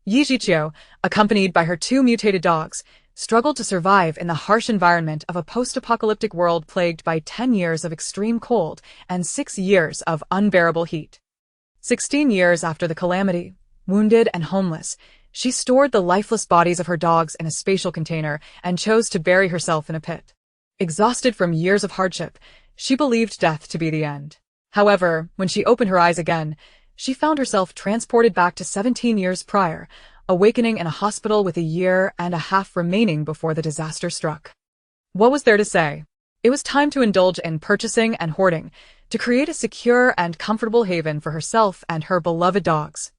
Yi Jiqiu, accompanied by her two mutated dogs, struggled to survive in the harsh environment of a post-apocalyptic world plagued by 10 years of extreme cold and 6 years of unbearable heat. 16 years after the calamity, wounded and homeless, she stored the lifeless bodies of her dogs in a spatial container and chose to bury herself in a pit. Exhausted from years of hardship, she believed death to be the end. However, when she opened her eyes again, she found herself transported back to 17 years prior, awakening in a hospital with a year and a half remaining before the disaster struck. What was there to say? It was time to indulge in purchasing and hoarding, to create a secure and comfortable haven for herself and her beloved dogs.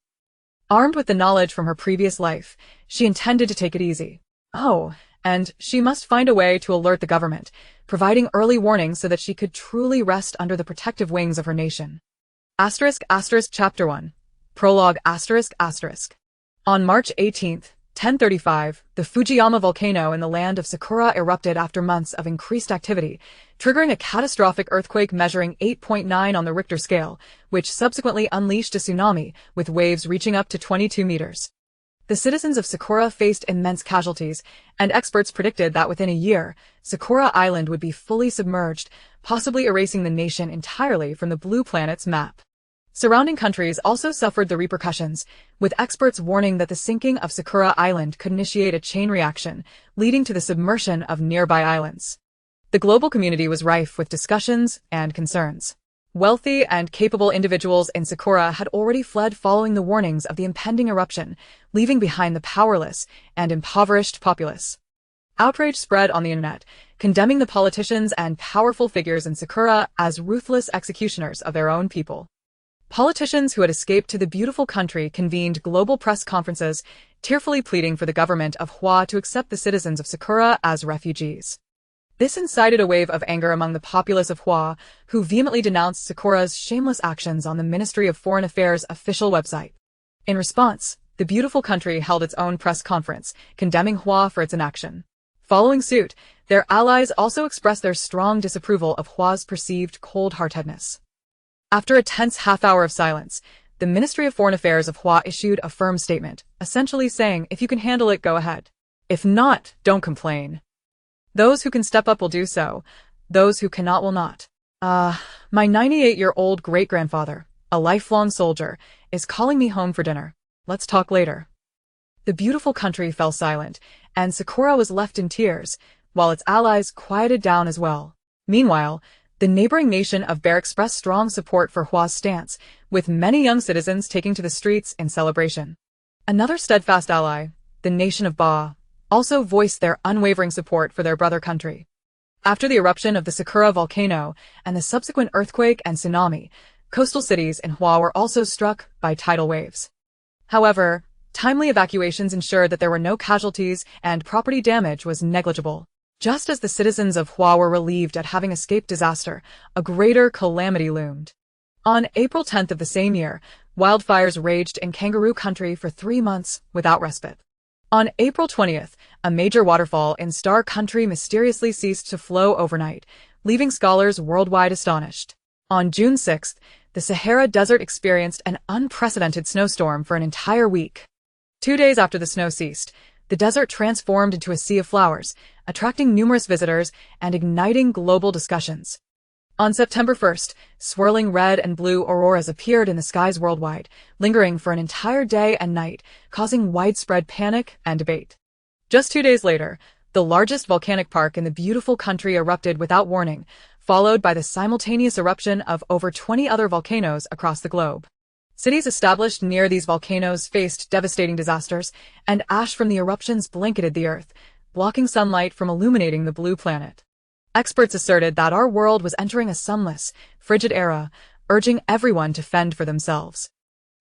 Armed with the knowledge from her previous life, she intended to take it easy. Oh, and she must find a way to alert the government, providing early warnings so that she could truly rest under the protective wings of her nation. Chapter 1. Prologue On March 18, 1035, the Fujiyama volcano in the land of Sakura erupted after months of increased activity, triggering a catastrophic earthquake measuring 8.9 on the Richter scale, which subsequently unleashed a tsunami, with waves reaching up to 22 meters. The citizens of Sakura faced immense casualties, and experts predicted that within a year, Sakura Island would be fully submerged, possibly erasing the nation entirely from the blue planet's map. Surrounding countries also suffered the repercussions, with experts warning that the sinking of Sakura Island could initiate a chain reaction, leading to the submersion of nearby islands. The global community was rife with discussions and concerns. Wealthy and capable individuals in Sakura had already fled following the warnings of the impending eruption, leaving behind the powerless and impoverished populace. Outrage spread on the internet, condemning the politicians and powerful figures in Sakura as ruthless executioners of their own people. Politicians who had escaped to the beautiful country convened global press conferences, tearfully pleading for the government of Hua to accept the citizens of Sakura as refugees. This incited a wave of anger among the populace of Hua, who vehemently denounced Sakura's shameless actions on the Ministry of Foreign Affairs' official website. In response, the beautiful country held its own press conference, condemning Hua for its inaction. Following suit, their allies also expressed their strong disapproval of Hua's perceived cold-heartedness. After a tense half-hour of silence, the Ministry of Foreign Affairs of Hua issued a firm statement, essentially saying, if you can handle it, go ahead. If not, don't complain. Those who can step up will do so. Those who cannot will not. My 98-year-old great-grandfather, a lifelong soldier, is calling me home for dinner. Let's talk later. The beautiful country fell silent, and Sakura was left in tears, while its allies quieted down as well. Meanwhile, the neighboring nation of Bear expressed strong support for Hua's stance, with many young citizens taking to the streets in celebration. Another steadfast ally, the nation of Ba, also voiced their unwavering support for their brother country. After the eruption of the Sakura volcano and the subsequent earthquake and tsunami, coastal cities in Hua were also struck by tidal waves. However, timely evacuations ensured that there were no casualties and property damage was negligible. Just as the citizens of Hua were relieved at having escaped disaster, a greater calamity loomed. On April 10th of the same year, wildfires raged in Kangaroo Country for 3 months without respite. On April 20th, a major waterfall in Star Country mysteriously ceased to flow overnight, leaving scholars worldwide astonished. On June 6th, the Sahara Desert experienced an unprecedented snowstorm for an entire week. 2 days after the snow ceased, the desert transformed into a sea of flowers, attracting numerous visitors and igniting global discussions. On September 1st, swirling red and blue auroras appeared in the skies worldwide, lingering for an entire day and night, causing widespread panic and debate. Just 2 days later, the largest volcanic park in the beautiful country erupted without warning, followed by the simultaneous eruption of over 20 other volcanoes across the globe. Cities established near these volcanoes faced devastating disasters, and ash from the eruptions blanketed the earth, blocking sunlight from illuminating the blue planet. Experts asserted that our world was entering a sunless, frigid era, urging everyone to fend for themselves.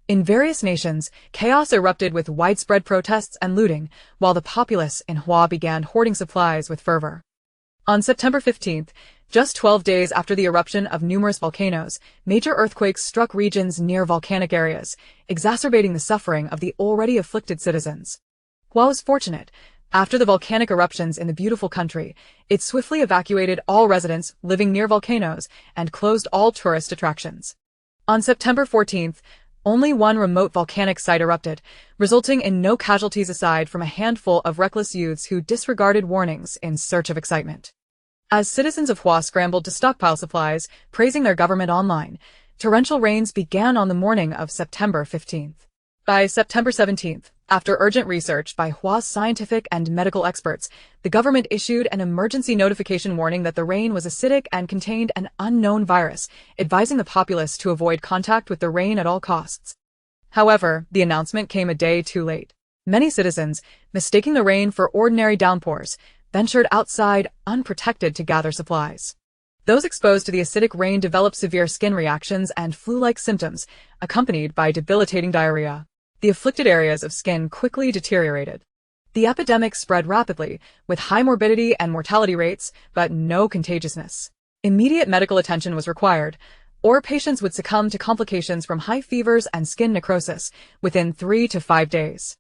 In various nations, chaos erupted with widespread protests and looting, while the populace in Hua began hoarding supplies with fervor. On September 15th, just 12 days after the eruption of numerous volcanoes, major earthquakes struck regions near volcanic areas, exacerbating the suffering of the already afflicted citizens. Hua was fortunate. After the volcanic eruptions in the beautiful country, it swiftly evacuated all residents living near volcanoes and closed all tourist attractions. On September 14th, Only one remote volcanic site erupted, resulting in no casualties aside from a handful of reckless youths who disregarded warnings in search of excitement. As citizens of Hua scrambled to stockpile supplies, praising their government online, torrential rains began on the morning of September 15th. By September 17th, after urgent research by Hua's scientific and medical experts, the government issued an emergency notification warning that the rain was acidic and contained an unknown virus, advising the populace to avoid contact with the rain at all costs. However, the announcement came a day too late. Many citizens, mistaking the rain for ordinary downpours, ventured outside unprotected to gather supplies. Those exposed to the acidic rain developed severe skin reactions and flu-like symptoms, accompanied by debilitating diarrhea. The afflicted areas of skin quickly deteriorated. The epidemic spread rapidly, with high morbidity and mortality rates, but no contagiousness. Immediate medical attention was required, or patients would succumb to complications from high fevers and skin necrosis within 3 to 5 days.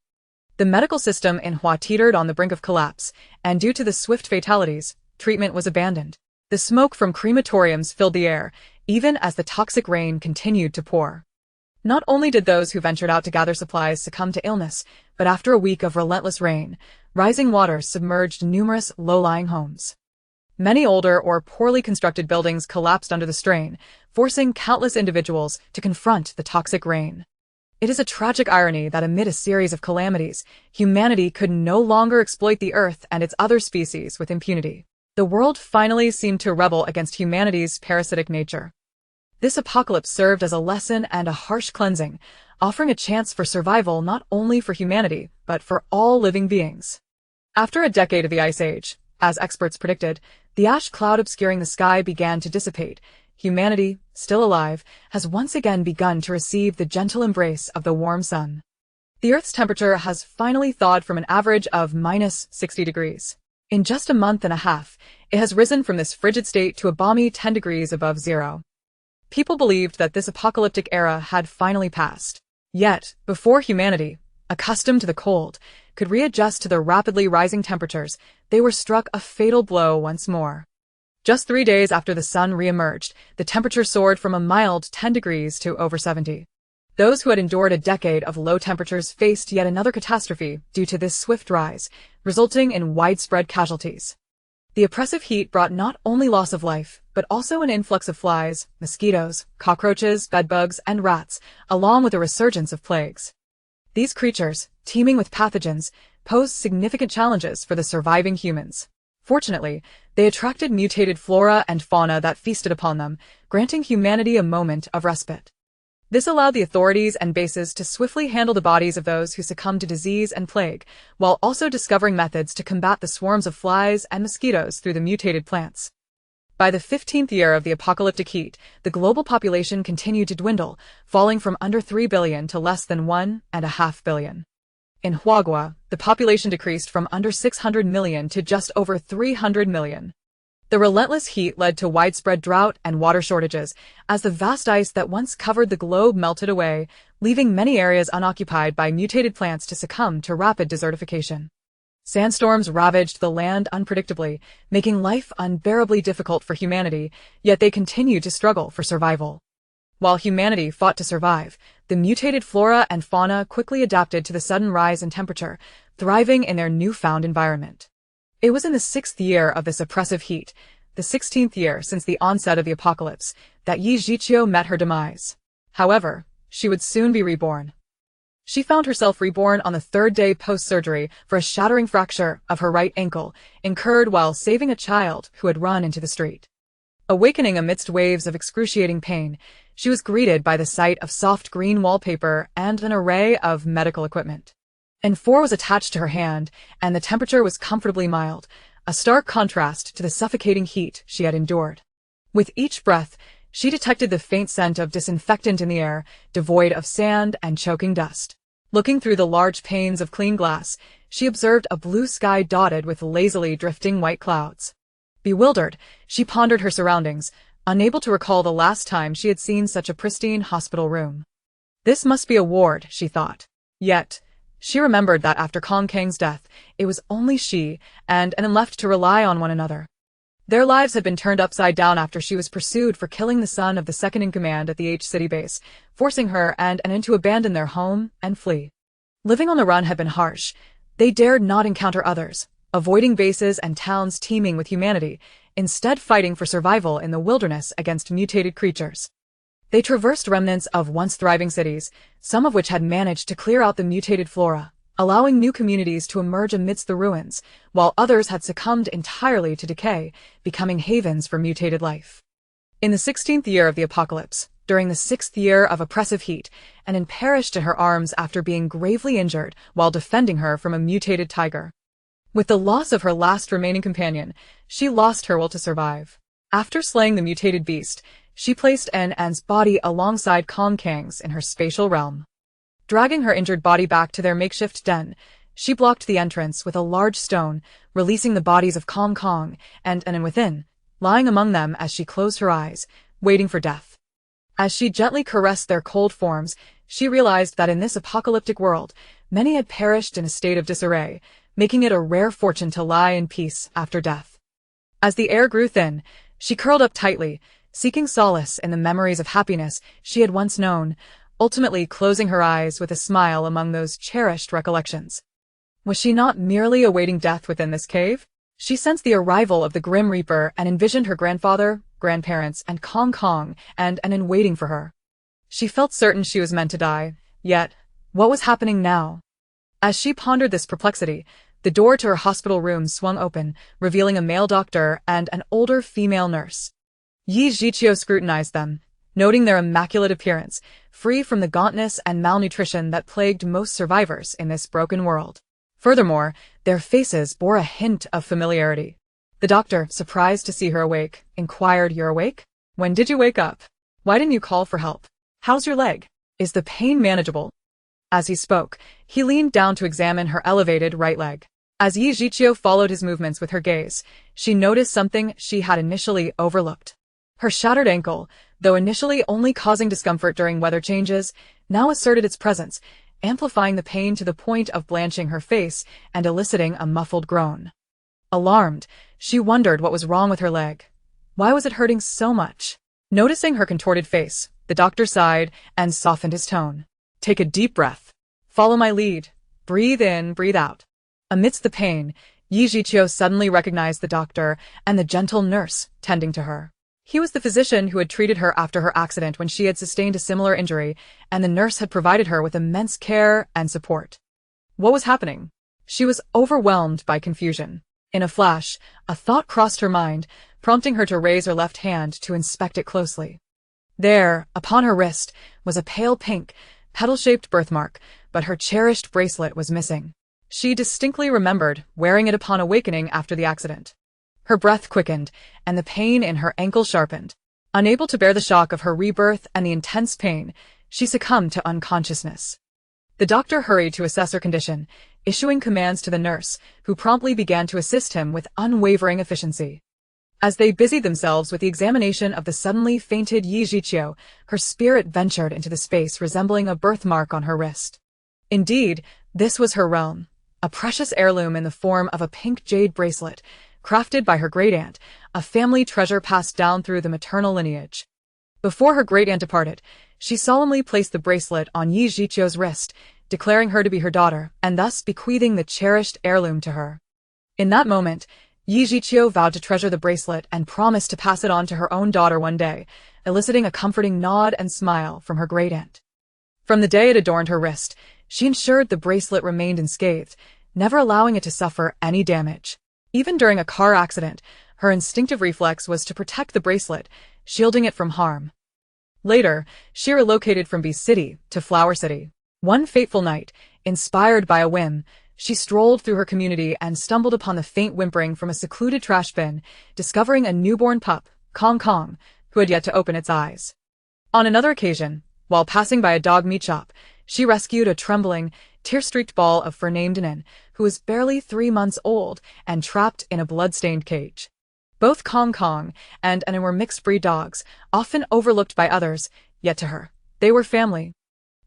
The medical system in Hua teetered on the brink of collapse, and due to the swift fatalities, treatment was abandoned. The smoke from crematoriums filled the air, even as the toxic rain continued to pour. Not only did those who ventured out to gather supplies succumb to illness, but after a week of relentless rain, rising waters submerged numerous low-lying homes. Many older or poorly constructed buildings collapsed under the strain, forcing countless individuals to confront the toxic rain. It is a tragic irony that amid a series of calamities, humanity could no longer exploit the Earth and its other species with impunity. The world finally seemed to rebel against humanity's parasitic nature. This apocalypse served as a lesson and a harsh cleansing, offering a chance for survival not only for humanity, but for all living beings. After a decade of the Ice Age, as experts predicted, the ash cloud obscuring the sky began to dissipate. Humanity, still alive, has once again begun to receive the gentle embrace of the warm sun. The Earth's temperature has finally thawed from an average of minus 60 degrees. In just a month and a half, it has risen from this frigid state to a balmy 10 degrees above zero. People believed that this apocalyptic era had finally passed. Yet, before humanity, accustomed to the cold, could readjust to the rapidly rising temperatures, they were struck a fatal blow once more. Just 3 days after the sun re-emerged, the temperature soared from a mild 10 degrees to over 70. Those who had endured a decade of low temperatures faced yet another catastrophe due to this swift rise, resulting in widespread casualties. The oppressive heat brought not only loss of life, but also an influx of flies, mosquitoes, cockroaches, bedbugs, and rats, along with a resurgence of plagues. These creatures, teeming with pathogens, posed significant challenges for the surviving humans. Fortunately, they attracted mutated flora and fauna that feasted upon them, granting humanity a moment of respite. This allowed the authorities and bases to swiftly handle the bodies of those who succumbed to disease and plague, while also discovering methods to combat the swarms of flies and mosquitoes through the mutated plants. By the 15th year of the apocalyptic heat, the global population continued to dwindle, falling from under 3 billion to less than 1.5 billion. In Huagua, the population decreased from under 600 million to just over 300 million. The relentless heat led to widespread drought and water shortages, as the vast ice that once covered the globe melted away, leaving many areas unoccupied by mutated plants to succumb to rapid desertification. Sandstorms ravaged the land unpredictably, making life unbearably difficult for humanity, yet they continued to struggle for survival. While humanity fought to survive, the mutated flora and fauna quickly adapted to the sudden rise in temperature, thriving in their newfound environment. It was in the 6th year of this oppressive heat, the 16th year since the onset of the apocalypse, that Yi Zhiqiu met her demise. However, she would soon be reborn. She found herself reborn on the 3rd day post-surgery for a shattering fracture of her right ankle, incurred while saving a child who had run into the street. Awakening amidst waves of excruciating pain, she was greeted by the sight of soft green wallpaper and an array of medical equipment. N4 was attached to her hand, and the temperature was comfortably mild, a stark contrast to the suffocating heat she had endured. With each breath, she detected the faint scent of disinfectant in the air, devoid of sand and choking dust. Looking through the large panes of clean glass, she observed a blue sky dotted with lazily drifting white clouds. Bewildered, she pondered her surroundings, unable to recall the last time she had seen such a pristine hospital room. This must be a ward, she thought. Yet, she remembered that after Kong Kang's death, it was only she and An left to rely on one another. Their lives had been turned upside down after she was pursued for killing the son of the second-in-command at the H-City base, forcing her and Anin to abandon their home and flee. Living on the run had been harsh. They dared not encounter others, avoiding bases and towns teeming with humanity, instead fighting for survival in the wilderness against mutated creatures. They traversed remnants of once thriving cities, some of which had managed to clear out the mutated flora, allowing new communities to emerge amidst the ruins, while others had succumbed entirely to decay, becoming havens for mutated life. In the 16th year of the apocalypse, during the 6th year of oppressive heat, Anin perished in her arms after being gravely injured while defending her from a mutated tiger. With the loss of her last remaining companion, she lost her will to survive. After slaying the mutated beast, she placed Anin's body alongside Kong Kang's in her spatial realm. Dragging her injured body back to their makeshift den, she blocked the entrance with a large stone, releasing the bodies of Kong Kong and Anin within, lying among them as she closed her eyes, waiting for death. As she gently caressed their cold forms, she realized that in this apocalyptic world, many had perished in a state of disarray, making it a rare fortune to lie in peace after death. As the air grew thin, she curled up tightly, seeking solace in the memories of happiness she had once known, ultimately closing her eyes with a smile among those cherished recollections. Was she not merely awaiting death within this cave? She sensed the arrival of the Grim Reaper and envisioned her grandfather, grandparents, and Kong Kong and Anin waiting for her. She felt certain she was meant to die, yet, what was happening now? As she pondered this perplexity, the door to her hospital room swung open, revealing a male doctor and an older female nurse. Yi Zhiqiu scrutinized them, noting their immaculate appearance, free from the gauntness and malnutrition that plagued most survivors in this broken world. Furthermore, their faces bore a hint of familiarity. The doctor, surprised to see her awake, inquired, "You're awake? When did you wake up? Why didn't you call for help? How's your leg? Is the pain manageable?" As he spoke, he leaned down to examine her elevated right leg. As Yi Zhiqiu followed his movements with her gaze, she noticed something she had initially overlooked. Her shattered ankle, though initially only causing discomfort during weather changes, now asserted its presence, amplifying the pain to the point of blanching her face and eliciting a muffled groan. Alarmed, she wondered what was wrong with her leg. Why was it hurting so much? Noticing her contorted face, the doctor sighed and softened his tone. "Take a deep breath. Follow my lead. Breathe in, breathe out." Amidst the pain, Yi Zhiqiu suddenly recognized the doctor and the gentle nurse tending to her. He was the physician who had treated her after her accident when she had sustained a similar injury, and the nurse had provided her with immense care and support. What was happening? She was overwhelmed by confusion. In a flash, a thought crossed her mind, prompting her to raise her left hand to inspect it closely. There, upon her wrist, was a pale pink, petal-shaped birthmark, but her cherished bracelet was missing. She distinctly remembered wearing it upon awakening after the accident. Her breath quickened, and the pain in her ankle sharpened. Unable to bear the shock of her rebirth and the intense pain, she succumbed to unconsciousness. The doctor hurried to assess her condition, issuing commands to the nurse, who promptly began to assist him with unwavering efficiency. As they busied themselves with the examination of the suddenly fainted Yi Zhiqiu, her spirit ventured into the space resembling a birthmark on her wrist. Indeed, this was her realm, a precious heirloom in the form of a pink jade bracelet, crafted by her great-aunt, a family treasure passed down through the maternal lineage. Before her great-aunt departed, she solemnly placed the bracelet on Yi Zhiqiu's wrist, declaring her to be her daughter, and thus bequeathing the cherished heirloom to her. In that moment, Yi Zhiqiu vowed to treasure the bracelet and promised to pass it on to her own daughter one day, eliciting a comforting nod and smile from her great-aunt. From the day it adorned her wrist, she ensured the bracelet remained unscathed, never allowing it to suffer any damage. Even during a car accident, her instinctive reflex was to protect the bracelet, shielding it from harm. Later, she relocated from Beast City to Flower City. One fateful night, inspired by a whim, she strolled through her community and stumbled upon the faint whimpering from a secluded trash bin, discovering a newborn pup, Kong Kong, who had yet to open its eyes. On another occasion, while passing by a dog meat shop, she rescued a trembling, tear-streaked ball of fur named Anin, who was barely 3 months old and trapped in a blood-stained cage. Both Kong Kong and Anin were mixed-breed dogs, often overlooked by others, yet to her, they were family.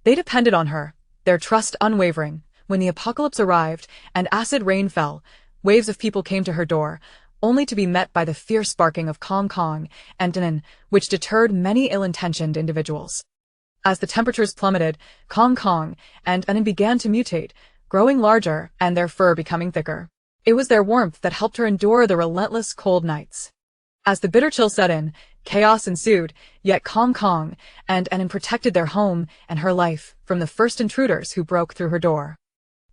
They depended on her, their trust unwavering. When the apocalypse arrived and acid rain fell, waves of people came to her door, only to be met by the fierce barking of Kong Kong and Danan, which deterred many ill-intentioned individuals. As the temperatures plummeted, Kong Kong and Danan began to mutate, growing larger and their fur becoming thicker. It was their warmth that helped her endure the relentless cold nights. As the bitter chill set in, chaos ensued, yet Kong Kong and Danan protected their home and her life from the first intruders who broke through her door.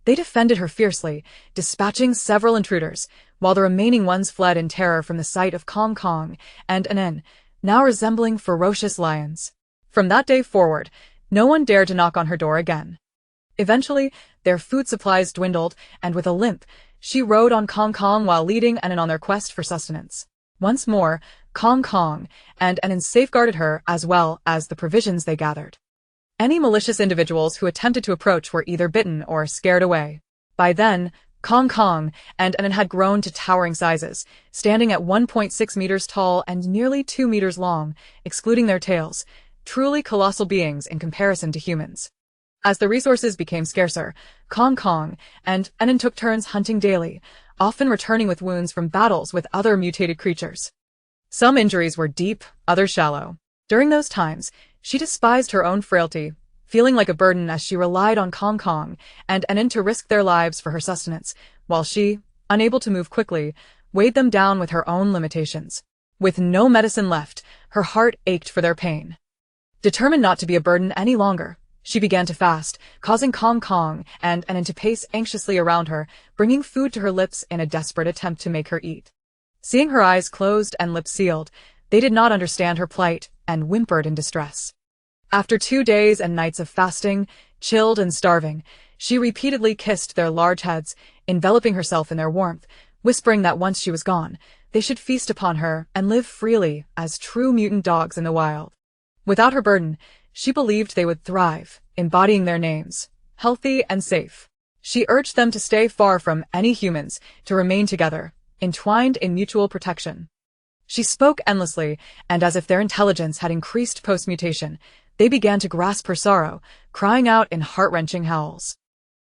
They defended her fiercely, dispatching several intruders, while the remaining ones fled in terror from the sight of Kong Kong and Danan, now resembling ferocious lions. From that day forward, no one dared to knock on her door again. Eventually, their food supplies dwindled, and with a limp, she rode on Kong Kong while leading Danan on their quest for sustenance. Once more, Kong Kong and Danan safeguarded her as well as the provisions they gathered. Any malicious individuals who attempted to approach were either bitten or scared away. By then, Kong Kong and Danan had grown to towering sizes, standing at 1.6 meters tall and nearly 2 meters long, excluding their tails, truly colossal beings in comparison to humans. As the resources became scarcer, Kong Kong and Danan took turns hunting daily, often returning with wounds from battles with other mutated creatures. Some injuries were deep, others shallow. During those times, she despised her own frailty, feeling like a burden as she relied on Kong Kong and Danan to risk their lives for her sustenance, while she, unable to move quickly, weighed them down with her own limitations. With no medicine left, her heart ached for their pain. Determined not to be a burden any longer, she began to fast, causing Kong Kong and Danan to pace anxiously around her, bringing food to her lips in a desperate attempt to make her eat. Seeing her eyes closed and lips sealed, they did not understand her plight and whimpered in distress. After 2 days and nights of fasting, chilled and starving, she repeatedly kissed their large heads, enveloping herself in their warmth, whispering that once she was gone, they should feast upon her and live freely as true mutant dogs in the wild. Without her burden, she believed they would thrive, embodying their names, healthy and safe. She urged them to stay far from any humans, to remain together, entwined in mutual protection. She spoke endlessly, and as if their intelligence had increased post-mutation, they began to grasp her sorrow, crying out in heart-wrenching howls.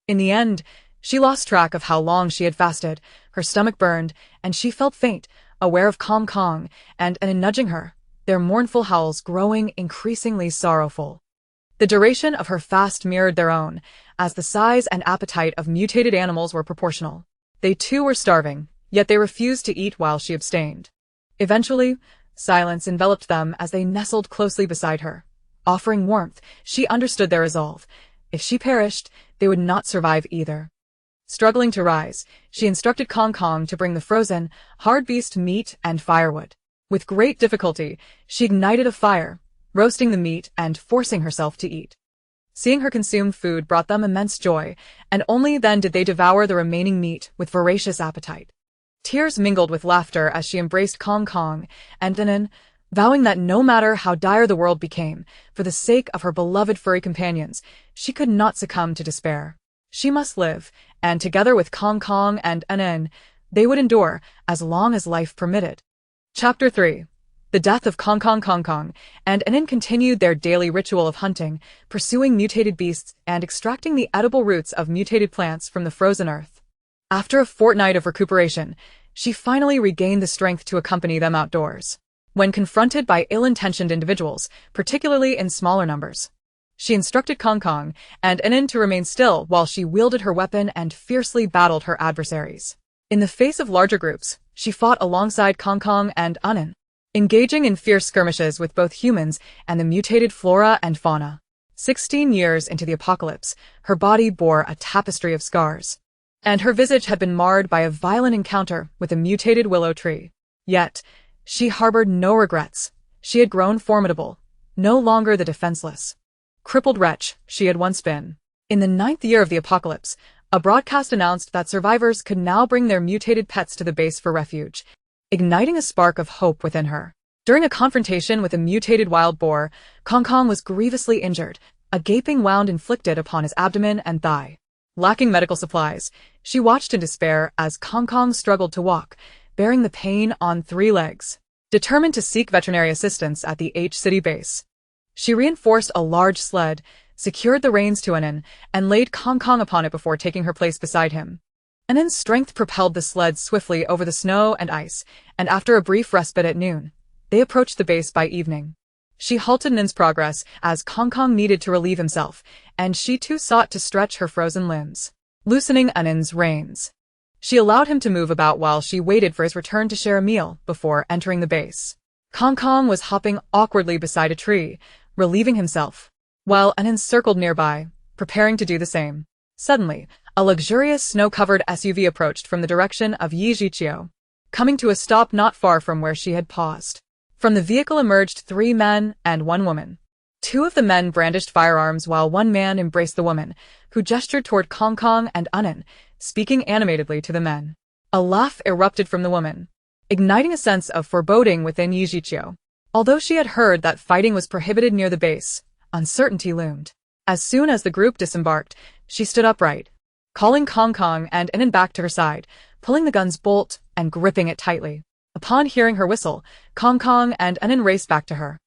In the end, she lost track of how long she had fasted, her stomach burned, and she felt faint, aware of Kong Kong and Danan nudging her, their mournful howls growing increasingly sorrowful. The duration of her fast mirrored their own, as the size and appetite of mutated animals were proportional. They too were starving, yet they refused to eat while she abstained. Eventually, silence enveloped them as they nestled closely beside her. Offering warmth, she understood their resolve. If she perished, they would not survive either. Struggling to rise, she instructed Kong Kong to bring the frozen, hard beast meat and firewood. With great difficulty, she ignited a fire, roasting the meat and forcing herself to eat. Seeing her consume food brought them immense joy, and only then did they devour the remaining meat with voracious appetite. Tears mingled with laughter as she embraced Kong Kong and Danan, vowing that no matter how dire the world became, for the sake of her beloved furry companions, she could not succumb to despair. She must live, and together with Kong Kong and Danan, they would endure as long as life permitted. Chapter 3. The death of Kong Kong and Danan continued their daily ritual of hunting, pursuing mutated beasts and extracting the edible roots of mutated plants from the frozen earth. After a fortnight of recuperation, she finally regained the strength to accompany them outdoors. When confronted by ill-intentioned individuals, particularly in smaller numbers, she instructed Kong Kong and Danan to remain still while she wielded her weapon and fiercely battled her adversaries. In the face of larger groups, she fought alongside Kong Kong and Danan, engaging in fierce skirmishes with both humans and the mutated flora and fauna. 16 years into the apocalypse, her body bore a tapestry of scars, and her visage had been marred by a violent encounter with a mutated willow tree. Yet, she harbored no regrets. She had grown formidable, no longer the defenseless, crippled wretch she had once been. In the 9th year of the apocalypse, a broadcast announced that survivors could now bring their mutated pets to the base for refuge, igniting a spark of hope within her. During a confrontation with a mutated wild boar, Kong Kong was grievously injured, a gaping wound inflicted upon his abdomen and thigh. Lacking medical supplies, she watched in despair as Kong Kong struggled to walk, bearing the pain on 3 legs. Determined to seek veterinary assistance at the H-City base, she reinforced a large sled, secured the reins to Danan, and laid Kong Kong upon it before taking her place beside him. Anan's strength propelled the sled swiftly over the snow and ice, and after a brief respite at noon, they approached the base by evening. She halted Anan's progress as Kong Kong needed to relieve himself, and she too sought to stretch her frozen limbs. Loosening Anan's reins, she allowed him to move about while she waited for his return to share a meal before entering the base. Kong Kong was hopping awkwardly beside a tree, relieving himself, while Anan circled nearby, preparing to do the same. Suddenly, a luxurious snow-covered SUV approached from the direction of Yi Jiqiu, coming to a stop not far from where she had paused. From the vehicle emerged 3 men and 1 woman. 2 of the men brandished firearms while 1 man embraced the woman, who gestured toward Kong Kong and Anan, speaking animatedly to the men. A laugh erupted from the woman, igniting a sense of foreboding within Yi Jiqiu. Although she had heard that fighting was prohibited near the base, uncertainty loomed. As soon as the group disembarked, she stood upright, calling Kong Kong and Anan back to her side, pulling the gun's bolt and gripping it tightly. Upon hearing her whistle, Kong Kong and Anan raced back to her.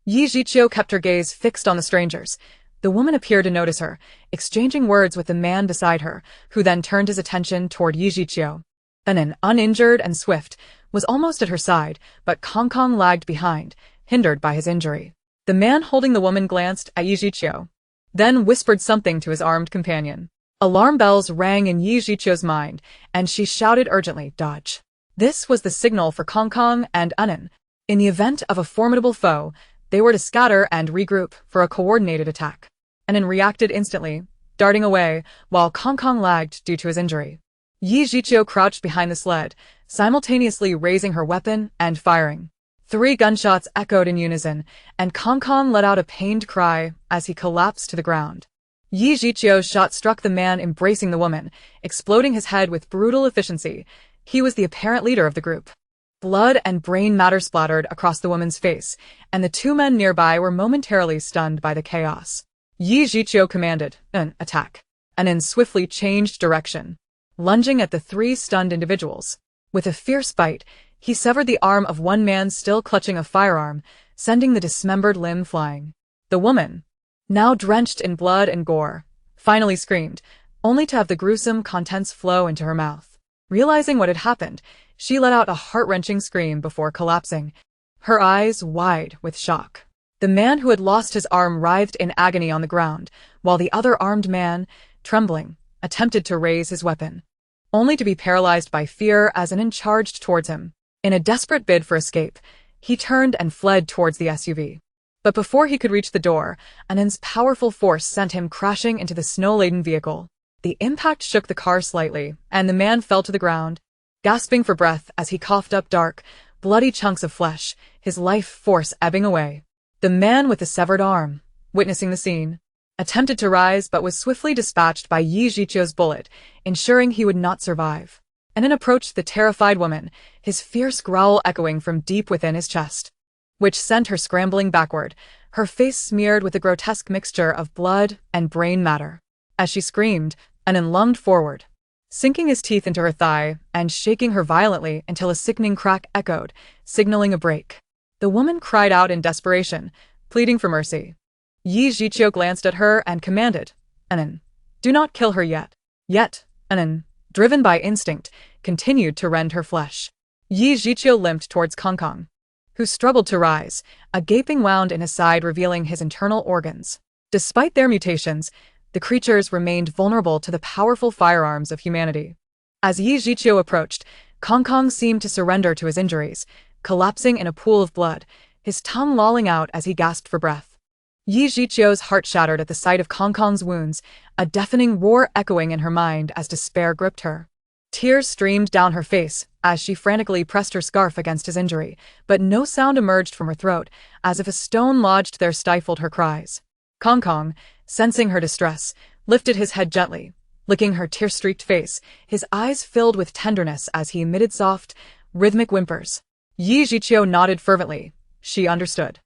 Yi Jiqiu kept her gaze fixed on the strangers. The woman appeared to notice her, exchanging words with the man beside her, who then turned his attention toward Yi Jiqiu. Anan, uninjured and swift, was almost at her side, but Kong Kong lagged behind, hindered by his injury. The man holding the woman glanced at Yi Jiqiu, then whispered something to his armed companion. Alarm bells rang in Yi Jiqiu's mind, and she shouted urgently, "Dodge." This was the signal for Kong Kong and Anan. In the event of a formidable foe, they were to scatter and regroup for a coordinated attack. Anan reacted instantly, darting away, while Kong Kong lagged due to his injury. Yi Jiqiu crouched behind the sled, simultaneously raising her weapon and firing. 3 gunshots echoed in unison, and Kong Kong let out a pained cry as he collapsed to the ground. Yi Jiqiu's shot struck the man embracing the woman, exploding his head with brutal efficiency. He was the apparent leader of the group. Blood and brain matter splattered across the woman's face, and the 2 men nearby were momentarily stunned by the chaos. Yi Jiqiu commanded, "An attack," and then swiftly changed direction, lunging at the 3 stunned individuals. With a fierce bite, he severed the arm of 1 man still clutching a firearm, sending the dismembered limb flying. The woman, now drenched in blood and gore, finally screamed, only to have the gruesome contents flow into her mouth. Realizing what had happened, she let out a heart-wrenching scream before collapsing, her eyes wide with shock. The man who had lost his arm writhed in agony on the ground, while the other armed man, trembling, attempted to raise his weapon, only to be paralyzed by fear as Anan charged towards him. In a desperate bid for escape, he turned and fled towards the SUV. But before he could reach the door, Anan's powerful force sent him crashing into the snow-laden vehicle. The impact shook the car slightly, and the man fell to the ground, gasping for breath as he coughed up dark, bloody chunks of flesh, his life force ebbing away. The man with the severed arm, witnessing the scene, attempted to rise but was swiftly dispatched by Yi Jiqiu's bullet, ensuring he would not survive. Anan approached the terrified woman, his fierce growl echoing from deep within his chest, which sent her scrambling backward, her face smeared with a grotesque mixture of blood and brain matter. As she screamed, Anan lunged forward, sinking his teeth into her thigh and shaking her violently until a sickening crack echoed, signaling a break. The woman cried out in desperation, pleading for mercy. Yi Jiqiu glanced at her and commanded, "Anan, do not kill her yet." Yet, Anan, driven by instinct, continued to rend her flesh. Yi Jiqiu limped towards Kong Kong, who struggled to rise, a gaping wound in his side revealing his internal organs. Despite their mutations, the creatures remained vulnerable to the powerful firearms of humanity. As Yi Jiqiu approached, Kong Kong seemed to surrender to his injuries, collapsing in a pool of blood, his tongue lolling out as he gasped for breath. Yi Jiqiu's heart shattered at the sight of Kong Kong's wounds, a deafening roar echoing in her mind as despair gripped her. Tears streamed down her face as she frantically pressed her scarf against his injury, but no sound emerged from her throat, as if a stone lodged there stifled her cries. Kong Kong, sensing her distress, lifted his head gently, licking her tear-streaked face, his eyes filled with tenderness as he emitted soft, rhythmic whimpers. Yi Jiqiu nodded fervently. She understood.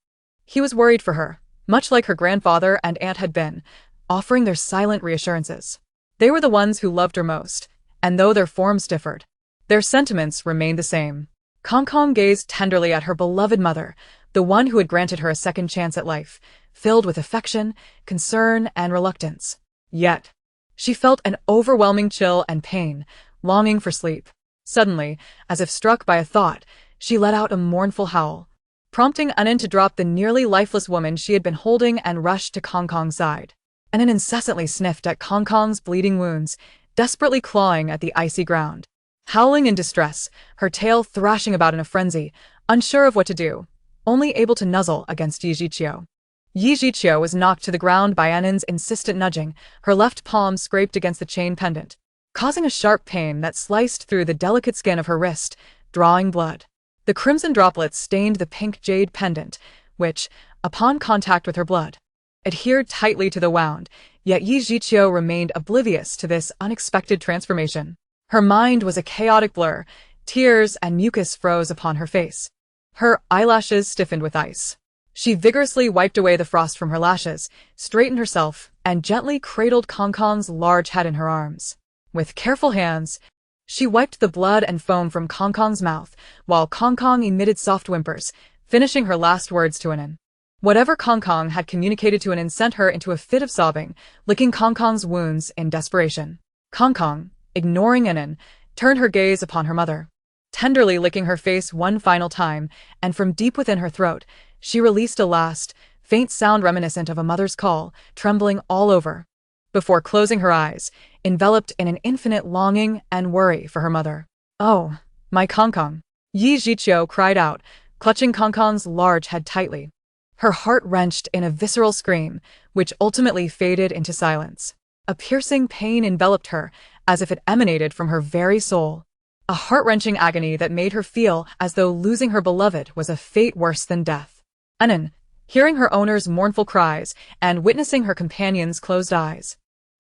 He was worried for her, much like her grandfather and aunt had been, offering their silent reassurances. They were the ones who loved her most, and though their forms differed, their sentiments remained the same. Kong Kong gazed tenderly at her beloved mother, the one who had granted her a second chance at life, filled with affection, concern, and reluctance. Yet, she felt an overwhelming chill and pain, longing for sleep. Suddenly, as if struck by a thought, she let out a mournful howl, prompting Anin to drop the nearly lifeless woman she had been holding and rush to Kong Kong's side. Anin incessantly sniffed at Kong Kong's bleeding wounds, desperately clawing at the icy ground. Howling in distress, her tail thrashing about in a frenzy, unsure of what to do, only able to nuzzle against Yi Zhiqiu. Yi Zhiqiu was knocked to the ground by Anin's insistent nudging, her left palm scraped against the chain pendant, causing a sharp pain that sliced through the delicate skin of her wrist, drawing blood. The crimson droplets stained the pink jade pendant, which, upon contact with her blood, adhered tightly to the wound, yet Yi Zhiqiu remained oblivious to this unexpected transformation. Her mind was a chaotic blur, tears and mucus froze upon her face. Her eyelashes stiffened with ice. She vigorously wiped away the frost from her lashes, straightened herself, and gently cradled Kong Kong's large head in her arms. With careful hands, she wiped the blood and foam from Kong Kong's mouth, while Kong Kong emitted soft whimpers, finishing her last words to Anin. Whatever Kong Kong had communicated to Anin sent her into a fit of sobbing, licking Kong Kong's wounds in desperation. Kong Kong, ignoring Anin, turned her gaze upon her mother. Tenderly licking her face one final time, and from deep within her throat, she released a last, faint sound reminiscent of a mother's call, trembling all over, before closing her eyes, enveloped in an infinite longing and worry for her mother. "Oh, my Kong Kong!" Yi Zhiqiu cried out, clutching Kong Kong's large head tightly. Her heart wrenched in a visceral scream, which ultimately faded into silence. A piercing pain enveloped her, as if it emanated from her very soul. A heart-wrenching agony that made her feel as though losing her beloved was a fate worse than death. Anin, hearing her owner's mournful cries and witnessing her companion's closed eyes,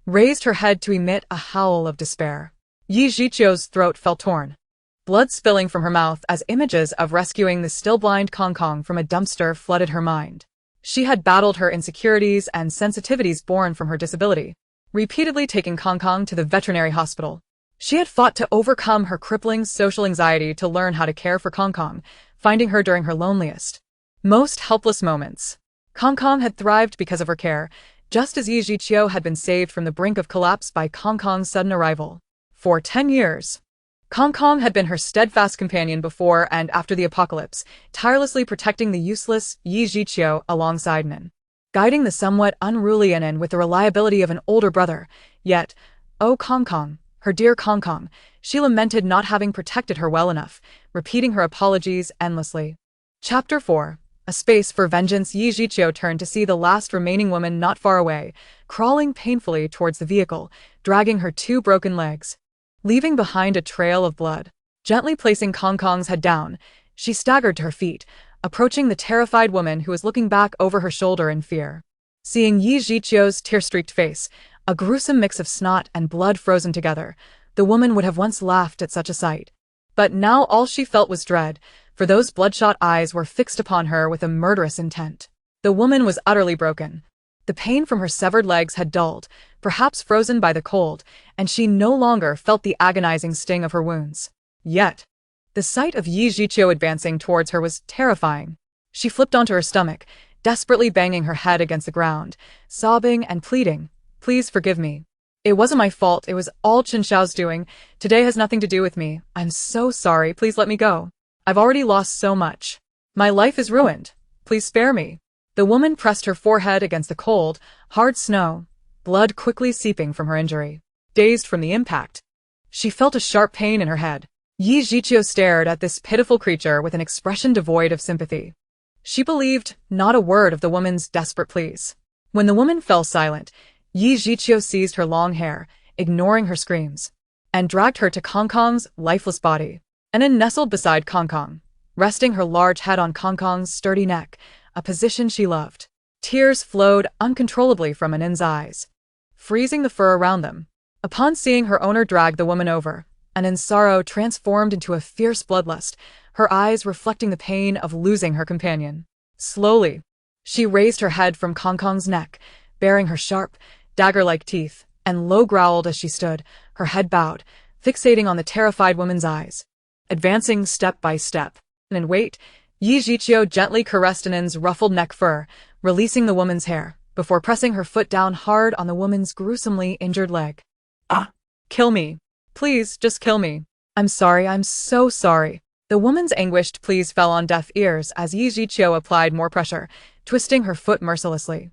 raised her head to emit a howl of despair. Yi Zhiqiu's throat felt torn, blood spilling from her mouth as images of rescuing the still-blind Kong Kong from a dumpster flooded her mind. She had battled her insecurities and sensitivities born from her disability, repeatedly taking Kong Kong to the veterinary hospital. She had fought to overcome her crippling social anxiety to learn how to care for Kong Kong, finding her during her loneliest, most helpless moments. Kong Kong had thrived because of her care, just as Yi Zhiqiu had been saved from the brink of collapse by Kong Kong's sudden arrival. For 10 years, Kong Kong had been her steadfast companion before and after the apocalypse, tirelessly protecting the useless Yi Zhiqiu alongside Anin, guiding the somewhat unruly Anin with the reliability of an older brother. Yet, oh Kong Kong, her dear Kong Kong, she lamented not having protected her well enough, repeating her apologies endlessly. Chapter 4. A Space for Vengeance. Yi Zhiqiu turned to see the last remaining woman not far away, crawling painfully towards the vehicle, dragging her 2 broken legs, leaving behind a trail of blood. Gently placing Kong Kong's head down, she staggered to her feet, approaching the terrified woman who was looking back over her shoulder in fear. Seeing Yi Zhiqiu's tear-streaked face, a gruesome mix of snot and blood frozen together, the woman would have once laughed at such a sight. But now all she felt was dread, for those bloodshot eyes were fixed upon her with a murderous intent. The woman was utterly broken. The pain from her severed legs had dulled, perhaps frozen by the cold, and she no longer felt the agonizing sting of her wounds. Yet, the sight of Yi Zhiqiu advancing towards her was terrifying. She flipped onto her stomach, desperately banging her head against the ground, sobbing and pleading, "Please forgive me. It wasn't my fault, it was all Chen Xiao's doing. Today has nothing to do with me. I'm so sorry, please let me go. I've already lost so much. My life is ruined. Please spare me." The woman pressed her forehead against the cold, hard snow, blood quickly seeping from her injury. Dazed from the impact, she felt a sharp pain in her head. Yi Zhiqiu stared at this pitiful creature with an expression devoid of sympathy. She believed not a word of the woman's desperate pleas. When the woman fell silent, Yi Zhiqiu seized her long hair, ignoring her screams, and dragged her to Kong Kong's lifeless body. Anin nestled beside Kong Kong, resting her large head on Kong Kong's sturdy neck, a position she loved. Tears flowed uncontrollably from Anin's eyes, freezing the fur around them. Upon seeing her owner drag the woman over, Anin's sorrow transformed into a fierce bloodlust, her eyes reflecting the pain of losing her companion. Slowly, she raised her head from Kong Kong's neck, baring her sharp, dagger-like teeth, and low growled as she stood, her head bowed, fixating on the terrified woman's eyes. Advancing step by step, and in wait, Yi Zhiqiu gently caressed Anin's ruffled neck fur, releasing the woman's hair, before pressing her foot down hard on the woman's gruesomely injured leg. "Ah! Kill me! Please, just kill me. I'm sorry, I'm so sorry. The woman's anguished pleas fell on deaf ears as Yi Jiqiu applied more pressure, twisting her foot mercilessly.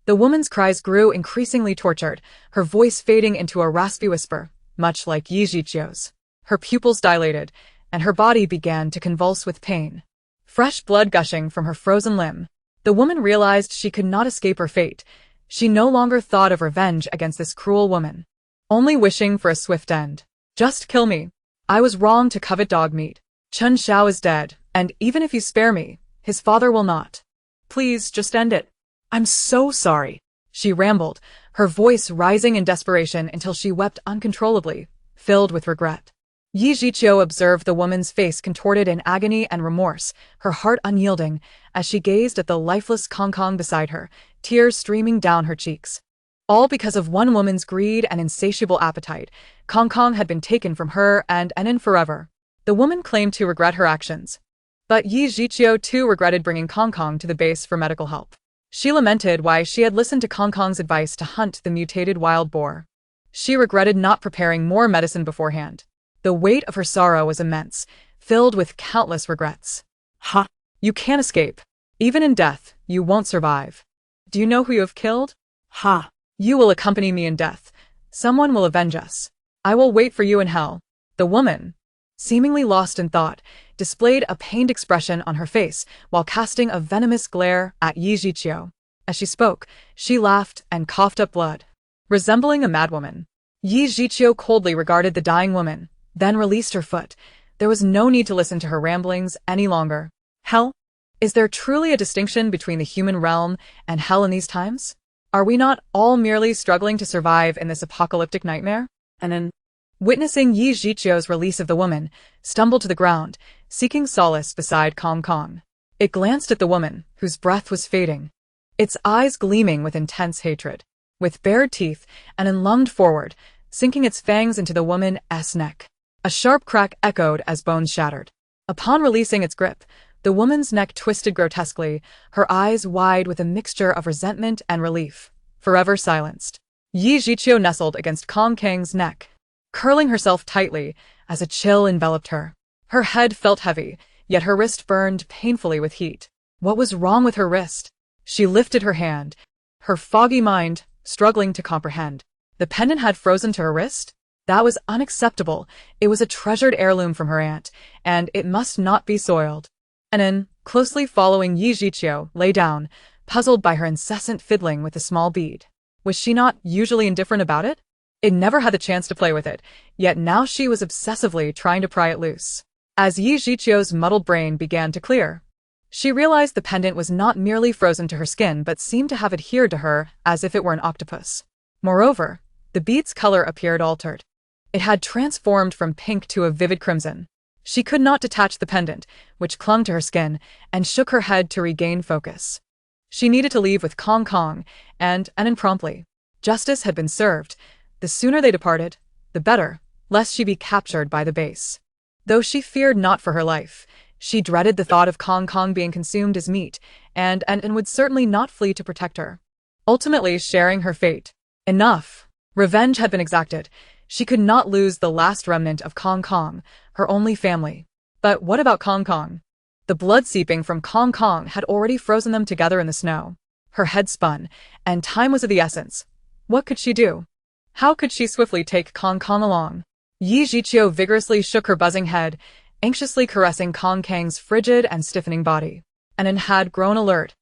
The woman's cries grew increasingly tortured, her voice fading into a raspy whisper, much like Yi Jiqiu's. Her pupils dilated, and her body began to convulse with pain. Fresh blood gushing from her frozen limb. The woman realized she could not escape her fate. She no longer thought of revenge against this cruel woman, only wishing for a swift end. Just kill me. I was wrong to covet dog meat. Chen Xiao is dead, and even if you spare me, his father will not. Please, just end it. I'm so sorry, she rambled, her voice rising in desperation until she wept uncontrollably, filled with regret. Yi Jiqiu observed the woman's face contorted in agony and remorse, her heart unyielding, as she gazed at the lifeless Kong Kong beside her, tears streaming down her cheeks. All because of one woman's greed and insatiable appetite, Kong Kong had been taken from her and in forever. The woman claimed to regret her actions. But Yi Jiqiu too regretted bringing Kong Kong to the base for medical help. She lamented why she had listened to Kong Kong's advice to hunt the mutated wild boar. She regretted not preparing more medicine beforehand. The weight of her sorrow was immense, filled with countless regrets. Ha! You can't escape. Even in death, you won't survive. Do you know who you have killed? Ha! You will accompany me in death. Someone will avenge us. I will wait for you in hell. The woman, seemingly lost in thought, displayed a pained expression on her face while casting a venomous glare at Yi Jiqiu. As she spoke, she laughed and coughed up blood. Resembling a madwoman, Yi Jiqiu coldly regarded the dying woman, then released her foot. There was no need to listen to her ramblings any longer. Hell? Is there truly a distinction between the human realm and hell in these times? Are we not all merely struggling to survive in this apocalyptic nightmare? Witnessing Yi Jiqiu's release of the woman, stumbled to the ground, seeking solace beside Kong Kong. It glanced at the woman, whose breath was fading, its eyes gleaming with intense hatred. With bared teeth, and lunged forward, sinking its fangs into the woman's neck. A sharp crack echoed as bones shattered. Upon releasing its grip, the woman's neck twisted grotesquely, her eyes wide with a mixture of resentment and relief. Forever silenced, Yi Jiqiu nestled against Kong Kang's neck, curling herself tightly as a chill enveloped her. Her head felt heavy, yet her wrist burned painfully with heat. What was wrong with her wrist? She lifted her hand, her foggy mind struggling to comprehend. The pendant had frozen to her wrist? That was unacceptable. It was a treasured heirloom from her aunt, and it must not be soiled. Anan, closely following Yi Jiqiu, lay down, puzzled by her incessant fiddling with the small bead. Was she not usually indifferent about it? It never had the chance to play with it, yet now she was obsessively trying to pry it loose. As Yi Jiqiu's muddled brain began to clear, she realized the pendant was not merely frozen to her skin but seemed to have adhered to her as if it were an octopus. Moreover, the bead's color appeared altered. It had transformed from pink to a vivid crimson. She could not detach the pendant, which clung to her skin, and shook her head to regain focus. She needed to leave with Kong Kong, and promptly. Justice had been served. The sooner they departed, the better, lest she be captured by the base. Though she feared not for her life, she dreaded the thought of Kong Kong being consumed as meat, and would certainly not flee to protect her, ultimately sharing her fate. Enough. Revenge had been exacted. She could not lose the last remnant of Kong Kong, her only family. But what about Kong Kong? The blood seeping from Kong Kong had already frozen them together in the snow. Her head spun, and time was of the essence. What could she do? How could she swiftly take Kong Kong along? Yi Jiqiu vigorously shook her buzzing head, anxiously caressing Kong Kang's frigid and stiffening body. Anan had grown alert,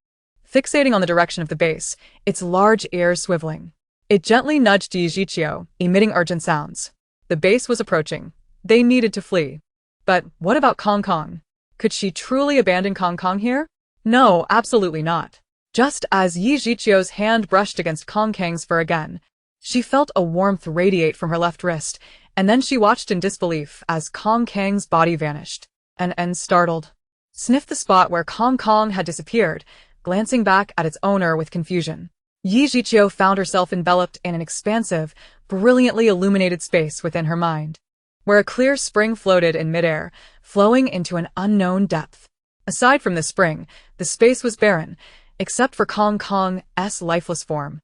fixating on the direction of the base, its large ears swiveling. It gently nudged Yi Jiqiu, emitting urgent sounds. The base was approaching. They needed to flee. But what about Kong Kong? Could she truly abandon Kong Kong here? No, absolutely not. Just as Yi Jiqiu's hand brushed against Kong Kang's fur again, she felt a warmth radiate from her left wrist, and then she watched in disbelief as Kong Kang's body vanished. And startled, sniffed the spot where Kong Kong had disappeared, glancing back at its owner with confusion. Yi Jiqiu found herself enveloped in an expansive, brilliantly illuminated space within her mind, where a clear spring floated in midair, flowing into an unknown depth. Aside from the spring, the space was barren, except for Kong Kong's lifeless form.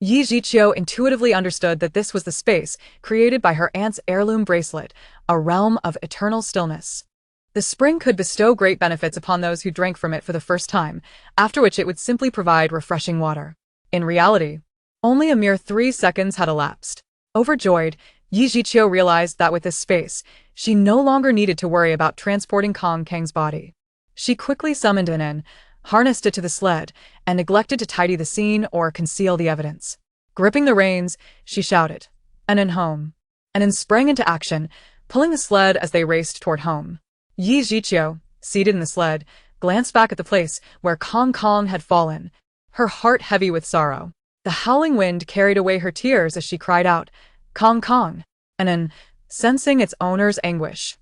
Yi Jiqiu intuitively understood that this was the space created by her aunt's heirloom bracelet, a realm of eternal stillness. The spring could bestow great benefits upon those who drank from it for the first time, after which it would simply provide refreshing water. In reality, only a mere 3 seconds had elapsed. Overjoyed, Yi Jiqiu realized that with this space, she no longer needed to worry about transporting Kong Kang's body. She quickly summoned an harnessed it to the sled, and neglected to tidy the scene or conceal the evidence. Gripping the reins, she shouted, "Anan home!" Anan sprang into action, pulling the sled as they raced toward home. Yi Jiqiu, seated in the sled, glanced back at the place where Kong Kong had fallen, her heart heavy with sorrow. The howling wind carried away her tears as she cried out, "Kong Kong!" Anan, sensing its owner's anguish,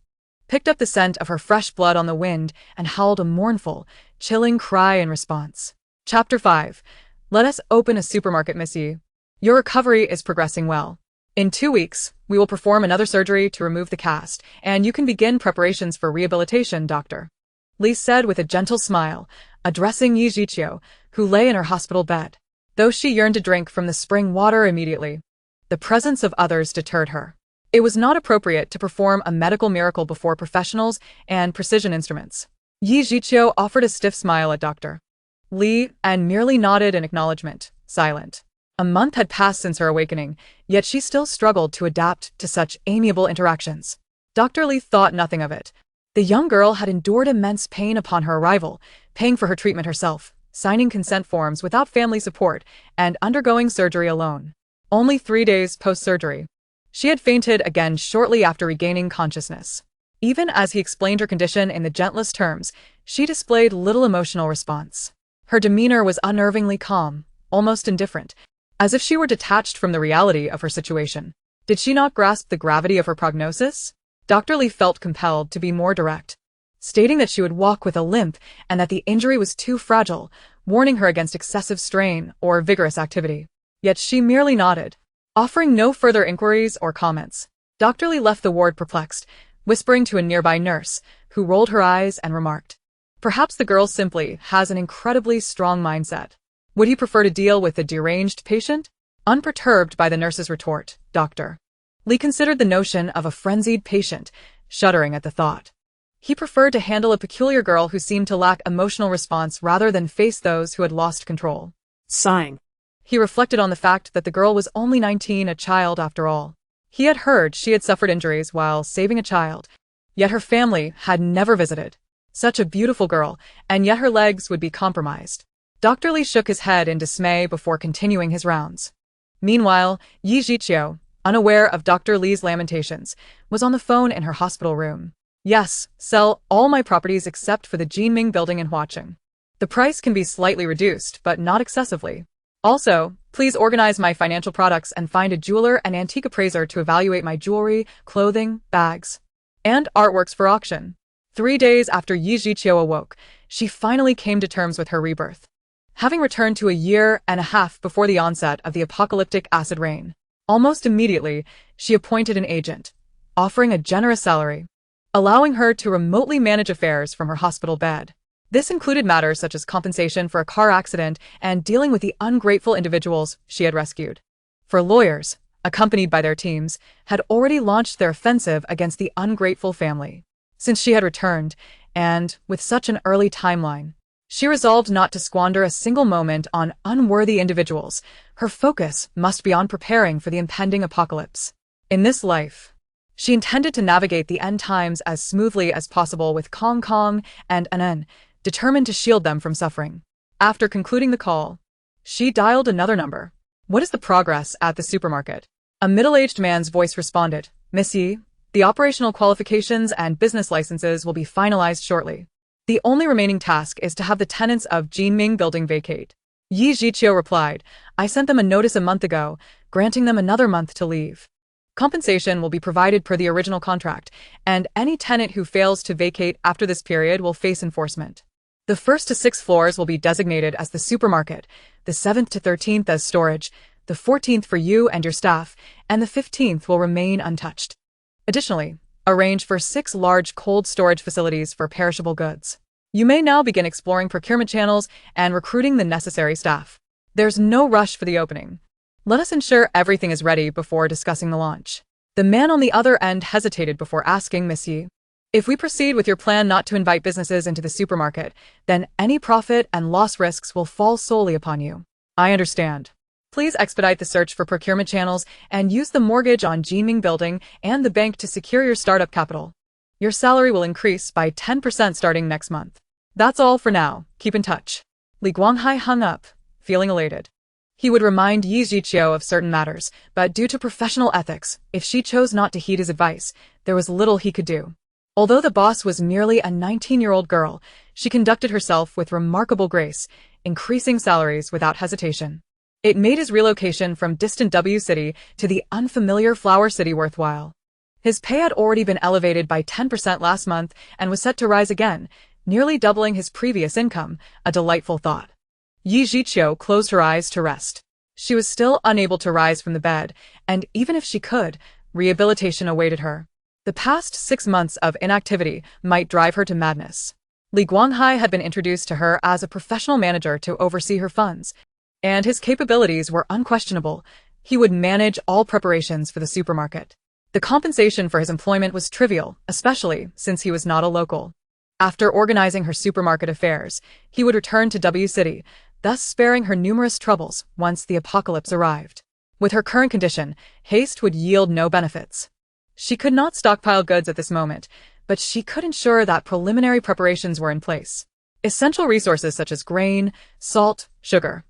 picked up the scent of her fresh blood on the wind and howled a mournful, chilling cry in response. Chapter 5. Let us open a supermarket, Missy. Your recovery is progressing well. In 2 weeks, we will perform another surgery to remove the cast, and you can begin preparations for rehabilitation, doctor. Li said with a gentle smile, addressing Yi Jiqiu, who lay in her hospital bed. Though she yearned to drink from the spring water immediately, the presence of others deterred her. It was not appropriate to perform a medical miracle before professionals and precision instruments. Yi Jiqiu offered a stiff smile at Dr. Li and merely nodded in acknowledgement, silent. A month had passed since her awakening, yet she still struggled to adapt to such amiable interactions. Dr. Li thought nothing of it. The young girl had endured immense pain upon her arrival, paying for her treatment herself, signing consent forms without family support, and undergoing surgery alone. Only 3 days post-surgery, she had fainted again shortly after regaining consciousness. Even as he explained her condition in the gentlest terms, she displayed little emotional response. Her demeanor was unnervingly calm, almost indifferent, as if she were detached from the reality of her situation. Did she not grasp the gravity of her prognosis? Dr. Li felt compelled to be more direct, stating that she would walk with a limp and that the injury was too fragile, warning her against excessive strain or vigorous activity. Yet she merely nodded, offering no further inquiries or comments. Dr. Li left the ward perplexed, whispering to a nearby nurse, who rolled her eyes and remarked, "Perhaps the girl simply has an incredibly strong mindset. Would he prefer to deal with a deranged patient?" Unperturbed by the nurse's retort, Dr. Li considered the notion of a frenzied patient, shuddering at the thought. He preferred to handle a peculiar girl who seemed to lack emotional response rather than face those who had lost control. Sighing, he reflected on the fact that the girl was only 19, a child after all. He had heard she had suffered injuries while saving a child, yet her family had never visited. Such a beautiful girl, and yet her legs would be compromised. Dr. Li shook his head in dismay before continuing his rounds. Meanwhile, Yi Jiqiu, unaware of Dr. Li's lamentations, was on the phone in her hospital room. "Yes, sell all my properties except for the Jinming building in Huaqing. The price can be slightly reduced, but not excessively. Also, please organize my financial products and find a jeweler and antique appraiser to evaluate my jewelry, clothing, bags, and artworks for auction." 3 days after Yi Jiqiu awoke, she finally came to terms with her rebirth. Having returned to a year and a half before the onset of the apocalyptic acid rain, almost immediately, she appointed an agent, offering a generous salary, allowing her to remotely manage affairs from her hospital bed. This included matters such as compensation for a car accident and dealing with the ungrateful individuals she had rescued. For lawyers, accompanied by their teams, had already launched their offensive against the ungrateful family. Since she had returned, and with such an early timeline, she resolved not to squander a single moment on unworthy individuals. Her focus must be on preparing for the impending apocalypse. In this life, she intended to navigate the end times as smoothly as possible with Kong Kong and Anan, determined to shield them from suffering. After concluding the call, she dialed another number. "What is the progress at the supermarket?" A middle-aged man's voice responded, "Miss Yi, the operational qualifications and business licenses will be finalized shortly. The only remaining task is to have the tenants of Jinming building vacate." Yi Jiqiu replied, "I sent them a notice a month ago, granting them another month to leave. Compensation will be provided per the original contract, and any tenant who fails to vacate after this period will face enforcement. The 1st to 6th floors will be designated as the supermarket, the 7th to 13th as storage, the 14th for you and your staff, and the 15th will remain untouched. Additionally, arrange for 6 large cold storage facilities for perishable goods. You may now begin exploring procurement channels and recruiting the necessary staff. There's no rush for the opening. Let us ensure everything is ready before discussing the launch. The man on the other end hesitated before asking Miss Yi. If we proceed with your plan not to invite businesses into the supermarket, then any profit and loss risks will fall solely upon you. I understand. Please expedite the search for procurement channels and use the mortgage on Jinming Building and the bank to secure your startup capital. Your salary will increase by 10% starting next month. That's all for now. Keep in touch. Li Guanghai hung up, feeling elated. He would remind Yi Zhiqiu of certain matters, but due to professional ethics, if she chose not to heed his advice, there was little he could do. Although the boss was merely a 19-year-old girl, she conducted herself with remarkable grace, increasing salaries without hesitation. It made his relocation from distant W City to the unfamiliar Flower City worthwhile. His pay had already been elevated by 10% last month and was set to rise again, nearly doubling his previous income, a delightful thought. Yi Zhiqiu closed her eyes to rest. She was still unable to rise from the bed, and even if she could, rehabilitation awaited her. The past 6 months of inactivity might drive her to madness. Li Guanghai had been introduced to her as a professional manager to oversee her funds, and his capabilities were unquestionable. He would manage all preparations for the supermarket. The compensation for his employment was trivial, especially since he was not a local. After organizing her supermarket affairs, he would return to W City, thus sparing her numerous troubles once the apocalypse arrived. With her current condition, haste would yield no benefits. She could not stockpile goods at this moment, but she could ensure that preliminary preparations were in place. Essential resources such as grain, salt, sugar,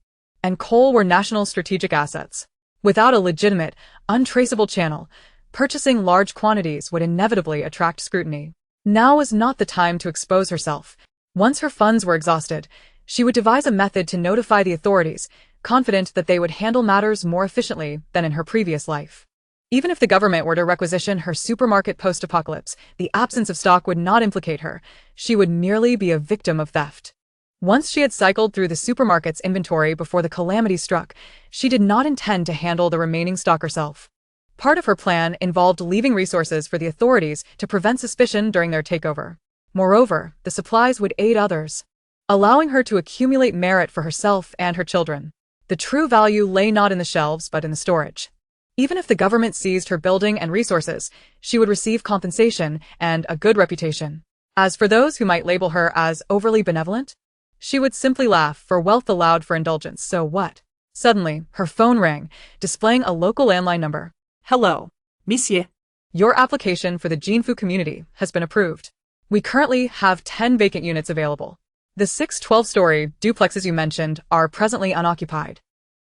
and coal were national strategic assets. Without a legitimate, untraceable channel, purchasing large quantities would inevitably attract scrutiny. Now was not the time to expose herself. Once her funds were exhausted, she would devise a method to notify the authorities, confident that they would handle matters more efficiently than in her previous life. Even if the government were to requisition her supermarket post-apocalypse, the absence of stock would not implicate her. She would merely be a victim of theft. Once she had cycled through the supermarket's inventory before the calamity struck, she did not intend to handle the remaining stock herself. Part of her plan involved leaving resources for the authorities to prevent suspicion during their takeover. Moreover, the supplies would aid others, allowing her to accumulate merit for herself and her children. The true value lay not in the shelves but in the storage. Even if the government seized her building and resources, she would receive compensation and a good reputation. As for those who might label her as overly benevolent, she would simply laugh, for wealth allowed for indulgence, so what? Suddenly, her phone rang, displaying a local landline number. Hello, Monsieur. Your application for the Jinfu community has been approved. We currently have 10 vacant units available. The 6 12-story duplexes you mentioned are presently unoccupied.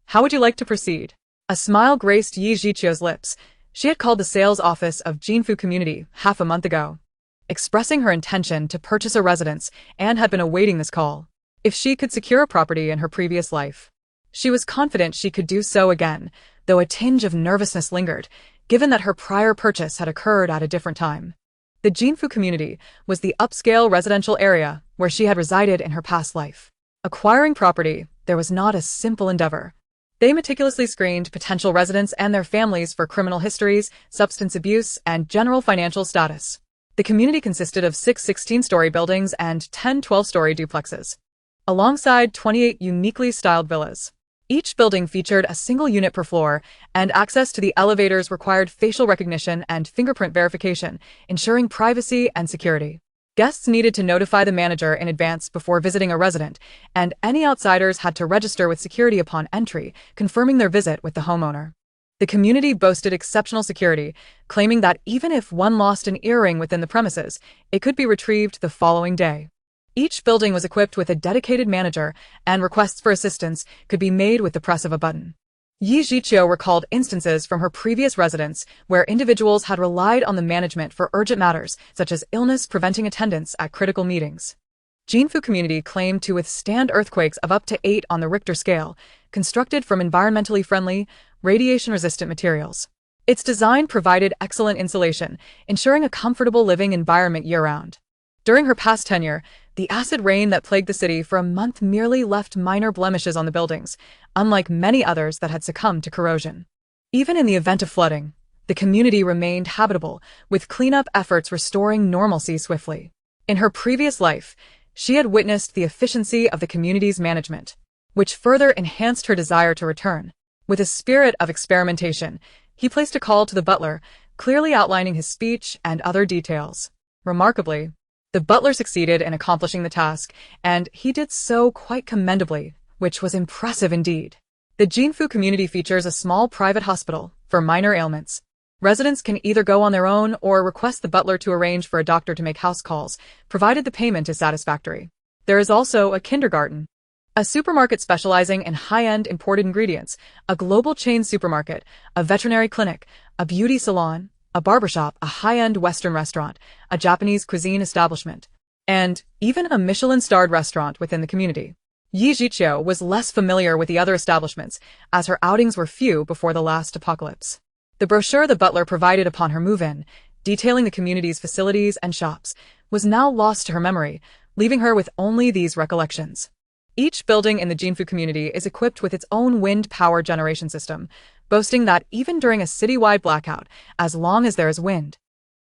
How would you like to proceed? A smile graced Yi Zhiqiu's lips. She had called the sales office of Jinfu Community half a month ago, expressing her intention to purchase a residence, and had been awaiting this call. If she could secure a property in her previous life, she was confident she could do so again, though a tinge of nervousness lingered, given that her prior purchase had occurred at a different time. The Jinfu Community was the upscale residential area where she had resided in her past life. Acquiring property, there was not a simple endeavor. They meticulously screened potential residents and their families for criminal histories, substance abuse, and general financial status. The community consisted of 6 16-story buildings and 10 12-story duplexes, alongside 28 uniquely styled villas. Each building featured a single unit per floor, and access to the elevators required facial recognition and fingerprint verification, ensuring privacy and security. Guests needed to notify the manager in advance before visiting a resident, and any outsiders had to register with security upon entry, confirming their visit with the homeowner. The community boasted exceptional security, claiming that even if one lost an earring within the premises, it could be retrieved the following day. Each building was equipped with a dedicated manager, and requests for assistance could be made with the press of a button. Yi Zhiqiu recalled instances from her previous residence where individuals had relied on the management for urgent matters, such as illness preventing attendance at critical meetings. Jinfu Community claimed to withstand earthquakes of up to 8 on the Richter scale, constructed from environmentally friendly, radiation-resistant materials. Its design provided excellent insulation, ensuring a comfortable living environment year-round. During her past tenure, the acid rain that plagued the city for a month merely left minor blemishes on the buildings, unlike many others that had succumbed to corrosion. Even in the event of flooding, the community remained habitable, with cleanup efforts restoring normalcy swiftly. In her previous life, she had witnessed the efficiency of the community's management, which further enhanced her desire to return. With a spirit of experimentation, he placed a call to the butler, clearly outlining his speech and other details. Remarkably, the butler succeeded in accomplishing the task, and he did so quite commendably, which was impressive indeed. The Jinfu community features a small private hospital for minor ailments. Residents can either go on their own or request the butler to arrange for a doctor to make house calls, provided the payment is satisfactory. There is also a kindergarten, a supermarket specializing in high-end imported ingredients, a global chain supermarket, a veterinary clinic, a beauty salon, a barbershop, a high-end Western restaurant, a Japanese cuisine establishment, and even a Michelin-starred restaurant within the community. Yi Jiqiu was less familiar with the other establishments, as her outings were few before the last apocalypse. The brochure the butler provided upon her move-in, detailing the community's facilities and shops, was now lost to her memory, leaving her with only these recollections. Each building in the Jinfu community is equipped with its own wind power generation system, boasting that even during a citywide blackout, as long as there is wind,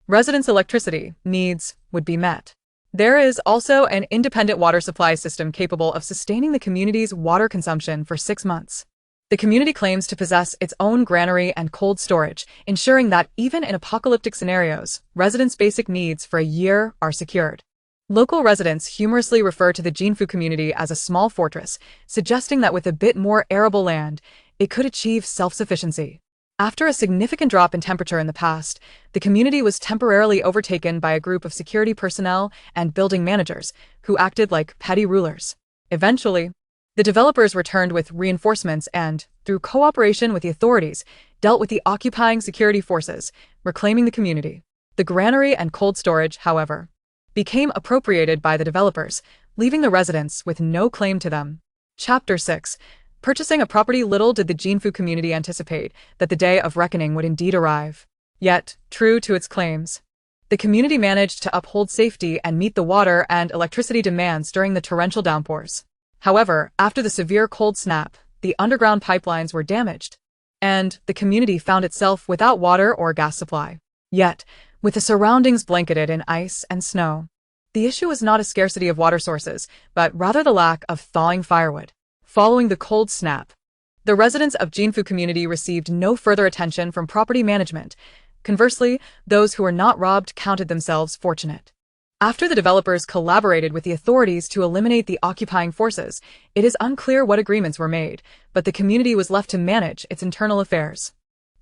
residents' electricity needs would be met. There is also an independent water supply system capable of sustaining the community's water consumption for 6 months. The community claims to possess its own granary and cold storage, ensuring that even in apocalyptic scenarios, residents' basic needs for a year are secured. Local residents humorously refer to the Jinfu community as a small fortress, suggesting that with a bit more arable land, it could achieve self-sufficiency. After a significant drop in temperature in the past, the community was temporarily overtaken by a group of security personnel and building managers who acted like petty rulers. Eventually, the developers returned with reinforcements and, through cooperation with the authorities, dealt with the occupying security forces, reclaiming the community. The granary and cold storage, however, became appropriated by the developers, leaving the residents with no claim to them. Chapter 6. Purchasing a property. Little did the Jinfu community anticipate that the day of reckoning would indeed arrive. Yet, true to its claims, the community managed to uphold safety and meet the water and electricity demands during the torrential downpours. However, after the severe cold snap, the underground pipelines were damaged, and the community found itself without water or gas supply. Yet, with the surroundings blanketed in ice and snow, the issue was not a scarcity of water sources, but rather the lack of thawing firewood. Following the cold snap, the residents of Jinfu community received no further attention from property management. Conversely, those who were not robbed counted themselves fortunate. After the developers collaborated with the authorities to eliminate the occupying forces, it is unclear what agreements were made, but the community was left to manage its internal affairs.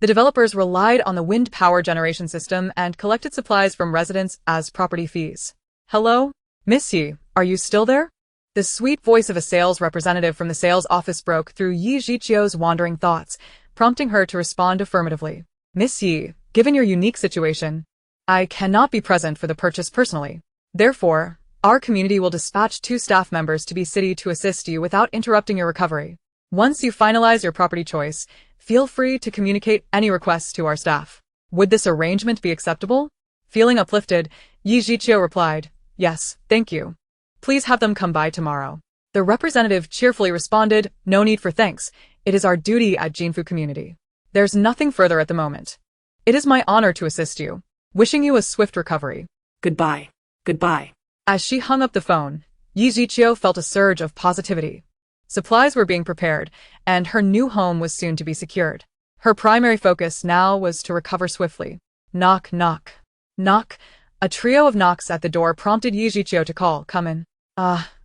The developers relied on the wind power generation system and collected supplies from residents as property fees. "Hello? Miss Yi, are you still there?" The sweet voice of a sales representative from the sales office broke through Yi Jiqiu's wandering thoughts, prompting her to respond affirmatively. "Miss Yi, given your unique situation, I cannot be present for the purchase personally. Therefore, our community will dispatch 2 staff members to be city to assist you without interrupting your recovery. Once you finalize your property choice, feel free to communicate any requests to our staff." Would this arrangement be acceptable? Feeling uplifted, Yi Jiqiu replied, "Yes, thank you. Please have them come by tomorrow." The representative cheerfully responded, "No need for thanks. It is our duty at Jinfu community. There's nothing further at the moment. It is my honor to assist you. Wishing you a swift recovery. Goodbye. Goodbye." As she hung up the phone, Yi Jiqiu felt a surge of positivity. Supplies were being prepared, and her new home was soon to be secured. Her primary focus now was to recover swiftly. Knock, knock. Knock. A trio of knocks at the door prompted Yi Jiqiu to call. "Come in."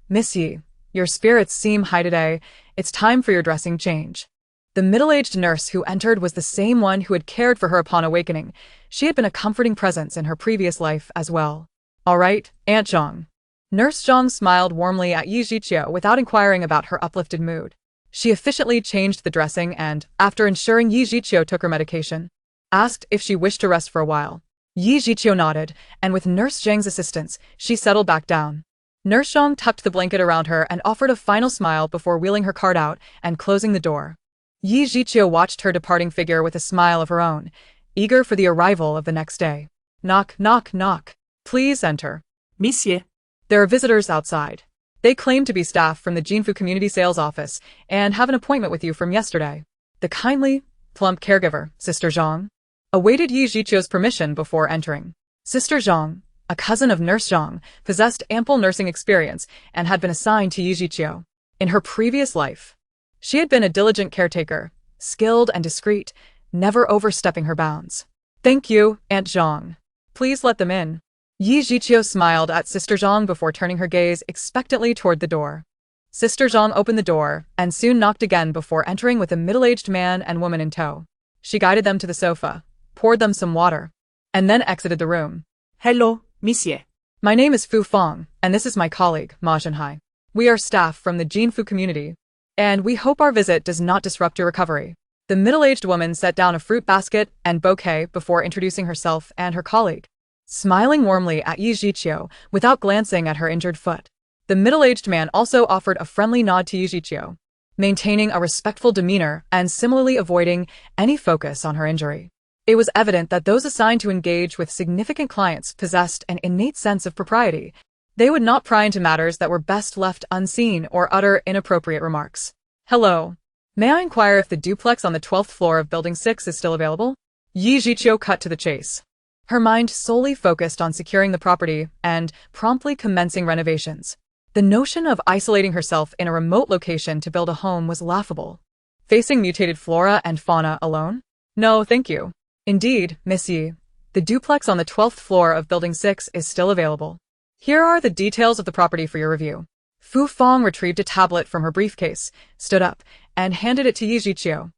Miss Yi, your spirits seem high today. It's time for your dressing change." The middle-aged nurse who entered was the same one who had cared for her upon awakening. She had been a comforting presence in her previous life as well. "All right, Aunt Zhang." Nurse Zhang smiled warmly at Yi Jiqiu without inquiring about her uplifted mood. She efficiently changed the dressing and, after ensuring Yi Jiqiu took her medication, asked if she wished to rest for a while. Yi Jiqiu nodded, and with Nurse Zhang's assistance, she settled back down. Nurse Zhang tucked the blanket around her and offered a final smile before wheeling her cart out and closing the door. Yi Jiqiu watched her departing figure with a smile of her own, eager for the arrival of the next day. "Knock, knock, knock. Please enter." "Monsieur." "There are visitors outside. They claim to be staff from the Jinfu Community Sales Office and have an appointment with you from yesterday." The kindly, plump caregiver, Sister Zhang, awaited Yi Jiqiu's permission before entering. Sister Zhang, a cousin of Nurse Zhang, possessed ample nursing experience and had been assigned to Yi Jiqiu. In her previous life, she had been a diligent caretaker, skilled and discreet, never overstepping her bounds. Thank you, Aunt Zhang. Please let them in. Yi Zhiqiu smiled at Sister Zhang before turning her gaze expectantly toward the door. Sister Zhang opened the door and soon knocked again before entering with a middle-aged man and woman in tow. She guided them to the sofa, poured them some water, and then exited the room. Hello, monsieur. My name is Fu Fong, and this is my colleague, Ma Zhenhai. We are staff from the Jinfu community, and we hope our visit does not disrupt your recovery. The middle-aged woman set down a fruit basket and bouquet before introducing herself and her colleague, smiling warmly at Yi Zhiqiu without glancing at her injured foot. The middle-aged man also offered a friendly nod to Yi Zhiqiu, maintaining a respectful demeanor and similarly avoiding any focus on her injury. It was evident that those assigned to engage with significant clients possessed an innate sense of propriety. They would not pry into matters that were best left unseen or utter inappropriate remarks. Hello. May I inquire if the duplex on the 12th floor of Building 6 is still available? Yi Zhiqiu cut to the chase, her mind solely focused on securing the property and promptly commencing renovations. The notion of isolating herself in a remote location to build a home was laughable. Facing mutated flora and fauna alone? No, thank you. Indeed, Miss Yi, the duplex on the 12th floor of Building 6 is still available. Here are the details of the property for your review. Fu Fong retrieved a tablet from her briefcase, stood up, and handed it to Yi Zhiqiu,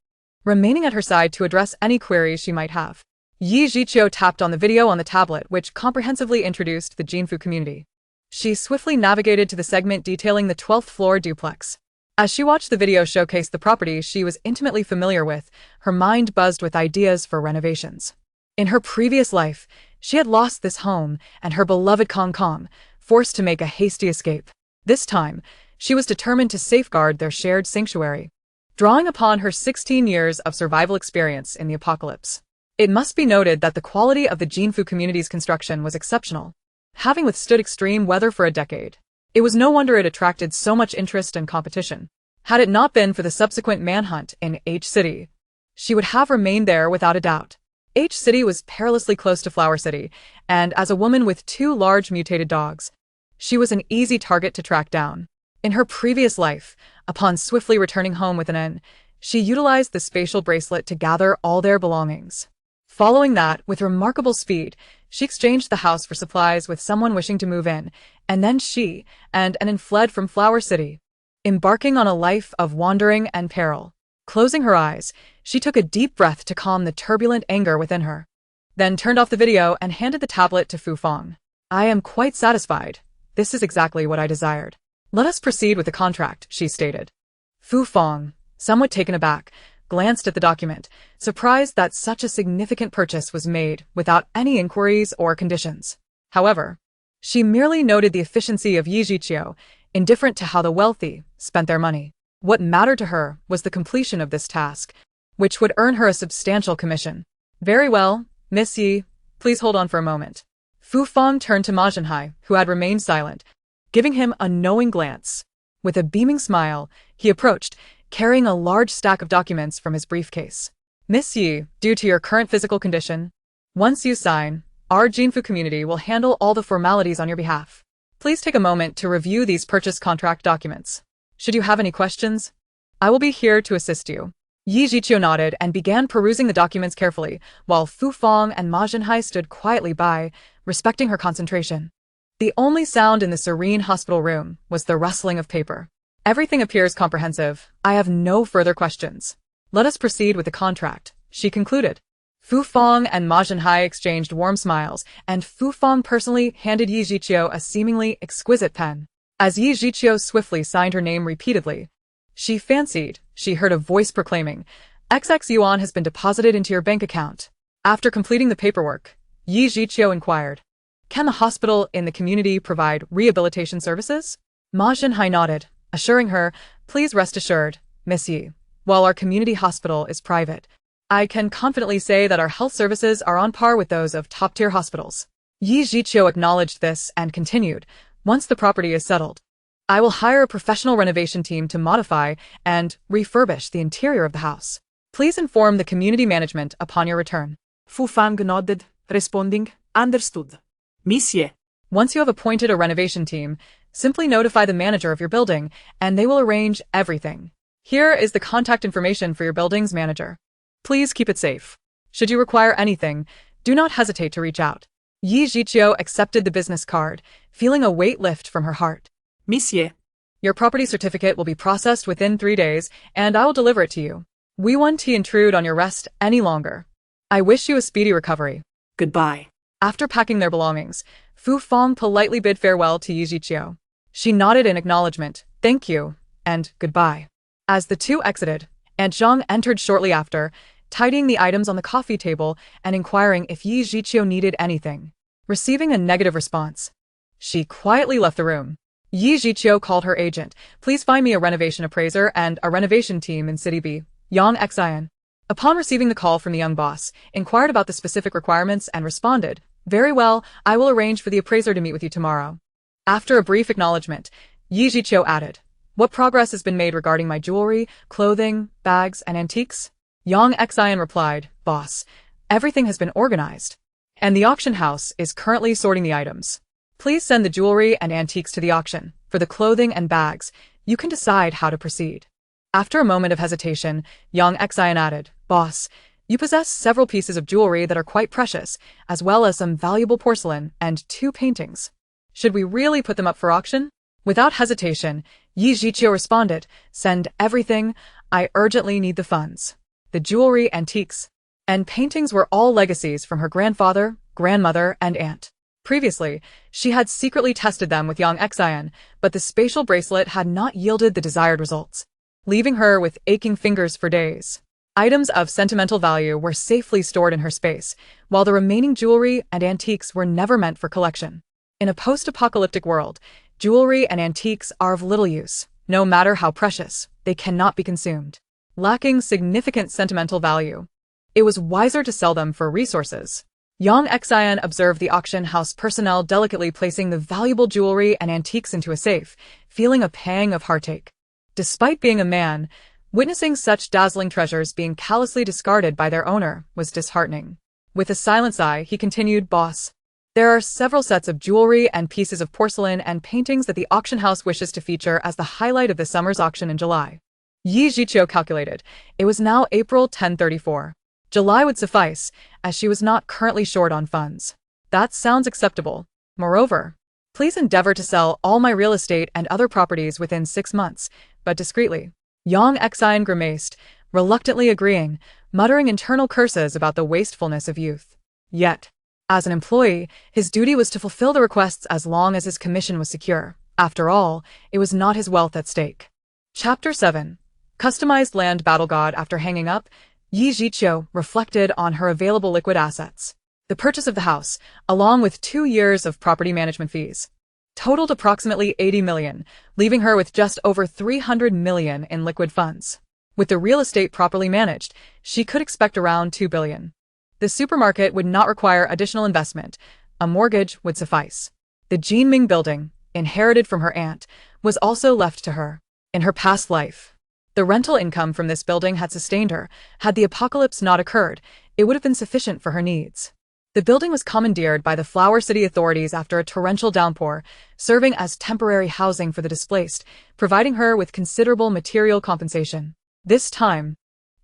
remaining at her side to address any queries she might have. Yi Zhiqiu tapped on the video on the tablet, which comprehensively introduced the Jinfu community. She swiftly navigated to the segment detailing the 12th floor duplex. As she watched the video showcase the property she was intimately familiar with, her mind buzzed with ideas for renovations. In her previous life, she had lost this home and her beloved Kong Kong, forced to make a hasty escape. This time, she was determined to safeguard their shared sanctuary, drawing upon her 16 years of survival experience in the apocalypse. It must be noted that the quality of the Jinfu community's construction was exceptional. Having withstood extreme weather for a decade, it was no wonder it attracted so much interest and competition. Had it not been for the subsequent manhunt in H City, she would have remained there without a doubt. H City was perilously close to Flower City, and as a woman with 2 large mutated dogs, she was an easy target to track down. In her previous life, upon swiftly returning home with an N, she utilized the spatial bracelet to gather all their belongings. Following that, with remarkable speed, she exchanged the house for supplies with someone wishing to move in, and then she and an N fled from Flower City, embarking on a life of wandering and peril. Closing her eyes, she took a deep breath to calm the turbulent anger within her, then turned off the video and handed the tablet to Fu Fong. I am quite satisfied. This is exactly what I desired. Let us proceed with the contract, she stated. Fu Fong, somewhat taken aback, glanced at the document, surprised that such a significant purchase was made without any inquiries or conditions. However, she merely noted the efficiency of Yi Zhiqiu, indifferent to how the wealthy spent their money. What mattered to her was the completion of this task, which would earn her a substantial commission. Very well, Miss Yi, please hold on for a moment. Fu Fong turned to Ma Zhenhai, who had remained silent, giving him a knowing glance. With a beaming smile, he approached, carrying a large stack of documents from his briefcase. Miss Yi, due to your current physical condition, once you sign, our Jinfu community will handle all the formalities on your behalf. Please take a moment to review these purchase contract documents. Should you have any questions, I will be here to assist you. Yi Zhiqiu nodded and began perusing the documents carefully, while Fu Fong and Ma Zhenhai stood quietly by, respecting her concentration. The only sound in the serene hospital room was the rustling of paper. Everything appears comprehensive. I have no further questions. Let us proceed with the contract, she concluded. Fu Fong and Ma Zhenhai exchanged warm smiles, and Fu Fong personally handed Yi Zhiqiu a seemingly exquisite pen. As Yi Zhiqiu swiftly signed her name repeatedly, she fancied she heard a voice proclaiming, XX yuan has been deposited into your bank account. After completing the paperwork, Yi Zhiqiu inquired, can the hospital in the community provide rehabilitation services? Ma Zhenhai nodded, assuring her, please rest assured, Miss Yi, while our community hospital is private, I can confidently say that our health services are on par with those of top-tier hospitals. Yi Zhiqiu acknowledged this and continued, once the property is settled, I will hire a professional renovation team to modify and refurbish the interior of the house. Please inform the community management upon your return. Fu Fang nodded, responding, understood. Monsieur. Once you have appointed a renovation team, simply notify the manager of your building, and they will arrange everything. Here is the contact information for your building's manager. Please keep it safe. Should you require anything, do not hesitate to reach out. Yi Jiqiu accepted the business card, feeling a weight lift from her heart. Monsieur. Your property certificate will be processed within 3 days, and I will deliver it to you. We won't intrude on your rest any longer. I wish you a speedy recovery. Goodbye. After packing their belongings, Fu Fong politely bid farewell to Yi Jiqiu. She nodded in acknowledgement, thank you, and goodbye. As the two exited, Aunt Zhang entered shortly after, tidying the items on the coffee table and inquiring if Yi Jiqiu needed anything. Receiving a negative response, she quietly left the room. Yi Jiqiu called her agent, please find me a renovation appraiser and a renovation team in City B, Yang Xian. Upon receiving the call from the young boss, inquired about the specific requirements and responded, very well, I will arrange for the appraiser to meet with you tomorrow. After a brief acknowledgement, Yi Jiqiu added, what progress has been made regarding my jewelry, clothing, bags, and antiques? Yang Xian replied, boss, everything has been organized, and the auction house is currently sorting the items. Please send the jewelry and antiques to the auction. For the clothing and bags, you can decide how to proceed. After a moment of hesitation, Yang Xian added, boss, you possess several pieces of jewelry that are quite precious, as well as some valuable porcelain and 2 paintings. Should we really put them up for auction? Without hesitation, Yi Jiqiu responded, send everything, I urgently need the funds. The jewelry, antiques, and paintings were all legacies from her grandfather, grandmother, and aunt. Previously, she had secretly tested them with Yang Xian, but the spatial bracelet had not yielded the desired results, leaving her with aching fingers for days. Items of sentimental value were safely stored in her space, while the remaining jewelry and antiques were never meant for collection. In a post-apocalyptic world, jewelry and antiques are of little use. No matter how precious, they cannot be consumed, lacking significant sentimental value. It was wiser to sell them for resources. Yang Xian observed the auction house personnel delicately placing the valuable jewelry and antiques into a safe, feeling a pang of heartache. Despite being a man, witnessing such dazzling treasures being callously discarded by their owner was disheartening. With a silent sigh, he continued, boss, there are several sets of jewelry and pieces of porcelain and paintings that the auction house wishes to feature as the highlight of the summer's auction in July. Yi Jiqiu calculated. It was now April 1034. July would suffice, as she was not currently short on funds. That sounds acceptable. Moreover, please endeavor to sell all my real estate and other properties within 6 months, but discreetly. Yang Xian grimaced, reluctantly agreeing, muttering internal curses about the wastefulness of youth. Yet, as an employee, his duty was to fulfill the requests as long as his commission was secure. After all, it was not his wealth at stake. Chapter 7. Customized Land Battle God. After hanging up, Yi Jiqiu reflected on her available liquid assets. The purchase of the house, along with 2 years of property management fees, totaled approximately 80 million, leaving her with just over 300 million in liquid funds. With the real estate properly managed, she could expect around 2 billion. The supermarket would not require additional investment. A mortgage would suffice. The Jinming building, inherited from her aunt, was also left to her. In her past life, the rental income from this building had sustained her. Had the apocalypse not occurred, it would have been sufficient for her needs. The building was commandeered by the Flower City authorities after a torrential downpour, serving as temporary housing for the displaced, providing her with considerable material compensation. This time,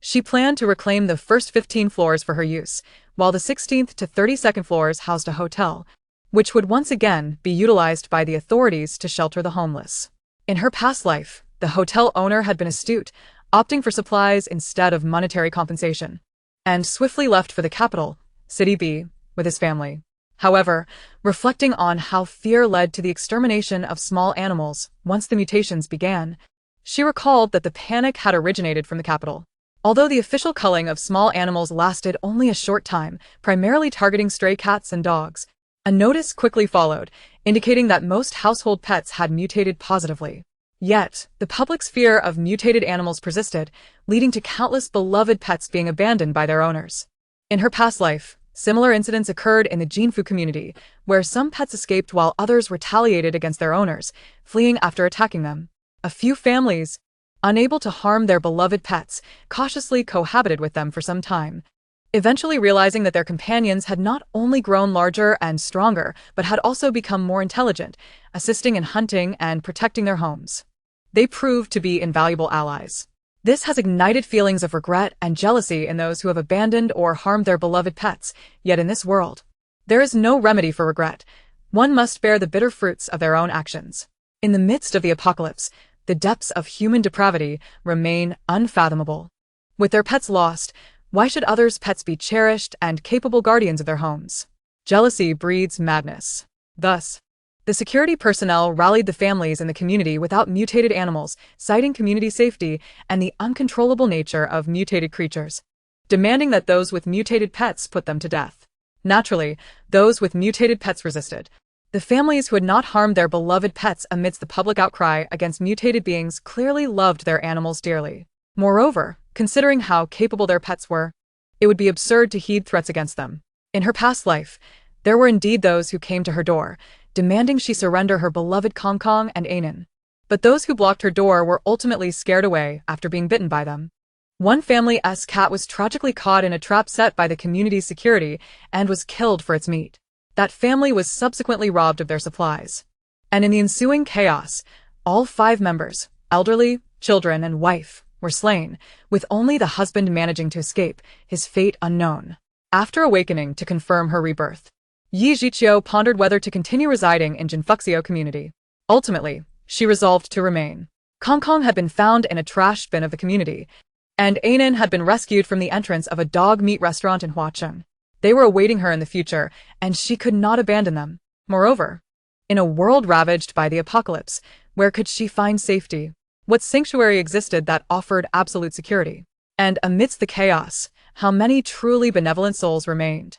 she planned to reclaim the first 15 floors for her use, while the 16th to 32nd floors housed a hotel, which would once again be utilized by the authorities to shelter the homeless. In her past life, the hotel owner had been astute, opting for supplies instead of monetary compensation, and swiftly left for the capital, City B, with his family. However, reflecting on how fear led to the extermination of small animals once the mutations began, she recalled that the panic had originated from the capital. Although the official culling of small animals lasted only a short time, primarily targeting stray cats and dogs, a notice quickly followed, indicating that most household pets had mutated positively. Yet, the public's fear of mutated animals persisted, leading to countless beloved pets being abandoned by their owners. In her past life, similar incidents occurred in the Jinfu community, where some pets escaped while others retaliated against their owners, fleeing after attacking them. A few families, unable to harm their beloved pets, cautiously cohabited with them for some time, eventually realizing that their companions had not only grown larger and stronger, but had also become more intelligent, assisting in hunting and protecting their homes. They proved to be invaluable allies. This has ignited feelings of regret and jealousy in those who have abandoned or harmed their beloved pets, yet in this world, there is no remedy for regret. One must bear the bitter fruits of their own actions. In the midst of the apocalypse, the depths of human depravity remain unfathomable. With their pets lost, why should others' pets be cherished and capable guardians of their homes? Jealousy breeds madness. Thus, the security personnel rallied the families in the community without mutated animals, citing community safety and the uncontrollable nature of mutated creatures, demanding that those with mutated pets put them to death. Naturally, those with mutated pets resisted. The families who had not harmed their beloved pets amidst the public outcry against mutated beings clearly loved their animals dearly. Moreover, considering how capable their pets were, it would be absurd to heed threats against them. In her past life, there were indeed those who came to her door, demanding she surrender her beloved Kong Kong and Anan. But those who blocked her door were ultimately scared away after being bitten by them. One family's cat was tragically caught in a trap set by the community's security and was killed for its meat. That family was subsequently robbed of their supplies. And in the ensuing chaos, all 5 members, elderly, children, and wife, were slain, with only the husband managing to escape, his fate unknown. After awakening to confirm her rebirth, Yi Jiqiu pondered whether to continue residing in Jinfuxio community. Ultimately, she resolved to remain. Kong Kong had been found in a trash bin of the community, and Anan had been rescued from the entrance of a dog meat restaurant in Huacheng. They were awaiting her in the future, and she could not abandon them. Moreover, in a world ravaged by the apocalypse, where could she find safety? What sanctuary existed that offered absolute security? And amidst the chaos, how many truly benevolent souls remained?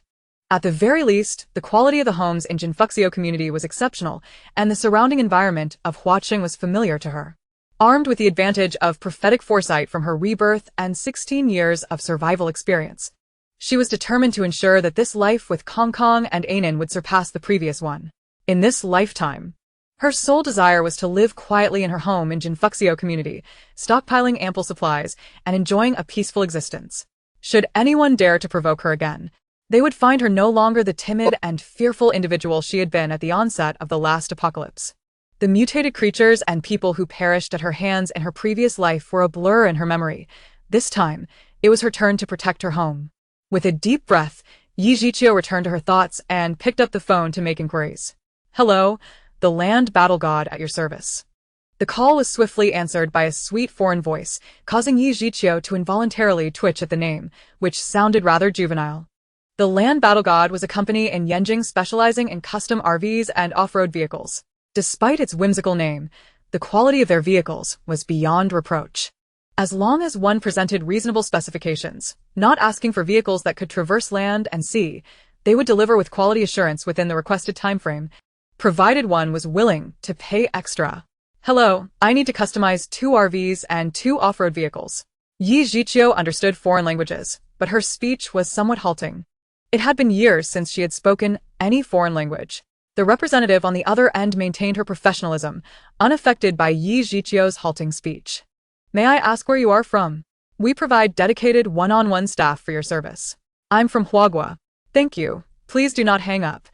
At the very least, the quality of the homes in Jinfuxio community was exceptional, and the surrounding environment of Huacheng was familiar to her. Armed with the advantage of prophetic foresight from her rebirth and 16 years of survival experience, she was determined to ensure that this life with Kong Kong and Anan would surpass the previous one. In this lifetime, her sole desire was to live quietly in her home in Jinfuxio community, stockpiling ample supplies and enjoying a peaceful existence. Should anyone dare to provoke her again, they would find her no longer the timid and fearful individual she had been at the onset of the last apocalypse. The mutated creatures and people who perished at her hands in her previous life were a blur in her memory. This time, it was her turn to protect her home. With a deep breath, Yi Jiqiu returned to her thoughts and picked up the phone to make inquiries. Hello, the land battle god at your service. The call was swiftly answered by a sweet foreign voice, causing Yi Jiqiu to involuntarily twitch at the name, which sounded rather juvenile. The land battle god was a company in Yanjing specializing in custom RVs and off-road vehicles. Despite its whimsical name, the quality of their vehicles was beyond reproach. As long as one presented reasonable specifications, not asking for vehicles that could traverse land and sea, they would deliver with quality assurance within the requested timeframe, provided one was willing to pay extra. Hello, I need to customize 2 RVs and 2 off-road vehicles. Yi Jiqiu understood foreign languages, but her speech was somewhat halting. It had been years since she had spoken any foreign language. The representative on the other end maintained her professionalism, unaffected by Yi Jiqiu's halting speech. May I ask where you are from? We provide dedicated one-on-one staff for your service. I'm from Huagua. Thank you. Please do not hang up.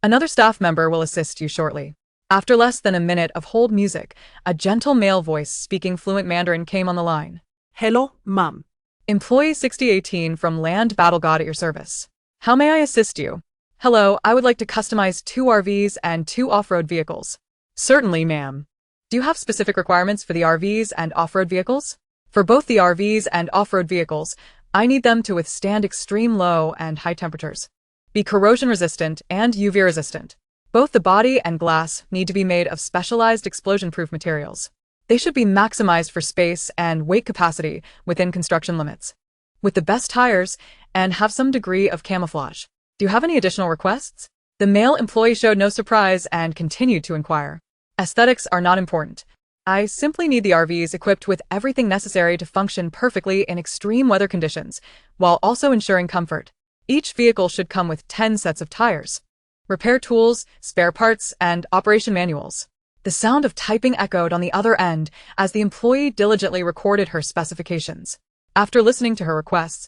Another staff member will assist you shortly. After less than a minute of hold music, a gentle male voice speaking fluent Mandarin came on the line. Hello, ma'am. Employee 6018 from Land Battle God at your service. How may I assist you? Hello, I would like to customize 2 RVs and 2 off-road vehicles. Certainly, ma'am. Do you have specific requirements for the RVs and off-road vehicles? For both the RVs and off-road vehicles, I need them to withstand extreme low and high temperatures, be corrosion-resistant and UV-resistant. Both the body and glass need to be made of specialized explosion-proof materials. They should be maximized for space and weight capacity within construction limits, with the best tires, and have some degree of camouflage. Do you have any additional requests? The male employee showed no surprise and continued to inquire. Aesthetics are not important. I simply need the RVs equipped with everything necessary to function perfectly in extreme weather conditions, while also ensuring comfort. Each vehicle should come with 10 sets of tires, repair tools, spare parts, and operation manuals. The sound of typing echoed on the other end as the employee diligently recorded her specifications. After listening to her requests,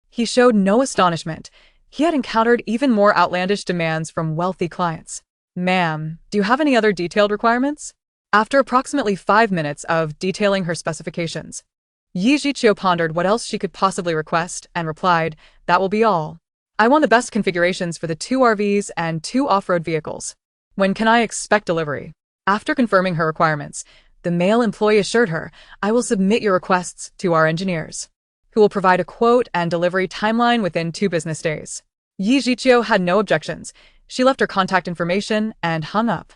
he showed no astonishment. He had encountered even more outlandish demands from wealthy clients. Ma'am, do you have any other detailed requirements? After approximately 5 minutes of detailing her specifications, Yi Jiqiu pondered what else she could possibly request and replied, "That will be all. I want the best configurations for the 2 RVs and 2 off-road vehicles. When can I expect delivery?" After confirming her requirements, the male employee assured her, "I will submit your requests to our engineers, who will provide a quote and delivery timeline within 2 business days." Yi Jiqiu had no objections. She left her contact information and hung up.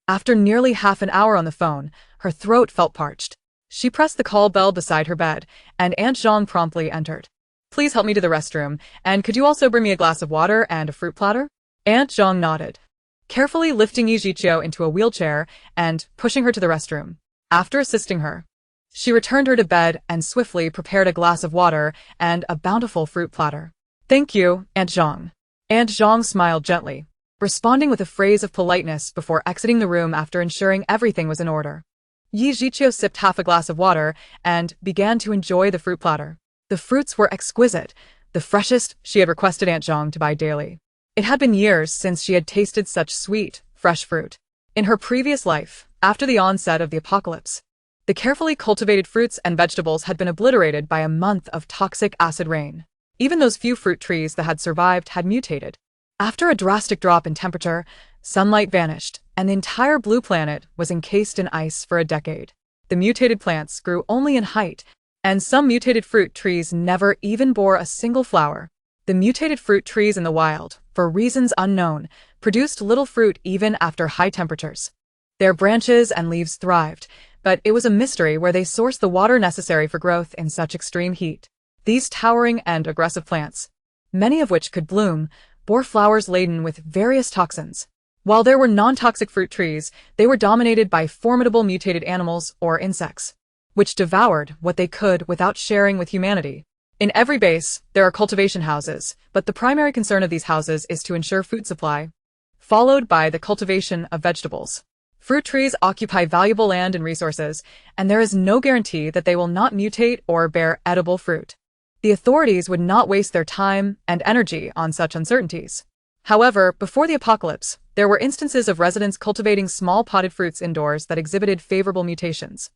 After nearly half an hour on the phone, her throat felt parched. She pressed the call bell beside her bed, and Aunt Zhang promptly entered. "Please help me to the restroom, and could you also bring me a glass of water and a fruit platter?" Aunt Zhang nodded, carefully lifting Yi Jiqiu into a wheelchair and pushing her to the restroom. After assisting her, she returned her to bed and swiftly prepared a glass of water and a bountiful fruit platter. "Thank you, Aunt Zhang." Aunt Zhang smiled gently, responding with a phrase of politeness before exiting the room after ensuring everything was in order. Yi Jiqiu sipped half a glass of water and began to enjoy the fruit platter. The fruits were exquisite, the freshest she had requested Aunt Zhang to buy daily. It had been years since she had tasted such sweet, fresh fruit. In her previous life, after the onset of the apocalypse, the carefully cultivated fruits and vegetables had been obliterated by a month of toxic acid rain. Even those few fruit trees that had survived had mutated. After a drastic drop in temperature, sunlight vanished, and the entire blue planet was encased in ice for a decade. The mutated plants grew only in height, and some mutated fruit trees never even bore a single flower. The mutated fruit trees in the wild, for reasons unknown, produced little fruit even after high temperatures. Their branches and leaves thrived, but it was a mystery where they sourced the water necessary for growth in such extreme heat. These towering and aggressive plants, many of which could bloom, bore flowers laden with various toxins. While there were non-toxic fruit trees, they were dominated by formidable mutated animals or insects, which devoured what they could without sharing with humanity. In every base, there are cultivation houses, but the primary concern of these houses is to ensure food supply, followed by the cultivation of vegetables. Fruit trees occupy valuable land and resources, and there is no guarantee that they will not mutate or bear edible fruit. The authorities would not waste their time and energy on such uncertainties. However, before the apocalypse, there were instances of residents cultivating small potted fruits indoors that exhibited favorable mutations.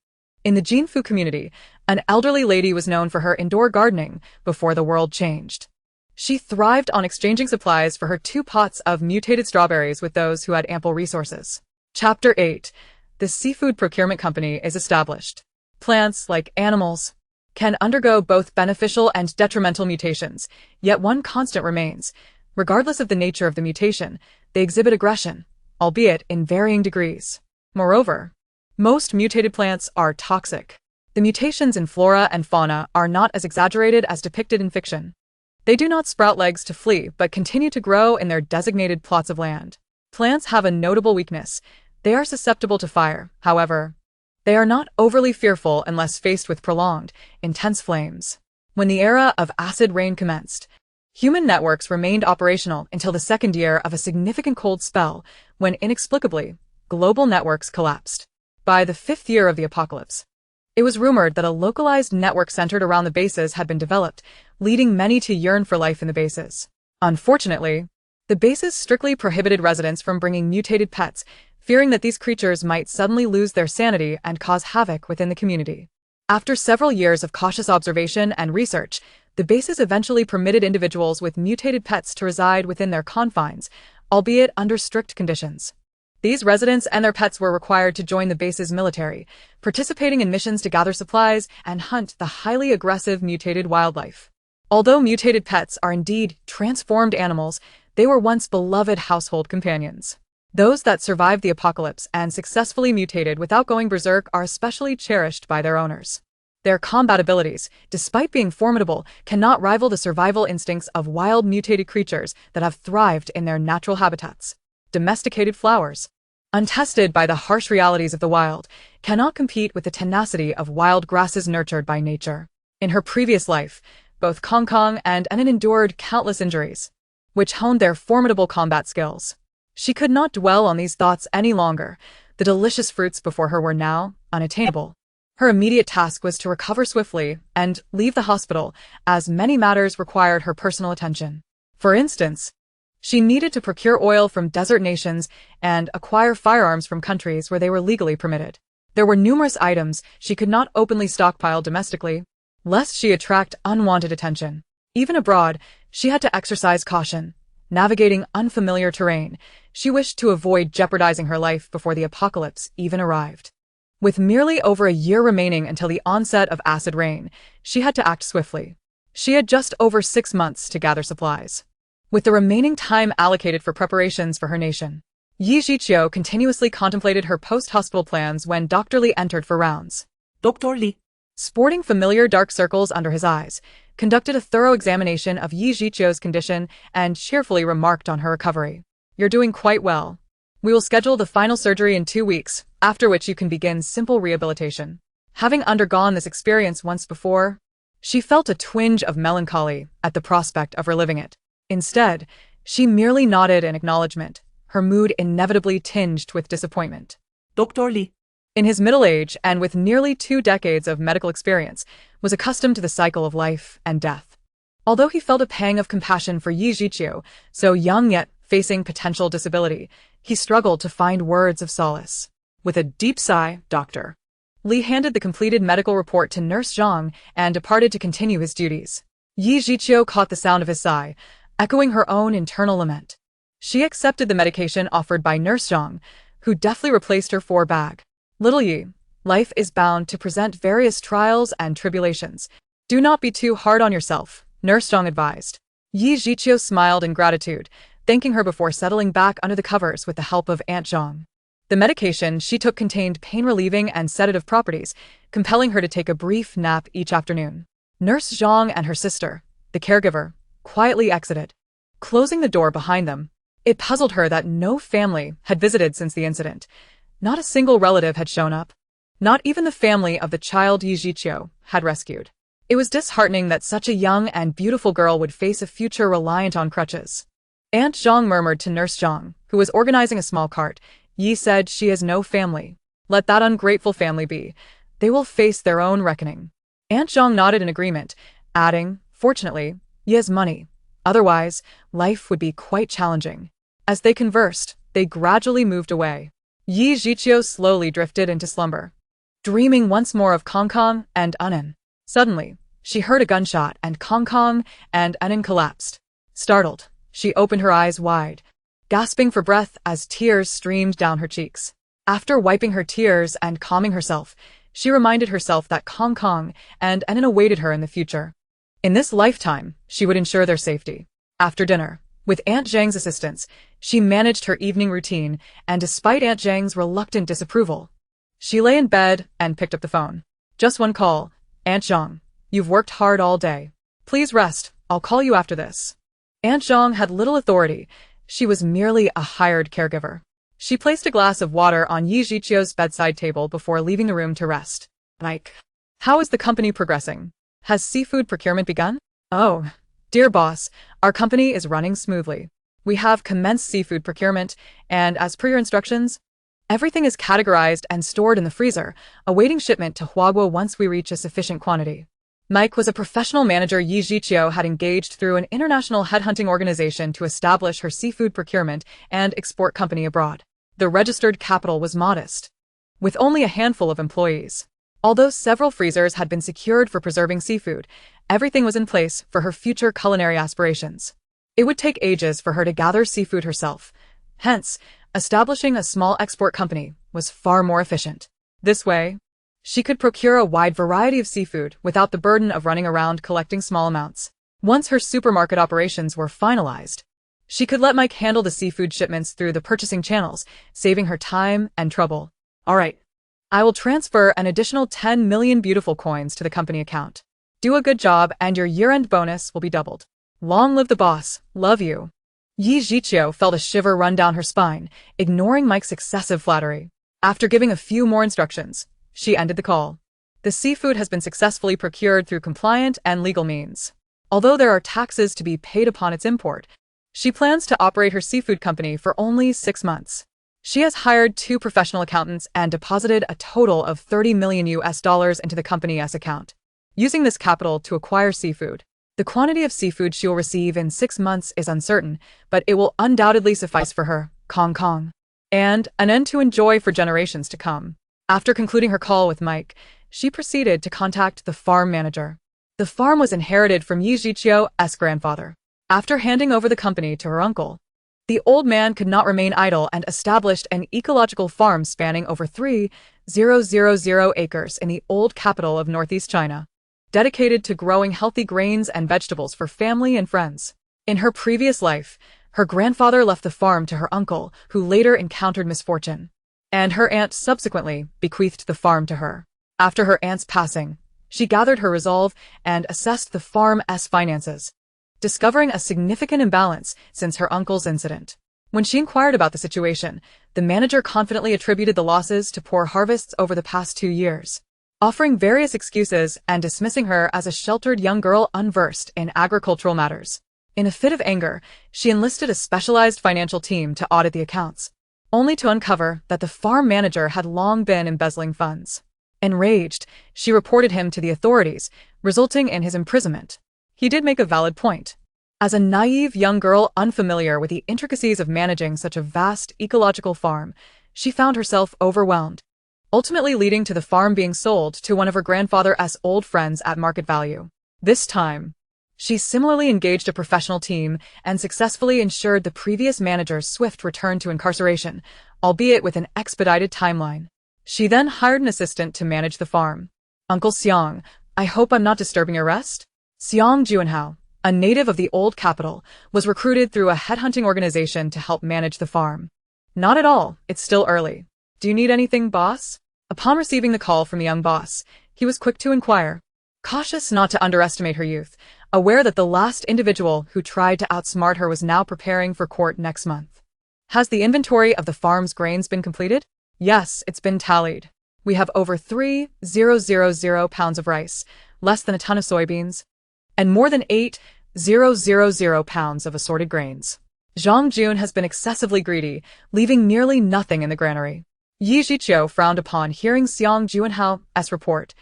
In the Jinfu community, an elderly lady was known for her indoor gardening before the world changed. She thrived on exchanging supplies for her 2 pots of mutated strawberries with those who had ample resources. Chapter 8. The Seafood Procurement Company is established. Plants, like animals, can undergo both beneficial and detrimental mutations, yet one constant remains. Regardless of the nature of the mutation, they exhibit aggression, albeit in varying degrees. Moreover, most mutated plants are toxic. The mutations in flora and fauna are not as exaggerated as depicted in fiction. They do not sprout legs to flee, but continue to grow in their designated plots of land. Plants have a notable weakness. They are susceptible to fire, however. They are not overly fearful unless faced with prolonged, intense flames. When the era of acid rain commenced, human networks remained operational until the second year of a significant cold spell, when inexplicably, global networks collapsed. By the 5th year of the apocalypse, it was rumored that a localized network centered around the bases had been developed, leading many to yearn for life in the bases. Unfortunately, the bases strictly prohibited residents from bringing mutated pets, fearing that these creatures might suddenly lose their sanity and cause havoc within the community. After several years of cautious observation and research, the bases eventually permitted individuals with mutated pets to reside within their confines, albeit under strict conditions. These residents and their pets were required to join the base's military, participating in missions to gather supplies and hunt the highly aggressive mutated wildlife. Although mutated pets are indeed transformed animals, they were once beloved household companions. Those that survived the apocalypse and successfully mutated without going berserk are especially cherished by their owners. Their combat abilities, despite being formidable, cannot rival the survival instincts of wild mutated creatures that have thrived in their natural habitats. Domesticated flowers, untested by the harsh realities of the wild, cannot compete with the tenacity of wild grasses nurtured by nature. In her previous life, both Kong Kong and Enin endured countless injuries, which honed their formidable combat skills. She could not dwell on these thoughts any longer. The delicious fruits before her were now unattainable. Her immediate task was to recover swiftly and leave the hospital, as many matters required her personal attention. For instance, she needed to procure oil from desert nations and acquire firearms from countries where they were legally permitted. There were numerous items she could not openly stockpile domestically, lest she attract unwanted attention. Even abroad, she had to exercise caution. Navigating unfamiliar terrain, she wished to avoid jeopardizing her life before the apocalypse even arrived. With merely over a year remaining until the onset of acid rain, she had to act swiftly. She had just over 6 months to gather supplies. With the remaining time allocated for preparations for her nation, Yi Jiqiu continuously contemplated her post-hospital plans when Dr. Li entered for rounds. Dr. Li. Sporting familiar dark circles under his eyes, conducted a thorough examination of Yi Jiqiu's condition and cheerfully remarked on her recovery. "You're doing quite well. We will schedule the final surgery in 2 weeks, after which you can begin simple rehabilitation." Having undergone this experience once before, she felt a twinge of melancholy at the prospect of reliving it. Instead, she merely nodded in acknowledgement, her mood inevitably tinged with disappointment. Dr. Li, In his middle age and with nearly 2 decades of medical experience, was accustomed to the cycle of life and death. Although he felt a pang of compassion for Yi Jiqiu, so young yet facing potential disability, he struggled to find words of solace. With a deep sigh, Dr. Li handed the completed medical report to Nurse Zhang and departed to continue his duties. Yi Jiqiu caught the sound of his sigh, echoing her own internal lament. She accepted the medication offered by Nurse Zhang, who deftly replaced her bag. "Little Yi, life is bound to present various trials and tribulations. Do not be too hard on yourself," Nurse Zhang advised. Yi Jiqiu smiled in gratitude, thanking her before settling back under the covers with the help of Aunt Zhang. The medication she took contained pain-relieving and sedative properties, compelling her to take a brief nap each afternoon. Nurse Zhang and her sister, the caregiver, quietly exited, closing the door behind them. It puzzled her that no family had visited since the incident. Not a single relative had shown up. Not even the family of the child Yi Jiqiu had rescued. It was disheartening that such a young and beautiful girl would face a future reliant on crutches. Aunt Zhang murmured to Nurse Zhang, who was organizing a small cart. "Yi said she has no family. Let that ungrateful family be. They will face their own reckoning." Aunt Zhang nodded in agreement, adding, "Fortunately, Yi has money. Otherwise, life would be quite challenging." As they conversed, they gradually moved away. Yi Jiqiu slowly drifted into slumber, dreaming once more of Kong Kong and Anan. Suddenly, she heard a gunshot and Kong Kong and Anan collapsed. Startled, she opened her eyes wide, gasping for breath as tears streamed down her cheeks. After wiping her tears and calming herself, she reminded herself that Kong Kong and Anan awaited her in the future. In this lifetime, she would ensure their safety. After dinner, with Aunt Zhang's assistance, she managed her evening routine, and despite Aunt Zhang's reluctant disapproval, she lay in bed and picked up the phone. "Just one call. Aunt Zhang, you've worked hard all day. Please rest, I'll call you after this." Aunt Zhang had little authority. She was merely a hired caregiver. She placed a glass of water on Yi Jiqiu's bedside table before leaving the room to rest. "Mike, how is the company progressing? Has seafood procurement begun?" "Oh, dear boss, our company is running smoothly. We have commenced seafood procurement, and as per your instructions, everything is categorized and stored in the freezer, awaiting shipment to Huaguo once we reach a sufficient quantity." Mike was a professional manager Yi Jiqiu had engaged through an international headhunting organization to establish her seafood procurement and export company abroad. The registered capital was modest, with only a handful of employees. Although several freezers had been secured for preserving seafood, everything was in place for her future culinary aspirations. It would take ages for her to gather seafood herself. Hence, establishing a small export company was far more efficient. This way, she could procure a wide variety of seafood without the burden of running around collecting small amounts. Once her supermarket operations were finalized, she could let Mike handle the seafood shipments through the purchasing channels, saving her time and trouble. "All right. I will transfer an additional 10 million beautiful coins to the company account. Do a good job and your year-end bonus will be doubled. Long live the boss, love you." Yi Jiqiu felt a shiver run down her spine, ignoring Mike's excessive flattery. After giving a few more instructions, she ended the call. The seafood has been successfully procured through compliant and legal means. Although there are taxes to be paid upon its import, she plans to operate her seafood company for only 6 months. She has hired 2 professional accountants and deposited a total of $30 million into the company's account. Using this capital to acquire seafood, the quantity of seafood she will receive in 6 months is uncertain, but it will undoubtedly suffice for her, Kong Kong, and an end to enjoy for generations to come. After concluding her call with Mike, she proceeded to contact the farm manager. The farm was inherited from Yi Zhiqiu's grandfather. After handing over the company to her uncle, the old man could not remain idle and established an ecological farm spanning over 3,000 acres in the old capital of northeast China, dedicated to growing healthy grains and vegetables for family and friends. In her previous life, her grandfather left the farm to her uncle, who later encountered misfortune, and her aunt subsequently bequeathed the farm to her. After her aunt's passing, she gathered her resolve and assessed the farm's finances, discovering a significant imbalance since her uncle's incident. When she inquired about the situation, the manager confidently attributed the losses to poor harvests over the past 2 years, offering various excuses and dismissing her as a sheltered young girl unversed in agricultural matters. In a fit of anger, she enlisted a specialized financial team to audit the accounts, only to uncover that the farm manager had long been embezzling funds. Enraged, she reported him to the authorities, resulting in his imprisonment. He did make a valid point. As a naive young girl unfamiliar with the intricacies of managing such a vast ecological farm, she found herself overwhelmed, ultimately leading to the farm being sold to one of her grandfather's old friends at market value. This time, she similarly engaged a professional team and successfully ensured the previous manager's swift return to incarceration, albeit with an expedited timeline. She then hired an assistant to manage the farm. Uncle Xiang, I hope I'm not disturbing your rest? Xiang Juanhao, a native of the old capital, was recruited through a headhunting organization to help manage the farm. Not at all, it's still early. Do you need anything, boss? Upon receiving the call from the young boss, he was quick to inquire, cautious not to underestimate her youth, aware that the last individual who tried to outsmart her was now preparing for court next month. Has the inventory of the farm's grains been completed? Yes, it's been tallied. We have over 3,000 pounds of rice, less than a ton of soybeans, and more than 8,000 pounds of assorted grains. Zhang Jun has been excessively greedy, leaving nearly nothing in the granary. Yi Zhiqiu frowned upon hearing Xiang Juanhao's report,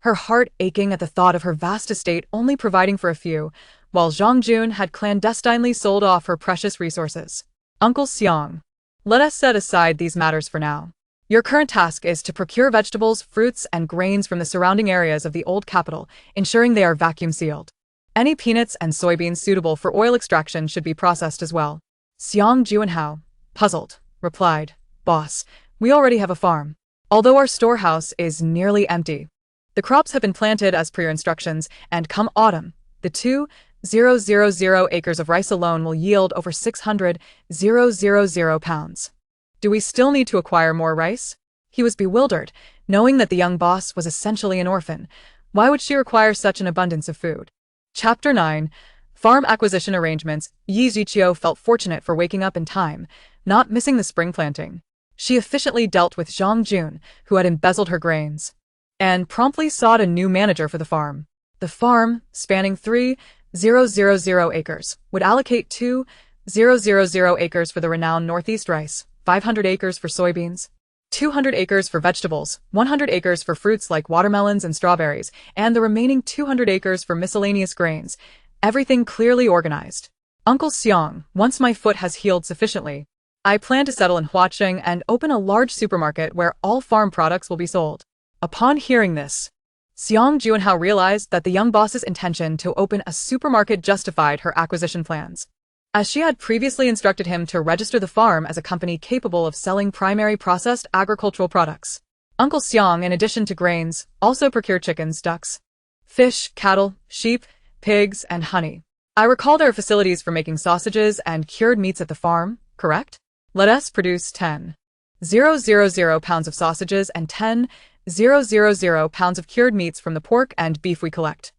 her heart aching at the thought of her vast estate only providing for a few, while Zhang Jun had clandestinely sold off her precious resources. Uncle Xiang, let us set aside these matters for now. Your current task is to procure vegetables, fruits, and grains from the surrounding areas of the old capital, ensuring they are vacuum-sealed. Any peanuts and soybeans suitable for oil extraction should be processed as well. Xiang Juanhao, puzzled, replied, Boss, we already have a farm, although our storehouse is nearly empty. The crops have been planted as per your instructions, and come autumn, the 2,000 acres of rice alone will yield over 600,000 pounds. Do we still need to acquire more rice? He was bewildered, knowing that the young boss was essentially an orphan. Why would she require such an abundance of food? Chapter 9. Farm Acquisition Arrangements. Yi Zhiqiu felt fortunate for waking up in time, not missing the spring planting. She efficiently dealt with Zhang Jun, who had embezzled her grains, and promptly sought a new manager for the farm. The farm, spanning 3,000 acres, would allocate 2,000 acres for the renowned Northeast rice, 500 acres for soybeans, 200 acres for vegetables, 100 acres for fruits like watermelons and strawberries, and the remaining 200 acres for miscellaneous grains, everything clearly organized. Uncle Xiang, once my foot has healed sufficiently, I plan to settle in Huaqing and open a large supermarket where all farm products will be sold. Upon hearing this, Xiang Juanhao realized that the young boss's intention to open a supermarket justified her acquisition plans, as she had previously instructed him to register the farm as a company capable of selling primary processed agricultural products. Uncle Xiang, in addition to grains, also procured chickens, ducks, fish, cattle, sheep, pigs, and honey. I recall there are facilities for making sausages and cured meats at the farm, correct? Let us produce 10,000 pounds of sausages and 10,000 pounds of cured meats from the pork and beef we collect.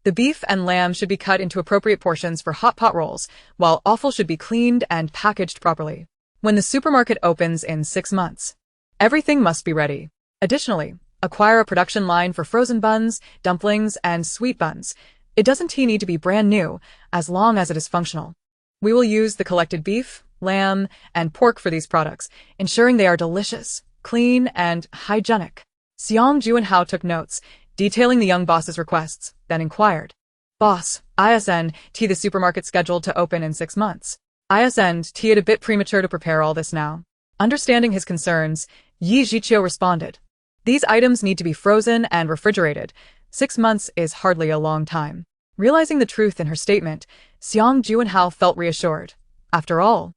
The beef and lamb should be cut into appropriate portions for hot pot rolls, while offal should be cleaned and packaged properly. When the supermarket opens in 6 months, everything must be ready. Additionally, acquire a production line for frozen buns, dumplings, and sweet buns. It doesn't need to be brand new, as long as it is functional. We will use the collected beef, lamb, and pork for these products, ensuring they are delicious, clean, and hygienic. Xiang Juanhao took notes, detailing the young boss's requests, then inquired, Boss, isn't the supermarket scheduled to open in 6 months? Isn't it a bit premature to prepare all this now? Understanding his concerns, Yi Zhiqiu responded, These items need to be frozen and refrigerated, 6 months is hardly a long time. Realizing the truth in her statement, Xiang Juanhao felt reassured. After all,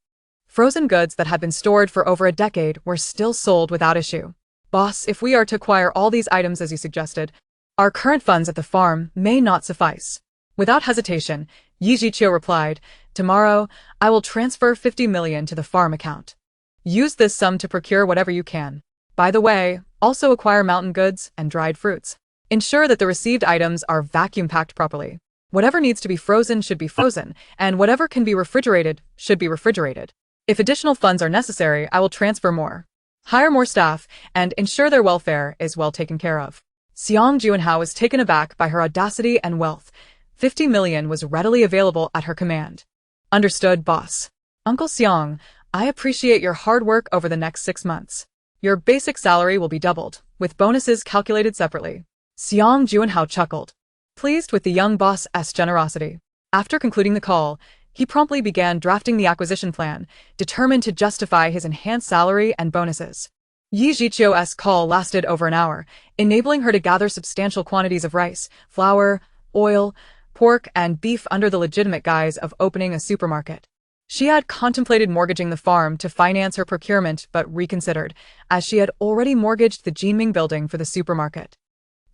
frozen goods that had been stored for over a decade were still sold without issue. Boss, if we are to acquire all these items as you suggested, our current funds at the farm may not suffice. Without hesitation, Yi Jiqiu replied, tomorrow, I will transfer 50 million to the farm account. Use this sum to procure whatever you can. By the way, also acquire mountain goods and dried fruits. Ensure that the received items are vacuum-packed properly. Whatever needs to be frozen should be frozen, and whatever can be refrigerated should be refrigerated. If additional funds are necessary, I will transfer more. Hire more staff, and ensure their welfare is well taken care of. Xiang Juanhao was taken aback by her audacity and wealth. 50 million was readily available at her command. Understood, boss. Uncle Xiang, I appreciate your hard work over the next 6 months. Your basic salary will be doubled, with bonuses calculated separately. Xiang Juanhao chuckled, pleased with the young boss's generosity. After concluding the call, he promptly began drafting the acquisition plan, determined to justify his enhanced salary and bonuses. Yi Jiqiu's call lasted over an hour, enabling her to gather substantial quantities of rice, flour, oil, pork, and beef under the legitimate guise of opening a supermarket. She had contemplated mortgaging the farm to finance her procurement but reconsidered, as she had already mortgaged the Jinming building for the supermarket.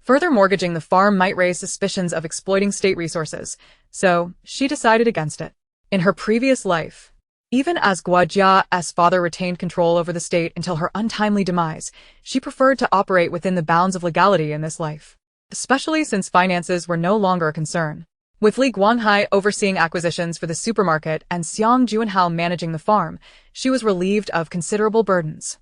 Further mortgaging the farm might raise suspicions of exploiting state resources, so she decided against it. In her previous life, even as Guojia's father retained control over the state until her untimely demise, she preferred to operate within the bounds of legality in this life, especially since finances were no longer a concern. With Li Guanghai overseeing acquisitions for the supermarket and Xiang Juanhao managing the farm, she was relieved of considerable burdens.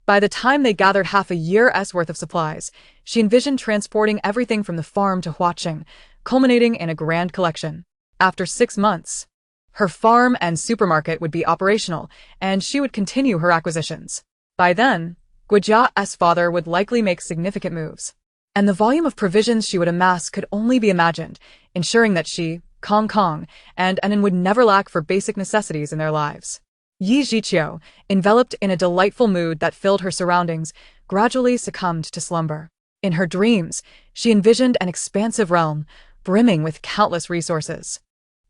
By the time they gathered half a year's worth of supplies, she envisioned transporting everything from the farm to Huaqing, culminating in a grand collection. After 6 months, her farm and supermarket would be operational, and she would continue her acquisitions. By then, Guojia's father would likely make significant moves, and the volume of provisions she would amass could only be imagined, ensuring that she, Kong, and Anan would never lack for basic necessities in their lives. Yi Jiqiu, enveloped in a delightful mood that filled her surroundings, gradually succumbed to slumber. In her dreams, she envisioned an expansive realm, brimming with countless resources.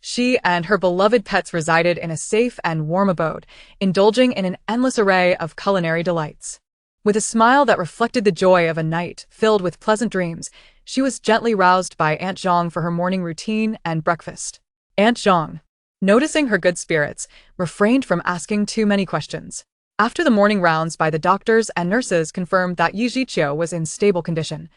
She and her beloved pets resided in a safe and warm abode, indulging in an endless array of culinary delights. With a smile that reflected the joy of a night filled with pleasant dreams, she was gently roused by Aunt Zhang for her morning routine and breakfast. Aunt Zhang, noticing her good spirits, refrained from asking too many questions. After the morning rounds by the doctors and nurses confirmed that Yi Jiqiu was in stable condition,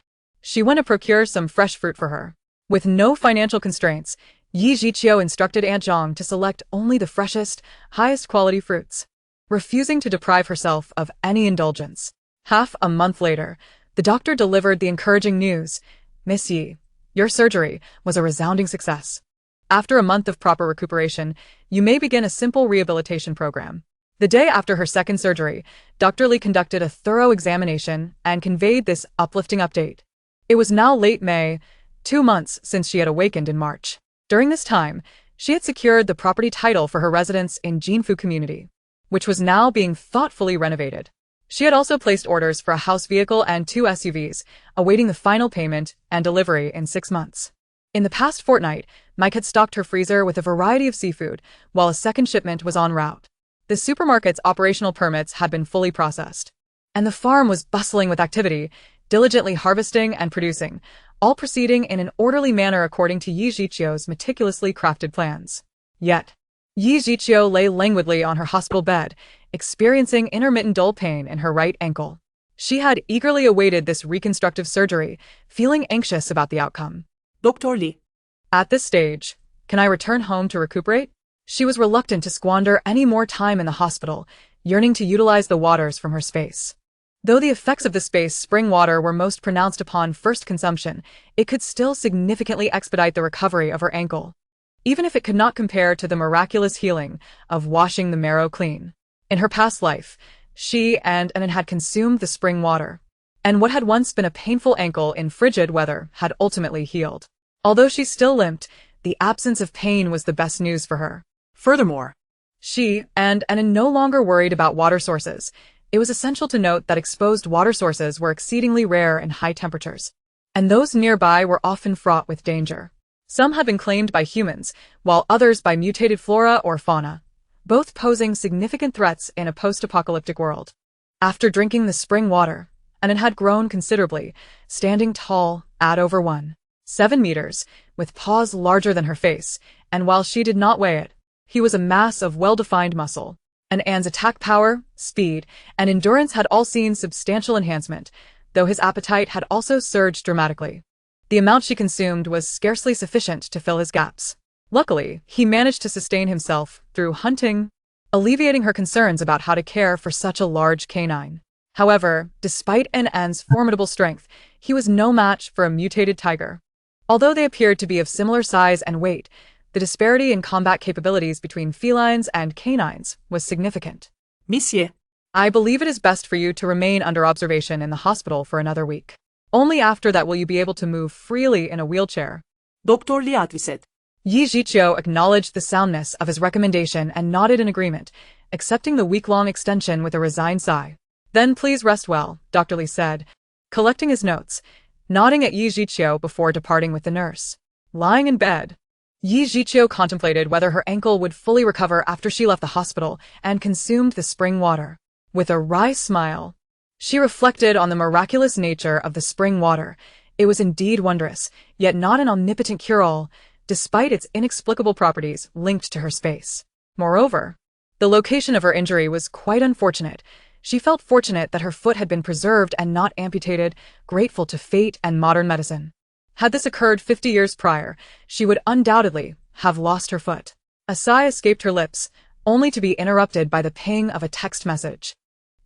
she went to procure some fresh fruit for her. With no financial constraints, Yi Jiqiu instructed Aunt Zhang to select only the freshest, highest quality fruits, refusing to deprive herself of any indulgence. Half a month later, the doctor delivered the encouraging news, Miss Yi, your surgery was a resounding success. After a month of proper recuperation, you may begin a simple rehabilitation program. The day after her second surgery, Dr. Li conducted a thorough examination and conveyed this uplifting update. It was now late May, 2 months since she had awakened in March. During this time, she had secured the property title for her residence in Jinfu community, which was now being thoughtfully renovated. She had also placed orders for a house vehicle and 2 SUVs, awaiting the final payment and delivery in 6 months. In the past fortnight, Mike had stocked her freezer with a variety of seafood, while a second shipment was en route. The supermarket's operational permits had been fully processed, and the farm was bustling with activity, diligently harvesting and producing, all proceeding in an orderly manner according to Yi Jiqiu's meticulously crafted plans. Yet, Yi Jiqiu lay languidly on her hospital bed, experiencing intermittent dull pain in her right ankle. She had eagerly awaited this reconstructive surgery, feeling anxious about the outcome. Dr. Li. At this stage, can I return home to recuperate? She was reluctant to squander any more time in the hospital, yearning to utilize the waters from her space. Though the effects of the space spring water were most pronounced upon first consumption, it could still significantly expedite the recovery of her ankle, even if it could not compare to the miraculous healing of washing the marrow clean. In her past life, she and Anan had consumed the spring water, and what had once been a painful ankle in frigid weather had ultimately healed. Although she still limped, the absence of pain was the best news for her. Furthermore, she and Anan no longer worried about water sources. It was essential to note that exposed water sources were exceedingly rare in high temperatures. and those nearby were often fraught with danger. Some had been claimed by humans, while others by mutated flora or fauna, both posing significant threats in a post-apocalyptic world. After drinking the spring water, and it had grown considerably, standing tall at over 1.7 meters, with paws larger than her face, and while she did not weigh it, he was a mass of well-defined muscle. And Anne's attack power, speed, and endurance had all seen substantial enhancement, though his appetite had also surged dramatically. The amount she consumed was scarcely sufficient to fill his gaps. Luckily, he managed to sustain himself through hunting, alleviating her concerns about how to care for such a large canine. However, despite Anne's formidable strength, he was no match for a mutated tiger. Although they appeared to be of similar size and weight, the disparity in combat capabilities between felines and canines was significant. Monsieur. I believe it is best for you to remain under observation in the hospital for another week. Only after that will you be able to move freely in a wheelchair. Doktor Lee adviset. Yi Jiqiu acknowledged the soundness of his recommendation and nodded in agreement, accepting the week-long extension with a resigned sigh. Then please rest well, Dr. Lee said, collecting his notes, nodding at Yi Jiqiu before departing with the nurse. Lying in bed, Yi Jiqiu contemplated whether her ankle would fully recover after she left the hospital and consumed the spring water. With a wry smile, she reflected on the miraculous nature of the spring water. It was indeed wondrous, yet not an omnipotent cure-all, despite its inexplicable properties linked to her space. Moreover, the location of her injury was quite unfortunate. She felt fortunate that her foot had been preserved and not amputated, grateful to fate and modern medicine. Had this occurred 50 years prior, she would undoubtedly have lost her foot. A sigh escaped her lips, only to be interrupted by the ping of a text message.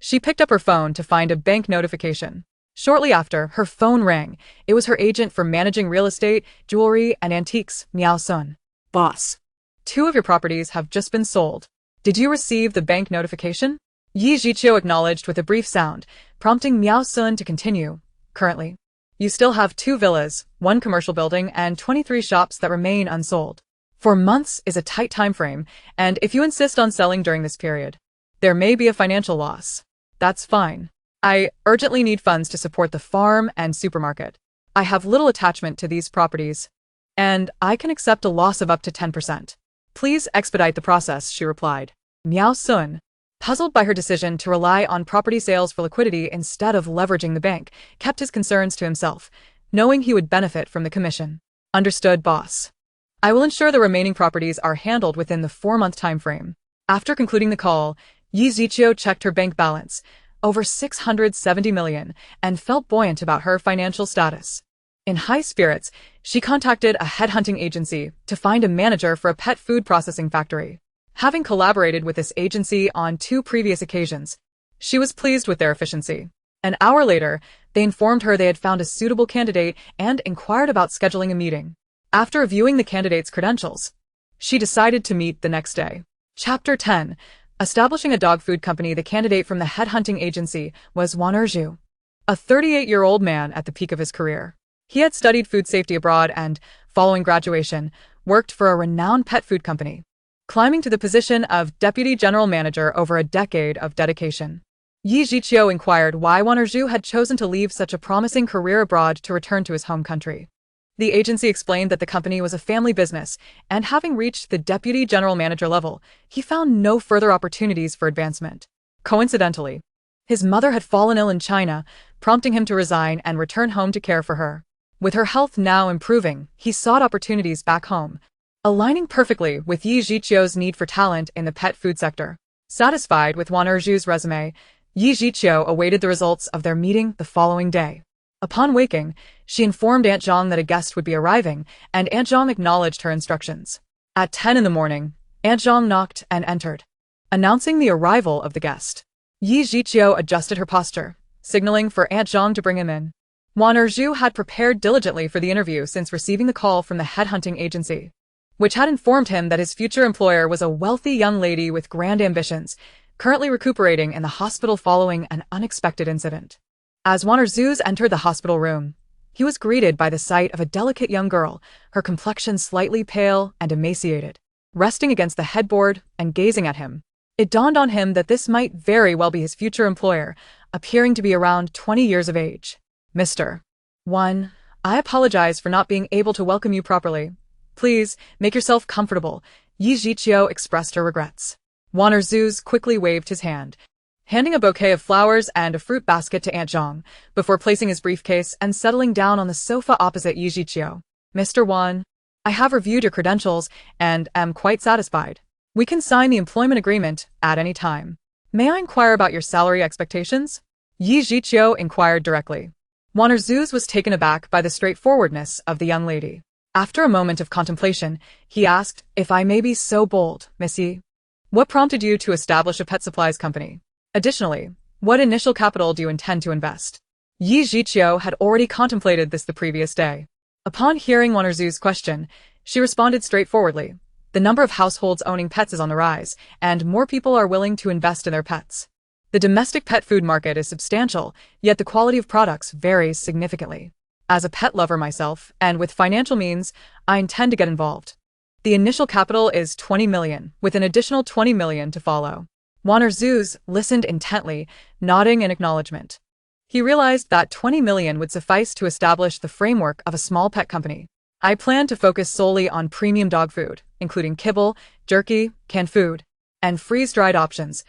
She picked up her phone to find a bank notification. Shortly after, her phone rang. It was her agent for managing real estate, jewelry, and antiques, Miao Sun. Boss. 2 of your properties have just been sold. Did you receive the bank notification? Yi Jiqiu acknowledged with a brief sound, prompting Miao Sun to continue. Currently, you still have 2 villas, 1 commercial building, and 23 shops that remain unsold. 4 months is a tight time frame, and if you insist on selling during this period, there may be a financial loss. That's fine. I urgently need funds to support the farm and supermarket. I have little attachment to these properties, and I can accept a loss of up to 10%. Please expedite the process, she replied. Miao Sun, puzzled by her decision to rely on property sales for liquidity instead of leveraging the bank, kept his concerns to himself, knowing he would benefit from the commission. Understood, boss. I will ensure the remaining properties are handled within the 4-month time frame. After concluding the call, Yi Jiqiu checked her bank balance, over 670 million, and felt buoyant about her financial status. In high spirits, she contacted a headhunting agency to find a manager for a pet food processing factory. Having collaborated with this agency on 2 previous occasions, she was pleased with their efficiency. An hour later, they informed her they had found a suitable candidate and inquired about scheduling a meeting. After reviewing the candidate's credentials, she decided to meet the next day. Chapter 10. Establishing a dog food company. The candidate from the headhunting agency was Wan Erju, a 38-year-old man at the peak of his career. He had studied food safety abroad and, following graduation, worked for a renowned pet food company, climbing to the position of deputy general manager over a decade of dedication. Yi Jiqiu inquired why Wan Erju had chosen to leave such a promising career abroad to return to his home country. The agency explained that the company was a family business, and having reached the deputy general manager level, he found no further opportunities for advancement. Coincidentally, his mother had fallen ill in China, prompting him to resign and return home to care for her. With her health now improving, he sought opportunities back home, aligning perfectly with Yi Jiqiu's need for talent in the pet food sector. Satisfied with Wan Erju's resume, Yi Jiqiu awaited the results of their meeting the following day. Upon waking, she informed Aunt Zhang that a guest would be arriving, and Aunt Zhang acknowledged her instructions. At 10 in the morning, Aunt Zhang knocked and entered, announcing the arrival of the guest. Yi Jiqiu adjusted her posture, signaling for Aunt Zhang to bring him in. Wan Erju had prepared diligently for the interview since receiving the call from the headhunting agency, which had informed him that his future employer was a wealthy young lady with grand ambitions, currently recuperating in the hospital following an unexpected incident. As Wan Erju entered the hospital room, he was greeted by the sight of a delicate young girl, her complexion slightly pale and emaciated, resting against the headboard and gazing at him. It dawned on him that this might very well be his future employer, appearing to be around 20 years of age. Mr. Wan, I apologize for not being able to welcome you properly. Please, make yourself comfortable. Yi Jiqiu expressed her regrets. Waner Zuz quickly waved his hand, handing a bouquet of flowers and a fruit basket to Aunt Zhang, before placing his briefcase and settling down on the sofa opposite Yi Jiqiu. Mr. Wan, I have reviewed your credentials and am quite satisfied. We can sign the employment agreement at any time. May I inquire about your salary expectations? Yi Jiqiu inquired directly. Waner Zuz was taken aback by the straightforwardness of the young lady. After a moment of contemplation, he asked, if I may be so bold, Miss Yi, what prompted you to establish a pet supplies company? Additionally, what initial capital do you intend to invest? Yi Jiqiu had already contemplated this the previous day. Upon hearing Waner Zuz's question, she responded straightforwardly. The number of households owning pets is on the rise, and more people are willing to invest in their pets. The domestic pet food market is substantial, yet the quality of products varies significantly. As a pet lover myself, and with financial means, I intend to get involved. The initial capital is 20 million, with an additional 20 million to follow. Waner Zuz listened intently, nodding in acknowledgement. He realized that 20 million would suffice to establish the framework of a small pet company. I plan to focus solely on premium dog food, including kibble, jerky, canned food, and freeze-dried options,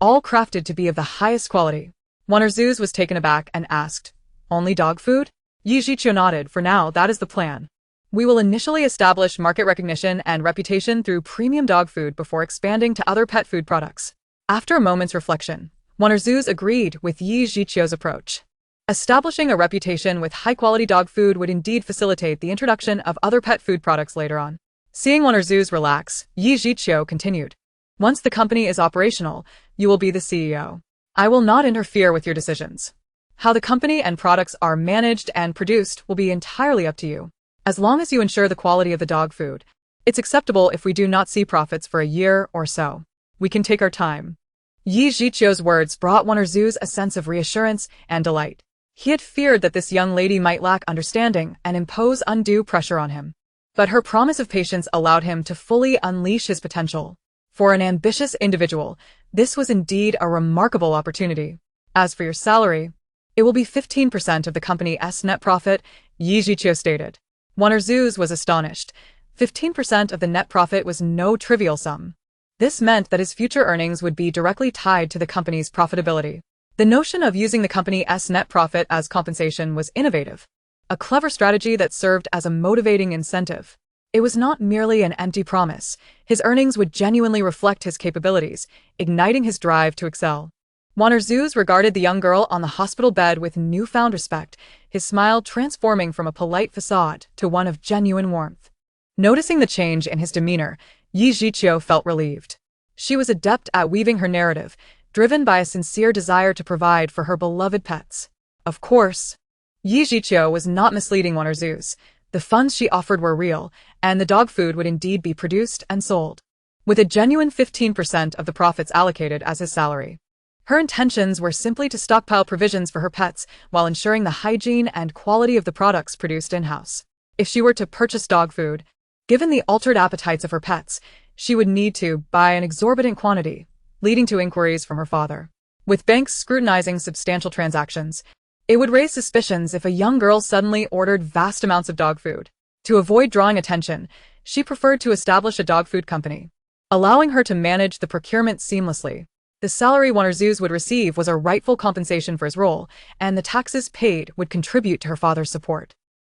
all crafted to be of the highest quality. Waner Zuz was taken aback and asked, only dog food? Yi Jiqiu nodded. For now, that is the plan. We will initially establish market recognition and reputation through premium dog food before expanding to other pet food products. After a moment's reflection, Waner Zuz agreed with Yi Jiqiu's approach. Establishing a reputation with high-quality dog food would indeed facilitate the introduction of other pet food products later on. Seeing Waner Zuz relax, Yi Jiqiu continued. Once the company is operational, you will be the CEO. I will not interfere with your decisions. How the company and products are managed and produced will be entirely up to you. As long as you ensure the quality of the dog food, it's acceptable if we do not see profits for a year or so. We can take our time. Yi Jiqiu's words brought Waner Zuz a sense of reassurance and delight. He had feared that this young lady might lack understanding and impose undue pressure on him. But her promise of patience allowed him to fully unleash his potential. For an ambitious individual, this was indeed a remarkable opportunity. As for your salary, it will be 15% of the company's net profit, Yi Jiqiu stated. Waner Zuz was astonished. 15% of the net profit was no trivial sum. This meant that his future earnings would be directly tied to the company's profitability. The notion of using the company's net profit as compensation was innovative, a clever strategy that served as a motivating incentive. It was not merely an empty promise. His earnings would genuinely reflect his capabilities, igniting his drive to excel. Waner Zuz regarded the young girl on the hospital bed with newfound respect, his smile transforming from a polite facade to one of genuine warmth. Noticing the change in his demeanor, Yi Jiqiu felt relieved. She was adept at weaving her narrative, driven by a sincere desire to provide for her beloved pets. Of course, Yi Jiqiu was not misleading Waner Zuz. The funds she offered were real, and the dog food would indeed be produced and sold, with a genuine 15% of the profits allocated as his salary. Her intentions were simply to stockpile provisions for her pets while ensuring the hygiene and quality of the products produced in-house. If she were to purchase dog food, given the altered appetites of her pets, she would need to buy an exorbitant quantity, leading to inquiries from her father. With banks scrutinizing substantial transactions, it would raise suspicions if a young girl suddenly ordered vast amounts of dog food. To avoid drawing attention, she preferred to establish a dog food company, allowing her to manage the procurement seamlessly. The salary Waner Zuz would receive was a rightful compensation for his role, and the taxes paid would contribute to her father's support.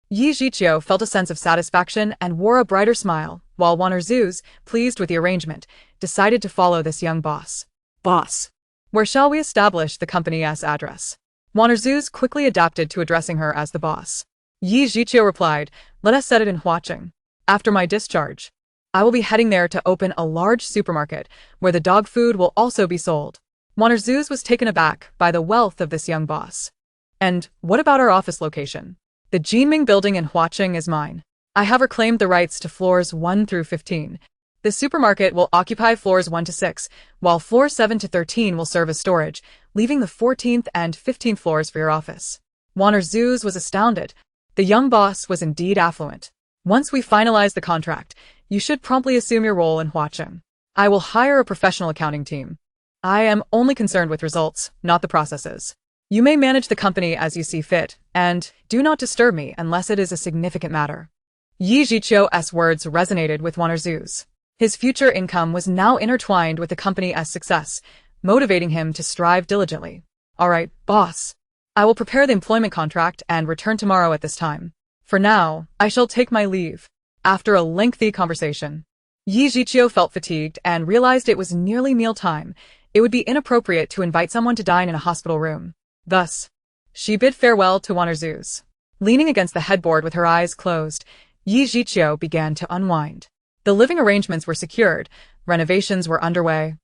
Yi Jiqiu felt a sense of satisfaction and wore a brighter smile, while Waner Zuz, pleased with the arrangement, decided to follow this young boss. Boss, where shall we establish the company's address? Waner Zuz quickly adapted to addressing her as the boss. Yi Jiqiu replied, let us set it in Huaqing. After my discharge, I will be heading there to open a large supermarket where the dog food will also be sold. Waner Zuz was taken aback by the wealth of this young boss. And what about our office location? The Jinming building in Huaqing is mine. I have reclaimed the rights to floors 1 through 15. The supermarket will occupy floors 1 to 6, while floors 7 to 13 will serve as storage, leaving the 14th and 15th floors for your office. Waner Zuz was astounded. The young boss was indeed affluent. Once we finalize the contract, you should promptly assume your role in Huaqing. I will hire a professional accounting team. I am only concerned with results, not the processes. You may manage the company as you see fit, and do not disturb me unless it is a significant matter. Yi Zhiqiu's words resonated with Wan'erzu's. His future income was now intertwined with the company's success, motivating him to strive diligently. All right, boss. I will prepare the employment contract and return tomorrow at this time. For now, I shall take my leave. After a lengthy conversation, Yi Zhiqiu felt fatigued and realized it was nearly mealtime. It would be inappropriate to invite someone to dine in a hospital room. Thus, she bid farewell to Wan'erzu's. Leaning against the headboard with her eyes closed, Yi Zhiqiu began to unwind. The living arrangements were secured, renovations were underway,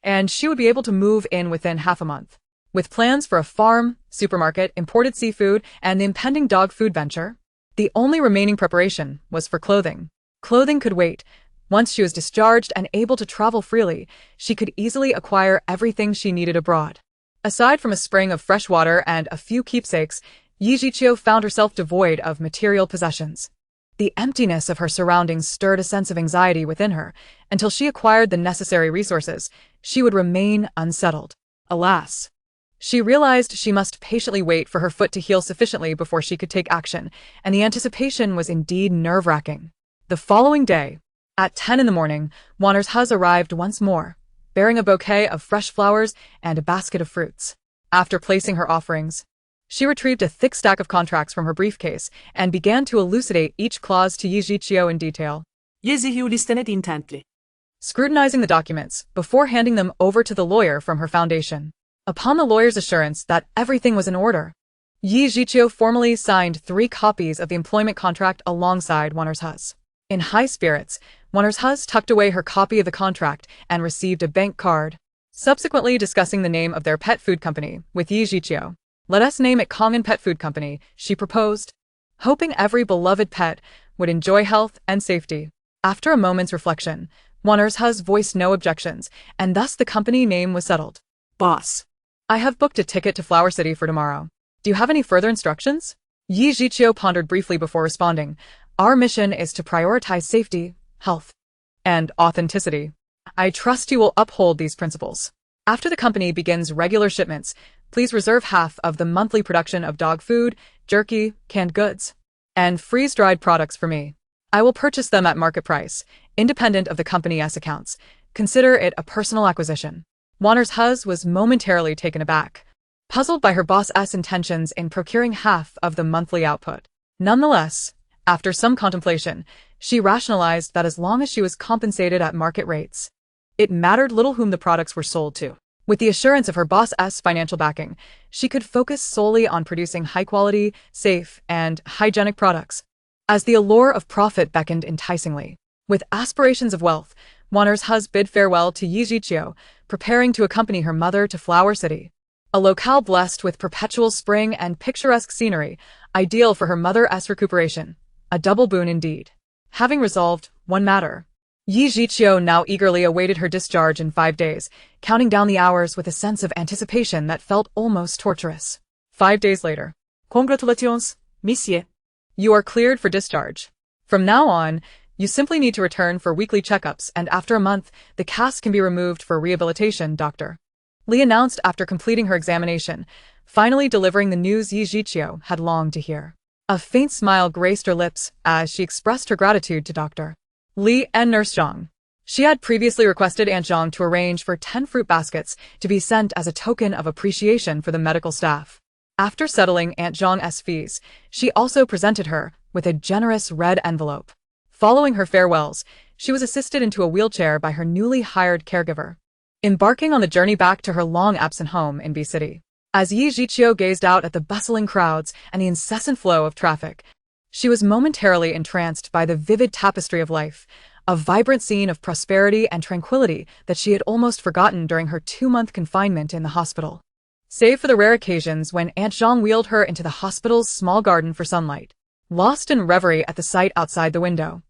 and she would be able to move in within half a month. With plans for a farm, supermarket, imported seafood, and the impending dog food venture, the only remaining preparation was for clothing. Clothing could wait. Once she was discharged and able to travel freely, she could easily acquire everything she needed abroad. Aside from a spring of fresh water and a few keepsakes, Yi Zhiqiu found herself devoid of material possessions. The emptiness of her surroundings stirred a sense of anxiety within her. Until she acquired the necessary resources, she would remain unsettled. Alas! She realized she must patiently wait for her foot to heal sufficiently before she could take action, and the anticipation was indeed nerve-wracking. The following day, at 10 in the morning, Wan'erzu arrived once more, bearing a bouquet of fresh flowers and a basket of fruits. After placing her offerings, she retrieved a thick stack of contracts from her briefcase and began to elucidate each clause to Yi Zhiqiu in detail. Yi Zhiqiu listened intently, Scrutinizing the documents before handing them over to the lawyer from her foundation. Upon the lawyer's assurance that everything was in order, Yi Zhiqiu formally signed 3 copies of the employment contract alongside Wan'erzu's. In high spirits, Wan'erzu tucked away her copy of the contract and received a bank card. Subsequently discussing the name of their pet food company with Yi Zhiqiu. Let us name it Kongan Pet Food Company, she proposed, hoping every beloved pet would enjoy health and safety. After a moment's reflection, Wan'erzu voiced no objections, and thus the company name was settled. boss. I have booked a ticket to Flower City for tomorrow. Do you have any further instructions? Yi Zhiqiu pondered briefly before responding. Our mission is to prioritize safety, health, and authenticity. I trust you will uphold these principles. After the company begins regular shipments, please reserve half of the monthly production of dog food, jerky, canned goods, and freeze-dried products for me. I will purchase them at market price, independent of the company's accounts. Consider it a personal acquisition. Wan'erzu was momentarily taken aback, puzzled by her boss's intentions in procuring half of the monthly output. Nonetheless, after some contemplation, she rationalized that as long as she was compensated at market rates, it mattered little whom the products were sold to. With the assurance of her boss's financial backing, she could focus solely on producing high-quality, safe, and hygienic products. As the allure of profit beckoned enticingly, with aspirations of wealth, Wan'erzu bid farewell to Yi Zhiqiu, preparing to accompany her mother to Flower City, a locale blessed with perpetual spring and picturesque scenery, ideal for her mother's recuperation. A double boon indeed. Having resolved one matter, Yi Zhiqiu now eagerly awaited her discharge in 5 days, counting down the hours with a sense of anticipation that felt almost torturous. 5 days later. Congratulations, monsieur. You are cleared for discharge. From now on, you simply need to return for weekly checkups, and after a month, the cast can be removed for rehabilitation, doctor. Li announced after completing her examination, finally delivering the news Yi Zhiqiu had longed to hear. A faint smile graced her lips as she expressed her gratitude to Dr. Li and Nurse Zhang. She had previously requested Aunt Zhang to arrange for 10 fruit baskets to be sent as a token of appreciation for the medical staff. After settling Aunt Zhang's fees, she also presented her with a generous red envelope. Following her farewells, she was assisted into a wheelchair by her newly hired caregiver, embarking on the journey back to her long-absent home in B City. As Yi Zhiqiu gazed out at the bustling crowds and the incessant flow of traffic, she was momentarily entranced by the vivid tapestry of life, a vibrant scene of prosperity and tranquility that she had almost forgotten during her 2-month confinement in the hospital. Save for the rare occasions when Aunt Zhang wheeled her into the hospital's small garden for sunlight. Lost in reverie at the sight outside the window,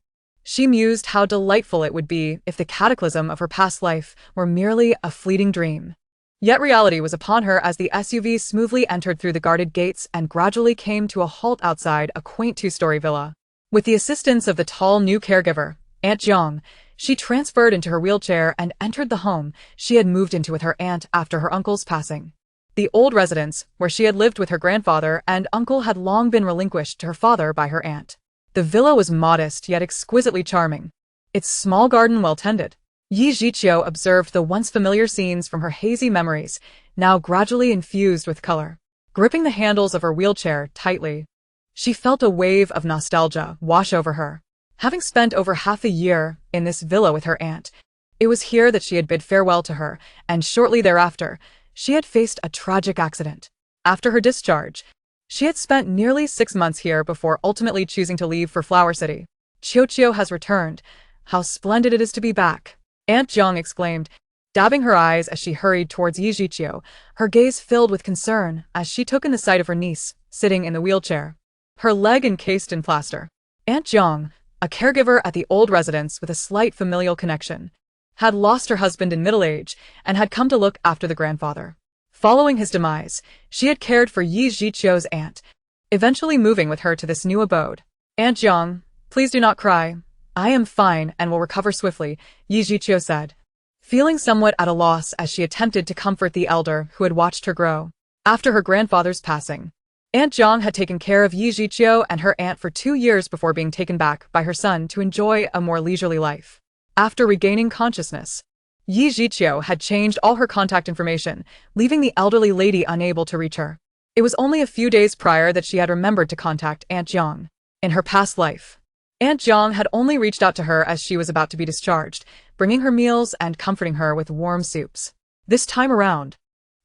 she mused how delightful it would be if the cataclysm of her past life were merely a fleeting dream. Yet reality was upon her as the SUV smoothly entered through the guarded gates and gradually came to a halt outside a quaint 2-story villa. With the assistance of the tall new caregiver, Aunt Zhang, she transferred into her wheelchair and entered the home she had moved into with her aunt after her uncle's passing. The old residence, where she had lived with her grandfather and uncle, had long been relinquished to her father by her aunt. The villa was modest yet exquisitely charming, its small garden well tended. Yi Jiqiu observed the once familiar scenes from her hazy memories, now gradually infused with color. Gripping the handles of her wheelchair tightly, she felt a wave of nostalgia wash over her. Having spent over half a year in this villa with her aunt, it was here that she had bid farewell to her, and shortly thereafter, she had faced a tragic accident. After her discharge, she had spent nearly 6 months here before ultimately choosing to leave for Flower City. Qiuqiu has returned. How splendid it is to be back! Aunt Jiang exclaimed, dabbing her eyes as she hurried towards Yi Jiqiu, her gaze filled with concern as she took in the sight of her niece, sitting in the wheelchair, her leg encased in plaster. Aunt Jiang, a caregiver at the old residence with a slight familial connection, had lost her husband in middle age and had come to look after the grandfather. Following his demise, she had cared for Yi Jiqiu's aunt, eventually moving with her to this new abode. Aunt Jiang, please do not cry. I am fine and will recover swiftly, Yi Jiqiu said, feeling somewhat at a loss as she attempted to comfort the elder who had watched her grow. After her grandfather's passing, Aunt Jiang had taken care of Yi Jiqiu and her aunt for 2 years before being taken back by her son to enjoy a more leisurely life. After regaining consciousness, Yi Jiqiu had changed all her contact information, leaving the elderly lady unable to reach her. It was only a few days prior that she had remembered to contact Aunt Jiang. In her past life, Aunt Jiang had only reached out to her as she was about to be discharged, bringing her meals and comforting her with warm soups. This time around,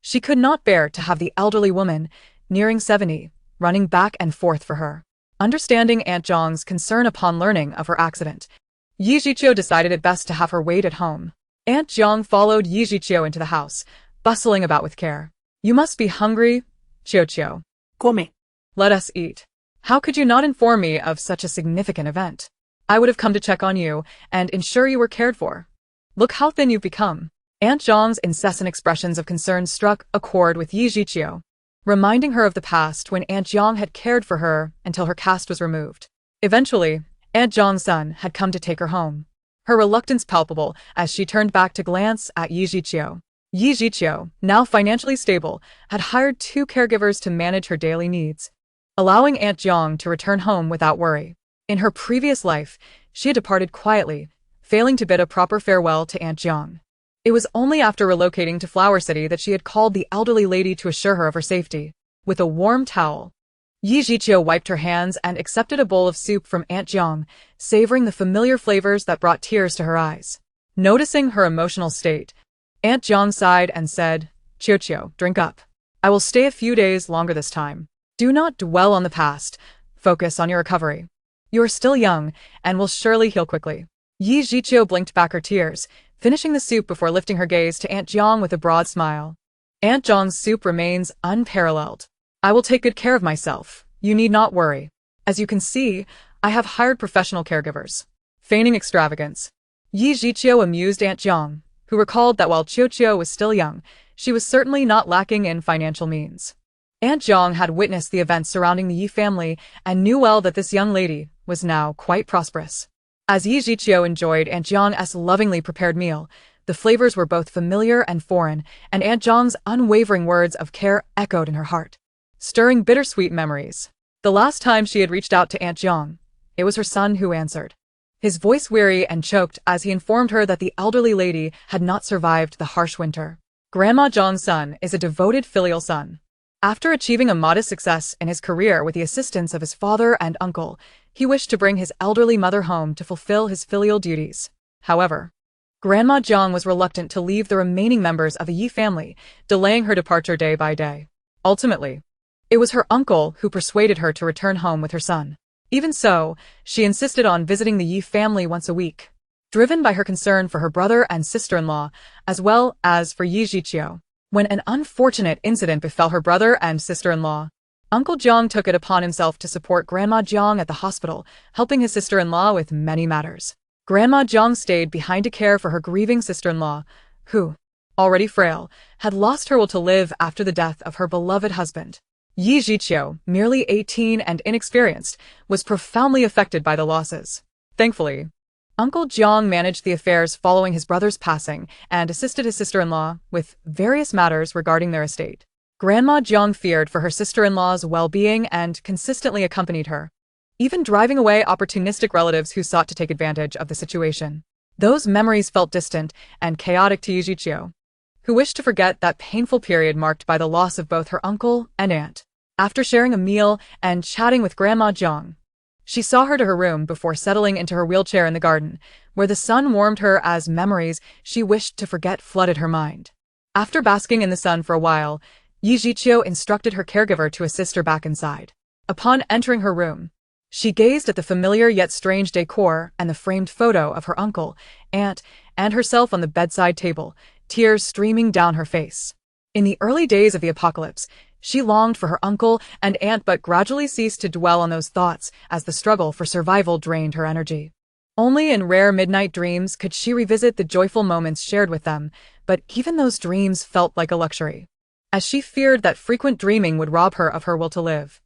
she could not bear to have the elderly woman, nearing 70, running back and forth for her. Understanding Aunt Jiang's concern upon learning of her accident, Yi Jiqiu decided it best to have her wait at home. Aunt Jiang followed Yi Jiqiu into the house, bustling about with care. You must be hungry, Qiuqiu. Come. Let us eat. How could you not inform me of such a significant event? I would have come to check on you and ensure you were cared for. Look how thin you've become. Aunt Jiang's incessant expressions of concern struck a chord with Yi Jiqiu, reminding her of the past when Aunt Jiang had cared for her until her cast was removed. Eventually, Aunt Jiang's son had come to take her home, her reluctance palpable as she turned back to glance at Yi Jiqiu. Yi Jiqiu, now financially stable, had hired 2 caregivers to manage her daily needs, allowing Aunt Jiang to return home without worry. In her previous life, she had departed quietly, failing to bid a proper farewell to Aunt Jiang. It was only after relocating to Flower City that she had called the elderly lady to assure her of her safety. With a warm towel, Yi Jiqiu wiped her hands and accepted a bowl of soup from Aunt Jiang, savoring the familiar flavors that brought tears to her eyes. Noticing her emotional state, Aunt Jiang sighed and said, Qiuqiu, drink up. I will stay a few days longer this time. Do not dwell on the past. Focus on your recovery. You are still young and will surely heal quickly. Yi Jiqiu blinked back her tears, finishing the soup before lifting her gaze to Aunt Jiang with a broad smile. Aunt Jiang's soup remains unparalleled. I will take good care of myself. You need not worry. As you can see, I have hired professional caregivers. Feigning extravagance, Yi Jiqiu amused Aunt Jiang, who recalled that while Qiuqiu was still young, she was certainly not lacking in financial means. Aunt Jiang had witnessed the events surrounding the Yi family and knew well that this young lady was now quite prosperous. As Yi Jiqiu enjoyed Aunt Jiang's lovingly prepared meal, the flavors were both familiar and foreign, and Aunt Jiang's unwavering words of care echoed in her heart, stirring bittersweet memories. The last time she had reached out to Aunt Jiang, it was her son who answered, his voice weary and choked as he informed her that the elderly lady had not survived the harsh winter. Grandma Jiang's son is a devoted filial son. After achieving a modest success in his career with the assistance of his father and uncle, he wished to bring his elderly mother home to fulfill his filial duties. However, Grandma Jiang was reluctant to leave the remaining members of the Yi family, delaying her departure day by day. Ultimately, it was her uncle who persuaded her to return home with her son. Even so, she insisted on visiting the Yi family once a week, driven by her concern for her brother and sister-in-law, as well as for Yi Jiqiu. When an unfortunate incident befell her brother and sister-in-law, Uncle Jiang took it upon himself to support Grandma Jiang at the hospital, helping his sister-in-law with many matters. Grandma Jiang stayed behind to care for her grieving sister-in-law, who, already frail, had lost her will to live after the death of her beloved husband. Yi Jiqiu, merely 18 and inexperienced, was profoundly affected by the losses. Thankfully, Uncle Jiang managed the affairs following his brother's passing and assisted his sister-in-law with various matters regarding their estate. Grandma Jiang feared for her sister-in-law's well-being and consistently accompanied her, even driving away opportunistic relatives who sought to take advantage of the situation. Those memories felt distant and chaotic to Yijiqiu, who wished to forget that painful period marked by the loss of both her uncle and aunt. After sharing a meal and chatting with Grandma Jiang, she saw her to her room before settling into her wheelchair in the garden, where the sun warmed her as memories she wished to forget flooded her mind. After basking in the sun for a while, Yijiqiu instructed her caregiver to assist her back inside. Upon entering her room, she gazed at the familiar yet strange decor and the framed photo of her uncle, aunt, and herself on the bedside table, tears streaming down her face. In the early days of the apocalypse, she longed for her uncle and aunt but gradually ceased to dwell on those thoughts as the struggle for survival drained her energy. Only in rare midnight dreams could she revisit the joyful moments shared with them, but even those dreams felt like a luxury, as she feared that frequent dreaming would rob her of her will to live.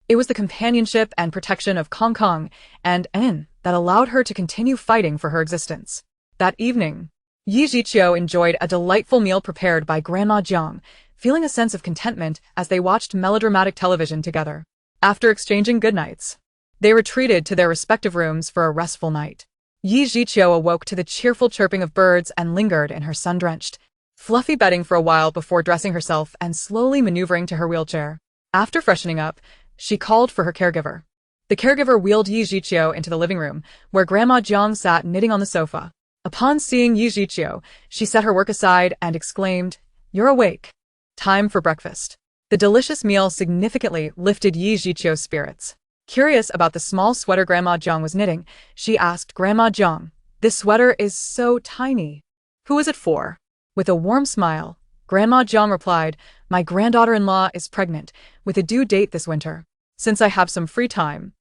It was the companionship and protection of Kong Kong and En that allowed her to continue fighting for her existence. That evening, Yijiqiu enjoyed a delightful meal prepared by Grandma Jiang, feeling a sense of contentment as they watched melodramatic television together. After exchanging goodnights, they retreated to their respective rooms for a restful night. Yijiqiu awoke to the cheerful chirping of birds and lingered in her sun-drenched, fluffy bedding for a while before dressing herself and slowly maneuvering to her wheelchair. After freshening up, she called for her caregiver. The caregiver wheeled Yijiqiu into the living room, where Grandma Jiang sat knitting on the sofa. Upon seeing Yijiqiu, she set her work aside and exclaimed, "You're awake. Time for breakfast." The delicious meal significantly lifted Yijiqiu's spirits. Curious about the small sweater Grandma Jiang was knitting, she asked Grandma Jiang, "This sweater is so tiny. Who is it for?" With a warm smile, Grandma Jiang replied, "My granddaughter-in-law is pregnant, with a due date this winter. Since I have some free time,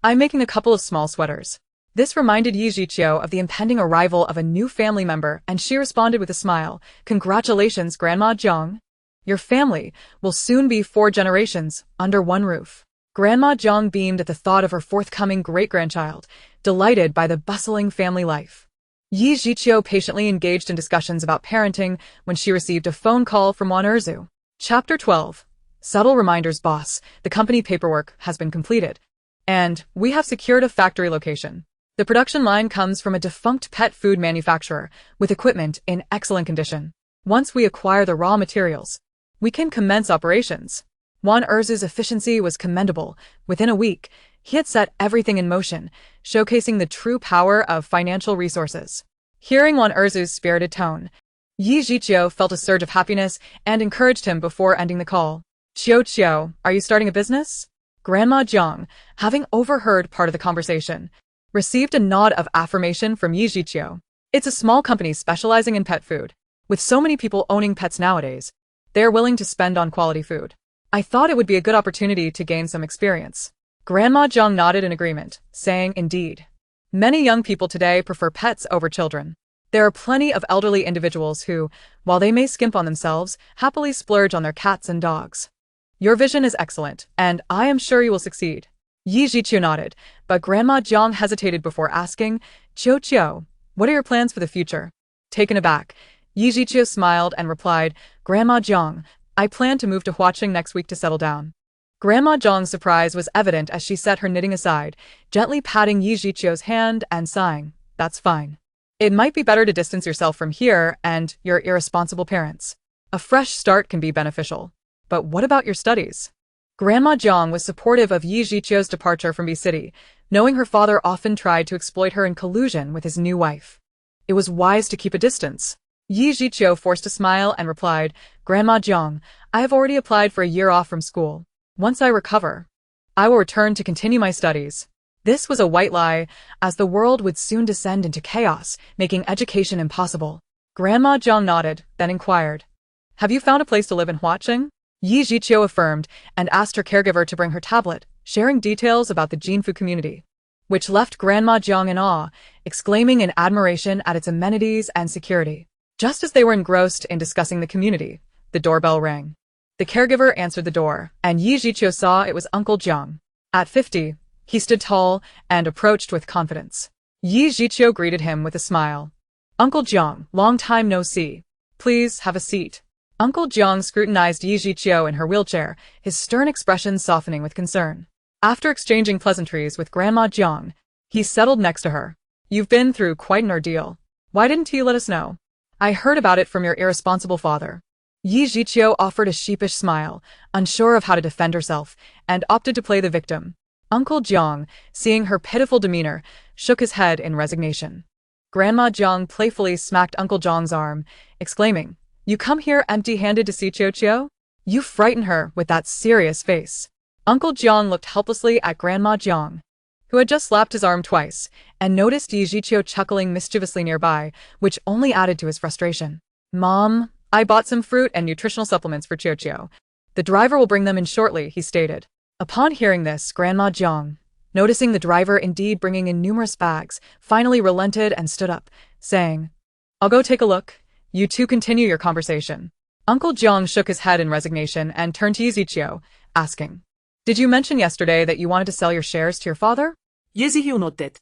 I'm making a couple of small sweaters." This reminded Yijiqiu of the impending arrival of a new family member, and she responded with a smile, "Congratulations, Grandma Jiang. Your family will soon be 4 generations under one roof." Grandma Jiang beamed at the thought of her forthcoming great-grandchild, delighted by the bustling family life. Yijiqiu patiently engaged in discussions about parenting when she received a phone call from Wan Erzu. Chapter 12. Subtle reminders. Boss, the company paperwork has been completed, and we have secured a factory location. The production line comes from a defunct pet food manufacturer with equipment in excellent condition. Once we acquire the raw materials, we can commence operations. Wan Erzu's efficiency was commendable. Within a week, he had set everything in motion, showcasing the true power of financial resources. Hearing Wan Erzu's spirited tone, Yijiqiu felt a surge of happiness and encouraged him before ending the call. "Qiu, are you starting a business?" Grandma Jiang, having overheard part of the conversation, received a nod of affirmation from Yijiqiu. "It's a small company specializing in pet food. With so many people owning pets nowadays, they are willing to spend on quality food. I thought it would be a good opportunity to gain some experience." Grandma Jiang nodded in agreement, saying, "Indeed. Many young people today prefer pets over children. There are plenty of elderly individuals who, while they may skimp on themselves, happily splurge on their cats and dogs. Your vision is excellent, and I am sure you will succeed." Yijiqiu nodded, but Grandma Jiang hesitated before asking, "Qiu, what are your plans for the future?" Taken aback, Yijiqiu smiled and replied, "Grandma Jiang, I plan to move to Huaqing next week to settle down." Grandma Jiang's surprise was evident as she set her knitting aside, gently patting Yijiqiu's hand and sighing, "That's fine. It might be better to distance yourself from here and your irresponsible parents. A fresh start can be beneficial. But what about your studies?" Grandma Jiang was supportive of Yijiqiu's departure from B City, knowing her father often tried to exploit her in collusion with his new wife. It was wise to keep a distance. Yijiqiu forced a smile and replied, "Grandma Jiang, I have already applied for a year off from school. Once I recover, I will return to continue my studies." This was a white lie, as the world would soon descend into chaos, making education impossible. Grandma Jiang nodded, then inquired, "Have you found a place to live in Huaqing?" Yijiqiu affirmed and asked her caregiver to bring her tablet, sharing details about the Jinfu community, which left Grandma Jiang in awe, exclaiming in admiration at its amenities and security. Just as they were engrossed in discussing the community, the doorbell rang. The caregiver answered the door, and Yijiqiu saw it was Uncle Jiang. At 50, he stood tall and approached with confidence. Yijiqiu greeted him with a smile. "Uncle Jiang, long time no see. Please have a seat." Uncle Jiang scrutinized Yi Zhiqiu in her wheelchair, his stern expression softening with concern. After exchanging pleasantries with Grandma Jiang, he settled next to her. You've been through quite an ordeal. Why didn't you let us know? I heard about it from your irresponsible father. Yi Zhiqiu offered a sheepish smile, unsure of how to defend herself, and opted to play the victim. Uncle Jiang, seeing her pitiful demeanor, shook his head in resignation. Grandma Jiang playfully smacked Uncle Jiang's arm, exclaiming, You come here empty-handed to see Qiu? You frighten her with that serious face. Uncle Jiang looked helplessly at Grandma Jiang, who had just slapped his arm twice, and noticed Yi Zhiqiu chuckling mischievously nearby, which only added to his frustration. Mom, I bought some fruit and nutritional supplements for Qiu. The driver will bring them in shortly, he stated. Upon hearing this, Grandma Jiang, noticing the driver indeed bringing in numerous bags, finally relented and stood up, saying, I'll go take a look. You two continue your conversation. Uncle Jiang shook his head in resignation and turned to Yi Zhiqiu, asking, Did you mention yesterday that you wanted to sell your shares to your father? Yi Zhiqiu nodded.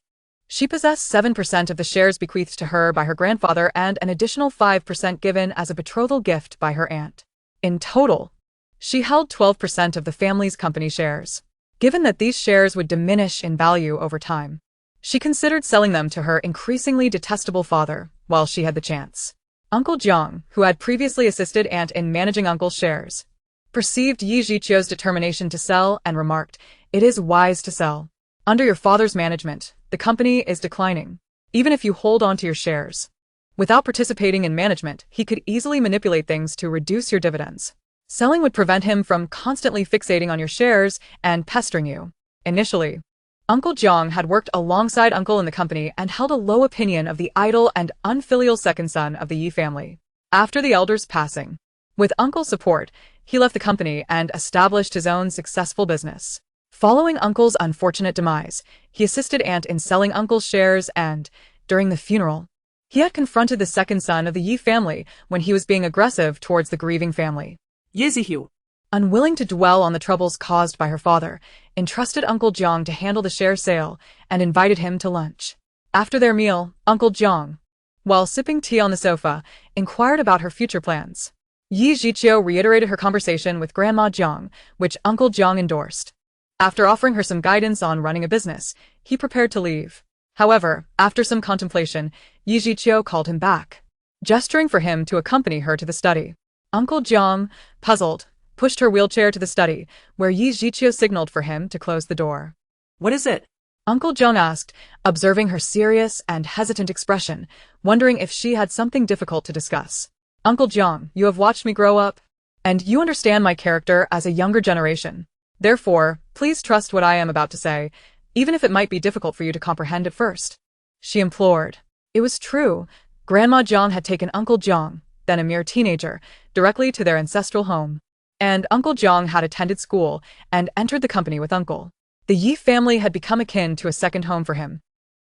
She possessed 7% of the shares bequeathed to her by her grandfather and an additional 5% given as a betrothal gift by her aunt. In total, she held 12% of the family's company shares. Given that these shares would diminish in value over time, she considered selling them to her increasingly detestable father while she had the chance. Uncle Jiang, who had previously assisted Aunt in managing Uncle's shares, perceived Yi Zhiqiu's determination to sell and remarked, It is wise to sell. Under your father's management, the company is declining, even if you hold on to your shares. Without participating in management, he could easily manipulate things to reduce your dividends. Selling would prevent him from constantly fixating on your shares and pestering you. Initially, Uncle Jiang had worked alongside Uncle in the company and held a low opinion of the idle and unfilial second son of the Yi family. After the elder's passing, with Uncle's support, he left the company and established his own successful business. Following Uncle's unfortunate demise, he assisted Aunt in selling Uncle's shares and, during the funeral, he had confronted the second son of the Yi family when he was being aggressive towards the grieving family. Yi Zhiqiu, Unwilling to dwell on the troubles caused by her father, entrusted Uncle Jiang to handle the share sale and invited him to lunch. After their meal, Uncle Jiang, while sipping tea on the sofa, inquired about her future plans. Yi Zhiqiu reiterated her conversation with Grandma Jiang, which Uncle Jiang endorsed. After offering her some guidance on running a business, he prepared to leave. However, after some contemplation, Yi Zhiqiu called him back, gesturing for him to accompany her to the study. Uncle Jiang, puzzled, pushed her wheelchair to the study, where Yi Zhiqiu signaled for him to close the door. What is it? Uncle Jiang asked, observing her serious and hesitant expression, wondering if she had something difficult to discuss. Uncle Jiang, you have watched me grow up, and you understand my character as a younger generation. Therefore, please trust what I am about to say, even if it might be difficult for you to comprehend at first. She implored. It was true. Grandma Jiang had taken Uncle Jiang, then a mere teenager, directly to their ancestral home. And Uncle Jiang had attended school and entered the company with Uncle. The Yi family had become akin to a second home for him,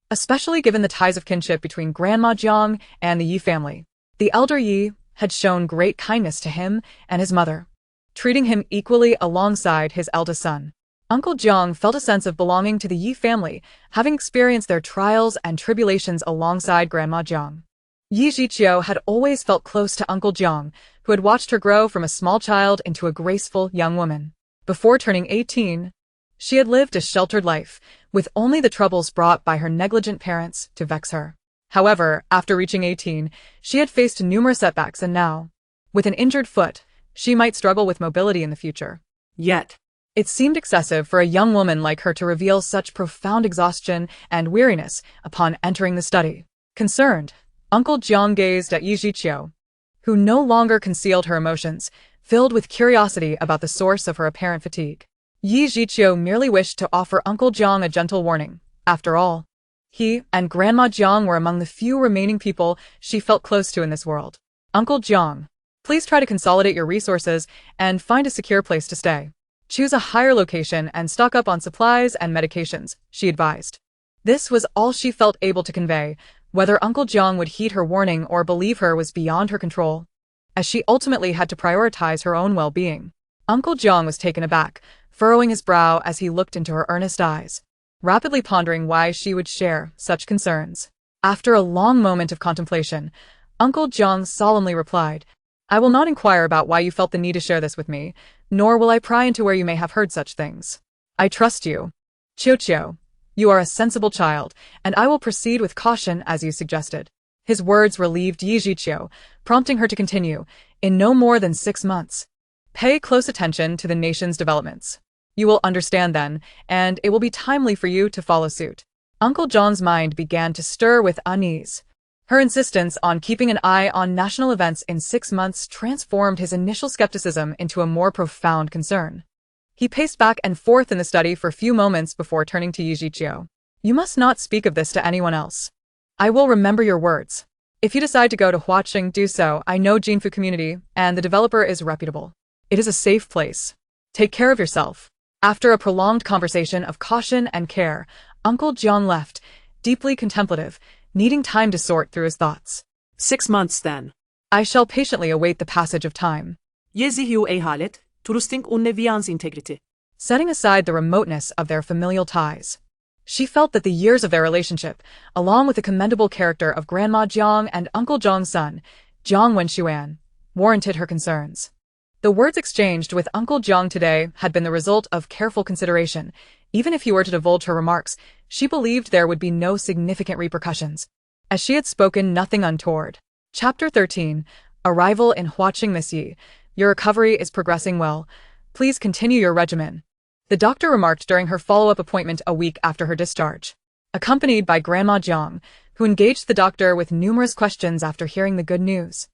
especially given the ties of kinship between Grandma Jiang and the Yi family. The elder Yi had shown great kindness to him and his mother, treating him equally alongside his eldest son. Uncle Jiang felt a sense of belonging to the Yi family, having experienced their trials and tribulations alongside Grandma Jiang. Yi Zhiqiu had always felt close to Uncle Jiang, who had watched her grow from a small child into a graceful young woman. Before turning 18, she had lived a sheltered life, with only the troubles brought by her negligent parents to vex her. However, after reaching 18, she had faced numerous setbacks and now, with an injured foot, she might struggle with mobility in the future. Yet, it seemed excessive for a young woman like her to reveal such profound exhaustion and weariness upon entering the study. Concerned, Uncle Jiang gazed at Yi Zhiqiu, who no longer concealed her emotions, filled with curiosity about the source of her apparent fatigue. Yi Zhiqiu merely wished to offer Uncle Jiang a gentle warning. After all, he and Grandma Jiang were among the few remaining people she felt close to in this world. Uncle Jiang, please try to consolidate your resources and find a secure place to stay. Choose a higher location and stock up on supplies and medications, she advised. This was all she felt able to convey. Whether Uncle Jiang would heed her warning or believe her was beyond her control, as she ultimately had to prioritize her own well-being. Uncle Jiang was taken aback, furrowing his brow as he looked into her earnest eyes, rapidly pondering why she would share such concerns. After a long moment of contemplation, Uncle Jiang solemnly replied, I will not inquire about why you felt the need to share this with me, nor will I pry into where you may have heard such things. I trust you. Chiu, you are a sensible child, and I will proceed with caution as you suggested. His words relieved Yi Zhiqiu, prompting her to continue, in no more than 6 months. Pay close attention to the nation's developments. You will understand then, and it will be timely for you to follow suit. Uncle John's mind began to stir with unease. Her insistence on keeping an eye on national events in 6 months transformed his initial skepticism into a more profound concern. He paced back and forth in the study for a few moments before turning to Yi Zhiqiu. You must not speak of this to anyone else. I will remember your words. If you decide to go to Huaqing, do so. I know Jinfu community, and the developer is reputable. It is a safe place. Take care of yourself. After a prolonged conversation of caution and care, Uncle John left, deeply contemplative, needing time to sort through his thoughts. 6 months then. I shall patiently await the passage of time. Yezihiu ehalet, turusting unne vians integrity. Setting aside the remoteness of their familial ties, she felt that the years of their relationship, along with the commendable character of Grandma Jiang and Uncle Zhang's son, Jiang Wenxuan, warranted her concerns. The words exchanged with Uncle Jiang today had been the result of careful consideration. Even if he were to divulge her remarks, she believed there would be no significant repercussions, as she had spoken nothing untoward. Chapter 13. Arrival in Huaqing. Miss Yi, your recovery is progressing well. Please continue your regimen, the doctor remarked during her follow-up appointment a week after her discharge. Accompanied by Grandma Jiang, who engaged the doctor with numerous questions after hearing the good news.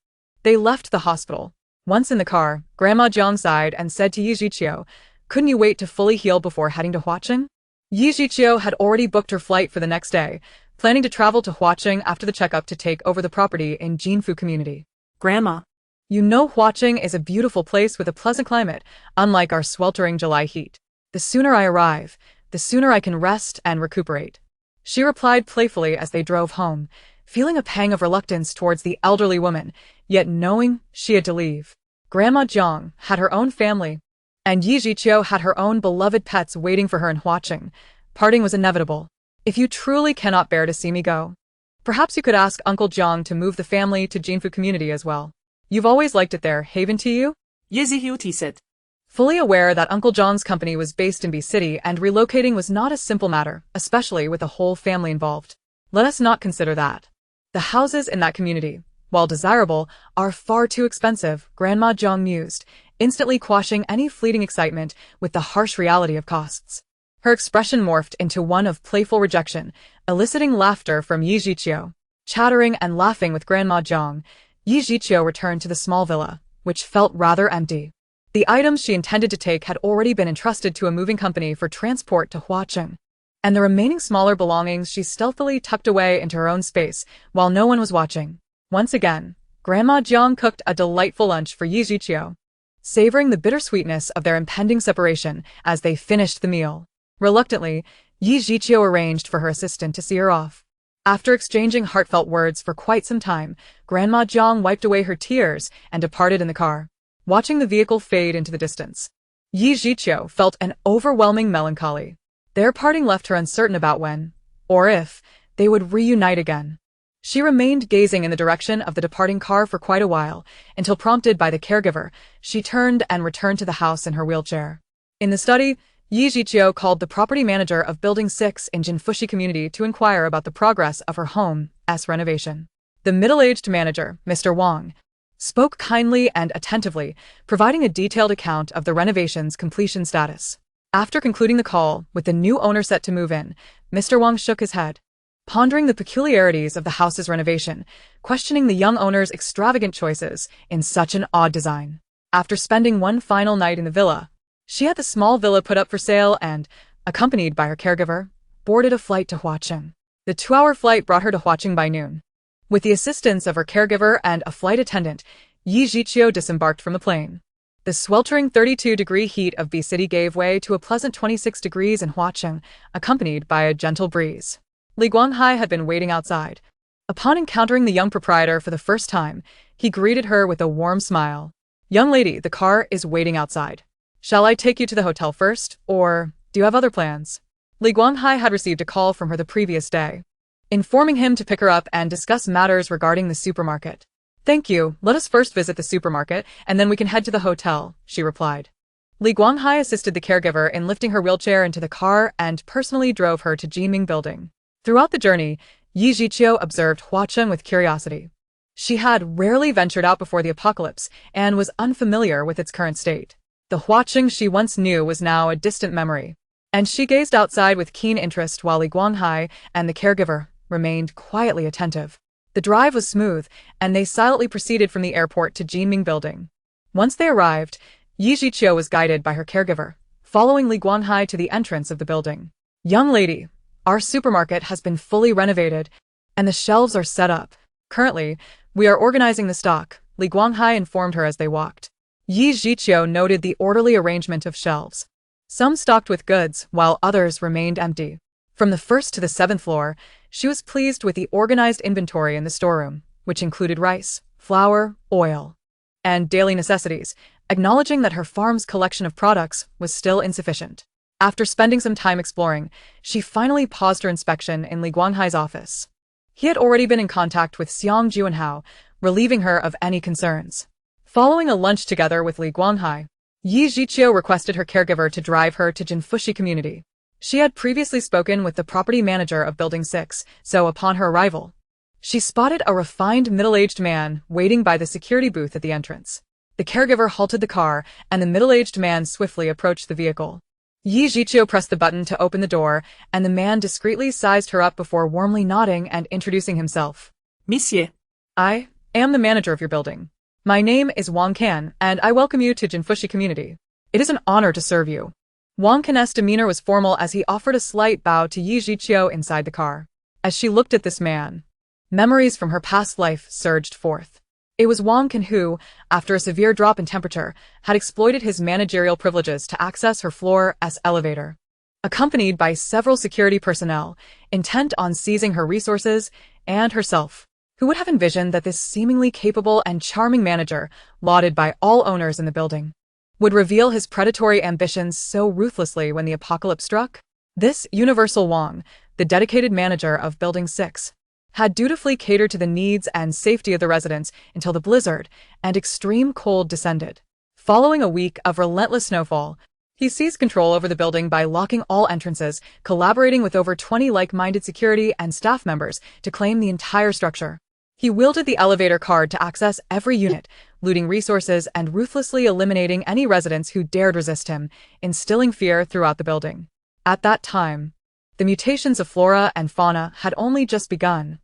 They left the hospital. Once in the car, Grandma Jiang sighed and said to Yi Zhiqiu, couldn't you wait to fully heal before heading to Huaqing? Yi Zhiqiu had already booked her flight for the next day, planning to travel to Huaqing after the checkup to take over the property in Jinfu community. Grandma. You know Huaqing is a beautiful place with a pleasant climate, unlike our sweltering July heat. The sooner I arrive, the sooner I can rest and recuperate, she replied playfully as they drove home, feeling a pang of reluctance towards the elderly woman, yet knowing she had to leave. Grandma Jiang had her own family, and Yi Zhiqiu had her own beloved pets waiting for her in Huaqing. Parting was inevitable. If you truly cannot bear to see me go, perhaps you could ask Uncle Jiang to move the family to Jinfu community as well. You've always liked it there, haven't you? Yezihiu said. Fully aware that Uncle John's company was based in B City and relocating was not a simple matter, especially with the whole family involved. Let us not consider that. The houses in that community, while desirable, are far too expensive, Grandma Jiang mused, instantly quashing any fleeting excitement with the harsh reality of costs. Her expression morphed into one of playful rejection, eliciting laughter from Yi Zhiqiu. Chattering and laughing with Grandma Jiang, Yi Zhiqiu returned to the small villa, which felt rather empty. The items she intended to take had already been entrusted to a moving company for transport to Huaqing, and the remaining smaller belongings she stealthily tucked away into her own space while no one was watching. Once again, Grandma Jiang cooked a delightful lunch for Yi Zhiqiu, savoring the bittersweetness of their impending separation as they finished the meal. Reluctantly, Yi Zhiqiu arranged for her assistant to see her off. After exchanging heartfelt words for quite some time, Grandma Jiang wiped away her tears and departed in the car, watching the vehicle fade into the distance. Yi Zhiqiu felt an overwhelming melancholy. Their parting left her uncertain about when, or if, they would reunite again. She remained gazing in the direction of the departing car for quite a while, until prompted by the caregiver, she turned and returned to the house in her wheelchair. In the study, Yi Zhiqiu called the property manager of Building 6 in Jinfushi community to inquire about the progress of her home's renovation. The middle-aged manager, Mr. Wang, spoke kindly and attentively, providing a detailed account of the renovation's completion status. After concluding the call, with the new owner set to move in, Mr. Wang shook his head, pondering the peculiarities of the house's renovation, questioning the young owner's extravagant choices in such an odd design. After spending one final night in the villa, she had the small villa put up for sale and, accompanied by her caregiver, boarded a flight to Huaqing. The 2-hour flight brought her to Huaqing by noon. With the assistance of her caregiver and a flight attendant, Yi Zhiqiu disembarked from the plane. The sweltering 32-degree heat of B City gave way to a pleasant 26 degrees in Huaqing, accompanied by a gentle breeze. Li Guanghai had been waiting outside. Upon encountering the young proprietor for the first time, he greeted her with a warm smile. "Young lady, the car is waiting outside. Shall I take you to the hotel first, or do you have other plans?" Li Guanghai had received a call from her the previous day, informing him to pick her up and discuss matters regarding the supermarket. Thank you. Let us first visit the supermarket, and then we can head to the hotel, she replied. Li Guanghai assisted the caregiver in lifting her wheelchair into the car and personally drove her to Jiming Building. Throughout the journey, Yi Zhiqiu observed Huacheng with curiosity. She had rarely ventured out before the apocalypse and was unfamiliar with its current state. The Huacheng she once knew was now a distant memory, and she gazed outside with keen interest while Li Guanghai and the caregiver remained quietly attentive. The drive was smooth, and they silently proceeded from the airport to Jiming Building. Once they arrived, Yi Zhiqiu was guided by her caregiver, following Li Guanghai to the entrance of the building. Young lady, our supermarket has been fully renovated, and the shelves are set up. Currently, we are organizing the stock, Li Guanghai informed her as they walked. Yi Zhiqiu noted the orderly arrangement of shelves. Some stocked with goods, while others remained empty. From the first to the seventh floor, she was pleased with the organized inventory in the storeroom, which included rice, flour, oil, and daily necessities, acknowledging that her farm's collection of products was still insufficient. After spending some time exploring, she finally paused her inspection in Li Guanghai's office. He had already been in contact with Xiang Juanhao, relieving her of any concerns. Following a lunch together with Li Guanghai, Yi Zhiqiu requested her caregiver to drive her to Jinfushi community. She had previously spoken with the property manager of Building 6, so upon her arrival, she spotted a refined middle-aged man waiting by the security booth at the entrance. The caregiver halted the car, and the middle-aged man swiftly approached the vehicle. Yi Zhiqiu pressed the button to open the door, and the man discreetly sized her up before warmly nodding and introducing himself. Monsieur. I am the manager of your building. My name is Wang Can, and I welcome you to Jinfushi community. It is an honor to serve you. Wang Can's demeanor was formal as he offered a slight bow to Yi Zhiqiu inside the car. As she looked at this man, memories from her past life surged forth. It was Wang Can who, after a severe drop in temperature, had exploited his managerial privileges to access her floor S elevator. Accompanied by several security personnel, intent on seizing her resources and herself. Who would have envisioned that this seemingly capable and charming manager, lauded by all owners in the building, would reveal his predatory ambitions so ruthlessly when the apocalypse struck? This Universal Wang, the dedicated manager of Building 6, had dutifully catered to the needs and safety of the residents until the blizzard and extreme cold descended. Following a week of relentless snowfall, he seized control over the building by locking all entrances, collaborating with over 20 like-minded security and staff members to claim the entire structure. He wielded the elevator card to access every unit, looting resources and ruthlessly eliminating any residents who dared resist him, instilling fear throughout the building. At that time, the mutations of flora and fauna had only just begun,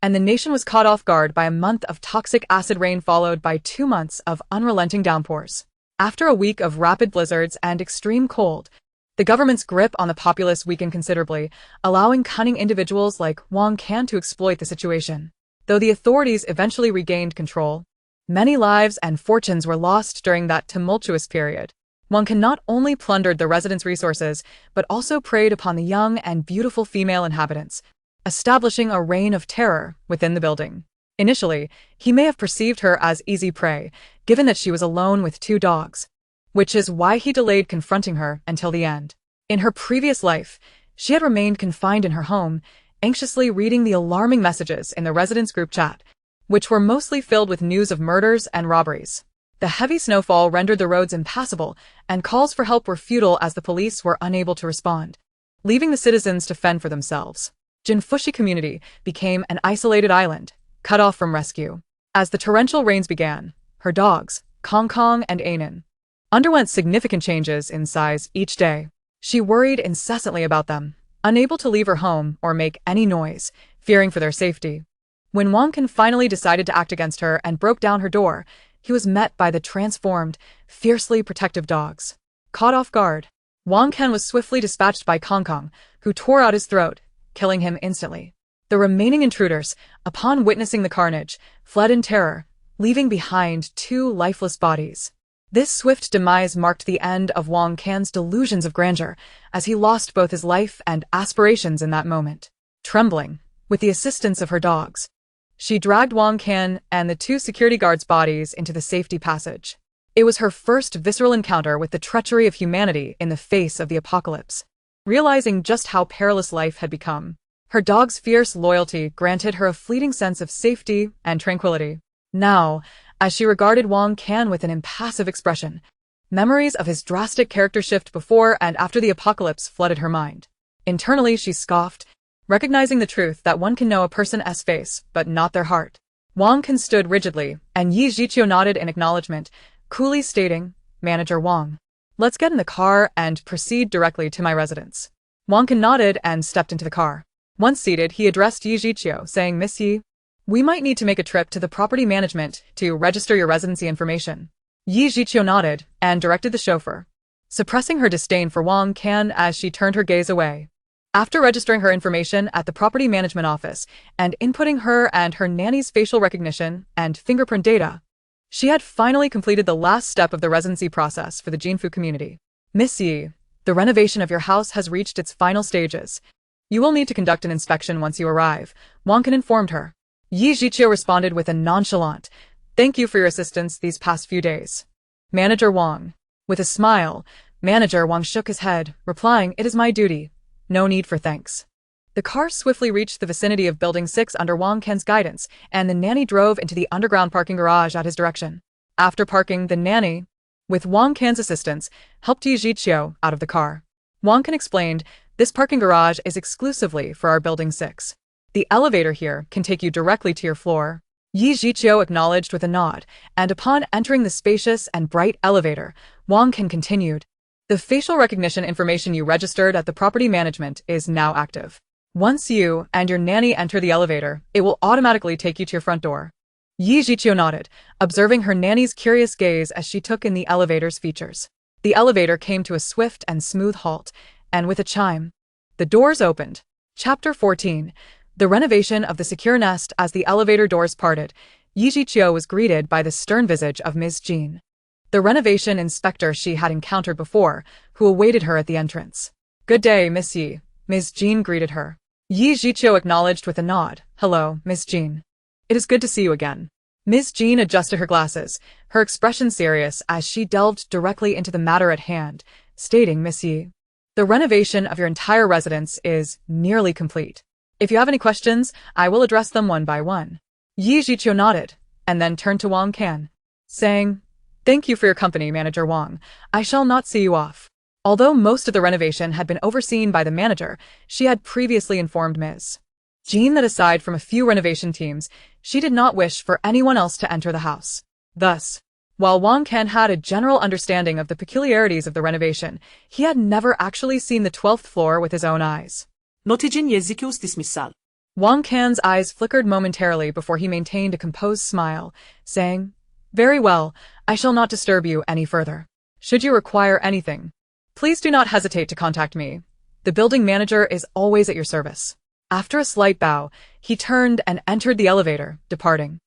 and the nation was caught off guard by a month of toxic acid rain followed by 2 months of unrelenting downpours. After a week of rapid blizzards and extreme cold, the government's grip on the populace weakened considerably, allowing cunning individuals like Wang Can to exploit the situation. Though the authorities eventually regained control, many lives and fortunes were lost during that tumultuous period. Wang Can not only plundered the residents' resources, but also preyed upon the young and beautiful female inhabitants, establishing a reign of terror within the building. Initially, he may have perceived her as easy prey, given that she was alone with 2 dogs, which is why he delayed confronting her until the end. In her previous life, she had remained confined in her home, anxiously reading the alarming messages in the residents' group chat, which were mostly filled with news of murders and robberies. The heavy snowfall rendered the roads impassable, and calls for help were futile as the police were unable to respond, leaving the citizens to fend for themselves. Jinfushi community became an isolated island, cut off from rescue. As the torrential rains began, her dogs, Kong Kong and Ainen, underwent significant changes in size each day. She worried incessantly about them, unable to leave her home or make any noise, fearing for their safety. When Wang Can finally decided to act against her and broke down her door, he was met by the transformed, fiercely protective dogs. Caught off guard, Wang Can was swiftly dispatched by Kong Kong, who tore out his throat, killing him instantly. The remaining intruders, upon witnessing the carnage, fled in terror, leaving behind 2 lifeless bodies. This swift demise marked the end of Wang Can's delusions of grandeur, as he lost both his life and aspirations in that moment. Trembling, with the assistance of her dogs, she dragged Wang Can and the 2 security guards' bodies into the safety passage. It was her first visceral encounter with the treachery of humanity in the face of the apocalypse. Realizing just how perilous life had become, her dog's fierce loyalty granted her a fleeting sense of safety and tranquility. Now, as she regarded Wang Can with an impassive expression, memories of his drastic character shift before and after the apocalypse flooded her mind. Internally, she scoffed, recognizing the truth that one can know a person's face, but not their heart. Wang Can stood rigidly, and Yi Zhiqiu nodded in acknowledgement, coolly stating, "Manager Wang, let's get in the car and proceed directly to my residence." Wang Can nodded and stepped into the car. Once seated, he addressed Yi Zhiqiu, saying, "Miss Yi, we might need to make a trip to the property management to register your residency information." Yi Zhiqiu nodded and directed the chauffeur, suppressing her disdain for Wang Can as she turned her gaze away. After registering her information at the property management office and inputting her and her nanny's facial recognition and fingerprint data, she had finally completed the last step of the residency process for the Jinfu community. "Miss Yi, the renovation of your house has reached its final stages. You will need to conduct an inspection once you arrive," Wang Can informed her. Yi Zhiqiu responded with a nonchalant, "Thank you for your assistance these past few days, Manager Wang." With a smile, Manager Wang shook his head, replying, "It is my duty. No need for thanks." The car swiftly reached the vicinity of Building 6 under Wang Can's guidance, and the nanny drove into the underground parking garage at his direction. After parking, the nanny, with Wang Can's assistance, helped Yi Zhiqiu out of the car. Wang Can explained, "This parking garage is exclusively for our Building 6. The elevator here can take you directly to your floor." Yi Zhiqiu acknowledged with a nod, and upon entering the spacious and bright elevator, Wang Can continued, "The facial recognition information you registered at the property management is now active. Once you and your nanny enter the elevator, it will automatically take you to your front door." Yi Zhiqiu nodded, observing her nanny's curious gaze as she took in the elevator's features. The elevator came to a swift and smooth halt, and with a chime, the doors opened. Chapter 14. The renovation of the secure nest. As the elevator doors parted, Yi Zhiqiu was greeted by the stern visage of Ms. Jean, the renovation inspector she had encountered before, who awaited her at the entrance. "Good day, Miss Yi," Ms. Jean greeted her. Yi Zhiqiu acknowledged with a nod. "Hello, Miss Jean. It is good to see you again." Ms. Jean adjusted her glasses, her expression serious as she delved directly into the matter at hand, stating, "Miss Yi, the renovation of your entire residence is nearly complete. If you have any questions, I will address them one by one." Yi Zhiqiu nodded, and then turned to Wang Can, saying, "Thank you for your company, Manager Wang. I shall not see you off." Although most of the renovation had been overseen by the manager, she had previously informed Ms. Jean that aside from a few renovation teams, she did not wish for anyone else to enter the house. Thus, while Wang Can had a general understanding of the peculiarities of the renovation, he had never actually seen the 12th floor with his own eyes. Notigin Yezikius dismissal. Wang Can's eyes flickered momentarily before he maintained a composed smile, saying, "Very well, I shall not disturb you any further. Should you require anything, please do not hesitate to contact me. The building manager is always at your service." After a slight bow, he turned and entered the elevator, departing.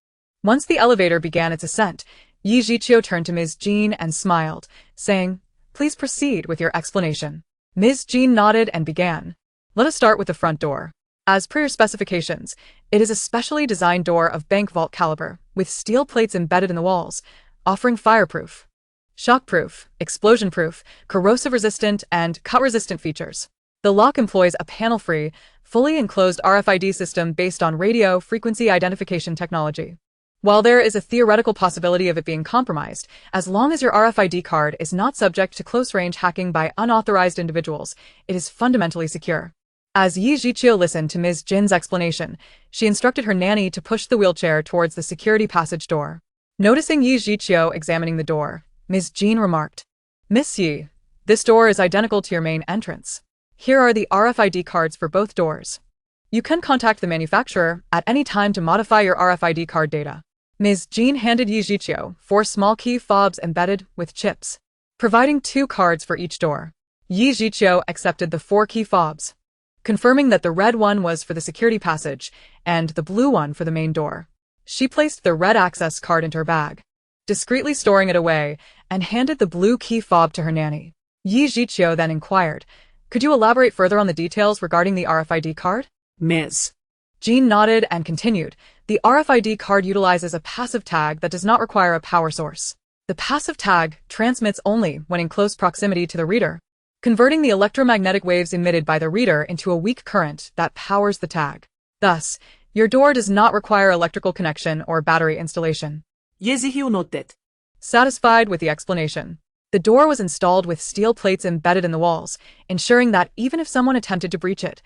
Once the elevator began its ascent, Yi Zhiqiu turned to Ms. Jean and smiled, saying, "Please proceed with your explanation." Ms. Jean nodded and began. "Let us start with the front door. As per your specifications, it is a specially designed door of bank vault caliber, with steel plates embedded in the walls, offering fireproof, shockproof, explosion-proof, corrosive-resistant, and cut-resistant features. The lock employs a panel-free, fully enclosed RFID system based on radio frequency identification technology. While there is a theoretical possibility of it being compromised, as long as your RFID card is not subject to close-range hacking by unauthorized individuals, it is fundamentally secure." As Yi Zhiqiu listened to Ms. Jin's explanation, she instructed her nanny to push the wheelchair towards the security passage door. Noticing Yi Zhiqiu examining the door, Ms. Jin remarked, "Miss Yi, this door is identical to your main entrance. Here are the RFID cards for both doors. You can contact the manufacturer at any time to modify your RFID card data." Ms. Jin handed Yi Zhiqiu 4 small key fobs embedded with chips, providing 2 cards for each door. Yi Zhiqiu accepted the 4 key fobs, confirming that the red one was for the security passage and the blue one for the main door. She placed the red access card into her bag, discreetly storing it away, and handed the blue key fob to her nanny. Yi Zhiqiu then inquired, "Could you elaborate further on the details regarding the RFID card?" Ms. Jean nodded and continued, "The RFID card utilizes a passive tag that does not require a power source. The passive tag transmits only when in close proximity to the reader, converting the electromagnetic waves emitted by the reader into a weak current that powers the tag. Thus, Your door does not require electrical connection or battery installation. 예지히우 noted. Satisfied with the explanation, the door was installed with steel plates embedded in the walls, ensuring that even if someone attempted to breach it,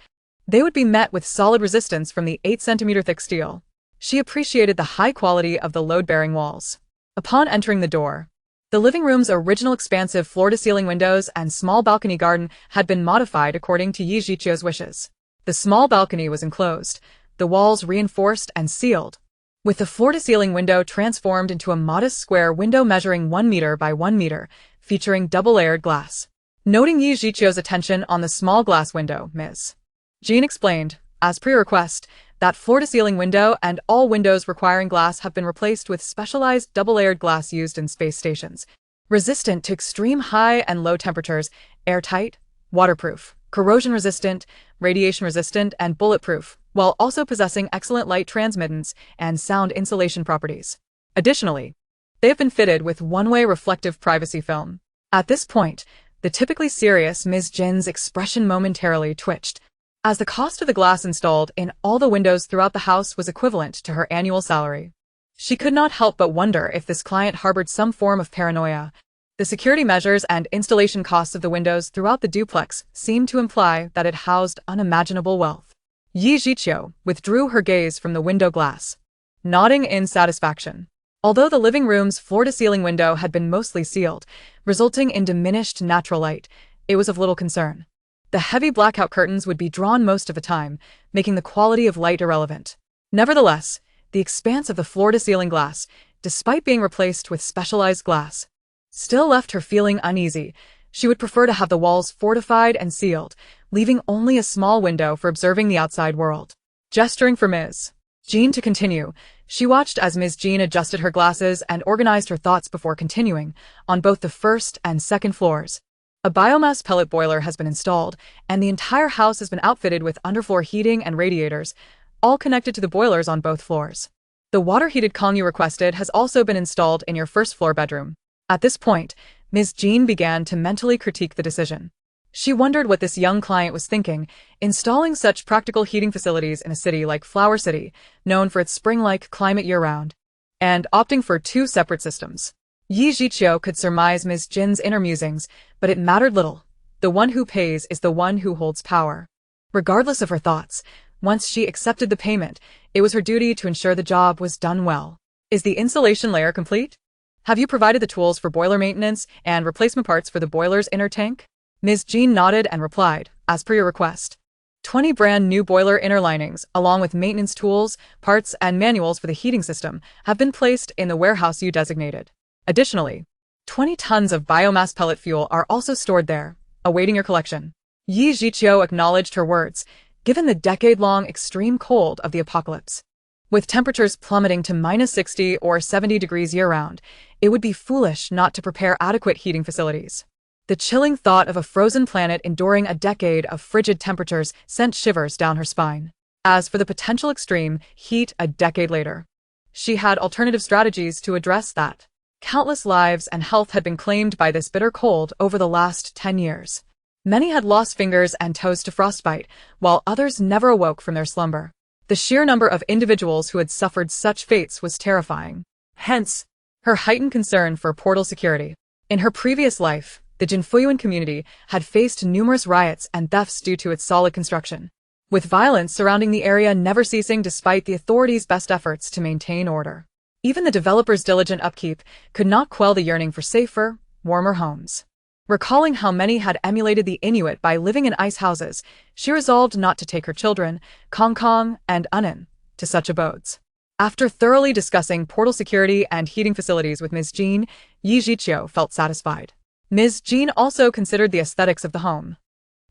they would be met with solid resistance from the 8 centimeter thick steel. She appreciated the high quality of the load-bearing walls. Upon entering the door, the living room's original expansive floor-to-ceiling windows and small balcony garden had been modified according to Yi Jiqiu's wishes. The small balcony was enclosed, the walls reinforced and sealed, with the floor-to-ceiling window transformed into a modest square window measuring 1 meter by 1 meter, featuring double-layered glass. Noting Yi Jiqiu's attention on the small glass window, Ms. Jean explained, as per your request, that floor-to-ceiling window and all windows requiring glass have been replaced with specialized double-layered glass used in space stations, resistant to extreme high and low temperatures, airtight, waterproof, corrosion-resistant, radiation-resistant, and bulletproof, while also possessing excellent light transmittance and sound insulation properties. Additionally, they have been fitted with one-way reflective privacy film. At this point, the typically serious Ms. Jin's expression momentarily twitched, as the cost of the glass installed in all the windows throughout the house was equivalent to her annual salary. She could not help but wonder if this client harbored some form of paranoia. The security measures and installation costs of the windows throughout the duplex seemed to imply that it housed unimaginable wealth. Yi Jiqiu withdrew her gaze from the window glass, nodding in satisfaction. Although the living room's floor-to-ceiling window had been mostly sealed, resulting in diminished natural light, it was of little concern. The heavy blackout curtains would be drawn most of the time, making the quality of light irrelevant. Nevertheless, the expanse of the floor-to-ceiling glass, despite being replaced with specialized glass, still left her feeling uneasy. She would prefer to have the walls fortified and sealed, leaving only a small window for observing the outside world. Gesturing for Ms. Jean to continue, she watched as Ms. Jean adjusted her glasses and organized her thoughts before continuing. On both the first and second floors, a biomass pellet boiler has been installed, and the entire house has been outfitted with underfloor heating and radiators, all connected to the boilers on both floors. The water-heated Kong you requested has also been installed in your first-floor bedroom. At this point, Ms. Jean began to mentally critique the decision. She wondered what this young client was thinking, installing such practical heating facilities in a city like Flower City, known for its spring-like climate year-round, and opting for 2 separate systems. Yi Jiqiu could surmise Ms. Jin's inner musings, but it mattered little. The one who pays is the one who holds power. Regardless of her thoughts, once she accepted the payment, it was her duty to ensure the job was done well. Is the insulation layer complete? Have you provided the tools for boiler maintenance and replacement parts for the boiler's inner tank? Ms. Jean nodded and replied, as per your request. 20 brand new boiler inner linings, along with maintenance tools, parts, and manuals for the heating system, have been placed in the warehouse you designated. Additionally, 20 tons of biomass pellet fuel are also stored there, awaiting your collection. Yi Jiqiu acknowledged her words, given the decade-long extreme cold of the apocalypse. With temperatures plummeting to -60 or 70 degrees year-round, it would be foolish not to prepare adequate heating facilities. The chilling thought of a frozen planet enduring a decade of frigid temperatures sent shivers down her spine. As for the potential extreme heat a decade later, she had alternative strategies to address that. Countless lives and health had been claimed by this bitter cold over the last 10 years. Many had lost fingers and toes to frostbite, while others never awoke from their slumber. The sheer number of individuals who had suffered such fates was terrifying. Hence, her heightened concern for portal security. In her previous life, the Jinfuyuan community had faced numerous riots and thefts due to its solid construction, with violence surrounding the area never ceasing despite the authorities' best efforts to maintain order. Even the developers' diligent upkeep could not quell the yearning for safer, warmer homes. Recalling how many had emulated the Inuit by living in ice houses, she resolved not to take her children, Kong Kong and Unin, to such abodes. After thoroughly discussing portal security and heating facilities with Ms. Jean, Yi Jiqiu felt satisfied. Ms. Jean also considered the aesthetics of the home.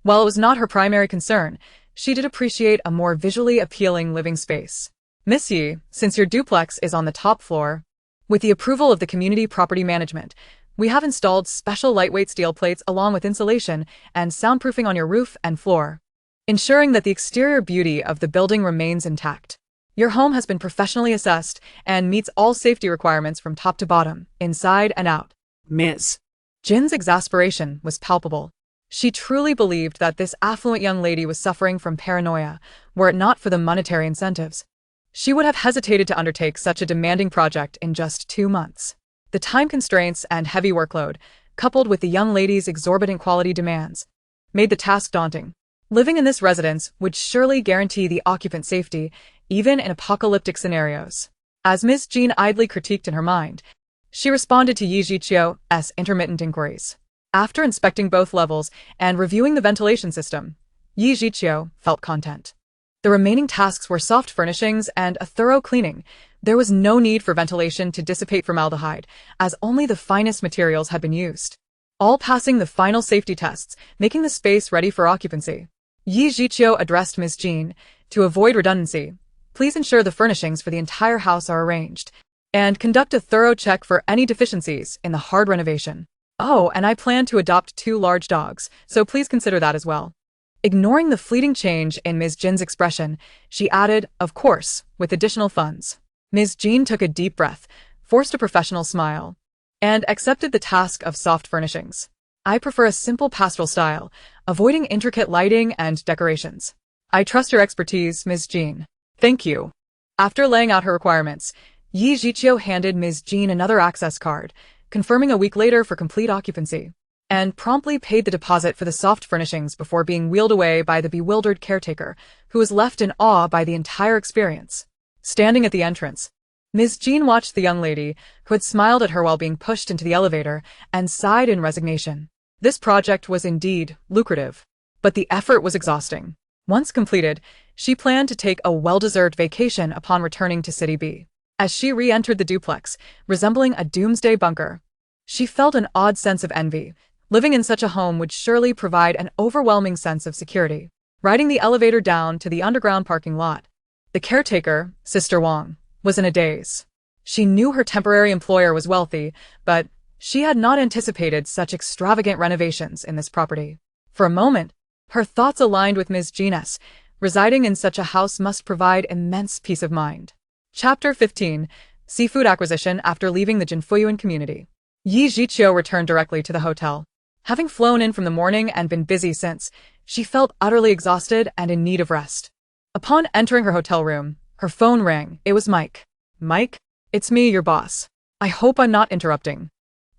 While it was not her primary concern, she did appreciate a more visually appealing living space. Miss Yi, since your duplex is on the top floor, with the approval of the Community Property Management, we have installed special lightweight steel plates along with insulation and soundproofing on your roof and floor, ensuring that the exterior beauty of the building remains intact. Your home has been professionally assessed and meets all safety requirements from top to bottom, inside and out. Ms. Jin's exasperation was palpable. She truly believed that this affluent young lady was suffering from paranoia, were it not for the monetary incentives. She would have hesitated to undertake such a demanding project in just 2 months. The time constraints and heavy workload, coupled with the young lady's exorbitant quality demands, made the task daunting. Living in this residence would surely guarantee the occupant's safety, even in apocalyptic scenarios. As Ms. Jean idly critiqued in her mind, she responded to Yi Zhiqiu's intermittent inquiries. After inspecting both levels and reviewing the ventilation system, Yi Zhiqiu felt content. The remaining tasks were soft furnishings and a thorough cleaning. There was no need for ventilation to dissipate formaldehyde, as only the finest materials had been used, all passing the final safety tests, making the space ready for occupancy. Yi Zhiqiu addressed Ms. Jean. To avoid redundancy, please ensure the furnishings for the entire house are arranged, and conduct a thorough check for any deficiencies in the hard renovation. Oh, and I plan to adopt 2 large dogs, so please consider that as well. Ignoring the fleeting change in Ms. Jin's expression, she added, of course, with additional funds. Ms. Jean took a deep breath, forced a professional smile, and accepted the task of soft furnishings. I prefer a simple pastoral style, avoiding intricate lighting and decorations. I trust your expertise, Ms. Jean. Thank you. After laying out her requirements, Yi Zhiqiu handed Ms. Jean another access card, confirming a week later for complete occupancy, and promptly paid the deposit for the soft furnishings before being wheeled away by the bewildered caretaker, who was left in awe by the entire experience. Standing at the entrance, Ms. Jean watched the young lady, who had smiled at her while being pushed into the elevator, and sighed in resignation. This project was indeed lucrative, but the effort was exhausting. Once completed, she planned to take a well-deserved vacation upon returning to City B. As she re-entered the duplex, resembling a doomsday bunker, she felt an odd sense of envy. Living in such a home would surely provide an overwhelming sense of security. Riding the elevator down to the underground parking lot, the caretaker, Sister Wang, was in a daze. She knew her temporary employer was wealthy, but she had not anticipated such extravagant renovations in this property. For a moment, her thoughts aligned with Ms. Jean's. Residing in such a house must provide immense peace of mind. Chapter 15. Seafood Acquisition. After leaving the Jinfuyuan community, Yi Zhiqiu returned directly to the hotel. Having flown in from the morning and been busy since, she felt utterly exhausted and in need of rest. Upon entering her hotel room, her phone rang. It was Mike. Mike? It's me, your boss. I hope I'm not interrupting.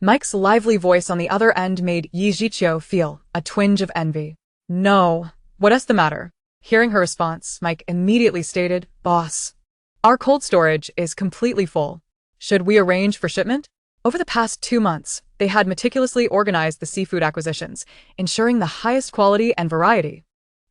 Mike's lively voice on the other end made Yi Zhiqiu feel a twinge of envy. No. What's the matter? Hearing her response, Mike immediately stated, Boss, our cold storage is completely full. Should we arrange for shipment? Over the past 2 months, they had meticulously organized the seafood acquisitions, ensuring the highest quality and variety.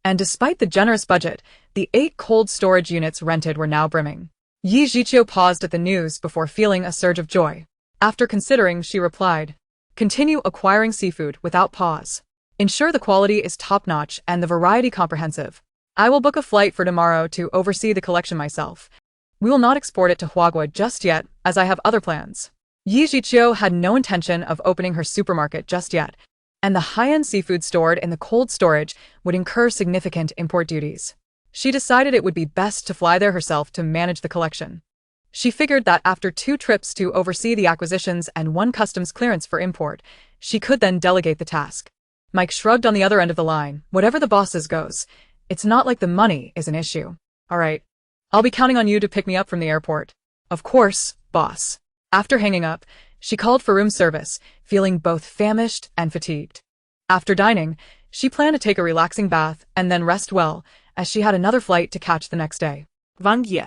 And despite the generous budget, the 8 cold storage units rented were now brimming. Yi Zhiqiu paused at the news before feeling a surge of joy. After considering, she replied, Continue acquiring seafood without pause. Ensure the quality is top-notch and the variety comprehensive. I will book a flight for tomorrow to oversee the collection myself. We will not export it to Huagua just yet, as I have other plans. Yi Zhiqiu had no intention of opening her supermarket just yet, and the high-end seafood stored in the cold storage would incur significant import duties. She decided it would be best to fly there herself to manage the collection. She figured that after 2 trips to oversee the acquisitions and 1 customs clearance for import, she could then delegate the task. Mike shrugged on the other end of the line. Whatever the boss says goes. It's not like the money is an issue. All right. I'll be counting on you to pick me up from the airport. Of course, boss. After hanging up, she called for room service, feeling both famished and fatigued. After dining, she planned to take a relaxing bath and then rest well, as she had another flight to catch the next day. Wang Ye.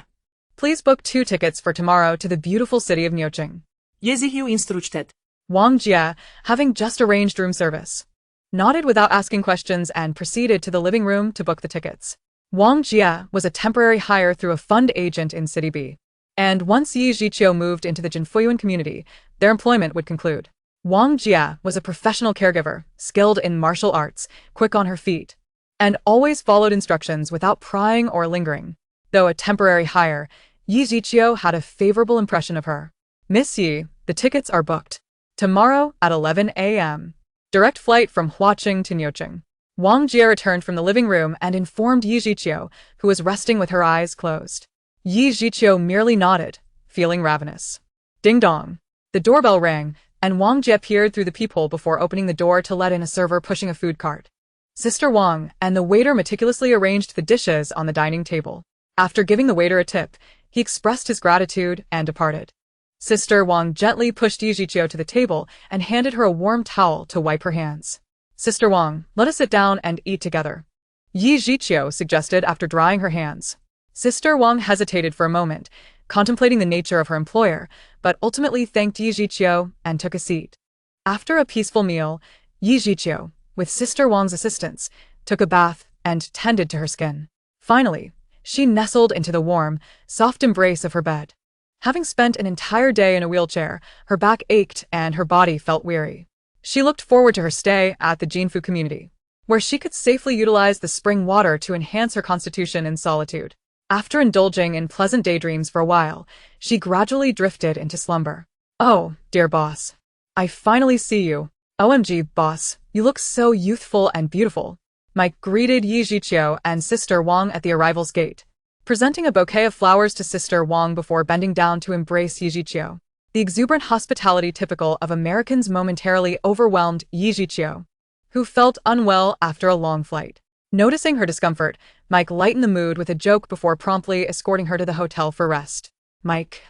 Please book 2 tickets for tomorrow to the beautiful city of Nyocheng. Yezihiu instructed. Wang Jie, having just arranged room service, nodded without asking questions and proceeded to the living room to book the tickets. Wang Jie was a temporary hire through a fund agent in City B, and once Yi Zhiqiu moved into the Jinfuyuan community, their employment would conclude. Wang Jie was a professional caregiver, skilled in martial arts, quick on her feet, and always followed instructions without prying or lingering. Though a temporary hire, Yi Zhiqiu had a favorable impression of her. Miss Yi, the tickets are booked. Tomorrow at 11 a.m. Direct flight from Huacheng to Nyocheng. Wang Jie returned from the living room and informed Yi Zhiqiu, who was resting with her eyes closed. Yi Zhiqiu merely nodded, feeling ravenous. Ding dong. The doorbell rang, and Wang Jie peered through the peephole before opening the door to let in a server pushing a food cart. Sister Wang and the waiter meticulously arranged the dishes on the dining table. After giving the waiter a tip, He expressed his gratitude and departed. Sister Wang gently pushed Yi Zhiqiu to the table and handed her a warm towel to wipe her hands. Sister Wang, let us sit down and eat together, Yi Zhiqiu suggested after drying her hands. Sister Wang hesitated for a moment, contemplating the nature of her employer, but ultimately thanked Yi Zhiqiu and took a seat. After a peaceful meal, Yi Zhiqiu, with Sister Wang's assistance, took a bath and tended to her skin. Finally, she nestled into the warm, soft embrace of her bed. Having spent an entire day in a wheelchair, her back ached and her body felt weary. She looked forward to her stay at the Jinfu community, where she could safely utilize the spring water to enhance her constitution in solitude. After indulging in pleasant daydreams for a while, she gradually drifted into slumber. Oh, dear boss. I finally see you. OMG, boss, you look so youthful and beautiful. Mike greeted Yi Zhiqiu and Sister Wang at the arrival's gate, presenting a bouquet of flowers to Sister Wang before bending down to embrace Yi Zhiqiu. The exuberant hospitality typical of Americans momentarily overwhelmed Yi Zhiqiu, who felt unwell after a long flight. Noticing her discomfort, Mike lightened the mood with a joke before promptly escorting her to the hotel for rest. Mike,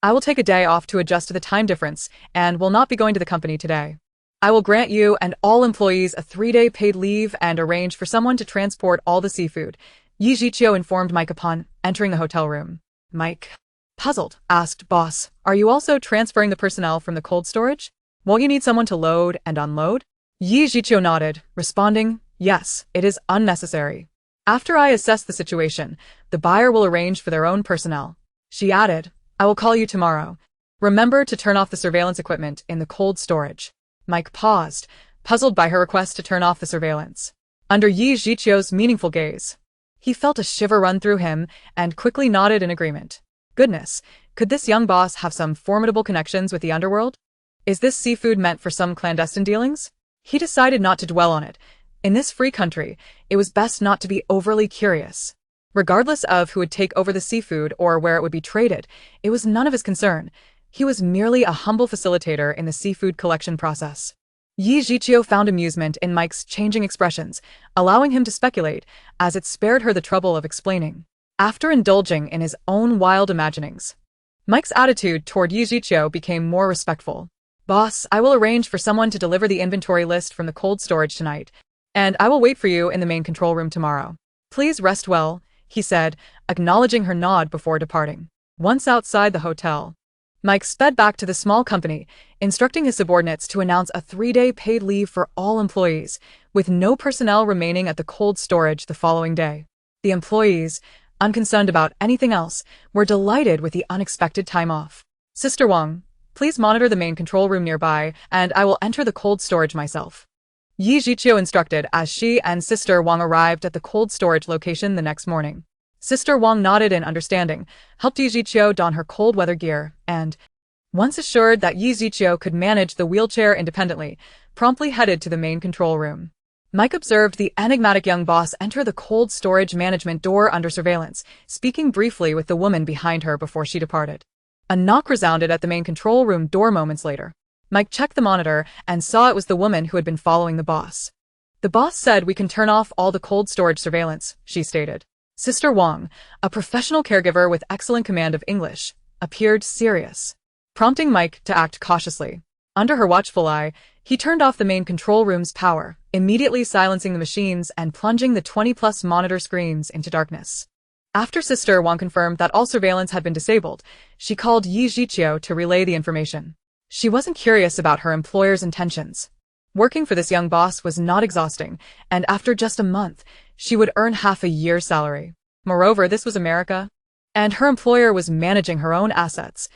I will take a day off to adjust to the time difference and will not be going to the company today. I will grant you and all employees a 3-day paid leave and arrange for someone to transport all the seafood, Yi Zhiqiu informed Mike upon entering the hotel room. Mike, puzzled, asked, Boss, are you also transferring the personnel from the cold storage? Won't you need someone to load and unload? Yi Zhiqiu nodded, responding, Yes, it is unnecessary. After I assess the situation, the buyer will arrange for their own personnel. She added, I will call you tomorrow. Remember to turn off the surveillance equipment in the cold storage. Mike paused, puzzled by her request to turn off the surveillance. Under Yi Zhiqiu's meaningful gaze, he felt a shiver run through him and quickly nodded in agreement. Goodness, could this young boss have some formidable connections with the underworld? Is this seafood meant for some clandestine dealings? He decided not to dwell on it. In this free country, it was best not to be overly curious. Regardless of who would take over the seafood or where it would be traded, it was none of his concern. He was merely a humble facilitator in the seafood collection process. Yi Zhiqiu found amusement in Mike's changing expressions, allowing him to speculate, as it spared her the trouble of explaining. After indulging in his own wild imaginings, Mike's attitude toward Yi Zhiqiu became more respectful. Boss, I will arrange for someone to deliver the inventory list from the cold storage tonight, and I will wait for you in the main control room tomorrow. Please rest well, he said, acknowledging her nod before departing. Once outside the hotel, Mike sped back to the small company, instructing his subordinates to announce a 3-day paid leave for all employees, with no personnel remaining at the cold storage the following day. The employees, unconcerned about anything else, were delighted with the unexpected time off. Sister Wang, please monitor the main control room nearby, and I will enter the cold storage myself, Yi Zhiqiu instructed as she and Sister Wang arrived at the cold storage location the next morning. Sister Wang nodded in understanding, helped Yi Zhiqiu don her cold weather gear, and, once assured that Yi Zhiqiu could manage the wheelchair independently, promptly headed to the main control room. Mike observed the enigmatic young boss enter the cold storage management door under surveillance, speaking briefly with the woman behind her before she departed. A knock resounded at the main control room door moments later. Mike checked the monitor and saw it was the woman who had been following the boss. The boss said we can turn off all the cold storage surveillance, she stated. Sister Wang, a professional caregiver with excellent command of English, appeared serious, prompting Mike to act cautiously. Under her watchful eye, he turned off the main control room's power, immediately silencing the machines and plunging the 20-plus monitor screens into darkness. After Sister Wang confirmed that all surveillance had been disabled, she called Yi Zhiqiu to relay the information. She wasn't curious about her employer's intentions. Working for this young boss was not exhausting, and after just a month, she would earn half a year's salary. Moreover, this was America, and her employer was managing her own assets,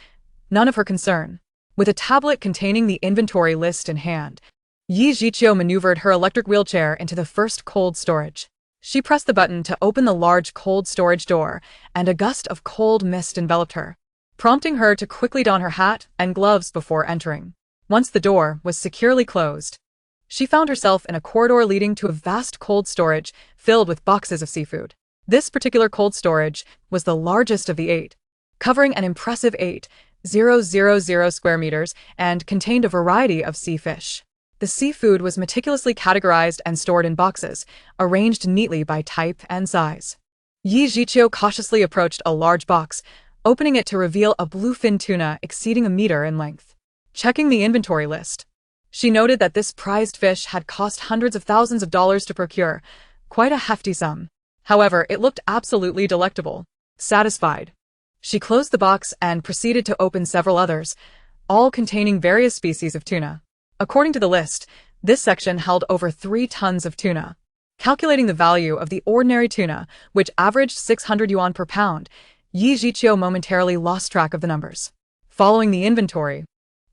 none of her concern. With a tablet containing the inventory list in hand, Yi Zhiqiu maneuvered her electric wheelchair into the first cold storage. She pressed the button to open the large cold storage door, and a gust of cold mist enveloped her, prompting her to quickly don her hat and gloves before entering. Once the door was securely closed, she found herself in a corridor leading to a vast cold storage filled with boxes of seafood. This particular cold storage was the largest of the 8, covering an impressive 8,000 square meters and contained a variety of sea fish. The seafood was meticulously categorized and stored in boxes, arranged neatly by type and size. Yi Zhiqiu cautiously approached a large box, opening it to reveal a bluefin tuna exceeding a meter in length. Checking the inventory list, she noted that this prized fish had cost hundreds of thousands of dollars to procure, quite a hefty sum. However, it looked absolutely delectable. Satisfied, she closed the box and proceeded to open several others, all containing various species of tuna. According to the list, this section held over 3 tons of tuna. Calculating the value of the ordinary tuna, which averaged 600 yuan per pound, Yi Zhiqiu momentarily lost track of the numbers. Following the inventory,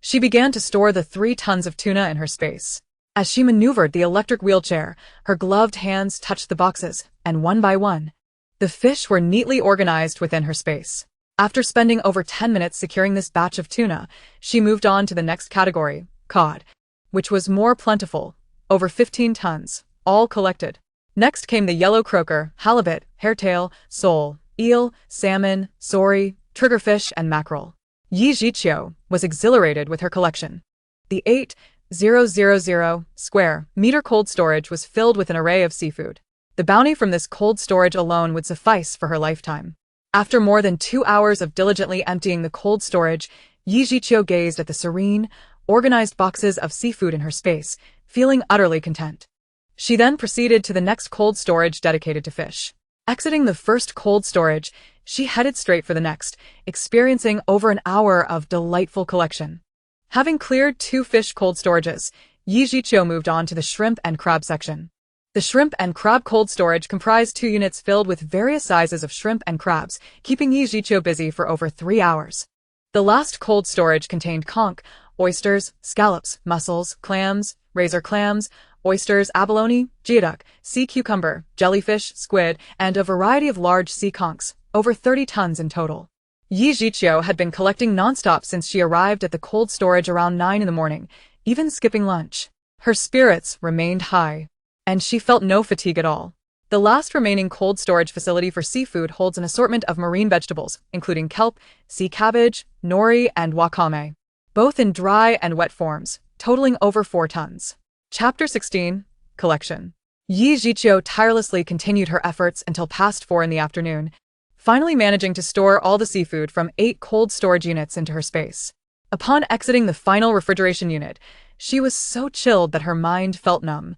she began to store the 3 tons of tuna in her space. As she maneuvered the electric wheelchair, her gloved hands touched the boxes, and one by one, the fish were neatly organized within her space. After spending over 10 minutes securing this batch of tuna, she moved on to the next category, cod, which was more plentiful, over 15 tons, all collected. Next came the yellow croaker, halibut, hairtail, sole, eel, salmon, sori, triggerfish, and mackerel. Yi Zhiqiu was exhilarated with her collection. The 8,000 square meter cold storage was filled with an array of seafood. The bounty from this cold storage alone would suffice for her lifetime. After more than 2 hours of diligently emptying the cold storage, Yi Zhiqiu gazed at the serene, organized boxes of seafood in her space, feeling utterly content. She then proceeded to the next cold storage dedicated to fish. Exiting the first cold storage, she headed straight for the next, experiencing over an hour of delightful collection. Having cleared 2 fish cold storages, Yi Zhiqiu moved on to the shrimp and crab section. The shrimp and crab cold storage comprised 2 units filled with various sizes of shrimp and crabs, keeping Yi Zhiqiu busy for over 3 hours. The last cold storage contained conch, oysters, scallops, mussels, clams, razor clams, oysters, abalone, geoduck, sea cucumber, jellyfish, squid, and a variety of large sea conchs, over 30 tons in total. Yi Zhiqiu had been collecting nonstop since she arrived at the cold storage around 9 in the morning, even skipping lunch. Her spirits remained high, and she felt no fatigue at all. The last remaining cold storage facility for seafood holds an assortment of marine vegetables, including kelp, sea cabbage, nori, and wakame, both in dry and wet forms, totaling over 4 tons. Chapter 16. Collection. Yi Zhiqiu tirelessly continued her efforts until past 4 in the afternoon, finally managing to store all the seafood from 8 cold storage units into her space. Upon exiting the final refrigeration unit, she was so chilled that her mind felt numb.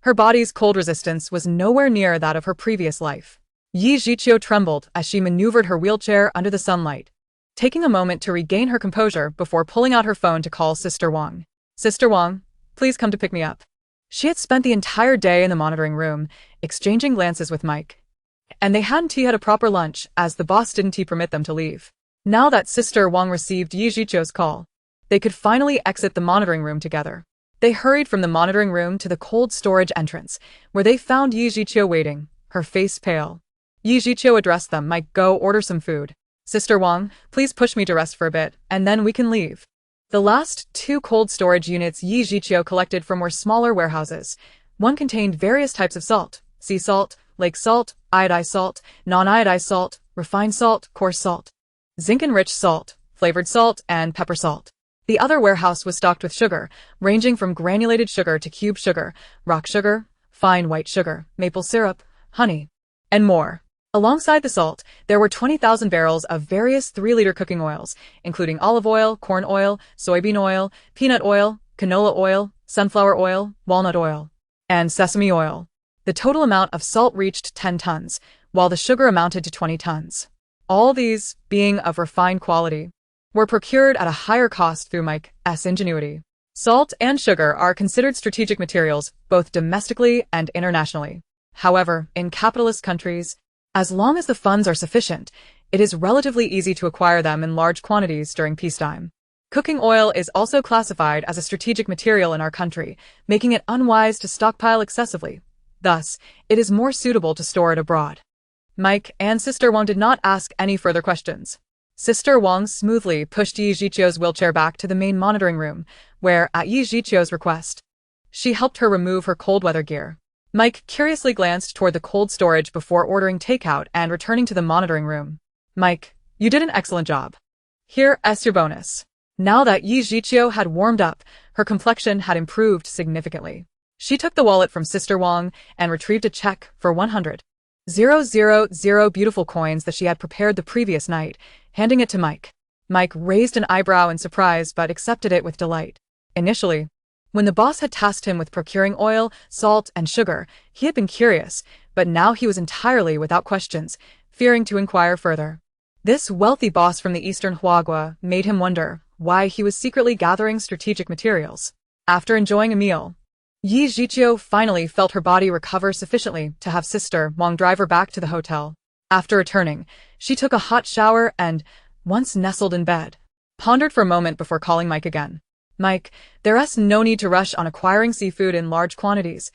Her body's cold resistance was nowhere near that of her previous life. Yi Zhiqiu trembled as she maneuvered her wheelchair under the sunlight, taking a moment to regain her composure before pulling out her phone to call Sister Wang. Sister Wang, please come to pick me up. She had spent the entire day in the monitoring room, exchanging glances with Mike. And they hadn't had a proper lunch, as the boss didn't permit them to leave. Now that Sister Wang received Yi Zhiqiu's call, they could finally exit the monitoring room together. They hurried from the monitoring room to the cold storage entrance, where they found Yi Zhiqiu waiting, her face pale. Yi Zhiqiu addressed them. Mike, go order some food. Sister Wang, please push me to rest for a bit, and then we can leave. The last 2 cold storage units Yi Zhiqiu collected from were smaller warehouses. One contained various types of salt: sea salt, lake salt, iodized salt, non-iodized salt, refined salt, coarse salt, zinc-enriched salt, flavored salt, and pepper salt. The other warehouse was stocked with sugar, ranging from granulated sugar to cube sugar, rock sugar, fine white sugar, maple syrup, honey, and more. Alongside the salt, there were 20,000 barrels of various 3-liter cooking oils, including olive oil, corn oil, soybean oil, peanut oil, canola oil, sunflower oil, walnut oil, and sesame oil. The total amount of salt reached 10 tons, while the sugar amounted to 20 tons. All these, being of refined quality, were procured at a higher cost through Mike's ingenuity. Salt and sugar are considered strategic materials, both domestically and internationally. However, in capitalist countries, as long as the funds are sufficient, it is relatively easy to acquire them in large quantities during peacetime. Cooking oil is also classified as a strategic material in our country, making it unwise to stockpile excessively. Thus, it is more suitable to store it abroad. Mike and Sister Wang did not ask any further questions. Sister Wang smoothly pushed Yi Zhiqiu's wheelchair back to the main monitoring room, where, at Yi Zhiqiu's request, she helped her remove her cold weather gear. Mike curiously glanced toward the cold storage before ordering takeout and returning to the monitoring room. Mike, you did an excellent job. Here's your bonus. Now that Yi Zhiqiu had warmed up, her complexion had improved significantly. She took the wallet from Sister Wang and retrieved a check for 100 000 beautiful coins that she had prepared the previous night, handing it to Mike. Mike raised an eyebrow in surprise but accepted it with delight. Initially, when the boss had tasked him with procuring oil, salt, and sugar, he had been curious, but now he was entirely without questions, fearing to inquire further. This wealthy boss from the eastern Huagua made him wonder why he was secretly gathering strategic materials. After enjoying a meal, Yi Jiqiu finally felt her body recover sufficiently to have Sister Wang drive her back to the hotel. After returning, she took a hot shower and, once nestled in bed, pondered for a moment before calling Mike again. Mike, there's no need to rush on acquiring seafood in large quantities.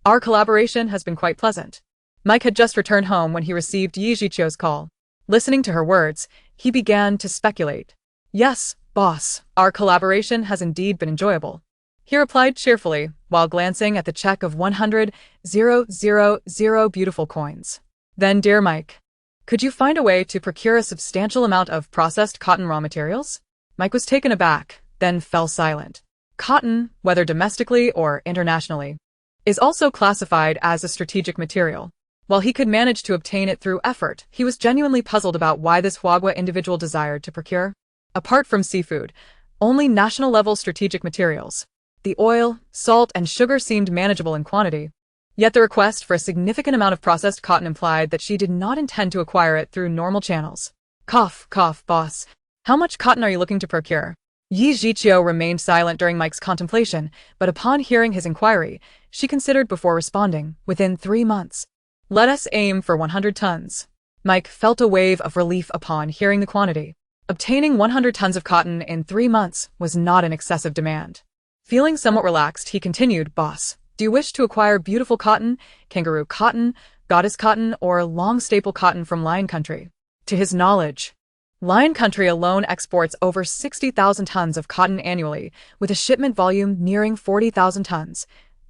Our collaboration has been quite pleasant. Mike had just returned home when he received Yi Jiqiu's call. Listening to her words, he began to speculate. Yes, boss, our collaboration has indeed been enjoyable. He replied cheerfully, while glancing at the check of 100,000 beautiful coins. Then, dear Mike, could you find a way to procure a substantial amount of processed cotton raw materials? Mike was taken aback, then fell silent. Cotton, whether domestically or internationally, is also classified as a strategic material. While he could manage to obtain it through effort, he was genuinely puzzled about why this Huagua individual desired to procure, apart from seafood, only national-level strategic materials. The oil, salt, and sugar seemed manageable in quantity. Yet the request for a significant amount of processed cotton implied that she did not intend to acquire it through normal channels. Cough, cough, boss. How much cotton are you looking to procure? Yi Jiqiu remained silent during Mike's contemplation, but upon hearing his inquiry, she considered before responding, within 3 months. Let us aim for 100 tons. Mike felt a wave of relief upon hearing the quantity. Obtaining 100 tons of cotton in 3 months was not an excessive demand. Feeling somewhat relaxed, he continued, Boss, do you wish to acquire beautiful cotton, kangaroo cotton, goddess cotton, or long staple cotton from Lion Country? To his knowledge, Lion Country alone exports over 60,000 tons of cotton annually, with a shipment volume nearing 40,000 tons.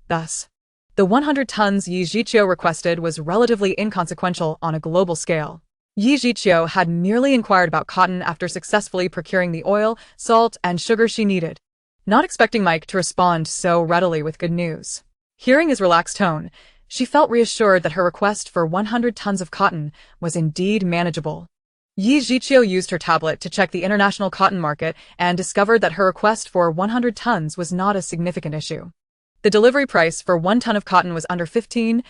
Thus, the 100 tons Yi Jiqiu requested was relatively inconsequential on a global scale. Yi Jiqiu had merely inquired about cotton after successfully procuring the oil, salt, and sugar she needed, not expecting Mike to respond so readily with good news. Hearing his relaxed tone, she felt reassured that her request for 100 tons of cotton was indeed manageable. Yi Jiqiu used her tablet to check the international cotton market and discovered that her request for 100 tons was not a significant issue. The delivery price for 1 ton of cotton was under 15,000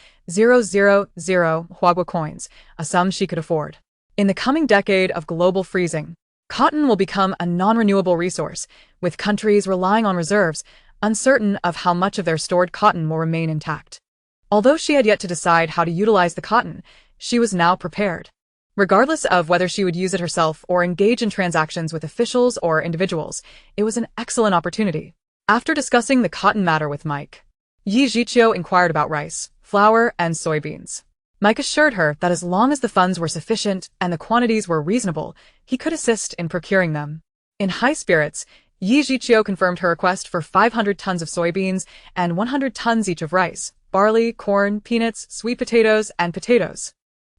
Huagua coins, a sum she could afford. In the coming decade of global freezing, cotton will become a non-renewable resource, with countries relying on reserves, uncertain of how much of their stored cotton will remain intact. Although she had yet to decide how to utilize the cotton, she was now prepared. Regardless of whether she would use it herself or engage in transactions with officials or individuals, it was an excellent opportunity. After discussing the cotton matter with Mike, Yi Jiqiu inquired about rice, flour, and soybeans. Mike assured her that as long as the funds were sufficient and the quantities were reasonable, he could assist in procuring them. In high spirits, Yi Jiqiu confirmed her request for 500 tons of soybeans and 100 tons each of rice, barley, corn, peanuts, sweet potatoes, and potatoes.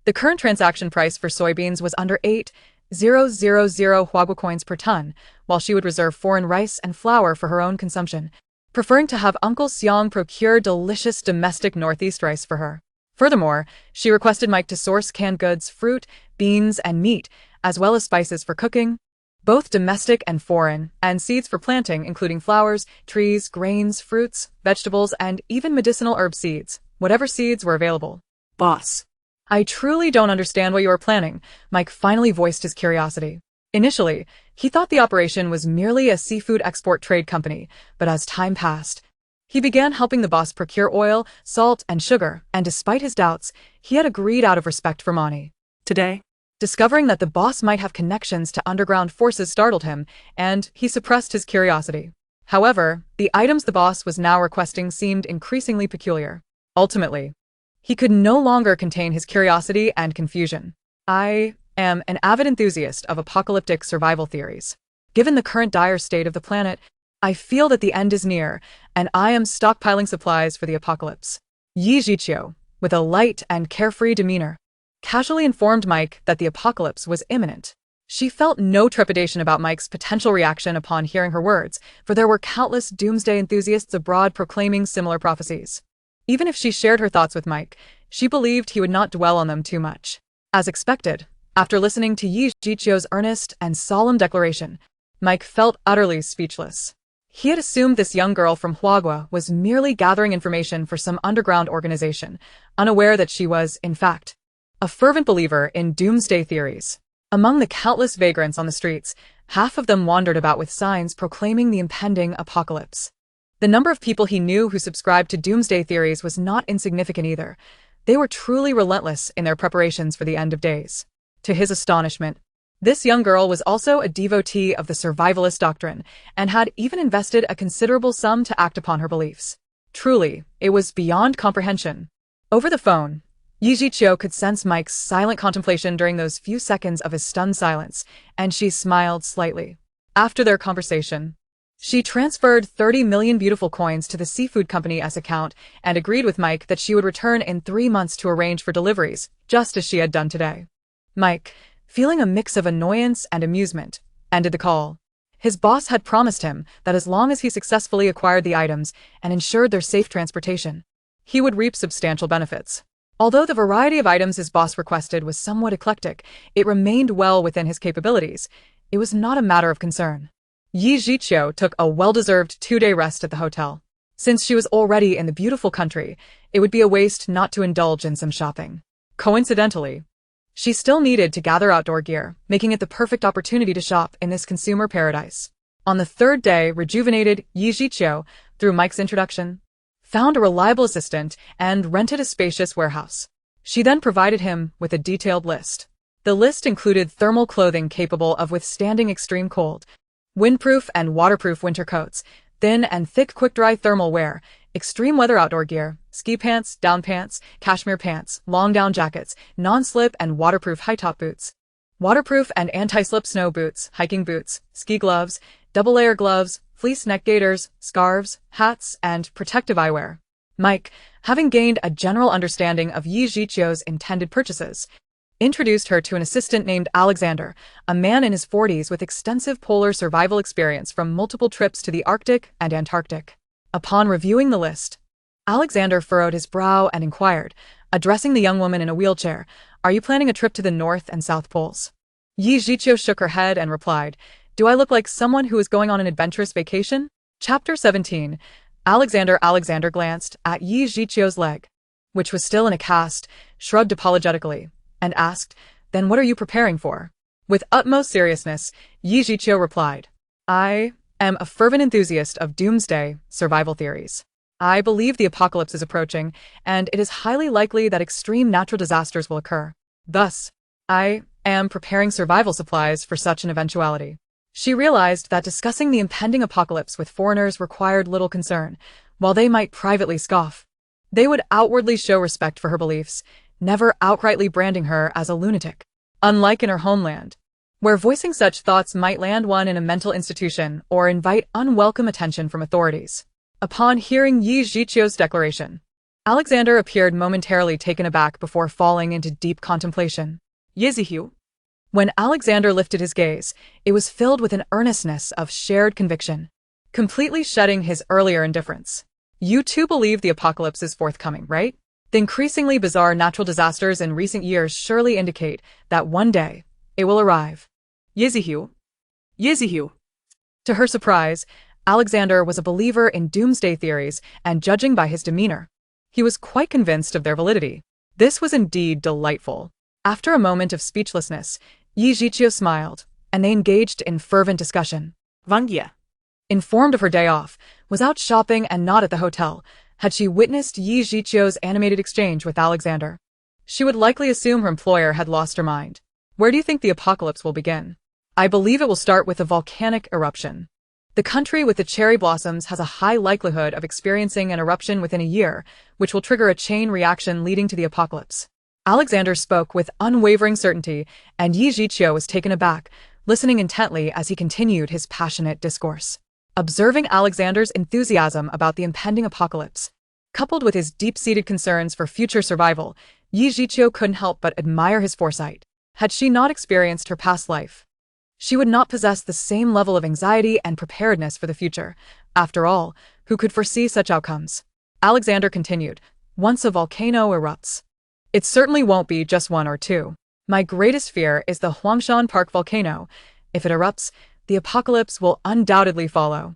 The current transaction price for soybeans was under 8,000 Huagua coins per ton, while she would reserve foreign rice and flour for her own consumption, preferring to have Uncle Xiang procure delicious domestic Northeast rice for her. Furthermore, she requested Mike to source canned goods, fruit, beans, and meat, as well as spices for cooking, both domestic and foreign, and seeds for planting, including flowers, trees, grains, fruits, vegetables, and even medicinal herb seeds, whatever seeds were available. Boss. I truly don't understand what you are planning, Mike finally voiced his curiosity. Initially, he thought the operation was merely a seafood export trade company, but as time passed, he began helping the boss procure oil, salt, and sugar, and despite his doubts, he had agreed out of respect for money. Today, discovering that the boss might have connections to underground forces startled him, and he suppressed his curiosity. However, the items the boss was now requesting seemed increasingly peculiar. Ultimately, he could no longer contain his curiosity and confusion. I am an avid enthusiast of apocalyptic survival theories. Given the current dire state of the planet, I feel that the end is near, and I am stockpiling supplies for the apocalypse. Yi Jiqiu, with a light and carefree demeanor, casually informed Mike that the apocalypse was imminent. She felt no trepidation about Mike's potential reaction upon hearing her words, for there were countless doomsday enthusiasts abroad proclaiming similar prophecies. Even if she shared her thoughts with Mike, she believed he would not dwell on them too much. As expected, after listening to Yi Jichio's earnest and solemn declaration, Mike felt utterly speechless. He had assumed this young girl from Huagua was merely gathering information for some underground organization, unaware that she was, in fact, a fervent believer in doomsday theories. Among the countless vagrants on the streets, half of them wandered about with signs proclaiming the impending apocalypse. The number of people he knew who subscribed to doomsday theories was not insignificant either. They were truly relentless in their preparations for the end of days. To his astonishment, this young girl was also a devotee of the survivalist doctrine and had even invested a considerable sum to act upon her beliefs. Truly, it was beyond comprehension. Over the phone, Yi Jichio could sense Mike's silent contemplation during those few seconds of his stunned silence, and she smiled slightly. After their conversation, she transferred 30 million beautiful coins to the seafood company's account and agreed with Mike that she would return in 3 months to arrange for deliveries, just as she had done today. Mike, feeling a mix of annoyance and amusement, ended the call. His boss had promised him that as long as he successfully acquired the items and ensured their safe transportation, he would reap substantial benefits. Although the variety of items his boss requested was somewhat eclectic, it remained well within his capabilities. It was not a matter of concern. Yi Jichio took a well-deserved 2-day rest at the hotel. Since she was already in the beautiful country, it would be a waste not to indulge in some shopping. Coincidentally, she still needed to gather outdoor gear, making it the perfect opportunity to shop in this consumer paradise. On the 3rd day, rejuvenated Yi Jichio, through Mike's introduction, found a reliable assistant and rented a spacious warehouse. She then provided him with a detailed list. The list included thermal clothing capable of withstanding extreme cold, windproof and waterproof winter coats, thin and thick quick-dry thermal wear, extreme weather outdoor gear, ski pants, down pants, cashmere pants, long down jackets, non-slip and waterproof high-top boots, waterproof and anti-slip snow boots, hiking boots, ski gloves, double-layer gloves, fleece neck gaiters, scarves, hats, and protective eyewear. Mike, having gained a general understanding of Yi Jichio's intended purchases, introduced her to an assistant named Alexander, a man in his 40s with extensive polar survival experience from multiple trips to the Arctic and Antarctic. Upon reviewing the list, Alexander furrowed his brow and inquired, addressing the young woman in a wheelchair, "Are you planning a trip to the North and South Poles?" Yi Jichio shook her head and replied, "Do I look like someone who is going on an adventurous vacation?" Chapter 17. Alexander glanced at Yi Jichio's leg, which was still in a cast, shrugged apologetically, and asked, "Then what are you preparing for?" With utmost seriousness, Yi Jichio replied, "I am a fervent enthusiast of doomsday survival theories. I believe the apocalypse is approaching, and it is highly likely that extreme natural disasters will occur. Thus, I am preparing survival supplies for such an eventuality." She realized that discussing the impending apocalypse with foreigners required little concern. While they might privately scoff, they would outwardly show respect for her beliefs, never outrightly branding her as a lunatic. Unlike in her homeland, where voicing such thoughts might land one in a mental institution or invite unwelcome attention from authorities. Upon hearing Yi Jichio's declaration, Alexander appeared momentarily taken aback before falling into deep contemplation. "Yizihu?" When Alexander lifted his gaze, it was filled with an earnestness of shared conviction, completely shedding his earlier indifference. "You too believe the apocalypse is forthcoming, right? The increasingly bizarre natural disasters in recent years surely indicate that one day it will arrive." "Yizihu?" Yizihu. To her surprise, Alexander was a believer in doomsday theories, and judging by his demeanor, he was quite convinced of their validity. This was indeed delightful. After a moment of speechlessness, Yi Jichio smiled, and they engaged in fervent discussion. Vangia. Informed of her day off, was out shopping and not at the hotel, had she witnessed Yi Jichio's animated exchange with Alexander. She would likely assume her employer had lost her mind. "Where do you think the apocalypse will begin?" "I believe it will start with a volcanic eruption. The country with the cherry blossoms has a high likelihood of experiencing an eruption within a year, which will trigger a chain reaction leading to the apocalypse." Alexander spoke with unwavering certainty, and Yi Jichio was taken aback, listening intently as he continued his passionate discourse. Observing Alexander's enthusiasm about the impending apocalypse, coupled with his deep-seated concerns for future survival, Yi Jichio couldn't help but admire his foresight. Had she not experienced her past life, she would not possess the same level of anxiety and preparedness for the future. After all, who could foresee such outcomes? Alexander continued, "Once a volcano erupts, It certainly won't be just one or two. My greatest fear is the Huangshan Park volcano. If it erupts, the apocalypse will undoubtedly follow.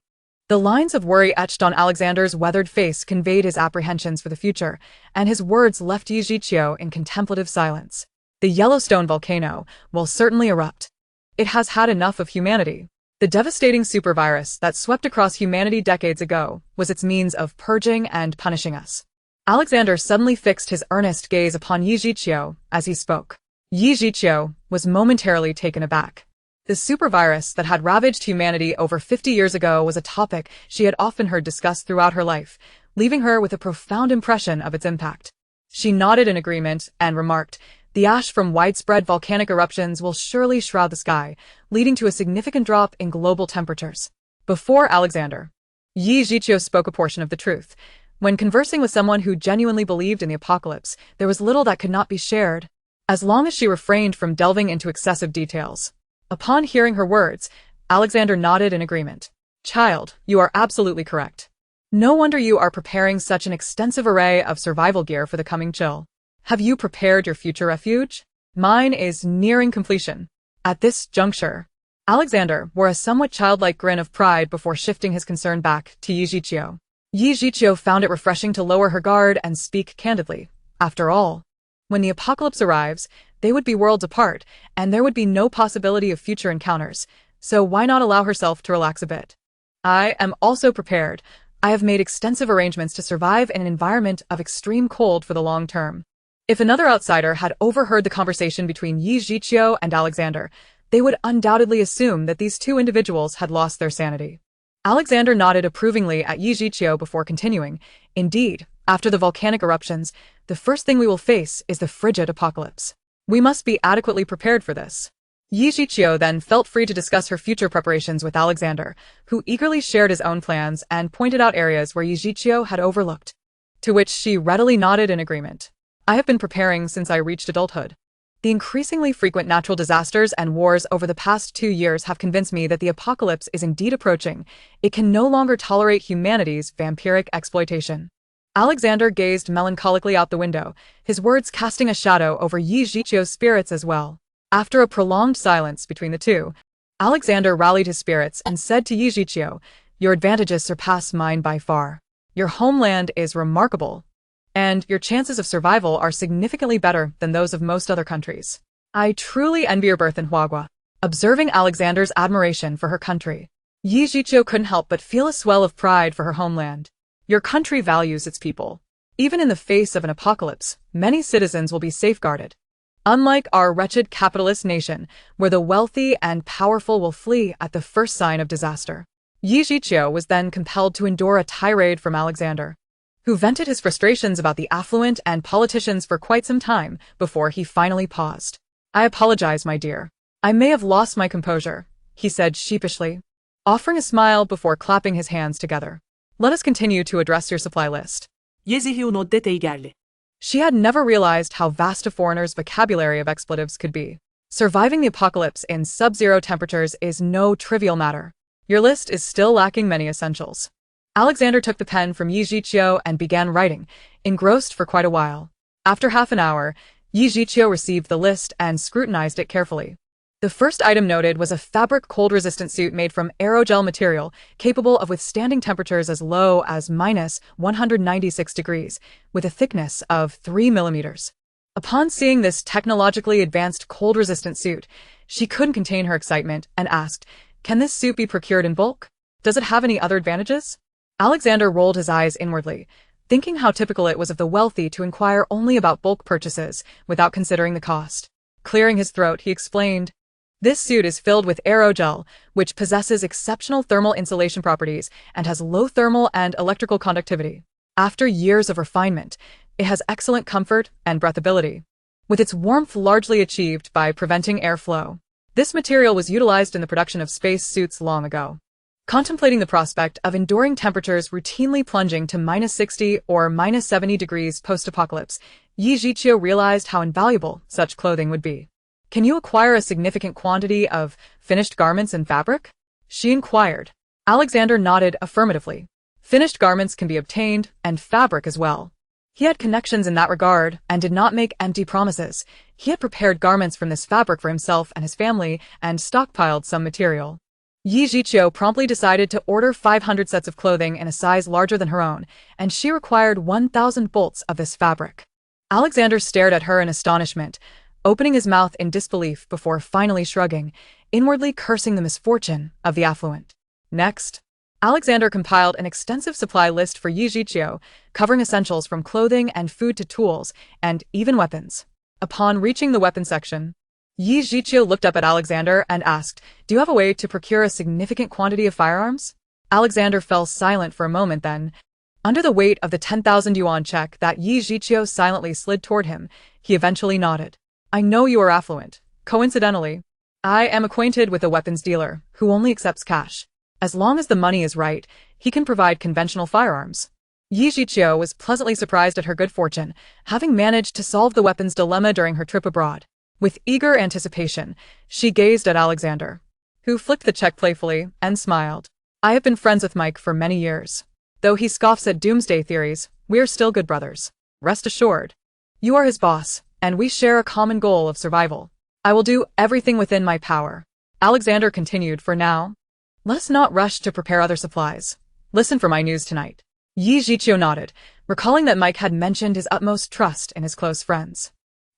The lines of worry etched on Alexander's weathered face conveyed his apprehensions for the future, and his words left Yi Zhiqiu in contemplative silence. The Yellowstone volcano will certainly erupt. It has had enough of humanity. The devastating supervirus that swept across humanity decades ago was its means of purging and punishing us. Alexander suddenly fixed his earnest gaze upon Yi Zhiqiu as he spoke. Yi Zhiqiu was momentarily taken aback. The supervirus that had ravaged humanity over 50 years ago was a topic she had often heard discussed throughout her life, leaving her with a profound impression of its impact. She nodded in agreement and remarked, "The ash from widespread volcanic eruptions will surely shroud the sky, leading to a significant drop in global temperatures." Before Alexander, Yi Zhiqiu spoke a portion of the truth. When conversing with someone who genuinely believed in the apocalypse, there was little that could not be shared, as long as she refrained from delving into excessive details. Upon hearing her words, Alexander nodded in agreement. "Child, you are absolutely correct. No wonder you are preparing such an extensive array of survival gear for the coming chill. Have you prepared your future refuge? Mine is nearing completion." At this juncture, Alexander wore a somewhat childlike grin of pride before shifting his concern back to Yi Zhiqiu. Yi Zhiqiu found it refreshing to lower her guard and speak candidly. After all, when the apocalypse arrives, they would be worlds apart, and there would be no possibility of future encounters, so why not allow herself to relax a bit? "I am also prepared. I have made extensive arrangements to survive in an environment of extreme cold for the long term." If another outsider had overheard the conversation between Yi Zhiqiu and Alexander, they would undoubtedly assume that these two individuals had lost their sanity. Alexander nodded approvingly at Yi Zhiqiu before continuing. "Indeed, after the volcanic eruptions, the first thing we will face is the frigid apocalypse. We must be adequately prepared for this." Yi Zhiqiu then felt free to discuss her future preparations with Alexander, who eagerly shared his own plans and pointed out areas where Yi Zhiqiu had overlooked, to which she readily nodded in agreement. "I have been preparing since I reached adulthood. The increasingly frequent natural disasters and wars over the past 2 years have convinced me that the apocalypse is indeed approaching. It can no longer tolerate humanity's vampiric exploitation." Alexander gazed melancholically out the window, his words casting a shadow over Yi Zhiqiu's spirits as well. After a prolonged silence between the two, Alexander rallied his spirits and said to Yi Zhiqiu, "Your advantages surpass mine by far. Your homeland is remarkable, and your chances of survival are significantly better than those of most other countries. I truly envy your birth in Huagua." Observing Alexander's admiration for her country, Yi Zhiqiu couldn't help but feel a swell of pride for her homeland. Your country values its people. Even in the face of an apocalypse, many citizens will be safeguarded. Unlike our wretched capitalist nation, where the wealthy and powerful will flee at the first sign of disaster. Yi Zhiqiu was then compelled to endure a tirade from Alexander, who vented his frustrations about the affluent and politicians for quite some time before he finally paused. "I apologize, my dear. I may have lost my composure," he said sheepishly, offering a smile before clapping his hands together. "Let us continue to address your supply list." Yi Zhiqiu nodded eagerly. She had never realized how vast a foreigner's vocabulary of expletives could be. Surviving the apocalypse in sub-zero temperatures is no trivial matter. Your list is still lacking many essentials. Alexander took the pen from Yi Zhiqiu and began writing, engrossed for quite a while. After half an hour, Yi Zhiqiu received the list and scrutinized it carefully. The first item noted was a fabric cold-resistant suit made from aerogel material, capable of withstanding temperatures as low as -196 degrees, with a thickness of 3 millimeters. Upon seeing this technologically advanced cold-resistant suit, she couldn't contain her excitement and asked, "Can this suit be procured in bulk? Does it have any other advantages?" Alexander rolled his eyes inwardly, thinking how typical it was of the wealthy to inquire only about bulk purchases without considering the cost. Clearing his throat, he explained, "This suit is filled with aerogel, which possesses exceptional thermal insulation properties and has low thermal and electrical conductivity. After years of refinement, it has excellent comfort and breathability, with its warmth largely achieved by preventing airflow. This material was utilized in the production of space suits long ago." Contemplating the prospect of enduring temperatures routinely plunging to -60 or -70 degrees post-apocalypse, Yi Zhiqiu realized how invaluable such clothing would be. "Can you acquire a significant quantity of finished garments and fabric?" she inquired. Alexander nodded affirmatively. "Finished garments can be obtained, and fabric as well." He had connections in that regard and did not make empty promises. He had prepared garments from this fabric for himself and his family and stockpiled some material. Yi Jiqiu promptly decided to order 500 sets of clothing in a size larger than her own, and she required 1,000 bolts of this fabric. Alexander stared at her in astonishment, opening his mouth in disbelief before finally shrugging, inwardly cursing the misfortune of the affluent. Next, Alexander compiled an extensive supply list for Yi Jiqiu, covering essentials from clothing and food to tools, and even weapons. Upon reaching the weapon section, Yi Jiqiu looked up at Alexander and asked, "Do you have a way to procure a significant quantity of firearms?" Alexander fell silent for a moment then. Under the weight of the 10,000 yuan check that Yi Jiqiu silently slid toward him, he eventually nodded. "I know you are affluent. Coincidentally, I am acquainted with a weapons dealer who only accepts cash. As long as the money is right, he can provide conventional firearms." Yi Jiqiu was pleasantly surprised at her good fortune, having managed to solve the weapons dilemma during her trip abroad. With eager anticipation, she gazed at Alexander, who flicked the check playfully and smiled. "I have been friends with Mike for many years. Though he scoffs at doomsday theories, we are still good brothers. Rest assured. You are his boss, and we share a common goal of survival. I will do everything within my power." Alexander continued, "For now, let's not rush to prepare other supplies. Listen for my news tonight." Yi Jiqiu nodded, recalling that Mike had mentioned his utmost trust in his close friends.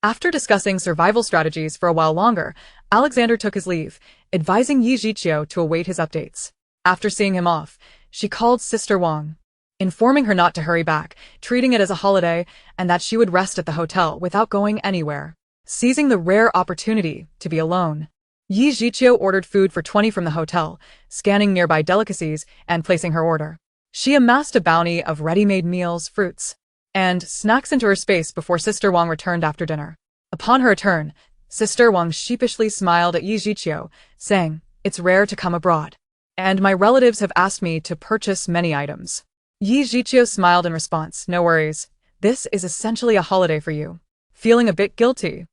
After discussing survival strategies for a while longer, Alexander took his leave, advising Yi Jiqiu to await his updates. After seeing him off, she called Sister Wang, informing her not to hurry back, treating it as a holiday, and that she would rest at the hotel without going anywhere. Seizing the rare opportunity to be alone, Yi Jiqiu ordered food for 20 from the hotel, scanning nearby delicacies and placing her order. She amassed a bounty of ready-made meals, fruits, and snacks into her space before Sister Wang returned after dinner. Upon her return, Sister Wang sheepishly smiled at Yi Jiqiu, saying, "It's rare to come abroad, and my relatives have asked me to purchase many items." Yi Jiqiu smiled in response, "No worries. This is essentially a holiday for you. Feeling a bit guilty?"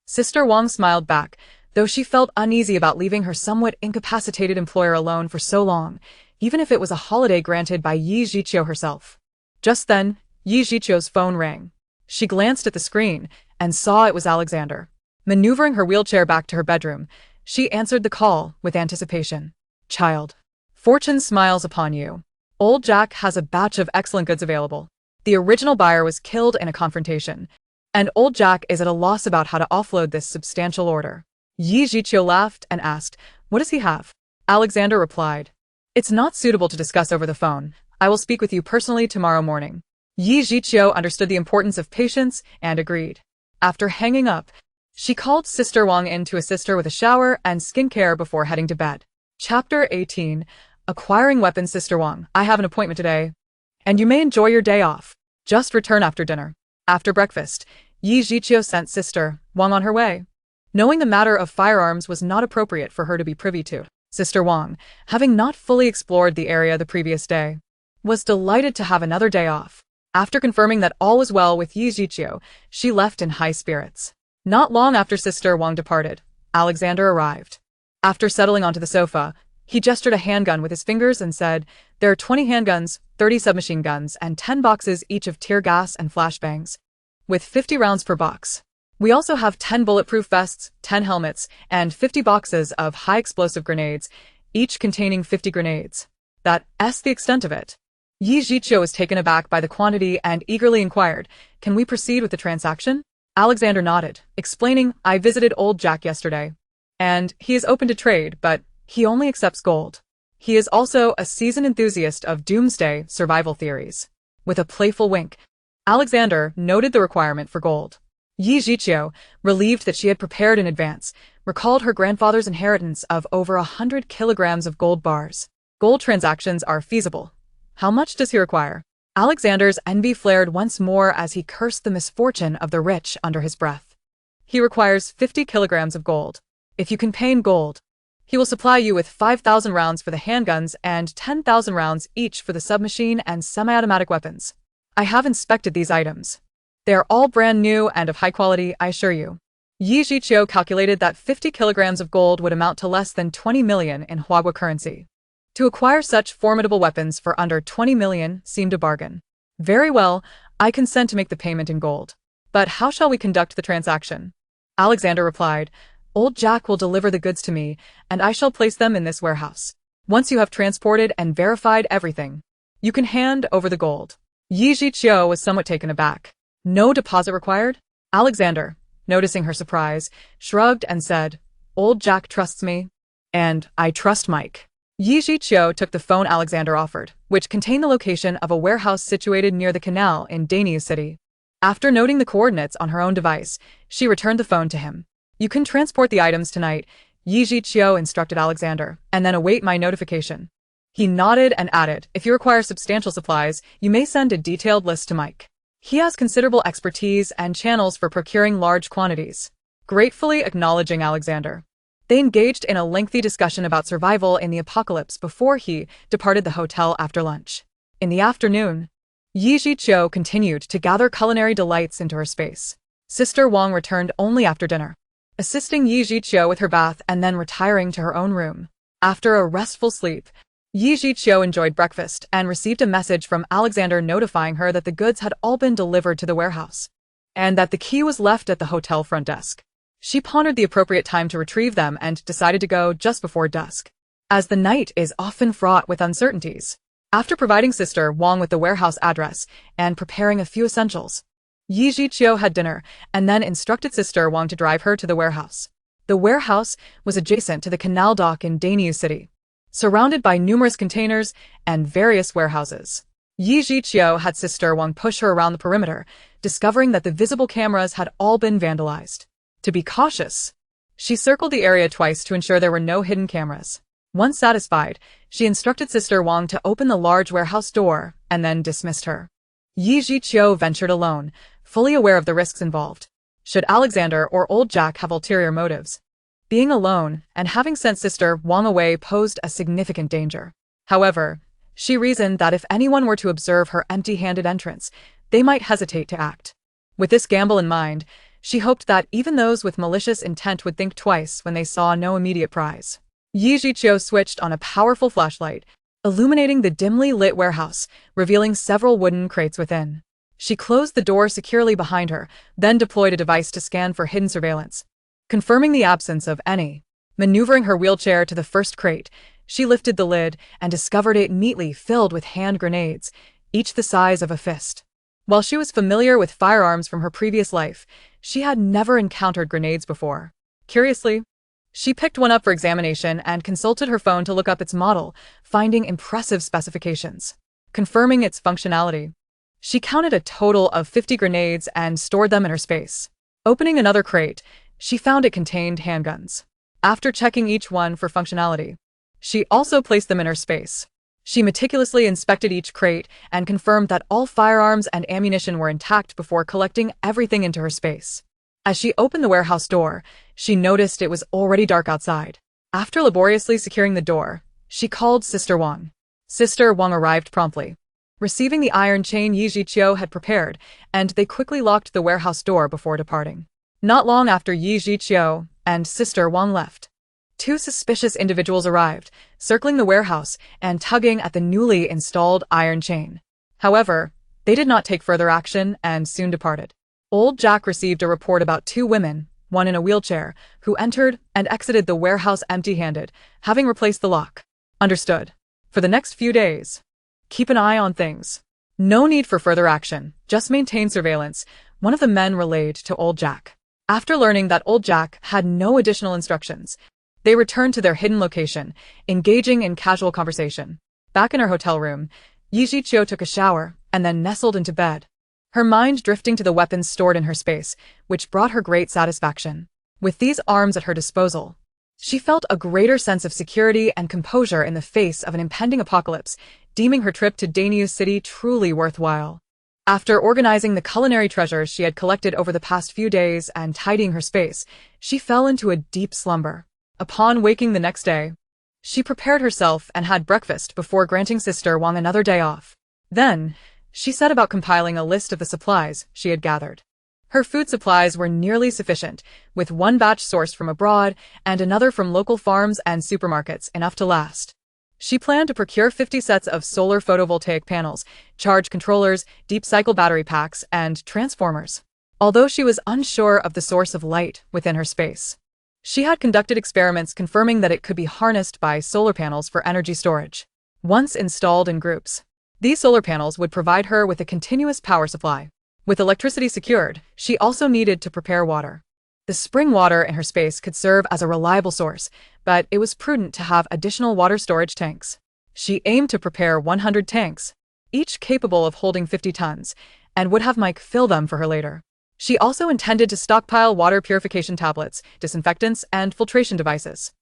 Sister Wang smiled back, though she felt uneasy about leaving her somewhat incapacitated employer alone for so long, even if it was a holiday granted by Yi Jiqiu herself. Just then, Yi Jiqiu's phone rang. She glanced at the screen and saw it was Alexander. Maneuvering her wheelchair back to her bedroom, she answered the call with anticipation. "Child, fortune smiles upon you. Old Jack has a batch of excellent goods available. The original buyer was killed in a confrontation, and Old Jack is at a loss about how to offload this substantial order." Yi Jiqiu laughed and asked, "What does he have?" Alexander replied, "It's not suitable to discuss over the phone. I will speak with you personally tomorrow morning." Yi Jiqiu understood the importance of patience and agreed. After hanging up, she called Sister Wang in to assist her with a shower and skincare before heading to bed. Chapter 18. Acquiring weapons. Sister Wang, "I have an appointment today, and you may enjoy your day off. Just return after dinner." After breakfast, Yi Jiqiu sent Sister Wang on her way. Knowing the matter of firearms was not appropriate for her to be privy to, Sister Wang, having not fully explored the area the previous day, was delighted to have another day off. After confirming that all was well with Yi Jiqiu, she left in high spirits. Not long after Sister Wang departed, Alexander arrived. After settling onto the sofa, he gestured a handgun with his fingers and said, "There are 20 handguns, 30 submachine guns, and 10 boxes each of tear gas and flashbangs, with 50 rounds per box. We also have 10 bulletproof vests, 10 helmets, and 50 boxes of high-explosive grenades, each containing 50 grenades. That's the extent of it." Yi Jiqiu was taken aback by the quantity and eagerly inquired, "Can we proceed with the transaction?" Alexander nodded, explaining, "I visited Old Jack yesterday, and he is open to trade, but he only accepts gold. He is also a seasoned enthusiast of doomsday survival theories." With a playful wink, Alexander noted the requirement for gold. Yi Jiqiu, relieved that she had prepared in advance, recalled her grandfather's inheritance of over 100 kilograms of gold bars. Gold transactions are feasible. How much does he require? Alexander's envy flared once more as he cursed the misfortune of the rich under his breath. "He requires 50 kilograms of gold. If you can pay in gold, he will supply you with 5,000 rounds for the handguns and 10,000 rounds each for the submachine and semi-automatic weapons. I have inspected these items. They are all brand new and of high quality, I assure you." Yi Jiqiu calculated that 50 kilograms of gold would amount to less than 20 million in Huagua currency. To acquire such formidable weapons for under 20 million seemed a bargain. "Very well, I consent to make the payment in gold. But how shall we conduct the transaction? Alexander replied, Old Jack will deliver the goods to me, and I shall place them in this warehouse. Once you have transported and verified everything, you can hand over the gold. Yi Zhiqiu was somewhat taken aback. No deposit required? Alexander, noticing her surprise, shrugged and said, Old Jack trusts me, and I trust Mike. Yi Zhiqiu took the phone Alexander offered, which contained the location of a warehouse situated near the canal in Daniu City. After noting the coordinates on her own device, she returned the phone to him. You can transport the items tonight, Yi Zhiqiu instructed Alexander, and then await my notification. He nodded and added, if you require substantial supplies, you may send a detailed list to Mike. He has considerable expertise and channels for procuring large quantities. Gratefully acknowledging Alexander, they engaged in a lengthy discussion about survival in the apocalypse before he departed the hotel after lunch. In the afternoon, Yi Zhiqiu continued to gather culinary delights into her space. Sister Wang returned only after dinner, assisting Yi Zhiqiu with her bath and then retiring to her own room. After a restful sleep, Yi Zhiqiu enjoyed breakfast and received a message from Alexander notifying her that the goods had all been delivered to the warehouse, and that the key was left at the hotel front desk. She pondered the appropriate time to retrieve them and decided to go just before dusk, as the night is often fraught with uncertainties. After providing Sister Wang with the warehouse address and preparing a few essentials, Yi Zhiqiu had dinner and then instructed Sister Wang to drive her to the warehouse. The warehouse was adjacent to the canal dock in Daniu City, surrounded by numerous containers and various warehouses. Yi Zhiqiu had Sister Wang push her around the perimeter, discovering that the visible cameras had all been vandalized. To be cautious, she circled the area twice to ensure there were no hidden cameras. Once satisfied, she instructed Sister Wang to open the large warehouse door and then dismissed her. Yi Zhiqiu ventured alone, fully aware of the risks involved. Should Alexander or Old Jack have ulterior motives? Being alone and having sent Sister Wang away posed a significant danger. However, she reasoned that if anyone were to observe her empty-handed entrance, they might hesitate to act. With this gamble in mind, she hoped that even those with malicious intent would think twice when they saw no immediate prize. Yi Zhiqiu switched on a powerful flashlight, illuminating the dimly lit warehouse, revealing several wooden crates within. She closed the door securely behind her, then deployed a device to scan for hidden surveillance, confirming the absence of any. Maneuvering her wheelchair to the first crate, she lifted the lid and discovered it neatly filled with hand grenades, each the size of a fist. While she was familiar with firearms from her previous life, she had never encountered grenades before. Curiously, she picked one up for examination and consulted her phone to look up its model, finding impressive specifications, confirming its functionality. She counted a total of 50 grenades and stored them in her space. Opening another crate, she found it contained handguns. After checking each one for functionality, she also placed them in her space. She meticulously inspected each crate and confirmed that all firearms and ammunition were intact before collecting everything into her space. As she opened the warehouse door, she noticed it was already dark outside. After laboriously securing the door, she called Sister Wang. Sister Wang arrived promptly, receiving the iron chain Yi Zhiqiu had prepared, and they quickly locked the warehouse door before departing. Not long after Yi Zhiqiu and Sister Wang left, two suspicious individuals arrived, circling the warehouse and tugging at the newly installed iron chain. However, they did not take further action and soon departed. Old Jack received a report about two women, one in a wheelchair, who entered and exited the warehouse empty-handed, having replaced the lock. Understood. For the next few days, keep an eye on things. No need for further action, just maintain surveillance, one of the men relayed to Old Jack. After learning that Old Jack had no additional instructions, they returned to their hidden location, engaging in casual conversation. Back in her hotel room, Yi Zhiqiu took a shower and then nestled into bed, her mind drifting to the weapons stored in her space, which brought her great satisfaction. With these arms at her disposal, she felt a greater sense of security and composure in the face of an impending apocalypse, deeming her trip to Daniu City truly worthwhile. After organizing the culinary treasures she had collected over the past few days and tidying her space, she fell into a deep slumber. Upon waking the next day, she prepared herself and had breakfast before granting Sister Wang another day off. Then, she set about compiling a list of the supplies she had gathered. Her food supplies were nearly sufficient, with one batch sourced from abroad and another from local farms and supermarkets enough to last. She planned to procure 50 sets of solar photovoltaic panels, charge controllers, deep cycle battery packs, and transformers. Although she was unsure of the source of light within her space, she had conducted experiments confirming that it could be harnessed by solar panels for energy storage. Once installed in groups, these solar panels would provide her with a continuous power supply. With electricity secured, she also needed to prepare water. The spring water in her space could serve as a reliable source, but it was prudent to have additional water storage tanks. She aimed to prepare 100 tanks, each capable of holding 50 tons, and would have Mike fill them for her later. She also intended to stockpile water purification tablets, disinfectants, and filtration devices.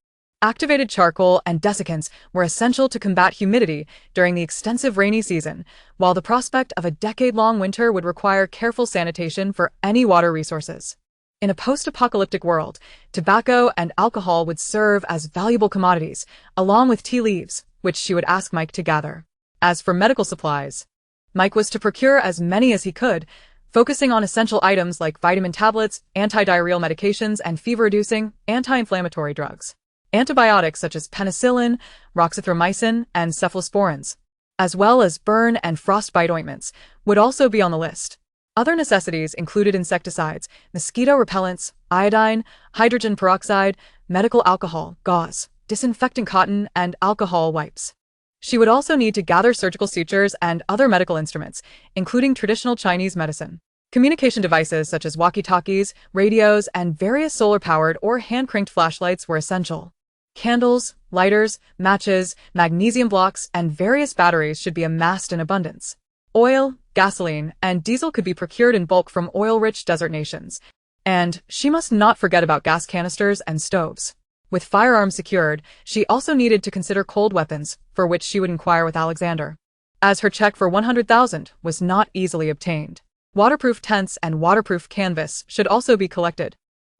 Activated charcoal and desiccants were essential to combat humidity during the extensive rainy season, while the prospect of a decade-long winter would require careful sanitation for any water resources. In a post-apocalyptic world, tobacco and alcohol would serve as valuable commodities, along with tea leaves, which she would ask Mike to gather. As for medical supplies, Mike was to procure as many as he could, focusing on essential items like vitamin tablets, antidiarrheal medications, and fever-reducing, anti-inflammatory drugs. Antibiotics such as penicillin, roxithromycin, and cephalosporins, as well as burn and frostbite ointments, would also be on the list. Other necessities included insecticides, mosquito repellents, iodine, hydrogen peroxide, medical alcohol, gauze, disinfectant cotton, and alcohol wipes. She would also need to gather surgical sutures and other medical instruments, including traditional Chinese medicine. Communication devices such as walkie-talkies, radios, and various solar-powered or hand-cranked flashlights were essential. Candles, lighters, matches, magnesium blocks, and various batteries should be amassed in abundance. Oil, gasoline, and diesel could be procured in bulk from oil-rich desert nations. And she must not forget about gas canisters and stoves. With firearms secured, she also needed to consider cold weapons, for which she would inquire with Alexander, as her check for 100,000 was not easily obtained. Waterproof tents and waterproof canvas should also be collected.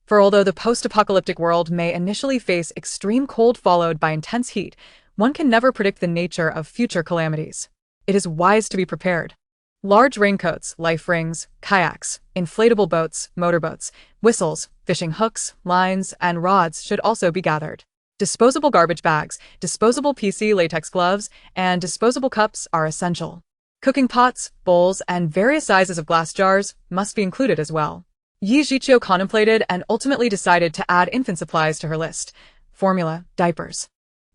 For although the post-apocalyptic world may initially face extreme cold followed by intense heat, one can never predict the nature of future calamities. It is wise to be prepared. Large raincoats, life rings, kayaks, inflatable boats, motorboats, whistles, fishing hooks, lines, and rods should also be gathered. Disposable garbage bags, disposable PC latex gloves, and disposable cups are essential. Cooking pots, bowls, and various sizes of glass jars must be included as well. Yi Zhiqiu contemplated and ultimately decided to add infant supplies to her list: formula, diapers,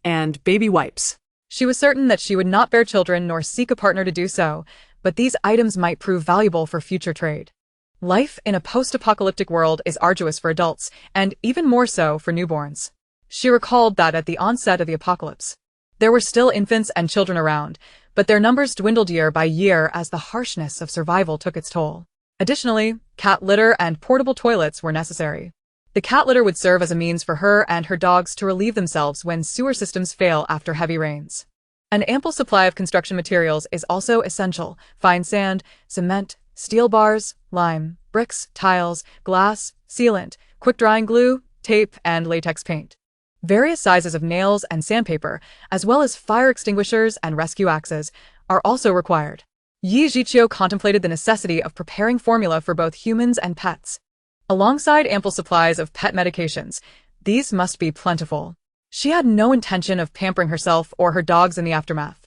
And baby wipes. She was certain that she would not bear children nor seek a partner to do so, but these items might prove valuable for future trade. Life in a post-apocalyptic world is arduous for adults, and even more so for newborns. She recalled that at the onset of the apocalypse, there were still infants and children around, but their numbers dwindled year by year as the harshness of survival took its toll. Additionally, cat litter and portable toilets were necessary. The cat litter would serve as a means for her and her dogs to relieve themselves when sewer systems fail after heavy rains. An ample supply of construction materials is also essential: fine sand, cement, steel bars, lime, bricks, tiles, glass, sealant, quick-drying glue, tape, and latex paint. Various sizes of nails and sandpaper, as well as fire extinguishers and rescue axes, are also required. Yi Zhiqiu contemplated the necessity of preparing formula for both humans and pets. Alongside ample supplies of pet medications, these must be plentiful. She had no intention of pampering herself or her dogs in the aftermath.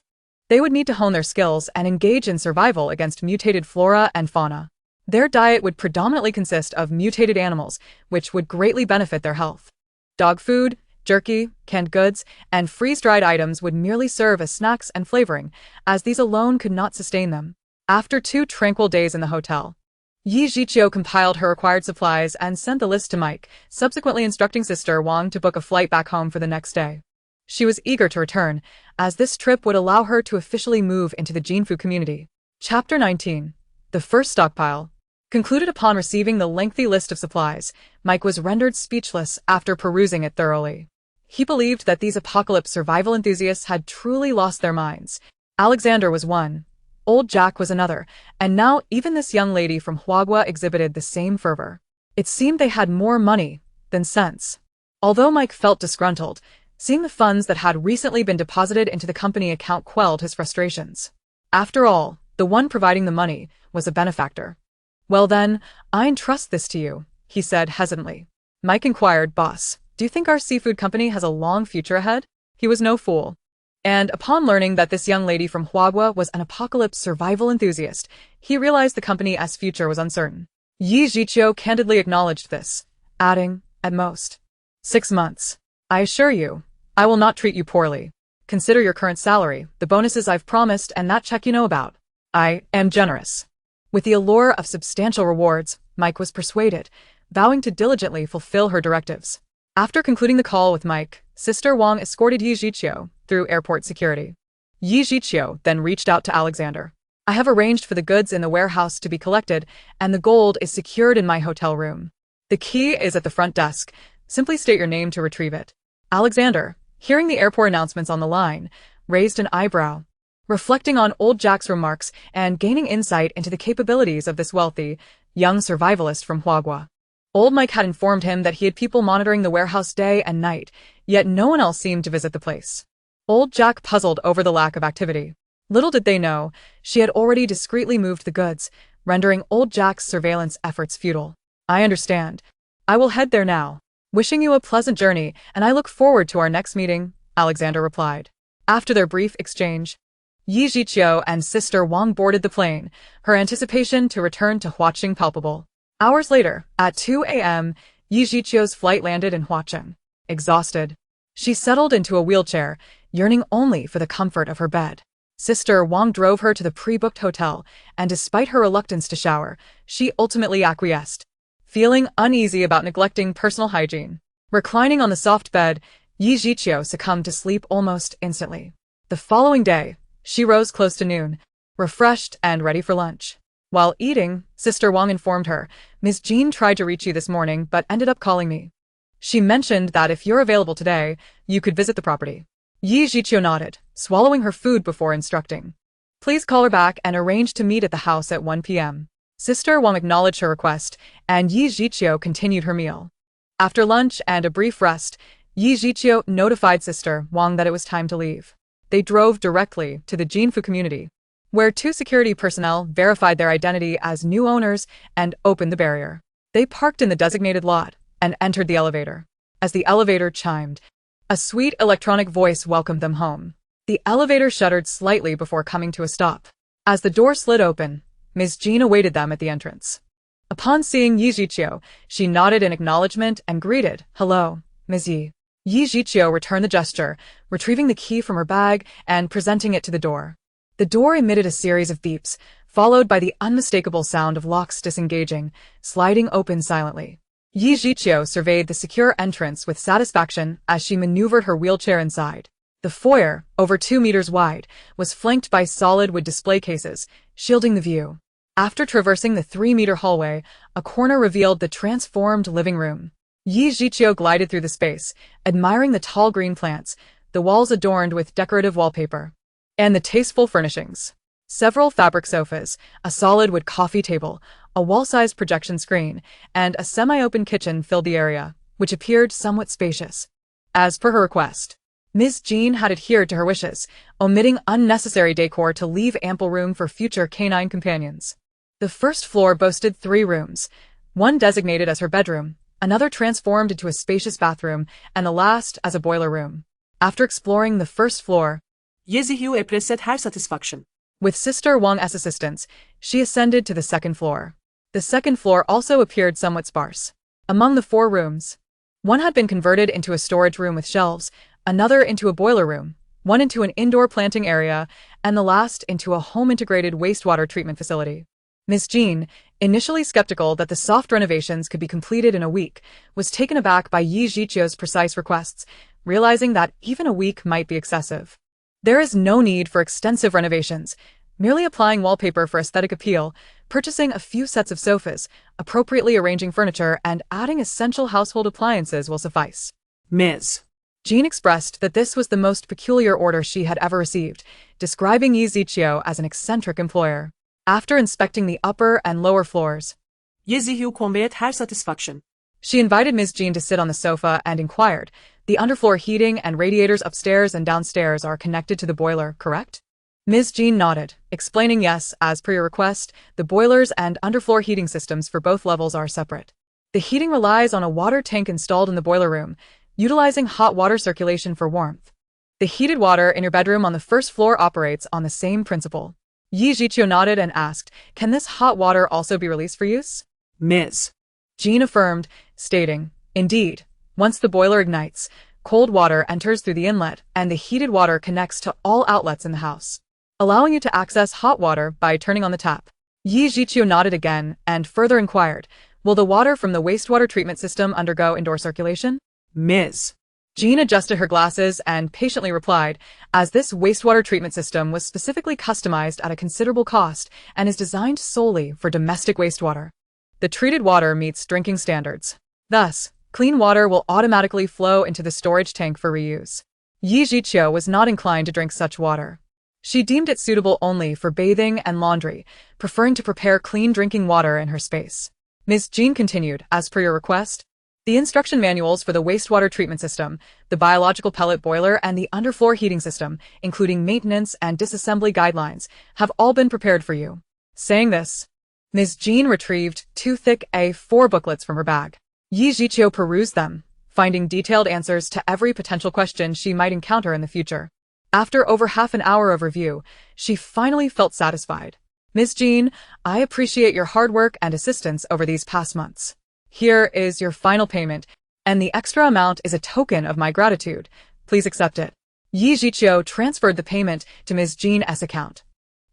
They would need to hone their skills and engage in survival against mutated flora and fauna. Their diet would predominantly consist of mutated animals, which would greatly benefit their health. Dog food, jerky, canned goods, and freeze-dried items would merely serve as snacks and flavoring, as these alone could not sustain them. After 2 tranquil days in the hotel, Yi Zhiqiu compiled her required supplies and sent the list to Mike, subsequently instructing Sister Wang to book a flight back home for the next day. She was eager to return, as this trip would allow her to officially move into the Jinfu community. Chapter 19. The First Stockpile. Concluded upon receiving the lengthy list of supplies, Mike was rendered speechless after perusing it thoroughly. He believed that these apocalypse survival enthusiasts had truly lost their minds. Alexander was one, old Jack was another, and now even this young lady from Huagua exhibited the same fervor. It seemed they had more money than sense. Although Mike felt disgruntled, seeing the funds that had recently been deposited into the company account quelled his frustrations. After all, the one providing the money was a benefactor. "Well then, I entrust this to you," he said hesitantly. Mike inquired, "Boss, do you think our seafood company has a long future ahead?" He was no fool. And upon learning that this young lady from Huagua was an apocalypse survival enthusiast, he realized the company's future was uncertain. Yi Zhiqiu candidly acknowledged this, adding, at most, 6 months. I assure you, I will not treat you poorly. Consider your current salary, the bonuses I've promised, and that check you know about. I am generous. With the allure of substantial rewards, Mike was persuaded, vowing to diligently fulfill her directives. After concluding the call with Mike, Sister Wang escorted Yi Zhiqiu through airport security. Yi Zhiqiu then reached out to Alexander. I have arranged for the goods in the warehouse to be collected, and the gold is secured in my hotel room. The key is at the front desk. Simply state your name to retrieve it. Alexander, hearing the airport announcements on the line, raised an eyebrow. Reflecting on old Jack's remarks and gaining insight into the capabilities of this wealthy, young survivalist from Huagua. Old Mike had informed him that he had people monitoring the warehouse day and night, yet no one else seemed to visit the place. Old Jack puzzled over the lack of activity. Little did they know, she had already discreetly moved the goods, rendering old Jack's surveillance efforts futile. I understand. I will head there now. Wishing you a pleasant journey, and I look forward to our next meeting, Alexander replied. After their brief exchange, Yi Zhiqiu and Sister Wang boarded the plane, her anticipation to return to Huaqing palpable. Hours later, at 2 a.m., Yi Zhiqiu's flight landed in Huaqing. Exhausted, she settled into a wheelchair, yearning only for the comfort of her bed. Sister Wang drove her to the pre-booked hotel, and despite her reluctance to shower, she ultimately acquiesced, feeling uneasy about neglecting personal hygiene. Reclining on the soft bed, Yi Zhiqiu succumbed to sleep almost instantly. The following day, she rose close to noon, refreshed and ready for lunch. While eating, Sister Wang informed her, Ms. Jean tried to reach you this morning but ended up calling me. She mentioned that if you're available today, you could visit the property. Yi Zhiqiu nodded, swallowing her food before instructing. Please call her back and arrange to meet at the house at 1 p.m. Sister Wang acknowledged her request, and Yi Zhiqiu continued her meal. After lunch and a brief rest, Yi Zhiqiu notified Sister Wang that it was time to leave. They drove directly to the Jinfu community, where 2 security personnel verified their identity as new owners and opened the barrier. They parked in the designated lot and entered the elevator. As the elevator chimed, a sweet electronic voice welcomed them home. The elevator shuddered slightly before coming to a stop. As the door slid open, Ms. Jean awaited them at the entrance. Upon seeing Yi Zhiqiu, she nodded in acknowledgement and greeted, Hello, Ms. Yi. Yi Zhiqiu returned the gesture, retrieving the key from her bag and presenting it to the door. The door emitted a series of beeps, followed by the unmistakable sound of locks disengaging, sliding open silently. Yi Zhiqiu surveyed the secure entrance with satisfaction as she maneuvered her wheelchair inside. The foyer, over 2 meters wide, was flanked by solid wood display cases, shielding the view. After traversing the 3-meter hallway, a corner revealed the transformed living room. Yi Zhiqiu glided through the space, admiring the tall green plants, the walls adorned with decorative wallpaper, and the tasteful furnishings. Several fabric sofas, a solid wood coffee table, a wall-sized projection screen, and a semi-open kitchen filled the area, which appeared somewhat spacious. As per her request, Ms. Jean had adhered to her wishes, omitting unnecessary decor to leave ample room for future canine companions. The first floor boasted 3 rooms, one designated as her bedroom, another transformed into a spacious bathroom, and the last as a boiler room. After exploring the first floor, Yi Zhiqiu appréciait her satisfaction. with Sister Wang's assistance, she ascended to the second floor. The second floor also appeared somewhat sparse. Among the 4 rooms, one had been converted into a storage room with shelves, another into a boiler room, one into an indoor planting area, and the last into a home-integrated wastewater treatment facility. Ms. Jean, initially skeptical that the soft renovations could be completed in a week, was taken aback by Yi Zhiqiu's precise requests, realizing that even a week might be excessive. There is no need for extensive renovations. Merely applying wallpaper for aesthetic appeal, purchasing a few sets of sofas, appropriately arranging furniture, and adding essential household appliances will suffice. Ms. Jean expressed that this was the most peculiar order she had ever received, describing Yi Zhiqiu as an eccentric employer. After inspecting the upper and lower floors, Yi Zhiqiu conveyed her satisfaction. she invited Ms. Jean to sit on the sofa and inquired, The underfloor heating and radiators upstairs and downstairs are connected to the boiler, correct? Ms. Jean nodded, explaining yes, as per your request, the boilers and underfloor heating systems for both levels are separate. The heating relies on a water tank installed in the boiler room, utilizing hot water circulation for warmth. The heated water in your bedroom on the first floor operates on the same principle. Yi Jiqiu nodded and asked, "Can this hot water also be released for use?" Ms. Jean affirmed, stating, "Indeed, once the boiler ignites, cold water enters through the inlet and the heated water connects to all outlets in the house, allowing you to access hot water by turning on the tap." Yi Jiqiu nodded again and further inquired, "Will the water from the wastewater treatment system undergo indoor circulation?" Ms. Jean adjusted her glasses and patiently replied, "As this wastewater treatment system was specifically customized at a considerable cost and is designed solely for domestic wastewater. The treated water meets drinking standards. Thus, clean water will automatically flow into the storage tank for reuse." Yi Jiqiu was not inclined to drink such water. She deemed it suitable only for bathing and laundry, preferring to prepare clean drinking water in her space. Ms. Jean continued, "As per your request, the instruction manuals for the wastewater treatment system, the biological pellet boiler, and the underfloor heating system, including maintenance and disassembly guidelines, have all been prepared for you." Saying this, Ms. Jean retrieved two thick A4 booklets from her bag. Yi Jiqiu perused them, finding detailed answers to every potential question she might encounter in the future. After over half an hour of review, she finally felt satisfied. "Ms. Jean, I appreciate your hard work and assistance over these past months. Here is your final payment, and the extra amount is a token of my gratitude. Please accept it." Yi Jiqiu transferred the payment to Ms. Jean's account,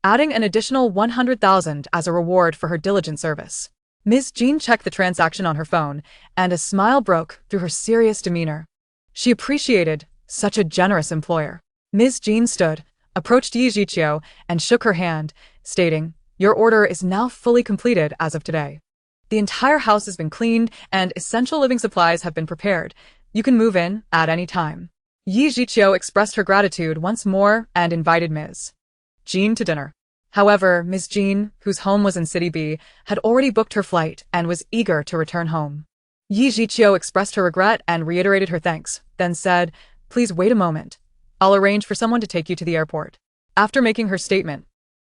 adding an additional 100,000 as a reward for her diligent service. Ms. Jean checked the transaction on her phone, and a smile broke through her serious demeanor. She appreciated such a generous employer. Ms. Jean stood, approached Yi Jiqiu, and shook her hand, stating, "Your order is now fully completed as of today. The entire house has been cleaned and essential living supplies have been prepared. You can move in at any time." Yi Jiqiu expressed her gratitude once more and invited Ms. Jean to dinner. However, Ms. Jean, whose home was in City B, had already booked her flight and was eager to return home. Yi Jiqiu expressed her regret and reiterated her thanks, then said, "Please wait a moment. I'll arrange for someone to take you to the airport." After making her statement,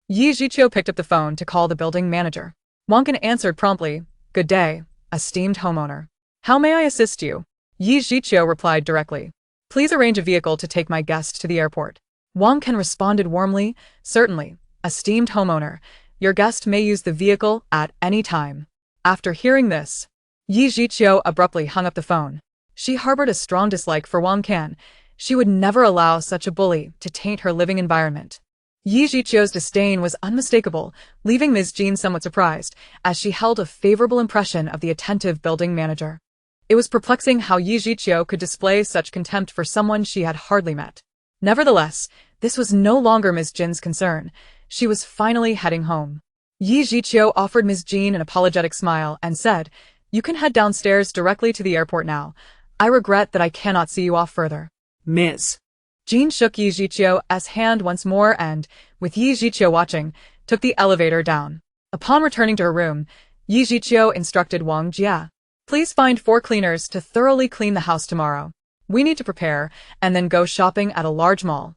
Yi Jiqiu picked up the phone to call the building manager. Wang answered promptly, "Good day, esteemed homeowner. How may I assist you?" Yi Jiqiu replied directly, "Please arrange a vehicle to take my guest to the airport." Wang responded warmly, "Certainly, esteemed homeowner. Your guest may use the vehicle at any time." After hearing this, Yi Jiqiu abruptly hung up the phone. She harbored a strong dislike for Wang Can. She would never allow such a bully to taint her living environment. Yi Jiqiu's disdain was unmistakable, leaving Ms. Jean somewhat surprised, as she held a favorable impression of the attentive building manager. It was perplexing how Yi Jiqiu could display such contempt for someone she had hardly met. Nevertheless, this was no longer Ms. Jin's concern. She was finally heading home. Yi Jiqiu offered Ms. Jean an apologetic smile and said, "You can head downstairs directly to the airport now. I regret that I cannot see you off further." Ms. Jean shook Yi Jiqiu's hand once more and, with Yi Jiqiu watching, took the elevator down. Upon returning to her room, Yi Jiqiu instructed Wang Jia, "Please find 4 cleaners to thoroughly clean the house tomorrow. We need to prepare and then go shopping at a large mall."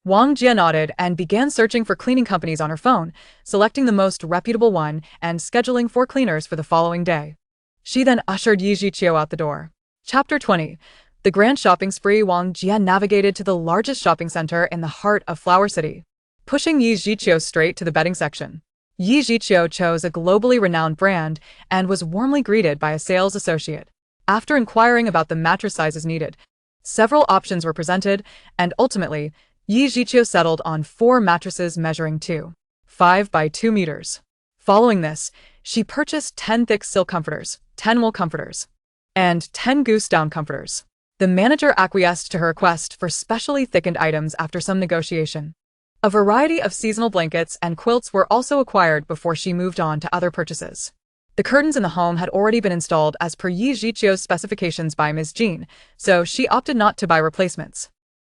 Wang Jia nodded and began searching for cleaning companies on her phone, selecting the most reputable one and scheduling 4 cleaners for the following day. She then ushered Yi Jiqiu out the door. Chapter 20. The grand shopping spree. Wang Jia navigated to the largest shopping center in the heart of Flower City, pushing Yi Jiqiu straight to the bedding section. Yi Jiqiu chose a globally renowned brand and was warmly greeted by a sales associate. After inquiring about the mattress sizes needed, several options were presented, and ultimately, Yi Jiqiu settled on 4 mattresses measuring 2.5 by 2 meters. Following this, she purchased 10 thick silk comforters, 10 wool comforters, and 10 goose down comforters. The manager acquiesced to her request for specially thickened items after some negotiation. A variety of seasonal blankets and quilts were also acquired before she moved on to other purchases. The curtains in the home had already been installed as per Yi Jiqiu's specifications by Ms. Jean, so she opted not to buy replacements.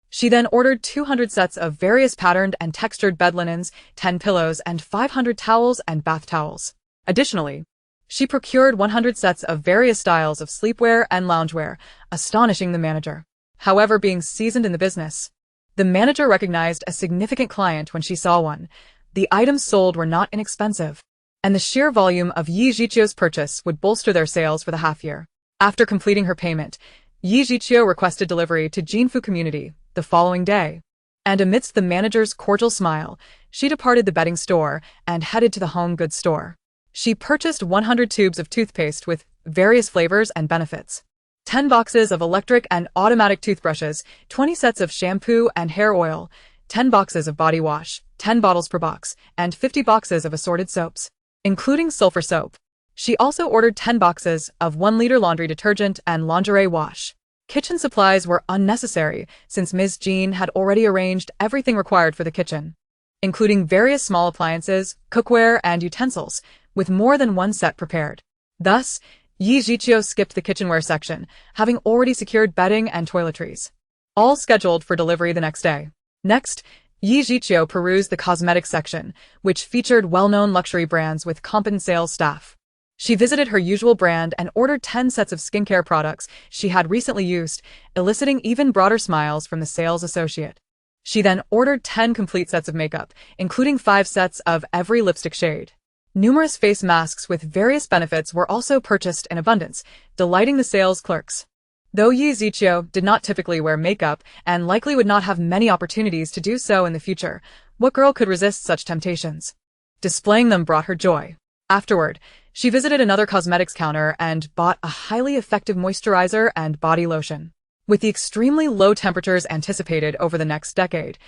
She then ordered 200 sets of various patterned and textured bed linens, 10 pillows, and 500 towels and bath towels. Additionally, she procured 100 sets of various styles of sleepwear and loungewear, astonishing the manager. However, being seasoned in the business, the manager recognized a significant client when she saw one. The items sold were not inexpensive, and the sheer volume of Yi Jiqiu's purchase would bolster their sales for the half year. After completing her payment, Yi Jiqiu requested delivery to Jinfu Community, the following day. And amidst the manager's cordial smile, she departed the bedding store and headed to the home goods store. She purchased 100 tubes of toothpaste with various flavors and benefits, 10 boxes of electric and automatic toothbrushes, 20 sets of shampoo and hair oil, 10 boxes of body wash, 10 bottles per box, and 50 boxes of assorted soaps, including sulfur soap. She also ordered 10 boxes of 1-liter laundry detergent and lingerie wash. Kitchen supplies were unnecessary since Ms. Jean had already arranged everything required for the kitchen, including various small appliances, cookware, and utensils, with more than one set prepared. Thus, Yi Jiqiu skipped the kitchenware section, having already secured bedding and toiletries, all scheduled for delivery the next day. Next, Yi Jiqiu perused the cosmetics section, which featured well-known luxury brands with competent sales staff. She visited her usual brand and ordered 10 sets of skincare products she had recently used, eliciting even broader smiles from the sales associate. She then ordered 10 complete sets of makeup, including 5 sets of every lipstick shade. Numerous face masks with various benefits were also purchased in abundance, delighting the sales clerks. Though Yi Ziqiu did not typically wear makeup and likely would not have many opportunities to do so in the future, what girl could resist such temptations? Displaying them brought her joy. Afterward, she visited another cosmetics counter and bought a highly effective moisturizer and body lotion. With the extremely low temperatures anticipated over the next decade,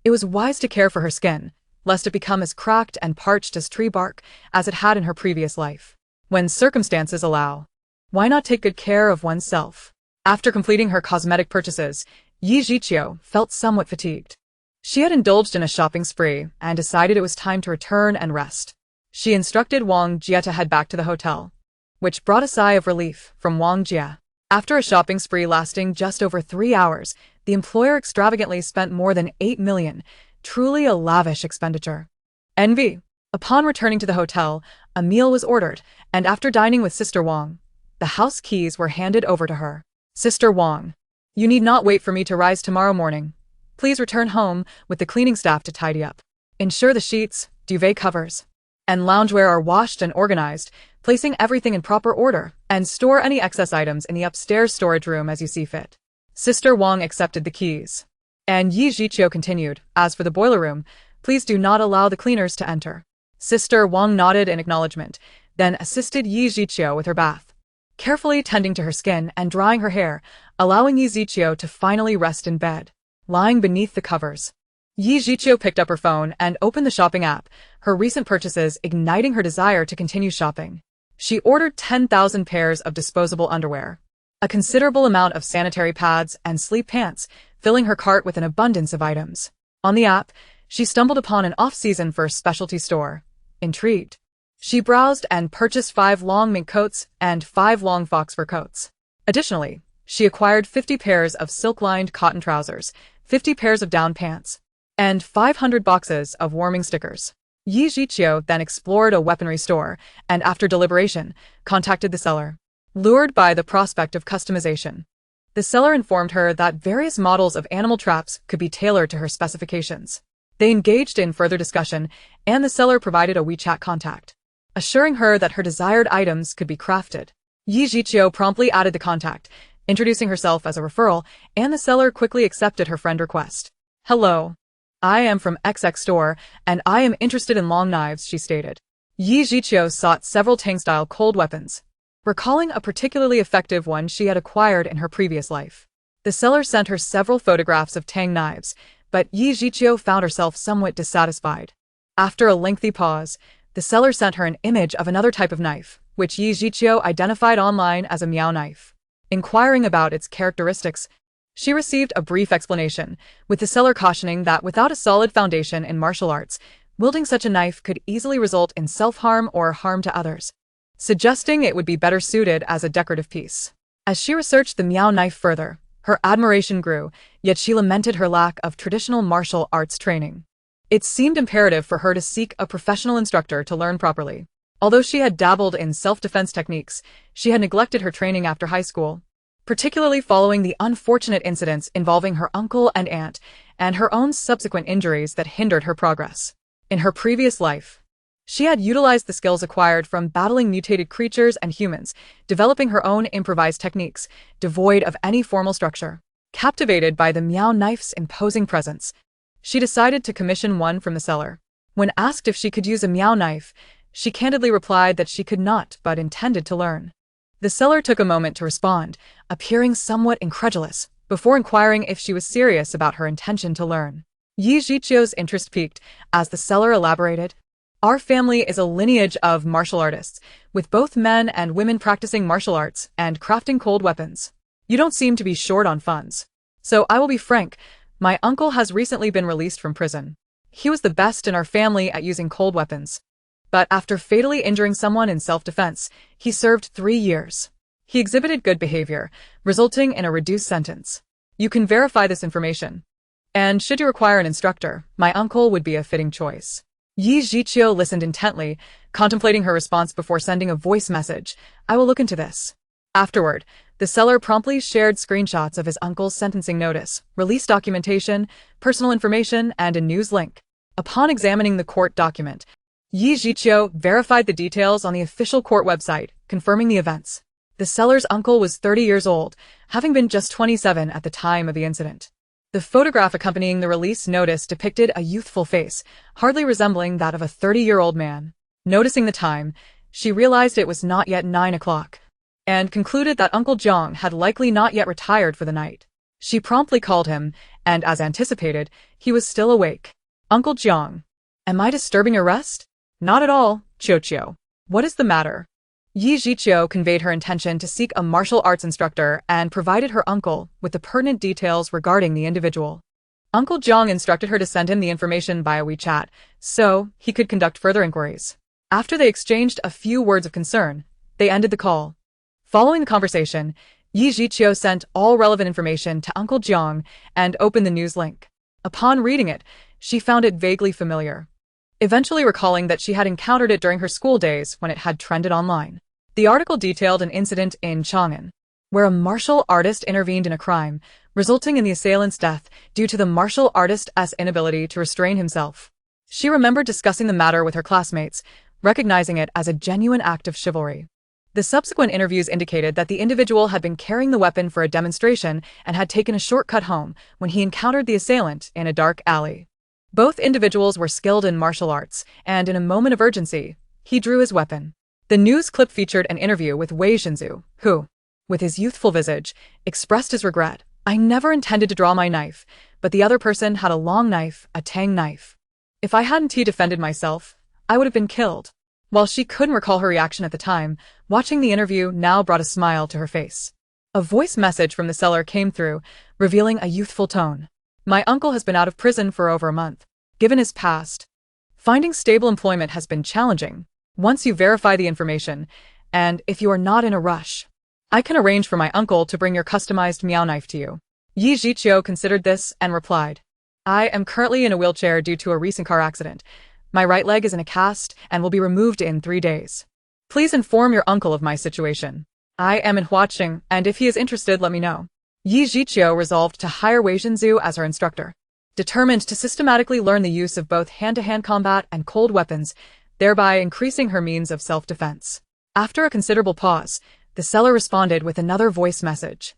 it was wise to care for her skin, lest it become as cracked and parched as tree bark as it had in her previous life. When circumstances allow, why not take good care of oneself? After completing her cosmetic purchases, Yi Jiqiu felt somewhat fatigued. She had indulged in a shopping spree and decided it was time to return and rest. She instructed Wang Jie to head back to the hotel, which brought a sigh of relief from Wang Jie. After a shopping spree lasting just over 3 hours, the employer extravagantly spent more than 8 million, truly a lavish expenditure. Envy. Upon returning to the hotel, a meal was ordered, and after dining with Sister Wang, the house keys were handed over to her. Sister Wang, you need not wait for me to rise tomorrow morning. Please return home with the cleaning staff to tidy up. Ensure the sheets, duvet covers, and loungewear are washed and organized, placing everything in proper order, and store any excess items in the upstairs storage room as you see fit. Sister Wang accepted the keys. And Yi Jiqiu continued, as for the boiler room, please do not allow the cleaners to enter. Sister Wang nodded in acknowledgement, then assisted Yi Jiqiu with her bath, carefully tending to her skin and drying her hair, allowing Yi Jiqiu to finally rest in bed, lying beneath the covers. Yi Jiqiu picked up her phone and opened the shopping app, her recent purchases igniting her desire to continue shopping. She ordered 10,000 pairs of disposable underwear, a considerable amount of sanitary pads and sleep pants, filling her cart with an abundance of items. On the app, she stumbled upon an off-season fur specialty store. Intrigued, she browsed and purchased 5 long mink coats and 5 long fox fur coats. Additionally, she acquired 50 pairs of silk-lined cotton trousers, 50 pairs of down pants, and 500 boxes of warming stickers. Yi Jiqiu then explored a weaponry store and, after deliberation, contacted the seller. Lured by the prospect of customization, the seller informed her that various models of animal traps could be tailored to her specifications. They engaged in further discussion, and the seller provided a WeChat contact, assuring her that her desired items could be crafted. Yi Jiqiu promptly added the contact, introducing herself as a referral, and the seller quickly accepted her friend request. Hello. I am from XX store, and I am interested in long knives, she stated. Yi Jiqiu sought several Tang-style cold weapons, recalling a particularly effective one she had acquired in her previous life. The seller sent her several photographs of Tang knives, but Yi Jiqiu found herself somewhat dissatisfied. After a lengthy pause, the seller sent her an image of another type of knife, which Yi Jiqiu identified online as a Miao knife. Inquiring about its characteristics, she received a brief explanation, with the seller cautioning that without a solid foundation in martial arts, wielding such a knife could easily result in self-harm or harm to others, suggesting it would be better suited as a decorative piece. As she researched the Miao knife further, her admiration grew, yet she lamented her lack of traditional martial arts training. It seemed imperative for her to seek a professional instructor to learn properly. Although she had dabbled in self-defense techniques, she had neglected her training after high school, particularly following the unfortunate incidents involving her uncle and aunt, and her own subsequent injuries that hindered her progress. In her previous life, she had utilized the skills acquired from battling mutated creatures and humans, developing her own improvised techniques, devoid of any formal structure. Captivated by the Meow knife's imposing presence, she decided to commission one from the seller. When asked if she could use a Meow knife, she candidly replied that she could not but intended to learn. The seller took a moment to respond, appearing somewhat incredulous, before inquiring if she was serious about her intention to learn. Yi Zhiqiu's interest piqued as the seller elaborated. Our family is a lineage of martial artists, with both men and women practicing martial arts and crafting cold weapons. You don't seem to be short on funds. So I will be frank, my uncle has recently been released from prison. He was the best in our family at using cold weapons. But after fatally injuring someone in self-defense, he served 3 years. He exhibited good behavior, resulting in a reduced sentence. You can verify this information. And should you require an instructor, my uncle would be a fitting choice. Yi Zhiqiu listened intently, contemplating her response before sending a voice message. I will look into this. Afterward, the seller promptly shared screenshots of his uncle's sentencing notice, release documentation, personal information, and a news link. Upon examining the court document, Yi Zhiqiu verified the details on the official court website, confirming the events. The seller's uncle was 30 years old, having been just 27 at the time of the incident. The photograph accompanying the release notice depicted a youthful face, hardly resembling that of a 30-year-old man. Noticing the time, she realized it was not yet 9 o'clock, and concluded that Uncle Jiang had likely not yet retired for the night. She promptly called him, and as anticipated, he was still awake. Uncle Jiang, am I disturbing your rest? Not at all, Qiu. What is the matter? Yi Zhiqiu conveyed her intention to seek a martial arts instructor and provided her uncle with the pertinent details regarding the individual. Uncle Jiang instructed her to send him the information via WeChat, so he could conduct further inquiries. After they exchanged a few words of concern, they ended the call. Following the conversation, Yi Zhiqiu sent all relevant information to Uncle Jiang and opened the news link. Upon reading it, she found it vaguely familiar, eventually recalling that she had encountered it during her school days when it had trended online. The article detailed an incident in Chang'an, where a martial artist intervened in a crime, resulting in the assailant's death due to the martial artist's inability to restrain himself. She remembered discussing the matter with her classmates, recognizing it as a genuine act of chivalry. The subsequent interviews indicated that the individual had been carrying the weapon for a demonstration and had taken a shortcut home when he encountered the assailant in a dark alley. Both individuals were skilled in martial arts, and in a moment of urgency, he drew his weapon. The news clip featured an interview with Wei Zhinzu, who, with his youthful visage, expressed his regret. I never intended to draw my knife, but the other person had a long knife, a tang knife. If I hadn't defended myself, I would have been killed. While she couldn't recall her reaction at the time, watching the interview now brought a smile to her face. A voice message from the seller came through, revealing a youthful tone. My uncle has been out of prison for over a month. Given his past, finding stable employment has been challenging. Once you verify the information, and if you are not in a rush, I can arrange for my uncle to bring your customized Meow knife to you. Yi Zhiqiu considered this and replied, I am currently in a wheelchair due to a recent car accident. My right leg is in a cast and will be removed in 3 days. Please inform your uncle of my situation. I am in Huaqing, and if he is interested, let me know. Yi Zhiqiu resolved to hire Wei Zhinzu as her instructor, determined to systematically learn the use of both hand-to-hand combat and cold weapons, thereby increasing her means of self-defense. After a considerable pause, the seller responded with another voice message.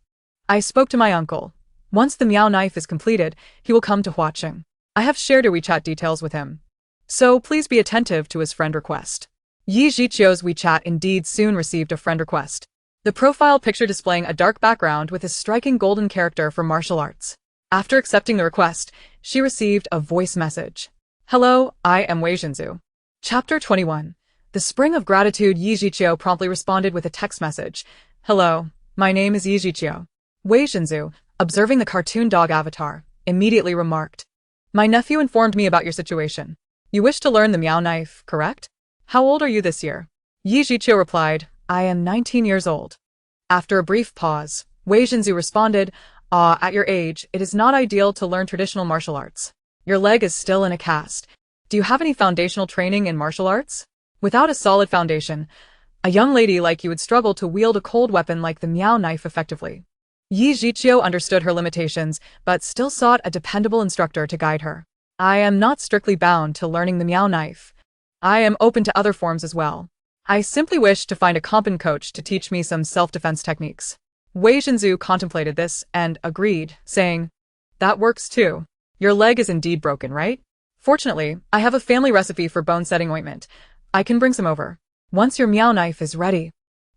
I spoke to my uncle. Once the Meow knife is completed, he will come to Huaqing. I have shared your WeChat details with him, so please be attentive to his friend request. Yi Zhiqiu's WeChat indeed soon received a friend request. The profile picture displaying a dark background with a striking golden character for martial arts. After accepting the request, she received a voice message. Hello, I am Wei Zhinzu. Chapter 21. The Spring of Gratitude. Yi Zhiqiu promptly responded with a text message. Hello, my name is Yi Zhiqiu. Wei Zhinzu, observing the cartoon dog avatar, immediately remarked. My nephew informed me about your situation. You wish to learn the Meow knife, correct? How old are you this year? Yi Zhiqiu replied, I am 19 years old. After a brief pause, Wei Zhinzu responded, at your age, it is not ideal to learn traditional martial arts. Your leg is still in a cast. Do you have any foundational training in martial arts? Without a solid foundation, a young lady like you would struggle to wield a cold weapon like the Meow knife effectively. Yi Zhiqiu understood her limitations, but still sought a dependable instructor to guide her. I am not strictly bound to learning the Meow knife. I am open to other forms as well. I simply wish to find a competent coach to teach me some self-defense techniques. Wei Zhenzu contemplated this and agreed, saying, "That works too. Your leg is indeed broken, right? Fortunately, I have a family recipe for bone-setting ointment. I can bring some over. Once your meow knife is ready,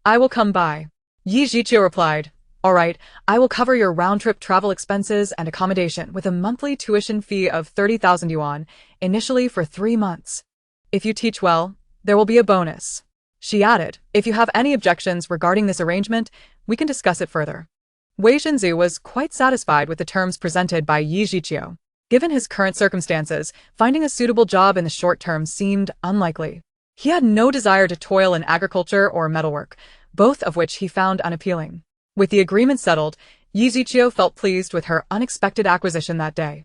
I will come by." Yi Zhiqiu replied, "All right, I will cover your round-trip travel expenses and accommodation with a monthly tuition fee of 30,000 yuan, initially for 3 months. If you teach well, there will be a bonus." She added, "If you have any objections regarding this arrangement, we can discuss it further." Wei Zhenzu was quite satisfied with the terms presented by Yi Zhiqiu. Given his current circumstances, finding a suitable job in the short term seemed unlikely. He had no desire to toil in agriculture or metalwork, both of which he found unappealing. With the agreement settled, Yi Zhiqiu felt pleased with her unexpected acquisition that day.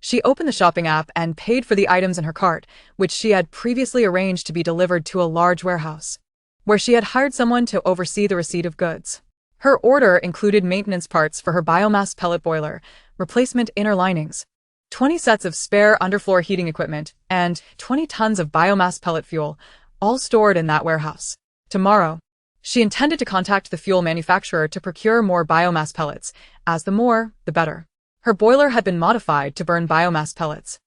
She opened the shopping app and paid for the items in her cart, which she had previously arranged to be delivered to a large warehouse, where she had hired someone to oversee the receipt of goods. Her order included maintenance parts for her biomass pellet boiler, replacement inner linings, 20 sets of spare underfloor heating equipment, and 20 tons of biomass pellet fuel, all stored in that warehouse. Tomorrow, she intended to contact the fuel manufacturer to procure more biomass pellets, as the more, the better. Her boiler had been modified to burn biomass pellets,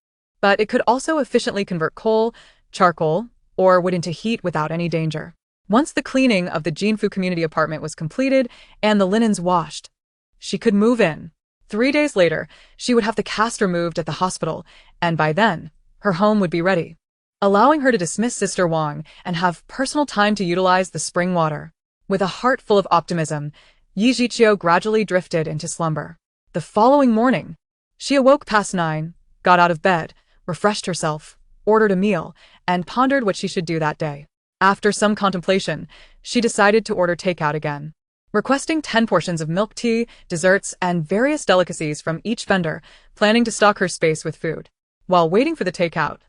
but it could also efficiently convert coal, charcoal, or wood into heat without any danger. Once the cleaning of the Jinfu community apartment was completed and the linens washed, she could move in. 3 days later, she would have the cast removed at the hospital, and by then, her home would be ready, allowing her to dismiss Sister Wang and have personal time to utilize the spring water. With a heart full of optimism, Yi Zhiqiu gradually drifted into slumber. The following morning, she awoke past 9, got out of bed, refreshed herself, ordered a meal, and pondered what she should do that day. After some contemplation, she decided to order takeout again, requesting 10 portions of milk tea, desserts, and various delicacies from each vendor, planning to stock her space with food. While waiting for the takeout,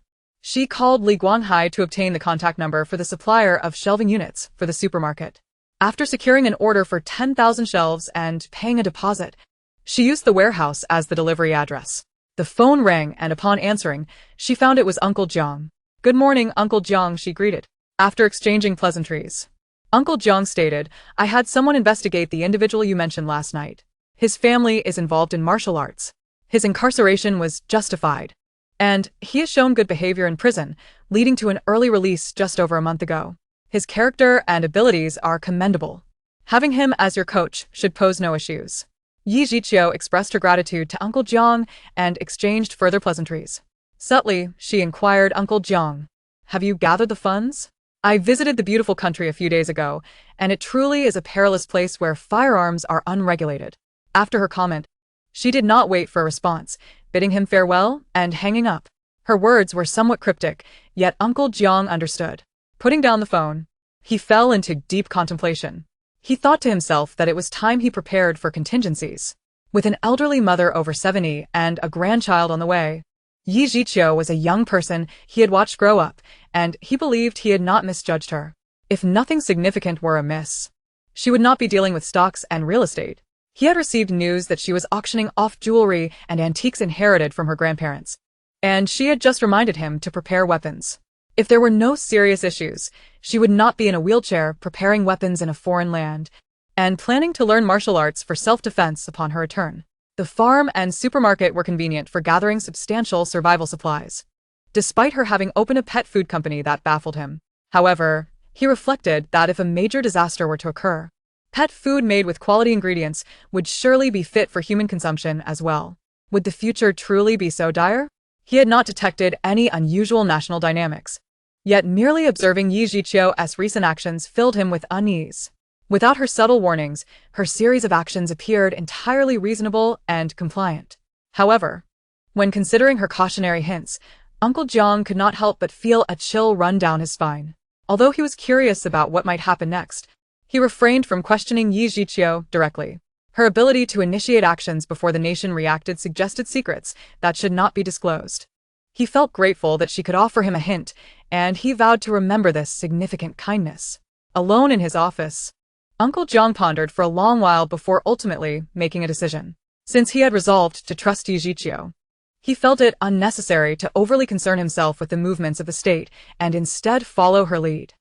she called Li Guanghai to obtain the contact number for the supplier of shelving units for the supermarket. After securing an order for 10,000 shelves and paying a deposit, she used the warehouse as the delivery address. The phone rang, and upon answering, she found it was Uncle Jiang. "Good morning, Uncle Jiang," she greeted. After exchanging pleasantries, Uncle Jiang stated, "I had someone investigate the individual you mentioned last night. His family is involved in martial arts. His incarceration was justified, and he has shown good behavior in prison, leading to an early release just over a month ago. His character and abilities are commendable. Having him as your coach should pose no issues." Yi Zhiqiu expressed her gratitude to Uncle Jiang and exchanged further pleasantries. Subtly, she inquired, "Uncle Jiang, have you gathered the funds? I visited the beautiful country a few days ago, and it truly is a perilous place where firearms are unregulated." After her comment, she did not wait for a response, bidding him farewell and hanging up. Her words were somewhat cryptic, yet Uncle Jiang understood. Putting down the phone, he fell into deep contemplation. He thought to himself that it was time he prepared for contingencies. With an elderly mother over 70 and a grandchild on the way, Yi Zhiqiu was a young person he had watched grow up, and he believed he had not misjudged her. If nothing significant were amiss, she would not be dealing with stocks and real estate. He had received news that she was auctioning off jewelry and antiques inherited from her grandparents, and she had just reminded him to prepare weapons. If there were no serious issues, she would not be in a wheelchair preparing weapons in a foreign land and planning to learn martial arts for self-defense upon her return. The farm and supermarket were convenient for gathering substantial survival supplies, despite her having opened a pet food company that baffled him. However, he reflected that if a major disaster were to occur, pet food made with quality ingredients would surely be fit for human consumption as well. Would the future truly be so dire? He had not detected any unusual national dynamics, yet merely observing Yi Zhiqiu's recent actions filled him with unease. Without her subtle warnings, her series of actions appeared entirely reasonable and compliant. However, when considering her cautionary hints, Uncle Jiang could not help but feel a chill run down his spine. Although he was curious about what might happen next, he refrained from questioning Yi Zhiqiu directly. Her ability to initiate actions before the nation reacted suggested secrets that should not be disclosed. He felt grateful that she could offer him a hint, and he vowed to remember this significant kindness. Alone in his office, Uncle Jiang pondered for a long while before ultimately making a decision. Since he had resolved to trust Yi Zhiqiu, he felt it unnecessary to overly concern himself with the movements of the state and instead follow her lead.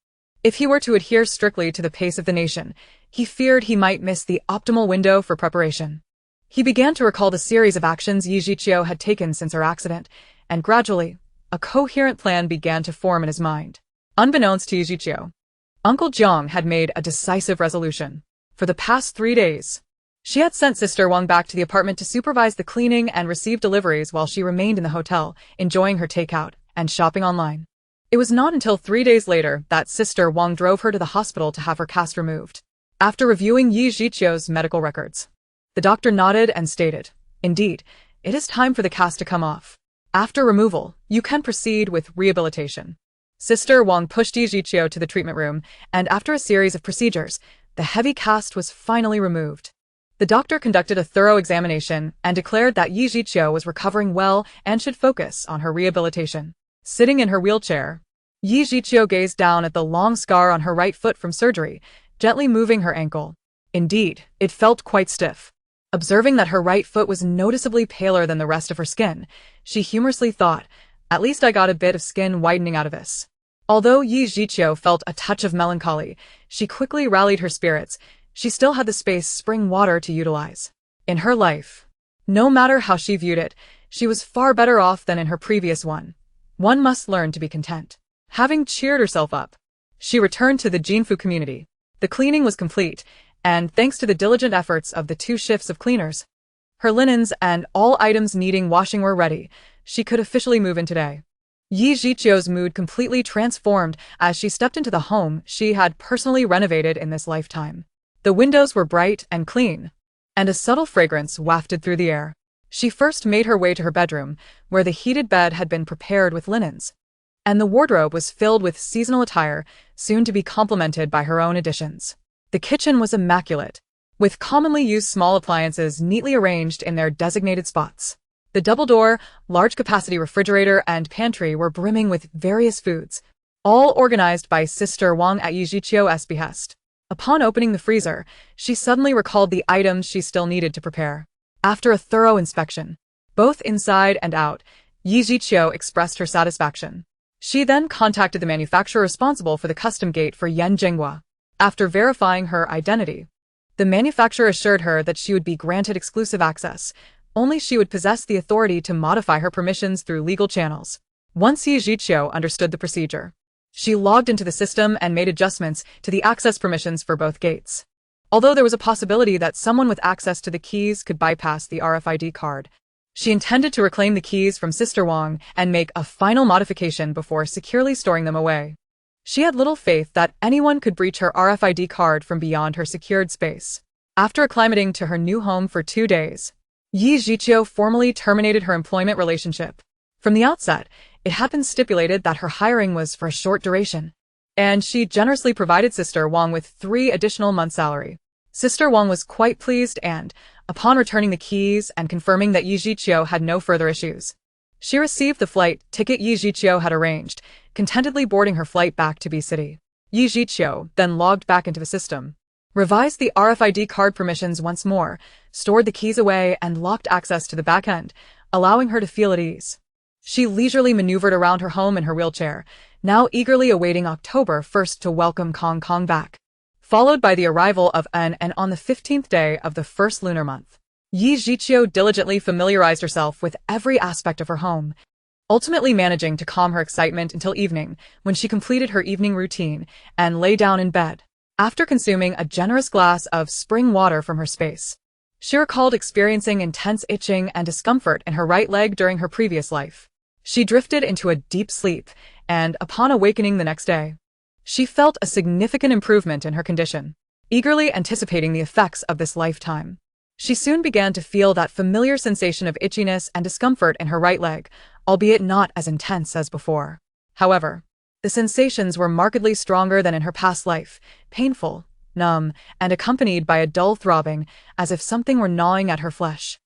If he were to adhere strictly to the pace of the nation, He feared he might miss the optimal window for preparation. He began to recall the series of actions Yi Zhiqiu had taken since her accident, and gradually, a coherent plan began to form in his mind. Unbeknownst to Yi Zhiqiu, Uncle Jiang had made a decisive resolution. For the past 3 days, she had sent Sister Wang back to the apartment to supervise the cleaning and receive deliveries while she remained in the hotel, enjoying her takeout and shopping online. It was not until 3 days later that Sister Wang drove her to the hospital to have her cast removed. After reviewing Yi Zhiqiu's medical records, the doctor nodded and stated, "Indeed, it is time for the cast to come off. After removal, you can proceed with rehabilitation." Sister Wang pushed Yi Zhiqiu to the treatment room, and after a series of procedures, the heavy cast was finally removed. The doctor conducted a thorough examination and declared that Yi Zhiqiu was recovering well and should focus on her rehabilitation. Sitting in her wheelchair, Yi Zhiqiu gazed down at the long scar on her right foot from surgery, gently moving her ankle. Indeed, it felt quite stiff. Observing that her right foot was noticeably paler than the rest of her skin, she humorously thought, "At least I got a bit of skin whitening out of this." Although Yi Zhiqiu felt a touch of melancholy, she quickly rallied her spirits. She still had the space spring water to utilize. In her life, no matter how she viewed it, she was far better off than in her previous one. One must learn to be content. Having cheered herself up, she returned to the Jinfu community. The cleaning was complete, and thanks to the diligent efforts of the 2 shifts of cleaners, her linens and all items needing washing were ready. She could officially move in today. Yi Zhiqiu's mood completely transformed as she stepped into the home she had personally renovated in this lifetime. The windows were bright and clean, and a subtle fragrance wafted through the air. She first made her way to her bedroom, where the heated bed had been prepared with linens, and the wardrobe was filled with seasonal attire, soon to be complemented by her own additions. The kitchen was immaculate, with commonly used small appliances neatly arranged in their designated spots. The double-door, large-capacity refrigerator and pantry were brimming with various foods, all organized by Sister Wang at Yi Zhiqiu's behest. Upon opening the freezer, she suddenly recalled the items she still needed to prepare. After a thorough inspection, both inside and out, Yi Zhiqiu expressed her satisfaction. She then contacted the manufacturer responsible for the custom gate for Yan Jinghua. After verifying her identity, the manufacturer assured her that she would be granted exclusive access. Only she would possess the authority to modify her permissions through legal channels. Once Yi Zhiqiu understood the procedure, she logged into the system and made adjustments to the access permissions for both gates. Although there was a possibility that someone with access to the keys could bypass the RFID card, she intended to reclaim the keys from Sister Wang and make a final modification before securely storing them away. She had little faith that anyone could breach her RFID card from beyond her secured space. After acclimating to her new home for 2 days, Yi Zhiqiu formally terminated her employment relationship. From the outset, it had been stipulated that her hiring was for a short duration, and she generously provided Sister Wang with 3 additional months' salary. Sister Wang was quite pleased and, upon returning the keys and confirming that Yi Zhiqiu had no further issues, she received the flight ticket Yi Zhiqiu had arranged, contentedly boarding her flight back to B City. Yi Zhiqiu then logged back into the system, revised the RFID card permissions once more, stored the keys away and locked access to the back end, allowing her to feel at ease. She leisurely maneuvered around her home in her wheelchair, now eagerly awaiting October 1st to welcome Kong Kong back. Followed by the arrival of An and on the 15th day of the first lunar month, Yi Zhiqiu diligently familiarized herself with every aspect of her home, ultimately managing to calm her excitement until evening, when she completed her evening routine and lay down in bed. After consuming a generous glass of spring water from her space, she recalled experiencing intense itching and discomfort in her right leg during her previous life. She drifted into a deep sleep, and upon awakening the next day, she felt a significant improvement in her condition. Eagerly anticipating the effects of this lifetime, she soon began to feel that familiar sensation of itchiness and discomfort in her right leg, albeit not as intense as before. However, the sensations were markedly stronger than in her past life, painful, numb, and accompanied by a dull throbbing, as if something were gnawing at her flesh.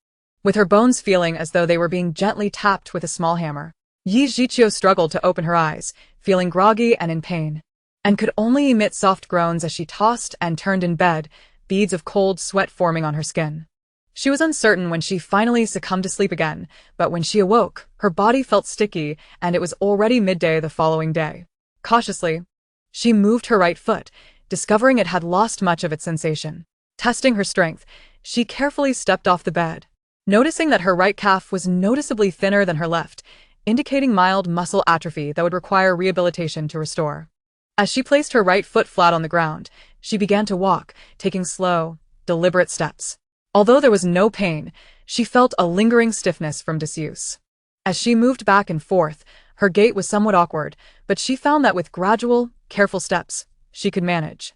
With her bones feeling as though they were being gently tapped with a small hammer, Yi Zhiqiu struggled to open her eyes, feeling groggy and in pain, and could only emit soft groans as she tossed and turned in bed, beads of cold sweat forming on her skin. She was uncertain when she finally succumbed to sleep again, but when she awoke, her body felt sticky and it was already midday the following day. Cautiously, she moved her right foot, discovering it had lost much of its sensation. Testing her strength, she carefully stepped off the bed, noticing that her right calf was noticeably thinner than her left, indicating mild muscle atrophy that would require rehabilitation to restore. As she placed her right foot flat on the ground, she began to walk, taking slow, deliberate steps. Although there was no pain, she felt a lingering stiffness from disuse. As she moved back and forth, her gait was somewhat awkward, but she found that with gradual, careful steps, she could manage.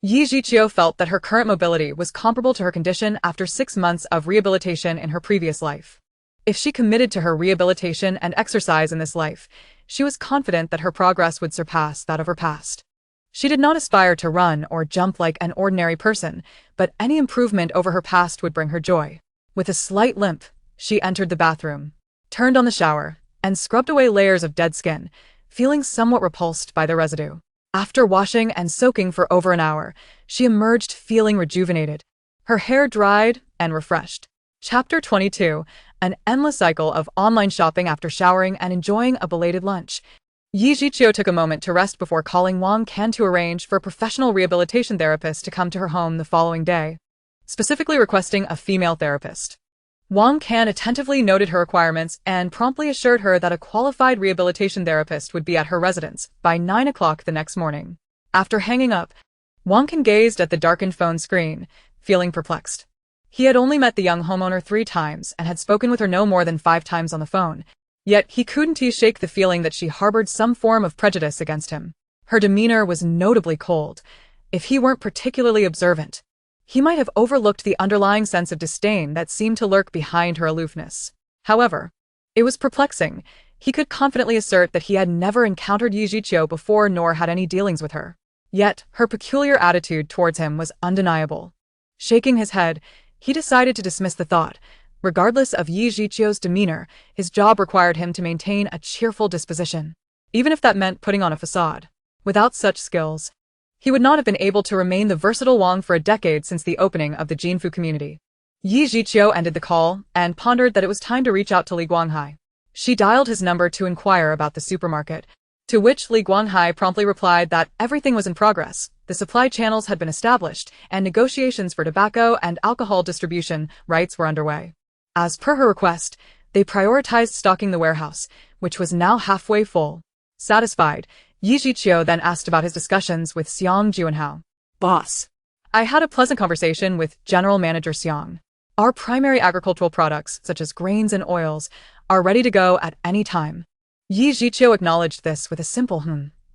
Yi Jiqiu felt that her current mobility was comparable to her condition after 6 months of rehabilitation in her previous life. If she committed to her rehabilitation and exercise in this life, she was confident that her progress would surpass that of her past. She did not aspire to run or jump like an ordinary person, but any improvement over her past would bring her joy. With a slight limp, she entered the bathroom, turned on the shower, and scrubbed away layers of dead skin, feeling somewhat repulsed by the residue. After washing and soaking for over an hour, she emerged feeling rejuvenated, her hair dried and refreshed. Chapter 22, an endless cycle of online shopping after showering and enjoying a belated lunch. Yi Jiqiu took a moment to rest before calling Wang Can to arrange for a professional rehabilitation therapist to come to her home the following day, specifically requesting a female therapist. Wang Can attentively noted her requirements and promptly assured her that a qualified rehabilitation therapist would be at her residence by 9 o'clock the next morning. After hanging up, Wang Can gazed at the darkened phone screen, feeling perplexed. He had only met the young homeowner 3 times and had spoken with her no more than 5 times on the phone, yet he couldn't shake the feeling that she harbored some form of prejudice against him. Her demeanor was notably cold. If he weren't particularly observant, he might have overlooked the underlying sense of disdain that seemed to lurk behind her aloofness. However, it was perplexing. He could confidently assert that he had never encountered Yi Jiqiu before nor had any dealings with her. Yet, her peculiar attitude towards him was undeniable. Shaking his head, he decided to dismiss the thought. Regardless of Yi Jiqiu's demeanor, his job required him to maintain a cheerful disposition, even if that meant putting on a facade. Without such skills, he would not have been able to remain the versatile Wang for a decade since the opening of the Jinfu community. Yi Jiqiu ended the call and pondered that it was time to reach out to Li Guanghai. She dialed his number to inquire about the supermarket, to which Li Guanghai promptly replied that everything was in progress, the supply channels had been established, and negotiations for tobacco and alcohol distribution rights were underway. As per her request, they prioritized stocking the warehouse, which was now halfway full. Satisfied, Yi Jiqiu then asked about his discussions with Xiang Juanhao. Boss. I had a pleasant conversation with General Manager Xiang. Our primary agricultural products, such as grains and oils, are ready to go at any time. Yi Jiqiu acknowledged this with a simple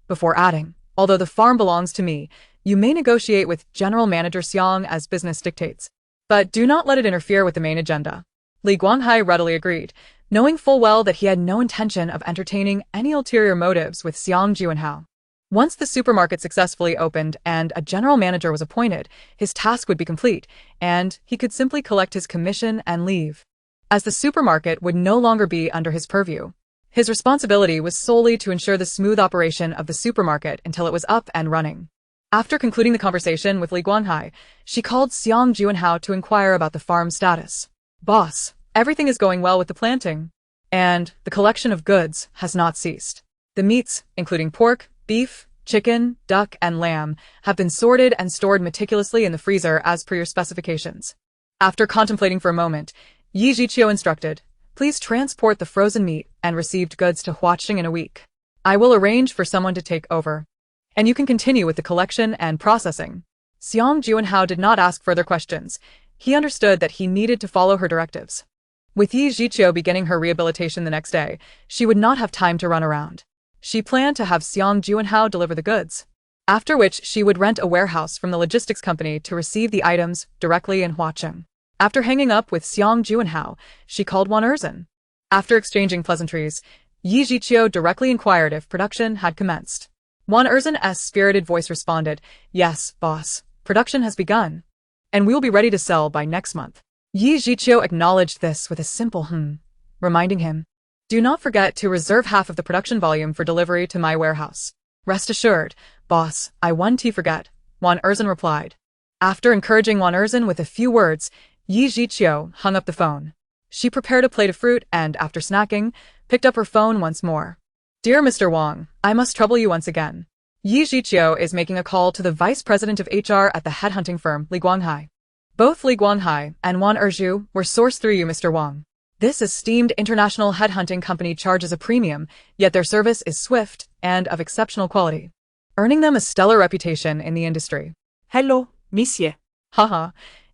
before adding, although the farm belongs to me, you may negotiate with General Manager Xiang as business dictates. But do not let it interfere with the main agenda. Li Guanghai readily agreed, knowing full well that he had no intention of entertaining any ulterior motives with Xiang Juanhao. Once the supermarket successfully opened and a general manager was appointed, his task would be complete, and he could simply collect his commission and leave. As the supermarket would no longer be under his purview, his responsibility was solely to ensure the smooth operation of the supermarket until it was up and running. After concluding the conversation with Li Guanghai, she called Xiang Juanhao to inquire about the farm's status. Boss, everything is going well with the planting, and the collection of goods has not ceased. The meats, including pork, beef, chicken, duck, and lamb, have been sorted and stored meticulously in the freezer as per your specifications. After contemplating for a moment, Yi Jiqiu instructed, please transport the frozen meat and received goods to Huaqing in a week. I will arrange for someone to take over, and you can continue with the collection and processing. Xiang Juanhao did not ask further questions. He understood that he needed to follow her directives. With Yi Jiqiu beginning her rehabilitation the next day, she would not have time to run around. She planned to have Xiang Juanhao deliver the goods, after which she would rent a warehouse from the logistics company to receive the items directly in Huaqing. After hanging up with Xiang Juanhao, she called Wan Erzin. After exchanging pleasantries, Yi Jiqiu directly inquired if production had commenced. Wan Erzin's spirited voice responded, yes, boss, production has begun, and we will be ready to sell by next month. Yi Jiqiu acknowledged this with a simple reminding him, do not forget to reserve half of the production volume for delivery to my warehouse. Rest assured, boss, I won't forget, Wan Erzin replied. After encouraging Wan Erzin with a few words, Yi Jiqiu hung up the phone. She prepared a plate of fruit and, after snacking, picked up her phone once more. Dear Mr. Wang, I must trouble you once again. Yi Jiqiu is making a call to the vice president of HR at the headhunting firm Li Guanghai. Both Li Guanghai and Wan Erju were sourced through you, Mr. Wang. This esteemed international headhunting company charges a premium, yet their service is swift and of exceptional quality, earning them a stellar reputation in the industry. Hello, monsieur. Haha,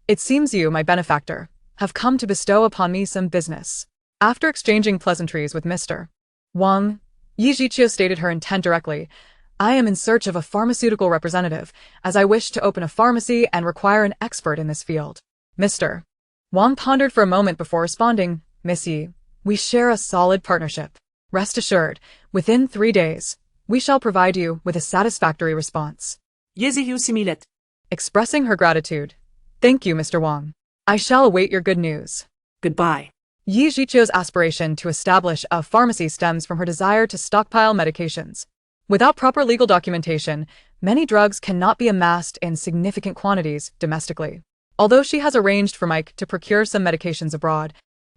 it seems you, my benefactor, have come to bestow upon me some business. After exchanging pleasantries with Mr. Wang, Yi Jiqiu stated her intent directly. I am in search of a pharmaceutical representative, as I wish to open a pharmacy and require an expert in this field. Mr. Wang pondered for a moment before responding, Miss Yi, we share a solid partnership. Rest assured, within 3 days, we shall provide you with a satisfactory response. Yezihu similet. Expressing her gratitude. Thank you, Mr. Wang. I shall await your good news. Goodbye. Yi Jiqiu's aspiration to establish a pharmacy stems from her desire to stockpile medications. Without proper legal documentation, many drugs cannot be amassed in significant quantities domestically. Although she has arranged for Mike to procure some medications abroad,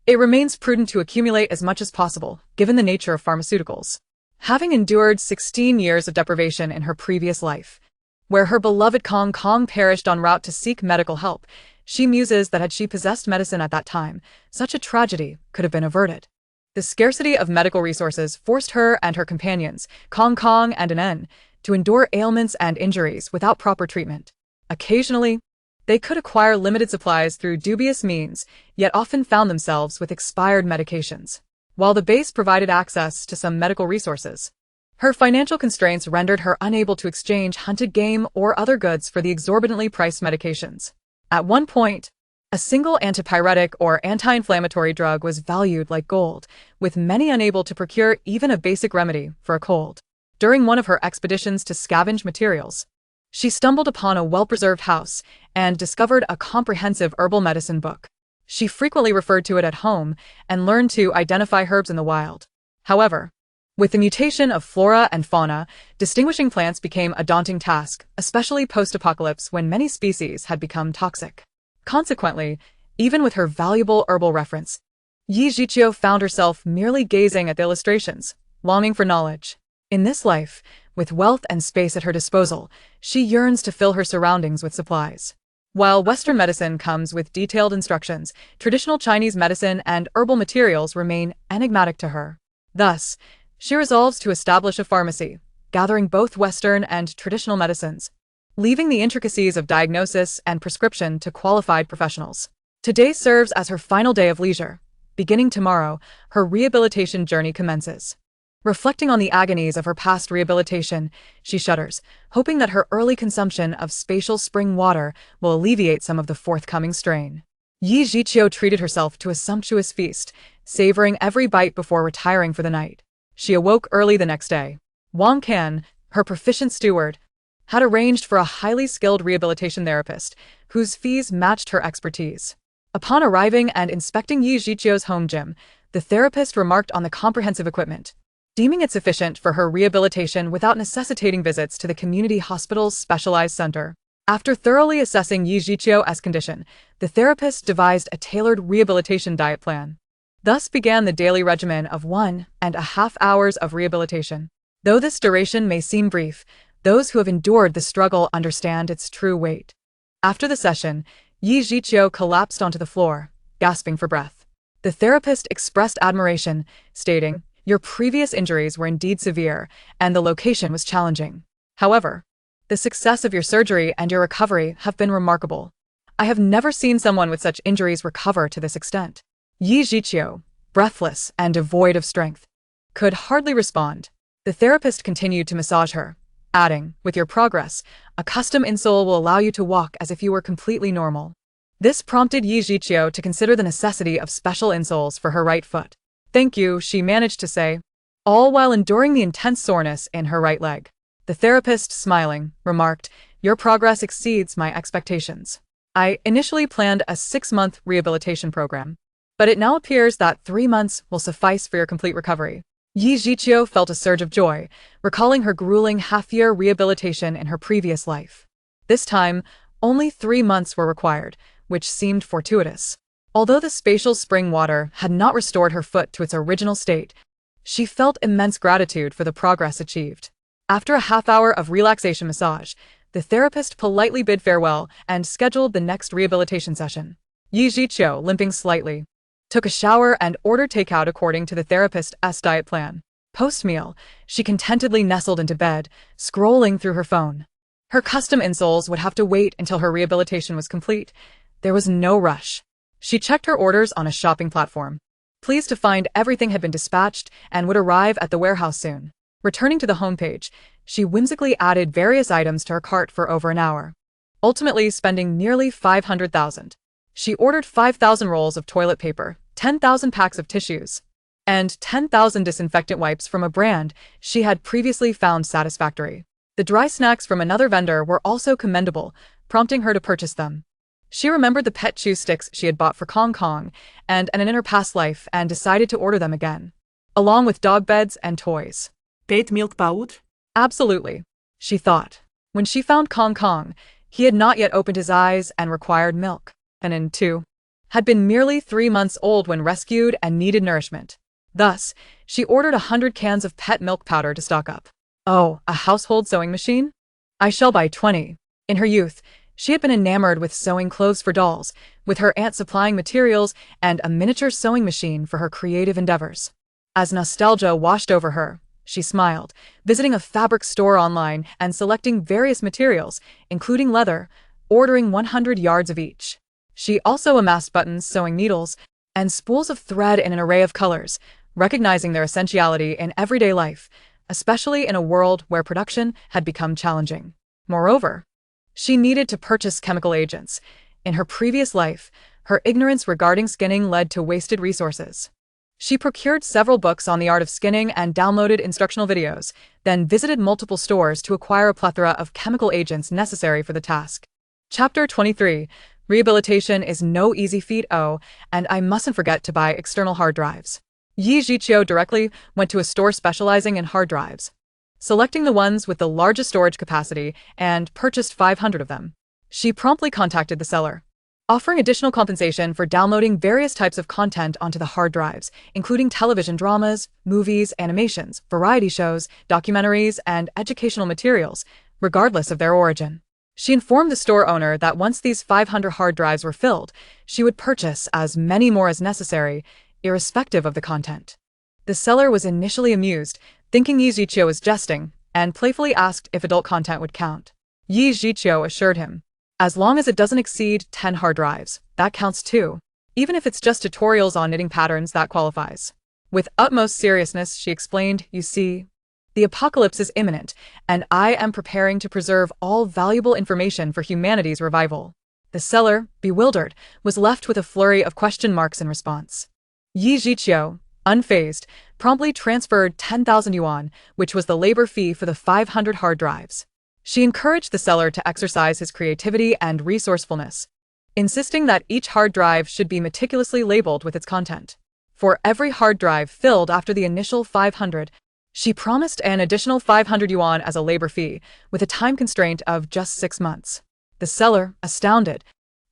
it remains prudent to accumulate as much as possible, given the nature of pharmaceuticals. Having endured 16 years of deprivation in her previous life, where her beloved Kong Kong perished en route to seek medical help, she muses that had she possessed medicine at that time, such a tragedy could have been averted. The scarcity of medical resources forced her and her companions, Kong Kong and An, to endure ailments and injuries without proper treatment. Occasionally, they could acquire limited supplies through dubious means, yet often found themselves with expired medications, while the base provided access to some medical resources. Her financial constraints rendered her unable to exchange hunted game or other goods for the exorbitantly priced medications. At one point, a single antipyretic or anti-inflammatory drug was valued like gold, with many unable to procure even a basic remedy for a cold. During one of her expeditions to scavenge materials, she stumbled upon a well-preserved house and discovered a comprehensive herbal medicine book. She frequently referred to it at home and learned to identify herbs in the wild. However, with the mutation of flora and fauna, distinguishing plants became a daunting task, especially post-apocalypse when many species had become toxic. Consequently, even with her valuable herbal reference, Yi Jiqiu found herself merely gazing at the illustrations, longing for knowledge. In this life, with wealth and space at her disposal, she yearns to fill her surroundings with supplies. While Western medicine comes with detailed instructions, traditional Chinese medicine and herbal materials remain enigmatic to her. Thus, she resolves to establish a pharmacy, gathering both Western and traditional medicines, leaving the intricacies of diagnosis and prescription to qualified professionals. Today serves as her final day of leisure. Beginning tomorrow, her rehabilitation journey commences. Reflecting on the agonies of her past rehabilitation, she shudders, hoping that her early consumption of spatial spring water will alleviate some of the forthcoming strain. Yi Jiqiu treated herself to a sumptuous feast, savoring every bite before retiring for the night. She awoke early the next day. Wang Can, her proficient steward, had arranged for a highly skilled rehabilitation therapist, whose fees matched her expertise. Upon arriving and inspecting Yi Jiqiu's home gym, the therapist remarked on the comprehensive equipment, deeming it sufficient for her rehabilitation without necessitating visits to the community hospital's specialized center. After thoroughly assessing Yi Jiqiu's condition, the therapist devised a tailored rehabilitation diet plan. Thus began the daily regimen of 1.5 hours of rehabilitation. Though this duration may seem brief, those who have endured the struggle understand its true weight. After the session, Yi Jiqiu collapsed onto the floor, gasping for breath. The therapist expressed admiration, stating, "Your previous injuries were indeed severe, and the location was challenging. However, the success of your surgery and your recovery have been remarkable. I have never seen someone with such injuries recover to this extent." Yi Jiqiu, breathless and devoid of strength, could hardly respond. The therapist continued to massage her, adding, "With your progress, a custom insole will allow you to walk as if you were completely normal." This prompted Yi Jiqiu to consider the necessity of special insoles for her right foot. "Thank you," she managed to say, all while enduring the intense soreness in her right leg. The therapist, smiling, remarked, "Your progress exceeds my expectations. I initially planned a 6-month rehabilitation program, but it now appears that 3 months will suffice for your complete recovery." Yi Jiqiu felt a surge of joy, recalling her grueling half-year rehabilitation in her previous life. This time, only 3 months were required, which seemed fortuitous. Although the spatial spring water had not restored her foot to its original state, she felt immense gratitude for the progress achieved. After a half-hour of relaxation massage, the therapist politely bid farewell and scheduled the next rehabilitation session. Yi Jiqiu, limping slightly, took a shower and ordered takeout according to the therapist's diet plan. Post-meal, she contentedly nestled into bed, scrolling through her phone. Her custom insoles would have to wait until her rehabilitation was complete. There was no rush. She checked her orders on a shopping platform, pleased to find everything had been dispatched and would arrive at the warehouse soon. Returning to the homepage, she whimsically added various items to her cart for over an hour, ultimately spending nearly 500,000. She ordered 5,000 rolls of toilet paper, 10,000 packs of tissues, and 10,000 disinfectant wipes from a brand she had previously found satisfactory. The dry snacks from another vendor were also commendable, prompting her to purchase them. She remembered the pet chew sticks she had bought for Kong Kong and in her past life and decided to order them again, along with dog beds and toys. Pet milk powder? Absolutely, she thought. When she found Kong Kong, he had not yet opened his eyes and required milk, and in too, had been merely 3 months old when rescued and needed nourishment. Thus, she ordered 100 cans of pet milk powder to stock up. Oh, a household sewing machine? I shall buy 20. In her youth, she had been enamored with sewing clothes for dolls, with her aunt supplying materials and a miniature sewing machine for her creative endeavors. As nostalgia washed over her, she smiled, visiting a fabric store online and selecting various materials, including leather, ordering 100 yards of each. She also amassed buttons, sewing needles, and spools of thread in an array of colors, recognizing their essentiality in everyday life, especially in a world where production had become challenging. Moreover, she needed to purchase chemical agents. In her previous life, her ignorance regarding skinning led to wasted resources. She procured several books on the art of skinning and downloaded instructional videos, then visited multiple stores to acquire a plethora of chemical agents necessary for the task. Chapter 23. Rehabilitation is no easy feat. Oh, and I mustn't forget to buy external hard drives. Yi Jiqiu directly went to a store specializing in hard drives, selecting the ones with the largest storage capacity, and purchased 500 of them. She promptly contacted the seller, offering additional compensation for downloading various types of content onto the hard drives, including television dramas, movies, animations, variety shows, documentaries, and educational materials, regardless of their origin. She informed the store owner that once these 500 hard drives were filled, she would purchase as many more as necessary, irrespective of the content. The seller was initially amused, thinking Yi Jiqiu was jesting, and playfully asked if adult content would count. Yi Jiqiu assured him, as long as it doesn't exceed 10 hard drives, that counts too. Even if it's just tutorials on knitting patterns, that qualifies. With utmost seriousness, she explained, you see, the apocalypse is imminent, and I am preparing to preserve all valuable information for humanity's revival. The seller, bewildered, was left with a flurry of question marks in response. Yi Jiqiu, unfazed, promptly transferred 10,000 yuan, which was the labor fee for the 500 hard drives. She encouraged the seller to exercise his creativity and resourcefulness, insisting that each hard drive should be meticulously labeled with its content. For every hard drive filled after the initial 500, she promised an additional 500 yuan as a labor fee, with a time constraint of just 6 months. The seller, astounded,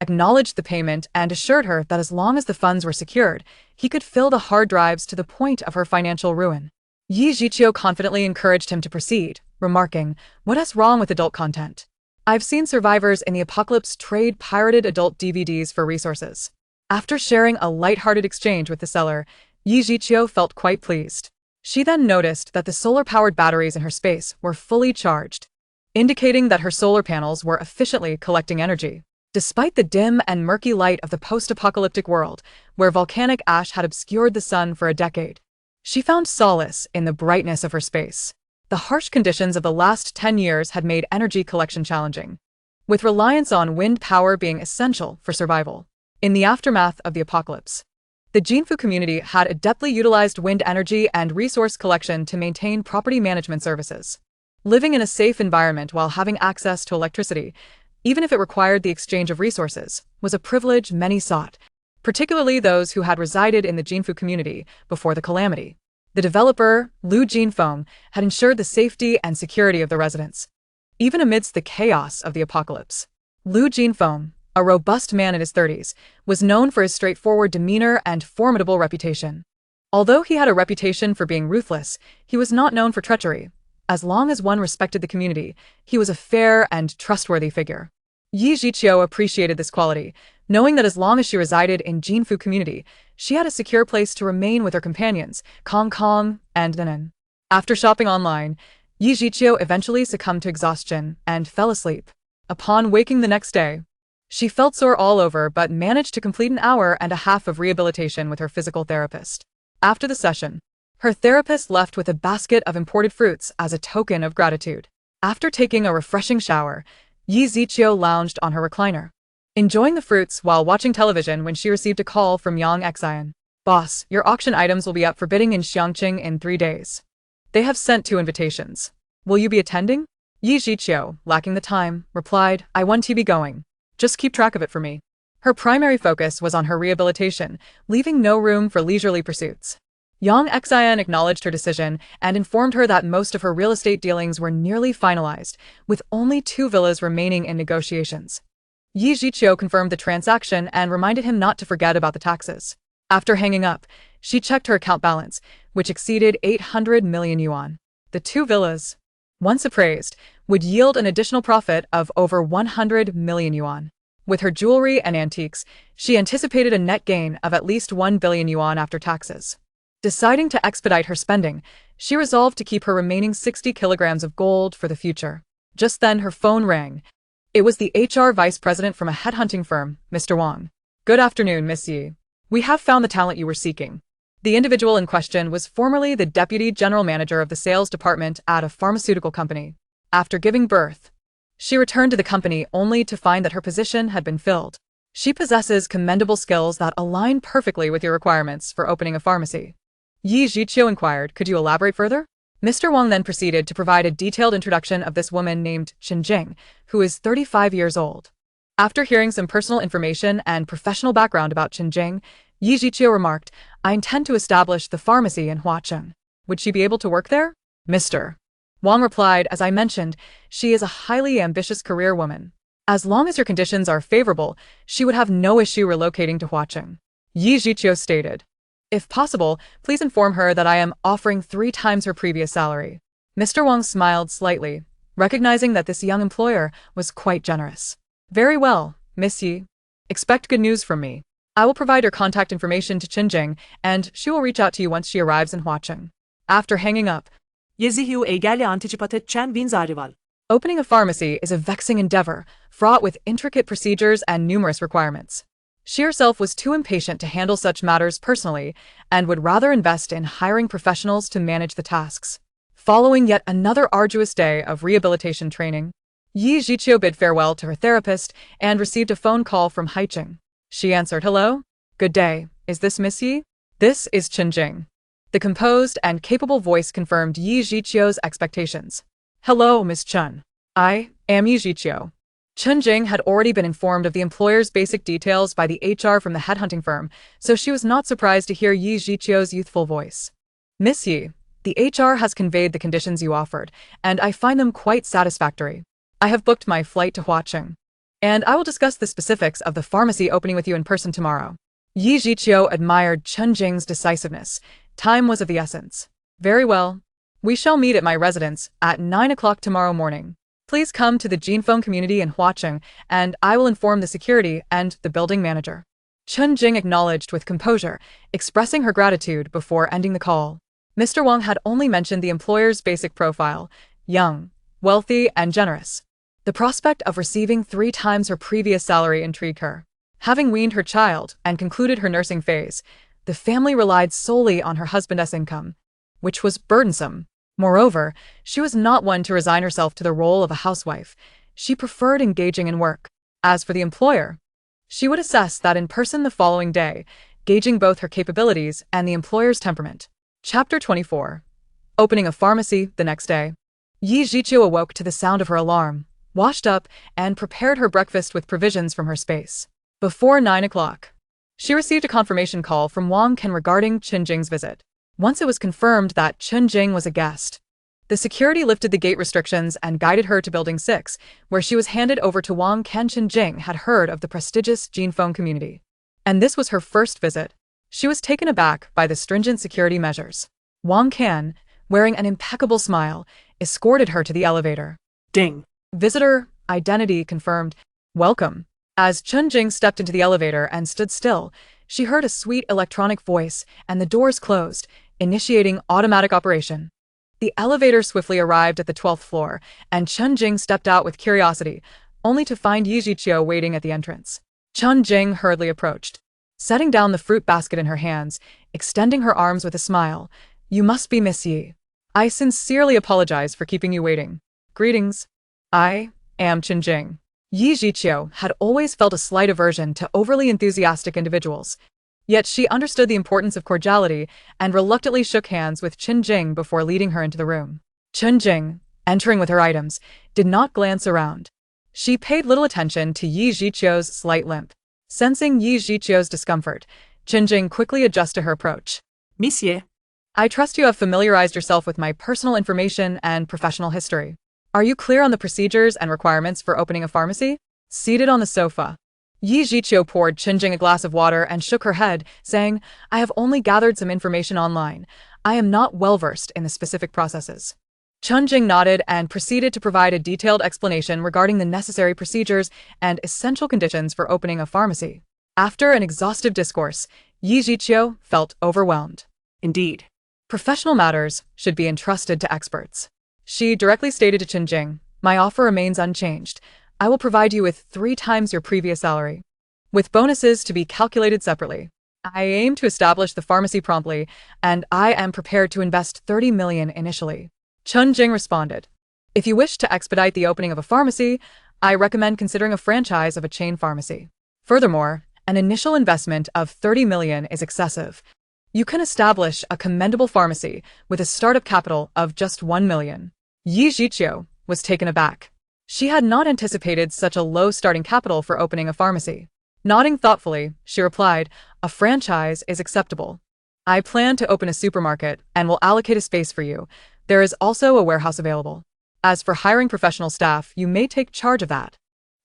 acknowledged the payment and assured her that as long as the funds were secured, he could fill the hard drives to the point of her financial ruin. Yi Jiqiu confidently encouraged him to proceed, remarking, "What's wrong with adult content? I've seen survivors in the apocalypse trade pirated adult DVDs for resources." After sharing a light-hearted exchange with the seller, Yi Jiqiu felt quite pleased. She then noticed that the solar-powered batteries in her space were fully charged, indicating that her solar panels were efficiently collecting energy. Despite the dim and murky light of the post-apocalyptic world, where volcanic ash had obscured the sun for a decade, she found solace in the brightness of her space. The harsh conditions of the last 10 years had made energy collection challenging, with reliance on wind power being essential for survival. In the aftermath of the apocalypse, the Jinfu community had adeptly utilized wind energy and resource collection to maintain property management services. Living in a safe environment while having access to electricity, even if it required the exchange of resources, was a privilege many sought, particularly those who had resided in the Jinfu community before the calamity. The developer, Lu Jinfeng, had ensured the safety and security of the residents, even amidst the chaos of the apocalypse. Lu Jinfeng, a robust man in his 30s, was known for his straightforward demeanor and formidable reputation. Although he had a reputation for being ruthless, he was not known for treachery, As long as one respected the community, he was a fair and trustworthy figure. Yi Zhiqiu appreciated this quality, knowing that as long as she resided in Jinfu community, she had a secure place to remain with her companions, Kong Kong and Nanan. After shopping online, Yi Zhiqiu eventually succumbed to exhaustion and fell asleep. Upon waking the next day, she felt sore all over but managed to complete an hour and a half of rehabilitation with her physical therapist. After the session, her therapist left with a basket of imported fruits as a token of gratitude. After taking a refreshing shower, Yi Zhiqiu lounged on her recliner, enjoying the fruits while watching television when she received a call from Yang Xian. Boss, your auction items will be up for bidding in Xiangqing in 3 days. They have sent 2 invitations. Will you be attending? Yi Zhiqiu, lacking the time, replied, I want to be going. Just keep track of it for me. Her primary focus was on her rehabilitation, leaving no room for leisurely pursuits. Yang Xian acknowledged her decision and informed her that most of her real estate dealings were nearly finalized, with only 2 villas remaining in negotiations. Yi Zhiqiu confirmed the transaction and reminded him not to forget about the taxes. After hanging up, she checked her account balance, which exceeded 800 million yuan. The 2 villas, once appraised, would yield an additional profit of over 100 million yuan. With her jewelry and antiques, she anticipated a net gain of at least 1 billion yuan after taxes. Deciding to expedite her spending, she resolved to keep her remaining 60 kilograms of gold for the future. Just then her phone rang. It was the HR vice president from a headhunting firm, Mr. Wang. Good afternoon, Miss Yi. We have found the talent you were seeking. The individual in question was formerly the deputy general manager of the sales department at a pharmaceutical company. After giving birth, she returned to the company only to find that her position had been filled. She possesses commendable skills that align perfectly with your requirements for opening a pharmacy. Yi Zhiqiu inquired, could you elaborate further? Mr. Wang then proceeded to provide a detailed introduction of this woman named Chen Jing, who is 35 years old. After hearing some personal information and professional background about Chen Jing, Yi Zhiqiu remarked, I intend to establish the pharmacy in Huacheng. Would she be able to work there? Mr. Wang replied, as I mentioned, she is a highly ambitious career woman. As long as her conditions are favorable, she would have no issue relocating to Huacheng. Yi Zhiqiu stated, if possible, please inform her that I am offering 3 times her previous salary. Mr. Wang smiled slightly, recognizing that this young employer was quite generous. Very well, Miss Yi. Expect good news from me. I will provide her contact information to Qinjing, and she will reach out to you once she arrives in Huacheng. After hanging up, Yi Zhiqiu eğer anticipated Chen Vinzarival. Opening a pharmacy is a vexing endeavor, fraught with intricate procedures and numerous requirements. She herself was too impatient to handle such matters personally, and would rather invest in hiring professionals to manage the tasks. Following yet another arduous day of rehabilitation training, Yi Zhiqiu bid farewell to her therapist and received a phone call from Haiqing. She answered, hello? Good day, is this Miss Yi? This is Chen Jing. The composed and capable voice confirmed Yi Zhiqiu's expectations. Hello, Miss Chen. I am Yi Zhiqiu. Chen Jing had already been informed of the employer's basic details by the HR from the headhunting firm, so she was not surprised to hear Yi Zhiqiu's youthful voice. Miss Yi, the HR has conveyed the conditions you offered, and I find them quite satisfactory. I have booked my flight to Huacheng, and I will discuss the specifics of the pharmacy opening with you in person tomorrow. Yi Zhiqiu admired Chen Jing's decisiveness. Time was of the essence. Very well. We shall meet at my residence at 9 o'clock tomorrow morning. Please come to the Jinfeng community in Huacheng, and I will inform the security and the building manager. Chen Jing acknowledged with composure, expressing her gratitude before ending the call. Mr. Wang had only mentioned the employer's basic profile, young, wealthy, and generous. The prospect of receiving 3 times her previous salary intrigued her. Having weaned her child and concluded her nursing phase, the family relied solely on her husband's income, which was burdensome. Moreover, she was not one to resign herself to the role of a housewife. She preferred engaging in work. As for the employer, she would assess that in person the following day, gauging both her capabilities and the employer's temperament. Chapter 24. Opening a pharmacy the next day. Yi Zhiqiu awoke to the sound of her alarm, washed up, and prepared her breakfast with provisions from her space. Before 9 o'clock, she received a confirmation call from Wang Ken regarding Chen Jing's visit. Once it was confirmed that Chen Jing was a guest, the security lifted the gate restrictions and guided her to Building 6, where she was handed over to Wang Ken. Chen Jing had heard of the prestigious Jinfeng community, and this was her first visit. She was taken aback by the stringent security measures. Wang Ken, wearing an impeccable smile, escorted her to the elevator. Ding. Visitor identity confirmed. Welcome. As Chun Jing stepped into the elevator and stood still, she heard a sweet electronic voice and the doors closed, initiating automatic operation. The elevator swiftly arrived at the 12th floor, and Chun Jing stepped out with curiosity, only to find Yi Jiqiu waiting at the entrance. Chun Jing hurriedly approached, setting down the fruit basket in her hands, extending her arms with a smile. You must be Miss Yi. I sincerely apologize for keeping you waiting. Greetings. I am Chun Jing. Yi Jiqiu had always felt a slight aversion to overly enthusiastic individuals, yet she understood the importance of cordiality and reluctantly shook hands with Chun Jing before leading her into the room. Chun Jing, entering with her items, did not glance around. She paid little attention to Yi Jiqiu's slight limp. Sensing Yi Jiqiu's discomfort, Chun Jing quickly adjusted her approach. Monsieur. I trust you have familiarized yourself with my personal information and professional history. Are you clear on the procedures and requirements for opening a pharmacy? Seated on the sofa, Yi Jiqiu poured Chun Jing a glass of water and shook her head, saying, I have only gathered some information online. I am not well-versed in the specific processes. Chun Jing nodded and proceeded to provide a detailed explanation regarding the necessary procedures and essential conditions for opening a pharmacy. After an exhaustive discourse, Yi Jiqiu felt overwhelmed. Indeed. Professional matters should be entrusted to experts. She directly stated to Chun Jing, my offer remains unchanged. I will provide you with 3 times your previous salary, with bonuses to be calculated separately. I aim to establish the pharmacy promptly, and I am prepared to invest 30 million initially. Chun Jing responded, if you wish to expedite the opening of a pharmacy, I recommend considering a franchise of a chain pharmacy. Furthermore, an initial investment of 30 million is excessive. You can establish a commendable pharmacy with a startup capital of just 1 million. Yi Jiqiu was taken aback. She had not anticipated such a low starting capital for opening a pharmacy. Nodding thoughtfully, she replied, a franchise is acceptable. I plan to open a supermarket and will allocate a space for you. There is also a warehouse available. As for hiring professional staff, you may take charge of that.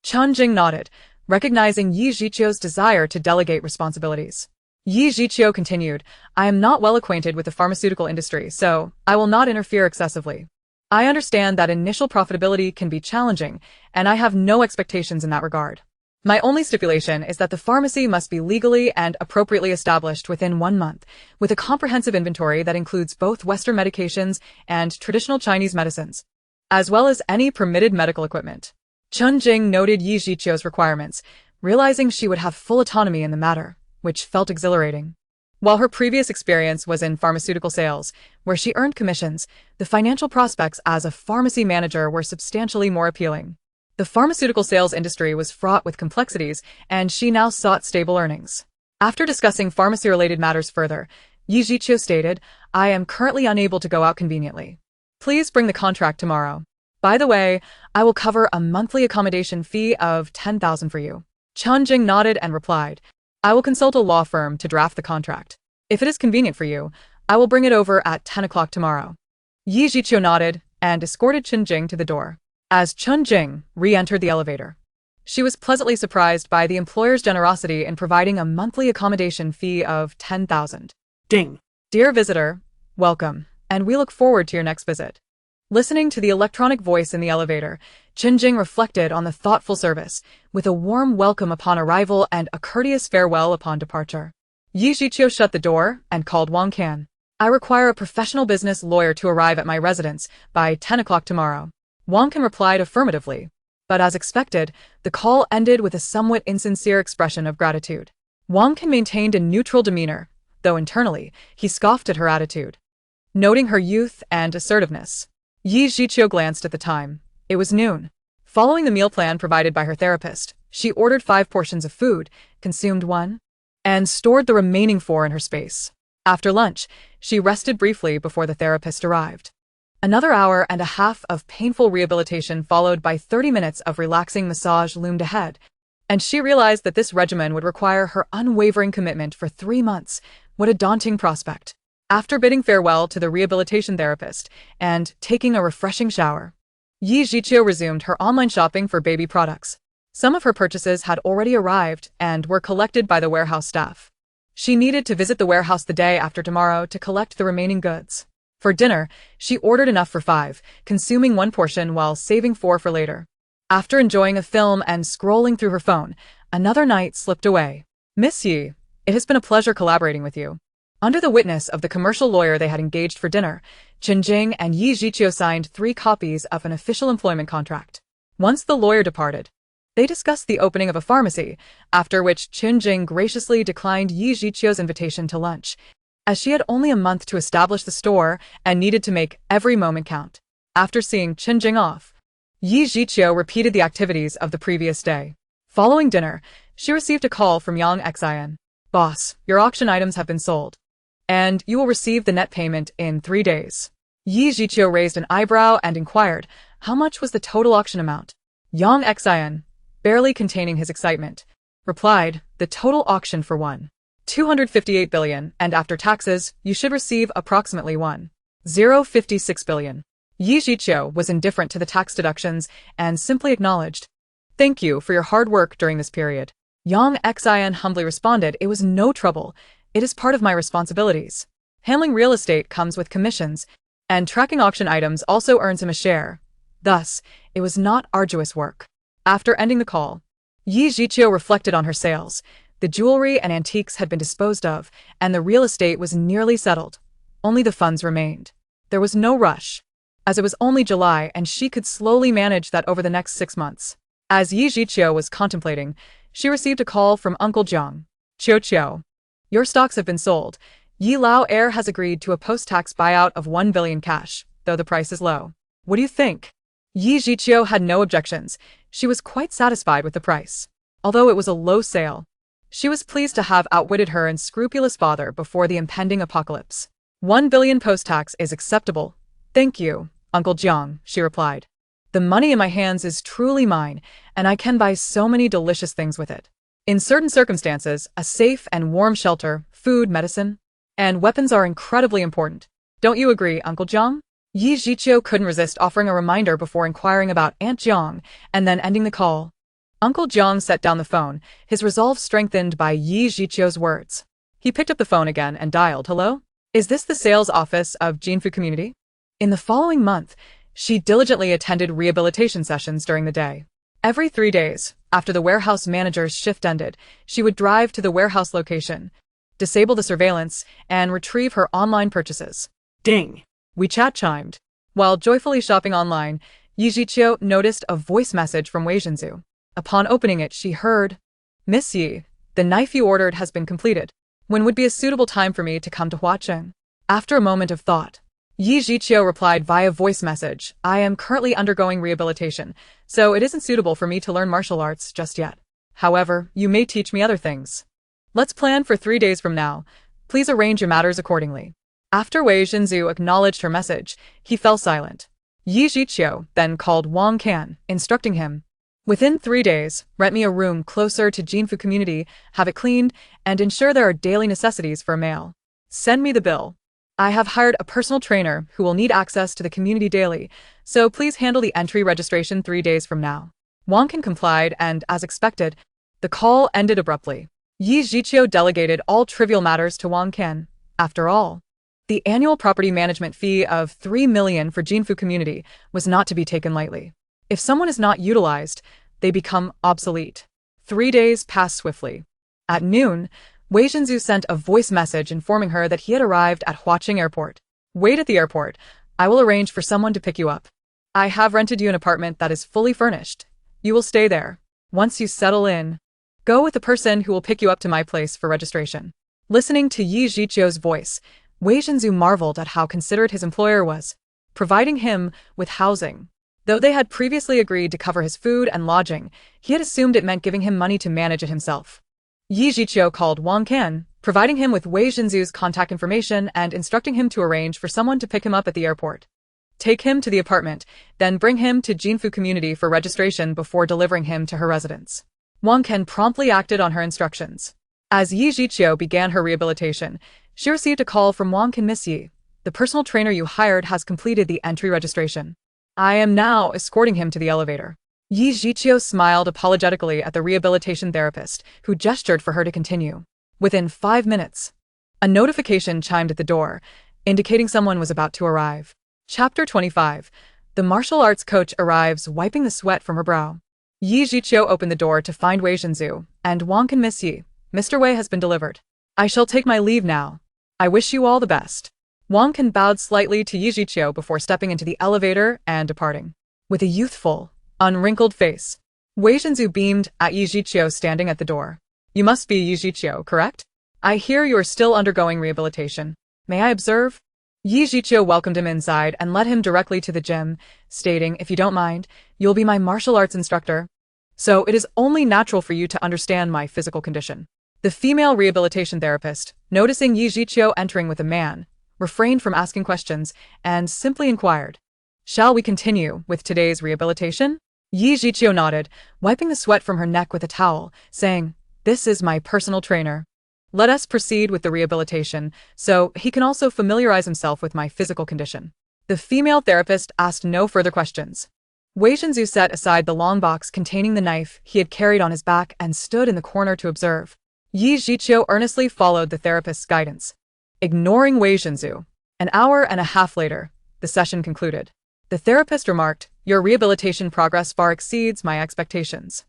Chun Jing nodded, recognizing Yi Jiqiu's desire to delegate responsibilities. Yi Jiqiu continued, I am not well acquainted with the pharmaceutical industry, so I will not interfere excessively. I understand that initial profitability can be challenging, and I have no expectations in that regard. My only stipulation is that the pharmacy must be legally and appropriately established within 1 month, with a comprehensive inventory that includes both Western medications and traditional Chinese medicines, as well as any permitted medical equipment. Chun Jing noted Yi Jiqiu's requirements, realizing she would have full autonomy in the matter, which felt exhilarating. While her previous experience was in pharmaceutical sales, where she earned commissions, the financial prospects as a pharmacy manager were substantially more appealing. The pharmaceutical sales industry was fraught with complexities, and she now sought stable earnings. After discussing pharmacy-related matters further, Yi Jiqiu stated, I am currently unable to go out conveniently. Please bring the contract tomorrow. By the way, I will cover a monthly accommodation fee of 10,000 for you. Chun Jing nodded and replied, I will consult a law firm to draft the contract. If it is convenient for you, I will bring it over at 10 o'clock tomorrow. Yi Jiqiu nodded and escorted Chun Jing to the door. As Chun Jing re-entered the elevator, she was pleasantly surprised by the employer's generosity in providing a monthly accommodation fee of 10,000. Ding. Dear visitor, welcome, and we look forward to your next visit. Listening to the electronic voice in the elevator, Chun Jing reflected on the thoughtful service, with a warm welcome upon arrival and a courteous farewell upon departure. Yi Jiqiu shut the door and called Wang Can. I require a professional business lawyer to arrive at my residence by 10 o'clock tomorrow. Wang Can replied affirmatively, but as expected, the call ended with a somewhat insincere expression of gratitude. Wang Can maintained a neutral demeanor, though internally, he scoffed at her attitude. Noting her youth and assertiveness, Yi Jiqiu glanced at the time. It was noon. Following the meal plan provided by her therapist, she ordered 5 portions of food, consumed 1, and stored the remaining 4 in her space. After lunch, she rested briefly before the therapist arrived. Another hour and a half of painful rehabilitation followed by 30 minutes of relaxing massage loomed ahead, and she realized that this regimen would require her unwavering commitment for 3 months. What a daunting prospect. After bidding farewell to the rehabilitation therapist and taking a refreshing shower, Yi Jiqiu resumed her online shopping for baby products. Some of her purchases had already arrived and were collected by the warehouse staff. She needed to visit the warehouse the day after tomorrow to collect the remaining goods. For dinner, she ordered enough for 5, consuming one portion while saving 4 for later. After enjoying a film and scrolling through her phone, another night slipped away. Miss Yi, it has been a pleasure collaborating with you. Under the witness of the commercial lawyer they had engaged for dinner, Chen Jing and Yi Jiqiu signed 3 copies of an official employment contract. Once the lawyer departed, they discussed the opening of a pharmacy, after which Chen Jing graciously declined Yi Jiqiu's invitation to lunch, as she had only a month to establish the store and needed to make every moment count. After seeing Chen Jing off, Yi Jiqiu repeated the activities of the previous day. Following dinner, she received a call from Yang Xian. Boss, your auction items have been sold, and you will receive the net payment in 3 days. Yi Jiqiu raised an eyebrow and inquired, how much was the total auction amount? Yang Xian, barely containing his excitement, replied, the total auction for 1.258 billion, and after taxes, you should receive approximately 1.056 billion. Yi Jiqiu was indifferent to the tax deductions and simply acknowledged, thank you for your hard work during this period. Yang Xian humbly responded, it was no trouble. It is part of my responsibilities. Handling real estate comes with commissions, and tracking auction items also earns him a share. Thus, it was not arduous work. After ending the call, Yi Jiqiu reflected on her sales. The jewelry and antiques had been disposed of, and the real estate was nearly settled. Only the funds remained. There was no rush, as it was only July and she could slowly manage that over the next 6 months. As Yi Jiqiu was contemplating, she received a call from Uncle Jiang. Qiu, your stocks have been sold. Yi Lao Heir has agreed to a post-tax buyout of 1 billion cash, though the price is low. What do you think? Yi Jiqiu had no objections. She was quite satisfied with the price. Although it was a low sale, she was pleased to have outwitted her unscrupulous father before the impending apocalypse. 1 billion post-tax is acceptable. Thank you, Uncle Jiang, she replied. The money in my hands is truly mine, and I can buy so many delicious things with it. In certain circumstances, a safe and warm shelter, food, medicine, and weapons are incredibly important. Don't you agree, Uncle Jiang? Yi Jiqiu couldn't resist offering a reminder before inquiring about Aunt Jiang, and then ending the call. Uncle Jiang set down the phone, his resolve strengthened by Yi Jiqiu's words. He picked up the phone again and dialed, hello? Is this the sales office of Jinfu Community? In the following month, she diligently attended rehabilitation sessions during the day. Every 3 days, after the warehouse manager's shift ended, she would drive to the warehouse location, disable the surveillance, and retrieve her online purchases. Ding! WeChat chimed. While joyfully shopping online, Yi Jiqiu noticed a voice message from Wei Zhenzu. Upon opening it, she heard, Miss Yi, the knife you ordered has been completed. When would be a suitable time for me to come to Huacheng? After a moment of thought, Yi Jiqiu replied via voice message, I am currently undergoing rehabilitation, so it isn't suitable for me to learn martial arts just yet. However, you may teach me other things. Let's plan for 3 days from now. Please arrange your matters accordingly. After Wei Zhenzu acknowledged her message, he fell silent. Yi Jiqiu then called Wang Can, instructing him, within 3 days, rent me a room closer to Jinfu Community, have it cleaned, and ensure there are daily necessities for a male. Send me the bill. I have hired a personal trainer who will need access to the community daily, so please handle the entry registration 3 days from now. Wang Can complied and, as expected, the call ended abruptly. Yi Jiqiu delegated all trivial matters to Wang Can. After all, the annual property management fee of 3 million for Jinfu Community was not to be taken lightly. If someone is not utilized, they become obsolete. 3 days passed swiftly. At noon, Wei Zhenzu sent a voice message informing her that he had arrived at Huacheng Airport. Wait at the airport. I will arrange for someone to pick you up. I have rented you an apartment that is fully furnished. You will stay there. Once you settle in, go with the person who will pick you up to my place for registration. Listening to Yi Jiqiu's voice, Wei Zhenzu marveled at how considerate his employer was, providing him with housing. Though they had previously agreed to cover his food and lodging, he had assumed it meant giving him money to manage it himself. Yi Jiqiu called Wang Can, providing him with Wei Zhenzu's contact information and instructing him to arrange for someone to pick him up at the airport. Take him to the apartment, then bring him to Jinfu Community for registration before delivering him to her residence. Wang Can promptly acted on her instructions. As Yi Jiqiu began her rehabilitation, she received a call from Wang Can. Miss Yi, the personal trainer you hired has completed the entry registration. I am now escorting him to the elevator. Yi Jiqiu smiled apologetically at the rehabilitation therapist, who gestured for her to continue. Within 5 minutes, a notification chimed at the door, indicating someone was about to arrive. Chapter 25. The martial arts coach arrives, wiping the sweat from her brow. Yi Jiqiu opened the door to find Wei Zhenzu, and Wang can miss Yi. Mr. Wei has been delivered. I shall take my leave now. I wish you all the best. Wang Can bowed slightly to Yi Jiqiu before stepping into the elevator and departing. With a youthful, unwrinkled face, Wei Zhenzu beamed at Yi Jiqiu standing at the door. You must be Yi Jiqiu, correct? I hear you are still undergoing rehabilitation. May I observe? Yi Jiqiu welcomed him inside and led him directly to the gym, stating, if you don't mind, you'll be my martial arts instructor. So it is only natural for you to understand my physical condition. The female rehabilitation therapist, noticing Yi Jiqiu entering with a man, refrained from asking questions and simply inquired, shall we continue with today's rehabilitation? Yi Jiqiu nodded, wiping the sweat from her neck with a towel, saying, this is my personal trainer. Let us proceed with the rehabilitation, so he can also familiarize himself with my physical condition. The female therapist asked no further questions. Wei Zhenzu set aside the long box containing the knife he had carried on his back and stood in the corner to observe. Yi Jiqiu earnestly followed the therapist's guidance. Ignoring Wei Zhenzu. An hour and a half later, the session concluded. The therapist remarked, your rehabilitation progress far exceeds my expectations.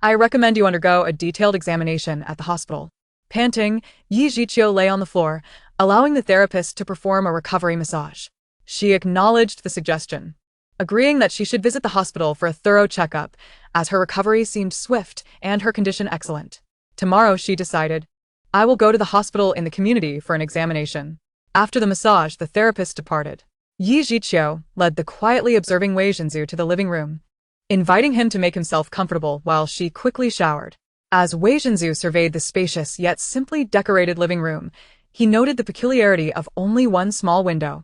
I recommend you undergo a detailed examination at the hospital. Panting, Yi Jiqiu lay on the floor, allowing the therapist to perform a recovery massage. She acknowledged the suggestion, agreeing that she should visit the hospital for a thorough checkup, as her recovery seemed swift and her condition excellent. Tomorrow, she decided, I will go to the hospital in the community for an examination. After the massage, the therapist departed. Yi Jiqiu led the quietly observing Wei Zhenzu to the living room, inviting him to make himself comfortable while she quickly showered. As Wei Zhenzu surveyed the spacious yet simply decorated living room, he noted the peculiarity of only one small window,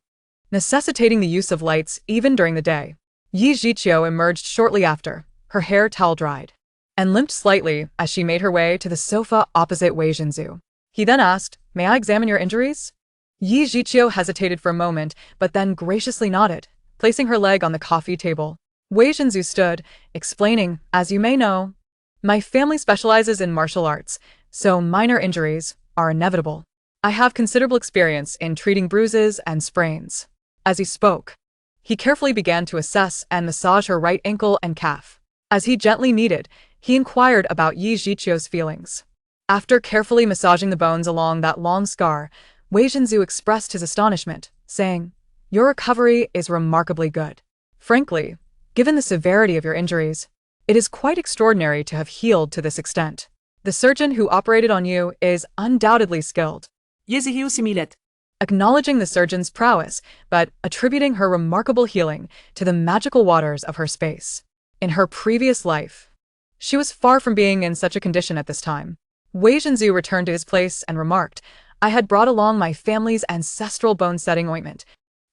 necessitating the use of lights even during the day. Yi Jiqiu emerged shortly after, her hair towel-dried, and limped slightly as she made her way to the sofa opposite Wei Zhenzu. He then asked, may I examine your injuries? Yi Jiqiu hesitated for a moment, but then graciously nodded, placing her leg on the coffee table. Wei Zhenzu stood, explaining, as you may know, my family specializes in martial arts, so minor injuries are inevitable. I have considerable experience in treating bruises and sprains. As he spoke, he carefully began to assess and massage her right ankle and calf. As he gently kneaded, he inquired about Yi Jiqiu's feelings. After carefully massaging the bones along that long scar, Wei Zhenzu expressed his astonishment, saying, your recovery is remarkably good. Frankly, given the severity of your injuries, it is quite extraordinary to have healed to this extent. The surgeon who operated on you is undoubtedly skilled. Yezihiu similet. Acknowledging the surgeon's prowess, but attributing her remarkable healing to the magical waters of her space. In her previous life, she was far from being in such a condition at this time. Wei Zhenzu returned to his place and remarked, I had brought along my family's ancestral bone-setting ointment,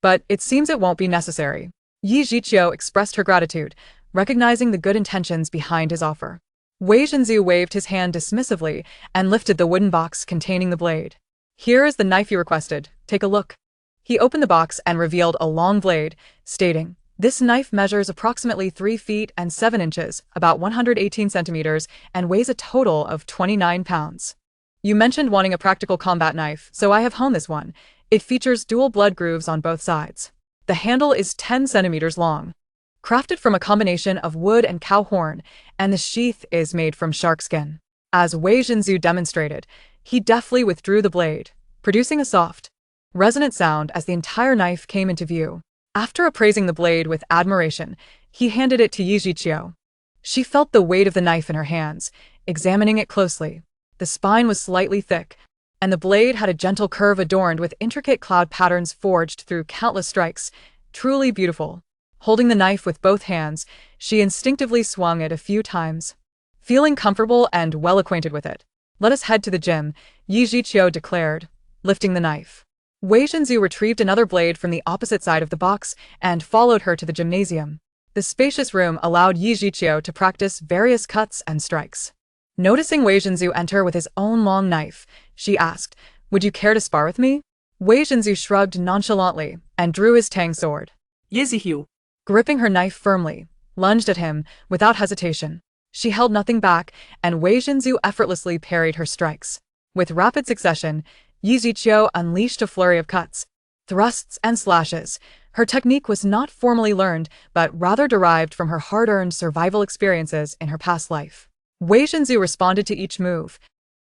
but it seems it won't be necessary. Yi Jiqiu expressed her gratitude, recognizing the good intentions behind his offer. Wei Zhenzu waved his hand dismissively and lifted the wooden box containing the blade. Here is the knife you requested, take a look. He opened the box and revealed a long blade, stating, this knife measures approximately 3 feet and 7 inches, about 118 centimeters, and weighs a total of 29 pounds. You mentioned wanting a practical combat knife, so I have honed this one. It features dual blood grooves on both sides. The handle is 10 centimeters long, crafted from a combination of wood and cow horn, and the sheath is made from shark skin. As Wei Zhenzu demonstrated, he deftly withdrew the blade, producing a soft, resonant sound as the entire knife came into view. After appraising the blade with admiration, he handed it to Yi Jiqiu. She felt the weight of the knife in her hands, examining it closely. The spine was slightly thick, and the blade had a gentle curve adorned with intricate cloud patterns forged through countless strikes, truly beautiful. Holding the knife with both hands, she instinctively swung it a few times. Feeling comfortable and well acquainted with it, let us head to the gym, Yi Jiqiu declared, lifting the knife. Wei Zhenzu retrieved another blade from the opposite side of the box and followed her to the gymnasium. The spacious room allowed Yi Jiqiu to practice various cuts and strikes. Noticing Wei Zhenzu enter with his own long knife, she asked, would you care to spar with me? Wei Zhenzu shrugged nonchalantly and drew his tang sword. Yezihiu. Gripping her knife firmly, lunged at him without hesitation. She held nothing back, and Wei Zhenzu effortlessly parried her strikes. With rapid succession, Yi Jiqiu unleashed a flurry of cuts, thrusts and slashes. Her technique was not formally learned, but rather derived from her hard-earned survival experiences in her past life. Wei Zhenzu responded to each move,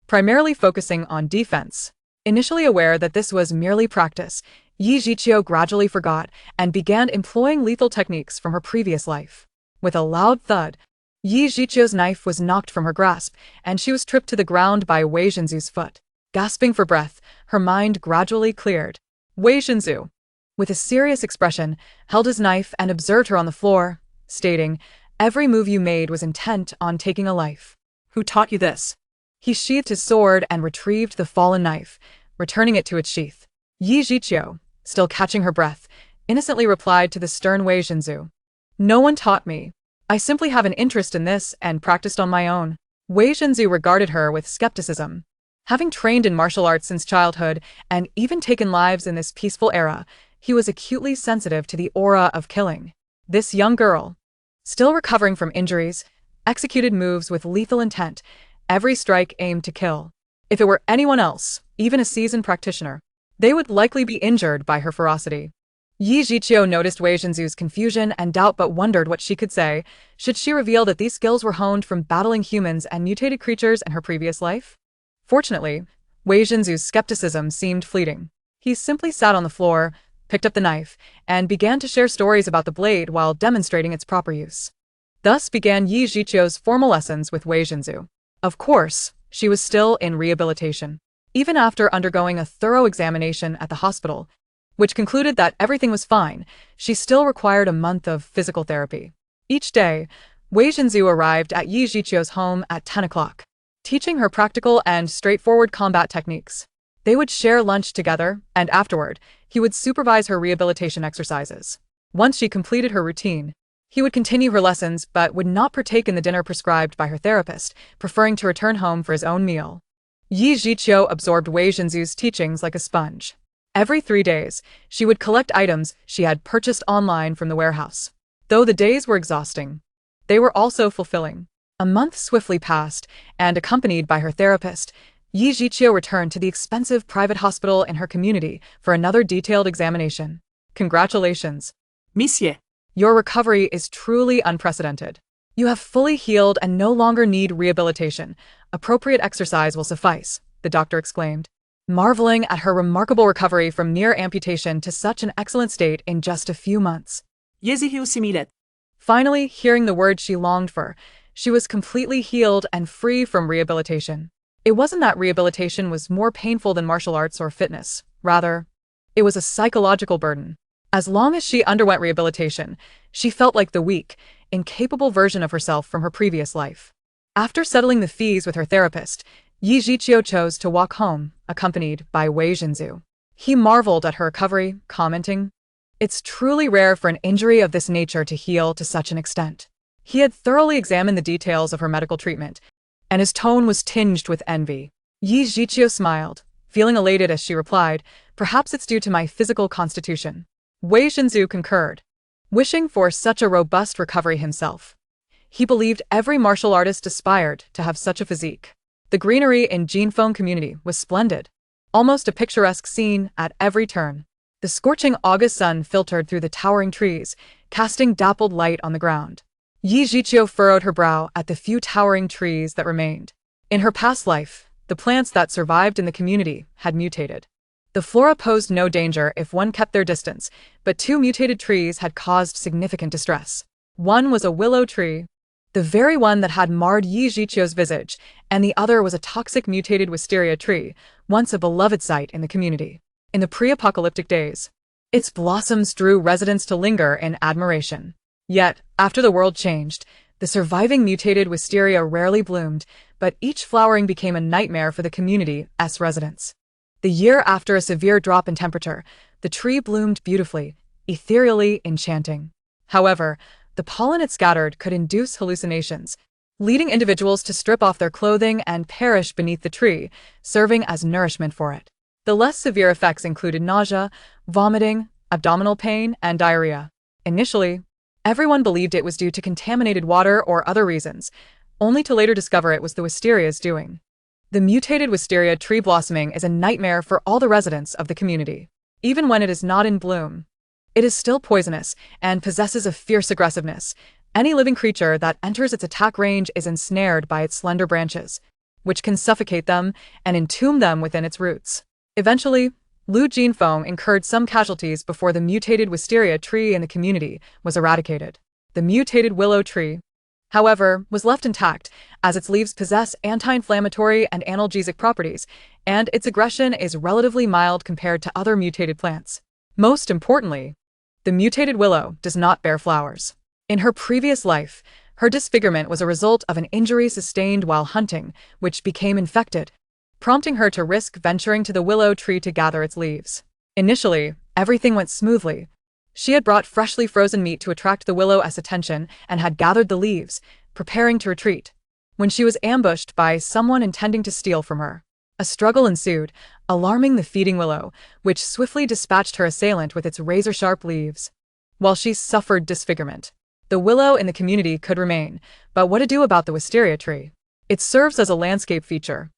primarily focusing on defense. Initially aware that this was merely practice, Yi Zhiqiu gradually forgot and began employing lethal techniques from her previous life. With a loud thud, Yi Zhiqiu's knife was knocked from her grasp, and she was tripped to the ground by Wei Zhenzu's foot. Gasping for breath, her mind gradually cleared. Wei Zhenzu, with a serious expression, held his knife and observed her on the floor, stating, "Every move you made was intent on taking a life." Who taught you this? He sheathed his sword and retrieved the fallen knife, returning it to its sheath. Yi Zhiqiu, still catching her breath, innocently replied to the stern Wei Zhenzu, "No one taught me. I simply have an interest in this and practiced on my own." Wei Zhenzu regarded her with skepticism. Having trained in martial arts since childhood and even taken lives in this peaceful era, he was acutely sensitive to the aura of killing. This young girl, still recovering from injuries, executed moves with lethal intent, every strike aimed to kill. If it were anyone else, even a seasoned practitioner, they would likely be injured by her ferocity. Yi Zhiqiu noticed Wei Zhenzu's confusion and doubt but wondered what she could say. Should she reveal that these skills were honed from battling humans and mutated creatures in her previous life? Fortunately, Wei Zhenzu's skepticism seemed fleeting. He simply sat on the floor, picked up the knife, and began to share stories about the blade while demonstrating its proper use. Thus began Yi Zhiqiu's formal lessons with Wei Zhenzu. Of course, she was still in rehabilitation. Even after undergoing a thorough examination at the hospital, which concluded that everything was fine, she still required a month of physical therapy. Each day, Wei Zhenzu arrived at Yi Zhiqiu's home at 10 o'clock, teaching her practical and straightforward combat techniques. They would share lunch together, and afterward, he would supervise her rehabilitation exercises. Once she completed her routine, he would continue her lessons but would not partake in the dinner prescribed by her therapist, preferring to return home for his own meal. Yi Zhiqiu absorbed Wei Zhenzu's teachings like a sponge. Every 3 days, she would collect items she had purchased online from the warehouse. Though the days were exhausting, they were also fulfilling. A month swiftly passed, and accompanied by her therapist, Yi Zhiqiu returned to the expensive private hospital in her community for another detailed examination. Congratulations, Monsieur. your recovery is truly unprecedented. You have fully healed and no longer need rehabilitation. Appropriate exercise will suffice, the doctor exclaimed, marveling at her remarkable recovery from near amputation to such an excellent state in just a few months. Yezihiu similet. Finally, hearing the word she longed for, she was completely healed and free from rehabilitation. It wasn't that rehabilitation was more painful than martial arts or fitness. Rather, it was a psychological burden. As long as she underwent rehabilitation, she felt like the weak, incapable version of herself from her previous life. After settling the fees with her therapist, Yi Zhiqiu chose to walk home, accompanied by Wei Zhenzu. He marveled at her recovery, commenting, "It's truly rare for an injury of this nature to heal to such an extent." He had thoroughly examined the details of her medical treatment, and his tone was tinged with envy. Yi Zhiqiu smiled, feeling elated as she replied, "Perhaps it's due to my physical constitution." Wei Zhenzu concurred, wishing for such a robust recovery himself. He believed every martial artist aspired to have such a physique. The greenery in Jinfeng community was splendid, almost a picturesque scene at every turn. The scorching August sun filtered through the towering trees, casting dappled light on the ground. Yi Zhiqiu furrowed her brow at the few towering trees that remained. In her past life, the plants that survived in the community had mutated. The flora posed no danger if one kept their distance, but 2 mutated trees had caused significant distress. One was a willow tree, the very one that had marred Yi Zhiqiu's visage, and the other was a toxic mutated wisteria tree, once a beloved sight in the community. In the pre-apocalyptic days, its blossoms drew residents to linger in admiration. Yet, after the world changed, the surviving mutated wisteria rarely bloomed, but each flowering became a nightmare for the community's residents. The year after a severe drop in temperature, the tree bloomed beautifully, ethereally enchanting. However, the pollen it scattered could induce hallucinations, leading individuals to strip off their clothing and perish beneath the tree, serving as nourishment for it. The less severe effects included nausea, vomiting, abdominal pain, and diarrhea. Initially, everyone believed it was due to contaminated water or other reasons, only to later discover it was the wisteria's doing. The mutated wisteria tree blossoming is a nightmare for all the residents of the community. even when it is not in bloom. It is still poisonous and possesses a fierce aggressiveness. Any living creature that enters its attack range is ensnared by its slender branches, which can suffocate them and entomb them within its roots. Eventually, Lu Jinfeng incurred some casualties before the mutated wisteria tree in the community was eradicated. The mutated willow tree, however, was left intact, as its leaves possess anti-inflammatory and analgesic properties, and its aggression is relatively mild compared to other mutated plants. Most importantly, the mutated willow does not bear flowers. In her previous life, her disfigurement was a result of an injury sustained while hunting, which became infected, prompting her to risk venturing to the willow tree to gather its leaves. Initially, everything went smoothly. She had brought freshly frozen meat to attract the willow's attention and had gathered the leaves, preparing to retreat, when she was ambushed by someone intending to steal from her. A struggle ensued, alarming the feeding willow, which swiftly dispatched her assailant with its razor-sharp leaves. While she suffered disfigurement, the willow in the community could remain, but what to do about the wisteria tree? It serves as a landscape feature,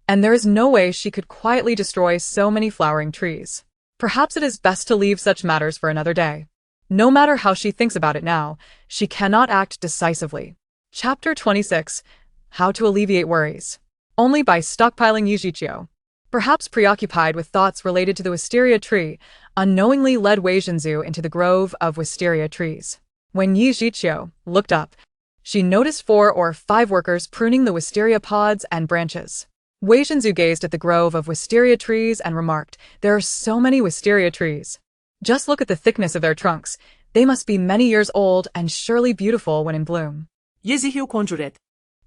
and there is no way she could quietly destroy so many flowering trees. Perhaps it is best to leave such matters for another day. No matter how she thinks about it now, she cannot act decisively. Chapter 26. How to alleviate worries. Only by stockpiling Yijiqiu. Perhaps preoccupied with thoughts related to the wisteria tree, unknowingly led Wei Zhenzu into the grove of wisteria trees. When Yijiqiu looked up, she noticed 4 or 5 workers pruning the wisteria pods and branches. Wei Zhenzu gazed at the grove of wisteria trees and remarked, "There are so many wisteria trees. Just look at the thickness of their trunks. They must be many years old and surely beautiful when in bloom." Yijiqiu conjured.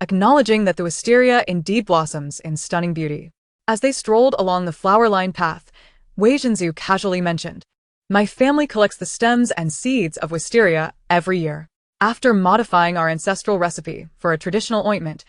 Acknowledging that the wisteria indeed blossoms in stunning beauty. As they strolled along the flower-lined path, Wei Zhenzu casually mentioned, "My family collects the stems and seeds of wisteria every year. After modifying our ancestral recipe for a traditional ointment,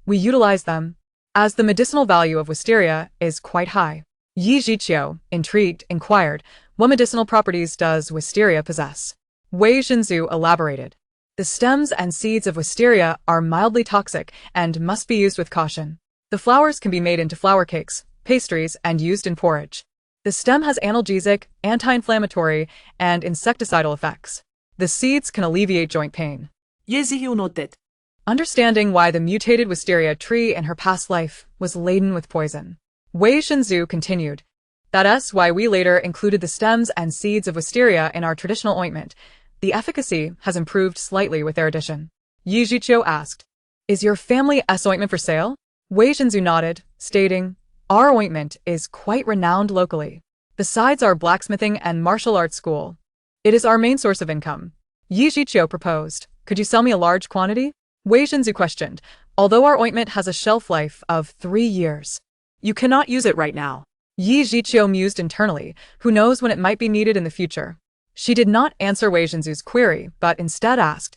we utilize them, as the medicinal value of wisteria is quite high." Yijiqiu, intrigued, inquired, "What medicinal properties does wisteria possess?" Wei Zhenzu elaborated, "The stems and seeds of wisteria are mildly toxic and must be used with caution. The flowers can be made into flour cakes, pastries, and used in porridge. The stem has analgesic, anti-inflammatory, and insecticidal effects. The seeds can alleviate joint pain." Yijiqiu nodded. Understanding why the mutated wisteria tree in her past life was laden with poison, Wei Zhenzu continued, "That's why we later included the stems and seeds of wisteria in our traditional ointment. The efficacy has improved slightly with their addition." Yijiqiu asked, "Is your family's ointment for sale?" Wei Zhenzu nodded, stating, "Our ointment is quite renowned locally. Besides our blacksmithing and martial arts school, it is our main source of income." Yijiqiu proposed, "Could you sell me a large quantity?" Wei Zhenzu questioned, "Although our ointment has a shelf life of 3 years, you cannot use it right now." Yijiqiu mused internally, who knows when it might be needed in the future. She did not answer Wei Zhenzu's query, but instead asked,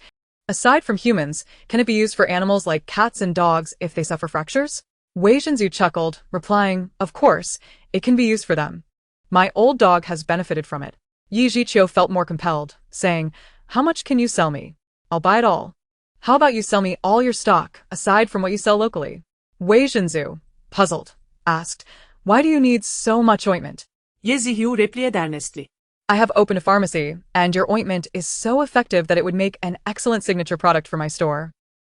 "Aside from humans, can it be used for animals like cats and dogs if they suffer fractures?" Wei Zhenzu chuckled, replying, "Of course, it can be used for them. My old dog has benefited from it." Yijiqiu felt more compelled, saying, "How much can you sell me? I'll buy it all. How about you sell me all your stock, aside from what you sell locally?" Wei Zhenzu, puzzled, asked, "Why do you need so much ointment?" Yijiqiu replied earnestly. "I have opened a pharmacy, and your ointment is so effective that it would make an excellent signature product for my store."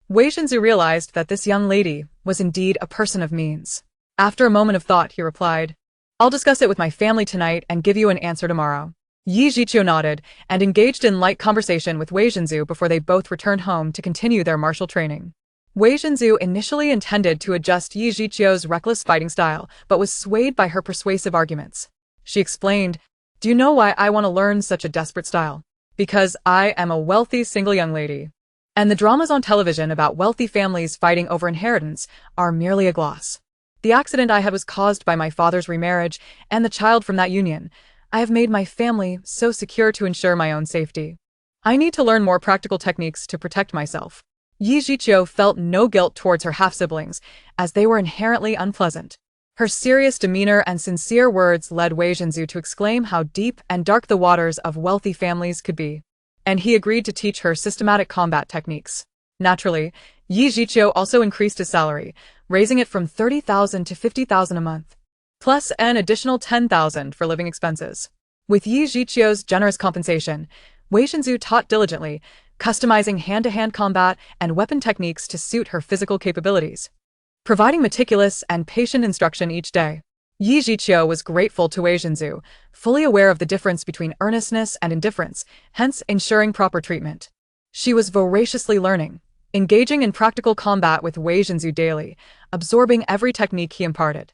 Wei Zhenzu realized that this young lady was indeed a person of means. After a moment of thought, he replied, "I'll discuss it with my family tonight and give you an answer tomorrow." Yijiqiu nodded and engaged in light conversation with Wei Zhenzu before they both returned home to continue their martial training. Wei Zhenzu initially intended to adjust Yijiqiu's reckless fighting style, but was swayed by her persuasive arguments. She explained, "Do you know why I want to learn such a desperate style? Because I am a wealthy single young lady, and the dramas on television about wealthy families fighting over inheritance are merely a gloss. The accident I had was caused by my father's remarriage and the child from that union. I have made my family so secure to ensure my own safety. I need to learn more practical techniques to protect myself." Yijiqiu felt no guilt towards her half-siblings, as they were inherently unpleasant. Her serious demeanor and sincere words led Wei Zhenzu to exclaim how deep and dark the waters of wealthy families could be, and he agreed to teach her systematic combat techniques. Naturally, Yijiqiu also increased his salary, raising it from 30,000 to 50,000 a month, plus an additional 10,000 for living expenses. With Yi Zhiqiu's generous compensation, Wei Zhenzu taught diligently, customizing hand-to-hand combat and weapon techniques to suit her physical capabilities. Providing meticulous and patient instruction each day, Yi Zhiqiu was grateful to Wei Zhenzu, fully aware of the difference between earnestness and indifference, hence ensuring proper treatment. She was voraciously learning, engaging in practical combat with Wei Zhenzu daily, absorbing every technique he imparted.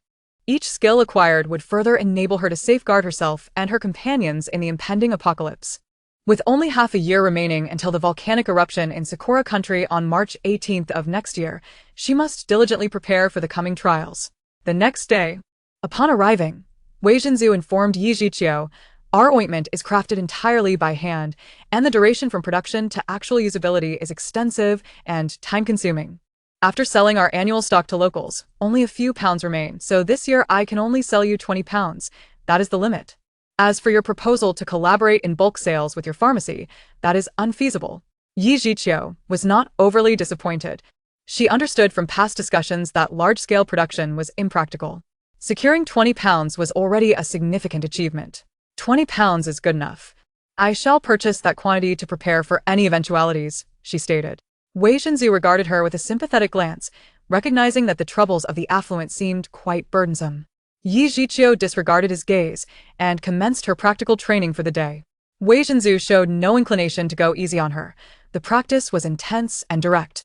Each skill acquired would further enable her to safeguard herself and her companions in the impending apocalypse. With only half a year remaining until the volcanic eruption in Sakura country on March 18th of next year, she must diligently prepare for the coming trials. The next day, upon arriving, Wei Zhenzu informed Yi Zhiqiu, "Our ointment is crafted entirely by hand, and the duration from production to actual usability is extensive and time-consuming. After selling our annual stock to locals, only a few pounds remain, so this year I can only sell you 20 pounds. That is the limit. As for your proposal to collaborate in bulk sales with your pharmacy, that is unfeasible." Yi Zhiqiu was not overly disappointed. She understood from past discussions that large-scale production was impractical. Securing 20 pounds was already a significant achievement. 20 pounds is good enough. "I shall purchase that quantity to prepare for any eventualities," she stated. Wei Zhenzu regarded her with a sympathetic glance, recognizing that the troubles of the affluent seemed quite burdensome. Yi Zhiqiu disregarded his gaze and commenced her practical training for the day. Wei Zhenzu showed no inclination to go easy on her. The practice was intense and direct.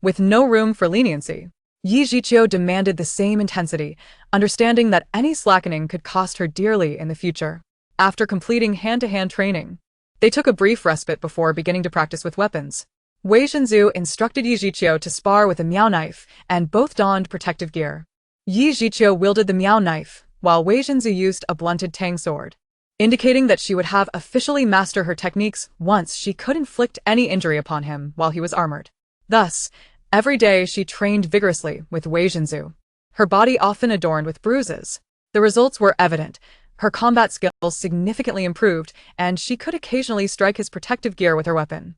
With no room for leniency, Yi Zhiqiu demanded the same intensity, understanding that any slackening could cost her dearly in the future. After completing hand-to-hand training, they took a brief respite before beginning to practice with weapons. Wei Zhenzu instructed Yi Zhiqiu to spar with a miao knife, and both donned protective gear. Yi Zhiqiu wielded the miao knife, while Wei Zhenzu used a blunted tang sword, indicating that she would have officially mastered her techniques once she could inflict any injury upon him while he was armored. Thus, every day she trained vigorously with Wei Zhenzu, her body often adorned with bruises. The results were evident. Her combat skills significantly improved, and she could occasionally strike his protective gear with her weapon.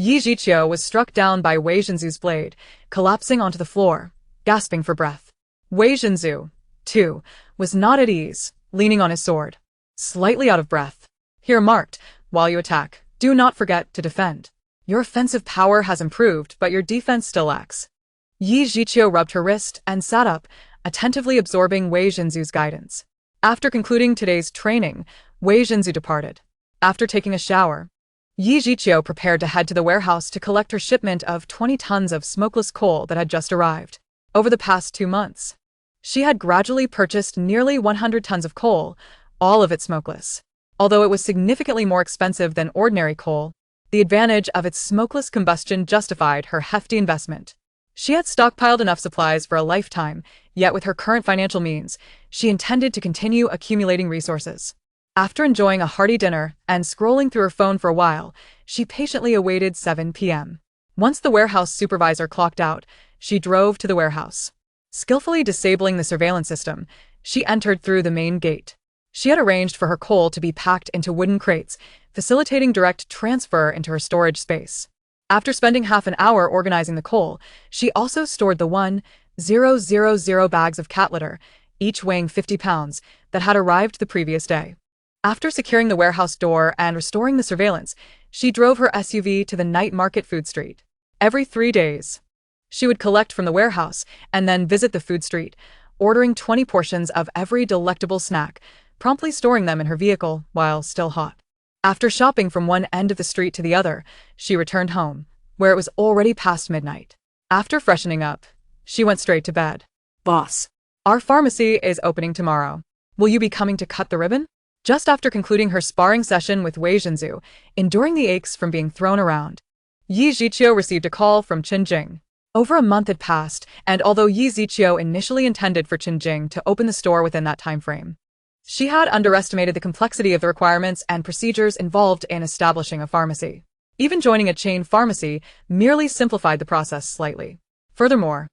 Yi Zhiqiu was struck down by Wei Zhenzu's blade, collapsing onto the floor, gasping for breath. Wei Zhenzu, too, was not at ease, leaning on his sword, slightly out of breath. "Here marked, while you attack, do not forget to defend. Your offensive power has improved, but your defense still lacks." Yi Zhiqiu rubbed her wrist and sat up, attentively absorbing Wei Zhenzu's guidance. After concluding today's training, Wei Zhenzu departed. After taking a shower, Yi Zhiqiu prepared to head to the warehouse to collect her shipment of 20 tons of smokeless coal that had just arrived. Over the past 2 months, she had gradually purchased nearly 100 tons of coal, all of it smokeless. Although it was significantly more expensive than ordinary coal, the advantage of its smokeless combustion justified her hefty investment. She had stockpiled enough supplies for a lifetime, yet with her current financial means, she intended to continue accumulating resources. After enjoying a hearty dinner and scrolling through her phone for a while, she patiently awaited 7 p.m. Once the warehouse supervisor clocked out, she drove to the warehouse. Skillfully disabling the surveillance system, she entered through the main gate. She had arranged for her coal to be packed into wooden crates, facilitating direct transfer into her storage space. After spending half an hour organizing the coal, she also stored the 1,000 bags of cat litter, each weighing 50 pounds, that had arrived the previous day. After securing the warehouse door and restoring the surveillance, she drove her SUV to the night market food street. Every 3 days, she would collect from the warehouse and then visit the food street, ordering 20 portions of every delectable snack, promptly storing them in her vehicle while still hot. After shopping from one end of the street to the other, she returned home, where it was already past midnight. After freshening up, she went straight to bed. "Boss, "Our pharmacy is opening tomorrow. Will you be coming to cut the ribbon?" Just after concluding her sparring session with Wei Zhenzu, enduring the aches from being thrown around, Yi Zhiqiu received a call from Qinjing. Over a month had passed, and although Yi Zhiqiu initially intended for Qinjing to open the store within that time frame, she had underestimated the complexity of the requirements and procedures involved in establishing a pharmacy. Even joining a chain pharmacy merely simplified the process slightly. Furthermore,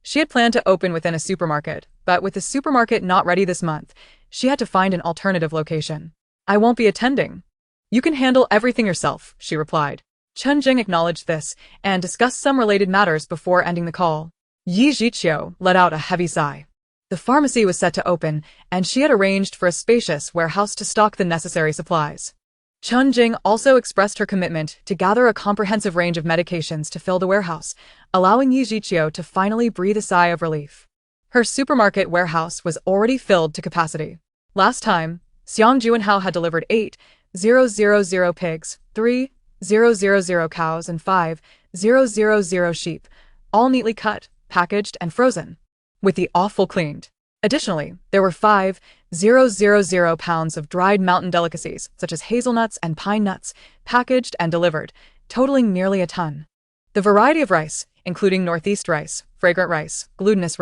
she had planned to open within a supermarket, but with the supermarket not ready this month, she had to find an alternative location. "I won't be attending. You can handle everything yourself," she replied. Chen Jing acknowledged this and discussed some related matters before ending the call. Yi Zhiqiu let out a heavy sigh. The pharmacy was set to open, and she had arranged for a spacious warehouse to stock the necessary supplies. Chun Jing also expressed her commitment to gather a comprehensive range of medications to fill the warehouse, allowing Yi Jiqiu to finally breathe a sigh of relief. Her supermarket warehouse was already filled to capacity. Last time, Xiang Juanhao had delivered 8,000 pigs, 3,000 cows, and 5,000 sheep, all neatly cut, packaged, and frozen, with the offal cleaned. Additionally, there were 5,000 pounds of dried mountain delicacies, such as hazelnuts and pine nuts, packaged and delivered, totaling nearly a ton. The variety of rice, including northeast rice, fragrant rice, glutinous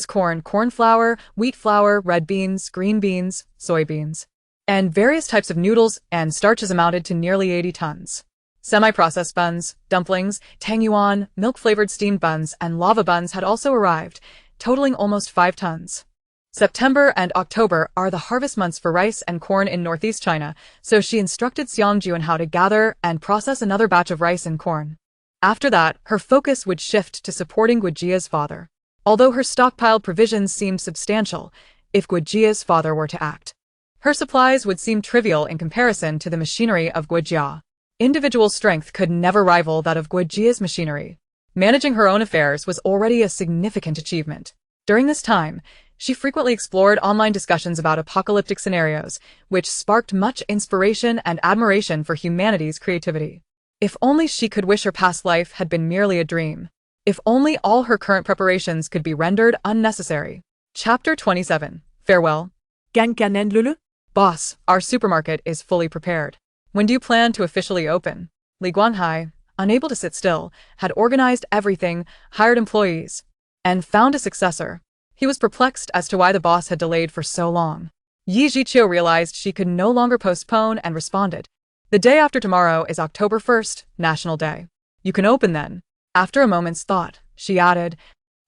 corn, corn flour, wheat flour, red beans, green beans, soybeans, and various types of noodles and starches amounted to nearly 80 tons. Semi-processed buns, dumplings, tangyuan, milk-flavored steamed buns, and lava buns had also arrived, totaling almost 5 tons. September and October are the harvest months for rice and corn in northeast China, so she instructed Xiang Juanhao to gather and process another batch of rice and corn. After that, her focus would shift to supporting Guijia's father. Although her stockpiled provisions seemed substantial, if Guijia's father were to act, her supplies would seem trivial in comparison to the machinery of Guijia. Individual strength could never rival that of Guijia's machinery. Managing her own affairs was already a significant achievement. During this time, she frequently explored online discussions about apocalyptic scenarios, which sparked much inspiration and admiration for humanity's creativity. If only she could wish her past life had been merely a dream. If only all her current preparations could be rendered unnecessary. Chapter 27. Farewell. Gankanen Lulu? Boss, our supermarket is fully prepared. When do you plan to officially open? Li Guanghai, unable to sit still, had organized everything, hired employees, and found a successor. He was perplexed as to why the boss had delayed for so long. Yi Jiqiu realized she could no longer postpone and responded. The day after tomorrow is October 1st, National Day. You can open then. After a moment's thought, she added,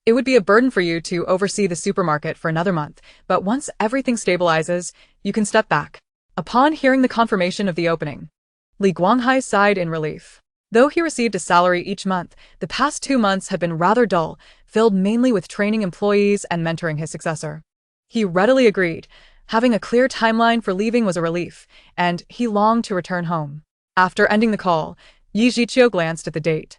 it would be a burden for you to oversee the supermarket for another month, but once everything stabilizes, you can step back. Upon hearing the confirmation of the opening, Li Guanghai sighed in relief. Though he received a salary each month, the past 2 months had been rather dull, filled mainly with training employees and mentoring his successor. He readily agreed. Having a clear timeline for leaving was a relief, and he longed to return home. After ending the call, Yi Jiqiu glanced at the date.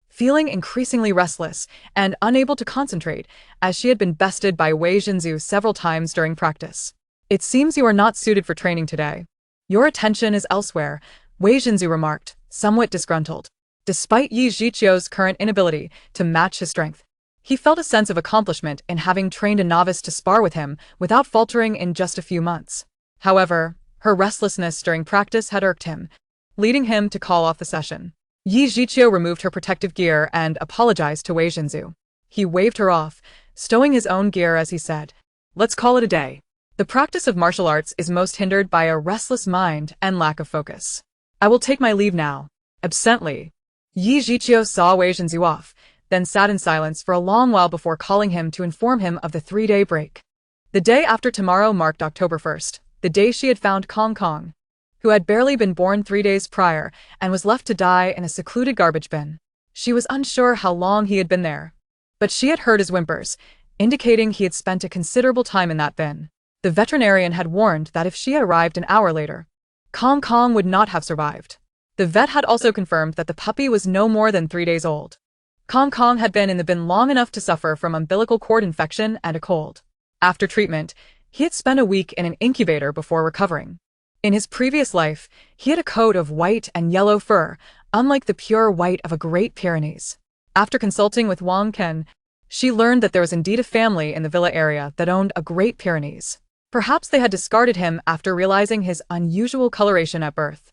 Feeling increasingly restless and unable to concentrate, as she had been bested by Wei Jinzu several times during practice. It seems you are not suited for training today. Your attention is elsewhere, Wei Jinzu remarked, somewhat disgruntled. Despite Yi Jiqiu's current inability to match his strength, he felt a sense of accomplishment in having trained a novice to spar with him without faltering in just a few months. However, her restlessness during practice had irked him, leading him to call off the session. Yi Jiqiu removed her protective gear and apologized to Wei Jinzu. He waved her off, stowing his own gear as he said, let's call it a day. The practice of martial arts is most hindered by a restless mind and lack of focus. I will take my leave now. Absently, Yi Jiqiu saw Wei Jinzu off, then sat in silence for a long while before calling him to inform him of the 3-day break. The day after tomorrow marked October 1st, the day she had found Kong Kong, who had barely been born 3 days prior and was left to die in a secluded garbage bin. She was unsure how long he had been there, but she had heard his whimpers, indicating he had spent a considerable time in that bin. The veterinarian had warned that if she had arrived an hour later, Kong Kong would not have survived. The vet had also confirmed that the puppy was no more than 3 days old. Kong Kong had been in the bin long enough to suffer from umbilical cord infection and a cold. After treatment, he had spent a week in an incubator before recovering. In his previous life, he had a coat of white and yellow fur, unlike the pure white of a Great Pyrenees. After consulting with Wang Ken, she learned that there was indeed a family in the villa area that owned a Great Pyrenees. Perhaps they had discarded him after realizing his unusual coloration at birth.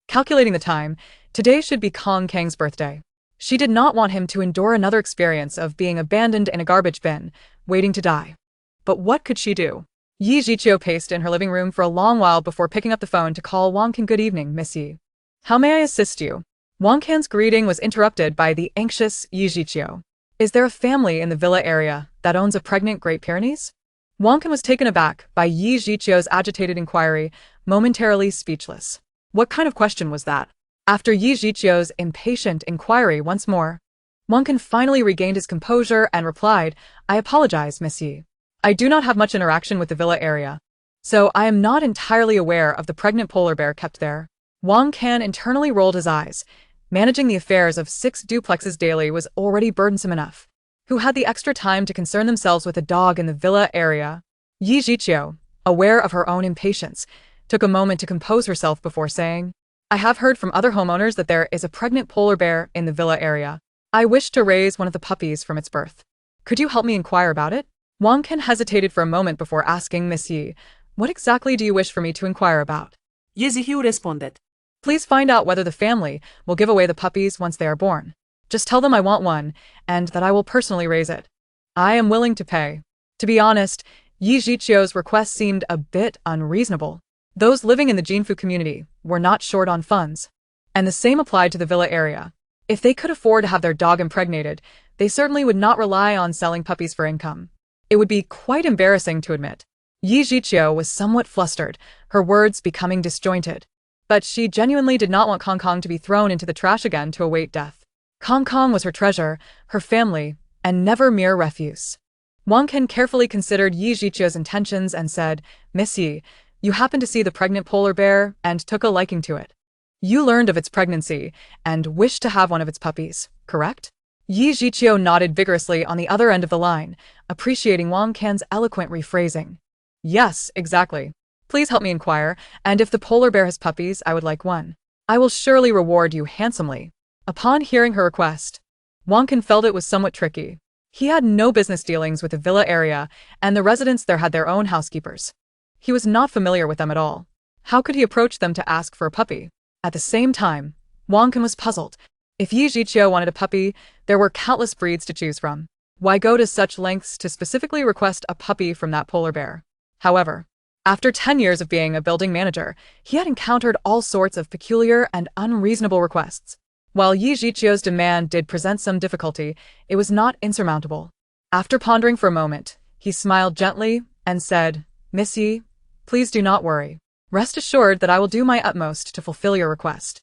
Calculating the time, today should be Kong Kang's birthday. She did not want him to endure another experience of being abandoned in a garbage bin, waiting to die. But what could she do? Yi Jiqiu paced in her living room for a long while before picking up the phone to call Wang Ken. Good evening, Miss Yi. How may I assist you? Wang Ken's greeting was interrupted by the anxious Yi Jiqiu. Is there a family in the villa area that owns a pregnant Great Pyrenees? Wang Ken was taken aback by Yi Jiqiu's agitated inquiry, momentarily speechless. What kind of question was that? After Yi Jiqiu's impatient inquiry once more, Wang Ken finally regained his composure and replied, I apologize, Miss Yi. I do not have much interaction with the villa area, so I am not entirely aware of the pregnant polar bear kept there. Wang Can internally rolled his eyes. Managing the affairs of 6 duplexes daily was already burdensome enough. Who had the extra time to concern themselves with a dog in the villa area? Yi Jiqiu, aware of her own impatience, took a moment to compose herself before saying, I have heard from other homeowners that there is a pregnant polar bear in the villa area. I wish to raise one of the puppies from its birth. Could you help me inquire about it? Wang Can hesitated for a moment before asking Miss Yi, what exactly do you wish for me to inquire about? Yi Zihu responded. Please find out whether the family will give away the puppies once they are born. Just tell them I want one, and that I will personally raise it. I am willing to pay. To be honest, Yi Jiqiu's request seemed a bit unreasonable. Those living in the Jinfu community were not short on funds. And the same applied to the villa area. If they could afford to have their dog impregnated, they certainly would not rely on selling puppies for income. It would be quite embarrassing to admit. Yi Jiqiu was somewhat flustered, her words becoming disjointed. But she genuinely did not want Kong Kong to be thrown into the trash again to await death. Kong Kong was her treasure, her family, and never mere refuse. Wang Can carefully considered Yi Jiqiu's intentions and said, Miss Yi, you happened to see the pregnant polar bear and took a liking to it. You learned of its pregnancy and wished to have one of its puppies, correct? Yi Jiqiu nodded vigorously on the other end of the line, appreciating Wang Can's eloquent rephrasing. Yes, exactly. Please help me inquire, and if the polar bear has puppies, I would like one. I will surely reward you handsomely. Upon hearing her request, Wang Can felt it was somewhat tricky. He had no business dealings with the villa area, and the residents there had their own housekeepers. He was not familiar with them at all. How could he approach them to ask for a puppy? At the same time, Wang Can was puzzled. If Yi Jiqiu wanted a puppy, there were countless breeds to choose from. Why go to such lengths to specifically request a puppy from that polar bear? However, after 10 years of being a building manager, he had encountered all sorts of peculiar and unreasonable requests. While Yi Jiqiu's demand did present some difficulty, it was not insurmountable. After pondering for a moment, he smiled gently and said, Miss Yi, please do not worry. Rest assured that I will do my utmost to fulfill your request.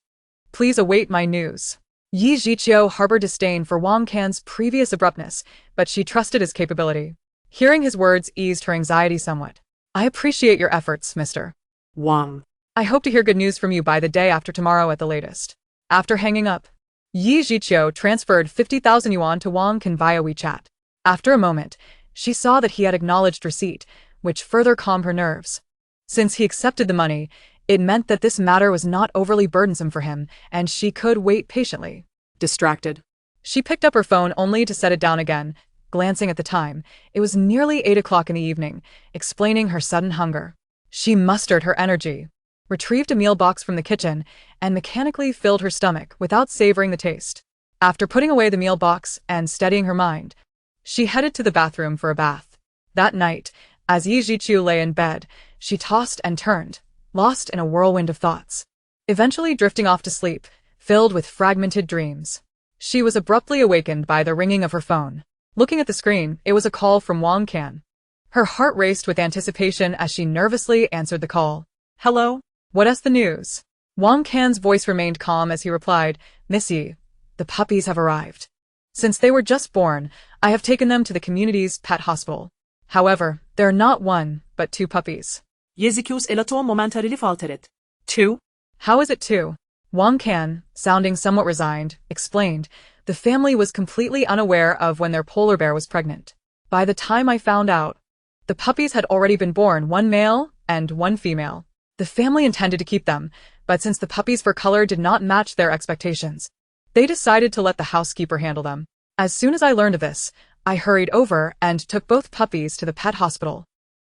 Please await my news. Yi Jiqiu harbored disdain for Wang Can's previous abruptness, but she trusted his capability. Hearing his words eased her anxiety somewhat. I appreciate your efforts, Mr. Wang. I hope to hear good news from you by the day after tomorrow at the latest. After hanging up, Yi Jiqiu transferred 50,000 yuan to Wang Can via WeChat. After a moment, she saw that he had acknowledged receipt, which further calmed her nerves. Since he accepted the money, it meant that this matter was not overly burdensome for him, and she could wait patiently. Distracted. She picked up her phone only to set it down again. Glancing at the time, it was nearly 8 o'clock in the evening, explaining her sudden hunger. She mustered her energy, retrieved a meal box from the kitchen, and mechanically filled her stomach without savoring the taste. After putting away the meal box and steadying her mind, she headed to the bathroom for a bath. That night, as Yi Jiqiu lay in bed, she tossed and turned, lost in a whirlwind of thoughts. Eventually drifting off to sleep, filled with fragmented dreams. She was abruptly awakened by the ringing of her phone. Looking at the screen, it was a call from Wang Can. Her heart raced with anticipation as she nervously answered the call. Hello? What's the news? Wang Can's voice remained calm as he replied, Miss Yi, the puppies have arrived. Since they were just born, I have taken them to the community's pet hospital. However, there are not 1, but 2 puppies. Yi Ziqiu's elato momentarily faltered. 2? How is it 2? Wang Can, sounding somewhat resigned, explained, the family was completely unaware of when their polar bear was pregnant. By the time I found out, the puppies had already been born, 1 male and 1 female. The family intended to keep them, but since the puppies' fur color did not match their expectations, they decided to let the housekeeper handle them. As soon as I learned of this, I hurried over and took both puppies to the pet hospital.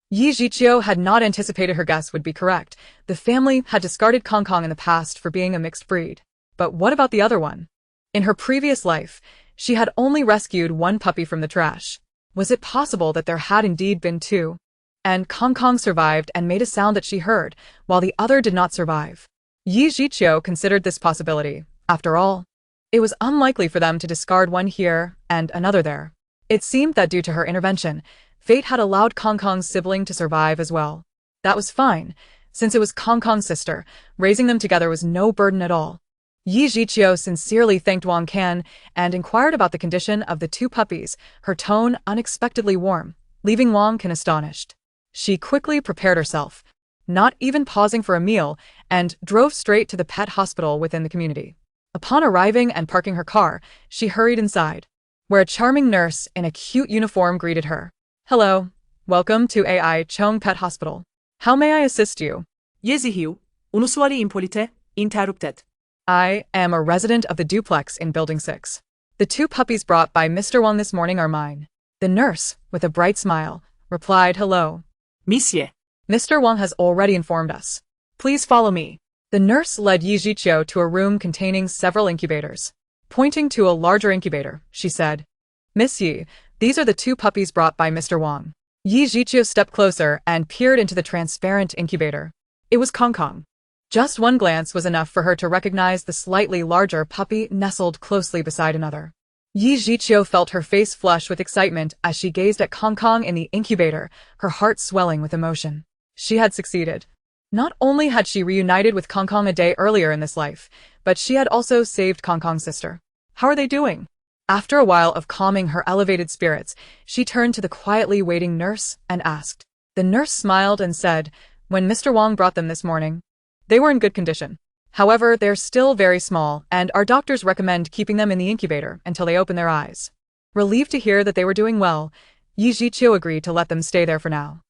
Yi Jiqiu had not anticipated her guess would be correct. The family had discarded Kong Kong in the past for being a mixed breed. But what about the other one? In her previous life, she had only rescued 1 puppy from the trash. Was it possible that there had indeed been 2? And Kong Kong survived and made a sound that she heard, while the other did not survive. Yi Jiqiu considered this possibility. After all, it was unlikely for them to discard one here and another there. It seemed that due to her intervention, fate had allowed Kong Kong's sibling to survive as well. That was fine, since it was Kong Kong's sister. Raising them together was no burden at all. Yi Jiqiu sincerely thanked Wang Can and inquired about the condition of the 2 puppies, her tone unexpectedly warm. leaving Wang Qin astonished. She quickly prepared herself, not even pausing for a meal, and drove straight to the pet hospital within the community. Upon arriving and parking her car, she hurried inside, where a charming nurse in a cute uniform greeted her. Hello, welcome to AI Chong Pet Hospital. How may I assist you? Yezihiu, unusually impolite, interrupted. I am a resident of the duplex in Building 6. The 2 puppies brought by Mr. Wang this morning are mine. The nurse, with a bright smile, replied hello. Monsieur. Mr. Wang has already informed us. Please follow me. The nurse led Yi Jiqiu to a room containing several incubators. Pointing to a larger incubator, she said, Miss Yi, these are the 2 puppies brought by Mr. Wang. Yi Jiqiu stepped closer and peered into the transparent incubator. It was Kong Kong. Just one glance was enough for her to recognize the slightly larger puppy nestled closely beside another. Yi Jiqiu felt her face flush with excitement as she gazed at Kong Kong in the incubator, her heart swelling with emotion. She had succeeded. Not only had she reunited with Kong Kong a day earlier in this life, but she had also saved Kong Kong's sister. How are they doing? After a while of calming her elevated spirits, she turned to the quietly waiting nurse and asked. The nurse smiled and said, when Mr. Wang brought them this morning, they were in good condition. However, they're still very small, and our doctors recommend keeping them in the incubator until they open their eyes. Relieved to hear that they were doing well, Yi Jiqiu agreed to let them stay there for now,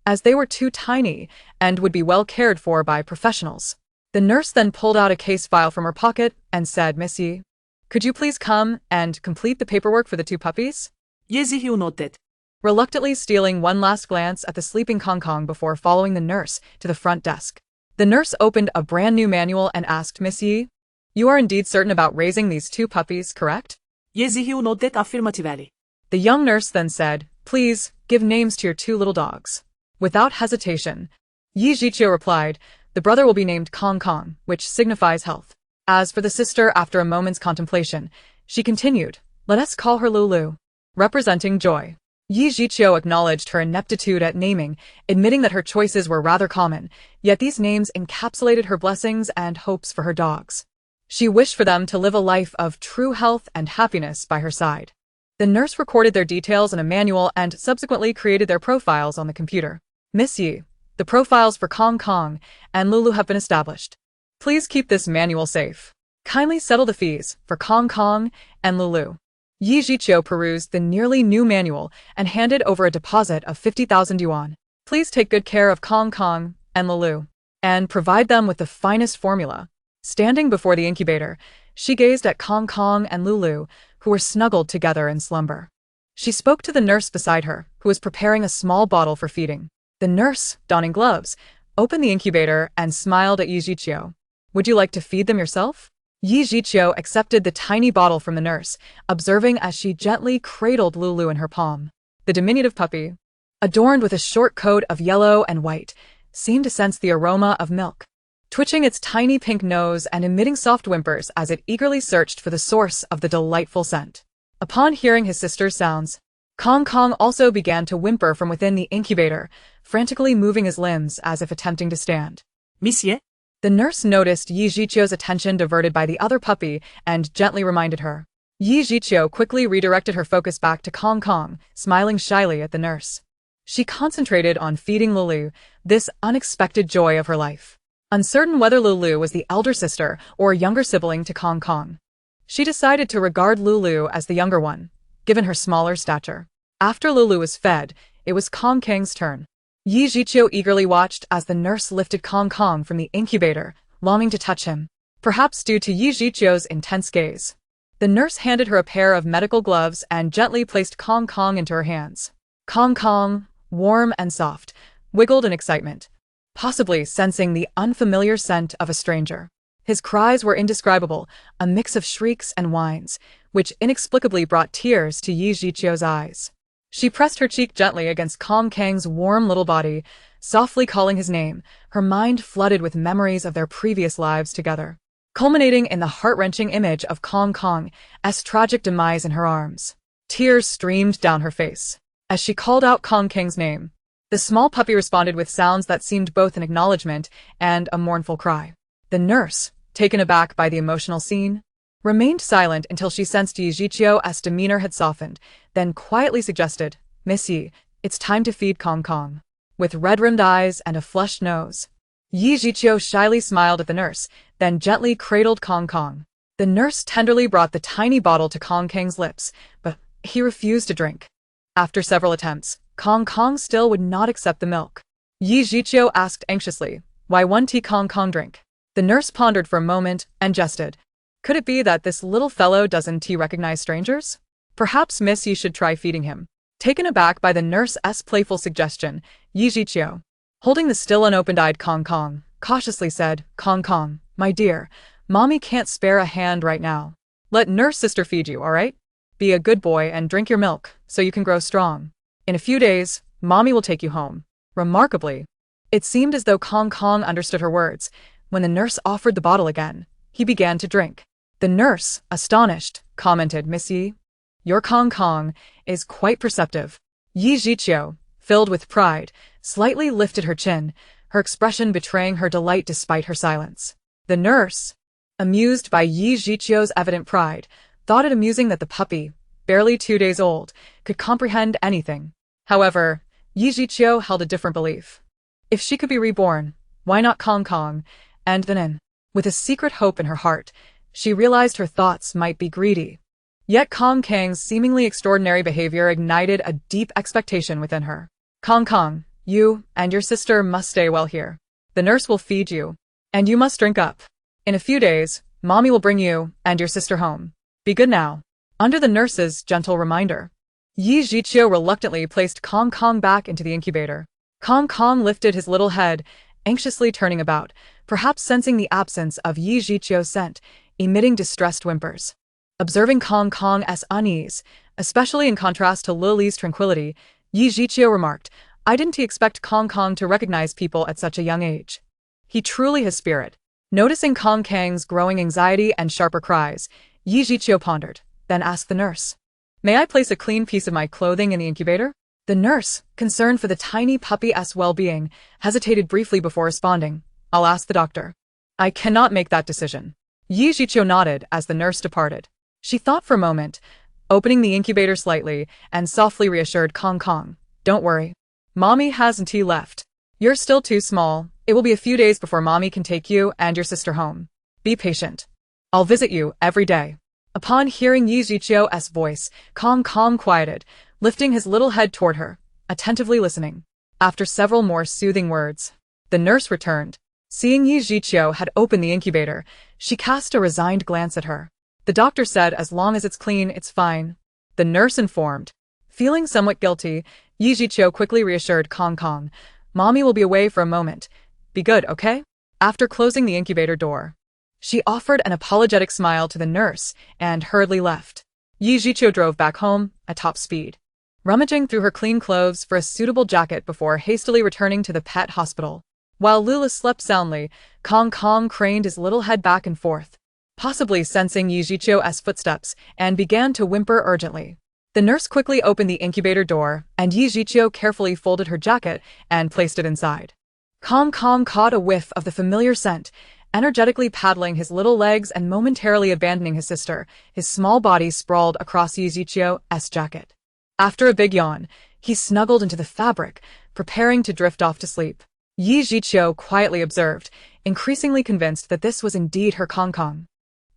as they were too tiny and would be well cared for by professionals. The nurse then pulled out a case file from her pocket and said, Miss Yi, could you please come and complete the paperwork for the 2 puppies? Yezihiu nodded. Reluctantly stealing one last glance at the sleeping Kong Kong before following the nurse to the front desk. The nurse opened a brand new manual and asked Miss Yi, you are indeed certain about raising these 2 puppies, correct? Yezihiu nodded affirmatively. The young nurse then said, please, give names to your 2 little dogs. Without hesitation, Yi Jiqiu replied, the brother will be named Kong Kong, which signifies health. As for the sister, after a moment's contemplation, she continued, let us call her Lulu, representing joy. Yi Jiqiu acknowledged her ineptitude at naming, admitting that her choices were rather common, yet these names encapsulated her blessings and hopes for her dogs. She wished for them to live a life of true health and happiness by her side. The nurse recorded their details in a manual and subsequently created their profiles on the computer. Miss Yi, the profiles for Kong Kong and Lulu have been established. Please keep this manual safe. Kindly settle the fees for Kong Kong and Lulu. Yi Jiqiu perused the nearly new manual and handed over a deposit of 50,000 yuan. Please take good care of Kong Kong and Lulu, and provide them with the finest formula. Standing before the incubator, she gazed at Kong Kong and Lulu, who were snuggled together in slumber. She spoke to the nurse beside her, who was preparing a small bottle for feeding. The nurse, donning gloves, opened the incubator and smiled at Yi Jiqiu. Would you like to feed them yourself? Yi Jiqiu accepted the tiny bottle from the nurse, observing as she gently cradled Lulu in her palm. The diminutive puppy, adorned with a short coat of yellow and white, seemed to sense the aroma of milk, twitching its tiny pink nose and emitting soft whimpers as it eagerly searched for the source of the delightful scent. Upon hearing his sister's sounds, Kong Kong also began to whimper from within the incubator, frantically moving his limbs as if attempting to stand. Monsieur? The nurse noticed Yi Jiqiu's attention diverted by the other puppy and gently reminded her. Yi Jiqiu quickly redirected her focus back to Kong Kong, smiling shyly at the nurse. She concentrated on feeding Lulu, this unexpected joy of her life. Uncertain whether Lulu was the elder sister or younger sibling to Kong Kong, she decided to regard Lulu as the younger one, given her smaller stature. After Lulu was fed, it was Kong Kong's turn. Yi Jiqiu eagerly watched as the nurse lifted Kong Kong from the incubator, longing to touch him. Perhaps due to Yi Jiqiu's intense gaze, the nurse handed her a pair of medical gloves and gently placed Kong Kong into her hands. Kong Kong, warm and soft, wiggled in excitement, possibly sensing the unfamiliar scent of a stranger. His cries were indescribable, a mix of shrieks and whines, which inexplicably brought tears to Yi Jiqiu's eyes. She pressed her cheek gently against Kong Kang's warm little body, softly calling his name, her mind flooded with memories of their previous lives together, culminating in the heart-wrenching image of Kong Kong's tragic demise in her arms. Tears streamed down her face as she called out Kong Kang's name. The small puppy responded with sounds that seemed both an acknowledgement and a mournful cry. The nurse, taken aback by the emotional scene, remained silent until she sensed Yi Jiqiu's demeanor had softened, then quietly suggested, Miss Yi, It's time to feed Kong Kong. With red-rimmed eyes and a flushed nose, Yi Zhiqiu shyly smiled at the nurse, then gently cradled Kong Kong. The nurse tenderly brought the tiny bottle to Kong Kang's lips, but he refused to drink. After several attempts, Kong Kong still would not accept the milk. Yi Zhiqiu asked anxiously, "Why won't Kong Kong drink?" The nurse pondered for a moment and jested. "Could it be that this little fellow doesn't recognize strangers? Perhaps Miss Yi should try feeding him." Taken aback by the nurse's playful suggestion, Yi Zhiqiu, holding the still unopened-eyed Kong Kong, cautiously said, "Kong Kong, my dear, Mommy can't spare a hand right now. Let nurse sister feed you, all right? Be a good boy and drink your milk, so you can grow strong. In a few days, Mommy will take you home." Remarkably, it seemed as though Kong Kong understood her words. When the nurse offered the bottle again, he began to drink. The nurse, astonished, commented, "Miss Yi, your Kong Kong is quite perceptive." Yi Zhiqiu, filled with pride, slightly lifted her chin, her expression betraying her delight despite her silence. The nurse, amused by Yi Zhiqiu's evident pride, thought it amusing that the puppy, barely 2 days old, could comprehend anything. However, Yi Zhiqiu held a different belief. If she could be reborn, why not Kong Kong? And then, with a secret hope in her heart, she realized her thoughts might be greedy. Yet Kong Kang's seemingly extraordinary behavior ignited a deep expectation within her. "Kong Kong, you and your sister must stay well here. The nurse will feed you, and you must drink up. In a few days, Mommy will bring you and your sister home. Be good now." Under the nurse's gentle reminder, Yi Zhiqiu reluctantly placed Kong Kong back into the incubator. Kong Kong lifted his little head, anxiously turning about, perhaps sensing the absence of Yi Zhiqiu's scent, emitting distressed whimpers. Observing Kong Kong's unease, especially in contrast to Lily's tranquility, Yi Zhiqiu remarked, "I didn't expect Kong Kong to recognize people at such a young age. He truly has spirit." Noticing Kong Kang's growing anxiety and sharper cries, Yi Zhiqiu pondered, then asked the nurse, "May I place a clean piece of my clothing in the incubator?" The nurse, concerned for the tiny puppy's well-being, hesitated briefly before responding, "I'll ask the doctor. I cannot make that decision." Yi Zhiqiu nodded as the nurse departed. She thought for a moment, opening the incubator slightly, and softly reassured Kong Kong, "Don't worry. Mommy hasn't tea left. You're still too small. It will be a few days before Mommy can take you and your sister home. Be patient. I'll visit you every day." Upon hearing Yi Zhiqiu's voice, Kong Kong quieted, lifting his little head toward her, attentively listening. After several more soothing words, the nurse returned. Seeing Yi Zhiqiu had opened the incubator, she cast a resigned glance at her. "The doctor said as long as it's clean, it's fine," the nurse informed. Feeling somewhat guilty, Yi Zhiqiu quickly reassured Kong Kong, "Mommy will be away for a moment. Be good, okay?" After closing the incubator door, she offered an apologetic smile to the nurse and hurriedly left. Yi Zhiqiu drove back home at top speed, rummaging through her clean clothes for a suitable jacket before hastily returning to the pet hospital. While Lula slept soundly, Kong Kong craned his little head back and forth, possibly sensing Yi Zhiqiu's footsteps, and began to whimper urgently. The nurse quickly opened the incubator door, and Yi Zhiqiu carefully folded her jacket and placed it inside. Kong Kong caught a whiff of the familiar scent, energetically paddling his little legs and momentarily abandoning his sister, his small body sprawled across Yi Zhiqiu's jacket. After a big yawn, he snuggled into the fabric, preparing to drift off to sleep. Yi Zhiqiu quietly observed, increasingly convinced that this was indeed her Kong Kong.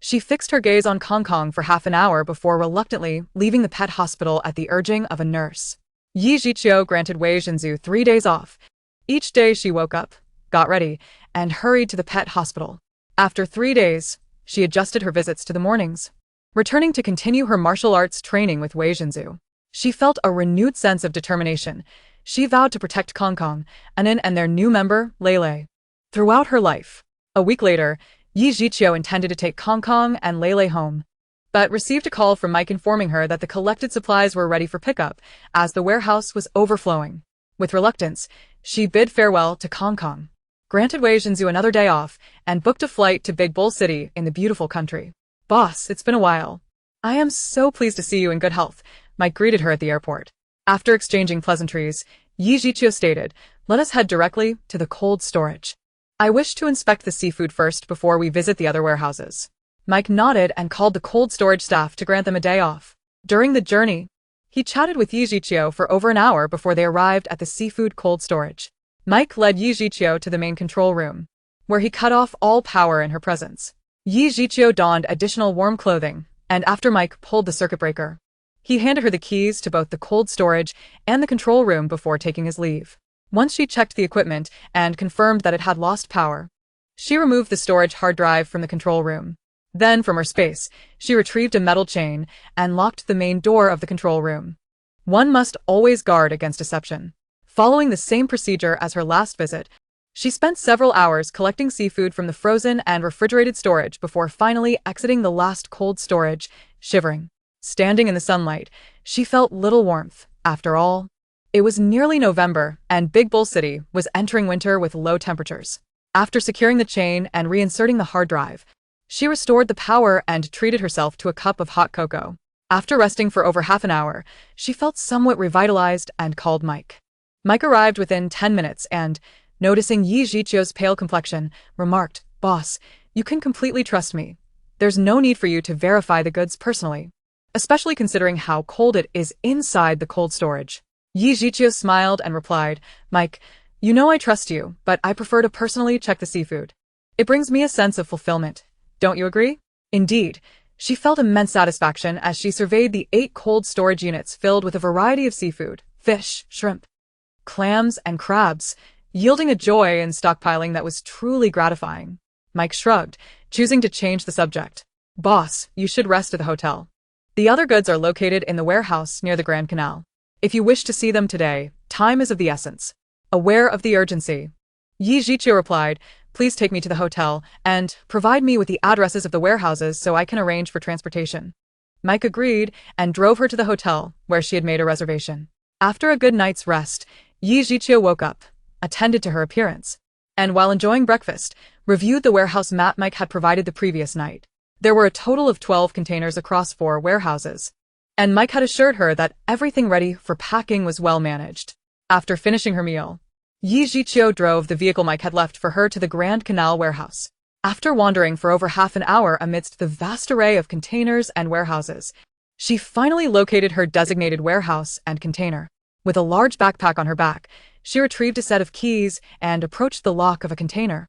She fixed her gaze on Kong Kong for half an hour before reluctantly leaving the pet hospital at the urging of a nurse. Yi Zhiqiu granted Wei Zhenzu 3 days off. Each day she woke up, got ready, and hurried to the pet hospital. After 3 days, she adjusted her visits to the mornings. Returning to continue her martial arts training with Wei Zhenzu, she felt a renewed sense of determination. She vowed to protect Kong Kong, Anin and their new member, Lele, throughout her life. A week later, Yi Zhiqiu intended to take Kong Kong and Lele home, but received a call from Mike informing her that the collected supplies were ready for pickup, as the warehouse was overflowing. With reluctance, she bid farewell to Kong Kong, granted Wei Zhenzu another day off, and booked a flight to Big Bull City in the beautiful country. "Boss, it's been a while. I am so pleased to see you in good health," Mike greeted her at the airport. After exchanging pleasantries, Yi Zhiqiu stated, "Let us head directly to the cold storage. I wish to inspect the seafood first before we visit the other warehouses." Mike nodded and called the cold storage staff to grant them a day off. During the journey, He chatted with Yi Jiqiu for over an hour before they arrived at the seafood cold storage. Mike led Yi Jiqiu to the main control room, where he cut off all power in her presence. Yi Jiqiu donned additional warm clothing, and after Mike pulled the circuit breaker, he handed her the keys to both the cold storage and the control room before taking his leave. Once she checked the equipment and confirmed that it had lost power, she removed the storage hard drive from the control room. Then, from her space, she retrieved a metal chain and locked the main door of the control room. One must always guard against deception. Following the same procedure as her last visit, she spent several hours collecting seafood from the frozen and refrigerated storage before finally exiting the last cold storage, shivering. Standing in the sunlight, she felt little warmth. After all, it was nearly November, and Big Bull City was entering winter with low temperatures. After securing the chain and reinserting the hard drive, she restored the power and treated herself to a cup of hot cocoa. After resting for over half an hour, she felt somewhat revitalized and called Mike. Mike arrived within 10 minutes and, noticing Yi Jiqiu's pale complexion, remarked, "Boss, you can completely trust me. There's no need for you to verify the goods personally, especially considering how cold it is inside the cold storage." Yi Jiqiu smiled and replied, "Mike, you know I trust you, but I prefer to personally check the seafood. It brings me a sense of fulfillment. Don't you agree?" Indeed, she felt immense satisfaction as she surveyed the 8 cold storage units filled with a variety of seafood, fish, shrimp, clams, and crabs, yielding a joy in stockpiling that was truly gratifying. Mike shrugged, choosing to change the subject. "Boss, you should rest at the hotel. The other goods are located in the warehouse near the Grand Canal. If you wish to see them today, time is of the essence." Aware of the urgency, Yi Jiqiu replied, "Please take me to the hotel, and provide me with the addresses of the warehouses so I can arrange for transportation." Mike agreed and drove her to the hotel, where she had made a reservation. After a good night's rest, Yi Jiqiu woke up, attended to her appearance, and while enjoying breakfast, reviewed the warehouse map Mike had provided the previous night. There were a total of 12 containers across 4 warehouses, and Mike had assured her that everything ready for packing was well managed. After finishing her meal, Yi Jiqiu drove the vehicle Mike had left for her to the Grand Canal warehouse. After wandering for over half an hour amidst the vast array of containers and warehouses, she finally located her designated warehouse and container. With a large backpack on her back, she retrieved a set of keys and approached the lock of a container,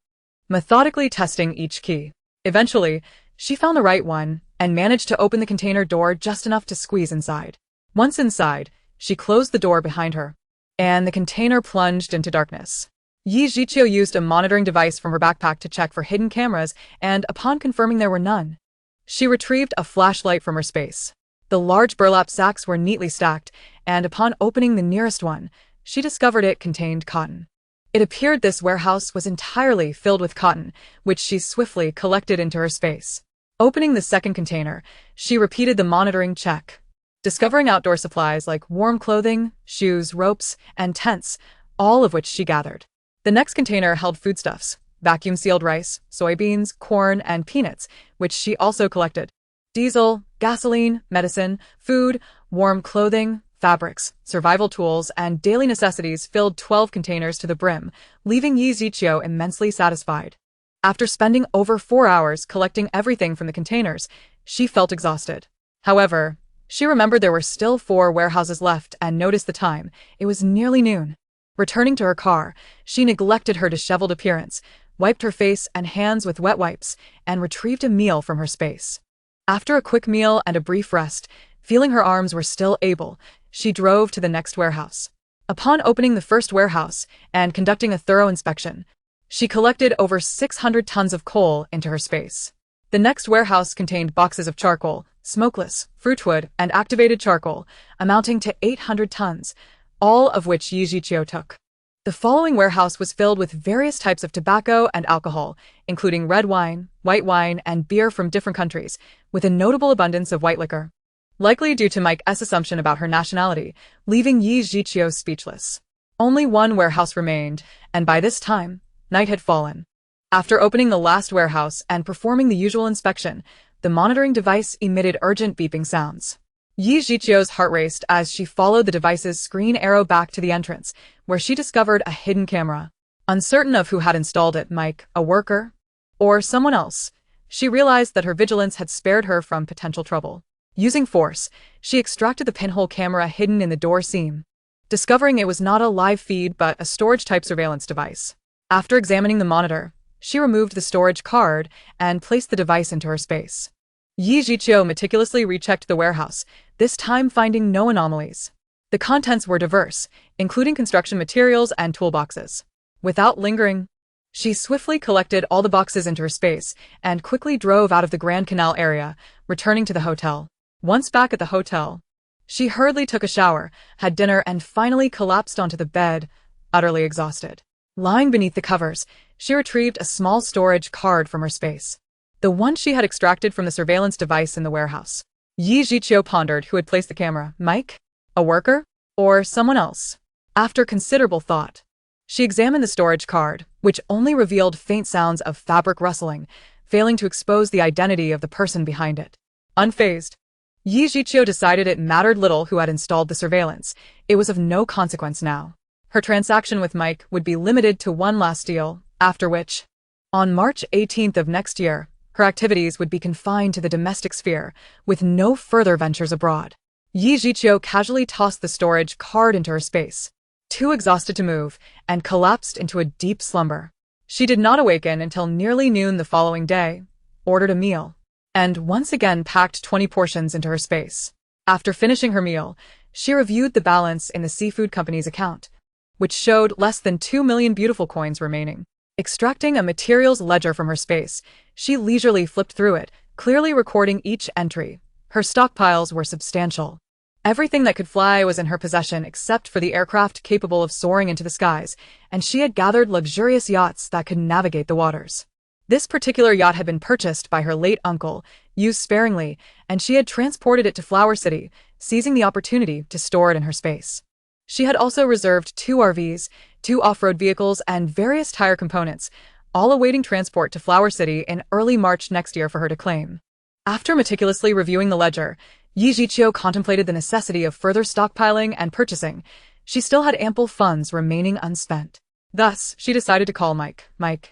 methodically testing each key. Eventually, she found the right one and managed to open the container door just enough to squeeze inside. Once inside, she closed the door behind her, and the container plunged into darkness. Yi Jiqiu used a monitoring device from her backpack to check for hidden cameras, and upon confirming there were none, she retrieved a flashlight from her space. The large burlap sacks were neatly stacked, and upon opening the nearest one, she discovered it contained cotton. It appeared this warehouse was entirely filled with cotton, which she swiftly collected into her space. Opening the second container, she repeated the monitoring check, discovering outdoor supplies like warm clothing, shoes, ropes, and tents, all of which she gathered. The next container held foodstuffs, vacuum-sealed rice, soybeans, corn, and peanuts, which she also collected. Diesel, gasoline, medicine, food, warm clothing, fabrics, survival tools, and daily necessities filled 12 containers to the brim, leaving Yi Jiqiu immensely satisfied. After spending over 4 hours collecting everything from the containers, she felt exhausted. However, she remembered there were still 4 warehouses left and noticed the time. It was nearly noon. Returning to her car, she neglected her disheveled appearance, wiped her face and hands with wet wipes, and retrieved a meal from her space. After a quick meal and a brief rest, feeling her arms were still able, she drove to the next warehouse. Upon opening the first warehouse and conducting a thorough inspection, she collected over 600 tons of coal into her space. The next warehouse contained boxes of charcoal, smokeless, fruitwood, and activated charcoal, amounting to 800 tons, all of which Yi Jiqiu took. The following warehouse was filled with various types of tobacco and alcohol, including red wine, white wine, and beer from different countries, with a notable abundance of white liquor, likely due to Mike's assumption about her nationality, leaving Yi Jiqiu speechless. Only one warehouse remained, and by this time, night had fallen. After opening the last warehouse and performing the usual inspection, the monitoring device emitted urgent beeping sounds. Yi Jiqiu's heart raced as she followed the device's screen arrow back to the entrance, where she discovered a hidden camera. Uncertain of who had installed it, Mike, a worker, or someone else, she realized that her vigilance had spared her from potential trouble. Using force, she extracted the pinhole camera hidden in the door seam, discovering it was not a live feed but a storage-type surveillance device. After examining the monitor, she removed the storage card and placed the device into her space. Yi Jiqiu meticulously rechecked the warehouse, this time finding no anomalies. The contents were diverse, including construction materials and toolboxes. Without lingering, she swiftly collected all the boxes into her space and quickly drove out of the Grand Canal area, returning to the hotel. Once back at the hotel, she hurriedly took a shower, had dinner, and finally collapsed onto the bed, utterly exhausted. Lying beneath the covers, she retrieved a small storage card from her space, the one she had extracted from the surveillance device in the warehouse. Yi Jiqiu pondered who had placed the camera, Mike? A worker? Or someone else? After considerable thought, she examined the storage card, which only revealed faint sounds of fabric rustling, failing to expose the identity of the person behind it. Unfazed, Yi Jiqiu decided it mattered little who had installed the surveillance. It was of no consequence now. Her transaction with Mike would be limited to one last deal, after which, on March 18th of next year, her activities would be confined to the domestic sphere, with no further ventures abroad. Yi Jiqiu casually tossed the storage card into her space, too exhausted to move, and collapsed into a deep slumber. She did not awaken until nearly noon the following day, ordered a meal, and once again packed 20 portions into her space. After finishing her meal, she reviewed the balance in the seafood company's account, which showed less than 2 million beautiful coins remaining. Extracting a materials ledger from her space, she leisurely flipped through it, clearly recording each entry. Her stockpiles were substantial. Everything that could fly was in her possession except for the aircraft capable of soaring into the skies, and she had gathered luxurious yachts that could navigate the waters. This particular yacht had been purchased by her late uncle, used sparingly, and she had transported it to Flower City, seizing the opportunity to store it in her space. She had also reserved 2 RVs, 2 off-road vehicles, and various tire components, all awaiting transport to Flower City in early March next year for her to claim. After meticulously reviewing the ledger, Yi Jiqiu contemplated the necessity of further stockpiling and purchasing. She still had ample funds remaining unspent. Thus, she decided to call Mike. Mike,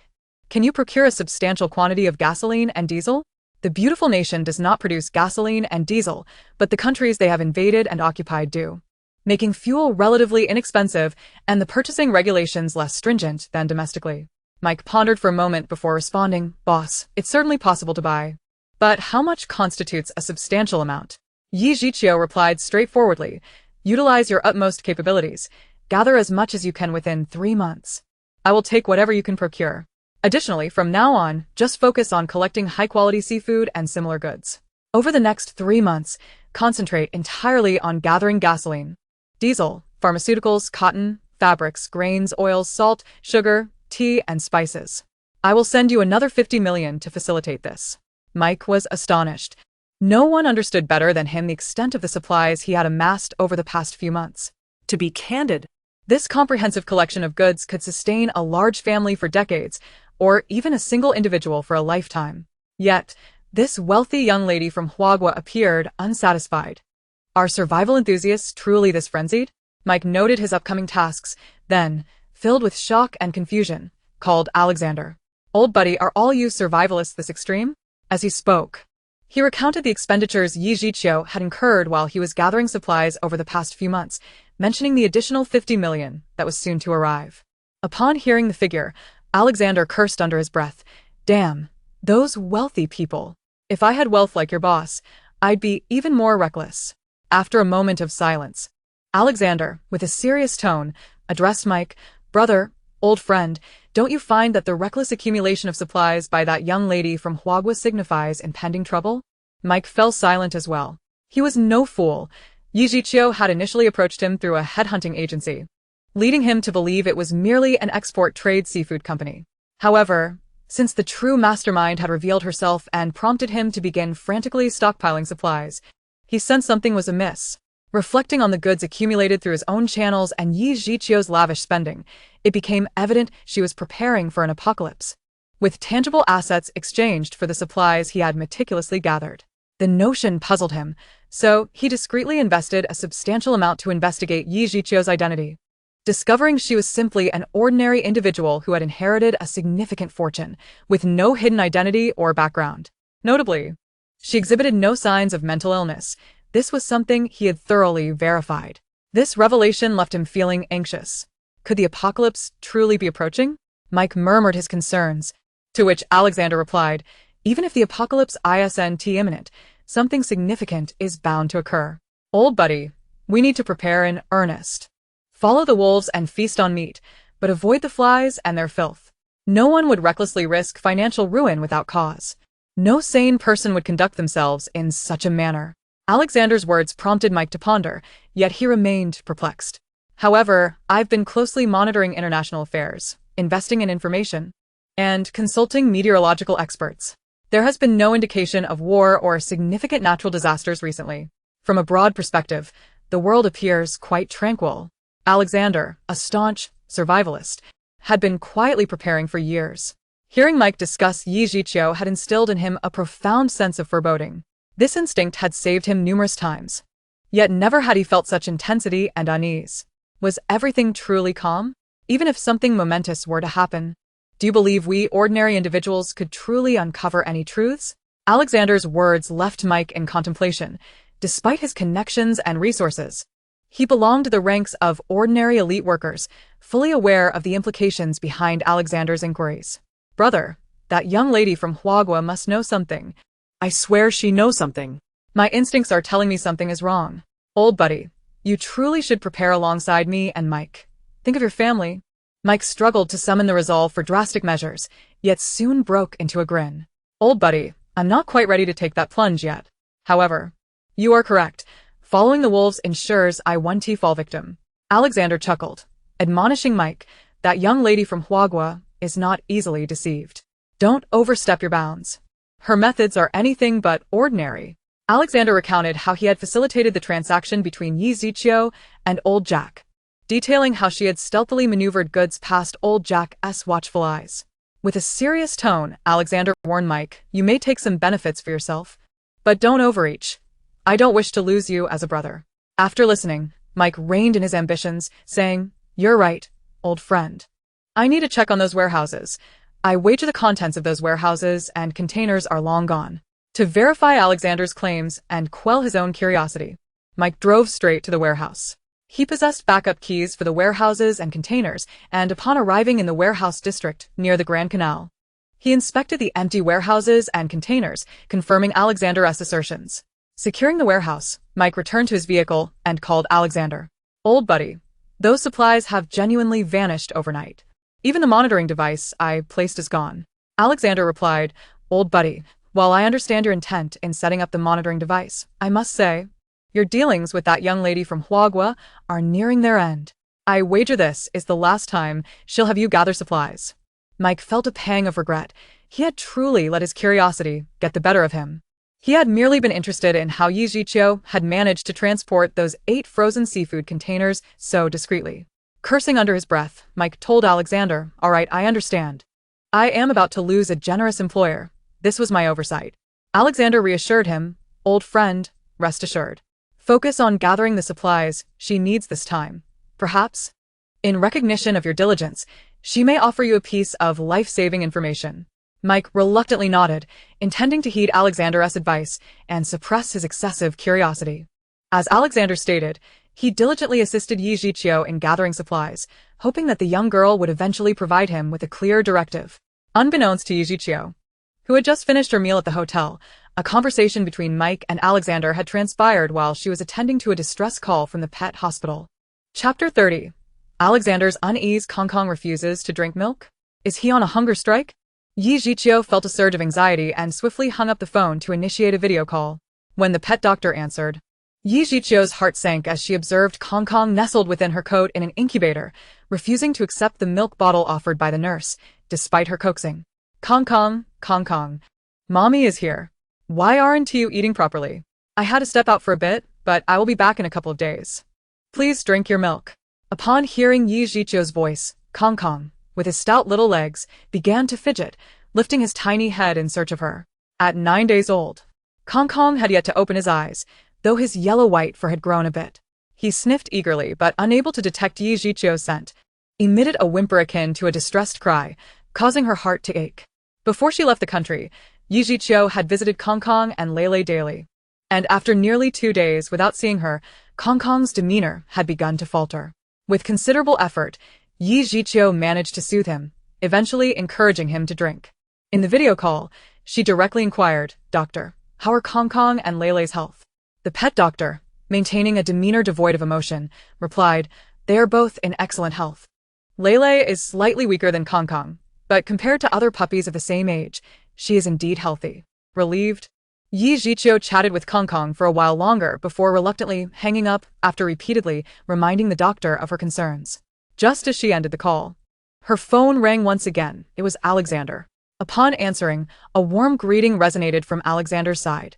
can you procure a substantial quantity of gasoline and diesel? The beautiful nation does not produce gasoline and diesel, but the countries they have invaded and occupied do, making fuel relatively inexpensive and the purchasing regulations less stringent than domestically. Mike pondered for a moment before responding, Boss, it's certainly possible to buy. But how much constitutes a substantial amount? Yi Jiqiu replied straightforwardly, utilize your utmost capabilities. Gather as much as you can within 3 months. I will take whatever you can procure. Additionally, from now on, just focus on collecting high-quality seafood and similar goods. Over the next 3 months, concentrate entirely on gathering gasoline, diesel, pharmaceuticals, cotton, fabrics, grains, oils, salt, sugar, tea, and spices. I will send you another 50 million to facilitate this. Mike was astonished. No one understood better than him the extent of the supplies he had amassed over the past few months. To be candid, this comprehensive collection of goods could sustain a large family for decades, or even a single individual for a lifetime. Yet, this wealthy young lady from Huagua appeared unsatisfied. Are survival enthusiasts truly this frenzied? Mike noted his upcoming tasks, then, filled with shock and confusion, called Alexander. Old buddy, are all you survivalists this extreme? As he spoke, he recounted the expenditures Yi Jiqiu had incurred while he was gathering supplies over the past few months, mentioning the additional 50 million that was soon to arrive. Upon hearing the figure, Alexander cursed under his breath. Damn, those wealthy people. If I had wealth like your boss, I'd be even more reckless. After a moment of silence, Alexander, with a serious tone, addressed Mike. Brother, old friend, don't you find that the reckless accumulation of supplies by that young lady from Huagua signifies impending trouble? Mike fell silent as well. He was no fool. Yi Jiqiu had initially approached him through a headhunting agency, leading him to believe it was merely an export trade seafood company. However, since the true mastermind had revealed herself and prompted him to begin frantically stockpiling supplies, he sensed something was amiss. Reflecting on the goods accumulated through his own channels and Yi Jiqiu's lavish spending, it became evident she was preparing for an apocalypse, with tangible assets exchanged for the supplies he had meticulously gathered. The notion puzzled him, so he discreetly invested a substantial amount to investigate Yi Jiqiu's identity. Discovering she was simply an ordinary individual who had inherited a significant fortune, with no hidden identity or background. Notably, She exhibited no signs of mental illness. This was something he had thoroughly verified. This revelation left him feeling anxious. Could the apocalypse truly be approaching? Mike murmured his concerns, to which Alexander replied, even if the apocalypse isn't imminent, something significant is bound to occur. Old buddy, we need to prepare in earnest. Follow the wolves and feast on meat, but avoid the flies and their filth. No one would recklessly risk financial ruin without cause. No sane person would conduct themselves in such a manner. Alexander's words prompted Mike to ponder, yet he remained perplexed. However, I've been closely monitoring international affairs, investing in information, and consulting meteorological experts. There has been no indication of war or significant natural disasters recently. From a broad perspective, the world appears quite tranquil. Alexander, a staunch survivalist, had been quietly preparing for years. Hearing Mike discuss Yi Zhiqiu had instilled in him a profound sense of foreboding. This instinct had saved him numerous times. Yet never had he felt such intensity and unease. Was everything truly calm? Even if something momentous were to happen, do you believe we ordinary individuals could truly uncover any truths? Alexander's words left Mike in contemplation. Despite his connections and resources, he belonged to the ranks of ordinary elite workers, fully aware of the implications behind Alexander's inquiries. Brother, that young lady from Huagua must know something. I swear she knows something. My instincts are telling me something is wrong. Old buddy, you truly should prepare alongside me and Mike. Think of your family. Mike struggled to summon the resolve for drastic measures, yet soon broke into a grin. Old buddy, I'm not quite ready to take that plunge yet. However, you are correct. Following the wolves ensures I won't fall victim. Alexander chuckled, admonishing Mike, that young lady from Huagua is not easily deceived. Don't overstep your bounds. Her methods are anything but ordinary. Alexander recounted how he had facilitated the transaction between Yi Zhiqiu and Old Jack, detailing how she had stealthily maneuvered goods past Old Jack's watchful eyes. With a serious tone, Alexander warned Mike, you may take some benefits for yourself, but don't overreach. I don't wish to lose you as a brother. After listening, Mike reined in his ambitions, saying, you're right, old friend. I need to check on those warehouses. I wager the contents of those warehouses and containers are long gone. To verify Alexander's claims and quell his own curiosity, Mike drove straight to the warehouse. He possessed backup keys for the warehouses and containers, and upon arriving in the warehouse district near the Grand Canal, he inspected the empty warehouses and containers, confirming Alexander's assertions. Securing the warehouse, Mike returned to his vehicle and called Alexander. Old buddy, those supplies have genuinely vanished overnight. Even the monitoring device I placed is gone. Alexander replied, old buddy, while I understand your intent in setting up the monitoring device, I must say, your dealings with that young lady from Huagua are nearing their end. I wager this is the last time she'll have you gather supplies. Mike felt a pang of regret. He had truly let his curiosity get the better of him. He had merely been interested in how Yi Zhiqiu had managed to transport those 8 frozen seafood containers so discreetly. Cursing under his breath, Mike told Alexander, all right, I understand. I am about to lose a generous employer. This was my oversight. Alexander reassured him, old friend, rest assured. Focus on gathering the supplies she needs this time. Perhaps, in recognition of your diligence, she may offer you a piece of life-saving information. Mike reluctantly nodded, intending to heed Alexander's advice and suppress his excessive curiosity. As Alexander stated, he diligently assisted Yi Zhiqiu in gathering supplies, hoping that the young girl would eventually provide him with a clear directive. Unbeknownst to Yi Zhiqiu, who had just finished her meal at the hotel, a conversation between Mike and Alexander had transpired while she was attending to a distress call from the pet hospital. Chapter 30. Alexander's unease. Kong Kong refuses to drink milk? Is he on a hunger strike? Yi Zhiqiu felt a surge of anxiety and swiftly hung up the phone to initiate a video call. When the pet doctor answered, Yi Zhiqiu's heart sank as she observed Kong Kong nestled within her coat in an incubator, refusing to accept the milk bottle offered by the nurse, despite her coaxing. Kong Kong, Mommy is here. Why aren't you eating properly? I had to step out for a bit, but I will be back in a couple of days. Please drink your milk. Upon hearing Yi Zhiqiu's voice, Kong Kong, with his stout little legs, began to fidget, lifting his tiny head in search of her. At 9 days old, Kong Kong had yet to open his eyes, though his yellow-white fur had grown a bit. He sniffed eagerly, but unable to detect Yi Zhiqiu's scent, emitted a whimper akin to a distressed cry, causing her heart to ache. Before she left the country, Yi Jiqiu had visited Kong Kong and Lei daily. And after nearly 2 days without seeing her, Kong Kong's demeanor had begun to falter. With considerable effort, Yi Jiqiu managed to soothe him, eventually encouraging him to drink. In the video call, she directly inquired, "Doctor, how are Kong Kong and Lei's health?" The pet doctor, maintaining a demeanor devoid of emotion, replied, "They are both in excellent health. Lei is slightly weaker than Kong Kong, but compared to other puppies of the same age, she is indeed healthy." Relieved, Yi Jiqiu chatted with Kong Kong for a while longer before reluctantly hanging up after repeatedly reminding the doctor of her concerns. Just as she ended the call, her phone rang once again. It was Alexander. Upon answering, a warm greeting resonated from Alexander's side.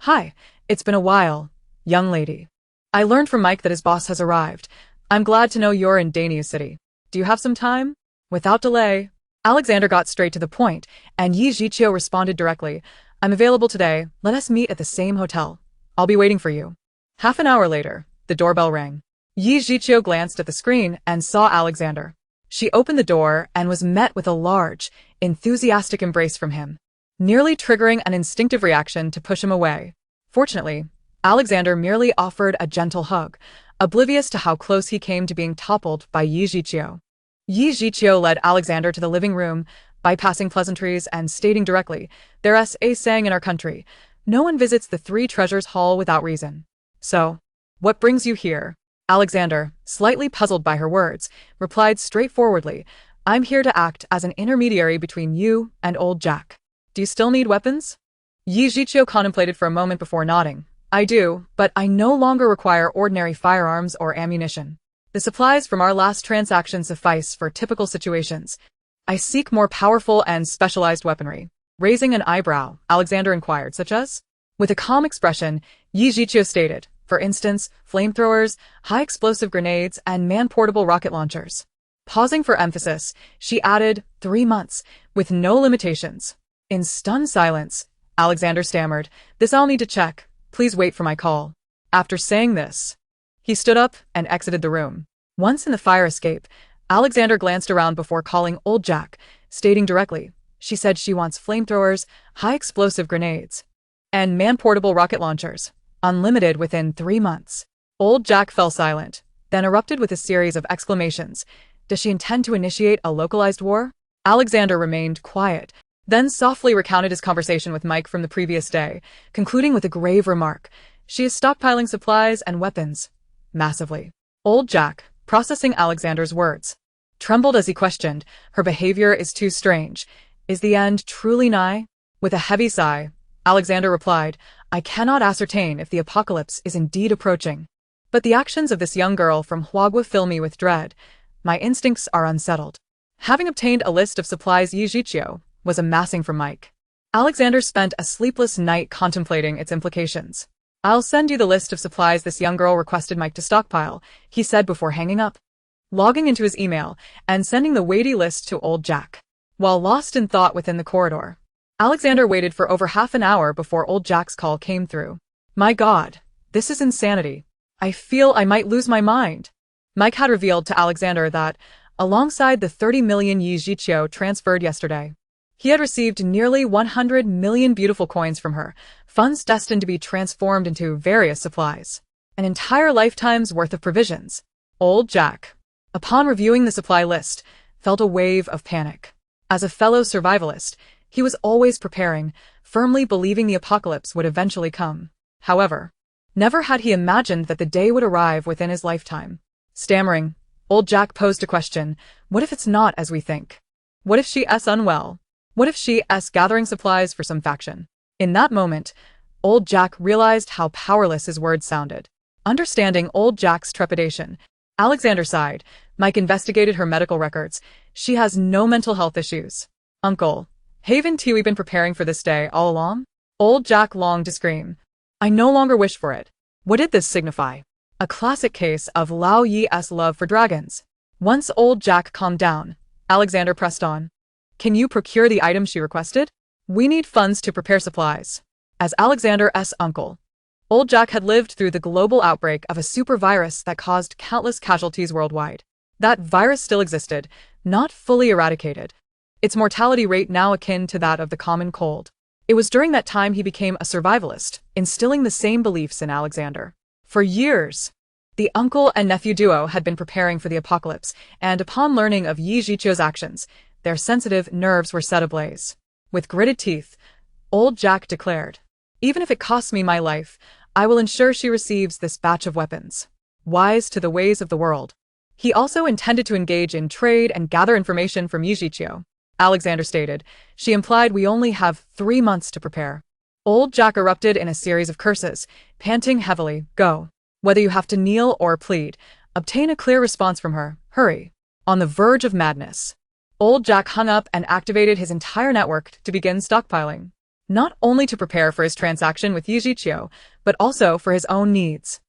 "Hi, it's been a while, young lady. I learned from Mike that his boss has arrived. I'm glad to know you're in Dania City. Do you have some time?" Without delay, Alexander got straight to the point, and Yi Jiqiu responded directly, "I'm available today. Let us meet at the same hotel. I'll be waiting for you." Half an hour later, the doorbell rang. Yi Jiqiu glanced at the screen and saw Alexander. She opened the door and was met with a large, enthusiastic embrace from him, nearly triggering an instinctive reaction to push him away. Fortunately, Alexander merely offered a gentle hug, oblivious to how close he came to being toppled by Yi Jiqiu. Yi Jiqiu led Alexander to the living room, bypassing pleasantries and stating directly, "There's a saying in our country, no one visits the Three Treasures Hall without reason. So, what brings you here?" Alexander, slightly puzzled by her words, replied straightforwardly, "I'm here to act as an intermediary between you and old Jack. Do you still need weapons?" Yi Jiqiu contemplated for a moment before nodding. "I do, but I no longer require ordinary firearms or ammunition. The supplies from our last transaction suffice for typical situations. I seek more powerful and specialized weaponry." Raising an eyebrow, Alexander inquired, "Such as?" With a calm expression, Yi Jiqiu stated, "For instance, flamethrowers, high-explosive grenades, and man-portable rocket launchers." Pausing for emphasis, she added, 3 months, with no limitations. In stunned silence, Alexander stammered, "This I'll need to check. Please wait for my call." After saying this, he stood up and exited the room. Once in the fire escape, Alexander glanced around before calling old Jack, stating directly, "She said she wants flamethrowers, high-explosive grenades, and man-portable rocket launchers, unlimited within 3 months." Old Jack fell silent, then erupted with a series of exclamations. Does she intend to initiate a localized war? Alexander remained quiet, then softly recounted his conversation with Mike from the previous day, concluding with a grave remark. She is stockpiling supplies and weapons. Massively. Old Jack, processing Alexander's words, trembled as he questioned, her behavior is too strange. Is the end truly nigh? With a heavy sigh, Alexander replied, I cannot ascertain if the apocalypse is indeed approaching. But the actions of this young girl from Huagua fill me with dread. My instincts are unsettled. Having obtained a list of supplies Yi Jiqiu was amassing for Mike, Alexander spent a sleepless night contemplating its implications. I'll send you the list of supplies this young girl requested Mike to stockpile, he said before hanging up, logging into his email and sending the weighty list to old Jack. While lost in thought within the corridor, Alexander waited for over half an hour before old Jack's call came through. My God, this is insanity. I feel I might lose my mind. Mike had revealed to Alexander that, alongside the 30 million Yi Jiqiu transferred yesterday, he had received nearly 100 million beautiful coins from her, funds destined to be transformed into various supplies. An entire lifetime's worth of provisions. Old Jack, upon reviewing the supply list, felt a wave of panic. As a fellow survivalist, he was always preparing, firmly believing the apocalypse would eventually come. However, never had he imagined that the day would arrive within his lifetime. Stammering, old Jack posed a question. What if it's not as we think? What if she's unwell? What if she's gathering supplies for some faction? In that moment, old Jack realized how powerless his words sounded. Understanding old Jack's trepidation, Alexander sighed. Mike investigated her medical records. She has no mental health issues. Uncle, haven't we been preparing for this day all along? Old Jack longed to scream. I no longer wish for it. What did this signify? A classic case of Lao Yi's love for dragons. Once old Jack calmed down, Alexander pressed on. Can you procure the items she requested? We need funds to prepare supplies. As Alexander's uncle, old Jack had lived through the global outbreak of a super virus that caused countless casualties worldwide. That virus still existed, not fully eradicated. Its mortality rate now akin to that of the common cold. It was during that time he became a survivalist, instilling the same beliefs in Alexander. For years, the uncle and nephew duo had been preparing for the apocalypse, and upon learning of Yi Zhiqiu's actions, their sensitive nerves were set ablaze. With gritted teeth, old Jack declared, "Even if it costs me my life, I will ensure she receives this batch of weapons." Wise to the ways of the world, he also intended to engage in trade and gather information from Yi Zhiqiu. Alexander stated, "She implied we only have 3 months to prepare." Old Jack erupted in a series of curses, panting heavily, "Go. Whether you have to kneel or plead, obtain a clear response from her. Hurry." On the verge of madness, old Jack hung up and activated his entire network to begin stockpiling, not only to prepare for his transaction with Yi Zhiqiu, but also for his own needs.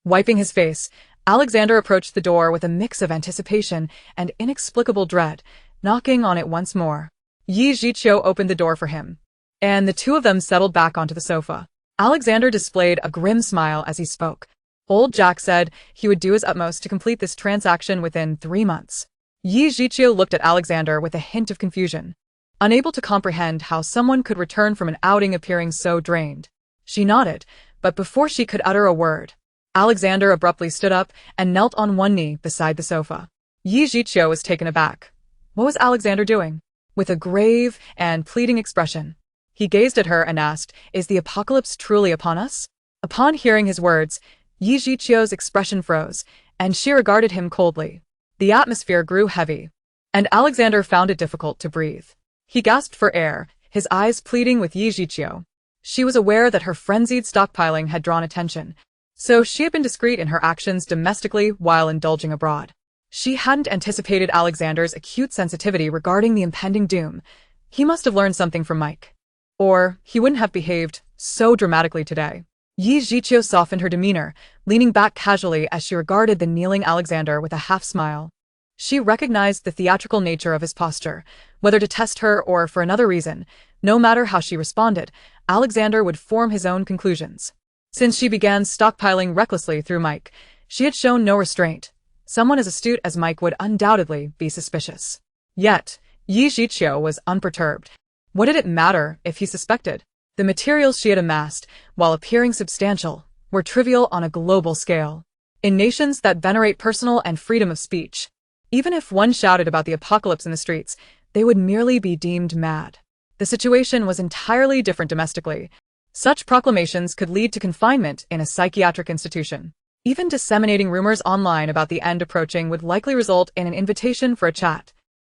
Wiping his face, Alexander approached the door with a mix of anticipation and inexplicable dread, knocking on it once more. Yi Zhiqiu opened the door for him, and the two of them settled back onto the sofa. Alexander displayed a grim smile as he spoke. Old Jack said he would do his utmost to complete this transaction within 3 months. Yi Zhiqiu looked at Alexander with a hint of confusion, unable to comprehend how someone could return from an outing appearing so drained. She nodded, but before she could utter a word, Alexander abruptly stood up and knelt on one knee beside the sofa. Yi Zhiqiu was taken aback. What was Alexander doing? With a grave and pleading expression, he gazed at her and asked, "Is the apocalypse truly upon us?" Upon hearing his words, Yi Zhiqiu's expression froze, and she regarded him coldly. The atmosphere grew heavy, and Alexander found it difficult to breathe. He gasped for air, his eyes pleading with Yi Zhiqiu. She was aware that her frenzied stockpiling had drawn attention, so she had been discreet in her actions domestically while indulging abroad. She hadn't anticipated Alexander's acute sensitivity regarding the impending doom. He must have learned something from Mike, or he wouldn't have behaved so dramatically today. Yi Zhiqiu softened her demeanor, leaning back casually as she regarded the kneeling Alexander with a half-smile. She recognized the theatrical nature of his posture. Whether to test her or for another reason, no matter how she responded, Alexander would form his own conclusions. Since she began stockpiling recklessly through Mike, she had shown no restraint. Someone as astute as Mike would undoubtedly be suspicious. Yet, Yi Zhiqiu was unperturbed. What did it matter if he suspected? The materials she had amassed, while appearing substantial, were trivial on a global scale. In nations that venerate personal and freedom of speech, even if one shouted about the apocalypse in the streets, they would merely be deemed mad. The situation was entirely different domestically. Such proclamations could lead to confinement in a psychiatric institution. Even disseminating rumors online about the end approaching would likely result in an invitation for a chat,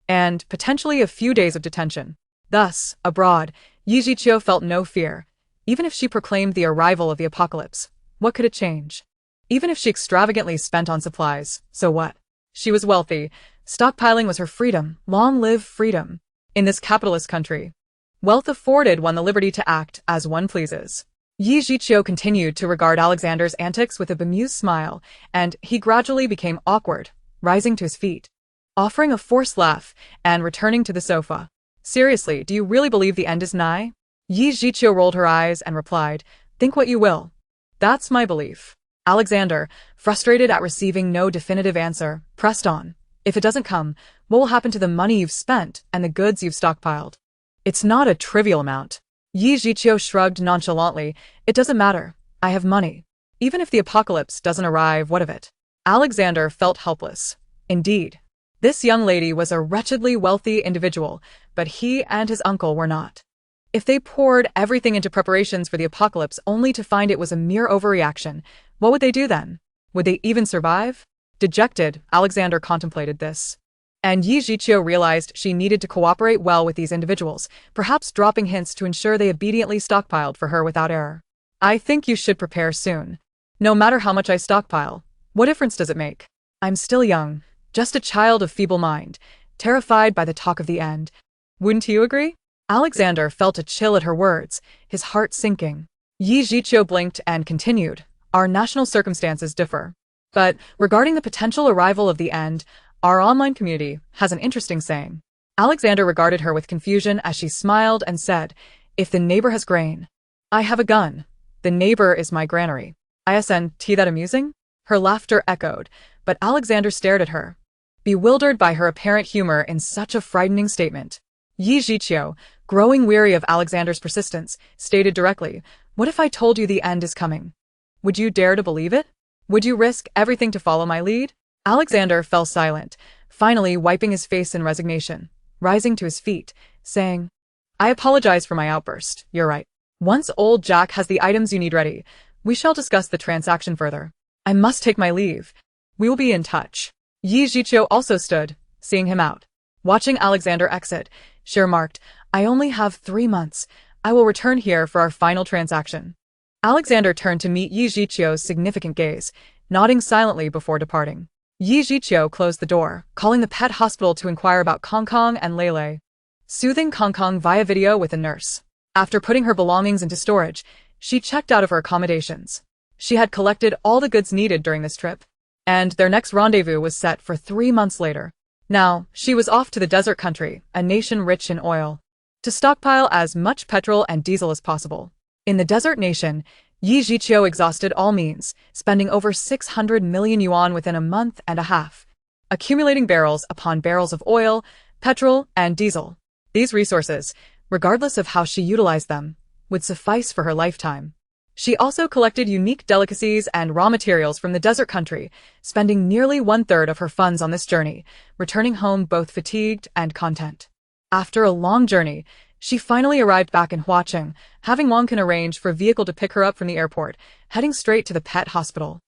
and potentially a few days of detention. Thus, abroad, Yi Zhiqiu felt no fear. Even if she proclaimed the arrival of the apocalypse, what could it change? Even if she extravagantly spent on supplies, so what? She was wealthy. Stockpiling was her freedom. Long live freedom. In this capitalist country, wealth afforded one the liberty to act as one pleases. Yi Zhiqiu continued to regard Alexander's antics with a bemused smile, and he gradually became awkward, rising to his feet, offering a forced laugh, and returning to the sofa. "Seriously, do you really believe the end is nigh?" Yi Zhiqiu rolled her eyes and replied, "Think what you will. That's my belief." Alexander, frustrated at receiving no definitive answer, pressed on. "If it doesn't come, what will happen to the money you've spent and the goods you've stockpiled?" "It's not a trivial amount." Yi Zhiqiu shrugged nonchalantly. "It doesn't matter. I have money. Even if the apocalypse doesn't arrive, what of it?" Alexander felt helpless. Indeed, this young lady was a wretchedly wealthy individual, but he and his uncle were not. If they poured everything into preparations for the apocalypse only to find it was a mere overreaction, what would they do then? Would they even survive? Dejected, Alexander contemplated this. And Yi Zhiqiu realized she needed to cooperate well with these individuals, perhaps dropping hints to ensure they obediently stockpiled for her without error. "I think you should prepare soon. No matter how much I stockpile, what difference does it make? I'm still young, just a child of feeble mind, terrified by the talk of the end. Wouldn't you agree?" Alexander felt a chill at her words, his heart sinking. Yi Zhiqiu blinked and continued, "Our national circumstances differ. But regarding the potential arrival of the end, our online community has an interesting saying." Alexander regarded her with confusion as she smiled and said, "If the neighbor has grain, I have a gun. The neighbor is my granary. Isn't that amusing?" Her laughter echoed, but Alexander stared at her, bewildered by her apparent humor in such a frightening statement. Yi Jiqiu, growing weary of Alexander's persistence, stated directly, "What if I told you the end is coming? Would you dare to believe it? Would you risk everything to follow my lead?" Alexander fell silent, finally wiping his face in resignation, rising to his feet, saying, "I apologize for my outburst, you're right. Once old Jack has the items you need ready, we shall discuss the transaction further. I must take my leave. We will be in touch." Yi Jiqiu also stood, seeing him out. Watching Alexander exit, she remarked, "I only have 3 months. I will return here for our final transaction." Alexander turned to meet Yi Jiqiu's significant gaze, nodding silently before departing. Yi Jiqiu closed the door, calling the pet hospital to inquire about Kong Kong and Lei Lei, soothing Kong Kong via video with a nurse. After putting her belongings into storage, she checked out of her accommodations. She had collected all the goods needed during this trip, and their next rendezvous was set for 3 months later. Now, she was off to the desert country, a nation rich in oil, to stockpile as much petrol and diesel as possible. In the desert nation, Yi Jiqiu exhausted all means, spending over 600 million yuan within a month and a half, accumulating barrels upon barrels of oil, petrol, and diesel. These resources, regardless of how she utilized them, would suffice for her lifetime. She also collected unique delicacies and raw materials from the desert country, spending nearly 1/3 of her funds on this journey, returning home both fatigued and content. After a long journey, she finally arrived back in Huacheng, having Wang Can arrange for a vehicle to pick her up from the airport, heading straight to the pet hospital.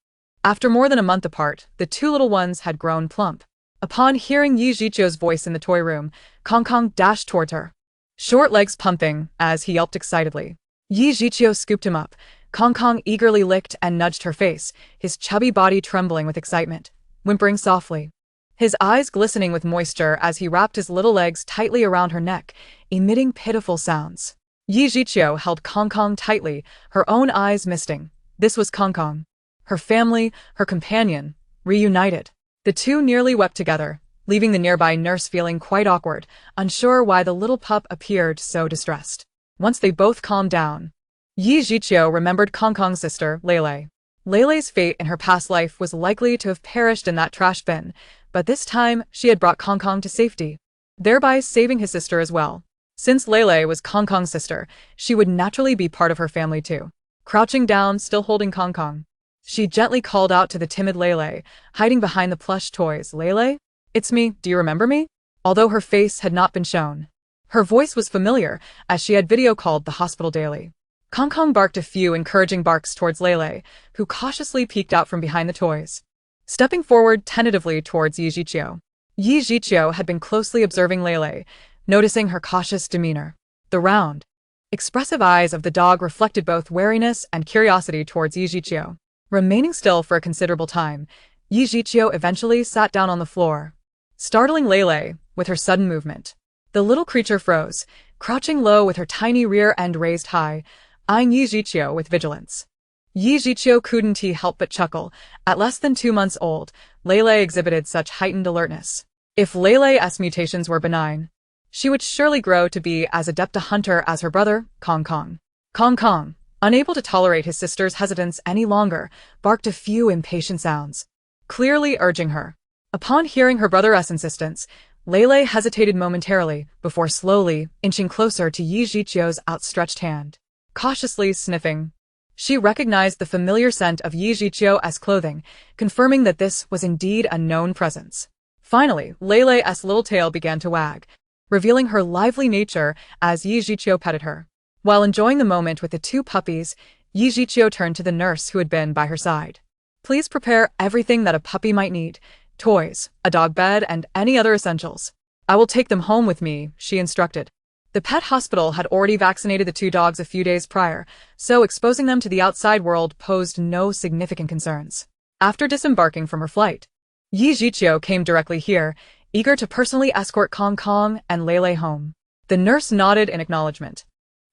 After more than a month apart, the two little ones had grown plump. Upon hearing Yi Jiqiu's voice in the toy room, Kong Kong dashed towards her, short legs pumping as he yelped excitedly. Yi Jiqiu scooped him up. Kong Kong eagerly licked and nudged her face, his chubby body trembling with excitement, whimpering softly, his eyes glistening with moisture as he wrapped his little legs tightly around her neck, emitting pitiful sounds. Yi Jiqiu held Kong Kong tightly, her own eyes misting. This was Kong Kong, her family, her companion, reunited. The two nearly wept together, leaving the nearby nurse feeling quite awkward, unsure why the little pup appeared so distressed. Once they both calmed down, Yi Jiqiu remembered Kong Kong's sister, Lei Lei. Lei Lei's fate in her past life was likely to have perished in that trash bin, but this time she had brought Kong Kong to safety, thereby saving his sister as well. Since Lei Lei was Kong Kong's sister, she would naturally be part of her family too. Crouching down, still holding Kong Kong, she gently called out to the timid Lei Lei, hiding behind the plush toys. "Lei Lei? It's me, do you remember me?" Although her face had not been shown, her voice was familiar as she had video called the hospital daily. Kong Kong barked a few encouraging barks towards Lei Lei, who cautiously peeked out from behind the toys, stepping forward tentatively towards Yi Jiqiu. Yi Jiqiu had been closely observing Lei Lei, noticing her cautious demeanor. The round, expressive eyes of the dog reflected both wariness and curiosity towards Yi Jiqiu. Remaining still for a considerable time, Yi Jiqiu eventually sat down on the floor, startling Lei Lei with her sudden movement. The little creature froze, crouching low with her tiny rear end raised high, eyeing Yi Jiqiu with vigilance. Yi Jiqiu couldn't help but chuckle. At less than 2 months old, Lei Lei exhibited such heightened alertness. If Lei Lei's mutations were benign, she would surely grow to be as adept a hunter as her brother, Kong Kong. Kong Kong, unable to tolerate his sister's hesitance any longer, barked a few impatient sounds, clearly urging her. Upon hearing her brother's insistence, Lei Lei hesitated momentarily before slowly inching closer to Yi Jiqiu's outstretched hand. Cautiously sniffing, she recognized the familiar scent of Yi Jiqiu's clothing, confirming that this was indeed a known presence. Finally, Lei Lei's little tail began to wag, revealing her lively nature as Yi Jiqiu petted her. While enjoying the moment with the two puppies, Yi Jiqiu turned to the nurse who had been by her side. "Please prepare everything that a puppy might need, toys, a dog bed, and any other essentials. I will take them home with me," she instructed. The pet hospital had already vaccinated the two dogs a few days prior, so exposing them to the outside world posed no significant concerns. After disembarking from her flight, Yi Jiqiu came directly here, eager to personally escort Kong Kong and Lei Lei home. The nurse nodded in acknowledgement,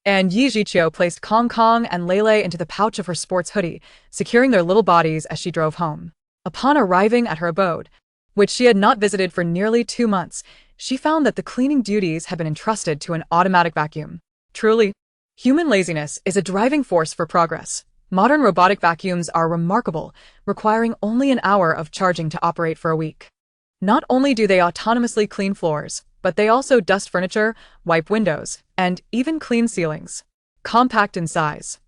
and Yi Jiqiu placed Kong Kong and Lei Lei into the pouch of her sports hoodie, securing their little bodies as she drove home. Upon arriving at her abode, which she had not visited for nearly 2 months, she found that the cleaning duties had been entrusted to an automatic vacuum. Truly, human laziness is a driving force for progress. Modern robotic vacuums are remarkable, requiring only an hour of charging to operate for a week. Not only do they autonomously clean floors, but they also dust furniture, wipe windows, and even clean ceilings. Compact in size,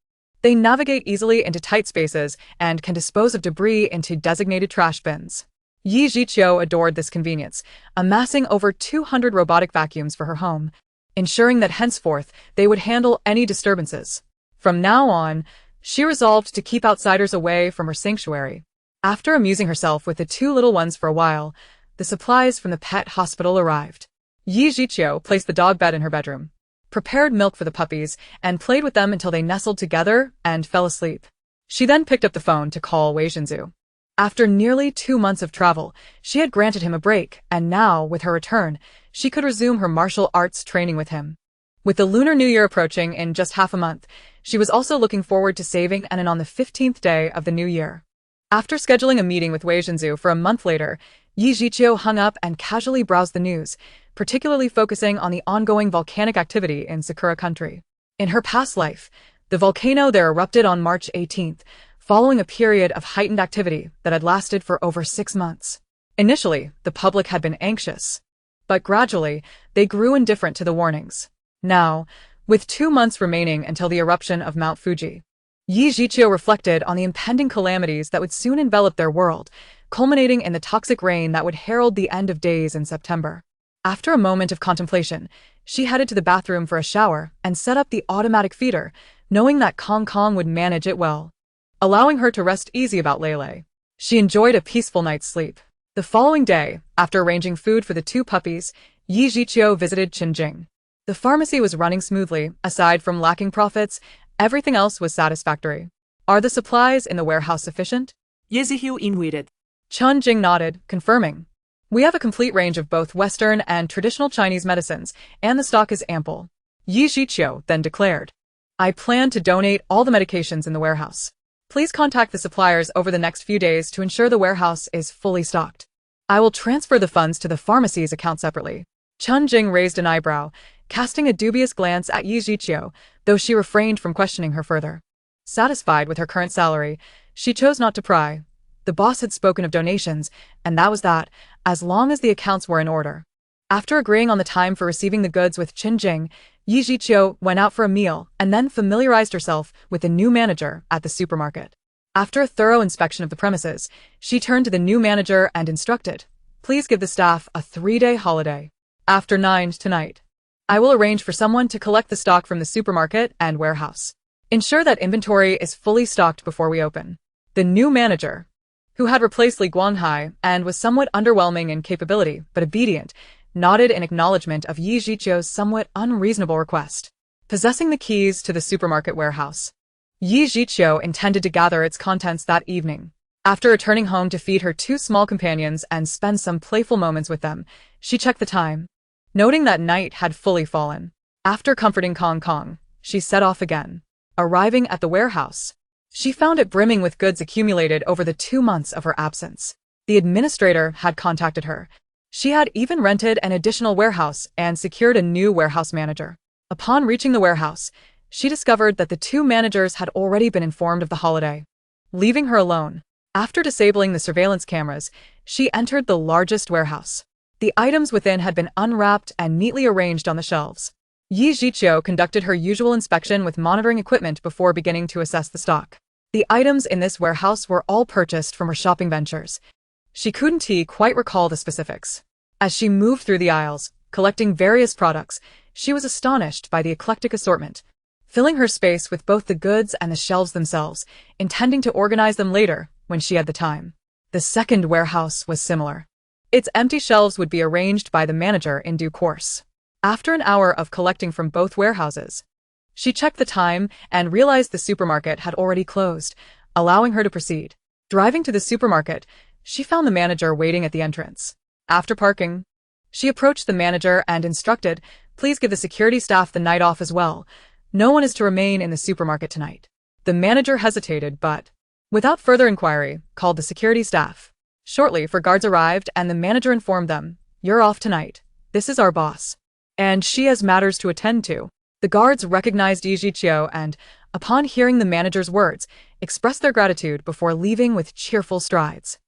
they navigate easily into tight spaces and can dispose of debris into designated trash bins. Yi Jiqiu adored this convenience, amassing over 200 robotic vacuums for her home, ensuring that henceforth they would handle any disturbances. From now on, she resolved to keep outsiders away from her sanctuary. After amusing herself with the two little ones for a while, the supplies from the pet hospital arrived. Yi Jiqiu placed the dog bed in her bedroom, prepared milk for the puppies, and played with them until they nestled together and fell asleep. She then picked up the phone to call Wei Zhenzu. After nearly 2 months of travel, she had granted him a break, and now, with her return, she could resume her martial arts training with him. With the Lunar New Year approaching in just half a month, she was also looking forward to saving Enon on the 15th day of the new year. After scheduling a meeting with Wei Zhenzu for a month later, Yi Jiqiu hung up and casually browsed the news, particularly focusing on the ongoing volcanic activity in Sakura country. In her past life, the volcano there erupted on March 18th, following a period of heightened activity that had lasted for over 6 months. Initially, the public had been anxious, but gradually, they grew indifferent to the warnings. Now, with 2 months remaining until the eruption of Mount Fuji, Yi Jiqiu reflected on the impending calamities that would soon envelop their world, culminating in the toxic rain that would herald the end of days in September. After a moment of contemplation, she headed to the bathroom for a shower and set up the automatic feeder, knowing that Kong Kong would manage it well, allowing her to rest easy about Lele. She enjoyed a peaceful night's sleep. The following day, after arranging food for the 2 puppies, Yi Jiqiu visited Qinjing. The pharmacy was running smoothly. Aside from lacking profits, everything else was satisfactory. Are the supplies in the warehouse sufficient? Yi Jiqiu inquired. Chun Jing nodded, confirming. We have a complete range of both Western and traditional Chinese medicines, and the stock is ample. Yi Jiqiu then declared. I plan to donate all the medications in the warehouse. Please contact the suppliers over the next few days to ensure the warehouse is fully stocked. I will transfer the funds to the pharmacy's account separately. Chun Jing raised an eyebrow, casting a dubious glance at Yi Jiqiu, though she refrained from questioning her further. Satisfied with her current salary, she chose not to pry. The boss had spoken of donations, and that was that, as long as the accounts were in order. After agreeing on the time for receiving the goods with Qinjing, Yi Jiqiu went out for a meal and then familiarized herself with the new manager at the supermarket. After a thorough inspection of the premises, she turned to the new manager and instructed, please give the staff a 3-day holiday. After 9 tonight, I will arrange for someone to collect the stock from the supermarket and warehouse. Ensure that inventory is fully stocked before we open. The new manager, who had replaced Li Guanghai and was somewhat underwhelming in capability but obedient, nodded in acknowledgement of Yi Jiqiu's somewhat unreasonable request. Possessing the keys to the supermarket warehouse, Yi Jiqiu intended to gather its contents that evening. After returning home to feed her 2 small companions and spend some playful moments with them, she checked the time, noting that night had fully fallen. After comforting Kong Kong, she set off again. Arriving at the warehouse, she found it brimming with goods accumulated over the 2 months of her absence. The administrator had contacted her. She had even rented an additional warehouse and secured a new warehouse manager. Upon reaching the warehouse, she discovered that the 2 managers had already been informed of the holiday. Leaving her alone, after disabling the surveillance cameras, she entered the largest warehouse. The items within had been unwrapped and neatly arranged on the shelves. Yi Jiqiu conducted her usual inspection with monitoring equipment before beginning to assess the stock. The items in this warehouse were all purchased from her shopping ventures. She couldn't quite recall the specifics. As she moved through the aisles, collecting various products, she was astonished by the eclectic assortment, filling her space with both the goods and the shelves themselves, intending to organize them later when she had the time. The second warehouse was similar. Its empty shelves would be arranged by the manager in due course. After an hour of collecting from both warehouses, she checked the time and realized the supermarket had already closed, allowing her to proceed. Driving to the supermarket, she found the manager waiting at the entrance. After parking, she approached the manager and instructed, please give the security staff the night off as well. No one is to remain in the supermarket tonight. The manager hesitated but, without further inquiry, called the security staff. Shortly, guards arrived and the manager informed them, you're off tonight. This is our boss, and she has matters to attend to. The guards recognized Yi Jiqiu and, upon hearing the manager's words, expressed their gratitude before leaving with cheerful strides.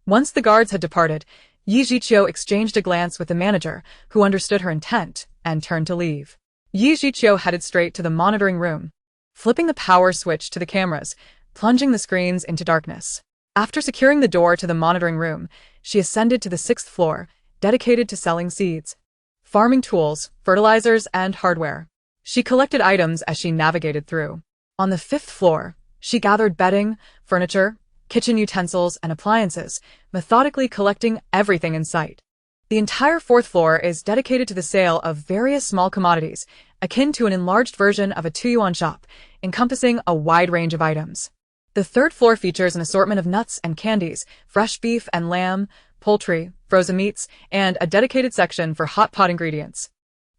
Once the guards had departed, Yi Jiqiu exchanged a glance with the manager, who understood her intent, and turned to leave. Yi Jiqiu headed straight to the monitoring room, flipping the power switch to the cameras, plunging the screens into darkness. After securing the door to the monitoring room, she ascended to the 6th floor, dedicated to selling seeds, farming tools, fertilizers, and hardware. She collected items as she navigated through. On the 5th floor, she gathered bedding, furniture, kitchen utensils, and appliances, methodically collecting everything in sight. The entire 4th floor is dedicated to the sale of various small commodities, akin to an enlarged version of a 2-yuan shop, encompassing a wide range of items. The 3rd floor features an assortment of nuts and candies, fresh beef and lamb, poultry, frozen meats, and a dedicated section for hot pot ingredients.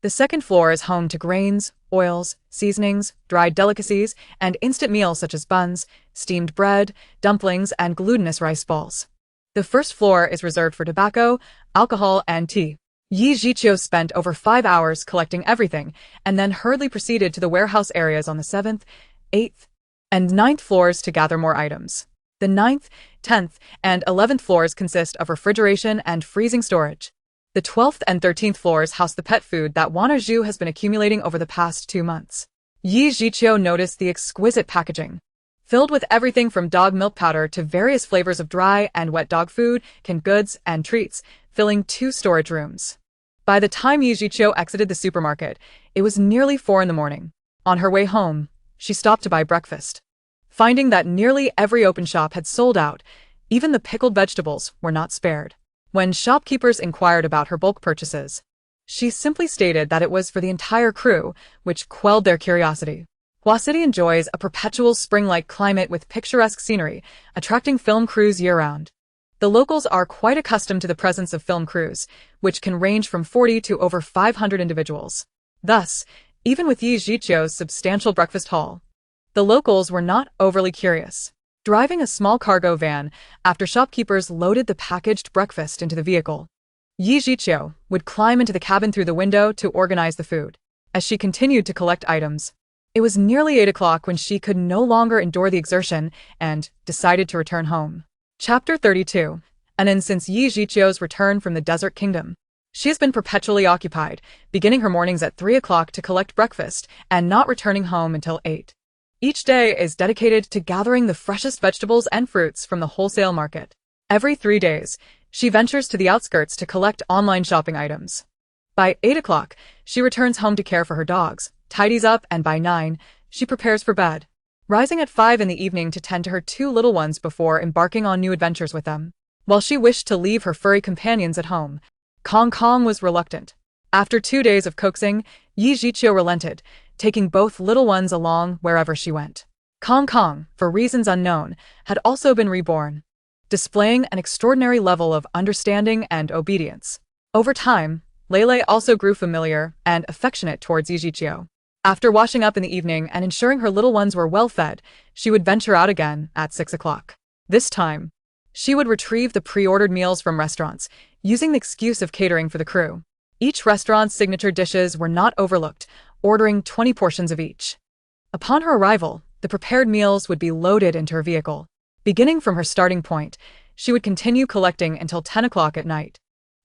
The 2nd floor is home to grains, oils, seasonings, dried delicacies, and instant meals such as buns, steamed bread, dumplings, and glutinous rice balls. The 1st floor is reserved for tobacco, alcohol, and tea. Yi Jiqiu spent over 5 hours collecting everything, and then hurriedly proceeded to the warehouse areas on the 7th, 8th, and 9th floors to gather more items. The 9th, 10th, and 11th floors consist of refrigeration and freezing storage. The 12th and 13th floors house the pet food that Wana Zhu has been accumulating over the past 2 months. Yi Jiqiu noticed the exquisite packaging, filled with everything from dog milk powder to various flavors of dry and wet dog food, canned goods, and treats, filling 2 storage rooms. By the time Yi Jiqiu exited the supermarket, it was nearly 4 in the morning. On her way home, she stopped to buy breakfast. Finding that nearly every open shop had sold out, even the pickled vegetables were not spared. When shopkeepers inquired about her bulk purchases, she simply stated that it was for the entire crew, which quelled their curiosity. Hua City enjoys a perpetual spring-like climate with picturesque scenery, attracting film crews year-round. The locals are quite accustomed to the presence of film crews, which can range from 40 to over 500 individuals. Thus, even with Yi Jiqiu's substantial breakfast haul, the locals were not overly curious. Driving a small cargo van, after shopkeepers loaded the packaged breakfast into the vehicle, Yi Jiqiu would climb into the cabin through the window to organize the food. As she continued to collect items, it was nearly 8 o'clock when she could no longer endure the exertion and decided to return home. Chapter 32. Since Yi Jiqiu's return from the Desert Kingdom, she has been perpetually occupied, beginning her mornings at 3 o'clock to collect breakfast and not returning home until 8. Each day is dedicated to gathering the freshest vegetables and fruits from the wholesale market. Every 3 days, she ventures to the outskirts to collect online shopping items. By 8 o'clock, she returns home to care for her dogs, tidies up, and by 9, she prepares for bed, rising at 5 in the evening to tend to her 2 little ones before embarking on new adventures with them. While she wished to leave her furry companions at home, Kong Kong was reluctant. After 2 days of coaxing, Yi Jiqiu relented, taking both little ones along wherever she went. Kong Kong, for reasons unknown, had also been reborn, displaying an extraordinary level of understanding and obedience. Over time, Lele also grew familiar and affectionate towards Yi Jiqiu. After washing up in the evening and ensuring her little ones were well fed, she would venture out again at 6 o'clock. This time, she would retrieve the pre-ordered meals from restaurants, using the excuse of catering for the crew. Each restaurant's signature dishes were not overlooked, ordering 20 portions of each. Upon her arrival, the prepared meals would be loaded into her vehicle. Beginning from her starting point, she would continue collecting until 10 o'clock at night.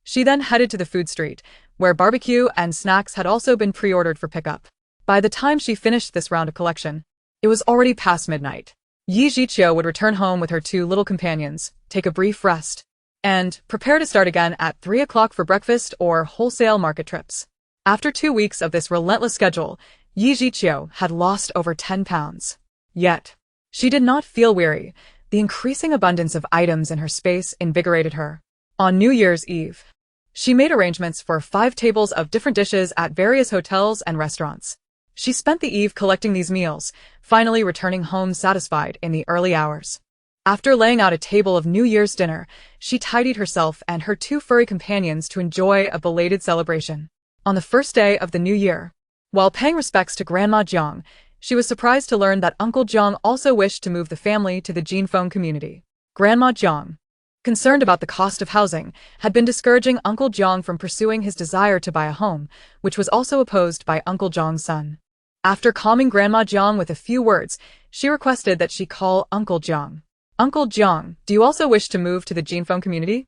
She then headed to the food street, where barbecue and snacks had also been pre-ordered for pickup. By the time she finished this round of collection, it was already past midnight. Yi Jiqiu would return home with her 2 little companions, take a brief rest, and prepare to start again at 3 o'clock for breakfast or wholesale market trips. After 2 weeks of this relentless schedule, Yi Jiqiu had lost over 10 pounds. Yet, she did not feel weary. The increasing abundance of items in her space invigorated her. On New Year's Eve, she made arrangements for 5 tables of different dishes at various hotels and restaurants. She spent the eve collecting these meals, finally returning home satisfied in the early hours. After laying out a table of New Year's dinner, she tidied herself and her 2 furry companions to enjoy a belated celebration. On the first day of the new year, while paying respects to Grandma Jiang, she was surprised to learn that Uncle Jiang also wished to move the family to the Jinfeng community. Grandma Jiang, concerned about the cost of housing, had been discouraging Uncle Jiang from pursuing his desire to buy a home, which was also opposed by Uncle Jiang's son. After calming Grandma Jiang with a few words, she requested that she call Uncle Jiang. Uncle Jiang, do you also wish to move to the Jinfeng community?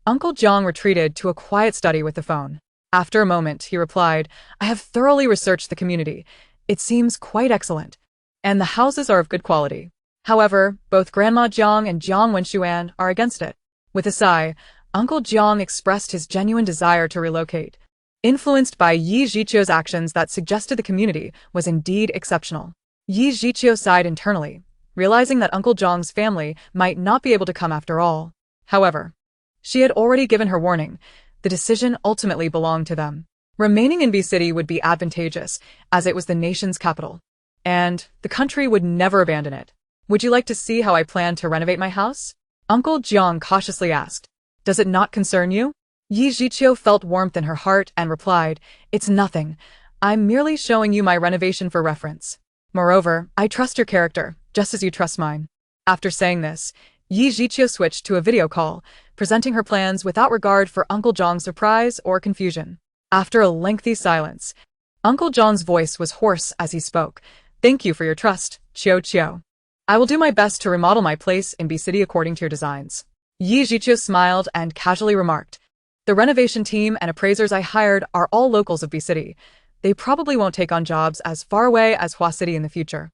Uncle Jiang retreated to a quiet study with the phone. After a moment, he replied, I have thoroughly researched the community. It seems quite excellent. And the houses are of good quality. However, both Grandma Jiang and Jiang Wenshuan are against it. With a sigh, Uncle Jiang expressed his genuine desire to relocate. Influenced by Yi Zhiqiu's actions that suggested the community was indeed exceptional. Yi Zhiqiu sighed internally, realizing that Uncle Jiang's family might not be able to come after all. However, she had already given her warning. The decision ultimately belonged to them. Remaining in B City would be advantageous, as it was the nation's capital. And the country would never abandon it. Would you like to see how I plan to renovate my house? Uncle Jiang cautiously asked. Does it not concern you? Yi Zhiqiu felt warmth in her heart and replied, It's nothing. I'm merely showing you my renovation for reference. Moreover, I trust your character, just as you trust mine. After saying this, Yi Zhiqiu switched to a video call, presenting her plans without regard for Uncle Jiang's surprise or confusion. After a lengthy silence, Uncle Jiang's voice was hoarse as he spoke. Thank you for your trust, Qiu. I will do my best to remodel my place in B City according to your designs. Yi Zhiqiu smiled and casually remarked, The renovation team and appraisers I hired are all locals of B City. They probably won't take on jobs as far away as Hua City in the future.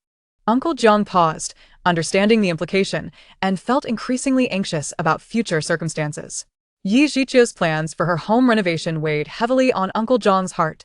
Uncle Jiang paused, understanding the implication, and felt increasingly anxious about future circumstances. Yi Zhiqiu's plans for her home renovation weighed heavily on Uncle Jiang's heart,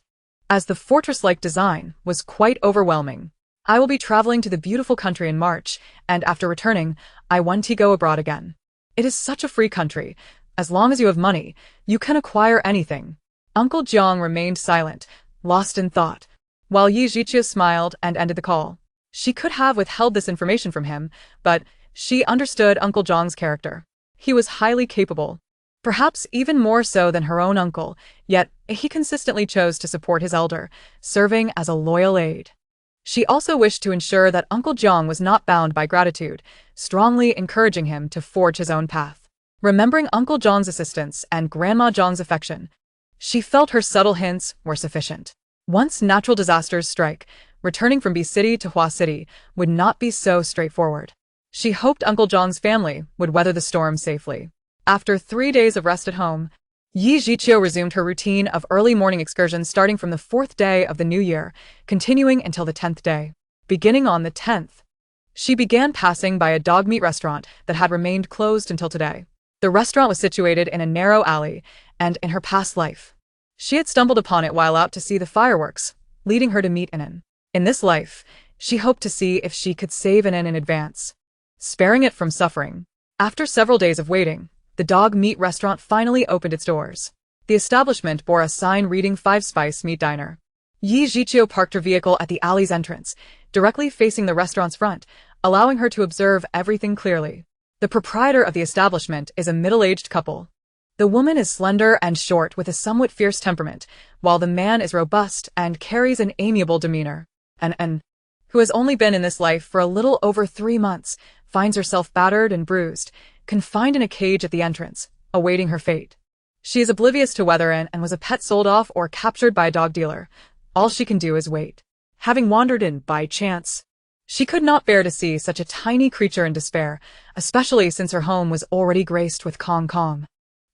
as the fortress-like design was quite overwhelming. I will be traveling to the beautiful country in March, and after returning, I want to go abroad again. It is such a free country. As long as you have money, you can acquire anything. Uncle Jiang remained silent, lost in thought, while Yi Zhiqiu smiled and ended the call. She could have withheld this information from him, but she understood Uncle Jiang's character. He was highly capable, perhaps even more so than her own uncle, yet he consistently chose to support his elder, serving as a loyal aide. She also wished to ensure that Uncle Jiang was not bound by gratitude, strongly encouraging him to forge his own path. Remembering Uncle Jiang's assistance and Grandma Jiang's affection, she felt her subtle hints were sufficient. Once natural disasters strike, returning from B City to Hua City would not be so straightforward. She hoped Uncle Jiang's family would weather the storm safely. After 3 days of rest at home, Yi Zhiqiu resumed her routine of early morning excursions starting from the 4th day of the new year, continuing until the 10th day. Beginning on the 10th, she began passing by a dog meat restaurant that had remained closed until today. The restaurant was situated in a narrow alley, and in her past life, she had stumbled upon it while out to see the fireworks, leading her to meet Anan. In this life, she hoped to see if she could save Anan in advance, sparing it from suffering. After several days of waiting, the dog meat restaurant finally opened its doors. The establishment bore a sign reading 5-Spice Meat Diner. Yi Zhiqiu parked her vehicle at the alley's entrance, directly facing the restaurant's front, allowing her to observe everything clearly. The proprietor of the establishment is a middle-aged couple. The woman is slender and short with a somewhat fierce temperament, while the man is robust and carries an amiable demeanor. An, who has only been in this life for a little over 3 months, finds herself battered and bruised, confined in a cage at the entrance, awaiting her fate. She is oblivious to whether An was a pet sold off or captured by a dog dealer. All she can do is wait. Having wandered in by chance, she could not bear to see such a tiny creature in despair, especially since her home was already graced with Kong.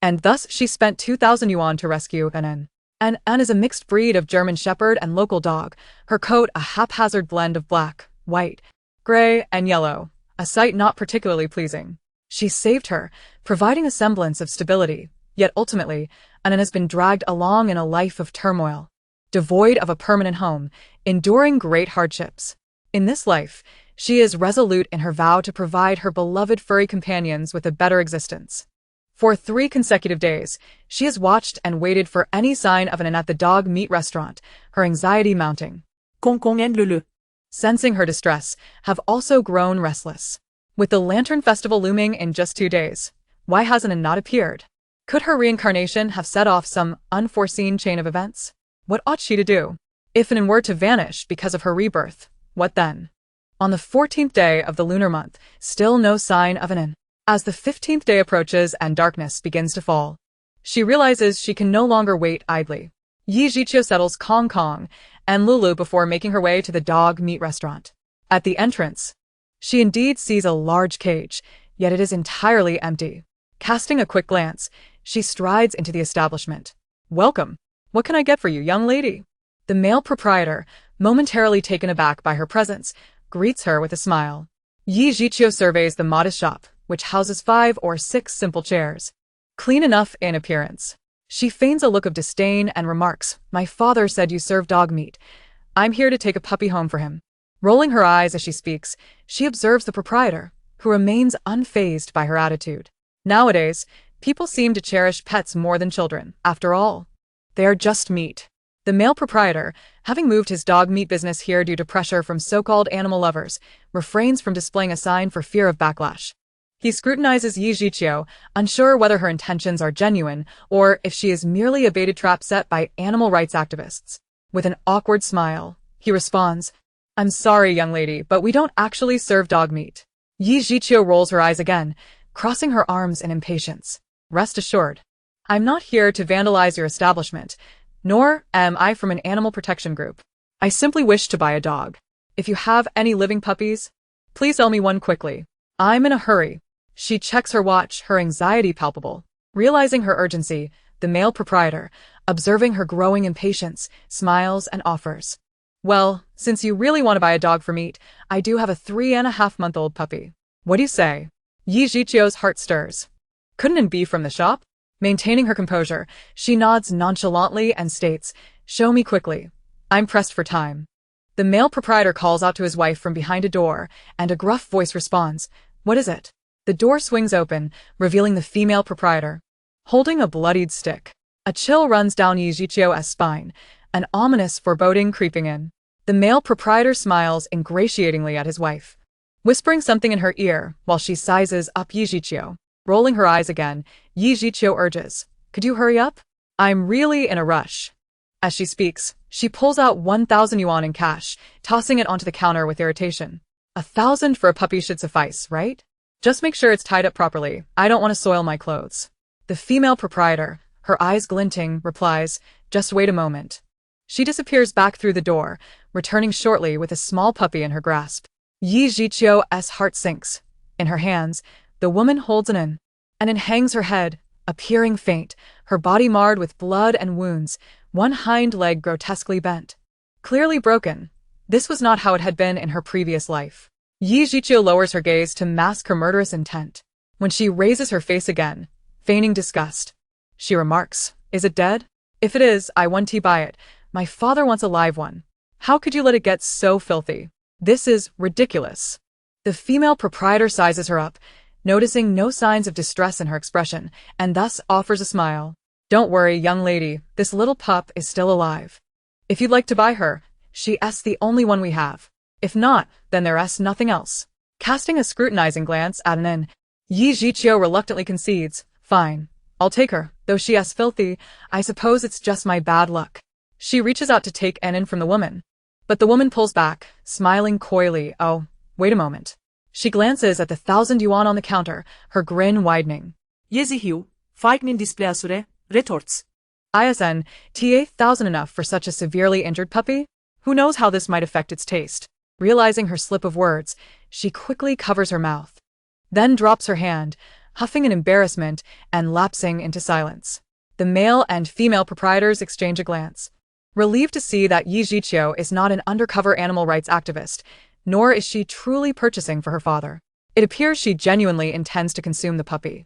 And thus she spent 2,000 yuan to rescue An. An is a mixed breed of German Shepherd and local dog, her coat a haphazard blend of black, white, gray, and yellow, a sight not particularly pleasing. She saved her, providing a semblance of stability, yet ultimately, An has been dragged along in a life of turmoil, devoid of a permanent home, enduring great hardships. In this life, she is resolute in her vow to provide her beloved furry companions with a better existence. For 3 consecutive days, she has watched and waited for any sign of An at the dog meat restaurant, her anxiety mounting. Kong and Lulu, sensing her distress, have also grown restless. With the Lantern Festival looming in just 2 days, why has An not appeared? Could her reincarnation have set off some unforeseen chain of events? What ought she to do? If An were to vanish because of her rebirth, what then? On the 14th day of the lunar month, still no sign of An. As the 15th day approaches and darkness begins to fall, she realizes she can no longer wait idly. Yi Zhiqiu settles Kong and Lulu before making her way to the dog meat restaurant. At the entrance, she indeed sees a large cage, yet it is entirely empty. Casting a quick glance, She strides into the establishment. Welcome. What can I get for you, young lady? The male proprietor, momentarily taken aback by her presence, greets her with a smile. Yi Jiqiu surveys the modest shop, which houses 5 or 6 simple chairs. Clean enough in appearance. She feigns a look of disdain and remarks, "My father said you serve dog meat. I'm here to take a puppy home for him." Rolling her eyes as she speaks, she observes the proprietor, who remains unfazed by her attitude. Nowadays, people seem to cherish pets more than children. After all, they are just meat. The male proprietor, having moved his dog meat business here due to pressure from so-called animal lovers, refrains from displaying a sign for fear of backlash. He scrutinizes Yi Jiqiu, unsure whether her intentions are genuine or if she is merely a baited trap set by animal rights activists. With an awkward smile, he responds, "I'm sorry, young lady, but we don't actually serve dog meat." Yi Jiqiu rolls her eyes again, crossing her arms in impatience. "Rest assured, I'm not here to vandalize your establishment, nor am I from an animal protection group. I simply wish to buy a dog. If you have any living puppies, please sell me one quickly. I'm in a hurry." She checks her watch, her anxiety palpable. Realizing her urgency, the male proprietor, observing her growing impatience, smiles and offers, "Well, since you really want to buy a dog for meat, I do have a 3.5-month-old puppy. What do you say?" Yi Jiqiu's heart stirs. Couldn't it be from the shop? Maintaining her composure, she nods nonchalantly and states, "Show me quickly. I'm pressed for time." The male proprietor calls out to his wife from behind a door, and a gruff voice responds, "What is it?" The door swings open, revealing the female proprietor, holding a bloodied stick. A chill runs down Yi Jiqiu's spine, an ominous foreboding creeping in. The male proprietor smiles ingratiatingly at his wife, whispering something in her ear while she sizes up Yi Jiqiu. Rolling her eyes again, Yi Jiqiu urges, "Could you hurry up? I'm really in a rush." As she speaks, she pulls out 1,000 yuan in cash, tossing it onto the counter with irritation. 1,000 for a puppy should suffice, right? Just make sure it's tied up properly. I don't want to soil my clothes. The female proprietor, her eyes glinting, replies, "Just wait a moment." She disappears back through the door, returning shortly with a small puppy in her grasp. Yi Jiqiu's heart sinks. In her hands, the woman holds an and hangs her head, appearing faint, her body marred with blood and wounds, one hind leg grotesquely bent. Clearly broken. This was not how it had been in her previous life. Yi Jiqiu lowers her gaze to mask her murderous intent. When she raises her face again, feigning disgust, she remarks, "Is it dead? If it is, I want to buy it. My father wants a live one. How could you let it get so filthy? This is ridiculous." The female proprietor sizes her up, noticing no signs of distress in her expression, and thus offers a smile. "Don't worry, young lady, this little pup is still alive. If you'd like to buy her, she's the only one we have. If not, then there's nothing else." Casting a scrutinizing glance at an Yi Jiqiu reluctantly concedes, "Fine, I'll take her, though she's filthy. I suppose it's just my bad luck." She reaches out to take Anan from the woman, but the woman pulls back, smiling coyly. "Oh, wait a moment." She glances at the 1,000 yuan on the counter, her grin widening. Yi Jiqiu, faiknin displeasure, retorts. "ISN, TA 1,000 enough for such a severely injured puppy? Who knows how this might affect its taste?" Realizing her slip of words, she quickly covers her mouth, then drops her hand, huffing in embarrassment and lapsing into silence. The male and female proprietors exchange a glance, relieved to see that Yi Jiqiu is not an undercover animal rights activist, nor is she truly purchasing for her father. It appears she genuinely intends to consume the puppy.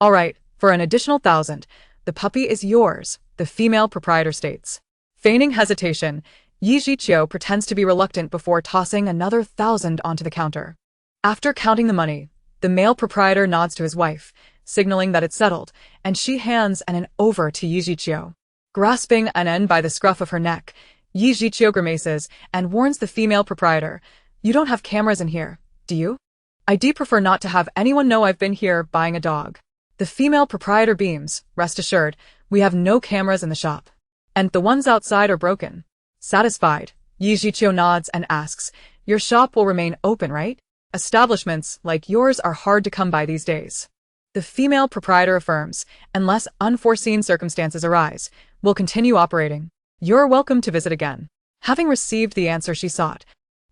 "All right, for an additional 1,000, the puppy is yours," the female proprietor states. Feigning hesitation, Yi Jiqiu pretends to be reluctant before tossing another 1,000 onto the counter. After counting the money, the male proprietor nods to his wife, signaling that it's settled, and she hands Anan over to Yi Jiqiu. Grasping Anan by the scruff of her neck, Yi Jiqiu grimaces and warns the female proprietor, "You don't have cameras in here, do you? I'd prefer not to have anyone know I've been here buying a dog." The female proprietor beams, "Rest assured, we have no cameras in the shop. And the ones outside are broken." Satisfied, Yi Jiqiu nods and asks, "Your shop will remain open, right? Establishments like yours are hard to come by these days." The female proprietor affirms, "Unless unforeseen circumstances arise, we'll continue operating. You're welcome to visit again." Having received the answer she sought,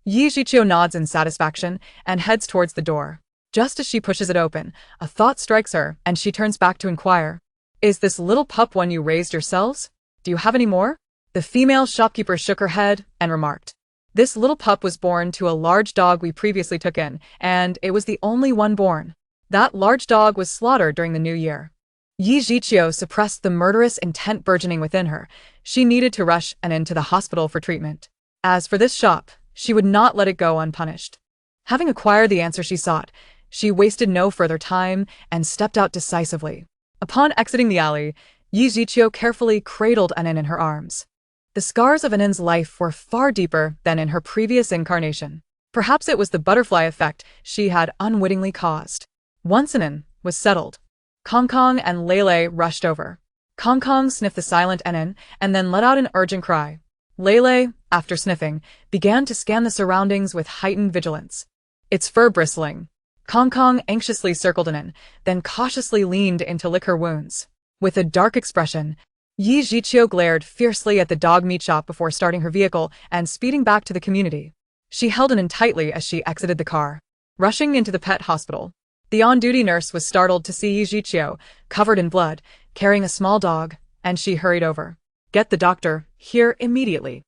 Yi Jiqiu nods in satisfaction and heads towards the door. Just as she pushes it open, a thought strikes her and she turns back to inquire, Is this little pup one you raised yourselves? Do you have any more? The female shopkeeper shook her head and remarked. This little pup was born to a large dog we previously took in, and it was the only one born. That large dog was slaughtered during the New Year. Yi Jiqiu suppressed the murderous intent burgeoning within her. She needed to rush and into the hospital for treatment. As for this shop, she would not let it go unpunished. Having acquired the answer she sought, she wasted no further time and stepped out decisively. Upon exiting the alley, Yi Jiqiu carefully cradled Anin in her arms. The scars of Anin's life were far deeper than in her previous incarnation. Perhaps it was the butterfly effect she had unwittingly caused. Once Anin was settled, Kong Kong and Lele rushed over. Kong Kong sniffed the silent Anin and then let out an urgent cry. Lele, after sniffing, began to scan the surroundings with heightened vigilance. Its fur bristling. Kong Kong anxiously circled Anin, then cautiously leaned in to lick her wounds. With a dark expression, Yi Jiqiu glared fiercely at the dog meat shop before starting her vehicle and speeding back to the community. She held Anin tightly as she exited the car. Rushing into the pet hospital, the on-duty nurse was startled to see Yi Jiqiu, covered in blood, carrying a small dog, and she hurried over. Get the doctor here immediately.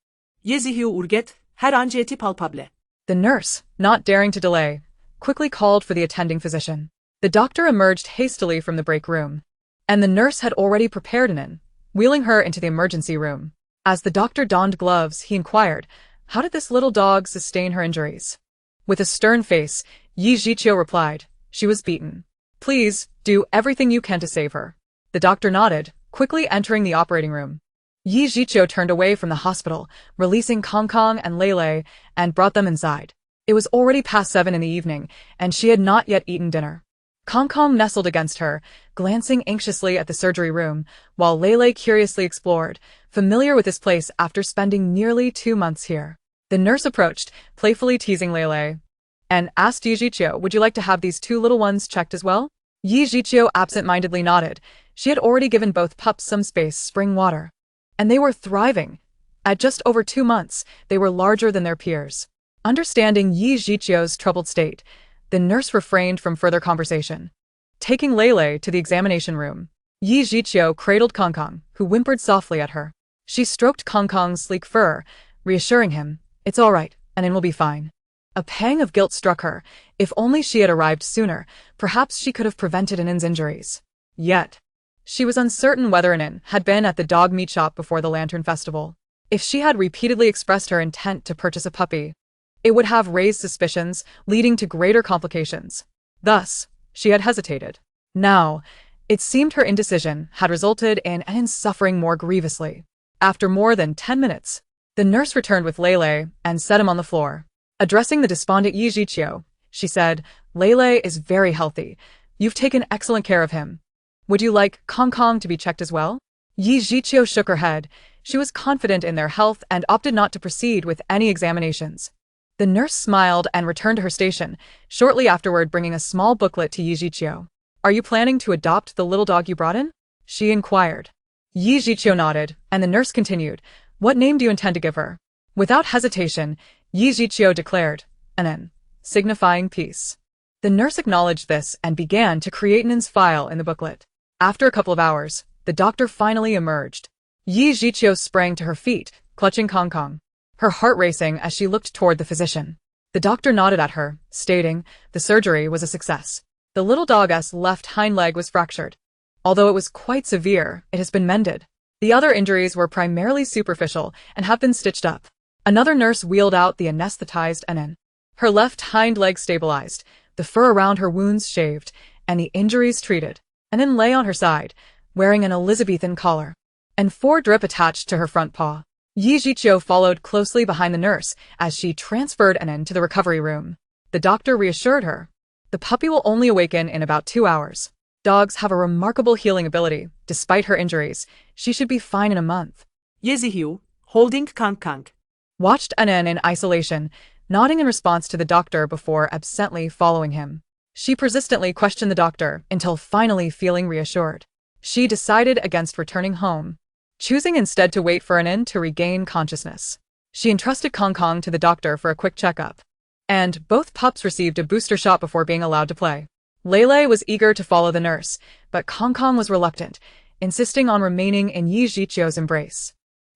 Yezihiu urget, her an jeti palpable. The nurse, not daring to delay, quickly called for the attending physician. The doctor emerged hastily from the break room, and the nurse had already prepared Anin, wheeling her into the emergency room. As the doctor donned gloves, he inquired, how did this little dog sustain her injuries? With a stern face, Yi Jiqiu replied, she was beaten. Please, do everything you can to save her. The doctor nodded, quickly entering the operating room. Yi Jiqiu turned away from the hospital, releasing Kong Kong and Lele, and brought them inside. It was already past 7 in the evening, and she had not yet eaten dinner. Kong Kong nestled against her, glancing anxiously at the surgery room, while Lele curiously explored, familiar with this place after spending nearly 2 months here. The nurse approached, playfully teasing Lele, and asked Yi Jiqiu, would you like to have these 2 little ones checked as well? Yi Jiqiu absent-mindedly nodded. She had already given both pups some spring water. And they were thriving. At just over 2 months, they were larger than their peers. Understanding Yi Jiqiu's troubled state, the nurse refrained from further conversation. Taking Lele to the examination room, Yi Jiqiu cradled Kong Kong, who whimpered softly at her. She stroked Kong Kong's sleek fur, reassuring him, it's all right, Anin will be fine. A pang of guilt struck her. If only she had arrived sooner, perhaps she could have prevented Anin's injuries. Yet, she was uncertain whether Anin had been at the dog meat shop before the Lantern Festival. If she had repeatedly expressed her intent to purchase a puppy, it would have raised suspicions, leading to greater complications. Thus, she had hesitated. Now, it seemed her indecision had resulted in Anin's suffering more grievously. After more than 10 minutes, the nurse returned with Lele and set him on the floor. Addressing the despondent Yi Jiqiu, she said, Lele is very healthy. You've taken excellent care of him. Would you like Kong Kong to be checked as well? Yi Jiqiu shook her head. She was confident in their health and opted not to proceed with any examinations. The nurse smiled and returned to her station, shortly afterward bringing a small booklet to Yi Jiqiu. Are you planning to adopt the little dog you brought in? She inquired. Yi Jiqiu nodded, and the nurse continued, what name do you intend to give her? Without hesitation, Yi Jiqiu declared, Anin, signifying peace. The nurse acknowledged this and began to create Anin's file in the booklet. After a couple of hours, the doctor finally emerged. Yi Jiqiu sprang to her feet, clutching Kong Kong, her heart racing as she looked toward the physician. The doctor nodded at her, stating, the surgery was a success. The little dog's left hind leg was fractured. Although it was quite severe, it has been mended. The other injuries were primarily superficial and have been stitched up. Another nurse wheeled out the anesthetized Anin. Her left hind leg stabilized, the fur around her wounds shaved, and the injuries treated. Anin lay on her side, wearing an Elizabethan collar, and 4 drip attached to her front paw. Yi Jiqiu followed closely behind the nurse as she transferred Anin to the recovery room. The doctor reassured her. The puppy will only awaken in about 2 hours. Dogs have a remarkable healing ability. Despite her injuries, she should be fine in a month. Yezihiu, holding Kong Kong. Watched Anin in isolation, nodding in response to the doctor before absently following him. She persistently questioned the doctor until finally feeling reassured. She decided against returning home, choosing instead to wait for Anin to regain consciousness. She entrusted Kong Kong to the doctor for a quick checkup, and both pups received a booster shot before being allowed to play. Lele was eager to follow the nurse, but Kong Kong was reluctant, insisting on remaining in Yi Jiqiu's embrace.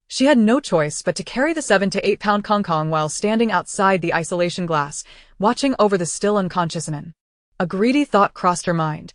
She had no choice but to carry the 7 to 8 pound Kong Kong while standing outside the isolation glass, watching over the still unconscious Anan. A greedy thought crossed her mind.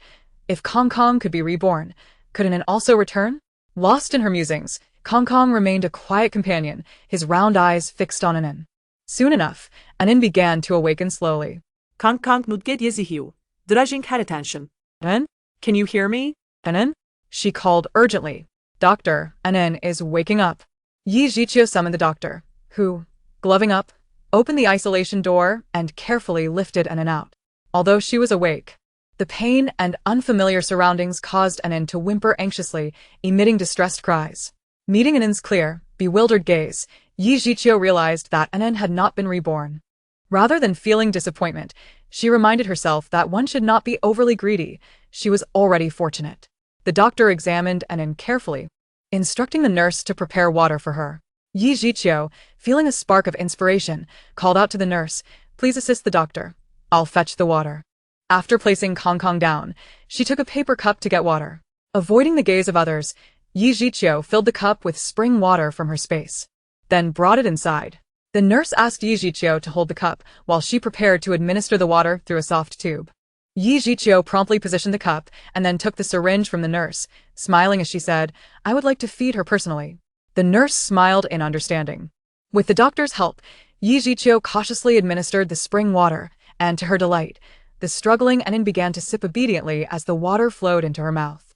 If Kong Kong could be reborn, could Anan also return? Lost in her musings, Kong Kong remained a quiet companion, his round eyes fixed on Anan. Soon enough, Anan began to awaken slowly. Kong Kong nudget yezihiu. Drudging had attention. Anan? Can you hear me? Anan? She called urgently. Doctor, Anan is waking up. Yi Jiqiu summoned the doctor, who, gloving up, opened the isolation door and carefully lifted Anan out. Although she was awake, the pain and unfamiliar surroundings caused Anan to whimper anxiously, emitting distressed cries. Meeting Anan's clear, bewildered gaze, Yi Jiqiu realized that Anan had not been reborn. Rather than feeling disappointment, she reminded herself that one should not be overly greedy. She was already fortunate. The doctor examined Anan carefully, instructing the nurse to prepare water for her. Yi Jiqiu, feeling a spark of inspiration, called out to the nurse, "Please assist the doctor. I'll fetch the water." After placing Kong Kong down, she took a paper cup to get water. Avoiding the gaze of others, Yi Jiqiu filled the cup with spring water from her space, then brought it inside. The nurse asked Yi Jiqiu to hold the cup while she prepared to administer the water through a soft tube. Yi Jiqiu promptly positioned the cup and then took the syringe from the nurse, smiling as she said, "I would like to feed her personally." The nurse smiled in understanding. With the doctor's help, Yi Jiqiu cautiously administered the spring water, and to her delight, the struggling Anan began to sip obediently as the water flowed into her mouth.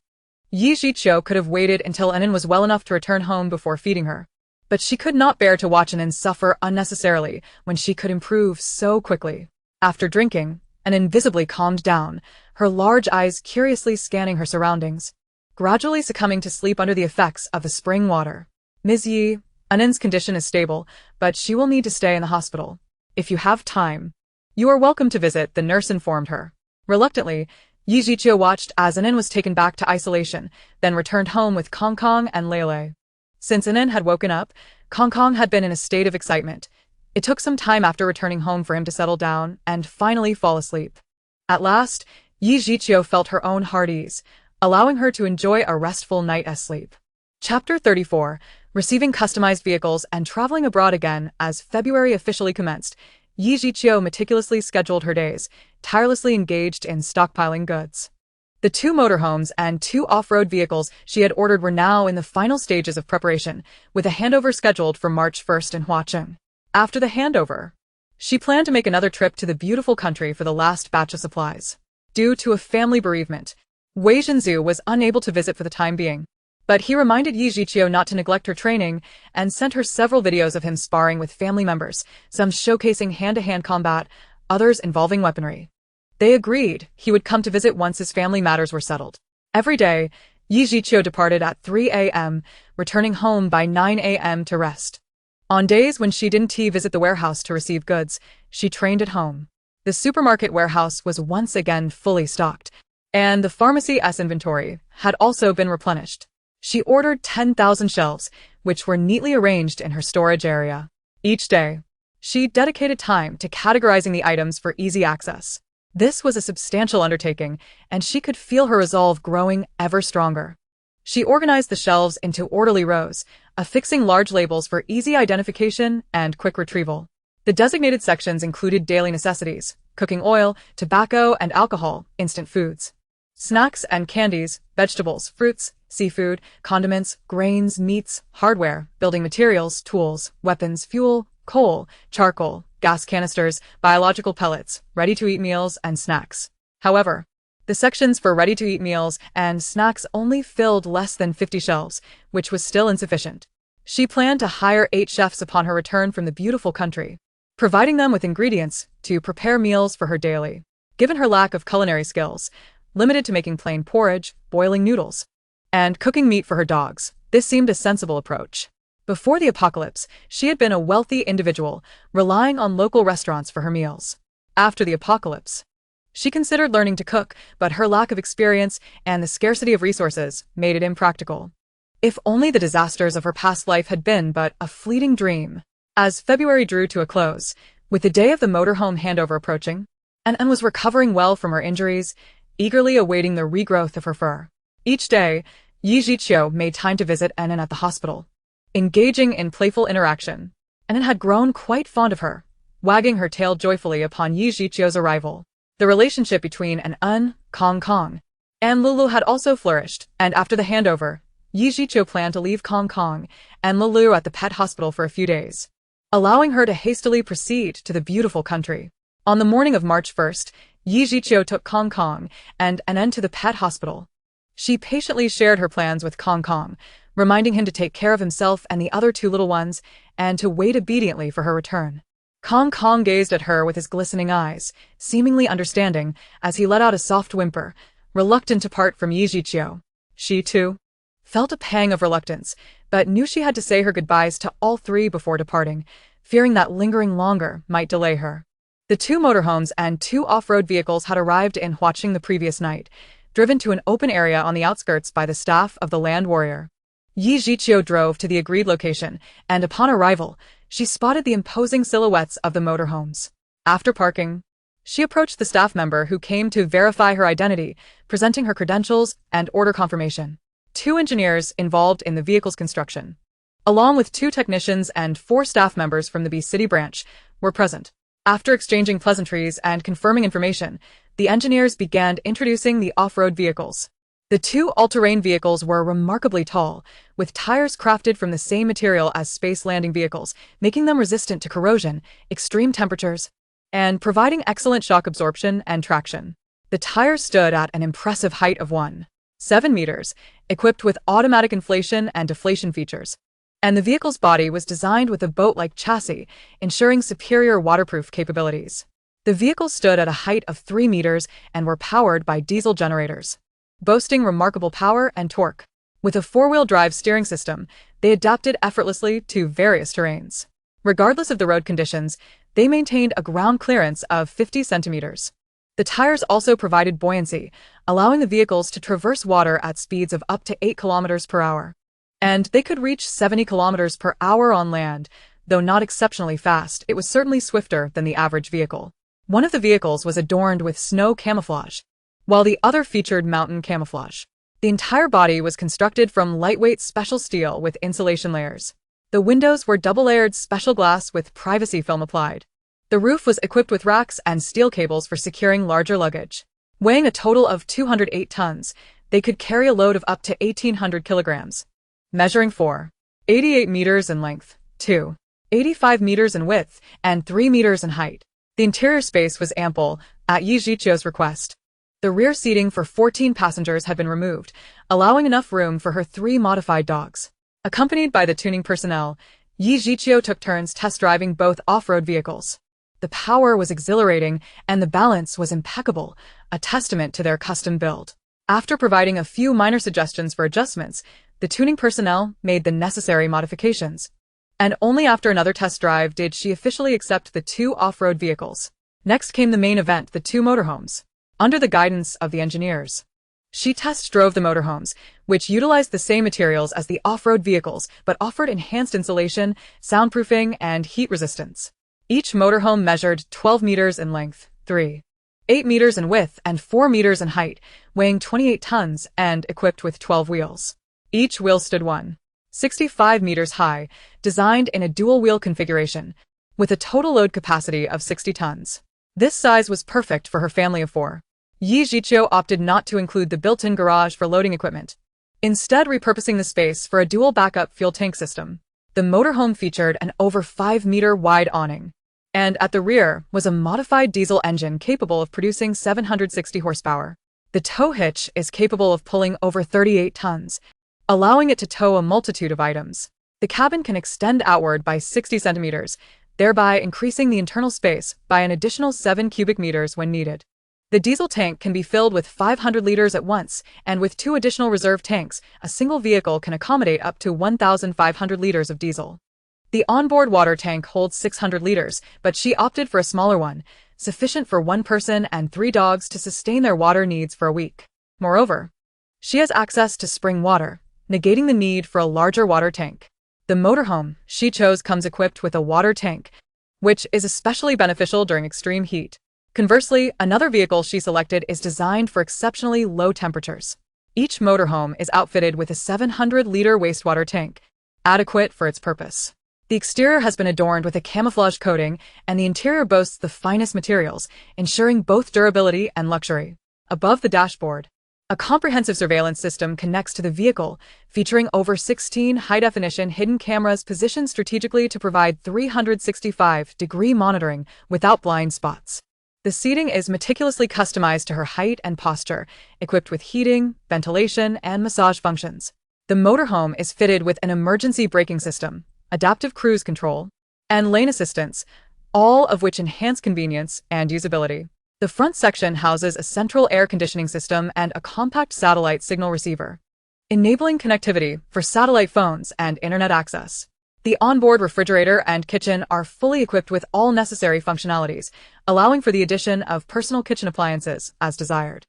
Yi Jiqiu could have waited until Anan was well enough to return home before feeding her. But she could not bear to watch Anan suffer unnecessarily when she could improve so quickly. After drinking, Anan visibly calmed down, her large eyes curiously scanning her surroundings, gradually succumbing to sleep under the effects of the spring water. "Ms. Yi, Anan's condition is stable, but she will need to stay in the hospital. If you have time, you are welcome to visit," the nurse informed her. Reluctantly, Yi Jiqiu watched as Anan was taken back to isolation, then returned home with Kong Kong and Lele. Since Anan had woken up, Kong Kong had been in a state of excitement. It took some time after returning home for him to settle down and finally fall asleep. At last, Yi Jiqiu felt her own heart ease, allowing her to enjoy a restful night's sleep. Chapter 34, Receiving Customized Vehicles and Traveling Abroad Again. As February officially commenced, Yi Jiqiu meticulously scheduled her days, tirelessly engaged in stockpiling goods. The 2 motorhomes and 2 off-road vehicles she had ordered were now in the final stages of preparation, with a handover scheduled for March 1st in Huacheng. After the handover, she planned to make another trip to the beautiful country for the last batch of supplies. Due to a family bereavement, Wei Zhenzu was unable to visit for the time being, but he reminded Yi Jiqiu not to neglect her training and sent her several videos of him sparring with family members, some showcasing hand-to-hand combat, others involving weaponry. They agreed he would come to visit once his family matters were settled. Every day, Yi Jiqiu departed at 3 a.m., returning home by 9 a.m. to rest. On days when she didn't visit the warehouse to receive goods, she trained at home. The supermarket warehouse was once again fully stocked, and the pharmacy's inventory had also been replenished. She ordered 10,000 shelves, which were neatly arranged in her storage area. Each day, she dedicated time to categorizing the items for easy access. This was a substantial undertaking, and she could feel her resolve growing ever stronger. She organized the shelves into orderly rows, affixing large labels for easy identification and quick retrieval. The designated sections included daily necessities, cooking oil, tobacco and alcohol, instant foods, snacks and candies, vegetables, fruits, seafood, condiments, grains, meats, hardware, building materials, tools, weapons, fuel, coal, charcoal, gas canisters, biological pellets, ready-to-eat meals, and snacks. However, the sections for ready-to-eat meals and snacks only filled less than 50 shelves, which was still insufficient. She planned to hire 8 chefs upon her return from the beautiful country, providing them with ingredients to prepare meals for her daily. Given her lack of culinary skills, limited to making plain porridge, boiling noodles, and cooking meat for her dogs, this seemed a sensible approach. Before the apocalypse, she had been a wealthy individual, relying on local restaurants for her meals. After the apocalypse, she considered learning to cook, but her lack of experience and the scarcity of resources made it impractical. If only the disasters of her past life had been but a fleeting dream. As February drew to a close, with the day of the motorhome handover approaching, Anne was recovering well from her injuries, eagerly awaiting the regrowth of her fur. Each day, Yi Jiqiu made time to visit Enan at the hospital. Engaging in playful interaction, Enan had grown quite fond of her, wagging her tail joyfully upon Yi Jiqiu's arrival. The relationship between Kong, and Lulu had also flourished, and after the handover, Yi Jiqiu planned to leave Kong and Lulu at the pet hospital for a few days, allowing her to hastily proceed to the beautiful country. On the morning of March 1st, Yi Jiqiu took Kong and Enan to the pet hospital. She patiently shared her plans with Kong, reminding him to take care of himself and the other two little ones, and to wait obediently for her return. Kong gazed at her with his glistening eyes, seemingly understanding, as he let out a soft whimper, reluctant to part from Yi Jiqiu. She, too, felt a pang of reluctance, but knew she had to say her goodbyes to all three before departing, fearing that lingering longer might delay her. The two motorhomes and two off-road vehicles had arrived in Huaqing the previous night, driven to an open area on the outskirts by the staff of the Land Warrior. Yi Jiqiu drove to the agreed location, and upon arrival, she spotted the imposing silhouettes of the motorhomes. After parking, she approached the staff member who came to verify her identity, presenting her credentials and order confirmation. 2 engineers involved in the vehicle's construction, along with 2 technicians and 4 staff members from the B City branch, were present. After exchanging pleasantries and confirming information, the engineers began introducing the off-road vehicles. The 2 all-terrain vehicles were remarkably tall, with tires crafted from the same material as space landing vehicles, making them resistant to corrosion, extreme temperatures, and providing excellent shock absorption and traction. The tires stood at an impressive height of 1.7 meters, equipped with automatic inflation and deflation features, and the vehicle's body was designed with a boat-like chassis, ensuring superior waterproof capabilities. The vehicles stood at a height of 3 meters and were powered by diesel generators, boasting remarkable power and torque. With a 4-wheel drive steering system, they adapted effortlessly to various terrains. Regardless of the road conditions, they maintained a ground clearance of 50 centimeters. The tires also provided buoyancy, allowing the vehicles to traverse water at speeds of up to 8 kilometers per hour. And they could reach 70 kilometers per hour on land. Though not exceptionally fast, it was certainly swifter than the average vehicle. One of the vehicles was adorned with snow camouflage, while the other featured mountain camouflage. The entire body was constructed from lightweight special steel with insulation layers. The windows were double-layered special glass with privacy film applied. The roof was equipped with racks and steel cables for securing larger luggage. Weighing a total of 208 tons, they could carry a load of up to 1,800 kilograms. Measuring 4.88 meters in length, 2.85 meters in width, and 3 meters in height. The interior space was ample, at Yi Jiqiu's request. The rear seating for 14 passengers had been removed, allowing enough room for her 3 modified dogs. Accompanied by the tuning personnel, Yi Jiqiu took turns test driving both off-road vehicles. The power was exhilarating, and the balance was impeccable, a testament to their custom build. After providing a few minor suggestions for adjustments, the tuning personnel made the necessary modifications. And only after another test drive did she officially accept the 2 off-road vehicles. Next came the main event, the 2 motorhomes. Under the guidance of the engineers, she test drove the motorhomes, which utilized the same materials as the off-road vehicles but offered enhanced insulation, soundproofing, and heat resistance. Each motorhome measured 12 meters in length, 3.8 meters in width, and 4 meters in height, weighing 28 tons and equipped with 12 wheels. Each wheel stood 1.65 meters high, designed in a dual-wheel configuration, with a total load capacity of 60 tons. This size was perfect for her family of 4. Yi Jiqiu opted not to include the built-in garage for loading equipment, instead repurposing the space for a dual backup fuel tank system. The motorhome featured an over 5-meter wide awning, and at the rear was a modified diesel engine capable of producing 760 horsepower. The tow hitch is capable of pulling over 38 tons, allowing it to tow a multitude of items. The cabin can extend outward by 60 centimeters, thereby increasing the internal space by an additional 7 cubic meters when needed. The diesel tank can be filled with 500 liters at once, and with 2 additional reserve tanks, a single vehicle can accommodate up to 1,500 liters of diesel. The onboard water tank holds 600 liters, but she opted for a smaller one, sufficient for 1 person and 3 dogs to sustain their water needs for a week. Moreover, she has access to spring water, negating the need for a larger water tank. The motorhome she chose comes equipped with a water tank, which is especially beneficial during extreme heat. Conversely, another vehicle she selected is designed for exceptionally low temperatures. Each motorhome is outfitted with a 700-liter wastewater tank, adequate for its purpose. The exterior has been adorned with a camouflage coating, and the interior boasts the finest materials, ensuring both durability and luxury. Above the dashboard, a comprehensive surveillance system connects to the vehicle, featuring over 16 high-definition hidden cameras positioned strategically to provide 365-degree monitoring without blind spots. The seating is meticulously customized to her height and posture, equipped with heating, ventilation, and massage functions. The motorhome is fitted with an emergency braking system, adaptive cruise control, and lane assistance, all of which enhance convenience and usability. The front section houses a central air conditioning system and a compact satellite signal receiver, enabling connectivity for satellite phones and internet access. The onboard refrigerator and kitchen are fully equipped with all necessary functionalities, allowing for the addition of personal kitchen appliances as desired.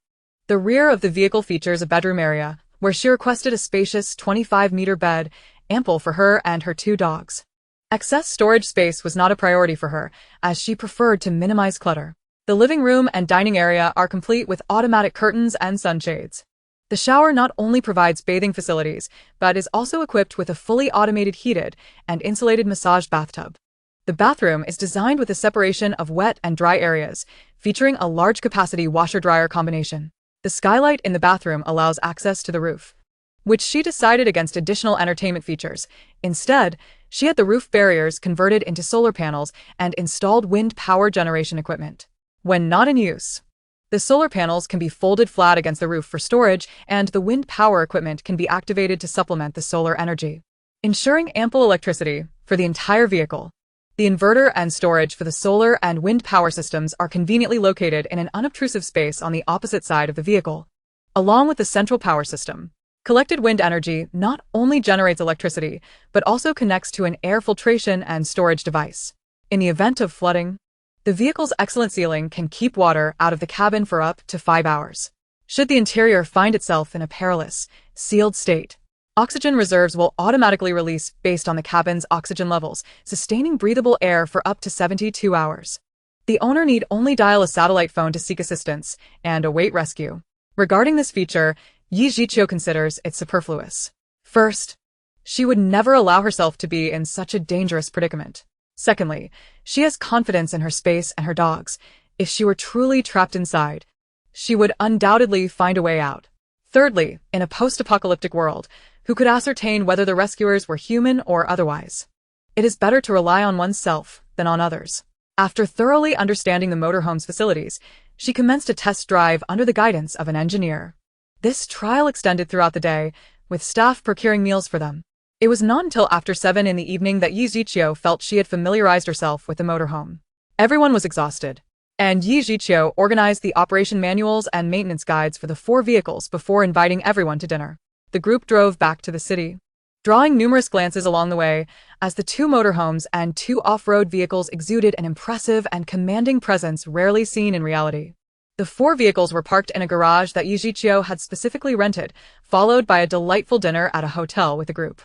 The rear of the vehicle features a bedroom area, where she requested a spacious 25-meter bed, ample for her and her 2 dogs. Excess storage space was not a priority for her, as she preferred to minimize clutter. The living room and dining area are complete with automatic curtains and sunshades. The shower not only provides bathing facilities, but is also equipped with a fully automated heated and insulated massage bathtub. The bathroom is designed with a separation of wet and dry areas, featuring a large-capacity washer-dryer combination. The skylight in the bathroom allows access to the roof, which she decided against additional entertainment features. Instead, she had the roof barriers converted into solar panels and installed wind power generation equipment. When not in use, the solar panels can be folded flat against the roof for storage, and the wind power equipment can be activated to supplement the solar energy, ensuring ample electricity for the entire vehicle. The inverter and storage for the solar and wind power systems are conveniently located in an unobtrusive space on the opposite side of the vehicle. Along with the central power system, collected wind energy not only generates electricity, but also connects to an air filtration and storage device. In the event of flooding, the vehicle's excellent sealing can keep water out of the cabin for up to 5 hours. Should the interior find itself in a perilous, sealed state, oxygen reserves will automatically release based on the cabin's oxygen levels, sustaining breathable air for up to 72 hours. The owner need only dial a satellite phone to seek assistance and await rescue. Regarding this feature, Yi Jiqiu considers it superfluous. First, she would never allow herself to be in such a dangerous predicament. Secondly, she has confidence in her space and her dogs. If she were truly trapped inside, she would undoubtedly find a way out. Thirdly, in a post-apocalyptic world, who could ascertain whether the rescuers were human or otherwise? It is better to rely on oneself than on others. After thoroughly understanding the motorhome's facilities, she commenced a test drive under the guidance of an engineer. This trial extended throughout the day, with staff procuring meals for them. It was not until after 7 in the evening that Yi Jiqiu felt she had familiarized herself with the motorhome. Everyone was exhausted, and Yi Jiqiu organized the operation manuals and maintenance guides for the 4 vehicles before inviting everyone to dinner. The group drove back to the city, drawing numerous glances along the way, as the 2 motorhomes and 2 off-road vehicles exuded an impressive and commanding presence rarely seen in reality. The 4 vehicles were parked in a garage that Yi Jiqiu had specifically rented, followed by a delightful dinner at a hotel with the group.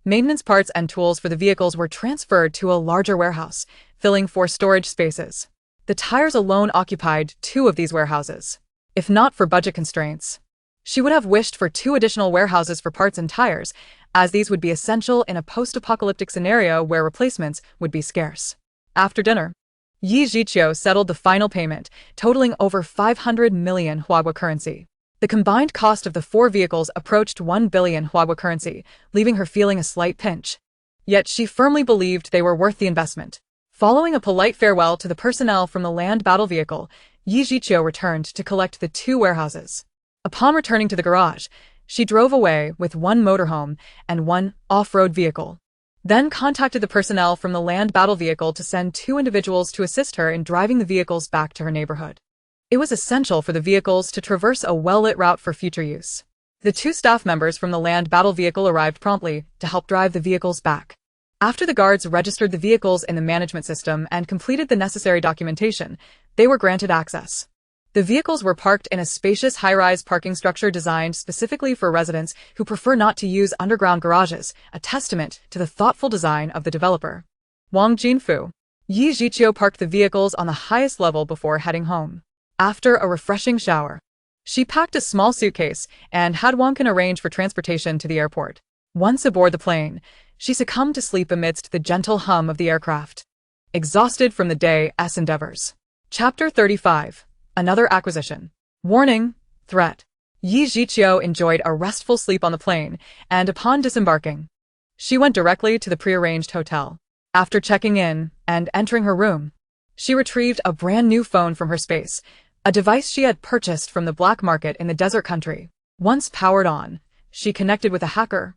Maintenance parts and tools for the vehicles were transferred to a larger warehouse, filling 4 storage spaces. The tires alone occupied 2 of these warehouses. If not for budget constraints, she would have wished for 2 additional warehouses for parts and tires, as these would be essential in a post-apocalyptic scenario where replacements would be scarce. After dinner, Yi Jiqiu settled the final payment, totaling over 500 million Huagua currency. The combined cost of the 4 vehicles approached 1 billion Huagua currency, leaving her feeling a slight pinch. Yet she firmly believed they were worth the investment. Following a polite farewell to the personnel from the land battle vehicle, Yi Jiqiu returned to collect the 2 warehouses. Upon returning to the garage, she drove away with 1 motorhome and 1 off-road vehicle, then contacted the personnel from the land battle vehicle to send 2 individuals to assist her in driving the vehicles back to her neighborhood. It was essential for the vehicles to traverse a well-lit route for future use. The 2 staff members from the land battle vehicle arrived promptly to help drive the vehicles back. After the guards registered the vehicles in the management system and completed the necessary documentation, they were granted access. The vehicles were parked in a spacious high-rise parking structure designed specifically for residents who prefer not to use underground garages, a testament to the thoughtful design of the developer. Wang Jinfu. Yi Jiqiu parked the vehicles on the highest level before heading home. After a refreshing shower, She packed a small suitcase and had Wonkin arrange for transportation to the airport. Once aboard the plane, she succumbed to sleep amidst the gentle hum of the aircraft, exhausted from the day's endeavors. Chapter 35. Another acquisition. Warning. Threat. Yi Jiqiu enjoyed a restful sleep on the plane, and upon disembarking, she went directly to the prearranged hotel. After checking in and entering her room, she retrieved a brand new phone from her space, a device she had purchased from the black market in the desert country. Once powered on, she connected with a hacker,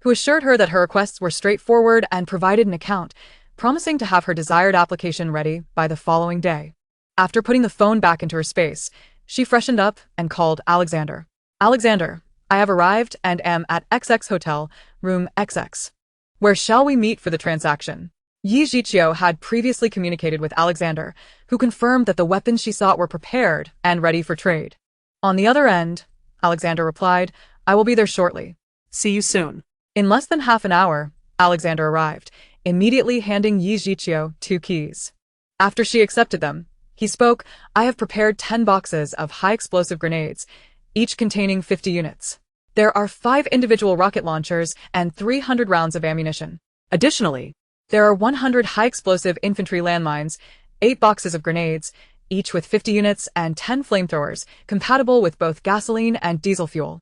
who assured her that her requests were straightforward and provided an account, promising to have her desired application ready by the following day. After putting the phone back into her space, she freshened up and called Alexander. Alexander, I have arrived and am at XX Hotel, room XX. Where shall we meet for the transaction? Yi Jiqiu had previously communicated with Alexander, who confirmed that the weapons she sought were prepared and ready for trade. On the other end, Alexander replied, I will be there shortly. See you soon. In less than half an hour, Alexander arrived, immediately handing Yi Jiqiu 2 keys. After she accepted them, he spoke, I have prepared 10 boxes of high-explosive grenades, each containing 50 units. There are 5 individual rocket launchers and 300 rounds of ammunition. Additionally, there are 100 high-explosive infantry landmines, 8 boxes of grenades, each with 50 units and 10 flamethrowers, compatible with both gasoline and diesel fuel.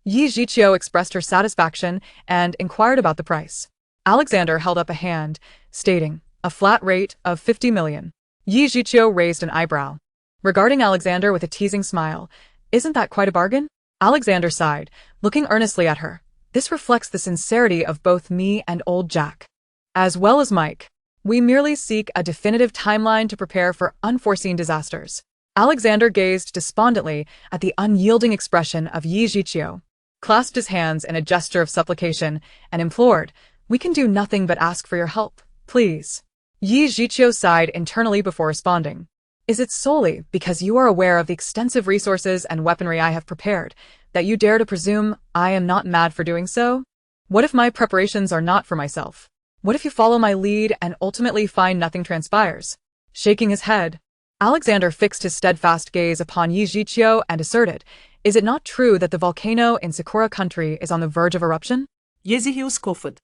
Yi Jiqiu expressed her satisfaction and inquired about the price. Alexander held up a hand, stating, a flat rate of 50 million. Yi Jiqiu raised an eyebrow, regarding Alexander with a teasing smile. Isn't that quite a bargain? Alexander sighed, looking earnestly at her. This reflects the sincerity of both me and old Jack, as well as Mike. We merely seek a definitive timeline to prepare for unforeseen disasters. Alexander gazed despondently at the unyielding expression of Yi Jiqiu, clasped his hands in a gesture of supplication, and implored, we can do nothing but ask for your help, please. Yi Jiqiu sighed internally before responding. Is it solely because you are aware of the extensive resources and weaponry I have prepared that you dare to presume I am not mad for doing so? What if my preparations are not for myself? What if you follow my lead and ultimately find nothing transpires? Shaking his head, Alexander fixed his steadfast gaze upon Yi Jiqiu and asserted, is it not true that the volcano in Sakura country is on the verge of eruption? Yi Jiqiu scoffed.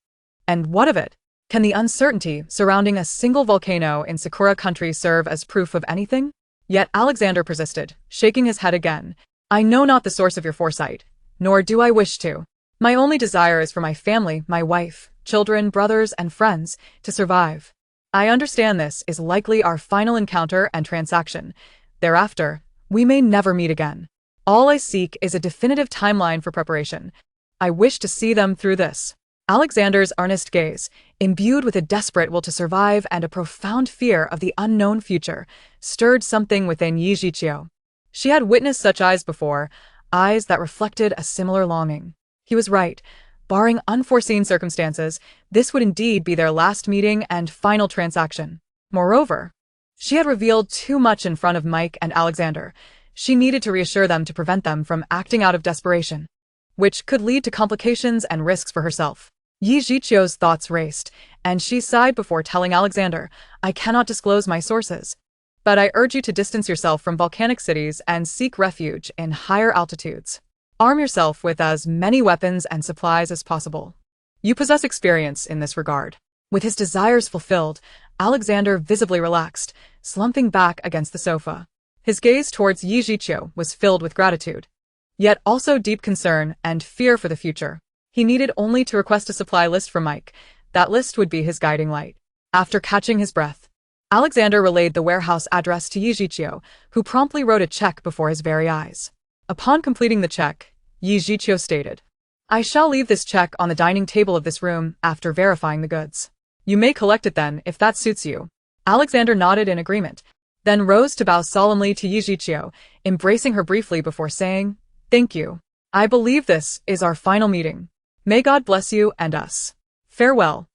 And what of it? Can the uncertainty surrounding a single volcano in Sakura country serve as proof of anything? Yet Alexander persisted, shaking his head again. I know not the source of your foresight, nor do I wish to. My only desire is for my family, my wife, children, brothers, and friends to survive. I understand this is likely our final encounter and transaction. Thereafter, we may never meet again. All I seek is a definitive timeline for preparation. I wish to see them through this. Alexander's earnest gaze, imbued with a desperate will to survive and a profound fear of the unknown future, stirred something within Yi Jiqiu. She had witnessed such eyes before, eyes that reflected a similar longing. He was right. Barring unforeseen circumstances, this would indeed be their last meeting and final transaction. Moreover, she had revealed too much in front of Mike and Alexander. She needed to reassure them to prevent them from acting out of desperation, which could lead to complications and risks for herself. Yi Jiqiu's thoughts raced, and she sighed before telling Alexander, I cannot disclose my sources, but I urge you to distance yourself from volcanic cities and seek refuge in higher altitudes. Arm yourself with as many weapons and supplies as possible. You possess experience in this regard. With his desires fulfilled, Alexander visibly relaxed, slumping back against the sofa. His gaze towards Yi Jiqiu was filled with gratitude, yet also deep concern and fear for the future. He needed only to request a supply list from Mike. That list would be his guiding light. After catching his breath, Alexander relayed the warehouse address to Yi Jiqiu, who promptly wrote a check before his very eyes. Upon completing the check, Yi Jiqiu stated, I shall leave this check on the dining table of this room after verifying the goods. You may collect it then, if that suits you. Alexander nodded in agreement, then rose to bow solemnly to Yi Jiqiu, embracing her briefly before saying, Thank you. I believe this is our final meeting. May God bless you and us. Farewell.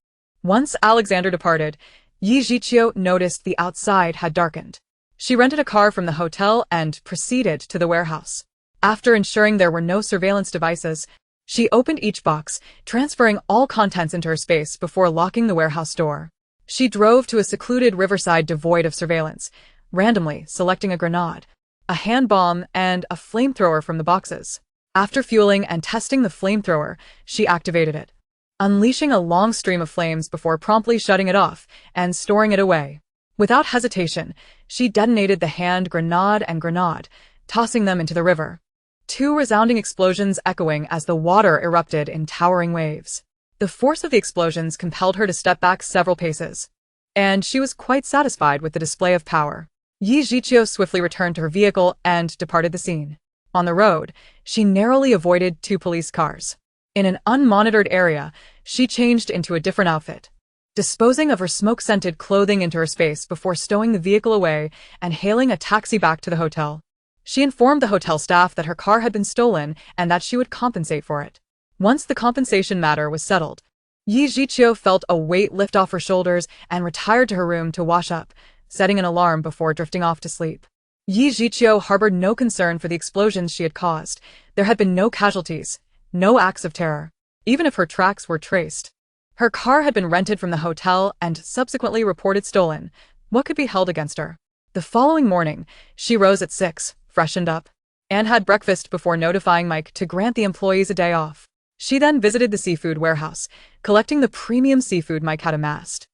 Once Alexander departed, Yi Jiqiu noticed the outside had darkened. She rented a car from the hotel and proceeded to the warehouse. After ensuring there were no surveillance devices, she opened each box, transferring all contents into her space before locking the warehouse door. She drove to a secluded riverside devoid of surveillance, randomly selecting a grenade, a hand bomb, and a flamethrower from the boxes. After fueling and testing the flamethrower, she activated it, unleashing a long stream of flames before promptly shutting it off and storing it away. Without hesitation, she detonated the hand grenade, tossing them into the river. Two resounding explosions echoing as the water erupted in towering waves. The force of the explosions compelled her to step back several paces, and she was quite satisfied with the display of power. Yi Zhiqiu swiftly returned to her vehicle and departed the scene. On the road, she narrowly avoided two police cars. In an unmonitored area, she changed into a different outfit, disposing of her smoke-scented clothing into her space before stowing the vehicle away and hailing a taxi back to the hotel. She informed the hotel staff that her car had been stolen and that she would compensate for it. Once the compensation matter was settled, Yi Zhiqiu felt a weight lift off her shoulders and retired to her room to wash up, setting an alarm before drifting off to sleep. Yi Zhiqiu harbored no concern for the explosions she had caused. There had been no casualties, no acts of terror, even if her tracks were traced. Her car had been rented from the hotel and subsequently reported stolen. What could be held against her? The following morning, she rose at 6, freshened up, and had breakfast before notifying Mike to grant the employees a day off. She then visited the seafood warehouse, collecting the premium seafood Mike had amassed.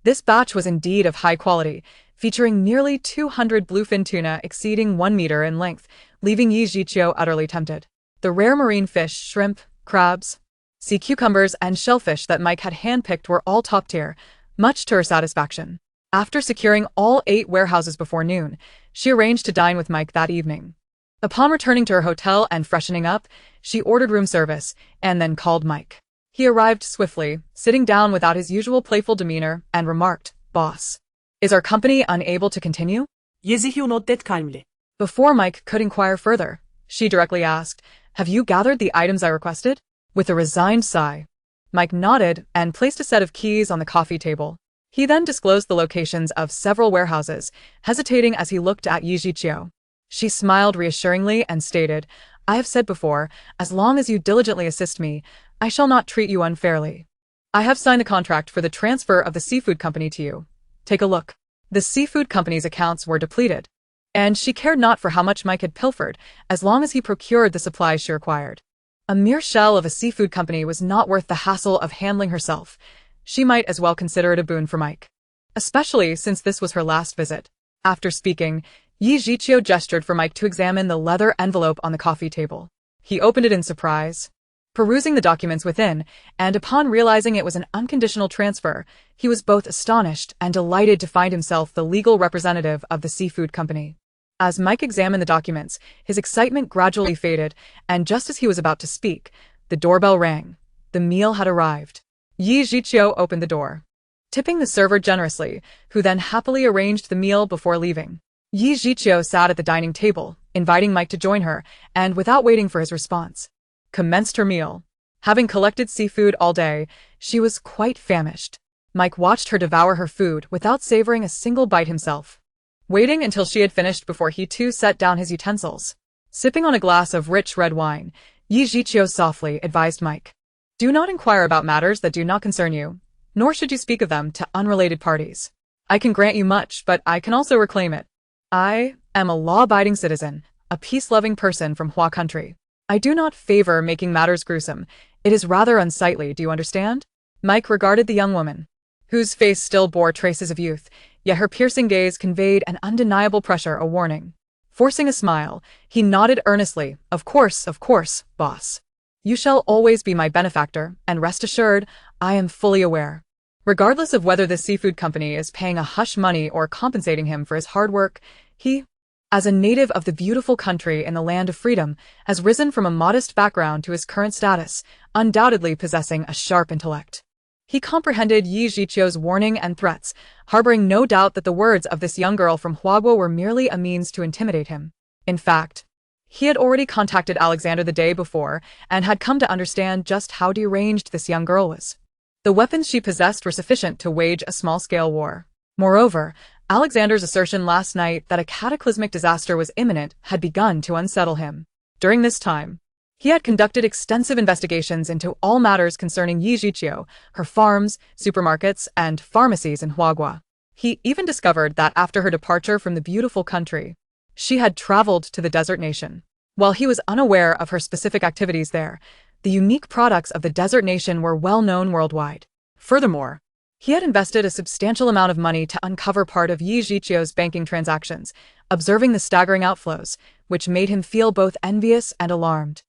This batch was indeed of high quality, featuring nearly 200 bluefin tuna exceeding 1 meter in length, leaving Yi Zhiqiu utterly tempted. The rare marine fish, shrimp, crabs, sea cucumbers, and shellfish that Mike had handpicked were all top tier, much to her satisfaction. After securing all 8 warehouses before noon, she arranged to dine with Mike that evening. Upon returning to her hotel and freshening up, she ordered room service and then called Mike. He arrived swiftly, sitting down without his usual playful demeanor, and remarked, "Boss, is our company unable to continue?" Yi Zhiqiu nodded calmly. Before Mike could inquire further, she directly asked, "Have you gathered the items I requested?" With a resigned sigh, Mike nodded and placed a set of keys on the coffee table. He then disclosed the locations of several warehouses, hesitating as he looked at Yi Zhiqiu. She smiled reassuringly and stated, "I have said before, as long as you diligently assist me, I shall not treat you unfairly. I have signed the contract for the transfer of the seafood company to you. Take a look." The seafood company's accounts were depleted, and she cared not for how much Mike had pilfered, as long as he procured the supplies she required. A mere shell of a seafood company was not worth the hassle of handling herself. She might as well consider it a boon for Mike, especially since this was her last visit. After speaking, Yi Zhiqiu gestured for Mike to examine the leather envelope on the coffee table. He opened it in surprise, perusing the documents within, and upon realizing it was an unconditional transfer, he was both astonished and delighted to find himself the legal representative of the seafood company. As Mike examined the documents, his excitement gradually faded, and just as he was about to speak, the doorbell rang. The meal had arrived. Yi Zhiqiu opened the door, tipping the server generously, who then happily arranged the meal before leaving. Yi Zhiqiu sat at the dining table, inviting Mike to join her, and without waiting for his response, commenced her meal. Having collected seafood all day, she was quite famished. Mike watched her devour her food without savoring a single bite himself, waiting until she had finished before he too set down his utensils. Sipping on a glass of rich red wine, Yi Zhiqiu softly advised Mike, "Do not inquire about matters that do not concern you, nor should you speak of them to unrelated parties. I can grant you much, but I can also reclaim it. I am a law-abiding citizen, a peace-loving person from Hua country. I do not favor making matters gruesome. It is rather unsightly, do you understand?" Mike regarded the young woman, whose face still bore traces of youth, yet her piercing gaze conveyed an undeniable pressure, a warning. Forcing a smile, he nodded earnestly, of course, boss. You shall always be my benefactor, and rest assured, I am fully aware. Regardless of whether the seafood company is paying a hush money or compensating him for his hard work, he, as a native of the beautiful country in the land of freedom, has risen from a modest background to his current status, undoubtedly possessing a sharp intellect. He comprehended Yi Zhiqiu's warning and threats, harboring no doubt that the words of this young girl from Huaguo were merely a means to intimidate him. In fact, he had already contacted Alexander the day before and had come to understand just how deranged this young girl was. The weapons she possessed were sufficient to wage a small-scale war. Moreover, Alexander's assertion last night that a cataclysmic disaster was imminent had begun to unsettle him. During this time, he had conducted extensive investigations into all matters concerning Yi Zhiqiu, her farms, supermarkets, and pharmacies in Huaguo. He even discovered that after her departure from the beautiful country, She had traveled to the desert nation. While he was unaware of her specific activities there, the unique products of the desert nation were well known worldwide. Furthermore, he had invested a substantial amount of money to uncover part of Yi Zhiqiu's banking transactions, observing the staggering outflows, which made him feel both envious and alarmed.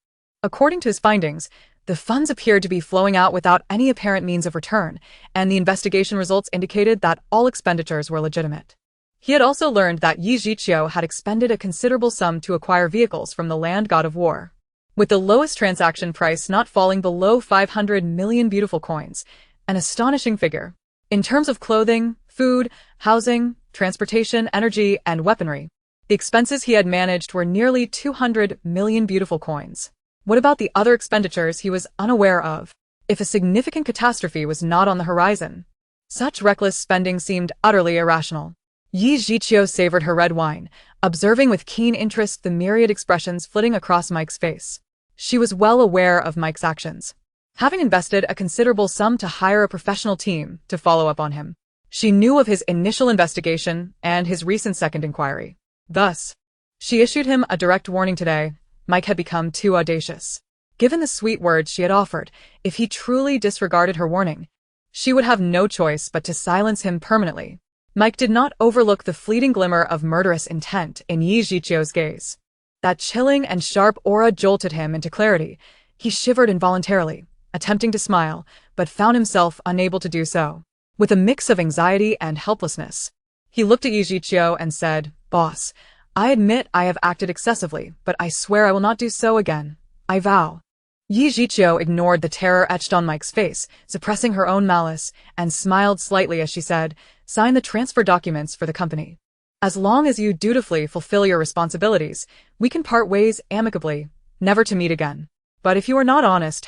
According to his findings, the funds appeared to be flowing out without any apparent means of return, and the investigation results indicated that all expenditures were legitimate. He had also learned that Yi Zhiqiu had expended a considerable sum to acquire vehicles from the land god of war, with the lowest transaction price not falling below 500 million beautiful coins, an astonishing figure. In terms of clothing, food, housing, transportation, energy, and weaponry, the expenses he had managed were nearly 200 million beautiful coins. What about the other expenditures he was unaware of? If a significant catastrophe was not on the horizon, such reckless spending seemed utterly irrational. Yi Zhiqiu savored her red wine, observing with keen interest the myriad expressions flitting across Mike's face. She was well aware of Mike's actions, having invested a considerable sum to hire a professional team to follow up on him. She knew of his initial investigation and his recent second inquiry. Thus, she issued him a direct warning today. Mike had become too audacious. Given the sweet words she had offered, if he truly disregarded her warning, she would have no choice but to silence him permanently. Mike did not overlook the fleeting glimmer of murderous intent in Yi Zhiqiu's gaze. That chilling and sharp aura jolted him into clarity. He shivered involuntarily, attempting to smile, but found himself unable to do so. With a mix of anxiety and helplessness, he looked at Yi Zhiqiu and said, "Boss, I admit I have acted excessively, but I swear I will not do so again. I vow." Yi Zhiqiu ignored the terror etched on Mike's face, suppressing her own malice, and smiled slightly as she said, "Sign the transfer documents for the company. As long as you dutifully fulfill your responsibilities, we can part ways amicably, never to meet again. But if you are not honest,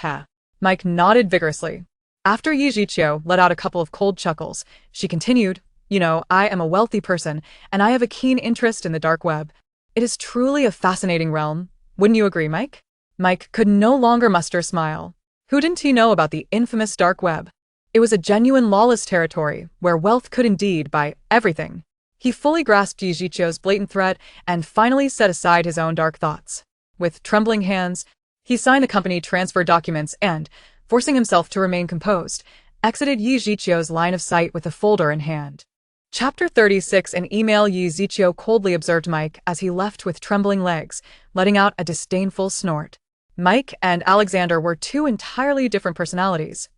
Mike nodded vigorously. After Yi Zhiqiu let out a couple of cold chuckles, she continued, "You know, I am a wealthy person, and I have a keen interest in the dark web. It is truly a fascinating realm. Wouldn't you agree, Mike?" Mike could no longer muster a smile. Who didn't he know about the infamous dark web? It was a genuine lawless territory, where wealth could indeed buy everything. He fully grasped Yi Zhiqiu's blatant threat and finally set aside his own dark thoughts. With trembling hands, he signed the company transfer documents and, forcing himself to remain composed, exited Yi Zhiqiu's line of sight with a folder in hand. Chapter 36. An email. Yi Zhiqiu coldly observed Mike as he left with trembling legs, letting out a disdainful snort. Mike and Alexander were two entirely different personalities,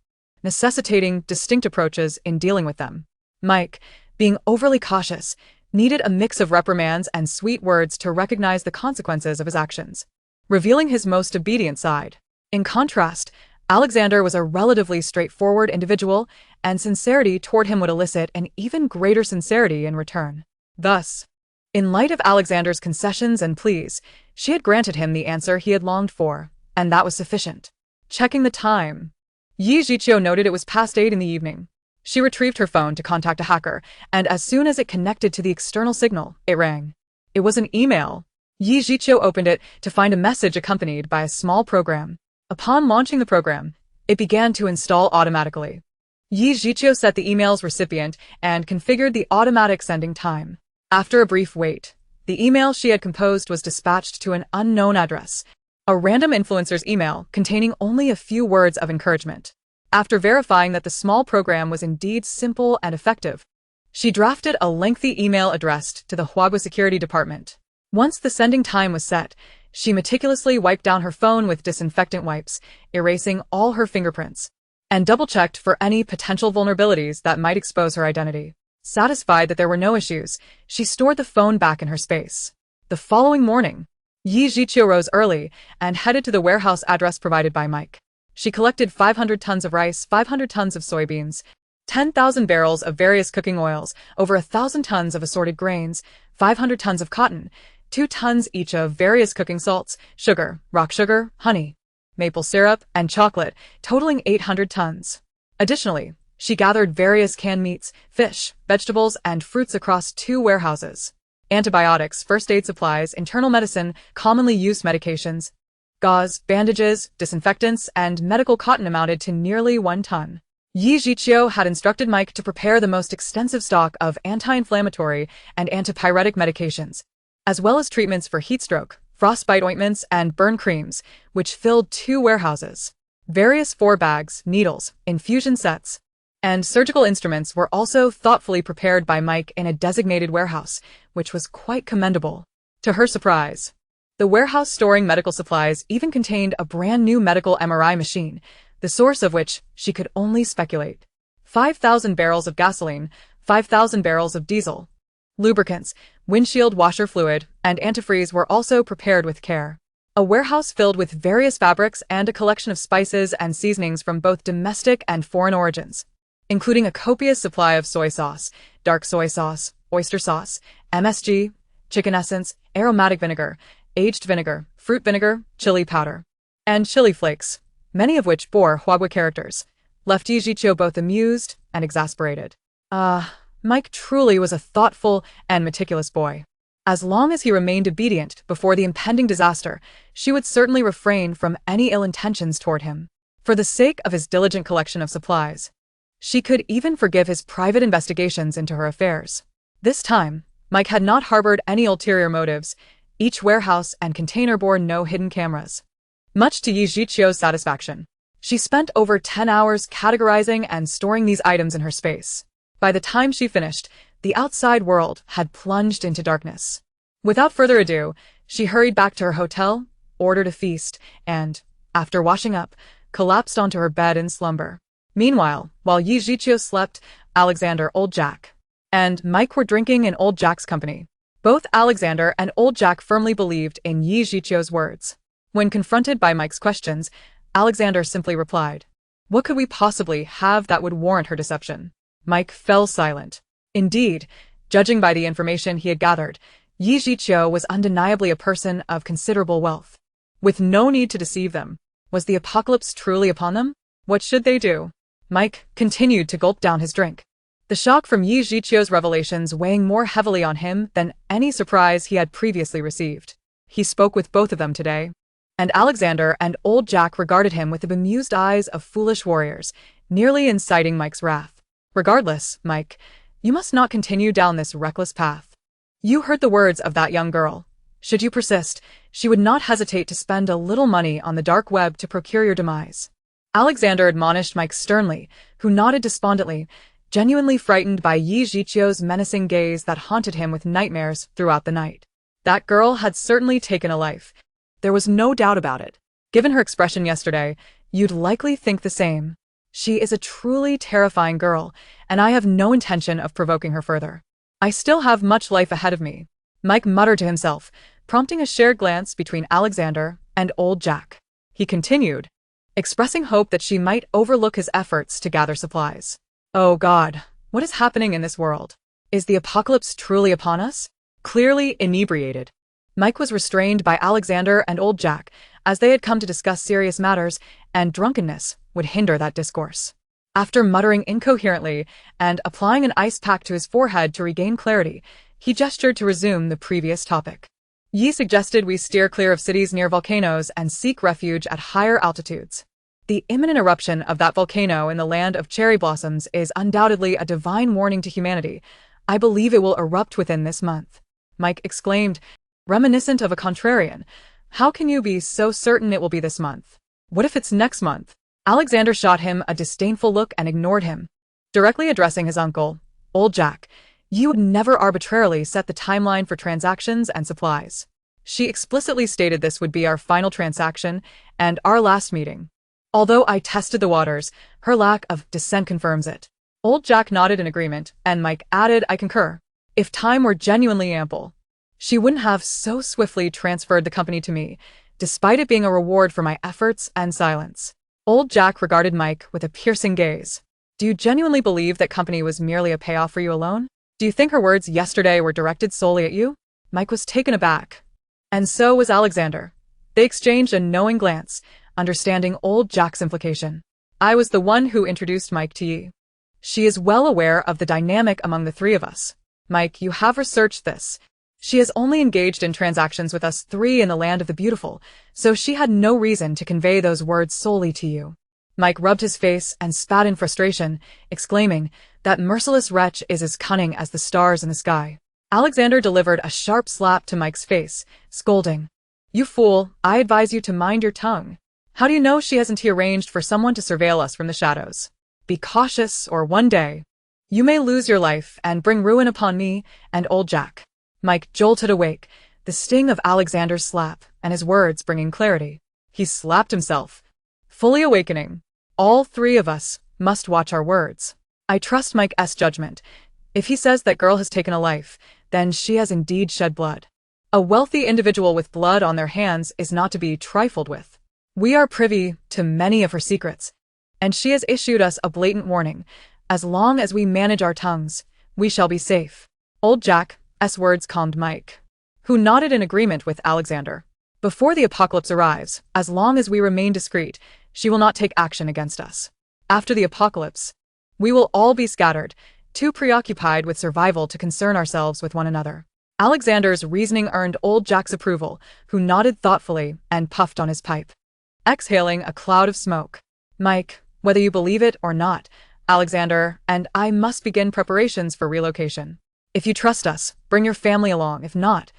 necessitating distinct approaches in dealing with them. Mike, being overly cautious, needed a mix of reprimands and sweet words to recognize the consequences of his actions, revealing his most obedient side. In contrast, Alexander was a relatively straightforward individual, and sincerity toward him would elicit an even greater sincerity in return. Thus, in light of Alexander's concessions and pleas, she had granted him the answer he had longed for, and that was sufficient. Checking the time, Yi Zhiqiu noted it was past 8 in the evening. She retrieved her phone to contact a hacker, and as soon as it connected to the external signal, it rang. It was an email. Yi Zhiqiu opened it to find a message accompanied by a small program. Upon launching the program, it began to install automatically. Yi Zhiqiu set the email's recipient and configured the automatic sending time. After a brief wait, the email she had composed was dispatched to an unknown address, a random influencer's email containing only a few words of encouragement. After verifying that the small program was indeed simple and effective, she drafted a lengthy email addressed to the Huawei Security Department. Once the sending time was set, she meticulously wiped down her phone with disinfectant wipes, erasing all her fingerprints, and double-checked for any potential vulnerabilities that might expose her identity. Satisfied that there were no issues, she stored the phone back in her space. The following morning, Yi Zhiqiu rose early and headed to the warehouse address provided by Mike. She collected 500 tons of rice, 500 tons of soybeans, 10,000 barrels of various cooking oils, over 1,000 tons of assorted grains, 500 tons of cotton, 2 tons each of various cooking salts, sugar, rock sugar, honey, maple syrup, and chocolate, totaling 800 tons. Additionally, she gathered various canned meats, fish, vegetables, and fruits across 2 warehouses. Antibiotics, first aid supplies, internal medicine, commonly used medications, gauze, bandages, disinfectants, and medical cotton amounted to nearly 1 ton. Yi Zhiqiu had instructed Mike to prepare the most extensive stock of anti-inflammatory and antipyretic medications, as well as treatments for heat stroke, frostbite ointments, and burn creams, which filled 2 warehouses. Various 4-bags, needles, infusion sets, and surgical instruments were also thoughtfully prepared by Mike in a designated warehouse, which was quite commendable. To her surprise, the warehouse storing medical supplies even contained a brand new medical MRI machine, the source of which she could only speculate. 5,000 barrels of gasoline, 5,000 barrels of diesel, lubricants, windshield washer fluid, and antifreeze were also prepared with care. A warehouse filled with various fabrics and a collection of spices and seasonings from both domestic and foreign origins, including a copious supply of soy sauce, dark soy sauce, oyster sauce, MSG, chicken essence, aromatic vinegar, aged vinegar, fruit vinegar, chili powder, and chili flakes, many of which bore Huagua characters, left Yi Zhiqiu both amused and exasperated. Mike truly was a thoughtful and meticulous boy. As long as he remained obedient before the impending disaster, she would certainly refrain from any ill intentions toward him. For the sake of his diligent collection of supplies, she could even forgive his private investigations into her affairs. This time, Mike had not harbored any ulterior motives. Each warehouse and container bore no hidden cameras. Much to Yi Zhiqiu's satisfaction, she spent over 10 hours categorizing and storing these items in her space. By the time she finished, the outside world had plunged into darkness. Without further ado, she hurried back to her hotel, ordered a feast, and, after washing up, collapsed onto her bed in slumber. Meanwhile, while Yi Zhiqiu slept, Alexander, Old Jack, and Mike were drinking in Old Jack's company. Both Alexander and Old Jack firmly believed in Yi Zhiqiu's words. When confronted by Mike's questions, Alexander simply replied, "What could we possibly have that would warrant her deception?" Mike fell silent. Indeed, judging by the information he had gathered, Yi Zhiqiu was undeniably a person of considerable wealth. With no need to deceive them, was the apocalypse truly upon them? What should they do? Mike continued to gulp down his drink, the shock from Yi Zhiqiu's revelations weighing more heavily on him than any surprise he had previously received. He spoke with both of them today, and Alexander and Old Jack regarded him with the bemused eyes of foolish warriors, nearly inciting Mike's wrath. Regardless, Mike, you must not continue down this reckless path. You heard the words of that young girl. Should you persist, she would not hesitate to spend a little money on the dark web to procure your demise. Alexander admonished Mike sternly, who nodded despondently, genuinely frightened by Yi Zhiqiu's menacing gaze that haunted him with nightmares throughout the night. That girl had certainly taken a life. There was no doubt about it. Given her expression yesterday, you'd likely think the same. She is a truly terrifying girl, and I have no intention of provoking her further. I still have much life ahead of me, Mike muttered to himself, prompting a shared glance between Alexander and Old Jack. He continued, expressing hope that she might overlook his efforts to gather supplies. Oh God, what is happening in this world? Is the apocalypse truly upon us? Clearly inebriated, Mike was restrained by Alexander and Old Jack, as they had come to discuss serious matters, and drunkenness would hinder that discourse. After muttering incoherently and applying an ice pack to his forehead to regain clarity, he gestured to resume the previous topic. Yi suggested we steer clear of cities near volcanoes and seek refuge at higher altitudes. The imminent eruption of that volcano in the land of cherry blossoms is undoubtedly a divine warning to humanity. I believe it will erupt within this month, Mike exclaimed, reminiscent of a contrarian. How can you be so certain it will be this month? What if it's next month? Alexander shot him a disdainful look and ignored him. Directly addressing his uncle, Old Jack, you would never arbitrarily set the timeline for transactions and supplies. She explicitly stated this would be our final transaction and our last meeting. Although I tested the waters, her lack of dissent confirms it. Old Jack nodded in agreement, and Mike added, I concur. If time were genuinely ample, she wouldn't have so swiftly transferred the company to me, despite it being a reward for my efforts and silence. Old Jack regarded Mike with a piercing gaze. Do you genuinely believe that company was merely a payoff for you alone? Do you think her words yesterday were directed solely at you? Mike was taken aback. And so was Alexander. They exchanged a knowing glance, understanding Old Jack's implication. I was the one who introduced Mike to Yi. She is well aware of the dynamic among the three of us. Mike, you have researched this. She has only engaged in transactions with us three in the land of the beautiful, so she had no reason to convey those words solely to you. Mike rubbed his face and spat in frustration, exclaiming, that merciless wretch is as cunning as the stars in the sky. Alexander delivered a sharp slap to Mike's face, scolding. You fool, I advise you to mind your tongue. How do you know she hasn't arranged for someone to surveil us from the shadows? Be cautious, or one day you may lose your life and bring ruin upon me and old Jack. Mike jolted awake, the sting of Alexander's slap and his words bringing clarity. He slapped himself, fully awakening. All three of us must watch our words. I trust Mike's judgment. If he says that girl has taken a life, then she has indeed shed blood. A wealthy individual with blood on their hands is not to be trifled with. We are privy to many of her secrets, and she has issued us a blatant warning. As long as we manage our tongues, we shall be safe. Old Jack's words calmed Mike, who nodded in agreement with Alexander. Before the apocalypse arrives, as long as we remain discreet, she will not take action against us. After the apocalypse, we will all be scattered, too preoccupied with survival to concern ourselves with one another. Alexander's reasoning earned old Jack's approval, who nodded thoughtfully and puffed on his pipe, exhaling a cloud of smoke. Mike, whether you believe it or not, Alexander and I must begin preparations for relocation. If you trust us, bring your family along. If not,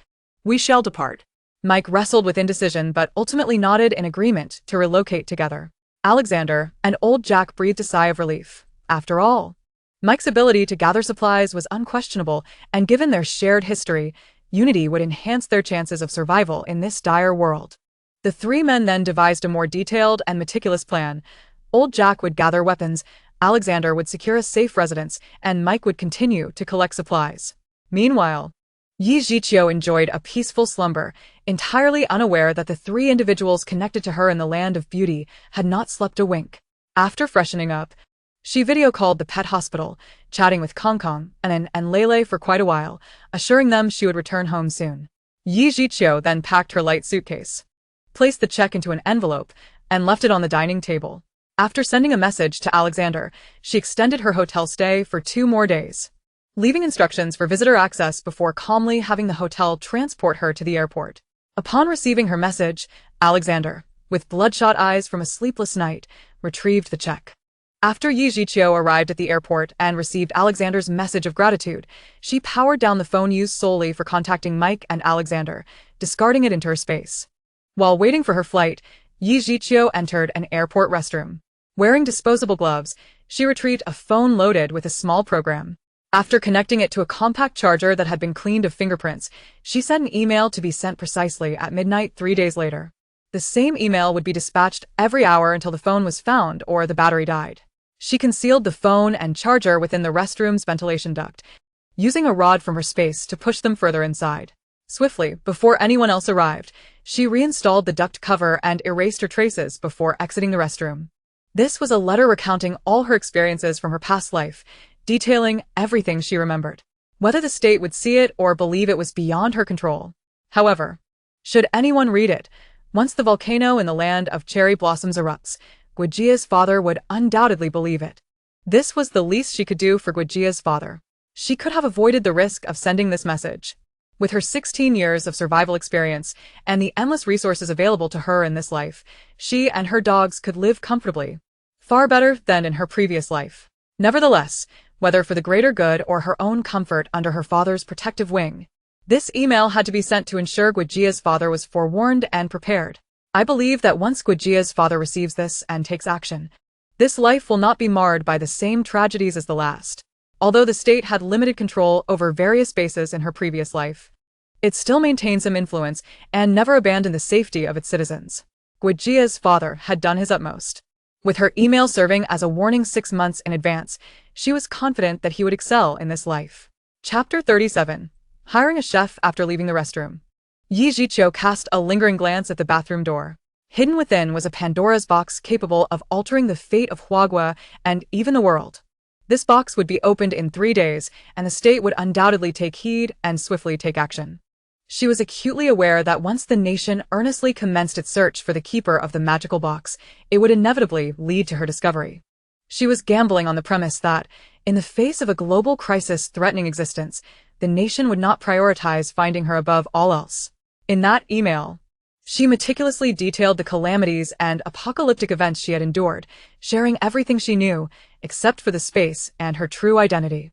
we shall depart. Mike wrestled with indecision but ultimately nodded in agreement to relocate together. Alexander and old Jack breathed a sigh of relief. After all, Mike's ability to gather supplies was unquestionable, and given their shared history, unity would enhance their chances of survival in this dire world. The three men then devised a more detailed and meticulous plan. Old Jack would gather weapons, Alexander would secure a safe residence, and Mike would continue to collect supplies. Meanwhile, Yi Jiqiu enjoyed a peaceful slumber, entirely unaware that the three individuals connected to her in the land of beauty had not slept a wink. After freshening up, she video-called the pet hospital, chatting with Kong Kong and Lele for quite a while, assuring them she would return home soon. Yi Jiqiu then packed her light suitcase, placed the check into an envelope, and left it on the dining table. After sending a message to Alexander, she extended her hotel stay for 2 more days, leaving instructions for visitor access before calmly having the hotel transport her to the airport. Upon receiving her message, Alexander, with bloodshot eyes from a sleepless night, retrieved the check. After Yi Jiqiu arrived at the airport and received Alexander's message of gratitude, she powered down the phone used solely for contacting Mike and Alexander, discarding it into her space. While waiting for her flight, Yi Jiqiu entered an airport restroom. Wearing disposable gloves, she retrieved a phone loaded with a small program. After connecting it to a compact charger that had been cleaned of fingerprints, she sent an email to be sent precisely at midnight 3 days later. The same email would be dispatched every hour until the phone was found or the battery died. She concealed the phone and charger within the restroom's ventilation duct, using a rod from her space to push them further inside. Swiftly, before anyone else arrived, she reinstalled the duct cover and erased her traces before exiting the restroom. This was a letter recounting all her experiences from her past life, detailing everything she remembered. Whether the state would see it or believe it was beyond her control. However, should anyone read it, once the volcano in the land of cherry blossoms erupts, Guijia's father would undoubtedly believe it. This was the least she could do for Guijia's father. She could have avoided the risk of sending this message. With her 16 years of survival experience and the endless resources available to her in this life, she and her dogs could live comfortably, far better than in her previous life. Nevertheless, whether for the greater good or her own comfort under her father's protective wing, this email had to be sent to ensure Guijia's father was forewarned and prepared. I believe that once Guijia's father receives this and takes action, this life will not be marred by the same tragedies as the last. Although the state had limited control over various bases in her previous life, it still maintained some influence and never abandoned the safety of its citizens. Guijia's father had done his utmost. With her email serving as a warning 6 months in advance, she was confident that he would excel in this life. Chapter 37. Hiring a chef after leaving the restroom. Yi Jiqiu cast a lingering glance at the bathroom door. Hidden within was a Pandora's box capable of altering the fate of Huagua and even the world. This box would be opened in 3 days, and the state would undoubtedly take heed and swiftly take action. She was acutely aware that once the nation earnestly commenced its search for the keeper of the magical box, it would inevitably lead to her discovery. She was gambling on the premise that, in the face of a global crisis threatening existence, the nation would not prioritize finding her above all else. In that email, she meticulously detailed the calamities and apocalyptic events she had endured, sharing everything she knew, except for the space and her true identity.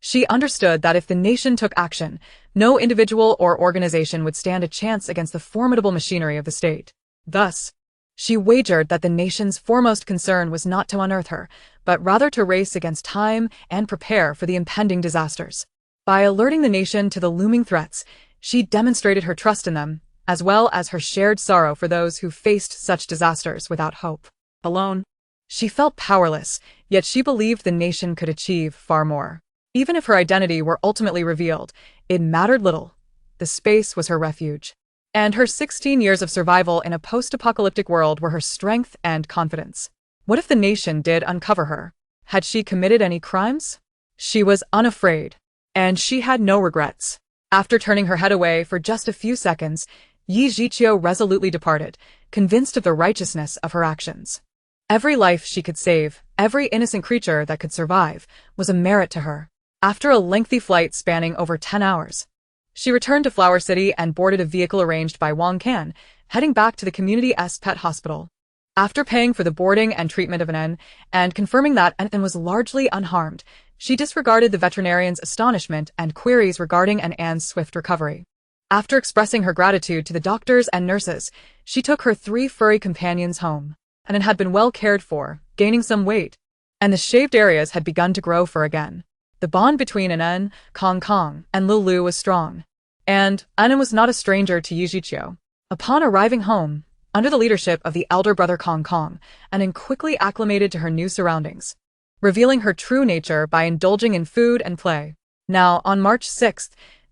She understood that if the nation took action, no individual or organization would stand a chance against the formidable machinery of the state. Thus, she wagered that the nation's foremost concern was not to unearth her, but rather to race against time and prepare for the impending disasters. By alerting the nation to the looming threats, she demonstrated her trust in them, as well as her shared sorrow for those who faced such disasters without hope. Alone, she felt powerless, yet she believed the nation could achieve far more. Even if her identity were ultimately revealed, it mattered little. The space was her refuge. And her 16 years of survival in a post-apocalyptic world were her strength and confidence. What if the nation did uncover her? Had she committed any crimes? She was unafraid, and she had no regrets. After turning her head away for just a few seconds, Yi Zhiqiu resolutely departed, convinced of the righteousness of her actions. Every life she could save, every innocent creature that could survive, was a merit to her. After a lengthy flight spanning over 10 hours, she returned to Flower City and boarded a vehicle arranged by Wang Can, heading back to the community's pet hospital. After paying for the boarding and treatment of An and confirming that An was largely unharmed, she disregarded the veterinarian's astonishment and queries regarding An's swift recovery. After expressing her gratitude to the doctors and nurses, she took her 3 furry companions home. An had been well cared for, gaining some weight, and the shaved areas had begun to grow fur again. The bond between An, Kong Kong, and Lulu was strong, and An was not a stranger to Yi Zhiqiu. Upon arriving home, under the leadership of the elder brother Kong Kong, An quickly acclimated to her new surroundings, revealing her true nature by indulging in food and play. Now, on March 6th,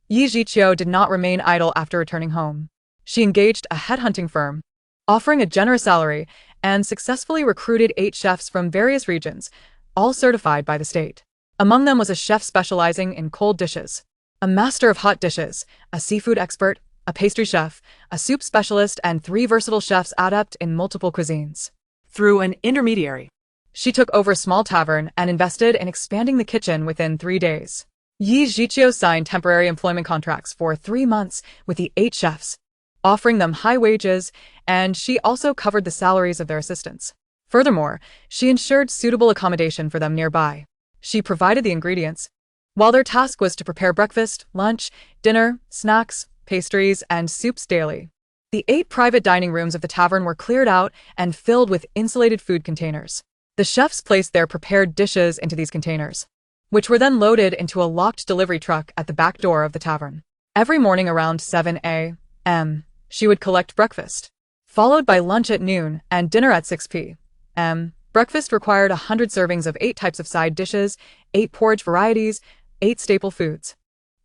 Yi Zhiqiu did not remain idle after returning home. She engaged a headhunting firm, offering a generous salary, and successfully recruited 8 chefs from various regions, all certified by the state. Among them was a chef specializing in cold dishes, a master of hot dishes, a seafood expert, a pastry chef, a soup specialist, and 3 versatile chefs adept in multiple cuisines. Through an intermediary, She took over a small tavern and invested in expanding the kitchen within 3 days. Yi Zhiqiu signed temporary employment contracts for 3 months with the 8 chefs, offering them high wages, and she also covered the salaries of their assistants. Furthermore, she ensured suitable accommodation for them nearby. She provided the ingredients, while their task was to prepare breakfast, lunch, dinner, snacks, pastries, and soups daily. The 8 private dining rooms of the tavern were cleared out and filled with insulated food containers. The chefs placed their prepared dishes into these containers, which were then loaded into a locked delivery truck at the back door of the tavern. Every morning around 7 a.m., she would collect breakfast, followed by lunch at noon and dinner at 6 p.m. Breakfast required 100 servings of 8 types of side dishes, 8 porridge varieties, 8 staple foods,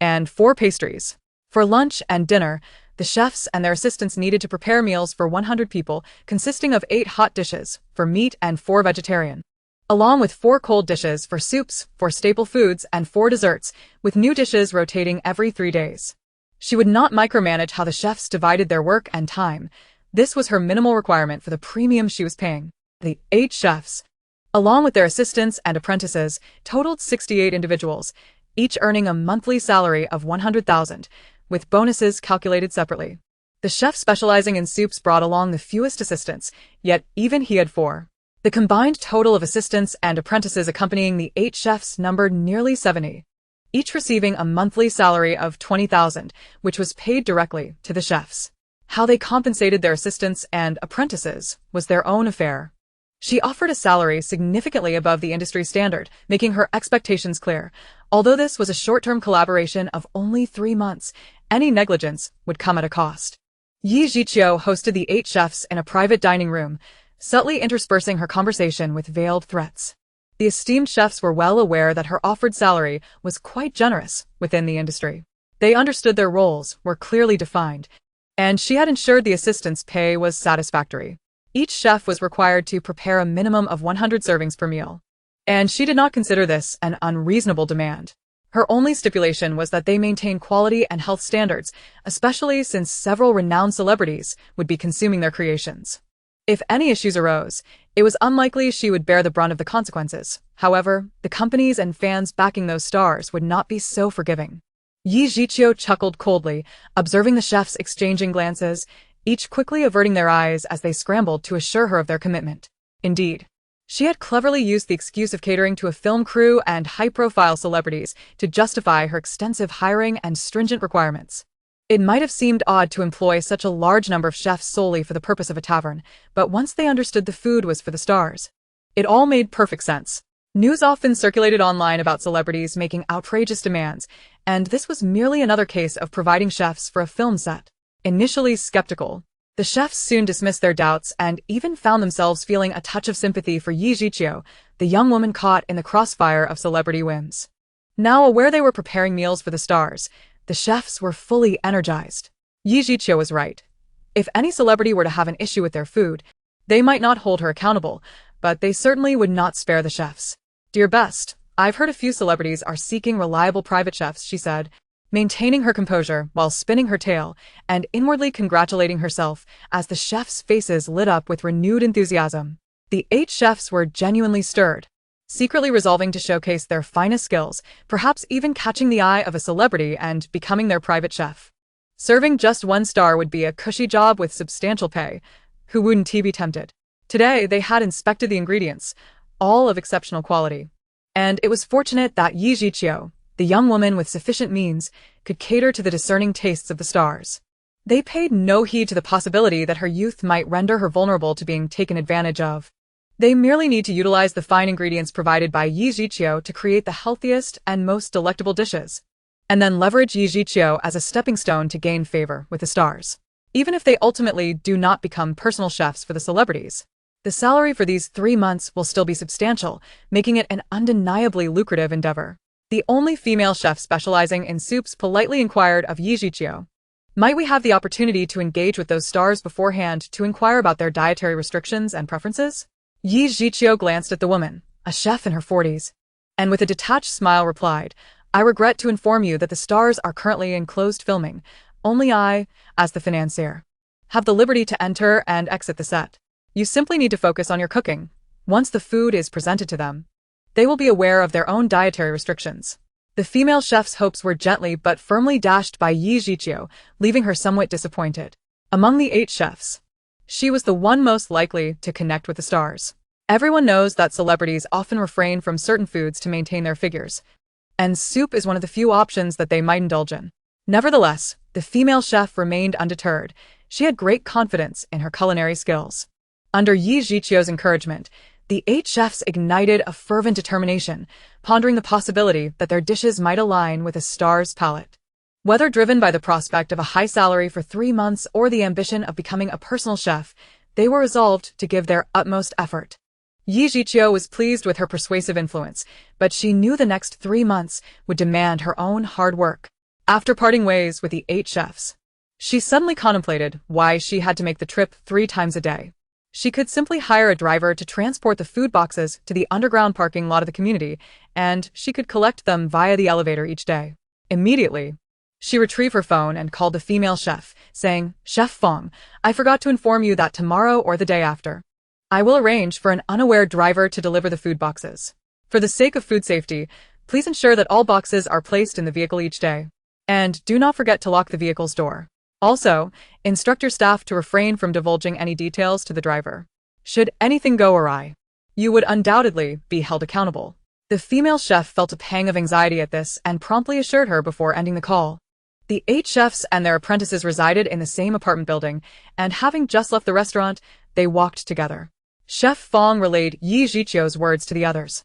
and 4 pastries. For lunch and dinner, the chefs and their assistants needed to prepare meals for 100 people, consisting of 8 hot dishes for meat and 4 vegetarian, along with 4 cold dishes for soups, 4 staple foods, and 4 desserts, with new dishes rotating every 3 days. She would not micromanage how the chefs divided their work and time. This was her minimal requirement for the premium she was paying. The 8 chefs, along with their assistants and apprentices, totaled 68 individuals, each earning a monthly salary of 100,000, with bonuses calculated separately. The chef specializing in soups brought along the fewest assistants, yet even he had 4. The combined total of assistants and apprentices accompanying the 8 chefs numbered nearly 70, each receiving a monthly salary of 20,000, which was paid directly to the chefs. How they compensated their assistants and apprentices was their own affair. She offered a salary significantly above the industry standard, making her expectations clear. Although this was a short-term collaboration of only 3 months, any negligence would come at a cost. Yi Zhiqiu hosted the 8 chefs in a private dining room, subtly interspersing her conversation with veiled threats. The esteemed chefs were well aware that her offered salary was quite generous within the industry. They understood their roles were clearly defined, and she had ensured the assistants' pay was satisfactory. Each chef was required to prepare a minimum of 100 servings per meal, and she did not consider this an unreasonable demand. Her only stipulation was that they maintain quality and health standards, especially since several renowned celebrities would be consuming their creations. If any issues arose, it was unlikely she would bear the brunt of the consequences. However, the companies and fans backing those stars would not be so forgiving. Yi Zhiqiu chuckled coldly, observing the chefs exchanging glances, each quickly averting their eyes as they scrambled to assure her of their commitment. Indeed, She had cleverly used the excuse of catering to a film crew and high-profile celebrities to justify her extensive hiring and stringent requirements. It might have seemed odd to employ such a large number of chefs solely for the purpose of a tavern, but once they understood the food was for the stars, it all made perfect sense. News often circulated online about celebrities making outrageous demands, and this was merely another case of providing chefs for a film set. Initially skeptical, the chefs soon dismissed their doubts and even found themselves feeling a touch of sympathy for Yi Jiqiu, the young woman caught in the crossfire of celebrity whims. Now aware they were preparing meals for the stars, the chefs were fully energized. Yi Jiqiu was right. If any celebrity were to have an issue with their food, they might not hold her accountable, but they certainly would not spare the chefs. "Dear Best, I've heard a few celebrities are seeking reliable private chefs," she said, maintaining her composure while spinning her tail and inwardly congratulating herself as the chefs' faces lit up with renewed enthusiasm. The 8 chefs were genuinely stirred, secretly resolving to showcase their finest skills, perhaps even catching the eye of a celebrity and becoming their private chef. Serving just 1 star would be a cushy job with substantial pay. Who wouldn't be tempted? Today, they had inspected the ingredients, all of exceptional quality. And it was fortunate that Yi Jiqiu, the young woman with sufficient means, could cater to the discerning tastes of the stars. They paid no heed to the possibility that her youth might render her vulnerable to being taken advantage of. They merely need to utilize the fine ingredients provided by Yi Jiqiu to create the healthiest and most delectable dishes, and then leverage Yi Jiqiu as a stepping stone to gain favor with the stars. Even if they ultimately do not become personal chefs for the celebrities, the salary for these 3 months will still be substantial, making it an undeniably lucrative endeavor. The only female chef specializing in soups politely inquired of Yi Jiqiu, "Might we have the opportunity to engage with those stars beforehand to inquire about their dietary restrictions and preferences?" Yi Jiqiu glanced at the woman, a chef in her 40s, and with a detached smile replied, "I regret to inform you that the stars are currently in closed filming. Only I, as the financier, have the liberty to enter and exit the set. You simply need to focus on your cooking. Once the food is presented to them, they will be aware of their own dietary restrictions." The female chef's hopes were gently but firmly dashed by Yi Jiqiu, leaving her somewhat disappointed. Among the 8 chefs, she was the one most likely to connect with the stars. Everyone knows that celebrities often refrain from certain foods to maintain their figures, and soup is one of the few options that they might indulge in. Nevertheless, the female chef remained undeterred. She had great confidence in her culinary skills. Under Yi Jiqiu's encouragement, the 8 chefs ignited a fervent determination, pondering the possibility that their dishes might align with a star's palate. Whether driven by the prospect of a high salary for 3 months or the ambition of becoming a personal chef, they were resolved to give their utmost effort. Yi Jiqiu was pleased with her persuasive influence, but she knew the next 3 months would demand her own hard work. After parting ways with the 8 chefs, she suddenly contemplated why she had to make the trip 3 times a day. She could simply hire a driver to transport the food boxes to the underground parking lot of the community, and she could collect them via the elevator each day. Immediately, she retrieved her phone and called the female chef, saying, "Chef Fong, I forgot to inform you that tomorrow or the day after, I will arrange for an unaware driver to deliver the food boxes. For the sake of food safety, please ensure that all boxes are placed in the vehicle each day. And do not forget to lock the vehicle's door. Also, instruct your staff to refrain from divulging any details to the driver. Should anything go awry, you would undoubtedly be held accountable." The female chef felt a pang of anxiety at this and promptly assured her before ending the call. The 8 chefs and their apprentices resided in the same apartment building, and having just left the restaurant, they walked together. Chef Fong relayed Yi Jiqiu's words to the others,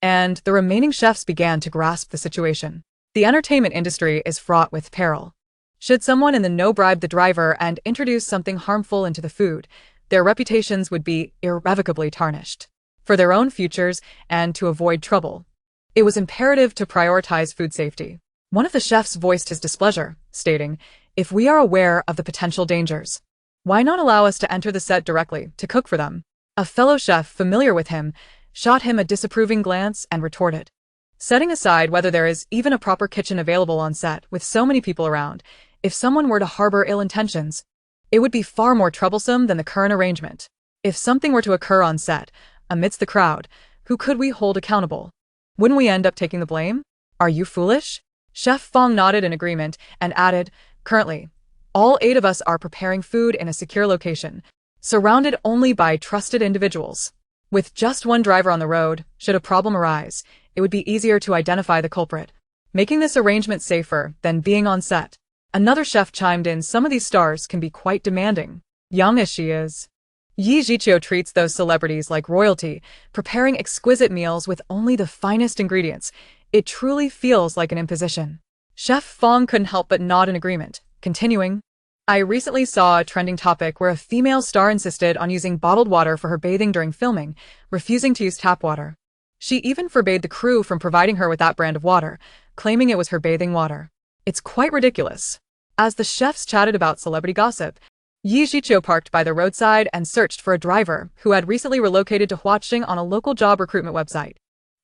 and the remaining chefs began to grasp the situation. The entertainment industry is fraught with peril. Should someone in the know bribe the driver and introduce something harmful into the food, their reputations would be irrevocably tarnished. For their own futures and to avoid trouble, it was imperative to prioritize food safety. One of the chefs voiced his displeasure, stating, "If we are aware of the potential dangers, why not allow us to enter the set directly to cook for them?" A fellow chef familiar with him shot him a disapproving glance and retorted, "Setting aside whether there is even a proper kitchen available on set with so many people around, if someone were to harbor ill intentions, it would be far more troublesome than the current arrangement. If something were to occur on set, amidst the crowd, who could we hold accountable? Wouldn't we end up taking the blame? Are you foolish?" Chef Fong nodded in agreement and added, "Currently, all 8 of us are preparing food in a secure location, surrounded only by trusted individuals. With just one driver on the road, should a problem arise, it would be easier to identify the culprit, making this arrangement safer than being on set. Another chef chimed in, some of these stars can be quite demanding, young as she is. Yi Jiqiu treats those celebrities like royalty, preparing exquisite meals with only the finest ingredients. It truly feels like an imposition. Chef Fong couldn't help but nod in agreement, continuing, I recently saw a trending topic where a female star insisted on using bottled water for her bathing during filming, refusing to use tap water. She even forbade the crew from providing her with that brand of water, claiming it was her bathing water. It's quite ridiculous. As the chefs chatted about celebrity gossip, Yi Jiqiu parked by the roadside and searched for a driver who had recently relocated to Huaqing on a local job recruitment website.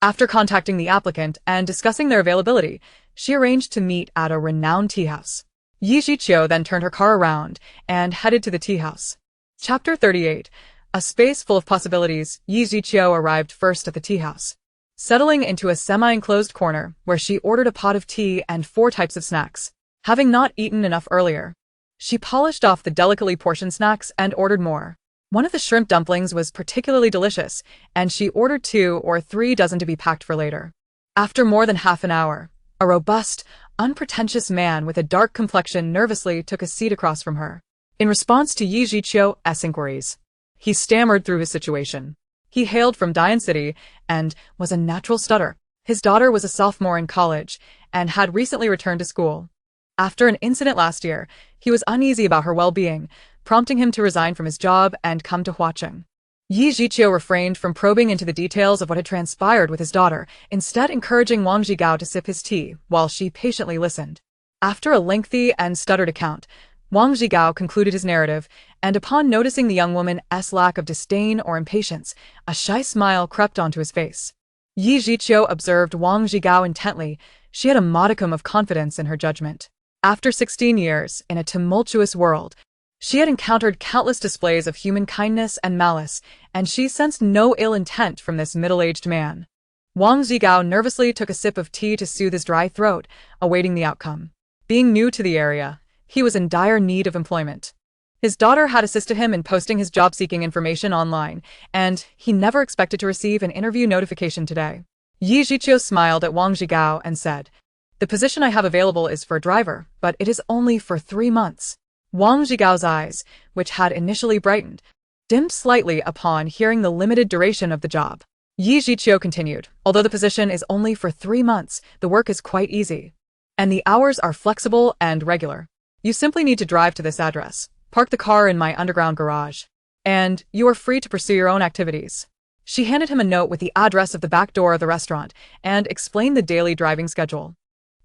After contacting the applicant and discussing their availability, she arranged to meet at a renowned tea house. Yi Jiqiu then turned her car around and headed to the tea house. Chapter 38. A space full of possibilities. Yi Jiqiu arrived first at the tea house, settling into a semi-enclosed corner where she ordered a pot of tea and 4 types of snacks. Having not eaten enough earlier, she polished off the delicately portioned snacks and ordered more. One of the shrimp dumplings was particularly delicious, and she ordered 2 or 3 dozen to be packed for later. After more than half an hour, a robust, unpretentious man with a dark complexion nervously took a seat across from her. In response to Yi Jiqiu's inquiries, he stammered through his situation. He hailed from Dian City and was a natural stutter. His daughter was a sophomore in college and had recently returned to school. After an incident last year, he was uneasy about her well-being, prompting him to resign from his job and come to Huaqing. Yi Jiqiu refrained from probing into the details of what had transpired with his daughter, instead encouraging Wang Zhigao to sip his tea while she patiently listened. After a lengthy and stuttered account, Wang Zhigao concluded his narrative, and upon noticing the young woman's lack of disdain or impatience, a shy smile crept onto his face. Yi Jiqiu observed Wang Zhigao intently. She had a modicum of confidence in her judgment. After 16 years in a tumultuous world, she had encountered countless displays of human kindness and malice, and she sensed no ill intent from this middle-aged man. Wang Zhigao nervously took a sip of tea to soothe his dry throat, awaiting the outcome. Being new to the area, he was in dire need of employment. His daughter had assisted him in posting his job-seeking information online, and he never expected to receive an interview notification today. Yi Jiqiu smiled at Wang Zhigao and said, The position I have available is for a driver, but it is only for 3 months. Wang Zhigao's eyes, which had initially brightened, dimmed slightly upon hearing the limited duration of the job. Yi Jiqiu continued, although the position is only for 3 months, the work is quite easy, and the hours are flexible and regular. You simply need to drive to this address, park the car in my underground garage, and you are free to pursue your own activities. She handed him a note with the address of the back door of the restaurant and explained the daily driving schedule.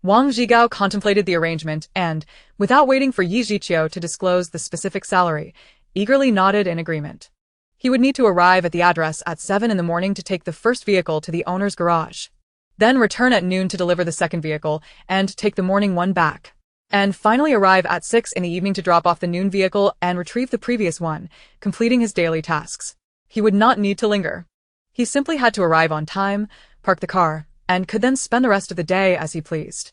Wang Zhigao contemplated the arrangement and, without waiting for Yi Jiqiu to disclose the specific salary, eagerly nodded in agreement. He would need to arrive at the address at 7 in the morning to take the first vehicle to the owner's garage, then return at noon to deliver the second vehicle and take the morning one back, and finally arrive at 6 in the evening to drop off the noon vehicle and retrieve the previous one, completing his daily tasks. He would not need to linger. He simply had to arrive on time, park the car, and could then spend the rest of the day as he pleased.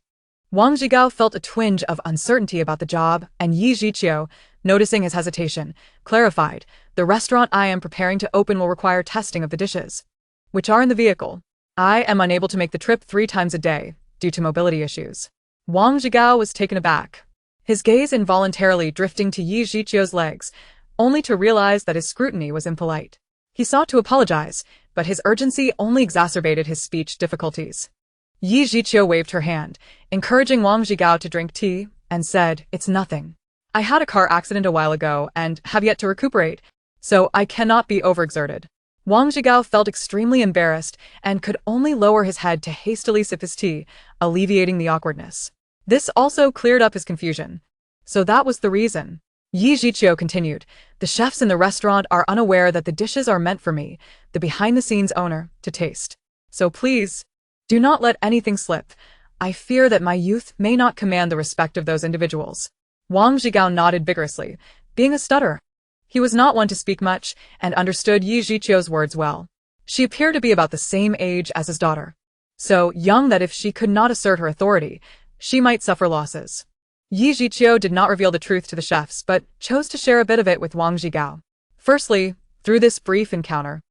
Wang Zhigao felt a twinge of uncertainty about the job, and Yi Jiqiu, noticing his hesitation, clarified, The restaurant I am preparing to open will require testing of the dishes, which are in the vehicle. I am unable to make the trip 3 times a day, due to mobility issues. Wang Zhigao was taken aback, his gaze involuntarily drifting to Yi Jiqiu's legs, only to realize that his scrutiny was impolite. He sought to apologize, but his urgency only exacerbated his speech difficulties. Yi Jiqiu waved her hand, encouraging Wang Zhigao to drink tea, and said, It's nothing. I had a car accident a while ago and have yet to recuperate, so I cannot be overexerted. Wang Zhigao felt extremely embarrassed and could only lower his head to hastily sip his tea, alleviating the awkwardness. This also cleared up his confusion. So that was the reason. Yi Jiqiu continued, The chefs in the restaurant are unaware that the dishes are meant for me, the behind-the-scenes owner, to taste. So please, do not let anything slip. I fear that my youth may not command the respect of those individuals. Wang Zhigao nodded vigorously, being a stutterer. He was not one to speak much, and understood Yi Jiqiu's words well. She appeared to be about the same age as his daughter, so young that if she could not assert her authority, she might suffer losses. Yi Jiqiu did not reveal the truth to the chefs, but chose to share a bit of it with Wang Zhigao. Firstly, through this brief encounter,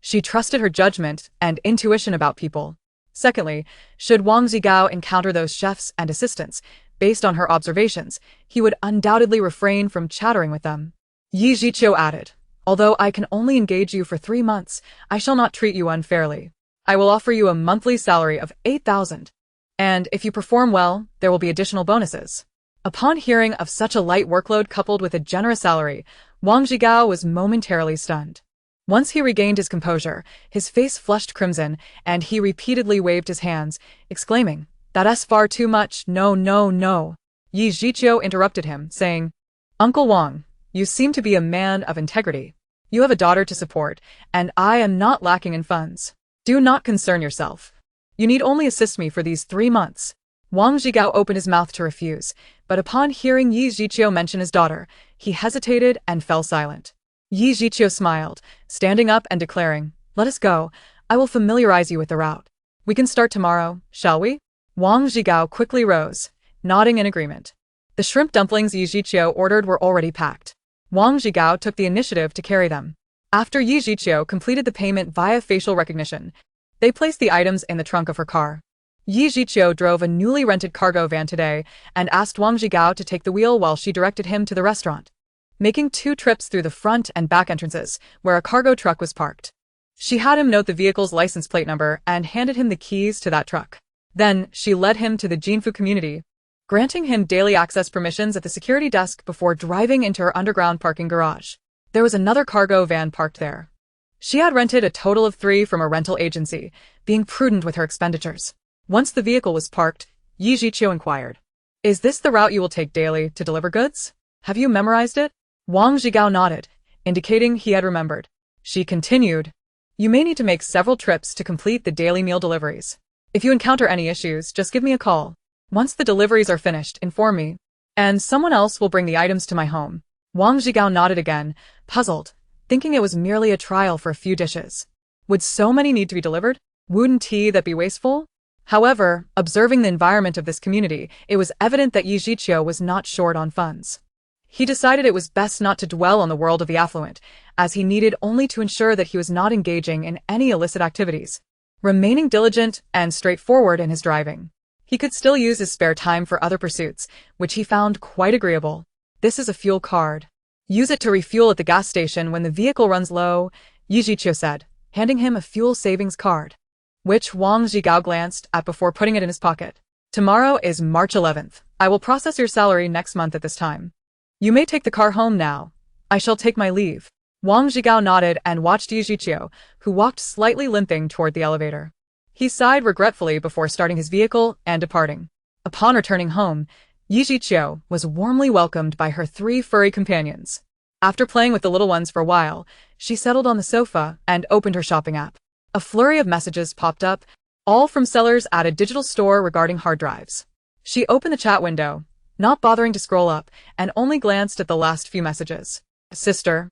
She trusted her judgment and intuition about people. Secondly, should Wang Zigao encounter those chefs and assistants, based on her observations, he would undoubtedly refrain from chattering with them. Yi Zhiqiu added, although I can only engage you for 3 months, I shall not treat you unfairly. I will offer you a monthly salary of 8,000. And if you perform well, there will be additional bonuses. Upon hearing of such a light workload coupled with a generous salary, Wang Zhigao was momentarily stunned. Once he regained his composure, his face flushed crimson, and he repeatedly waved his hands, exclaiming, "That's far too much, no, no, no." Yi Zhiqiu interrupted him, saying, "Uncle Wang, you seem to be a man of integrity. You have a daughter to support, and I am not lacking in funds. Do not concern yourself. You need only assist me for these 3 months." Wang Zhigao opened his mouth to refuse, but upon hearing Yi Zhiqiu mention his daughter, he hesitated and fell silent. Yi Zhiqiu smiled, standing up and declaring, "Let us go. I will familiarize you with the route. We can start tomorrow, shall we?" Wang Zhigao quickly rose, nodding in agreement. The shrimp dumplings Yi Zhiqiu ordered were already packed. Wang Zhigao took the initiative to carry them. After Yi Zhiqiu completed the payment via facial recognition, they placed the items in the trunk of her car. Yi Zhiqiu drove a newly rented cargo van today and asked Wang Zhigao to take the wheel while she directed him to the restaurant, making 2 trips through the front and back entrances, where a cargo truck was parked. She had him note the vehicle's license plate number and handed him the keys to that truck. Then, she led him to the Jinfu community, granting him daily access permissions at the security desk before driving into her underground parking garage. There was another cargo van parked there. She had rented a total of 3 from a rental agency, being prudent with her expenditures. Once the vehicle was parked, Yi Zhiqiu inquired, "Is this the route you will take daily to deliver goods? Have you memorized it?" Wang Zhigao nodded, indicating he had remembered. She continued, "You may need to make several trips to complete the daily meal deliveries. If you encounter any issues, just give me a call. Once the deliveries are finished, inform me, and someone else will bring the items to my home." Wang Zhigao nodded again, puzzled, thinking it was merely a trial for a few dishes. Would so many need to be delivered? Wouldn't that be wasteful? However, observing the environment of this community, it was evident that Yi Zhiqiu was not short on funds. He decided it was best not to dwell on the world of the affluent, as he needed only to ensure that he was not engaging in any illicit activities, remaining diligent and straightforward in his driving. He could still use his spare time for other pursuits, which he found quite agreeable. "This is a fuel card. Use it to refuel at the gas station when the vehicle runs low," Yi Zhiqiu said, handing him a fuel savings card, which Wang Zhigao glanced at before putting it in his pocket. "Tomorrow is March 11th. I will process your salary next month at this time. You may take the car home now. I shall take my leave." Wang Zhigao nodded and watched Yi Zhiqiu, who walked slightly limping toward the elevator. He sighed regretfully before starting his vehicle and departing. Upon returning home, Yi Zhiqiu was warmly welcomed by her 3 furry companions. After playing with the little ones for a while, she settled on the sofa and opened her shopping app. A flurry of messages popped up, all from sellers at a digital store regarding hard drives. She opened the chat window, not bothering to scroll up, and only glanced at the last few messages. "Sister,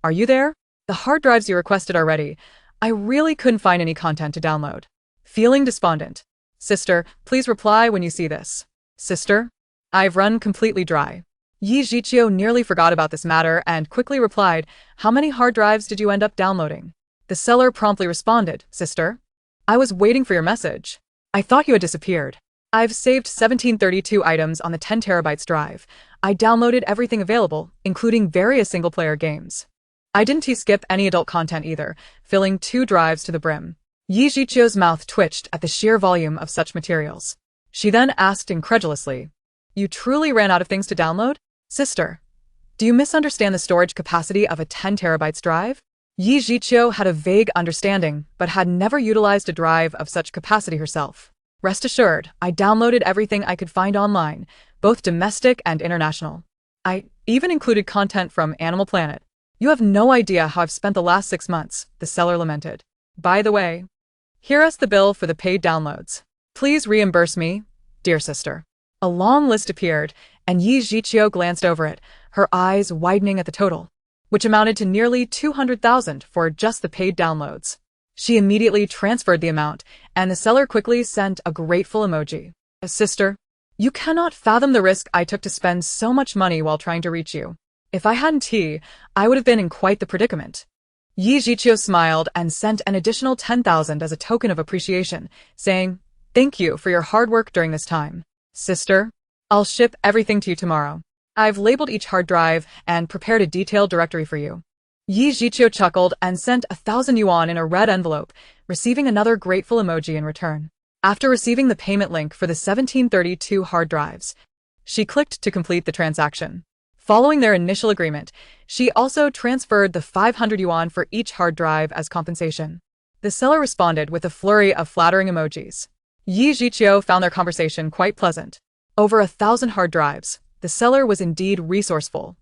are you there? The hard drives you requested are ready. I really couldn't find any content to download. Feeling despondent. Sister, please reply when you see this. Sister, I've run completely dry." Yi Zhiqiu nearly forgot about this matter and quickly replied, "How many hard drives did you end up downloading?" The seller promptly responded, "Sister, I was waiting for your message. I thought you had disappeared. I've saved 1732 items on the 10 terabytes drive. I downloaded everything available, including various single-player games. I didn't skip any adult content either, filling 2 drives to the brim." Yi Zhiqiu's mouth twitched at the sheer volume of such materials. She then asked incredulously, "You truly ran out of things to download? Sister, do you misunderstand the storage capacity of a 10 terabytes drive?" Yi Zhiqiu had a vague understanding, but had never utilized a drive of such capacity herself. "Rest assured, I downloaded everything I could find online, both domestic and international. I even included content from Animal Planet. You have no idea how I've spent the last 6 months," the seller lamented. "By the way, here is the bill for the paid downloads. Please reimburse me, dear sister." A long list appeared, and Yi Zhiqiu glanced over it, her eyes widening at the total, which amounted to nearly 200,000 for just the paid downloads. She immediately transferred the amount, and the seller quickly sent a grateful emoji. "Sister, you cannot fathom the risk I took to spend so much money while trying to reach you. If I hadn't I would have been in quite the predicament. Yi Jiqiu smiled and sent an additional 10,000 as a token of appreciation, saying, "Thank you for your hard work during this time. Sister, I'll ship everything to you tomorrow. I've labeled each hard drive and prepared a detailed directory for you." Yi Jiqiu chuckled and sent 1,000 yuan in a red envelope, receiving another grateful emoji in return. After receiving the payment link for the 1732 hard drives, she clicked to complete the transaction. Following their initial agreement, she also transferred the 500 yuan for each hard drive as compensation. The seller responded with a flurry of flattering emojis. Yi Jiqiu found their conversation quite pleasant. Over 1,000 hard drives, the seller was indeed resourceful.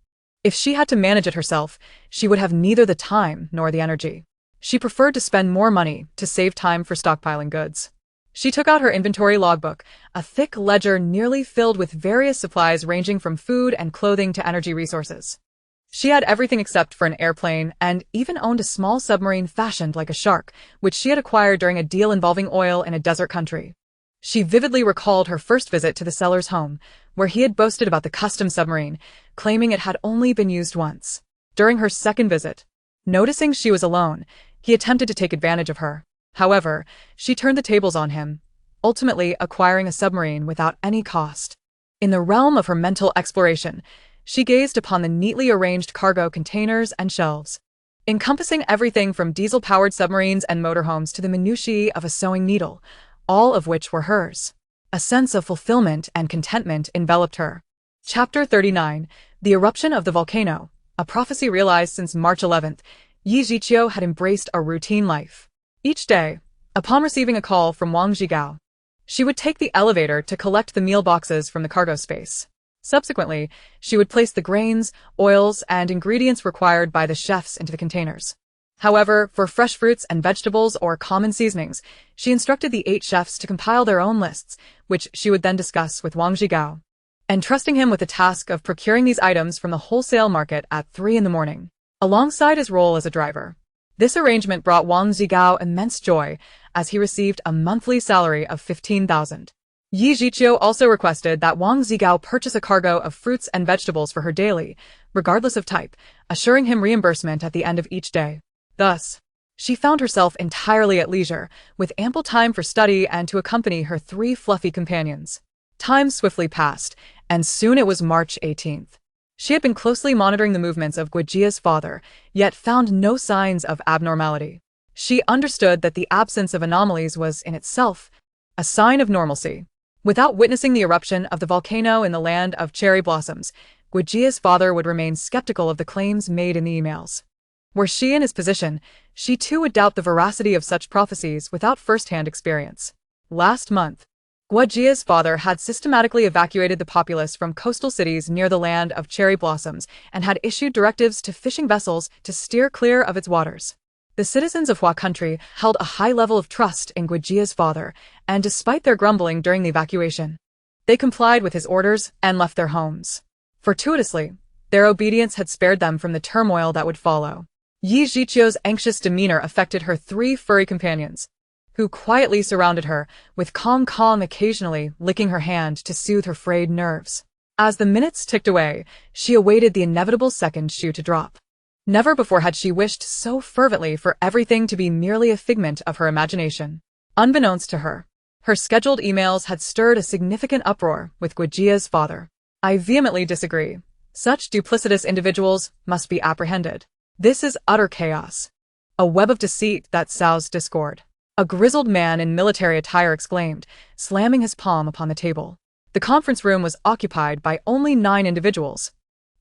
If she had to manage it herself, she would have neither the time nor the energy. She preferred to spend more money to save time for stockpiling goods. She took out her inventory logbook, a thick ledger nearly filled with various supplies ranging from food and clothing to energy resources. She had everything except for an airplane and even owned a small submarine fashioned like a shark, which she had acquired during a deal involving oil in a desert country. She vividly recalled her first visit to the seller's home, where he had boasted about the custom submarine, claiming it had only been used once. During her second visit, noticing she was alone, he attempted to take advantage of her. However, she turned the tables on him, ultimately acquiring a submarine without any cost. In the realm of her mental exploration, she gazed upon the neatly arranged cargo containers and shelves, encompassing everything from diesel-powered submarines and motorhomes to the minutiae of a sewing needle, all of which were hers. A sense of fulfillment and contentment enveloped her. Chapter 39, The Eruption of the Volcano, a prophecy realized since March 11th, Yi Jiqiu had embraced a routine life. Each day, upon receiving a call from Wang Zhigao, she would take the elevator to collect the meal boxes from the cargo space. Subsequently, she would place the grains, oils, and ingredients required by the chefs into the containers. However, for fresh fruits and vegetables or common seasonings, she instructed the 8 chefs to compile their own lists, which she would then discuss with Wang Zhigao, entrusting him with the task of procuring these items from the wholesale market at 3 in the morning, alongside his role as a driver. This arrangement brought Wang Zhigao immense joy, as he received a monthly salary of 15,000. Yi Jiqiu also requested that Wang Zhigao purchase a cargo of fruits and vegetables for her daily, regardless of type, assuring him reimbursement at the end of each day. Thus, she found herself entirely at leisure, with ample time for study and to accompany her 3 fluffy companions. Time swiftly passed, and soon it was March 18th. She had been closely monitoring the movements of Guijia's father, yet found no signs of abnormality. She understood that the absence of anomalies was, in itself, a sign of normalcy. Without witnessing the eruption of the volcano in the land of cherry blossoms, Guijia's father would remain skeptical of the claims made in the emails. Were she in his position, she too would doubt the veracity of such prophecies without first-hand experience. Last month, Guijia's father had systematically evacuated the populace from coastal cities near the land of cherry blossoms and had issued directives to fishing vessels to steer clear of its waters. The citizens of Hua country held a high level of trust in Guijia's father, and despite their grumbling during the evacuation, they complied with his orders and left their homes. Fortuitously, their obedience had spared them from the turmoil that would follow. Yi Jiqiu's anxious demeanor affected her 3 furry companions, who quietly surrounded her, with Kong Kong occasionally licking her hand to soothe her frayed nerves. As the minutes ticked away, she awaited the inevitable second shoe to drop. Never before had she wished so fervently for everything to be merely a figment of her imagination. Unbeknownst to her, her scheduled emails had stirred a significant uproar with Guijia's father. "I vehemently disagree. Such duplicitous individuals must be apprehended. This is utter chaos. A web of deceit that sows discord," a grizzled man in military attire exclaimed, slamming his palm upon the table. The conference room was occupied by only 9 individuals,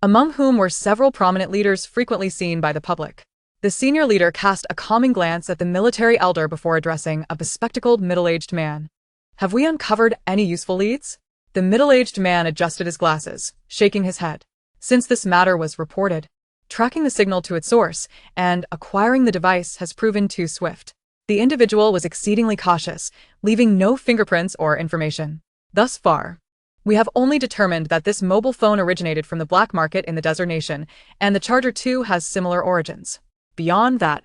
among whom were several prominent leaders frequently seen by the public. The senior leader cast a calming glance at the military elder before addressing a bespectacled middle-aged man. "Have we uncovered any useful leads?" The middle-aged man adjusted his glasses, shaking his head. "Since this matter was reported, tracking the signal to its source and acquiring the device has proven too swift. The individual was exceedingly cautious, leaving no fingerprints or information. Thus far, we have only determined that this mobile phone originated from the black market in the desert nation, and the charger too has similar origins. Beyond that,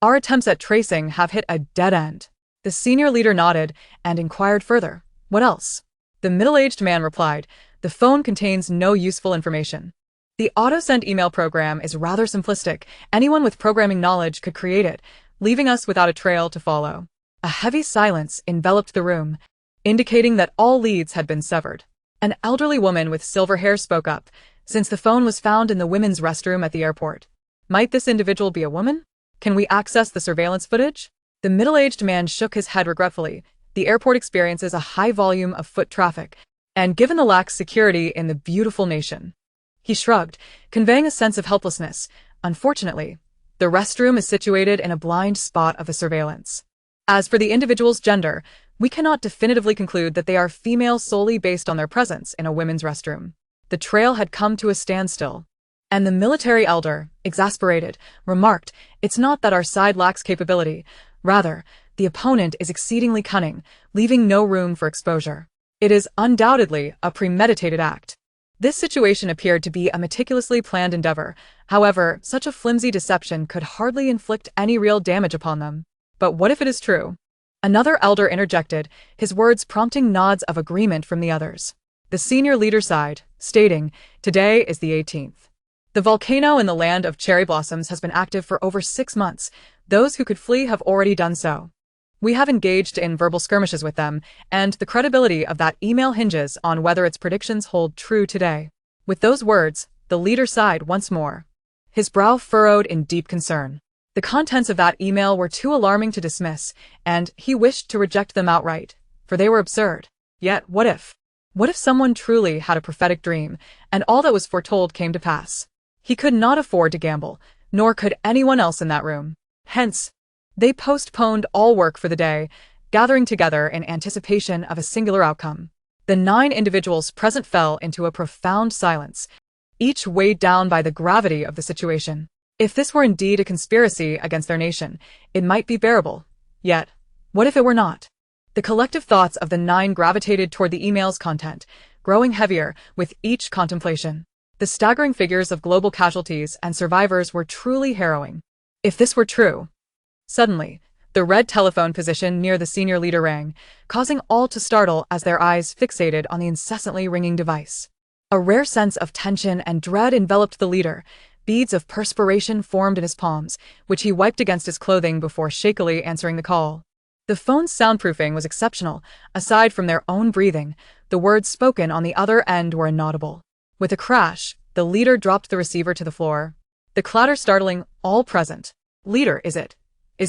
our attempts at tracing have hit a dead end." The senior leader nodded and inquired further, "What else?" The middle-aged man replied, "The phone contains no useful information. The auto-send email program is rather simplistic. Anyone with programming knowledge could create it, leaving us without a trail to follow. A heavy silence enveloped the room, indicating that all leads had been severed. An elderly woman with silver hair spoke up, since the phone was found in the women's restroom at the airport. Might this individual be a woman? Can we access the surveillance footage? The middle-aged man shook his head regretfully. The airport experiences a high volume of foot traffic, and given the lax security in the beautiful nation. He shrugged, conveying a sense of helplessness. Unfortunately, the restroom is situated in a blind spot of the surveillance. As for the individual's gender, we cannot definitively conclude that they are female solely based on their presence in a women's restroom. The trail had come to a standstill. And the military elder, exasperated, remarked, "It's not that our side lacks capability. Rather, the opponent is exceedingly cunning, leaving no room for exposure. It is undoubtedly a premeditated act." This situation appeared to be a meticulously planned endeavor. However, such a flimsy deception could hardly inflict any real damage upon them. But what if it is true? Another elder interjected, his words prompting nods of agreement from the others. The senior leader sighed, stating, "Today is the 18th. The volcano in the land of cherry blossoms has been active for over 6 months. Those who could flee have already done so. We have engaged in verbal skirmishes with them, and the credibility of that email hinges on whether its predictions hold true today." With those words, the leader sighed once more. His brow furrowed in deep concern. The contents of that email were too alarming to dismiss, and he wished to reject them outright, for they were absurd. Yet, what if? What if someone truly had a prophetic dream, and all that was foretold came to pass? He could not afford to gamble, nor could anyone else in that room. Hence, they postponed all work for the day, gathering together in anticipation of a singular outcome. The 9 individuals present fell into a profound silence, each weighed down by the gravity of the situation. If this were indeed a conspiracy against their nation, it might be bearable. Yet, what if it were not? The collective thoughts of the 9 gravitated toward the email's content, growing heavier with each contemplation. The staggering figures of global casualties and survivors were truly harrowing. If this were true. Suddenly, the red telephone position near the senior leader rang, causing all to startle as their eyes fixated on the incessantly ringing device. A rare sense of tension and dread enveloped the leader. Beads of perspiration formed in his palms, which he wiped against his clothing before shakily answering the call. The phone's soundproofing was exceptional. Aside from their own breathing, the words spoken on the other end were inaudible. With a crash, the leader dropped the receiver to the floor. The clatter startling all present. "Leader, is it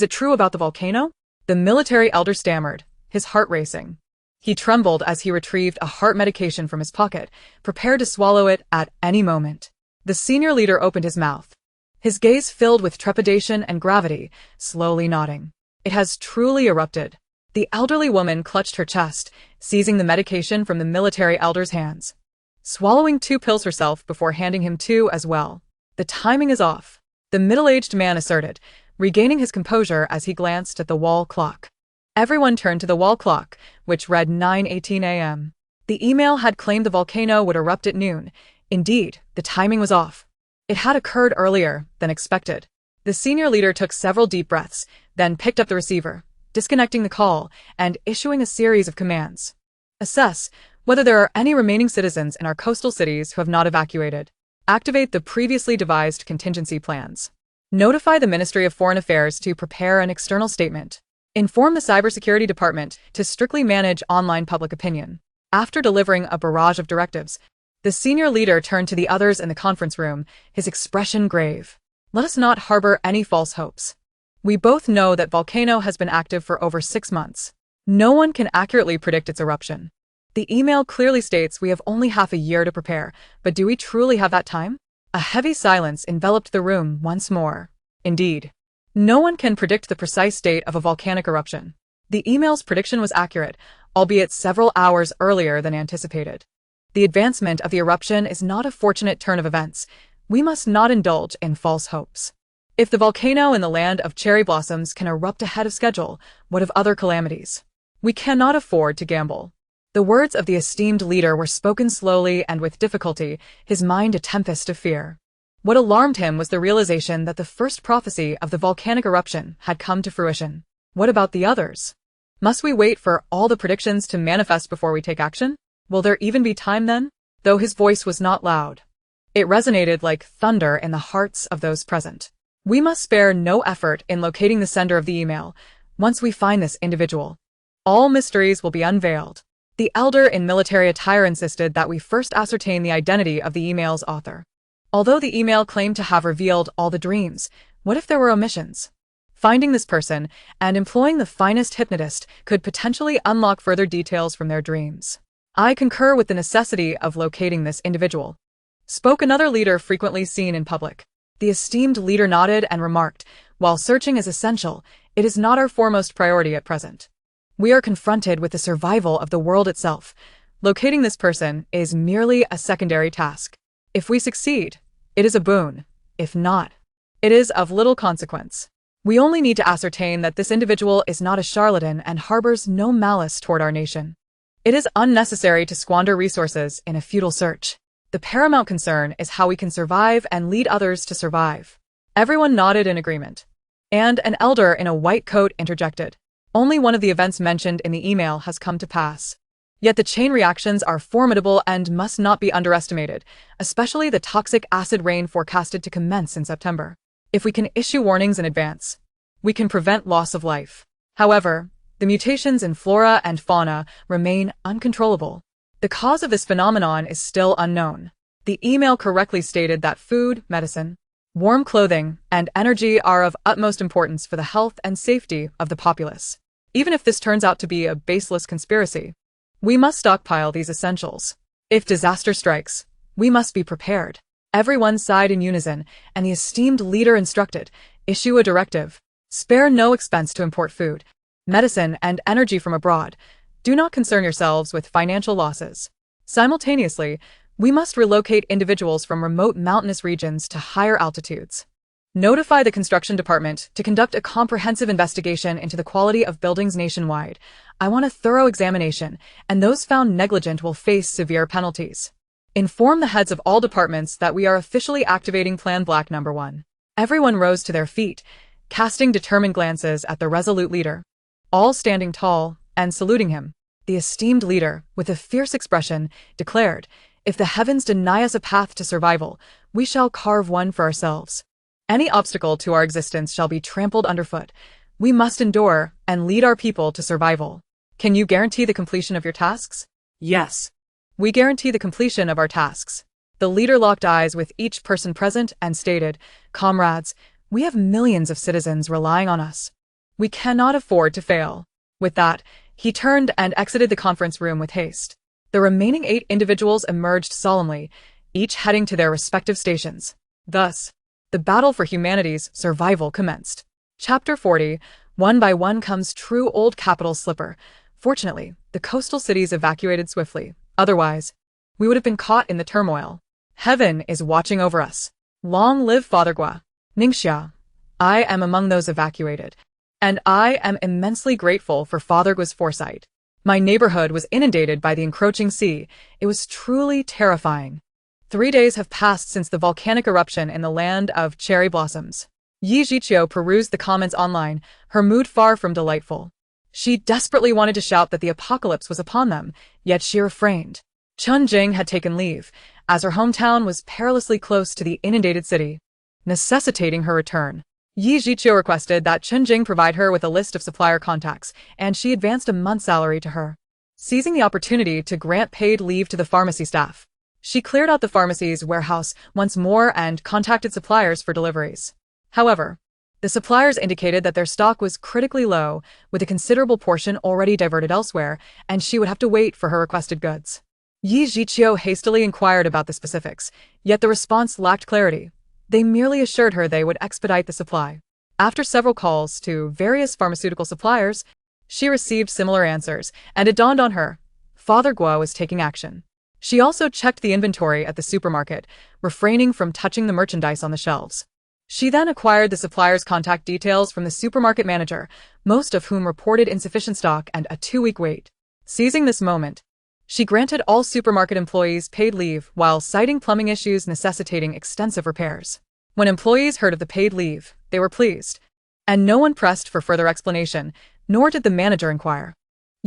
true about the volcano?" The military elder stammered, his heart racing. He trembled as he retrieved a heart medication from his pocket, prepared to swallow it at any moment. The senior leader opened his mouth, his gaze filled with trepidation and gravity, slowly nodding. "It has truly erupted." The elderly woman clutched her chest, seizing the medication from the military elder's hands, swallowing 2 pills herself before handing him 2 as well. "The timing is off," the middle-aged man asserted, regaining his composure as he glanced at the wall clock. Everyone turned to the wall clock, which read 9:18 a.m. The email had claimed the volcano would erupt at noon. Indeed, the timing was off. It had occurred earlier than expected. The senior leader took several deep breaths, then picked up the receiver, disconnecting the call and issuing a series of commands. "Assess whether there are any remaining citizens in our coastal cities who have not evacuated. Activate the previously devised contingency plans. Notify the Ministry of Foreign Affairs to prepare an external statement. Inform the Cybersecurity Department to strictly manage online public opinion." After delivering a barrage of directives, the senior leader turned to the others in the conference room, his expression grave. "Let us not harbor any false hopes. We both know that volcano has been active for over 6 months. No one can accurately predict its eruption. The email clearly states we have only half a year to prepare, but do we truly have that time?" A heavy silence enveloped the room once more. Indeed, no one can predict the precise date of a volcanic eruption. The email's prediction was accurate, albeit several hours earlier than anticipated. The advancement of the eruption is not a fortunate turn of events. We must not indulge in false hopes. If the volcano in the land of cherry blossoms can erupt ahead of schedule, what of other calamities? We cannot afford to gamble. The words of the esteemed leader were spoken slowly and with difficulty, his mind a tempest of fear. What alarmed him was the realization that the first prophecy of the volcanic eruption had come to fruition. What about the others? Must we wait for all the predictions to manifest before we take action? Will there even be time then? Though his voice was not loud, It resonated like thunder in the hearts of those present. We must spare no effort in locating the sender of the email. Once we find this individual, all mysteries will be unveiled. The elder in military attire insisted that we first ascertain the identity of the email's author. Although the email claimed to have revealed all the dreams, what if there were omissions? Finding this person and employing the finest hypnotist could potentially unlock further details from their dreams. I concur with the necessity of locating this individual, spoke another leader frequently seen in public. The esteemed leader nodded and remarked, while searching is essential, it is not our foremost priority at present. We are confronted with the survival of the world itself. Locating this person is merely a secondary task. If we succeed, it is a boon. If not, it is of little consequence. We only need to ascertain that this individual is not a charlatan and harbors no malice toward our nation. It is unnecessary to squander resources in a futile search. The paramount concern is how we can survive and lead others to survive. Everyone nodded in agreement. And an elder in a white coat interjected. Only one of the events mentioned in the email has come to pass. Yet the chain reactions are formidable and must not be underestimated, especially the toxic acid rain forecasted to commence in September. If we can issue warnings in advance, we can prevent loss of life. However, the mutations in flora and fauna remain uncontrollable. The cause of this phenomenon is still unknown. The email correctly stated that food, medicine, warm clothing, and energy are of utmost importance for the health and safety of the populace. Even if this turns out to be a baseless conspiracy, we must stockpile these essentials. If disaster strikes, we must be prepared. Everyone sighed in unison, and the esteemed leader instructed, issue a directive. Spare no expense to import food, medicine, and energy from abroad. Do not concern yourselves with financial losses. Simultaneously, we must relocate individuals from remote mountainous regions to higher altitudes. Notify the construction department to conduct a comprehensive investigation into the quality of buildings nationwide. I want a thorough examination, and those found negligent will face severe penalties. Inform the heads of all departments that we are officially activating Plan Black No. 1. Everyone rose to their feet, casting determined glances at the resolute leader, all standing tall and saluting him. The esteemed leader, with a fierce expression, declared, "If the heavens deny us a path to survival, we shall carve one for ourselves. Any obstacle to our existence shall be trampled underfoot. We must endure and lead our people to survival. Can you guarantee the completion of your tasks?" Yes. "We guarantee the completion of our tasks." The leader locked eyes with each person present and stated, "Comrades, we have millions of citizens relying on us. We cannot afford to fail." With that, he turned and exited the conference room with haste. The remaining 8 individuals emerged solemnly, each heading to their respective stations. Thus, the battle for humanity's survival commenced. Chapter 40. One by one comes true old capital slipper. Fortunately, the coastal cities evacuated swiftly. Otherwise, we would have been caught in the turmoil. Heaven is watching over us. Long live Father Gua. Ningxia. I am among those evacuated, and I am immensely grateful for Father Gua's foresight. My neighborhood was inundated by the encroaching sea. It was truly terrifying. 3 days have passed since the volcanic eruption in the land of cherry blossoms. Yi Jiqiu perused the comments online, her mood far from delightful. She desperately wanted to shout that the apocalypse was upon them, yet she refrained. Chun Jing had taken leave, as her hometown was perilously close to the inundated city, necessitating her return. Yi Jiqiu requested that Chun Jing provide her with a list of supplier contacts, and she advanced a month's salary to her. Seizing the opportunity to grant paid leave to the pharmacy staff, she cleared out the pharmacy's warehouse once more and contacted suppliers for deliveries. However, the suppliers indicated that their stock was critically low, with a considerable portion already diverted elsewhere, and she would have to wait for her requested goods. Yi Jiqiu hastily inquired about the specifics, yet the response lacked clarity. They merely assured her they would expedite the supply. After several calls to various pharmaceutical suppliers, she received similar answers, and it dawned on her. Father Gua was taking action. She also checked the inventory at the supermarket, refraining from touching the merchandise on the shelves. She then acquired the supplier's contact details from the supermarket manager, most of whom reported insufficient stock and a 2-week wait. Seizing this moment, she granted all supermarket employees paid leave while citing plumbing issues necessitating extensive repairs. When employees heard of the paid leave, they were pleased, and no one pressed for further explanation, nor did the manager inquire.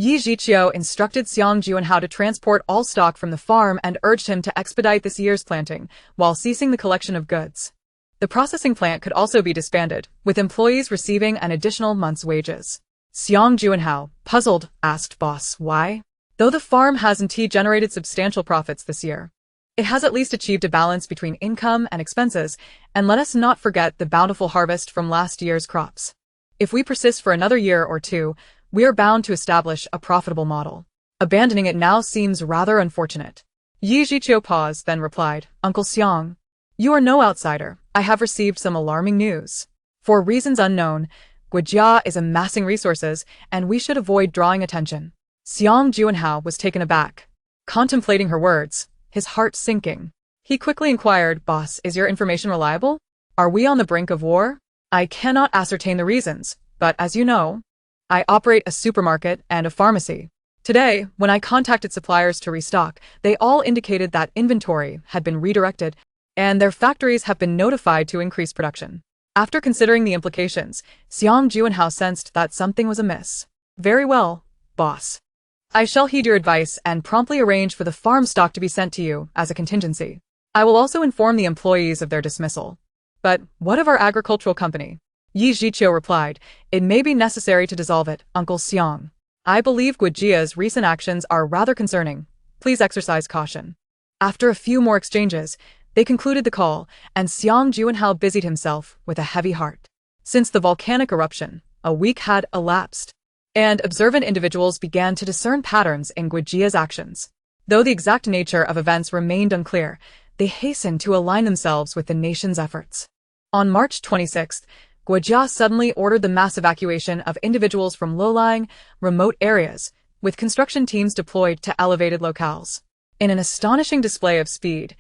Yi Zhiqiu instructed Xiang Juanhao to transport all stock from the farm and urged him to expedite this year's planting, while ceasing the collection of goods. The processing plant could also be disbanded, with employees receiving an additional month's wages. Xiang Juanhao, puzzled, asked boss why. Though the farm has indeed generated substantial profits this year, it has at least achieved a balance between income and expenses, and let us not forget the bountiful harvest from last year's crops. If we persist for another year or two, we are bound to establish a profitable model. Abandoning it now seems rather unfortunate. Yi Zhiqiu paused, then replied, Uncle Xiang, you are no outsider. I have received some alarming news. For reasons unknown, Guojia is amassing resources, and we should avoid drawing attention. Xiang Juanhao was taken aback, contemplating her words, his heart sinking. He quickly inquired, Boss, is your information reliable? Are we on the brink of war? I cannot ascertain the reasons, but as you know, I operate a supermarket and a pharmacy. Today, when I contacted suppliers to restock, they all indicated that inventory had been redirected and their factories have been notified to increase production. After considering the implications, Xiang Juanhao sensed that something was amiss. Very well, boss. I shall heed your advice and promptly arrange for the farm stock to be sent to you as a contingency. I will also inform the employees of their dismissal. But what of our agricultural company? Yi Zhiqiu replied, It may be necessary to dissolve it, Uncle Xiang. I believe Guojia's recent actions are rather concerning. Please exercise caution. After a few more exchanges, they concluded the call, and Xiang Juanhao busied himself with a heavy heart. Since the volcanic eruption, a week had elapsed, and observant individuals began to discern patterns in Guojia's actions. Though the exact nature of events remained unclear, they hastened to align themselves with the nation's efforts. On March 26th, Guojia suddenly ordered the mass evacuation of individuals from low-lying, remote areas, with construction teams deployed to elevated locales. In an astonishing display of speed,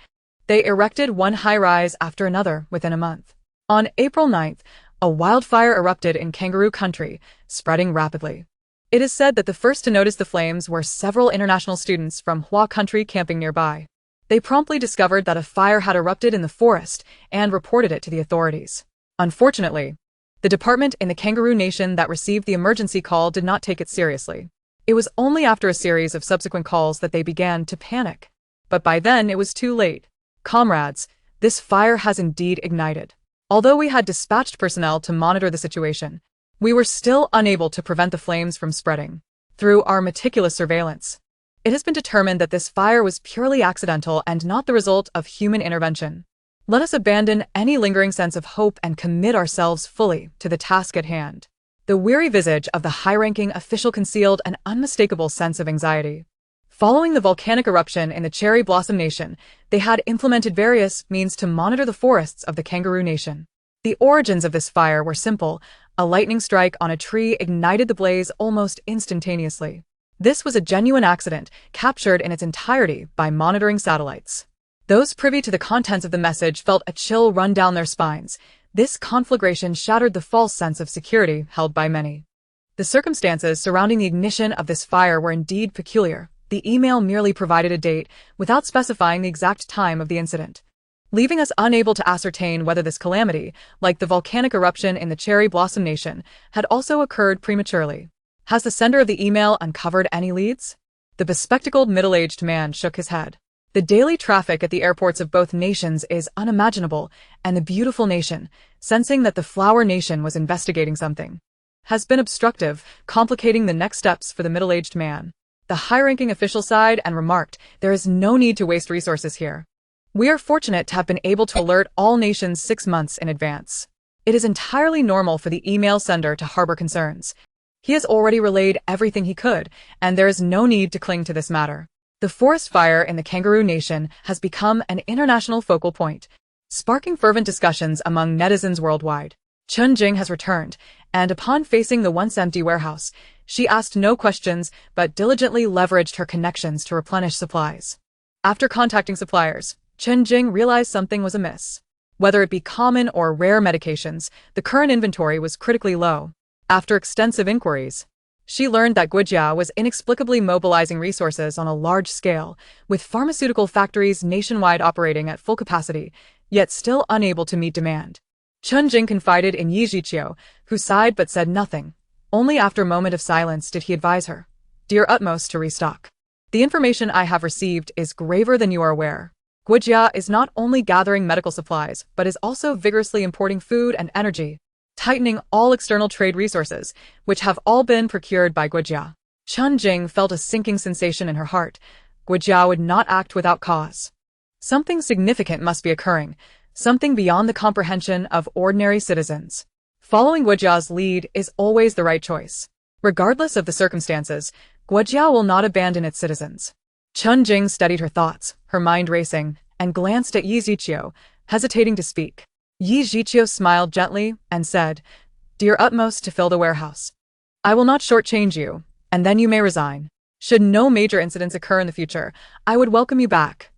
they erected one high-rise after another within a month. On April 9th, a wildfire erupted in Kangaroo Country, spreading rapidly. It is said that the first to notice the flames were several international students from Hua Country camping nearby. They promptly discovered that a fire had erupted in the forest and reported it to the authorities. Unfortunately, the department in the Kangaroo Nation that received the emergency call did not take it seriously. It was only after a series of subsequent calls that they began to panic. But by then it was too late. Comrades, this fire has indeed ignited. Although we had dispatched personnel to monitor the situation, we were still unable to prevent the flames from spreading. Through our meticulous surveillance, it has been determined that this fire was purely accidental and not the result of human intervention. Let us abandon any lingering sense of hope and commit ourselves fully to the task at hand. The weary visage of the high-ranking official concealed an unmistakable sense of anxiety. Following the volcanic eruption in the Cherry Blossom Nation, they had implemented various means to monitor the forests of the Kangaroo Nation. The origins of this fire were simple. A lightning strike on a tree ignited the blaze almost instantaneously. This was a genuine accident, captured in its entirety by monitoring satellites. Those privy to the contents of the message felt a chill run down their spines. This conflagration shattered the false sense of security held by many. The circumstances surrounding the ignition of this fire were indeed peculiar. The email merely provided a date, without specifying the exact time of the incident, leaving us unable to ascertain whether this calamity, like the volcanic eruption in the Cherry Blossom Nation, had also occurred prematurely. Has the sender of the email uncovered any leads? The bespectacled middle-aged man shook his head. The daily traffic at the airports of both nations is unimaginable, and the beautiful nation, sensing that the Flower Nation was investigating something, has been obstructive, complicating the next steps for the middle-aged man. The high-ranking official sighed and remarked, There is no need to waste resources here. We are fortunate to have been able to alert all nations 6 months in advance. It is entirely normal for the email sender to harbor concerns. He has already relayed everything he could, and there is no need to cling to this matter. The forest fire in the Kangaroo Nation has become an international focal point, sparking fervent discussions among netizens worldwide. Chun Jing has returned, and upon facing the once empty warehouse, she asked no questions but diligently leveraged her connections to replenish supplies. After contacting suppliers, Chun Jing realized something was amiss. Whether it be common or rare medications, the current inventory was critically low. After extensive inquiries, she learned that Guojia was inexplicably mobilizing resources on a large scale, with pharmaceutical factories nationwide operating at full capacity, yet still unable to meet demand. Chun Jing confided in Yi Zhiqiu, who sighed but said nothing. Only after a moment of silence did he advise her. Do your utmost to restock. The information I have received is graver than you are aware. Guojia is not only gathering medical supplies, but is also vigorously importing food and energy, tightening all external trade resources, which have all been procured by Guojia. Chun Jing felt a sinking sensation in her heart. Guojia would not act without cause. Something significant must be occurring, something beyond the comprehension of ordinary citizens. Following Guojia's lead is always the right choice. Regardless of the circumstances, Guojia will not abandon its citizens. Chun Jing steadied her thoughts, her mind racing, and glanced at Yi Ziqiu, hesitating to speak. Yi Ziqiu smiled gently and said, "Do your utmost to fill the warehouse. I will not shortchange you, and then you may resign. Should no major incidents occur in the future, I would welcome you back,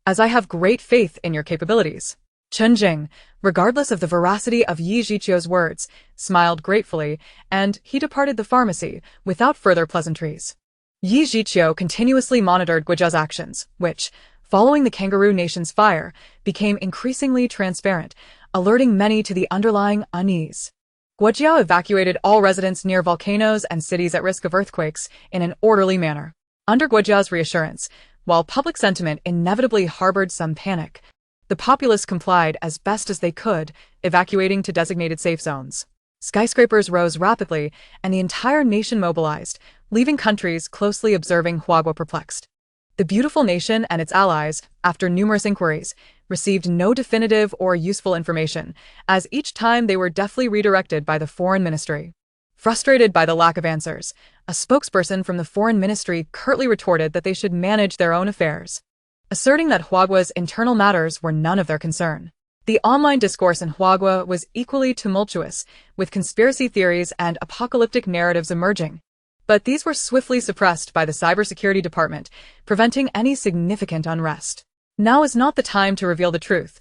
as I have great faith in your capabilities." Chun Jing, regardless of the veracity of Yi Ziqiu's words, smiled gratefully, and he departed the pharmacy without further pleasantries. Yi Ziqiu continuously monitored Guojia's actions, which, following the Kangaroo Nation's fire, became increasingly transparent, alerting many to the underlying unease. Guojia evacuated all residents near volcanoes and cities at risk of earthquakes in an orderly manner. Under Guojia's reassurance, while public sentiment inevitably harbored some panic, the populace complied as best as they could, evacuating to designated safe zones. Skyscrapers rose rapidly, and the entire nation mobilized, leaving countries closely observing Huagua perplexed. The beautiful nation and its allies, after numerous inquiries, received no definitive or useful information, as each time they were deftly redirected by the Foreign Ministry. Frustrated by the lack of answers, a spokesperson from the Foreign Ministry curtly retorted that they should manage their own affairs, asserting that Huagua's internal matters were none of their concern. The online discourse in Huagua was equally tumultuous, with conspiracy theories and apocalyptic narratives emerging. But these were swiftly suppressed by the Cybersecurity Department, preventing any significant unrest. Now is not the time to reveal the truth.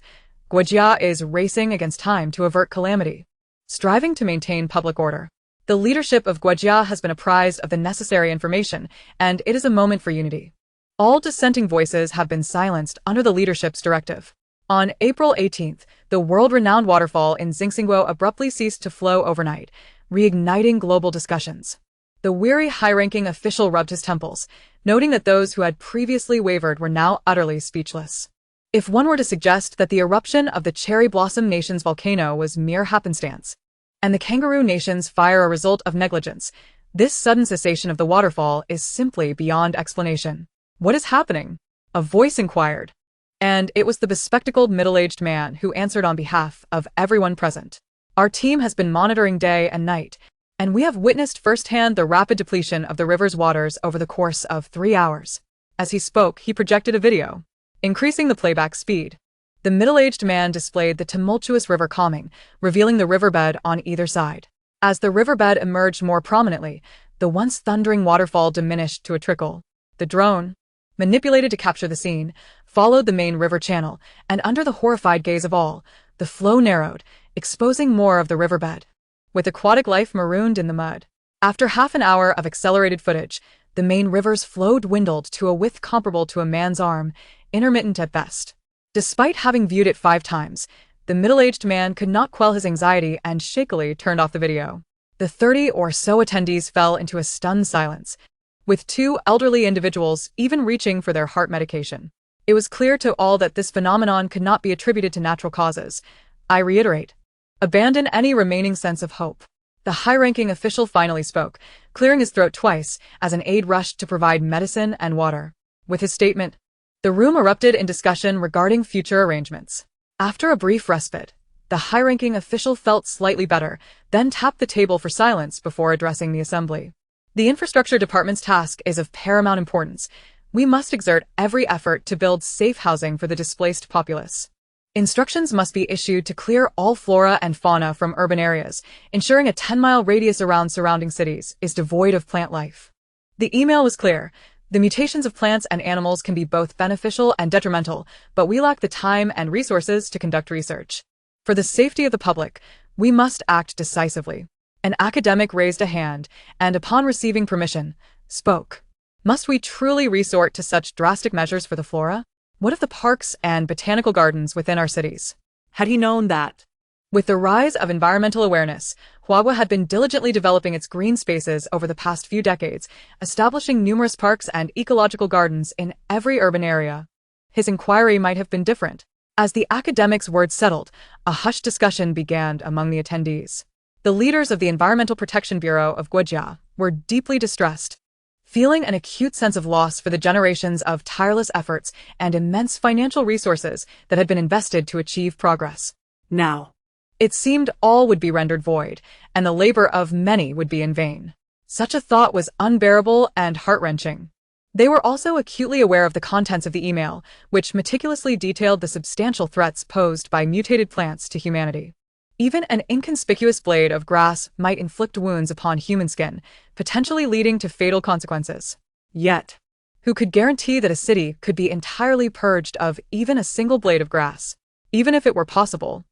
Guojia is racing against time to avert calamity, striving to maintain public order. The leadership of Guojia has been apprised of the necessary information, and it is a moment for unity. All dissenting voices have been silenced under the leadership's directive. On April 18th, the world-renowned waterfall in Xingxingguo abruptly ceased to flow overnight, reigniting global discussions. The weary high-ranking official rubbed his temples, noting that those who had previously wavered were now utterly speechless. If one were to suggest that the eruption of the Cherry Blossom Nation's volcano was mere happenstance, and the Kangaroo Nation's fire a result of negligence, this sudden cessation of the waterfall is simply beyond explanation. "What is happening?" a voice inquired. And it was the bespectacled middle-aged man who answered on behalf of everyone present. "Our team has been monitoring day and night, and we have witnessed firsthand the rapid depletion of the river's waters over the course of 3 hours. As he spoke, he projected a video, increasing the playback speed. The middle-aged man displayed the tumultuous river calming, revealing the riverbed on either side. As the riverbed emerged more prominently, the once thundering waterfall diminished to a trickle. The drone, manipulated to capture the scene, followed the main river channel, and under the horrified gaze of all, the flow narrowed, exposing more of the riverbed, with aquatic life marooned in the mud. After half an hour of accelerated footage, the main river's flow dwindled to a width comparable to a man's arm, intermittent at best. Despite having viewed it 5 times, the middle-aged man could not quell his anxiety and shakily turned off the video. The 30 or so attendees fell into a stunned silence, with 2 elderly individuals even reaching for their heart medication. It was clear to all that this phenomenon could not be attributed to natural causes. I reiterate, abandon any remaining sense of hope. The high-ranking official finally spoke, clearing his throat twice as an aide rushed to provide medicine and water. With his statement, the room erupted in discussion regarding future arrangements. After a brief respite, the high-ranking official felt slightly better, then tapped the table for silence before addressing the assembly. The infrastructure department's task is of paramount importance. We must exert every effort to build safe housing for the displaced populace. Instructions must be issued to clear all flora and fauna from urban areas, ensuring a 10-mile radius around surrounding cities is devoid of plant life. The email was clear. The mutations of plants and animals can be both beneficial and detrimental, but we lack the time and resources to conduct research. For the safety of the public, we must act decisively. An academic raised a hand, and upon receiving permission, spoke. Must we truly resort to such drastic measures for the flora? What of the parks and botanical gardens within our cities? Had he known that With the rise of environmental awareness, Huagua had been diligently developing its green spaces over the past few decades, establishing numerous parks and ecological gardens in every urban area. His inquiry might have been different. As the academic's words settled, a hushed discussion began among the attendees. The leaders of the Environmental Protection Bureau of Guojia were deeply distressed, feeling an acute sense of loss for the generations of tireless efforts and immense financial resources that had been invested to achieve progress. Now, It seemed all would be rendered void, and the labor of many would be in vain. Such a thought was unbearable and heart-wrenching. They were also acutely aware of the contents of the email, which meticulously detailed the substantial threats posed by mutated plants to humanity. Even an inconspicuous blade of grass might inflict wounds upon human skin, potentially leading to fatal consequences. Yet, who could guarantee that a city could be entirely purged of even a single blade of grass? Even if it were possible,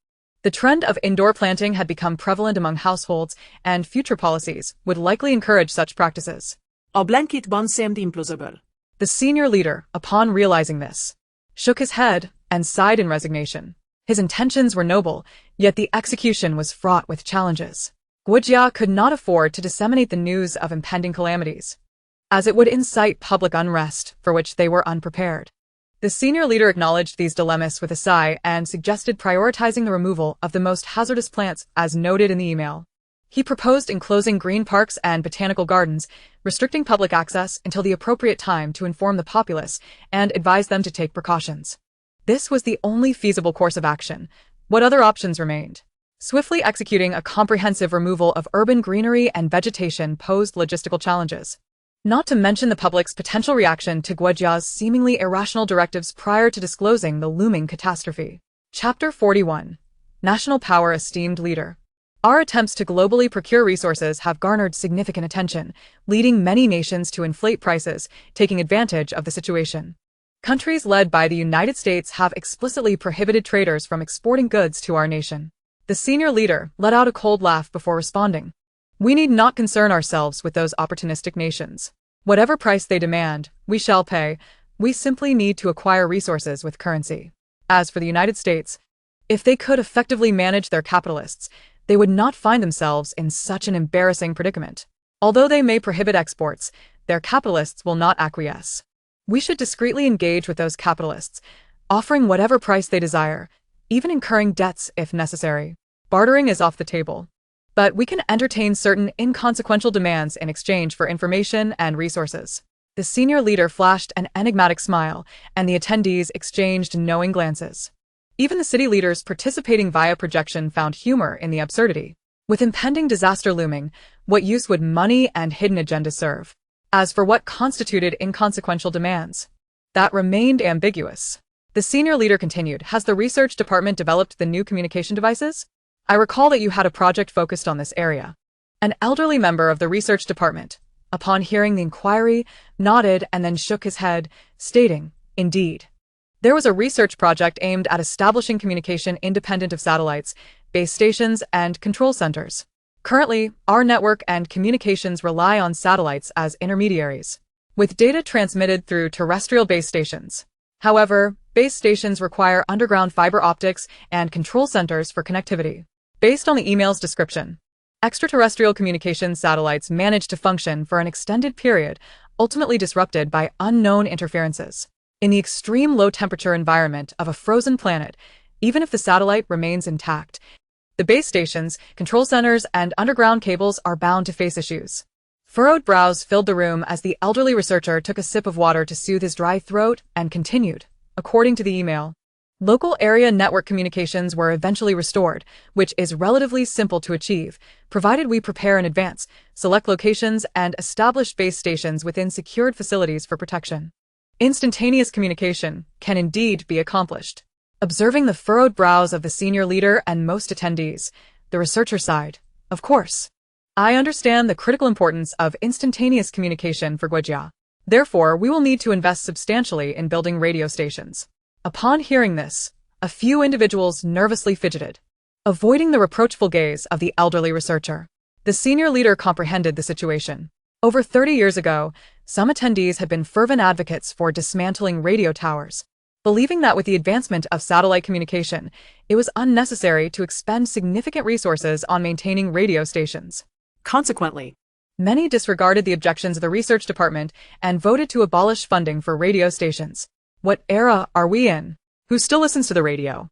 the trend of indoor planting had become prevalent among households, and future policies would likely encourage such practices. a blanket ban seemed implausible. The senior leader, upon realizing this, shook his head and sighed in resignation. His intentions were noble, yet the execution was fraught with challenges. Guojia could not afford to disseminate the news of impending calamities, as it would incite public unrest for which they were unprepared. The senior leader acknowledged these dilemmas with a sigh and suggested prioritizing the removal of the most hazardous plants as noted in the email. He proposed enclosing green parks and botanical gardens, restricting public access until the appropriate time to inform the populace and advise them to take precautions. This was the only feasible course of action. What other options remained? Swiftly executing a comprehensive removal of urban greenery and vegetation posed logistical challenges. Not to mention the public's potential reaction to Guojia's seemingly irrational directives prior to disclosing the looming catastrophe. Chapter 41. National Power Esteemed Leader. Our attempts to globally procure resources have garnered significant attention, leading many nations to inflate prices, taking advantage of the situation. Countries led by the United States have explicitly prohibited traders from exporting goods to our nation. The senior leader let out a cold laugh before responding. We need not concern ourselves with those opportunistic nations. Whatever price they demand, we shall pay. We simply need to acquire resources with currency. As for the United States, if they could effectively manage their capitalists, they would not find themselves in such an embarrassing predicament. Although they may prohibit exports, their capitalists will not acquiesce. We should discreetly engage with those capitalists, offering whatever price they desire, even incurring debts if necessary. Bartering is off the table. But we can entertain certain inconsequential demands in exchange for information and resources. The senior leader flashed an enigmatic smile, and the attendees exchanged knowing glances. Even the city leaders participating via projection found humor in the absurdity. With impending disaster looming, what use would money and hidden agendas serve? As for what constituted inconsequential demands, that remained ambiguous. The senior leader continued, has the research department developed the new communication devices? I recall that you had a project focused on this area. An elderly member of the research department, upon hearing the inquiry, nodded and then shook his head, stating, indeed. There was a research project aimed at establishing communication independent of satellites, base stations, and control centers. Currently, our network and communications rely on satellites as intermediaries, with data transmitted through terrestrial base stations. However, base stations require underground fiber optics and control centers for connectivity. Based on the email's description, extraterrestrial communications satellites managed to function for an extended period, ultimately disrupted by unknown interferences. In the extreme low-temperature environment of a frozen planet, even if the satellite remains intact, the base stations, control centers, and underground cables are bound to face issues. Furrowed brows filled the room as the elderly researcher took a sip of water to soothe his dry throat and continued, according to the email. Local area network communications were eventually restored, which is relatively simple to achieve, provided we prepare in advance, select locations, and establish base stations within secured facilities for protection. Instantaneous communication can indeed be accomplished. Observing the furrowed brows of the senior leader and most attendees, the researcher sighed. Of course. I understand the critical importance of instantaneous communication for Guojia. Therefore, we will need to invest substantially in building radio stations. Upon hearing this, a few individuals nervously fidgeted, avoiding the reproachful gaze of the elderly researcher. The senior leader comprehended the situation. Over 30 years ago, some attendees had been fervent advocates for dismantling radio towers. believing that with the advancement of satellite communication, it was unnecessary to expend significant resources on maintaining radio stations. Consequently, Many disregarded the objections of the research department and voted to abolish funding for radio stations. What era are we in? Who still listens to the radio?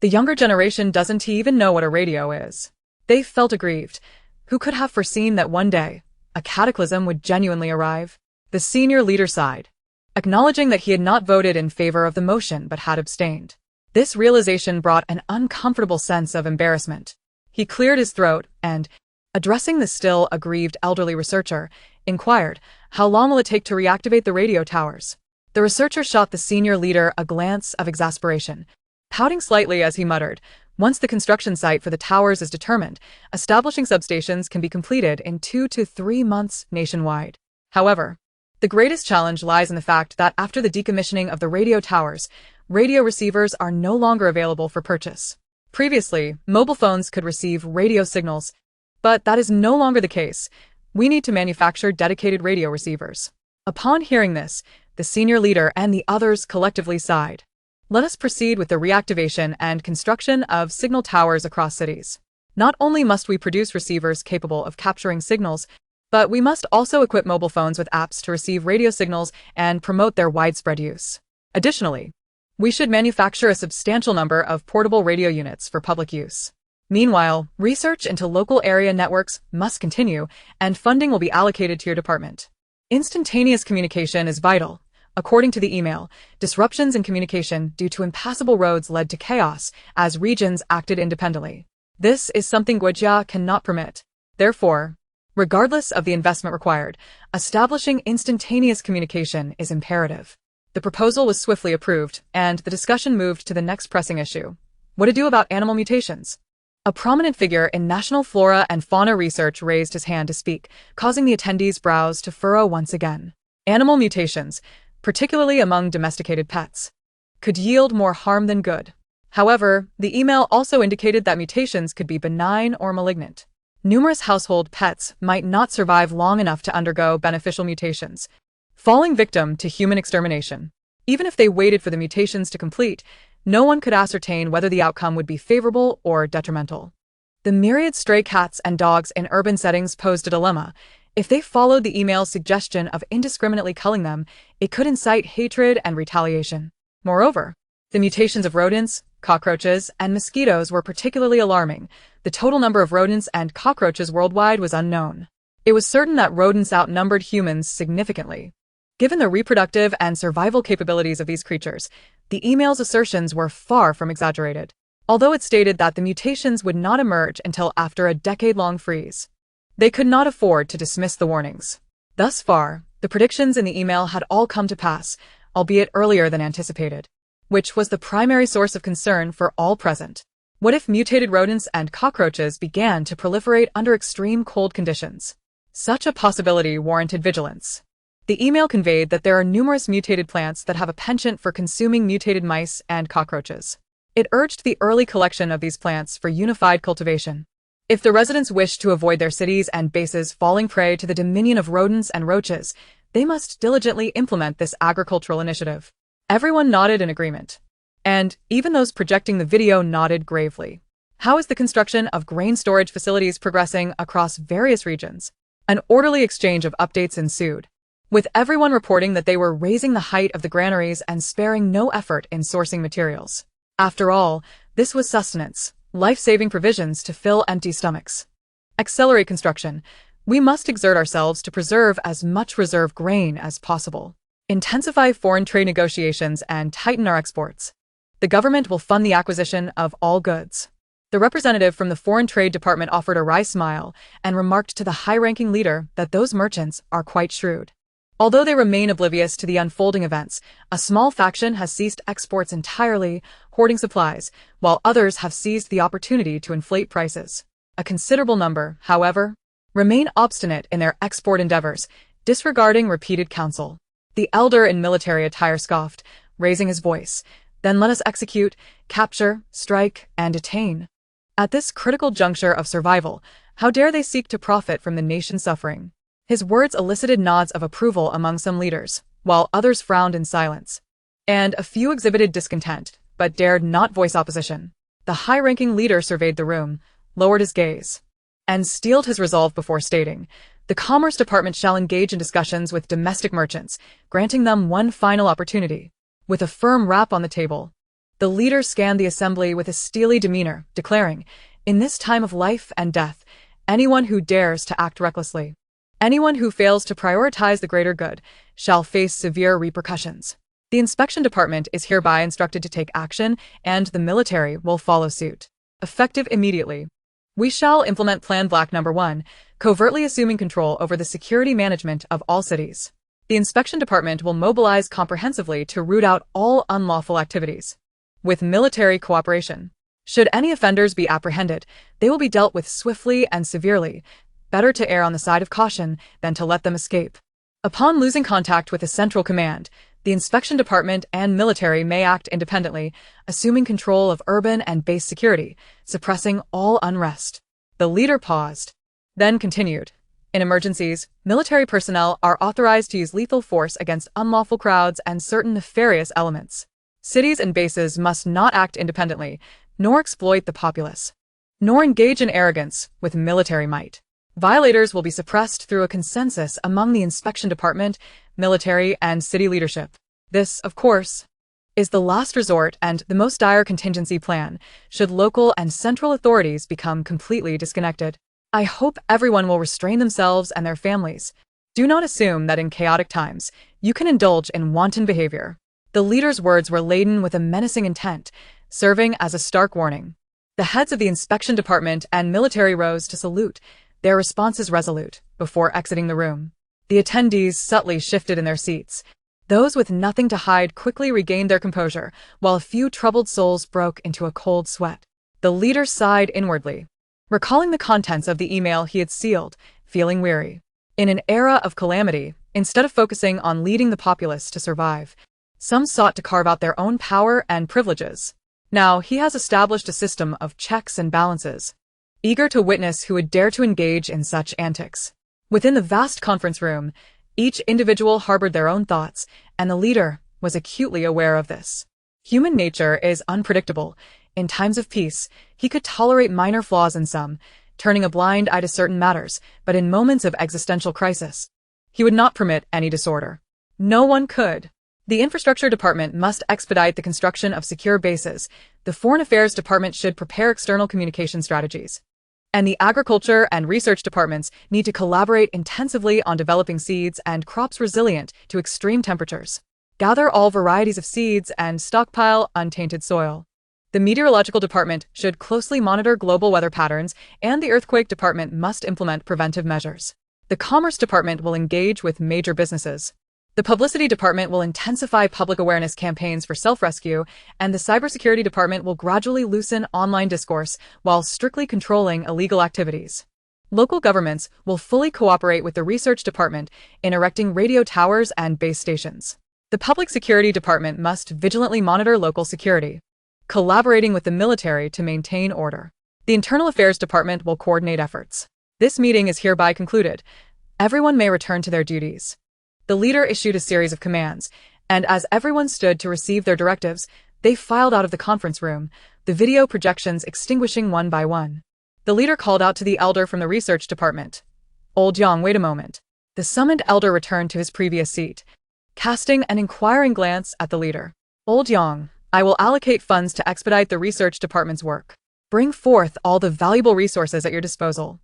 The younger generation doesn't even know what a radio is. They felt aggrieved. Who could have foreseen that one day, a cataclysm would genuinely arrive? The senior leader sighed, acknowledging that he had not voted in favor of the motion but had abstained. This realization brought an uncomfortable sense of embarrassment. He cleared his throat and, addressing the still aggrieved elderly researcher, inquired, "How long will it take to reactivate the radio towers?" The researcher shot the senior leader a glance of exasperation, pouting slightly as he muttered, "Once the construction site for the towers is determined, establishing substations can be completed in 2 to 3 months nationwide." However, the greatest challenge lies in the fact that after the decommissioning of the radio towers, radio receivers are no longer available for purchase. Previously, mobile phones could receive radio signals, but that is no longer the case. We need to manufacture dedicated radio receivers. Upon hearing this, the senior leader and the others collectively sighed. Let us proceed with the reactivation and construction of signal towers across cities. Not only must we produce receivers capable of capturing signals, but we must also equip mobile phones with apps to receive radio signals and promote their widespread use. Additionally, we should manufacture a substantial number of portable radio units for public use. Meanwhile, research into local area networks must continue, and funding will be allocated to your department. Instantaneous communication is vital. According to the email, disruptions in communication due to impassable roads led to chaos as regions acted independently. This is something Guajia cannot permit. Therefore, regardless of the investment required, establishing instantaneous communication is imperative. The proposal was swiftly approved, and the discussion moved to the next pressing issue. What to do about animal mutations? A prominent figure in national flora and fauna research raised his hand to speak, causing the attendees' brows to furrow once again. Animal mutations, particularly among domesticated pets, could yield more harm than good. However, the email also indicated that mutations could be benign or malignant. Numerous household pets might not survive long enough to undergo beneficial mutations, falling victim to human extermination. Even if they waited for the mutations to complete, no one could ascertain whether the outcome would be favorable or detrimental. The myriad stray cats and dogs in urban settings posed a dilemma. If they followed the email's suggestion of indiscriminately culling them, it could incite hatred and retaliation. Moreover, the mutations of rodents, cockroaches, and mosquitoes were particularly alarming. The total number of rodents and cockroaches worldwide was unknown. It was certain that rodents outnumbered humans significantly. Given the reproductive and survival capabilities of these creatures, the email's assertions were far from exaggerated, although it stated that the mutations would not emerge until after a decade-long freeze. They could not afford to dismiss the warnings. Thus far, the predictions in the email had all come to pass, albeit earlier than anticipated, which was the primary source of concern for all present. What if mutated rodents and cockroaches began to proliferate under extreme cold conditions? Such a possibility warranted vigilance. The email conveyed that there are numerous mutated plants that have a penchant for consuming mutated mice and cockroaches. It urged the early collection of these plants for unified cultivation. If the residents wished to avoid their cities and bases falling prey to the dominion of rodents and roaches, they must diligently implement this agricultural initiative. Everyone nodded in agreement. And even those projecting the video nodded gravely. How is the construction of grain storage facilities progressing across various regions? An orderly exchange of updates ensued, with everyone reporting that they were raising the height of the granaries and sparing no effort in sourcing materials. After all, this was sustenance, life-saving provisions to fill empty stomachs. Accelerate construction. We must exert ourselves to preserve as much reserve grain as possible. Intensify foreign trade negotiations and tighten our exports. The government will fund the acquisition of all goods. The representative from the Foreign Trade Department offered a wry smile and remarked to the high-ranking leader that those merchants are quite shrewd. Although they remain oblivious to the unfolding events, a small faction has ceased exports entirely, hoarding supplies, while others have seized the opportunity to inflate prices. A considerable number, however, remain obstinate in their export endeavors, disregarding repeated counsel. The elder in military attire scoffed, raising his voice. Then let us execute, capture, strike, and detain. At this critical juncture of survival, how dare they seek to profit from the nation's suffering? His words elicited nods of approval among some leaders, while others frowned in silence. and a few exhibited discontent, but dared not voice opposition. The high-ranking leader surveyed the room, lowered his gaze, and steeled his resolve before stating, "The Commerce Department shall engage in discussions with domestic merchants, granting them one final opportunity." With a firm rap on the table, the leader scanned the assembly with a steely demeanor, declaring, "In this time of life and death, anyone who dares to act recklessly, anyone who fails to prioritize the greater good, shall face severe repercussions. The Inspection Department is hereby instructed to take action, and the military will follow suit. Effective immediately. We shall implement Plan Black Number 1, covertly assuming control over the security management of all cities. The Inspection Department will mobilize comprehensively to root out all unlawful activities. With military cooperation, should any offenders be apprehended, they will be dealt with swiftly and severely. Better to err on the side of caution than to let them escape. Upon losing contact with the Central Command, the Inspection Department and military may act independently, assuming control of urban and base security, suppressing all unrest." The leader paused, then continued, "In emergencies, military personnel are authorized to use lethal force against unlawful crowds and certain nefarious elements. Cities and bases must not act independently, nor exploit the populace, nor engage in arrogance with military might. Violators will be suppressed through a consensus among the Inspection Department, military, and city leadership. This, of course, is the last resort and the most dire contingency plan, should local and central authorities become completely disconnected. I hope everyone will restrain themselves and their families. Do not assume that in chaotic times, you can indulge in wanton behavior." The leader's words were laden with a menacing intent, serving as a stark warning. The heads of the Inspection Department and military rose to salute, their responses resolute, before exiting the room. The attendees subtly shifted in their seats. Those with nothing to hide quickly regained their composure, while a few troubled souls broke into a cold sweat. The leader sighed inwardly, recalling the contents of the email he had sealed, feeling weary. In an era of calamity, instead of focusing on leading the populace to survive, some sought to carve out their own power and privileges. Now he has established a system of checks and balances, eager to witness who would dare to engage in such antics. Within the vast conference room, each individual harbored their own thoughts, and the leader was acutely aware of this. Human nature is unpredictable. In times of peace, he could tolerate minor flaws in some, turning a blind eye to certain matters, but in moments of existential crisis, he would not permit any disorder. No one could. The Infrastructure Department must expedite the construction of secure bases. The Foreign Affairs Department should prepare external communication strategies. And the Agriculture and Research Departments need to collaborate intensively on developing seeds and crops resilient to extreme temperatures. Gather all varieties of seeds and stockpile untainted soil. The Meteorological Department should closely monitor global weather patterns, and the Earthquake Department must implement preventive measures. The Commerce Department will engage with major businesses. The Publicity Department will intensify public awareness campaigns for self-rescue, and the Cybersecurity Department will gradually loosen online discourse while strictly controlling illegal activities. Local governments will fully cooperate with the Research Department in erecting radio towers and base stations. The Public Security Department must vigilantly monitor local security, collaborating with the military to maintain order. The Internal Affairs Department will coordinate efforts. This meeting is hereby concluded. Everyone may return to their duties. The leader issued a series of commands, and as everyone stood to receive their directives, they filed out of the conference room, the video projections extinguishing one by one. The leader called out to the elder from the Research Department. "Old Yang, wait a moment." The summoned elder returned to his previous seat, casting an inquiring glance at the leader. "Old Yang, I will allocate funds to expedite the Research Department's work. Bring forth all the valuable resources at your disposal."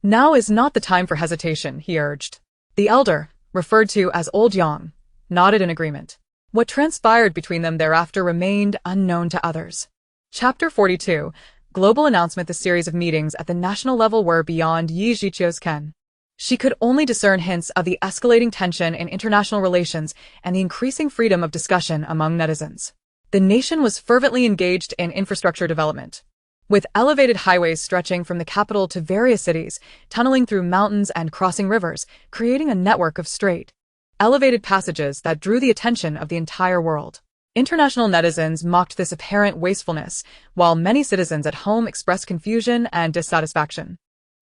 "Now is not the time for hesitation," he urged. The elder, referred to as Old Yang, nodded in agreement. What transpired between them thereafter remained unknown to others. Chapter 42, Global Announcement. The series of meetings at the national level were beyond Yi Zhiqiu's ken. She could only discern hints of the escalating tension in international relations and the increasing freedom of discussion among netizens. The nation was fervently engaged in infrastructure development, with elevated highways stretching from the capital to various cities, tunneling through mountains and crossing rivers, creating a network of straight, elevated passages that drew the attention of the entire world. International netizens mocked this apparent wastefulness, while many citizens at home expressed confusion and dissatisfaction.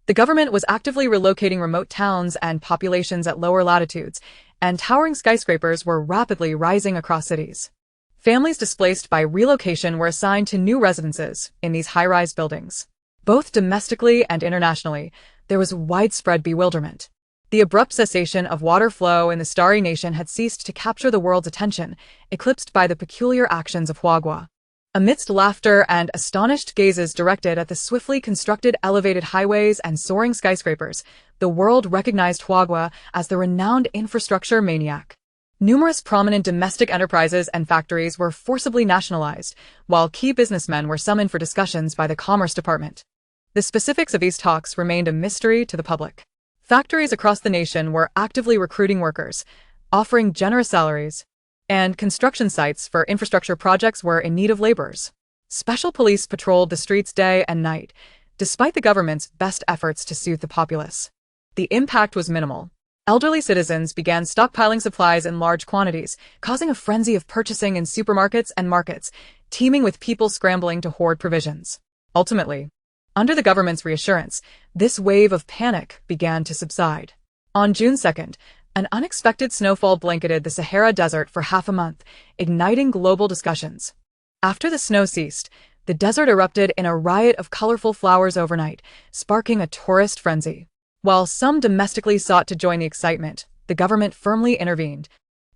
The government was actively relocating remote towns and populations at lower latitudes, and towering skyscrapers were rapidly rising across cities. Families displaced by relocation were assigned to new residences in these high-rise buildings. Both domestically and internationally, there was widespread bewilderment. The abrupt cessation of water flow in the Starry Nation had ceased to capture the world's attention, eclipsed by the peculiar actions of Huagua. Amidst laughter and astonished gazes directed at the swiftly constructed elevated highways and soaring skyscrapers, the world recognized Huagua as the renowned infrastructure maniac. Numerous prominent domestic enterprises and factories were forcibly nationalized, while key businessmen were summoned for discussions by the Commerce Department. The specifics of these talks remained a mystery to the public. Factories across the nation were actively recruiting workers, offering generous salaries, and construction sites for infrastructure projects were in need of laborers. Special police patrolled the streets day and night, despite the government's best efforts to soothe the populace. The impact was minimal. Elderly citizens began stockpiling supplies in large quantities, causing a frenzy of purchasing in supermarkets and markets, teeming with people scrambling to hoard provisions. Ultimately, under the government's reassurance, this wave of panic began to subside. On June 2nd, an unexpected snowfall blanketed the Sahara Desert for half a month, igniting global discussions. After the snow ceased, the desert erupted in a riot of colorful flowers overnight, sparking a tourist frenzy. While some domestically sought to join the excitement, the government firmly intervened,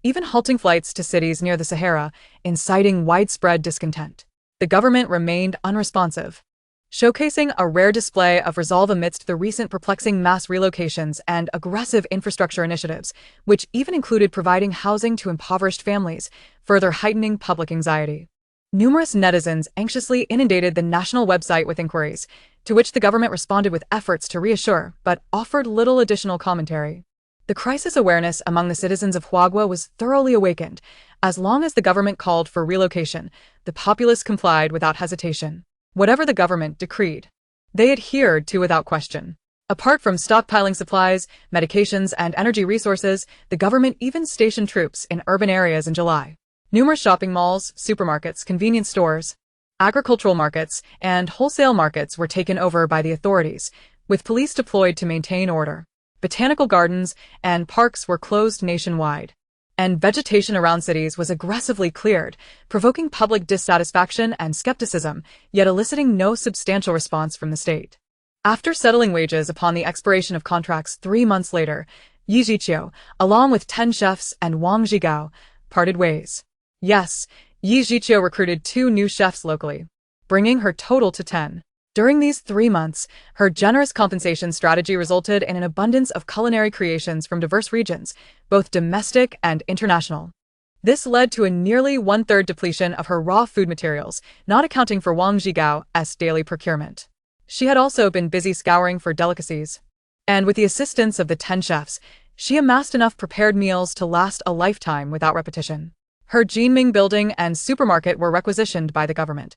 even halting flights to cities near the Sahara, inciting widespread discontent. The government remained unresponsive, showcasing a rare display of resolve amidst the recent perplexing mass relocations and aggressive infrastructure initiatives, which even included providing housing to impoverished families, further heightening public anxiety. Numerous netizens anxiously inundated the national website with inquiries, to which the government responded with efforts to reassure, but offered little additional commentary. The crisis awareness among the citizens of Huagua was thoroughly awakened. As long as the government called for relocation, the populace complied without hesitation. Whatever the government decreed, they adhered to without question. Apart from stockpiling supplies, medications, and energy resources, the government even stationed troops in urban areas in July. Numerous shopping malls, supermarkets, convenience stores, agricultural markets, and wholesale markets were taken over by the authorities, with police deployed to maintain order. Botanical gardens and parks were closed nationwide, and vegetation around cities was aggressively cleared, provoking public dissatisfaction and skepticism, yet eliciting no substantial response from the state. After settling wages upon the expiration of contracts 3 months later, Yi Zhiqiu, along with 10 chefs and Wang Zhigao, parted ways. Yes, Yi Zhiqiu recruited 2 new chefs locally, bringing her total to 10. During these 3 months, her generous compensation strategy resulted in an abundance of culinary creations from diverse regions, both domestic and international. This led to a nearly 1/3 depletion of her raw food materials, not accounting for Wang Zhigao's daily procurement. She had also been busy scouring for delicacies, and with the assistance of the 10 chefs, she amassed enough prepared meals to last a lifetime without repetition. Her Jinming building and supermarket were requisitioned by the government,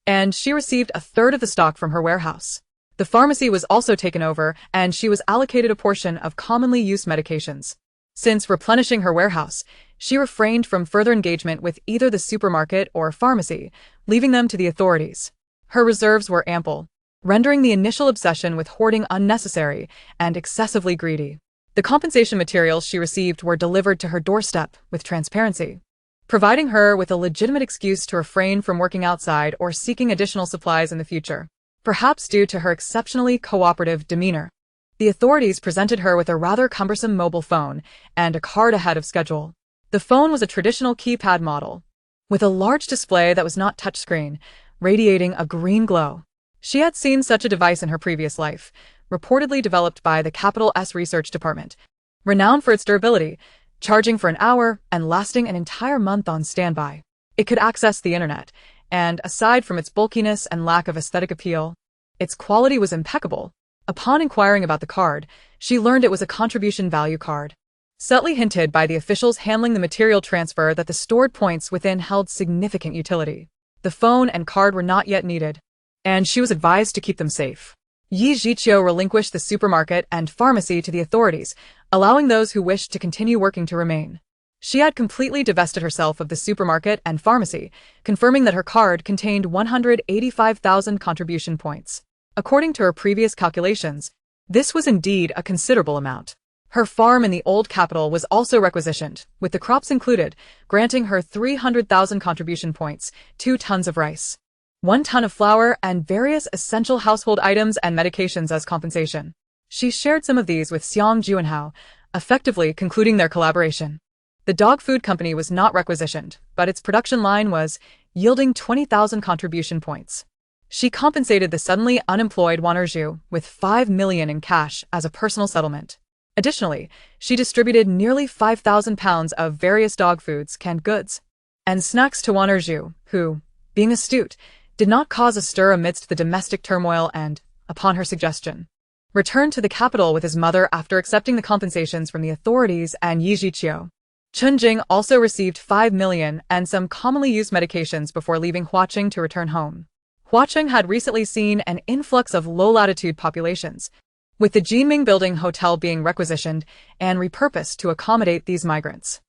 and she received 1/3 of the stock from her warehouse. The pharmacy was also taken over, and she was allocated a portion of commonly used medications. Since replenishing her warehouse, she refrained from further engagement with either the supermarket or pharmacy, leaving them to the authorities. Her reserves were ample, rendering the initial obsession with hoarding unnecessary and excessively greedy. The compensation materials she received were delivered to her doorstep with transparency, providing her with a legitimate excuse to refrain from working outside or seeking additional supplies in the future. Perhaps due to her exceptionally cooperative demeanor, the authorities presented her with a rather cumbersome mobile phone and a card ahead of schedule. The phone was a traditional keypad model, with a large display that was not touchscreen, radiating a green glow. She had seen such a device in her previous life, reportedly developed by the Capital S Research Department, renowned for its durability, charging for an hour and lasting an entire month on standby. It could access the internet, and aside from its bulkiness and lack of aesthetic appeal, its quality was impeccable. Upon inquiring about the card, she learned it was a contribution value card, subtly hinted by the officials handling the material transfer that the stored points within held significant utility. The phone and card were not yet needed, and she was advised to keep them safe. Yi Zhiqiu relinquished the supermarket and pharmacy to the authorities, allowing those who wished to continue working to remain. She had completely divested herself of the supermarket and pharmacy, confirming that her card contained 185,000 contribution points. According to her previous calculations, this was indeed a considerable amount. Her farm in the old capital was also requisitioned, with the crops included, granting her 300,000 contribution points, 2 tons of rice, 1 ton of flour, and various essential household items and medications as compensation. She shared some of these with Xiang Juanhao, effectively concluding their collaboration. The dog food company was not requisitioned, but its production line was, yielding 20,000 contribution points. She compensated the suddenly unemployed Wan'erju with 5 million in cash as a personal settlement. Additionally, she distributed nearly 5,000 pounds of various dog foods, canned goods, and snacks to Wan'erju, who, being astute, did not cause a stir amidst the domestic turmoil and, upon her suggestion, returned to the capital with his mother after accepting the compensations from the authorities and Yi Zhiqiu. Chunjing also received 5 million and some commonly used medications before leaving Huaqing to return home. Huaqing had recently seen an influx of low-latitude populations, with the Jinming Building Hotel being requisitioned and repurposed to accommodate these migrants.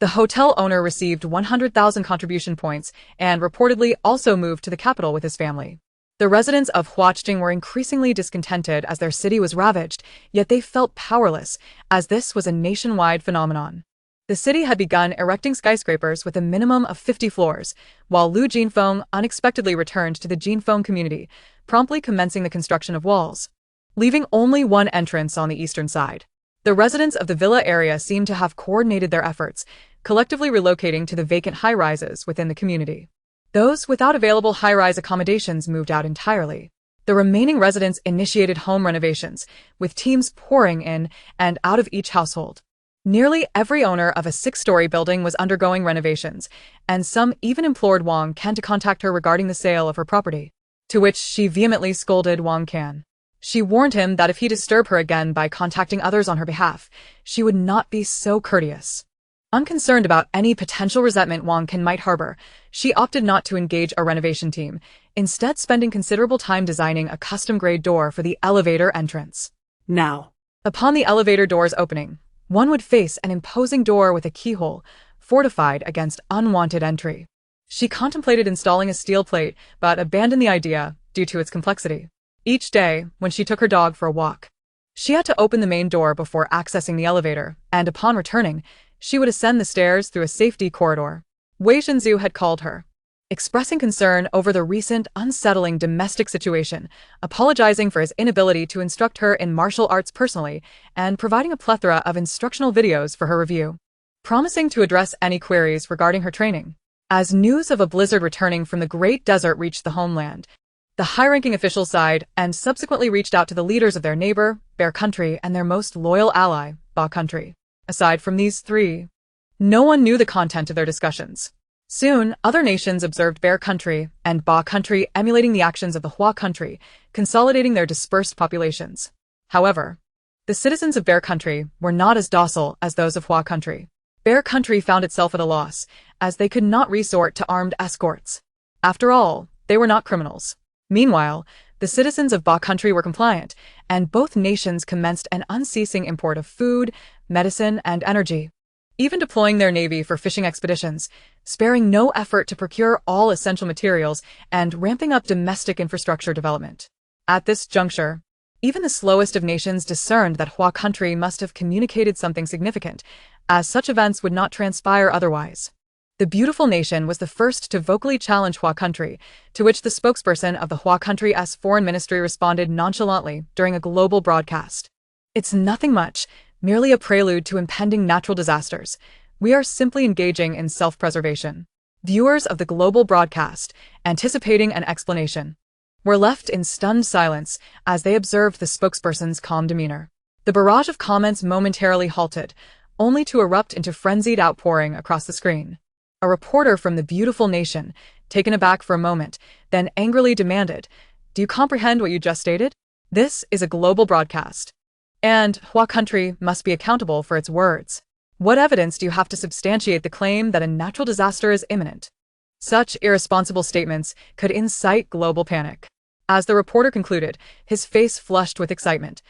The hotel owner received 100,000 contribution points and reportedly also moved to the capital with his family. The residents of Huaqing were increasingly discontented as their city was ravaged, yet they felt powerless, as this was a nationwide phenomenon. The city had begun erecting skyscrapers with a minimum of 50 floors, while Lu Jinfeng unexpectedly returned to the Jinfeng community, promptly commencing the construction of walls, leaving only one entrance on the eastern side. The residents of the villa area seemed to have coordinated their efforts, collectively relocating to the vacant high-rises within the community. Those without available high-rise accommodations moved out entirely. The remaining residents initiated home renovations, with teams pouring in and out of each household. Nearly every owner of a 6-story building was undergoing renovations, and some even implored Wang Can to contact her regarding the sale of her property, to which she vehemently scolded Wang Can. She warned him that if he disturbed her again by contacting others on her behalf, she would not be so courteous. Unconcerned about any potential resentment Wang Can might harbor, she opted not to engage a renovation team, instead spending considerable time designing a custom-grade door for the elevator entrance. Now, Upon the elevator door's opening, one would face an imposing door with a keyhole, fortified against unwanted entry. She contemplated installing a steel plate, but abandoned the idea due to its complexity. Each day, when she took her dog for a walk, she had to open the main door before accessing the elevator, and upon returning, she would ascend the stairs through a safety corridor. Wei Zhenzu had called her, expressing concern over the recent unsettling domestic situation, apologizing for his inability to instruct her in martial arts personally, and providing a plethora of instructional videos for her review, promising to address any queries regarding her training. As news of a blizzard returning from the Great Desert reached the homeland, the high-ranking officials sighed and subsequently reached out to the leaders of their neighbor, Bear Country, and their most loyal ally, Ba Country. Aside from these three, no one knew the content of their discussions. Soon, other nations observed Bear Country and Ba Country emulating the actions of the Hua Country, consolidating their dispersed populations. However, the citizens of Bear Country were not as docile as those of Hua Country. Bear Country found itself at a loss, as they could not resort to armed escorts. After all, they were not criminals. Meanwhile, the citizens of Ba Country were compliant, and both nations commenced an unceasing import of food, medicine, and energy, even deploying their navy for fishing expeditions, sparing no effort to procure all essential materials and ramping up domestic infrastructure development. At this juncture, even the slowest of nations discerned that Hua Country must have communicated something significant, as such events would not transpire otherwise. The beautiful nation was the first to vocally challenge Hua Country, to which the spokesperson of the Hua Country's foreign ministry responded nonchalantly during a global broadcast. "It's nothing much, merely a prelude to impending natural disasters. We are simply engaging in self-preservation." Viewers of the global broadcast, anticipating an explanation, were left in stunned silence as they observed the spokesperson's calm demeanor. The barrage of comments momentarily halted, only to erupt into frenzied outpouring across the screen. A reporter from the beautiful nation, taken aback for a moment, then angrily demanded, "Do you comprehend what you just stated? This is a global broadcast, and Hua Country must be accountable for its words. What evidence do you have to substantiate the claim that a natural disaster is imminent?" Such irresponsible statements could incite global panic. As the reporter concluded, his face flushed with excitement,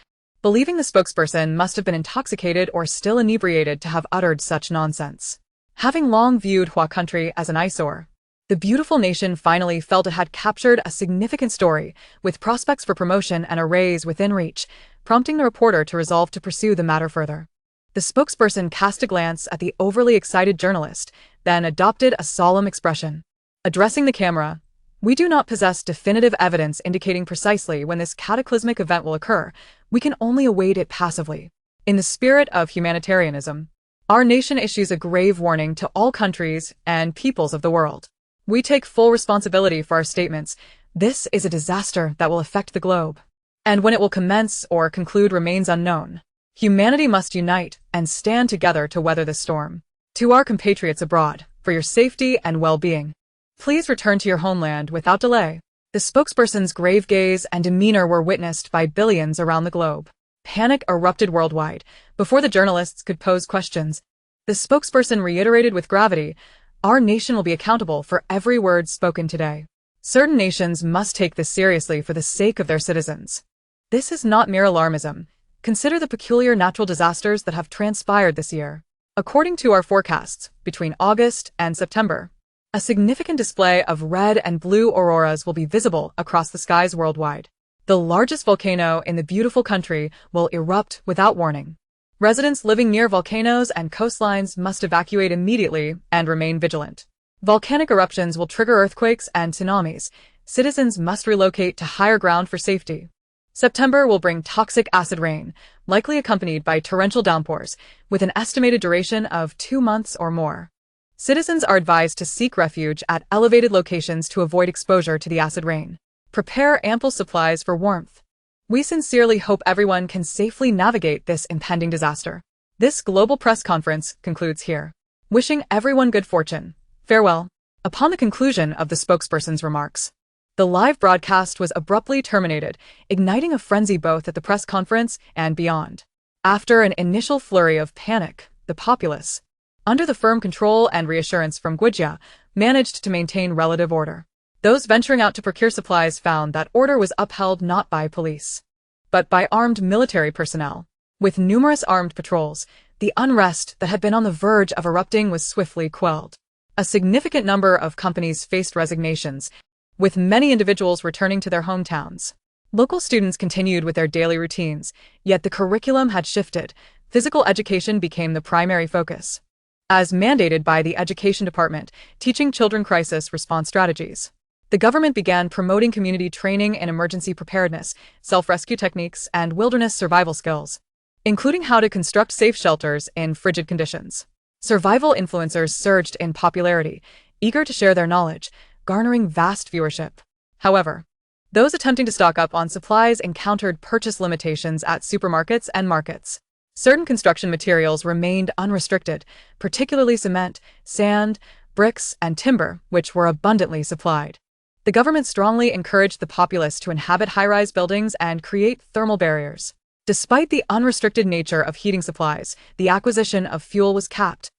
believing the spokesperson must have been intoxicated or still inebriated to have uttered such nonsense. Having long viewed Hua Country as an eyesore, the beautiful nation finally felt it had captured a significant story, with prospects for promotion and a raise within reach, prompting the reporter to resolve to pursue the matter further. The spokesperson cast a glance at the overly excited journalist, then adopted a solemn expression. Addressing the camera, "We do not possess definitive evidence indicating precisely when this cataclysmic event will occur. We can only await it passively. In the spirit of humanitarianism, our nation issues a grave warning to all countries and peoples of the world. We take full responsibility for our statements. This is a disaster that will affect the globe. And when it will commence or conclude remains unknown. Humanity must unite and stand together to weather this storm. To our compatriots abroad, for your safety and well-being, please return to your homeland without delay." The spokesperson's grave gaze and demeanor were witnessed by billions around the globe. Panic erupted worldwide. Before the journalists could pose questions, the spokesperson reiterated with gravity, "Our nation will be accountable for every word spoken today. Certain nations must take this seriously for the sake of their citizens. This is not mere alarmism. Consider the peculiar natural disasters that have transpired this year. According to our forecasts, between August and September, a significant display of red and blue auroras will be visible across the skies worldwide. The largest volcano in the beautiful country will erupt without warning. Residents living near volcanoes and coastlines must evacuate immediately and remain vigilant. Volcanic eruptions will trigger earthquakes and tsunamis. Citizens must relocate to higher ground for safety. September will bring toxic acid rain, likely accompanied by torrential downpours, with an estimated duration of 2 months or more. Citizens are advised to seek refuge at elevated locations to avoid exposure to the acid rain. Prepare ample supplies for warmth. We sincerely hope everyone can safely navigate this impending disaster. This global press conference concludes here. Wishing everyone good fortune. Farewell." Upon the conclusion of the spokesperson's remarks, the live broadcast was abruptly terminated, igniting a frenzy both at the press conference and beyond. After an initial flurry of panic, the populace, under the firm control and reassurance from Gwija, managed to maintain relative order. Those venturing out to procure supplies found that order was upheld not by police, but by armed military personnel. With numerous armed patrols, the unrest that had been on the verge of erupting was swiftly quelled. A significant number of companies faced resignations, with many individuals returning to their hometowns. Local students continued with their daily routines, yet the curriculum had shifted. Physical education became the primary focus, as mandated by the Education Department, teaching children crisis response strategies. The government began promoting community training in emergency preparedness, self-rescue techniques, and wilderness survival skills, including how to construct safe shelters in frigid conditions. Survival influencers surged in popularity, eager to share their knowledge, garnering vast viewership. However, those attempting to stock up on supplies encountered purchase limitations at supermarkets and markets. Certain construction materials remained unrestricted, particularly cement, sand, bricks, and timber, which were abundantly supplied. The government strongly encouraged the populace to inhabit high-rise buildings and create thermal barriers. Despite the unrestricted nature of heating supplies, the acquisition of fuel was capped,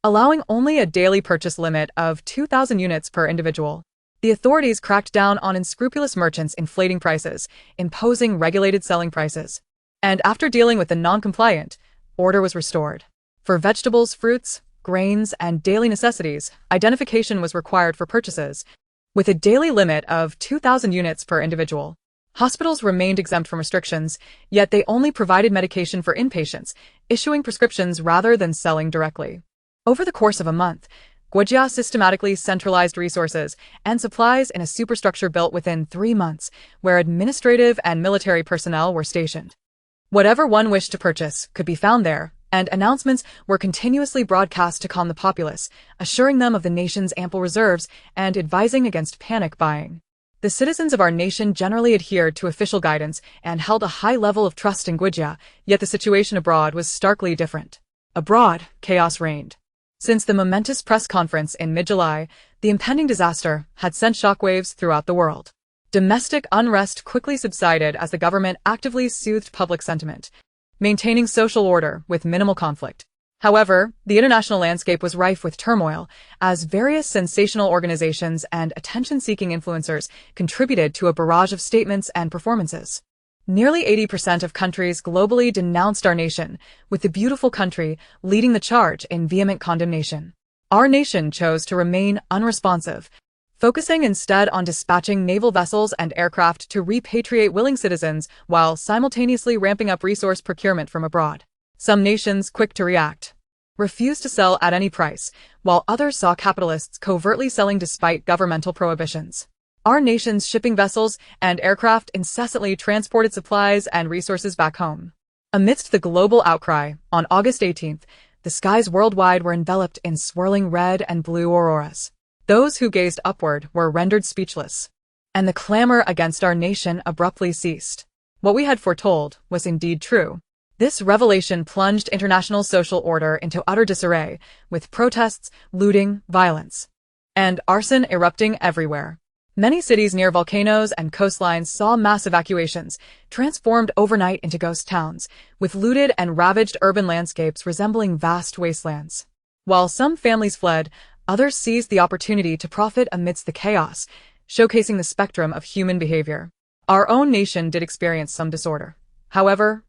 allowing only a daily purchase limit of 2,000 units per individual. The authorities cracked down on unscrupulous merchants inflating prices, imposing regulated selling prices. And after dealing with the non-compliant, order was restored. For vegetables, fruits, grains, and daily necessities, identification was required for purchases, with a daily limit of 2,000 units per individual. Hospitals remained exempt from restrictions, yet they only provided medication for inpatients, issuing prescriptions rather than selling directly. Over the course of a month, Gwija systematically centralized resources and supplies in a superstructure built within 3 months, where administrative and military personnel were stationed. Whatever one wished to purchase could be found there, and announcements were continuously broadcast to calm the populace, assuring them of the nation's ample reserves and advising against panic buying. The citizens of our nation generally adhered to official guidance and held a high level of trust in Gwija, yet the situation abroad was starkly different. Abroad, chaos reigned. Since the momentous press conference in mid-July, the impending disaster had sent shockwaves throughout the world. Domestic unrest quickly subsided as the government actively soothed public sentiment, maintaining social order with minimal conflict. However, the international landscape was rife with turmoil, as various sensational organizations and attention-seeking influencers contributed to a barrage of statements and performances. Nearly 80% of countries globally denounced our nation, with the beautiful country leading the charge in vehement condemnation. Our nation chose to remain unresponsive, focusing instead on dispatching naval vessels and aircraft to repatriate willing citizens while simultaneously ramping up resource procurement from abroad. Some nations, quick to react, refused to sell at any price, while others saw capitalists covertly selling despite governmental prohibitions. Our nation's shipping vessels and aircraft incessantly transported supplies and resources back home. Amidst the global outcry, on August 18th, the skies worldwide were enveloped in swirling red and blue auroras. Those who gazed upward were rendered speechless, and the clamor against our nation abruptly ceased. What we had foretold was indeed true. This revelation plunged international social order into utter disarray, with protests, looting, violence, and arson erupting everywhere. Many cities near volcanoes and coastlines saw mass evacuations, transformed overnight into ghost towns, with looted and ravaged urban landscapes resembling vast wastelands. While some families fled, others seized the opportunity to profit amidst the chaos, showcasing the spectrum of human behavior. Our own nation did experience some disorder. However,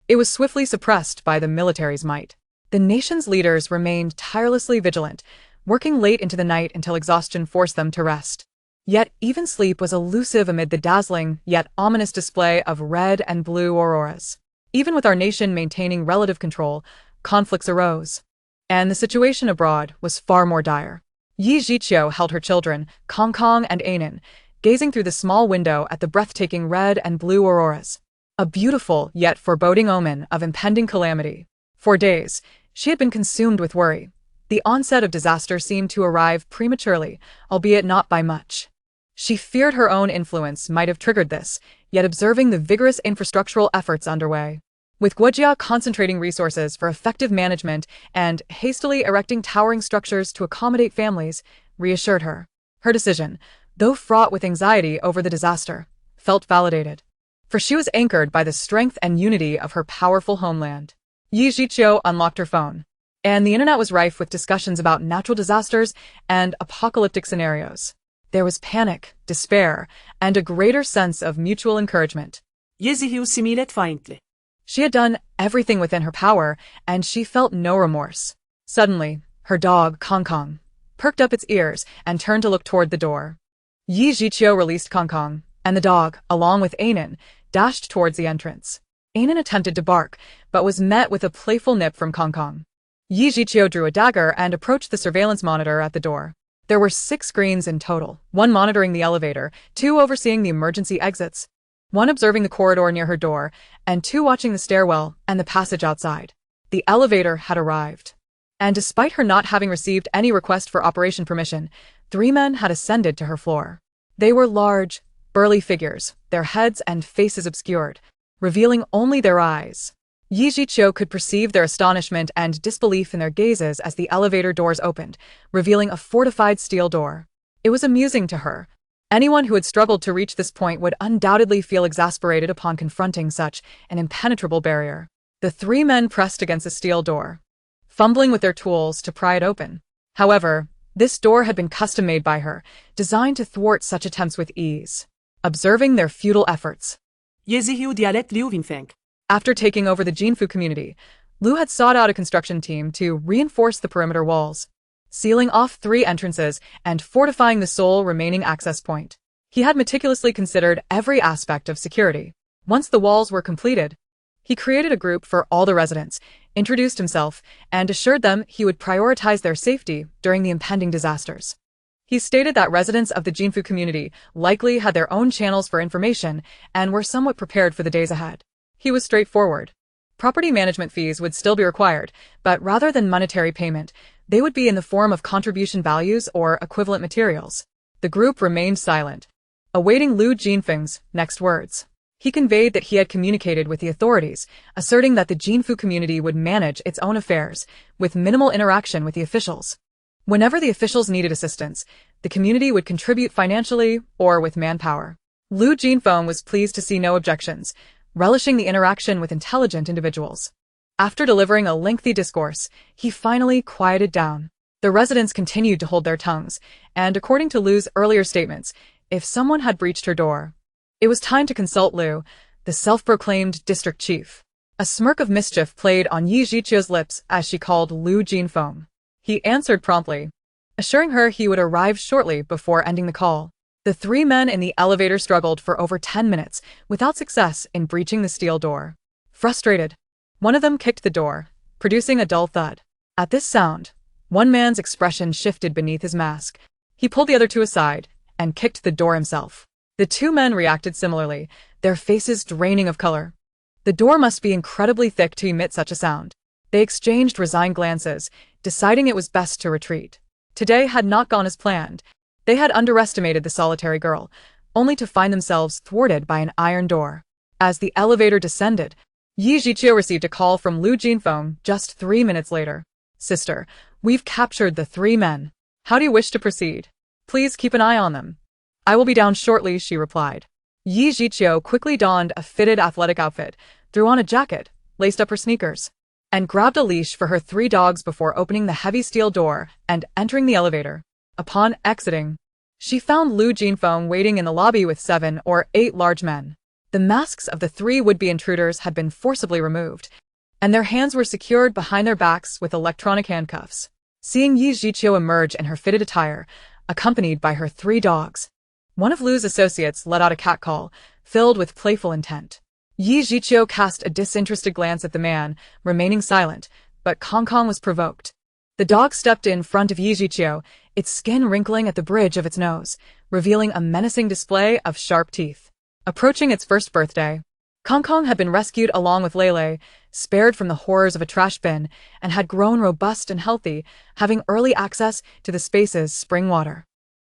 it was swiftly suppressed by the military's might. The nation's leaders remained tirelessly vigilant, working late into the night until exhaustion forced them to rest. Yet even sleep was elusive amid the dazzling, yet ominous display of red and blue auroras. Even with our nation maintaining relative control, conflicts arose. And the situation abroad was far more dire. Yi Zhiqiu held her children, Kong Kong and Ainin, gazing through the small window at the breathtaking red and blue auroras. A beautiful yet foreboding omen of impending calamity. For days, she had been consumed with worry. The onset of disaster seemed to arrive prematurely, albeit not by much. She feared her own influence might have triggered this, yet observing the vigorous infrastructural efforts underway, with Guojia concentrating resources for effective management and hastily erecting towering structures to accommodate families, reassured her. Her decision, though fraught with anxiety over the disaster, felt validated, for she was anchored by the strength and unity of her powerful homeland. Yi Zhiqiu unlocked her phone, and the internet was rife with discussions about natural disasters and apocalyptic scenarios. There was panic, despair, and a greater sense of mutual encouragement. She had done everything within her power, and she felt no remorse. Suddenly, her dog, Kong Kong, perked up its ears and turned to look toward the door. Yi Zhiqiu released Kong Kong, and the dog, along with Ainin, dashed towards the entrance. Ainin attempted to bark, but was met with a playful nip from Kong Kong. Yi Zhiqiu drew a dagger and approached the surveillance monitor at the door. There were 6 screens in total, 1 monitoring the elevator, 2 overseeing the emergency exits, 1 observing the corridor near her door, and 2 watching the stairwell and the passage outside. The elevator had arrived, and despite her not having received any request for operation permission, 3 men had ascended to her floor. They were large, burly figures, their heads and faces obscured, revealing only their eyes. Yi Zhiqiu could perceive their astonishment and disbelief in their gazes as the elevator doors opened, revealing a fortified steel door. It was amusing to her. Anyone who had struggled to reach this point would undoubtedly feel exasperated upon confronting such an impenetrable barrier. The 3 men pressed against the steel door, fumbling with their tools to pry it open. However, this door had been custom-made by her, designed to thwart such attempts with ease. Observing their futile efforts, after taking over the Jinfu community, Liu had sought out a construction team to reinforce the perimeter walls, sealing off 3 entrances and fortifying the sole remaining access point. He had meticulously considered every aspect of security. Once the walls were completed, he created a group for all the residents, introduced himself, and assured them he would prioritize their safety during the impending disasters. He stated that residents of the Jinfu community likely had their own channels for information and were somewhat prepared for the days ahead. He was straightforward. Property management fees would still be required, but rather than monetary payment, they would be in the form of contribution values or equivalent materials. The group remained silent, awaiting Liu Jinfeng's next words. He conveyed that he had communicated with the authorities, asserting that the Jinfu community would manage its own affairs, with minimal interaction with the officials. Whenever the officials needed assistance, the community would contribute financially or with manpower. Liu Jinfeng was pleased to see no objections, relishing the interaction with intelligent individuals. After delivering a lengthy discourse, he finally quieted down. The residents continued to hold their tongues, and according to Liu's earlier statements, if someone had breached her door, it was time to consult Liu, the self-proclaimed district chief. A smirk of mischief played on Yi Zhiqiu's lips as she called Liu Jinfeng. He answered promptly, assuring her he would arrive shortly before ending the call. The 3 men in the elevator struggled for over 10 minutes, without success in breaching the steel door. Frustrated, One of them kicked the door, producing a dull thud. At this sound, one man's expression shifted beneath his mask. He pulled the other two aside and kicked the door himself. The two men reacted similarly, their faces draining of color. The door must be incredibly thick to emit such a sound. They exchanged resigned glances, deciding it was best to retreat. Today had not gone as planned. They had underestimated the solitary girl, only to find themselves thwarted by an iron door. As the elevator descended, Yi Jiqiu received a call from Lu Jinfeng just 3 minutes later. "Sister, we've captured the 3 men. How do you wish to proceed? Please keep an eye on them." "I will be down shortly," she replied. Yi Jiqiu quickly donned a fitted athletic outfit, threw on a jacket, laced up her sneakers, and grabbed a leash for her 3 dogs before opening the heavy steel door and entering the elevator. Upon exiting, she found Lu Jinfeng waiting in the lobby with 7 or 8 large men. The masks of the 3 would-be intruders had been forcibly removed, and their hands were secured behind their backs with electronic handcuffs. Seeing Yi Jiqiu emerge in her fitted attire, accompanied by her 3 dogs, one of Lu's associates let out a catcall, filled with playful intent. Yi Jiqiu cast a disinterested glance at the man, remaining silent, but Kong Kong was provoked. The dog stepped in front of Yi Jiqiu, its skin wrinkling at the bridge of its nose, revealing a menacing display of sharp teeth. Approaching its first birthday, Kong Kong had been rescued along with Lele, spared from the horrors of a trash bin, and had grown robust and healthy, having early access to the space's spring water.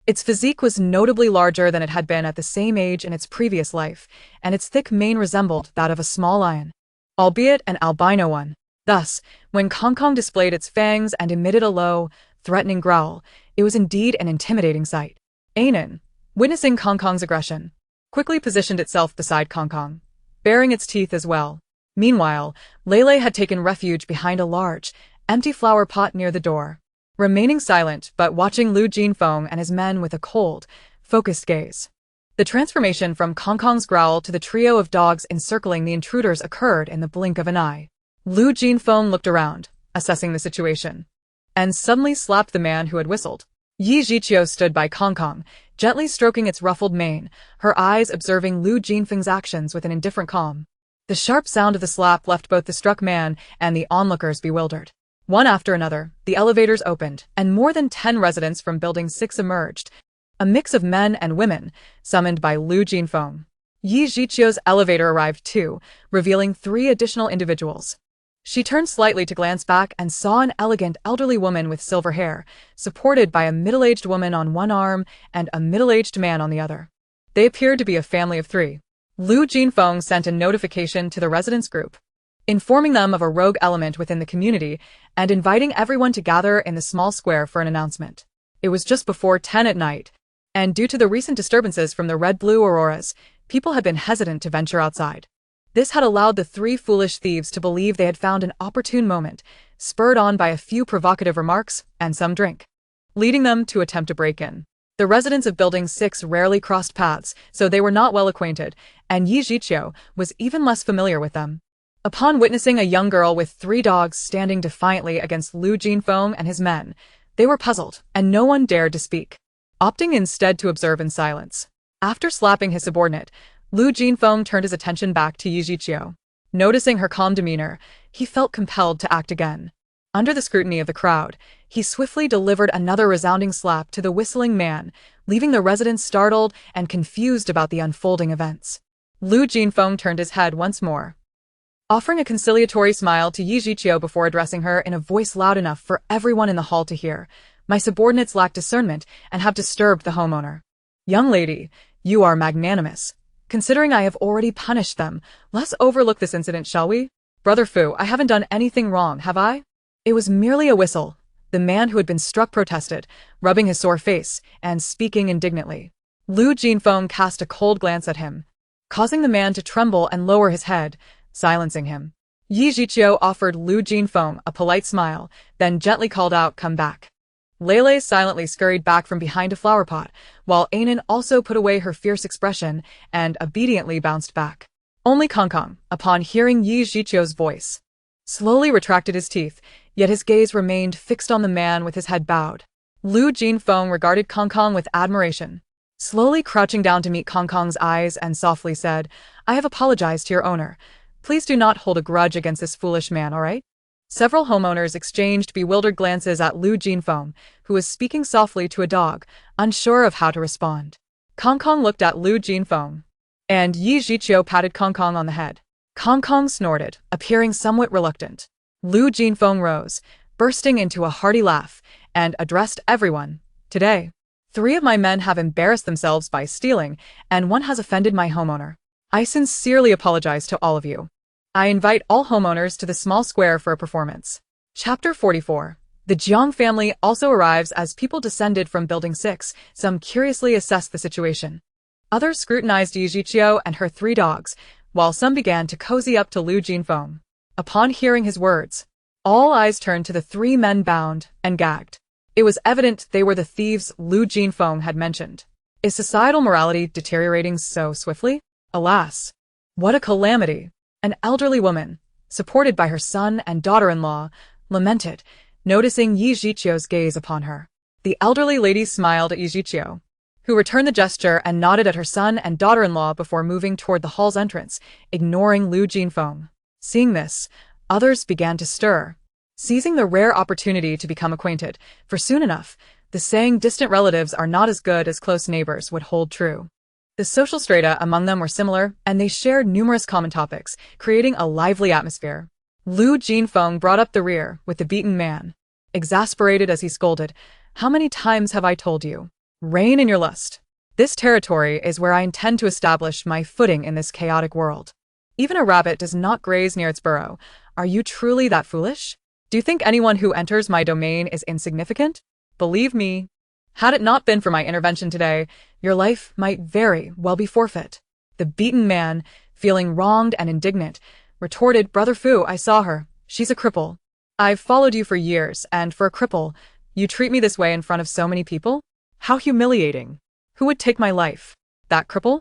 Its physique was notably larger than it had been at the same age in its previous life, and its thick mane resembled that of a small lion, albeit an albino one. Thus, when Kong Kong displayed its fangs and emitted a low, threatening growl, it was indeed an intimidating sight. Anin, witnessing Kong Kong's aggression, quickly positioned itself beside Kong Kong, baring its teeth as well. Meanwhile, Lele had taken refuge behind a large, empty flower pot near the door, remaining silent but watching Lu Jinfeng and his men with a cold, focused gaze. The transformation from Kong Kong's growl to the trio of dogs encircling the intruders occurred in the blink of an eye. Lu Jinfeng looked around, assessing the situation, and suddenly slapped the man who had whistled. Yi Jiqiu stood by Kong Kong, gently stroking its ruffled mane, her eyes observing Lu Jinfeng's actions with an indifferent calm. The sharp sound of the slap left both the struck man and the onlookers bewildered. One after another, the elevators opened, and more than 10 residents from Building 6 emerged, a mix of men and women, summoned by Lu Jinfeng. Yi Jiqiu's elevator arrived too, revealing 3 additional individuals. She turned slightly to glance back and saw an elegant elderly woman with silver hair, supported by a middle-aged woman on one arm and a middle-aged man on the other. They appeared to be a family of 3. Lu Jinfeng sent a notification to the residents group, informing them of a rogue element within the community and inviting everyone to gather in the small square for an announcement. It was just before 10 at night, and due to the recent disturbances from the red-blue auroras, people had been hesitant to venture outside. This had allowed the 3 foolish thieves to believe they had found an opportune moment, spurred on by a few provocative remarks and some drink, leading them to attempt to break in. The residents of Building 6 rarely crossed paths, so they were not well acquainted, and Yi Jiqiu was even less familiar with them. Upon witnessing a young girl with 3 dogs standing defiantly against Lu Jinfeng and his men, they were puzzled, and no one dared to speak, opting instead to observe in silence. After slapping his subordinate, Lu Jinfeng turned his attention back to Yi Jiqiu. Noticing her calm demeanor, he felt compelled to act again. Under the scrutiny of the crowd, he swiftly delivered another resounding slap to the whistling man, leaving the residents startled and confused about the unfolding events. Lu Jinfeng turned his head once more, offering a conciliatory smile to Yi Jiqiu before addressing her in a voice loud enough for everyone in the hall to hear. "My subordinates lack discernment and have disturbed the homeowner. Young lady, you are magnanimous. Considering I have already punished them, let's overlook this incident, shall we? Brother Fu, I haven't done anything wrong, have I?" It was merely a whistle, the man who had been struck protested, rubbing his sore face and speaking indignantly. Lu Jinfeng cast a cold glance at him, causing the man to tremble and lower his head, silencing him. Yi Jiqiu offered Lu Jinfeng a polite smile, then gently called out, "Come back." Lele silently scurried back from behind a flower pot, while Anin also put away her fierce expression and obediently bounced back. Only Kong Kong, upon hearing Yi Jiqiu's voice, slowly retracted his teeth, yet his gaze remained fixed on the man with his head bowed. Lu Jinfeng regarded Kong Kong with admiration, slowly crouching down to meet Kong Kong's eyes and softly said, "I have apologized to your owner. Please do not hold a grudge against this foolish man, alright? Several homeowners exchanged bewildered glances at Lu Jinfeng, who was speaking softly to a dog, unsure of how to respond. Kong Kong looked at Lu Jinfeng, and Yi Zhiqiu patted Kong Kong on the head. Kong Kong snorted, appearing somewhat reluctant. Lu Jinfeng rose, bursting into a hearty laugh, and addressed everyone. Today, 3 of my men have embarrassed themselves by stealing, and 1 has offended my homeowner. I sincerely apologize to all of you. I invite all homeowners to the small square for a performance. Chapter 44. The Jiang family also arrives as people descended from Building 6. Some curiously assessed the situation. Others scrutinized Yi Zhiqiu and her 3 dogs, while some began to cozy up to Lu Jinfeng. Upon hearing his words, all eyes turned to the 3 men bound and gagged. It was evident they were the thieves Lu Jinfeng had mentioned. Is societal morality deteriorating so swiftly? Alas, what a calamity! An elderly woman, supported by her son and daughter-in-law, lamented, noticing Yi Zhiqiu's gaze upon her. The elderly lady smiled at Yi Zhiqiu, who returned the gesture and nodded at her son and daughter-in-law before moving toward the hall's entrance, ignoring Lu Jinfeng. Seeing this, others began to stir, seizing the rare opportunity to become acquainted, for soon enough, the saying distant relatives are not as good as close neighbors would hold true. The social strata among them were similar, and they shared numerous common topics, creating a lively atmosphere. Lu Jinfeng brought up the rear with the beaten man, exasperated as he scolded, "How many times have I told you? Rein in your lust. This territory is where I intend to establish my footing in this chaotic world. Even a rabbit does not graze near its burrow. Are you truly that foolish? Do you think anyone who enters my domain is insignificant? Believe me, had it not been for my intervention today, your life might very well be forfeit." The beaten man, feeling wronged and indignant, retorted, "Brother Fu, I saw her. She's a cripple. I've followed you for years, and for a cripple, you treat me this way in front of so many people? How humiliating. Who would take my life? That cripple?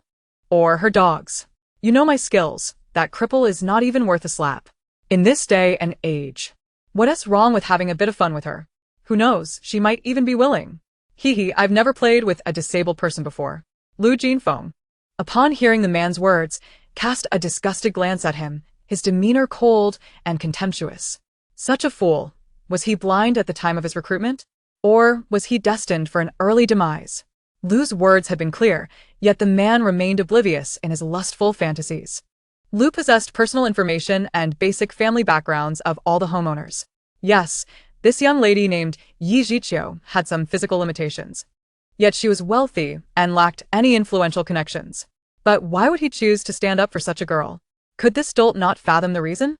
Or her dogs? You know my skills. That cripple is not even worth a slap. In this day and age. What's wrong with having a bit of fun with her? Who knows, she might even be willing. Hee, I've never played with a disabled person before." Lu Jinfeng, upon hearing the man's words, cast a disgusted glance at him, his demeanor cold and contemptuous. Such a fool. Was he blind at the time of his recruitment? Or was he destined for an early demise? Lu's words had been clear, yet the man remained oblivious in his lustful fantasies. Lu possessed personal information and basic family backgrounds of all the homeowners. Yes, this young lady named Yi Zhiqiu had some physical limitations. Yet she was wealthy and lacked any influential connections. But why would he choose to stand up for such a girl? Could this dolt not fathom the reason?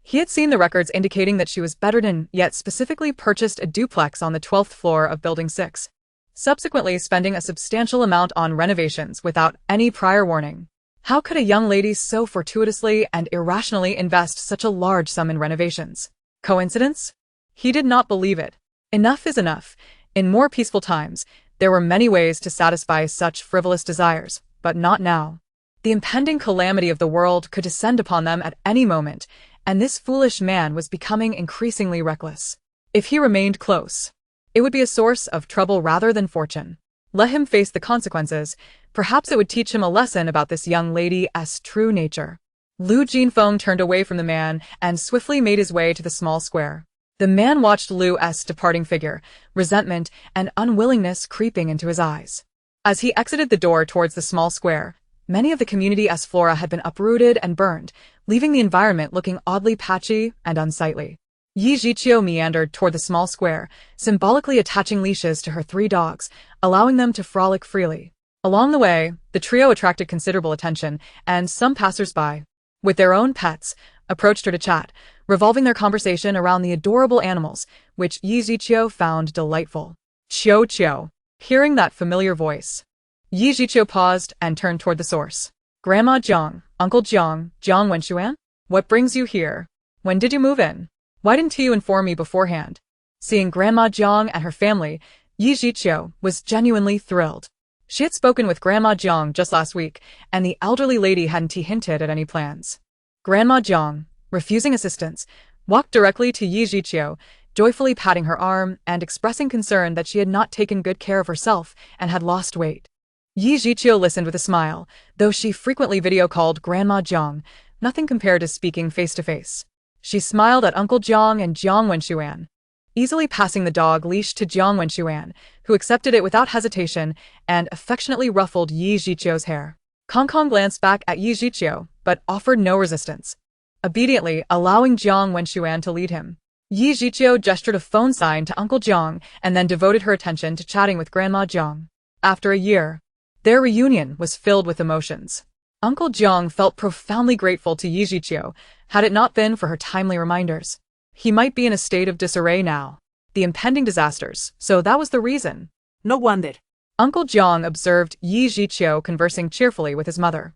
He had seen the records indicating that she was bedridden, yet specifically purchased a duplex on the 12th floor of Building 6, subsequently spending a substantial amount on renovations without any prior warning. How could a young lady so fortuitously and irrationally invest such a large sum in renovations? Coincidence? He did not believe it. Enough is enough. In more peaceful times, there were many ways to satisfy such frivolous desires, but not now. The impending calamity of the world could descend upon them at any moment, and this foolish man was becoming increasingly reckless. If he remained close, it would be a source of trouble rather than fortune. Let him face the consequences. Perhaps it would teach him a lesson about this young lady's true nature. Lu Jinfeng turned away from the man and swiftly made his way to the small square. The man watched Lu's departing figure, resentment and unwillingness creeping into his eyes. As he exited the door towards the small square, many of the community's flora had been uprooted and burned, leaving the environment looking oddly patchy and unsightly. Yi Zhiqiu meandered toward the small square, symbolically attaching leashes to her 3 dogs, allowing them to frolic freely. Along the way, the trio attracted considerable attention, and some passers-by, with their own pets, approached her to chat, revolving their conversation around the adorable animals, which Yi Zhiqiu found delightful. Qiu. Hearing that familiar voice, Yi Zhiqiu paused and turned toward the source. "Grandma Jiang, Uncle Jiang, Jiang Wenxuan? What brings you here? When did you move in? Why didn't you inform me beforehand?" Seeing Grandma Jiang and her family, Yi Zhiqiu was genuinely thrilled. She had spoken with Grandma Jiang just last week, and the elderly lady hadn't hinted at any plans. Grandma Jiang, refusing assistance, walked directly to Yi Zhiqiu, joyfully patting her arm and expressing concern that she had not taken good care of herself and had lost weight. Yi Zhiqiu listened with a smile, though she frequently video-called Grandma Jiang, nothing compared to speaking face to face. She smiled at Uncle Jiang and Jiang Wenshuan, easily passing the dog leash to Jiang Wenshuan, who accepted it without hesitation and affectionately ruffled Yi Zhiqiu's hair. Kong Kong glanced back at Yi Zhiqiu, but offered no resistance, obediently allowing Jiang Wenshuan to lead him. Yi Zhiqiu gestured a phone sign to Uncle Jiang and then devoted her attention to chatting with Grandma Jiang. After a year, their reunion was filled with emotions. Uncle Jiang felt profoundly grateful to Yi Zhiqiu, had it not been for her timely reminders. He might be in a state of disarray now. The impending disasters, so that was the reason. No wonder. Uncle Jiang observed Yi Zhiqiu conversing cheerfully with his mother,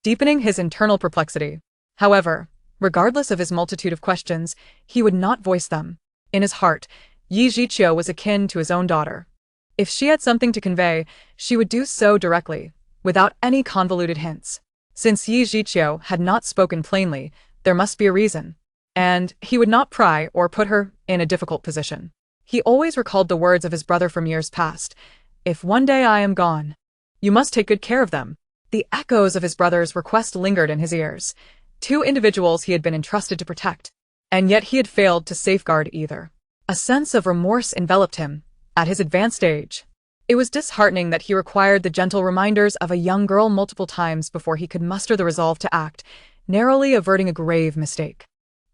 deepening his internal perplexity. However, regardless of his multitude of questions, he would not voice them. In his heart, Yi Zhiqiu was akin to his own daughter. If she had something to convey, she would do so directly, without any convoluted hints. Since Yi Zhiqiu had not spoken plainly, there must be a reason. And he would not pry or put her in a difficult position. He always recalled the words of his brother from years past. If one day I am gone, you must take good care of them. The echoes of his brother's request lingered in his ears. Two individuals he had been entrusted to protect, and yet he had failed to safeguard either. A sense of remorse enveloped him. At his advanced age, it was disheartening that he required the gentle reminders of a young girl multiple times before he could muster the resolve to act, narrowly averting a grave mistake.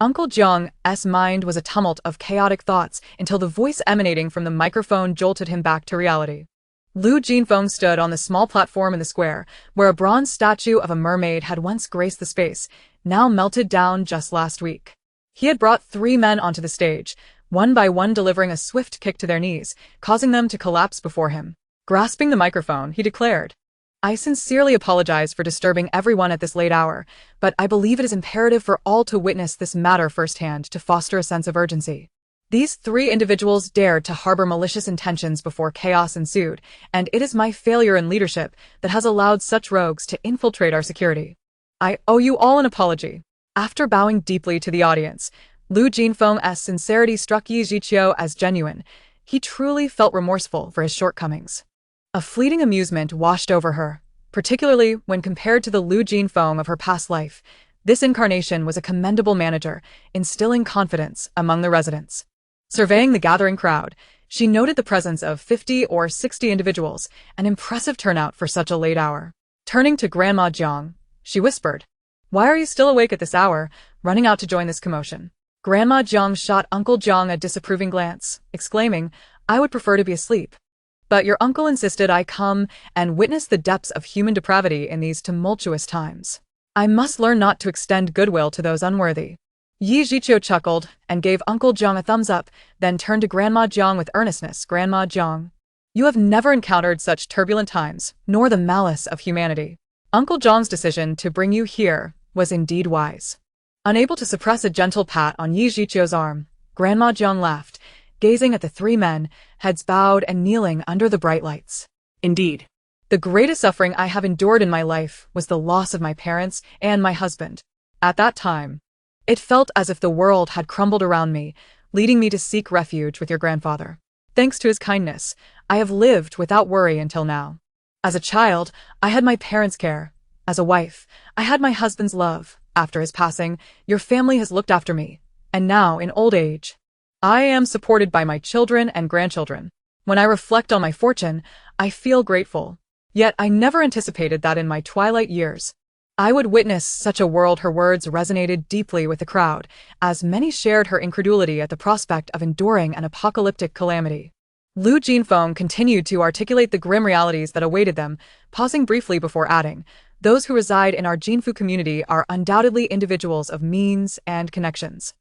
Uncle Jiang's mind was a tumult of chaotic thoughts until the voice emanating from the microphone jolted him back to reality. Lu Jinfeng stood on the small platform in the square, where a bronze statue of a mermaid had once graced the space, now melted down just last week. He had brought 3 men onto the stage, one by one delivering a swift kick to their knees, causing them to collapse before him. Grasping the microphone, he declared, I sincerely apologize for disturbing everyone at this late hour, but I believe it is imperative for all to witness this matter firsthand to foster a sense of urgency. These 3 individuals dared to harbor malicious intentions before chaos ensued, and it is my failure in leadership that has allowed such rogues to infiltrate our security. I owe you all an apology. After bowing deeply to the audience, Lu Jinfeng's sincerity struck Yi Zhiqiu as genuine. He truly felt remorseful for his shortcomings. A fleeting amusement washed over her, particularly when compared to the Lu Jinfeng of her past life. This incarnation was a commendable manager, instilling confidence among the residents. Surveying the gathering crowd, she noted the presence of 50 or 60 individuals, an impressive turnout for such a late hour. Turning to Grandma Jiang, she whispered, Why are you still awake at this hour, running out to join this commotion? Grandma Jiang shot Uncle Jiang a disapproving glance, exclaiming, I would prefer to be asleep. But your uncle insisted I come and witness the depths of human depravity in these tumultuous times. I must learn not to extend goodwill to those unworthy. Yi Zhiqiu chuckled and gave Uncle Jiang a thumbs up, then turned to Grandma Jiang with earnestness. Grandma Jiang, you have never encountered such turbulent times, nor the malice of humanity. Uncle Jiang's decision to bring you here was indeed wise. Unable to suppress a gentle pat on Yi Zhiqiu's arm, Grandma Jiang laughed, gazing at the 3 men, heads bowed and kneeling under the bright lights. Indeed. The greatest suffering I have endured in my life was the loss of my parents and my husband. At that time, it felt as if the world had crumbled around me, leading me to seek refuge with your grandfather. Thanks to his kindness, I have lived without worry until now. As a child, I had my parents' care. As a wife, I had my husband's love. After his passing, your family has looked after me. And now, in old age, I am supported by my children and grandchildren. When I reflect on my fortune, I feel grateful. Yet I never anticipated that in my twilight years, I would witness such a world. Her words resonated deeply with the crowd, as many shared her incredulity at the prospect of enduring an apocalyptic calamity. Lu Jinfeng continued to articulate the grim realities that awaited them, pausing briefly before adding, Those who reside in our Jinfu community are undoubtedly individuals of means and connections.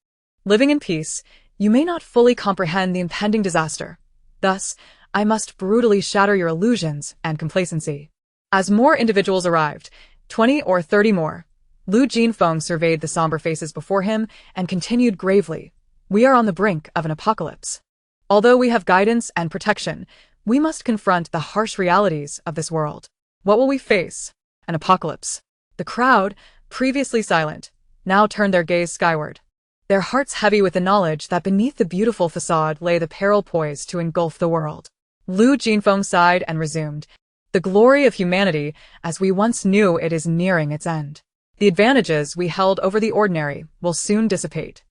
Living in peace, you may not fully comprehend the impending disaster. Thus, I must brutally shatter your illusions and complacency. As more individuals arrived, 20 or 30 more, Lu Jinfeng surveyed the somber faces before him and continued gravely, We are on the brink of an apocalypse. Although we have guidance and protection, we must confront the harsh realities of this world. What will we face? An apocalypse. The crowd, previously silent, now turned their gaze skyward, their hearts heavy with the knowledge that beneath the beautiful facade lay the peril poised to engulf the world. Lu Jinfeng sighed and resumed, The glory of humanity, as we once knew it, is nearing its end. The advantages we held over the ordinary will soon dissipate.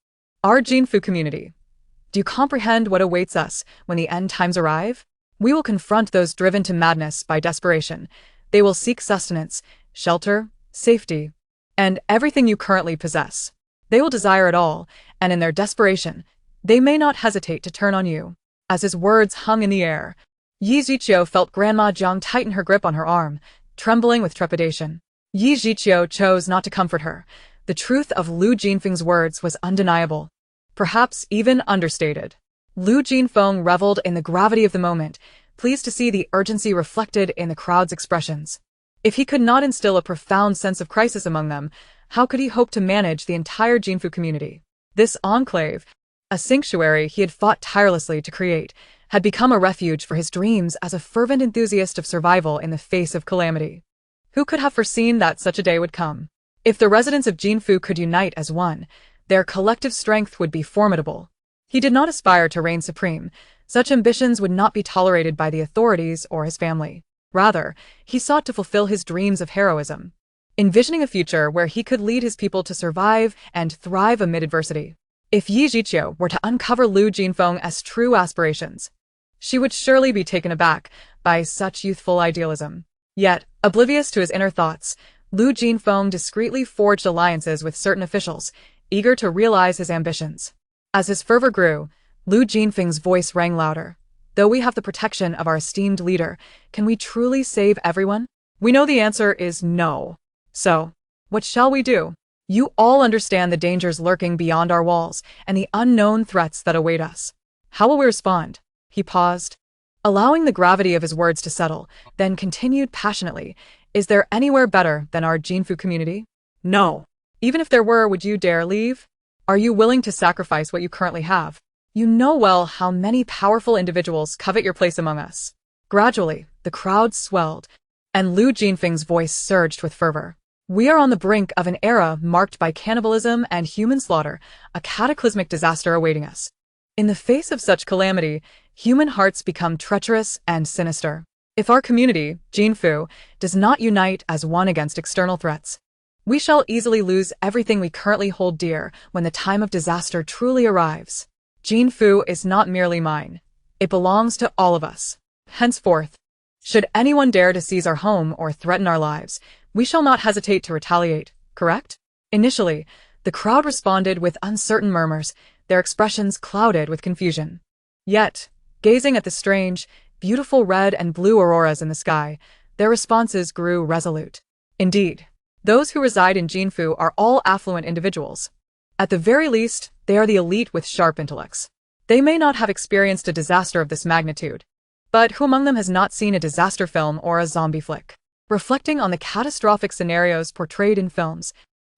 Our Jinfu community. Do you comprehend what awaits us when the end times arrive? We will confront those driven to madness by desperation. They will seek sustenance, shelter, safety, and everything you currently possess. They will desire it all, and in their desperation, they may not hesitate to turn on you. As his words hung in the air, Yi Ziqiu felt Grandma Jiang tighten her grip on her arm, trembling with trepidation. Yi Ziqiu chose not to comfort her. The truth of Lu Jinfeng's words was undeniable, perhaps even understated. Lu Jinfeng reveled in the gravity of the moment, pleased to see the urgency reflected in the crowd's expressions. If he could not instill a profound sense of crisis among them, how could he hope to manage the entire Jinfu community? This enclave, a sanctuary he had fought tirelessly to create, had become a refuge for his dreams as a fervent enthusiast of survival in the face of calamity. Who could have foreseen that such a day would come? If the residents of Jinfu could unite as one, their collective strength would be formidable. He did not aspire to reign supreme. Such ambitions would not be tolerated by the authorities or his family. Rather, he sought to fulfill his dreams of heroism, envisioning a future where he could lead his people to survive and thrive amid adversity. If Yi Ziqiu were to uncover Lu Jinfeng as true aspirations, she would surely be taken aback by such youthful idealism. Yet, oblivious to his inner thoughts, Lu Jinfeng discreetly forged alliances with certain officials, eager to realize his ambitions. As his fervor grew, Lu Jinfeng's voice rang louder. Though we have the protection of our esteemed leader, can we truly save everyone? We know the answer is no. So, what shall we do? You all understand the dangers lurking beyond our walls and the unknown threats that await us. How will we respond? He paused, allowing the gravity of his words to settle, then continued passionately. Is there anywhere better than our Jinfu community? No. Even if there were, would you dare leave? Are you willing to sacrifice what you currently have? You know well how many powerful individuals covet your place among us. Gradually, the crowd swelled, and Lu Jinfeng's voice surged with fervor. We are on the brink of an era marked by cannibalism and human slaughter, a cataclysmic disaster awaiting us. In the face of such calamity, human hearts become treacherous and sinister. If our community, Jinfu, does not unite as one against external threats, we shall easily lose everything we currently hold dear when the time of disaster truly arrives. Jinfu is not merely mine. It belongs to all of us. Henceforth, should anyone dare to seize our home or threaten our lives, we shall not hesitate to retaliate, correct? Initially, the crowd responded with uncertain murmurs, their expressions clouded with confusion. Yet, gazing at the strange, beautiful red and blue auroras in the sky, their responses grew resolute. Indeed, those who reside in Jinfu are all affluent individuals. At the very least, they are the elite with sharp intellects. They may not have experienced a disaster of this magnitude, but who among them has not seen a disaster film or a zombie flick? Reflecting on the catastrophic scenarios portrayed in films,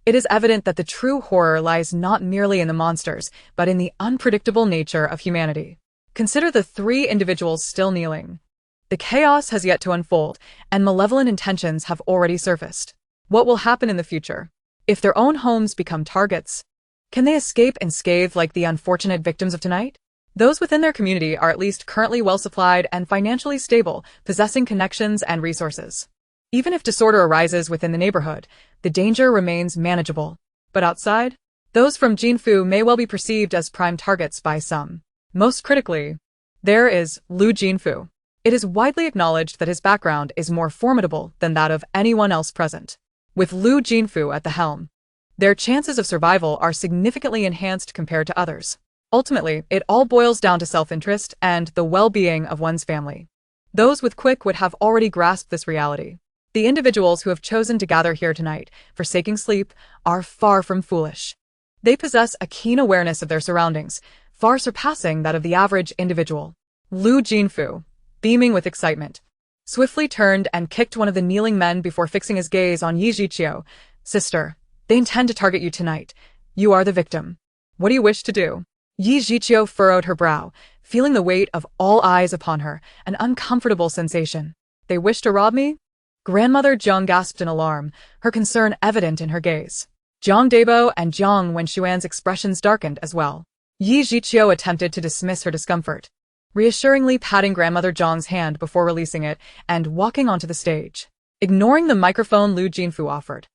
it is evident that the true horror lies not merely in the monsters, but in the unpredictable nature of humanity. Consider the three individuals still kneeling. The chaos has yet to unfold, and malevolent intentions have already surfaced. What will happen in the future? If their own homes become targets, can they escape unscathed like the unfortunate victims of tonight? Those within their community are at least currently well-supplied and financially stable, possessing connections and resources. Even if disorder arises within the neighborhood, the danger remains manageable. But outside, those from Jinfu may well be perceived as prime targets by some. Most critically, there is Lu Jinfu. It is widely acknowledged that his background is more formidable than that of anyone else present. With Lu Jinfu at the helm, their chances of survival are significantly enhanced compared to others. Ultimately, it all boils down to self-interest and the well-being of one's family. Those with quick wit have already grasped this reality. The individuals who have chosen to gather here tonight, forsaking sleep, are far from foolish. They possess a keen awareness of their surroundings, far surpassing that of the average individual. Lu Jinfu, beaming with excitement, swiftly turned and kicked one of the kneeling men before fixing his gaze on Yi Ziqiu. Sister, they intend to target you tonight. You are the victim. What do you wish to do? Yi Ziqiu furrowed her brow, feeling the weight of all eyes upon her, an uncomfortable sensation. They wish to rob me? Grandmother Jiang gasped in alarm, her concern evident in her gaze. Jiang Debo and Jiang Wenshuan's expressions darkened as well. Yi Ziqiu attempted to dismiss her discomfort, reassuringly patting Grandmother Jiang's hand before releasing it and walking onto the stage. Ignoring the microphone Lu Jinfu offered,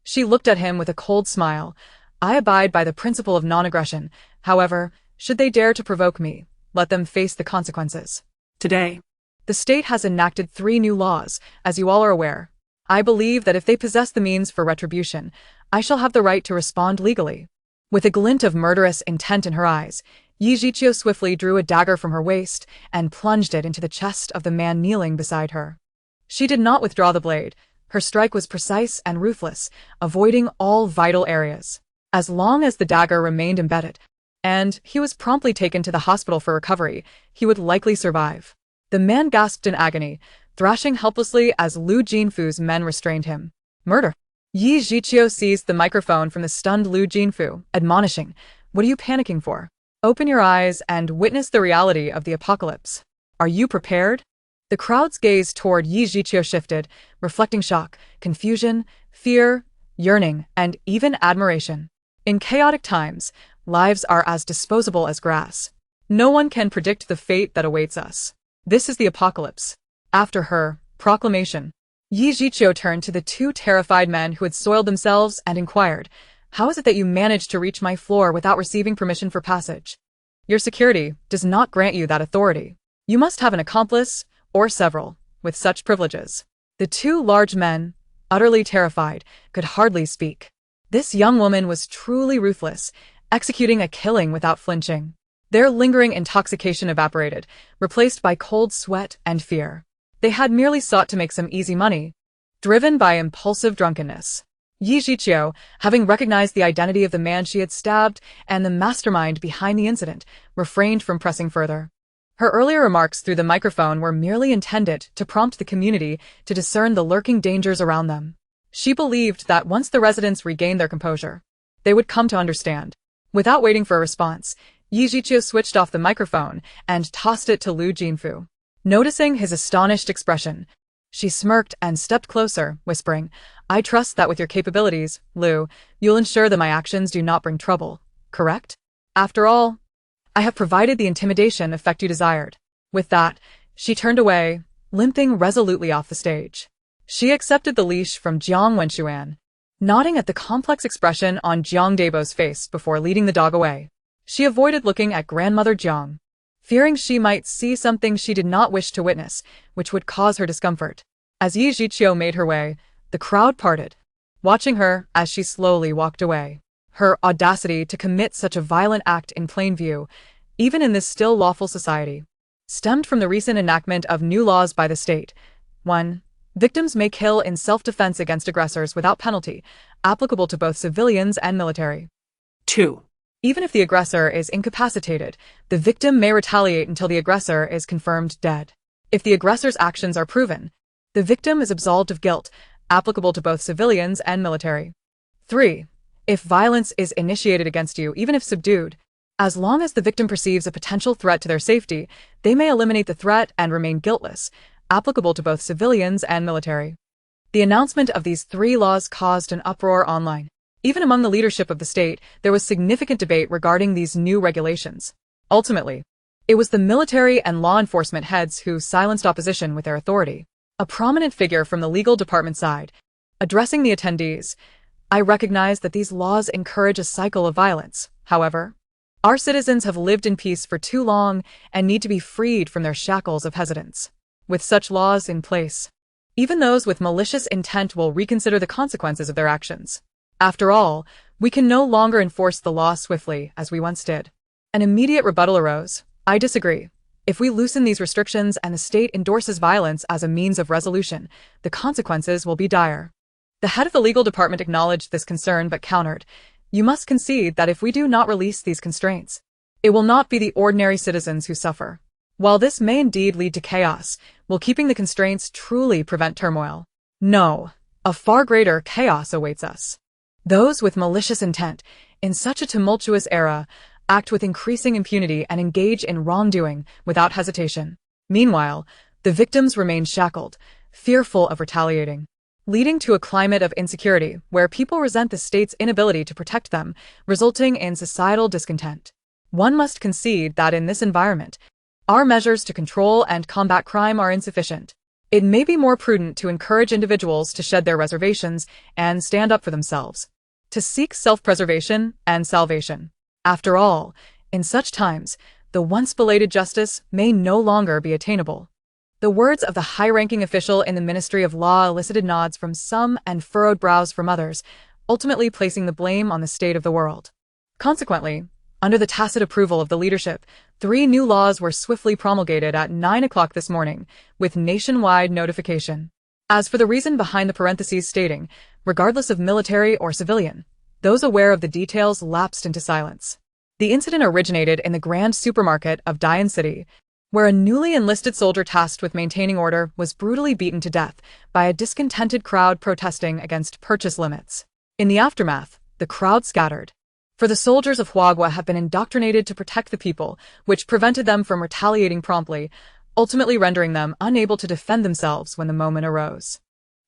She looked at him with a cold smile. I abide by the principle of non-aggression. However, should they dare to provoke me, let them face the consequences. Today, The state has enacted 3 new laws, as you all are aware. I believe that if they possess the means for retribution, I shall have the right to respond legally. With a glint of murderous intent in her eyes, Yi Jiqiu swiftly drew a dagger from her waist and plunged it into the chest of the man kneeling beside her. She did not withdraw the blade. Her strike was precise and ruthless, avoiding all vital areas. As long as the dagger remained embedded, and he was promptly taken to the hospital for recovery, he would likely survive. The man gasped in agony, thrashing helplessly as Lu Jinfu's men restrained him. Murder! Yi Jiqiu seized the microphone from the stunned Lu Jinfu, admonishing, "What are you panicking for? Open your eyes and witness the reality of the apocalypse. Are you prepared?" The crowd's gaze toward Yi Jiqiu shifted, reflecting shock, confusion, fear, yearning, and even admiration. In chaotic times, lives are as disposable as grass. No one can predict the fate that awaits us. This is the apocalypse. After her proclamation, Yi Jiqiu turned to the 2 terrified men who had soiled themselves and inquired, "How is it that you managed to reach my floor without receiving permission for passage? Your security does not grant you that authority. You must have an accomplice, or several, with such privileges." The 2 large men, utterly terrified, could hardly speak. This young woman was truly ruthless, executing a killing without flinching. Their lingering intoxication evaporated, replaced by cold sweat and fear. They had merely sought to make some easy money, driven by impulsive drunkenness. Yi Jiqiu, having recognized the identity of the man she had stabbed and the mastermind behind the incident, refrained from pressing further. Her earlier remarks through the microphone were merely intended to prompt the community to discern the lurking dangers around them. She believed that once the residents regained their composure, they would come to understand. Without waiting for a response, Yi Jiqiu switched off the microphone and tossed it to Lu Jinfu. Noticing his astonished expression, she smirked and stepped closer, whispering, "I trust that with your capabilities, Lu, you'll ensure that my actions do not bring trouble, correct? After all, I have provided the intimidation effect you desired." With that, she turned away, limping resolutely off the stage. She accepted the leash from Jiang Wenxuan, nodding at the complex expression on Jiang Debo's face before leading the dog away. She avoided looking at grandmother Jiang, fearing she might see something she did not wish to witness, which would cause her discomfort. As Yi Jiqiu made her way, the crowd parted, watching her as she slowly walked away. Her audacity to commit such a violent act in plain view, even in this still lawful society, stemmed from the recent enactment of new laws by the state. 1. Victims may kill in self-defense against aggressors without penalty, applicable to both civilians and military. 2. Even if the aggressor is incapacitated, the victim may retaliate until the aggressor is confirmed dead. If the aggressor's actions are proven, the victim is absolved of guilt, applicable to both civilians and military. 3. If violence is initiated against you, even if subdued, as long as the victim perceives a potential threat to their safety, they may eliminate the threat and remain guiltless, applicable to both civilians and military. The announcement of these 3 laws caused an uproar online. Even among the leadership of the state, there was significant debate regarding these new regulations. Ultimately, it was the military and law enforcement heads who silenced opposition with their authority. A prominent figure from the legal department side, addressing the attendees, "I recognize that these laws encourage a cycle of violence. However, our citizens have lived in peace for too long and need to be freed from their shackles of hesitance. With such laws in place, even those with malicious intent will reconsider the consequences of their actions. After all, we can no longer enforce the law swiftly as we once did." An immediate rebuttal arose. "I disagree. If we loosen these restrictions and the state endorses violence as a means of resolution, the consequences will be dire." The head of the legal department acknowledged this concern but countered, "You must concede that if we do not release these constraints, it will not be the ordinary citizens who suffer. While this may indeed lead to chaos, will keeping the constraints truly prevent turmoil? No, a far greater chaos awaits us. Those with malicious intent, in such a tumultuous era, act with increasing impunity and engage in wrongdoing without hesitation. Meanwhile, the victims remain shackled, fearful of retaliating, leading to a climate of insecurity where people resent the state's inability to protect them, resulting in societal discontent. One must concede that in this environment, our measures to control and combat crime are insufficient. It may be more prudent to encourage individuals to shed their reservations and stand up for themselves, to seek self-preservation and salvation. After all, in such times, the once belated justice may no longer be attainable. The words of the high-ranking official in the Ministry of Law elicited nods from some and furrowed brows from others, ultimately placing the blame on the state of the world. Consequently, under the tacit approval of the leadership, 3 new laws were swiftly promulgated at 9 o'clock this morning, with nationwide notification. As for the reason behind the parentheses stating, regardless of military or civilian, those aware of the details lapsed into silence. The incident originated in the Grand Supermarket of Dayan City, where a newly enlisted soldier tasked with maintaining order was brutally beaten to death by a discontented crowd protesting against purchase limits. In the aftermath, the crowd scattered. For the soldiers of Huagua have been indoctrinated to protect the people, which prevented them from retaliating promptly, ultimately rendering them unable to defend themselves when the moment arose.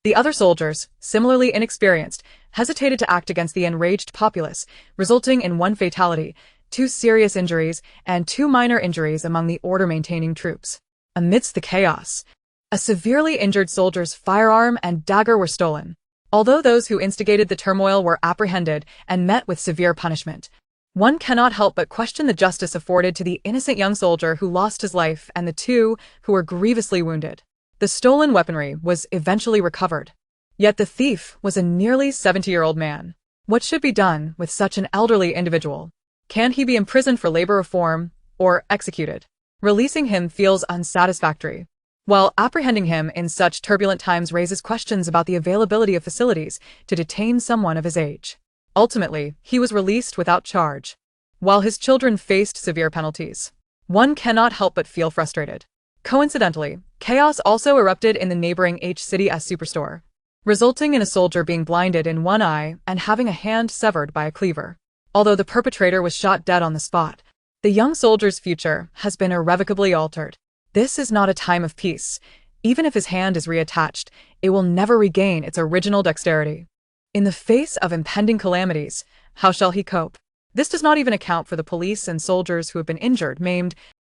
The other soldiers, similarly inexperienced, hesitated to act against the enraged populace, resulting in 1 fatality, 2 serious injuries, and 2 minor injuries among the order-maintaining troops. Amidst the chaos, a severely injured soldier's firearm and dagger were stolen. Although those who instigated the turmoil were apprehended and met with severe punishment, one cannot help but question the justice afforded to the innocent young soldier who lost his life and the 2 who were grievously wounded. The stolen weaponry was eventually recovered. Yet the thief was a nearly 70-year-old man. What should be done with such an elderly individual? Can he be imprisoned for labor reform or executed? Releasing him feels unsatisfactory, while apprehending him in such turbulent times raises questions about the availability of facilities to detain someone of his age. Ultimately, he was released without charge, while his children faced severe penalties. One cannot help but feel frustrated. Coincidentally, chaos also erupted in the neighboring H-City S superstore, resulting in a soldier being blinded in one eye and having a hand severed by a cleaver. Although the perpetrator was shot dead on the spot, the young soldier's future has been irrevocably altered. This is not a time of peace. Even if his hand is reattached, it will never regain its original dexterity. In the face of impending calamities, how shall he cope? This does not even account for the police and soldiers who have been injured, maimed,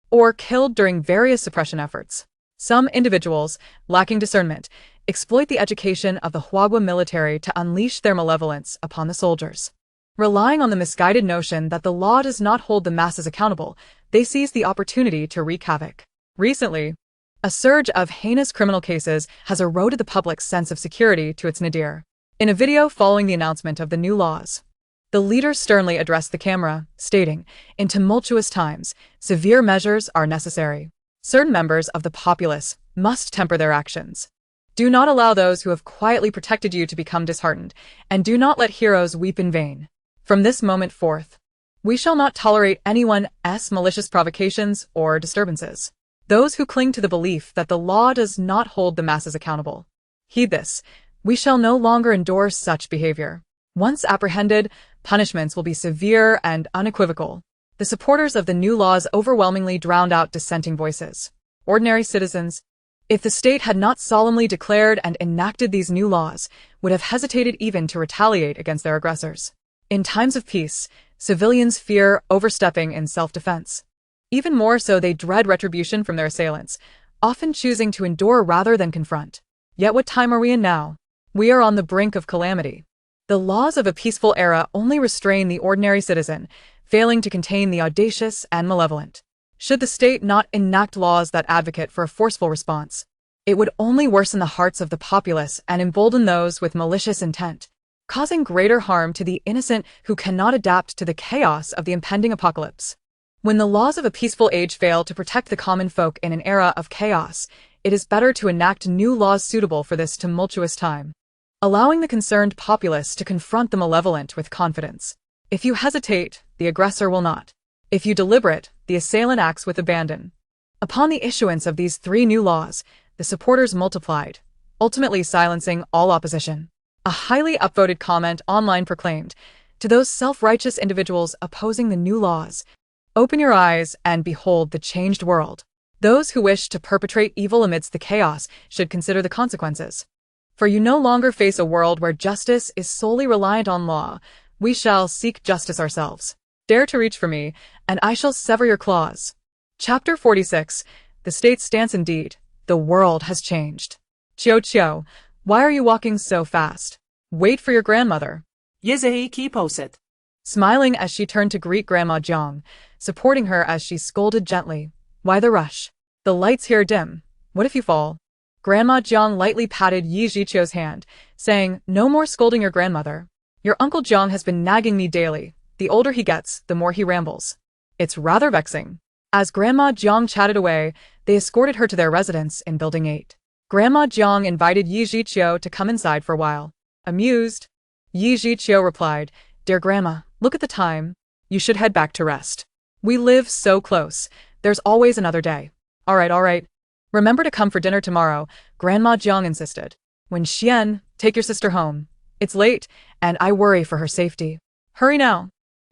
or killed during various suppression efforts. Some individuals, lacking discernment, exploit the education of the Huagua military to unleash their malevolence upon the soldiers. Relying on the misguided notion that the law does not hold the masses accountable, they seize the opportunity to wreak havoc. Recently, a surge of heinous criminal cases has eroded the public's sense of security to its nadir. In a video following the announcement of the new laws, the leader sternly addressed the camera, stating, "In tumultuous times, severe measures are necessary. Certain members of the populace must temper their actions. Do not allow those who have quietly protected you to become disheartened, and do not let heroes weep in vain. From this moment forth, we shall not tolerate anyone's malicious provocations or disturbances. Those who cling to the belief that the law does not hold the masses accountable, heed this. We shall no longer endorse such behavior. Once apprehended, punishments will be severe and unequivocal." The supporters of the new laws overwhelmingly drowned out dissenting voices. Ordinary citizens, if the state had not solemnly declared and enacted these new laws, would have hesitated even to retaliate against their aggressors. In times of peace, civilians fear overstepping in self-defense. Even more so, they dread retribution from their assailants, often choosing to endure rather than confront. Yet what time are we in now? We are on the brink of calamity. The laws of a peaceful era only restrain the ordinary citizen, failing to contain the audacious and malevolent. Should the state not enact laws that advocate for a forceful response, it would only worsen the hearts of the populace and embolden those with malicious intent, causing greater harm to the innocent who cannot adapt to the chaos of the impending apocalypse. When the laws of a peaceful age fail to protect the common folk in an era of chaos, it is better to enact new laws suitable for this tumultuous time, allowing the concerned populace to confront the malevolent with confidence. If you hesitate, the aggressor will not. If you deliberate, the assailant acts with abandon. Upon the issuance of these 3 new laws, the supporters multiplied, ultimately silencing all opposition. A highly upvoted comment online proclaimed, "To those self-righteous individuals opposing the new laws, open your eyes and behold the changed world. Those who wish to perpetrate evil amidst the chaos should consider the consequences. For you no longer face a world where justice is solely reliant on law. We shall seek justice ourselves. Dare to reach for me, and I shall sever your claws." Chapter 46. The state's stance. Indeed, the world has changed. Chiu, why are you walking so fast? Wait for your grandmother. Yezehi kiposet. Smiling as she turned to greet Grandma Jiang, supporting her as she scolded gently. Why the rush? The lights here are dim. What if you fall? Grandma Jiang lightly patted Yi Zhiqiu's hand, saying, no more scolding your grandmother. Your Uncle Jiang has been nagging me daily. The older he gets, the more he rambles. It's rather vexing. As Grandma Jiang chatted away, they escorted her to their residence in Building 8. Grandma Jiang invited Yi Zhiqiu to come inside for a while. Amused, Yi Zhiqiu replied, Dear Grandma, look at the time. You should head back to rest. We live so close. There's always another day. All right. Remember to come for dinner tomorrow, Grandma Jiang insisted. When Xian, take your sister home. It's late, and I worry for her safety. Hurry now.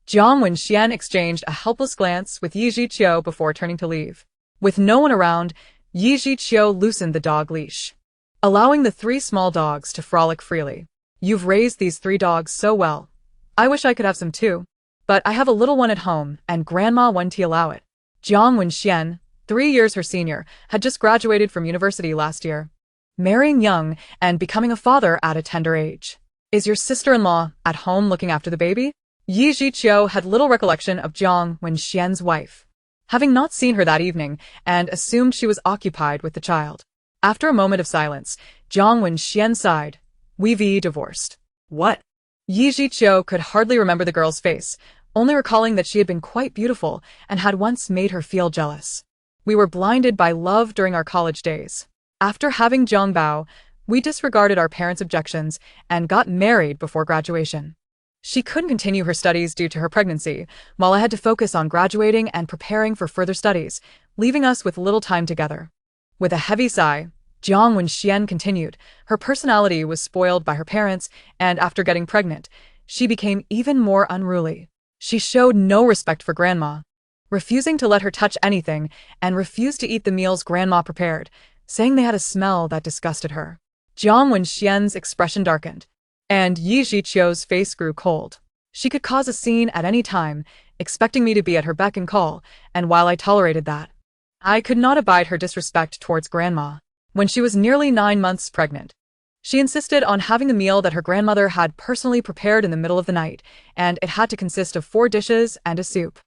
Jiang Wenxian exchanged a helpless glance with Yi Zhiqiu before turning to leave. With no one around, Yi Zhiqiu loosened the dog leash, allowing the 3 small dogs to frolic freely. You've raised these 3 dogs so well. I wish I could have some too. But I have a little one at home, and Grandma wouldn't allow it. Jiang Wenxian, 3 years her senior, had just graduated from university last year, marrying young and becoming a father at a tender age. Is your sister-in-law at home looking after the baby? Yi Zhiqiu had little recollection of Jiang Wenxian's wife, having not seen her that evening, and assumed she was occupied with the child. After a moment of silence, Jiang Wenxian sighed. We've divorced. What? Yi Zhiqiu could hardly remember the girl's face, only recalling that she had been quite beautiful and had once made her feel jealous. We were blinded by love during our college days. After having Zhongbao, we disregarded our parents' objections and got married before graduation. She couldn't continue her studies due to her pregnancy, while I had to focus on graduating and preparing for further studies, leaving us with little time together. With a heavy sigh, Jiang Wenxian continued. Her personality was spoiled by her parents, and after getting pregnant, she became even more unruly. She showed no respect for Grandma, refusing to let her touch anything, and refused to eat the meals Grandma prepared, saying they had a smell that disgusted her. Jiang Wenxian's expression darkened, and Yi Zhiqiu's face grew cold. She could cause a scene at any time, expecting me to be at her beck and call, and while I tolerated that, I could not abide her disrespect towards Grandma. When she was nearly 9 months pregnant, she insisted on having the meal that her grandmother had personally prepared in the middle of the night, and it had to consist of 4 dishes and a soup.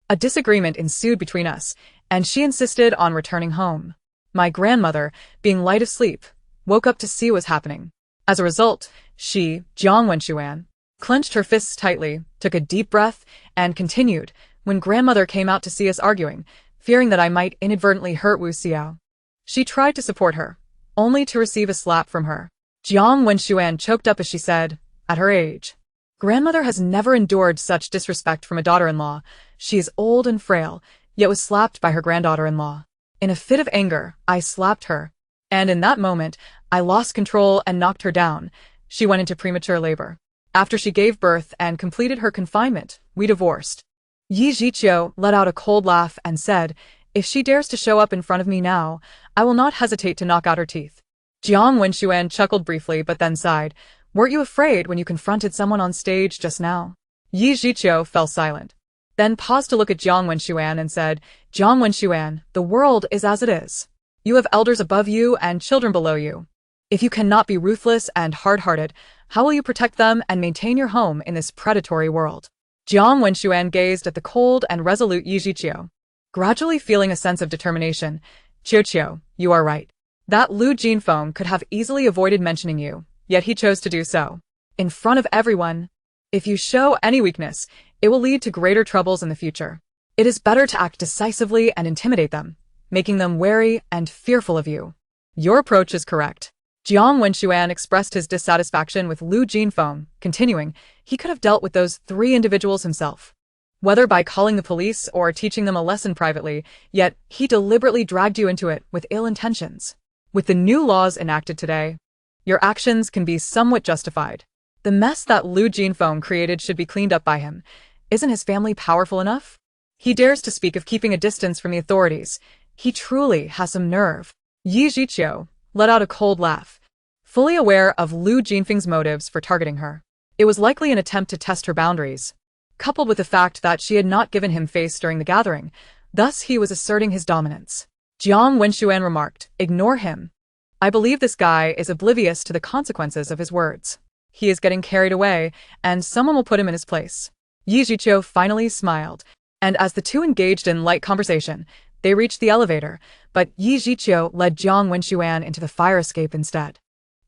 A disagreement ensued between us, and she insisted on returning home. My grandmother, being light of sleep, woke up to see what was happening. As a result, she, Jiang Wenxian, clenched her fists tightly, took a deep breath, and continued, when grandmother came out to see us arguing, fearing that I might inadvertently hurt Wu Xiao. She tried to support her, only to receive a slap from her. Jiang Wenxian choked up as she said, at her age, grandmother has never endured such disrespect from a daughter-in-law. She is old and frail, yet was slapped by her granddaughter-in-law. In a fit of anger, I slapped her, and in that moment, I lost control and knocked her down. She went into premature labor. After she gave birth and completed her confinement, we divorced. Yi Zhiqiu let out a cold laugh and said, if she dares to show up in front of me now, I will not hesitate to knock out her teeth. Jiang Wenxian chuckled briefly but then sighed. Weren't you afraid when you confronted someone on stage just now? Yi Zhiqiu fell silent, then paused to look at Jiang Wenxian and said, Jiang Wenxian, the world is as it is. You have elders above you and children below you. If you cannot be ruthless and hard-hearted, how will you protect them and maintain your home in this predatory world? Jiang Wenxian gazed at the cold and resolute Yi Zhiqiu, gradually feeling a sense of determination. Chiu, you are right. That Lu Jinfeng could have easily avoided mentioning you, yet he chose to do so. In front of everyone. If you show any weakness, it will lead to greater troubles in the future. It is better to act decisively and intimidate them, making them wary and fearful of you. Your approach is correct. Jiang Wenxian expressed his dissatisfaction with Lu Jinfeng, continuing, he could have dealt with those 3 individuals himself, whether by calling the police or teaching them a lesson privately, yet he deliberately dragged you into it with ill intentions. With the new laws enacted today, your actions can be somewhat justified. The mess that Lu Jinfeng created should be cleaned up by him. Isn't his family powerful enough? He dares to speak of keeping a distance from the authorities. He truly has some nerve. Yi Zhiqiu let out a cold laugh, fully aware of Lu Jinfeng's motives for targeting her. It was likely an attempt to test her boundaries, coupled with the fact that she had not given him face during the gathering. Thus he was asserting his dominance. Jiang Wenxian remarked, ignore him. I believe this guy is oblivious to the consequences of his words. He is getting carried away, and someone will put him in his place. Yi Zhiqiu finally smiled, and as the two engaged in light conversation, they reached the elevator, but Yi Zhiqiu led Jiang Wenxuan into the fire escape instead.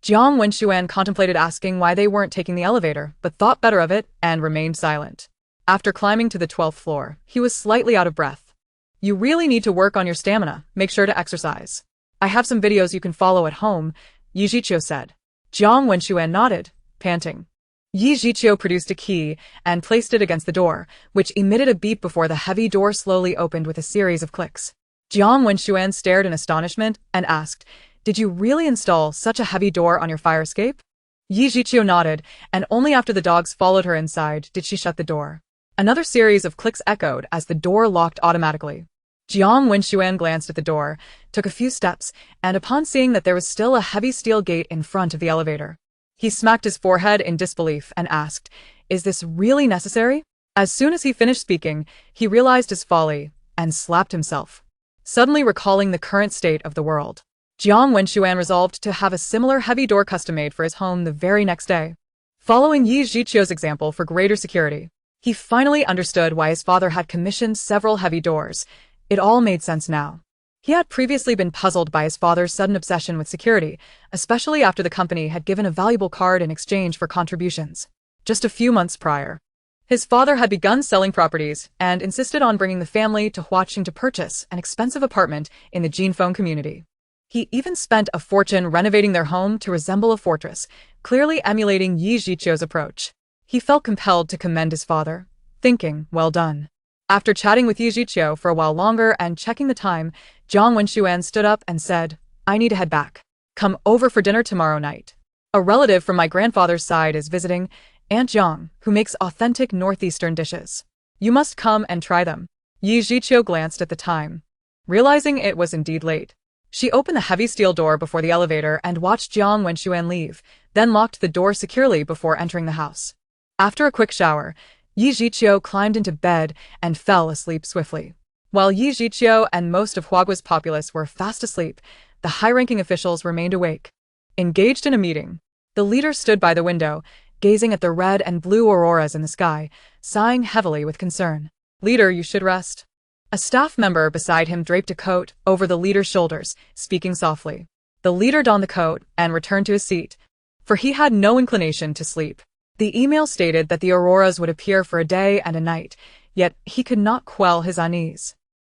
Jiang Wenxuan contemplated asking why they weren't taking the elevator, but thought better of it and remained silent. After climbing to the 12th floor, he was slightly out of breath. You really need to work on your stamina, make sure to exercise. I have some videos you can follow at home, Yi Zhiqiu said. Jiang Wenxuan nodded, panting. Yi Zhiqiu produced a key and placed it against the door, which emitted a beep before the heavy door slowly opened with a series of clicks. Jiang Wenxuan stared in astonishment and asked, "Did you really install such a heavy door on your fire escape?" Yi Zhiqiu nodded, and only after the dogs followed her inside did she shut the door. Another series of clicks echoed as the door locked automatically. Jiang Wenxuan glanced at the door, took a few steps, and upon seeing that there was still a heavy steel gate in front of the elevator, he smacked his forehead in disbelief and asked, "Is this really necessary?" As soon as he finished speaking, he realized his folly and slapped himself, suddenly recalling the current state of the world. Jiang Wenxuan resolved to have a similar heavy door custom-made for his home the very next day. Following Yi Zhiqiu's example for greater security, he finally understood why his father had commissioned several heavy doors. It all made sense now. He had previously been puzzled by his father's sudden obsession with security, especially after the company had given a valuable card in exchange for contributions. Just a few months prior, his father had begun selling properties and insisted on bringing the family to Huaqing to purchase an expensive apartment in the Jinfeng community. He even spent a fortune renovating their home to resemble a fortress, clearly emulating Yi Zhiqiu's approach. He felt compelled to commend his father, thinking, well done. After chatting with Yi Zhiqiu for a while longer and checking the time, Jiang Wenxuan stood up and said, "I need to head back. Come over for dinner tomorrow night. A relative from my grandfather's side is visiting, Aunt Jiang, who makes authentic northeastern dishes. You must come and try them." Yi Zhiqiu glanced at the time, realizing it was indeed late. She opened the heavy steel door before the elevator and watched Jiang Wenxuan leave, then locked the door securely before entering the house. After a quick shower, Yi Zhiqiu climbed into bed and fell asleep swiftly. While Yi Zhiqiu and most of Huagua's populace were fast asleep, the high-ranking officials remained awake. Engaged in a meeting, the leader stood by the window, gazing at the red and blue auroras in the sky, sighing heavily with concern. "Leader, you should rest." A staff member beside him draped a coat over the leader's shoulders, speaking softly. The leader donned the coat and returned to his seat, for he had no inclination to sleep. The email stated that the auroras would appear for a day and a night, yet he could not quell his unease.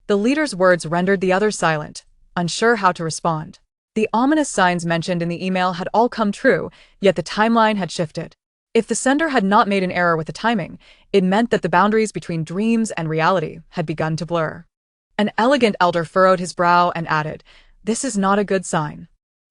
The leader's words rendered the others silent, unsure how to respond. The ominous signs mentioned in the email had all come true, yet the timeline had shifted. If the sender had not made an error with the timing, it meant that the boundaries between dreams and reality had begun to blur. An elegant elder furrowed his brow and added, "This is not a good sign.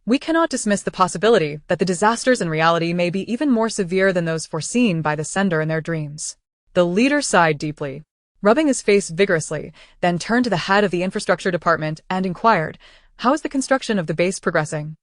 We cannot dismiss the possibility that the disasters in reality may be even more severe than those foreseen by the sender in their dreams." The leader sighed deeply, rubbing his face vigorously, then turned to the head of the infrastructure department and inquired, "How is the construction of the base progressing?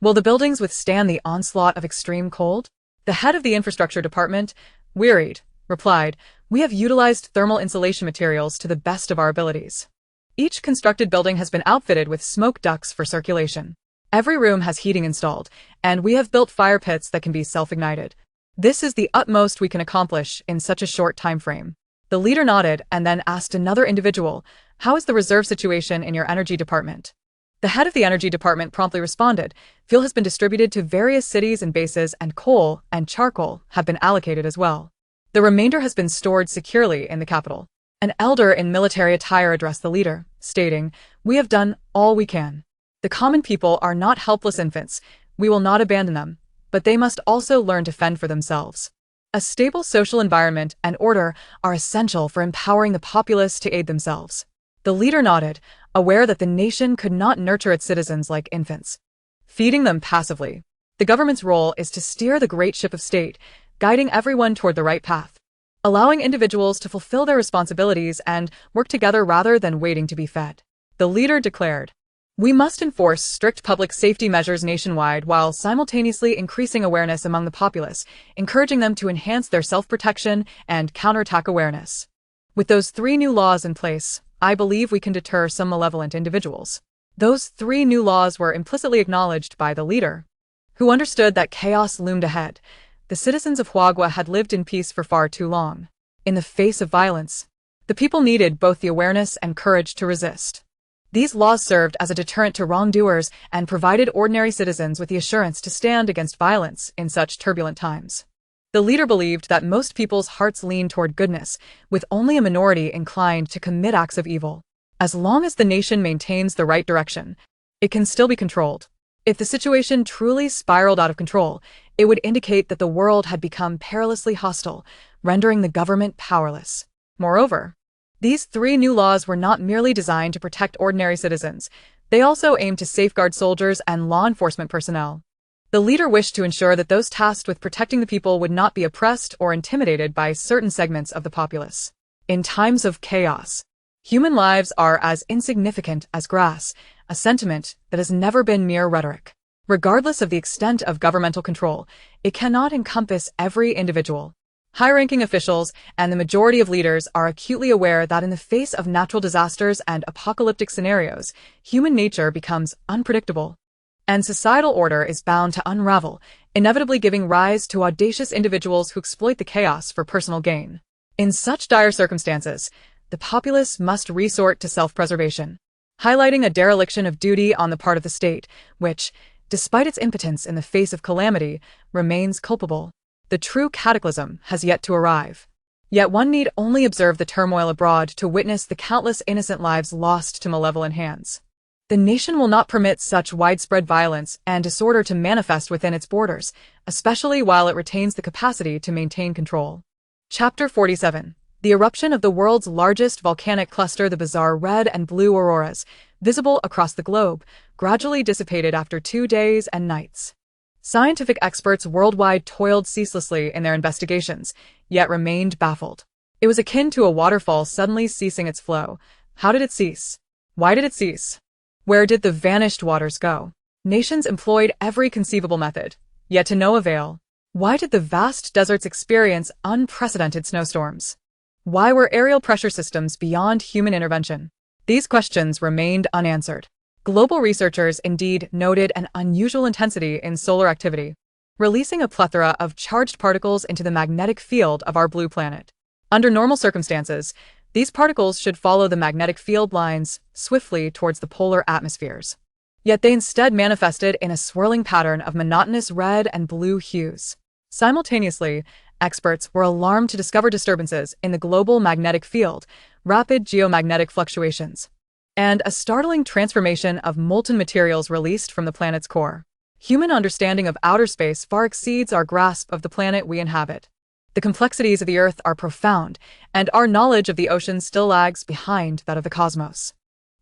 Will the buildings withstand the onslaught of extreme cold?" The head of the infrastructure department, wearied, replied, "We have utilized thermal insulation materials to the best of our abilities. Each constructed building has been outfitted with smoke ducts for circulation. Every room has heating installed, and we have built fire pits that can be self-ignited. This is the utmost we can accomplish in such a short time frame." The leader nodded and then asked another individual, "How is the reserve situation in your energy department?" The head of the energy department promptly responded, "Fuel has been distributed to various cities and bases, and coal and charcoal have been allocated as well. The remainder has been stored securely in the capital." An elder in military attire addressed the leader, stating, "We have done all we can. The common people are not helpless infants. We will not abandon them, but they must also learn to fend for themselves. A stable social environment and order are essential for empowering the populace to aid themselves." The leader nodded, aware that the nation could not nurture its citizens like infants, feeding them passively. The government's role is to steer the great ship of state, guiding everyone toward the right path, allowing individuals to fulfill their responsibilities and work together rather than waiting to be fed. The leader declared, "We must enforce strict public safety measures nationwide while simultaneously increasing awareness among the populace, encouraging them to enhance their self-protection and counterattack awareness. With those 3 new laws in place, I believe we can deter some malevolent individuals." Those 3 new laws were implicitly acknowledged by the leader, who understood that chaos loomed ahead. The citizens of Huagua had lived in peace for far too long. In the face of violence, the people needed both the awareness and courage to resist. These laws served as a deterrent to wrongdoers and provided ordinary citizens with the assurance to stand against violence in such turbulent times. The leader believed that most people's hearts lean toward goodness, with only a minority inclined to commit acts of evil. As long as the nation maintains the right direction, it can still be controlled. If the situation truly spiraled out of control, it would indicate that the world had become perilously hostile, rendering the government powerless. Moreover, these 3 new laws were not merely designed to protect ordinary citizens. They also aimed to safeguard soldiers and law enforcement personnel. The leader wished to ensure that those tasked with protecting the people would not be oppressed or intimidated by certain segments of the populace. In times of chaos, human lives are as insignificant as grass, a sentiment that has never been mere rhetoric. Regardless of the extent of governmental control, it cannot encompass every individual. High-ranking officials and the majority of leaders are acutely aware that in the face of natural disasters and apocalyptic scenarios, human nature becomes unpredictable, and societal order is bound to unravel, inevitably giving rise to audacious individuals who exploit the chaos for personal gain. In such dire circumstances, the populace must resort to self-preservation, highlighting a dereliction of duty on the part of the state, which, despite its impotence in the face of calamity, remains culpable. The true cataclysm has yet to arrive. Yet one need only observe the turmoil abroad to witness the countless innocent lives lost to malevolent hands. The nation will not permit such widespread violence and disorder to manifest within its borders, especially while it retains the capacity to maintain control. Chapter 47. The eruption of the world's largest volcanic cluster, the bizarre red and blue auroras, visible across the globe, gradually dissipated after 2 days and nights. Scientific experts worldwide toiled ceaselessly in their investigations, yet remained baffled. It was akin to a waterfall suddenly ceasing its flow. How did it cease? Why did it cease? Where did the vanished waters go? Nations employed every conceivable method, yet to no avail. Why did the vast deserts experience unprecedented snowstorms? Why were aerial pressure systems beyond human intervention? These questions remained unanswered. Global researchers indeed noted an unusual intensity in solar activity, releasing a plethora of charged particles into the magnetic field of our blue planet. Under normal circumstances, these particles should follow the magnetic field lines swiftly towards the polar atmospheres. Yet they instead manifested in a swirling pattern of monotonous red and blue hues. Simultaneously, experts were alarmed to discover disturbances in the global magnetic field, rapid geomagnetic fluctuations, and a startling transformation of molten materials released from the planet's core. Human understanding of outer space far exceeds our grasp of the planet we inhabit. The complexities of the Earth are profound, and our knowledge of the ocean still lags behind that of the cosmos.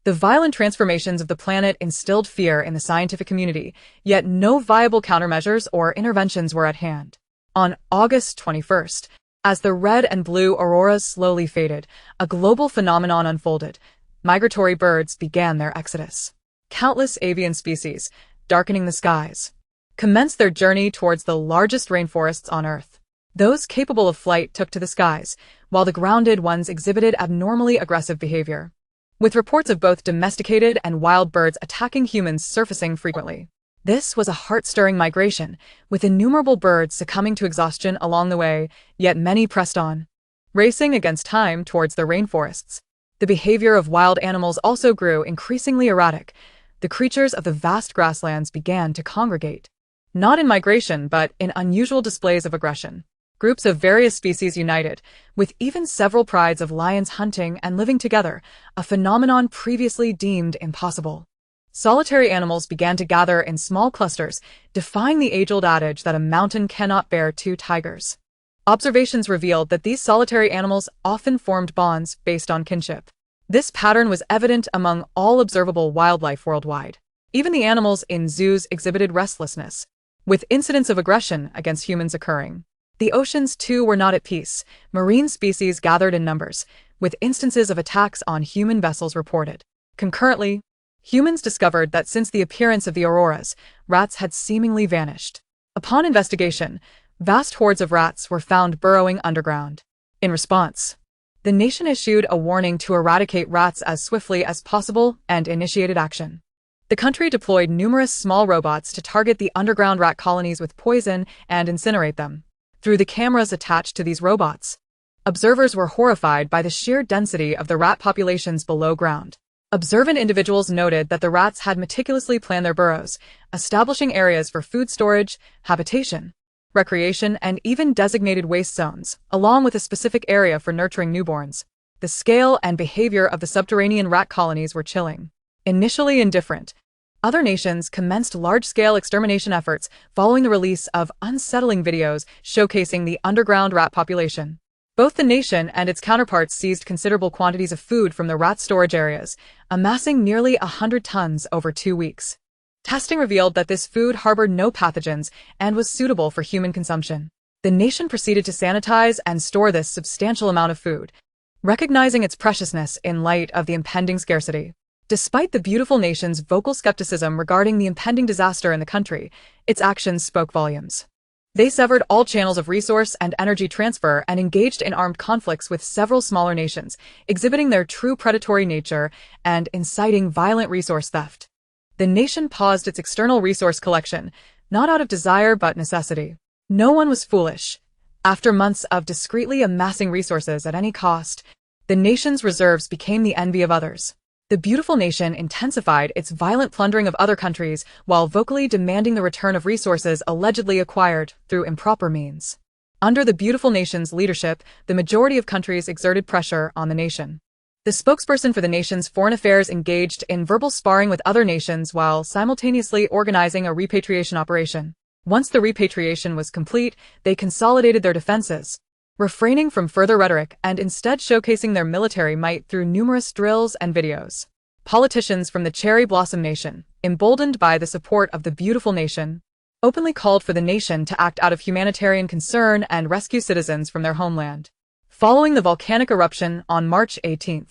The violent transformations of the planet instilled fear in the scientific community, yet no viable countermeasures or interventions were at hand. On August 21st, as the red and blue auroras slowly faded, a global phenomenon unfolded. Migratory birds began their exodus. Countless avian species, darkening the skies, commenced their journey towards the largest rainforests on Earth. Those capable of flight took to the skies, while the grounded ones exhibited abnormally aggressive behavior, with reports of both domesticated and wild birds attacking humans surfacing frequently. This was a heart-stirring migration, with innumerable birds succumbing to exhaustion along the way, yet many pressed on, racing against time towards the rainforests. The behavior of wild animals also grew increasingly erratic. The creatures of the vast grasslands began to congregate, not in migration but in unusual displays of aggression. Groups of various species united, with even several prides of lions hunting and living together, a phenomenon previously deemed impossible. Solitary animals began to gather in small clusters, defying the age-old adage that a mountain cannot bear 2 tigers. Observations revealed that these solitary animals often formed bonds based on kinship. This pattern was evident among all observable wildlife worldwide. Even the animals in zoos exhibited restlessness, with incidents of aggression against humans occurring. The oceans, too, were not at peace. Marine species gathered in numbers, with instances of attacks on human vessels reported. Concurrently, humans discovered that since the appearance of the auroras, rats had seemingly vanished. Upon investigation, vast hordes of rats were found burrowing underground. In response, the nation issued a warning to eradicate rats as swiftly as possible and initiated action. The country deployed numerous small robots to target the underground rat colonies with poison and incinerate them. Through the cameras attached to these robots, observers were horrified by the sheer density of the rat populations below ground. Observant individuals noted that the rats had meticulously planned their burrows, establishing areas for food storage, habitation, recreation, and even designated waste zones, along with a specific area for nurturing newborns. The scale and behavior of the subterranean rat colonies were chilling. Initially indifferent, other nations commenced large-scale extermination efforts following the release of unsettling videos showcasing the underground rat population. Both the nation and its counterparts seized considerable quantities of food from the rat storage areas, amassing nearly 100 tons over 2 weeks. Testing revealed that this food harbored no pathogens and was suitable for human consumption. The nation proceeded to sanitize and store this substantial amount of food, recognizing its preciousness in light of the impending scarcity. Despite the beautiful nation's vocal skepticism regarding the impending disaster in the country, its actions spoke volumes. They severed all channels of resource and energy transfer and engaged in armed conflicts with several smaller nations, exhibiting their true predatory nature and inciting violent resource theft. The nation paused its external resource collection, not out of desire but necessity. No one was foolish. After months of discreetly amassing resources at any cost, the nation's reserves became the envy of others. The beautiful nation intensified its violent plundering of other countries while vocally demanding the return of resources allegedly acquired through improper means. Under the beautiful nation's leadership, the majority of countries exerted pressure on the nation. The spokesperson for the nation's foreign affairs engaged in verbal sparring with other nations while simultaneously organizing a repatriation operation. Once the repatriation was complete, they consolidated their defenses, refraining from further rhetoric and instead showcasing their military might through numerous drills and videos. Politicians from the Cherry Blossom Nation, emboldened by the support of the beautiful nation, openly called for the nation to act out of humanitarian concern and rescue citizens from their homeland. Following the volcanic eruption on March 18th,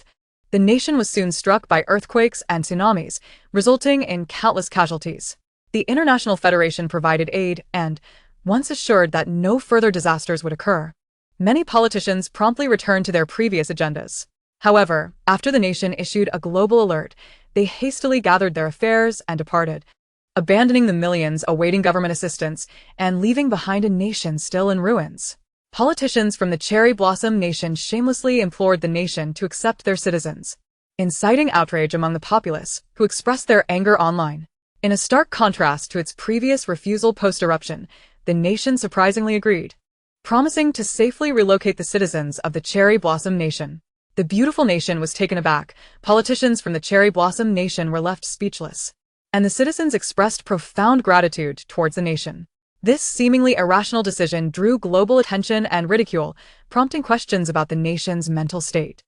the nation was soon struck by earthquakes and tsunamis, resulting in countless casualties. The International Federation provided aid and, once assured that no further disasters would occur, many politicians promptly returned to their previous agendas. However, after the nation issued a global alert, they hastily gathered their affairs and departed, abandoning the millions awaiting government assistance and leaving behind a nation still in ruins. Politicians from the Cherry Blossom Nation shamelessly implored the nation to accept their citizens, inciting outrage among the populace, who expressed their anger online. In a stark contrast to its previous refusal post-eruption, the nation surprisingly agreed, promising to safely relocate the citizens of the Cherry Blossom Nation. The beautiful nation was taken aback. Politicians from the Cherry Blossom Nation were left speechless, and the citizens expressed profound gratitude towards the nation. This seemingly irrational decision drew global attention and ridicule, prompting questions about the nation's mental state.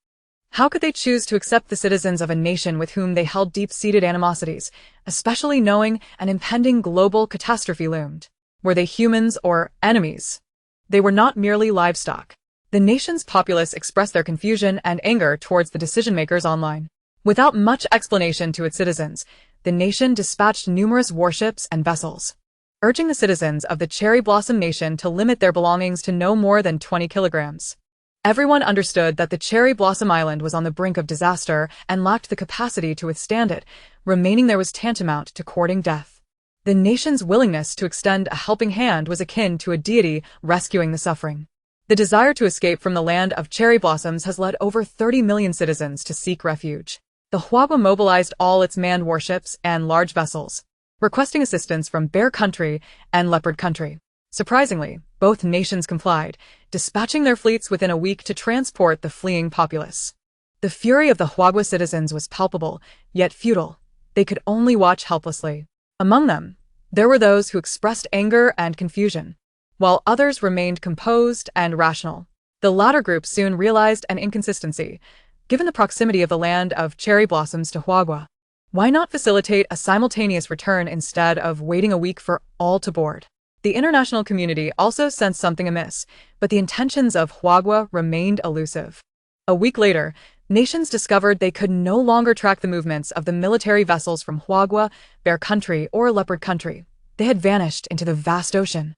How could they choose to accept the citizens of a nation with whom they held deep-seated animosities, especially knowing an impending global catastrophe loomed? Were they humans or enemies? They were not merely livestock. The nation's populace expressed their confusion and anger towards the decision-makers online. Without much explanation to its citizens, the nation dispatched numerous warships and vessels, urging the citizens of the Cherry Blossom Nation to limit their belongings to no more than 20 kilograms. Everyone understood that the Cherry Blossom Island was on the brink of disaster and lacked the capacity to withstand it. Remaining there was tantamount to courting death. The nation's willingness to extend a helping hand was akin to a deity rescuing the suffering. The desire to escape from the land of cherry blossoms has led over 30 million citizens to seek refuge. The Huagua mobilized all its manned warships and large vessels, requesting assistance from Bear Country and Leopard Country. Surprisingly, both nations complied, dispatching their fleets within a week to transport the fleeing populace. The fury of the Huagua citizens was palpable, yet futile. They could only watch helplessly. Among them, there were those who expressed anger and confusion, while others remained composed and rational. The latter group soon realized an inconsistency. Given the proximity of the land of cherry blossoms to Huagua, why not facilitate a simultaneous return instead of waiting a week for all to board? The international community also sensed something amiss, but the intentions of Huagua remained elusive. A week later, nations discovered they could no longer track the movements of the military vessels from Huagua, Bear Country, or Leopard Country. They had vanished into the vast ocean,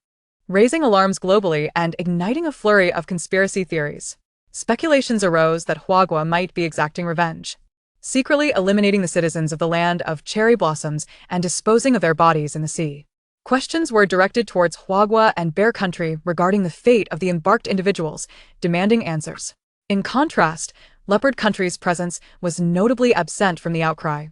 raising alarms globally and igniting a flurry of conspiracy theories. Speculations arose that Huagua might be exacting revenge. secretly eliminating the citizens of the land of cherry blossoms and disposing of their bodies in the sea. Questions were directed towards Huagua and Bear Country regarding the fate of the embarked individuals, demanding answers. In contrast, Leopard Country's presence was notably absent from the outcry,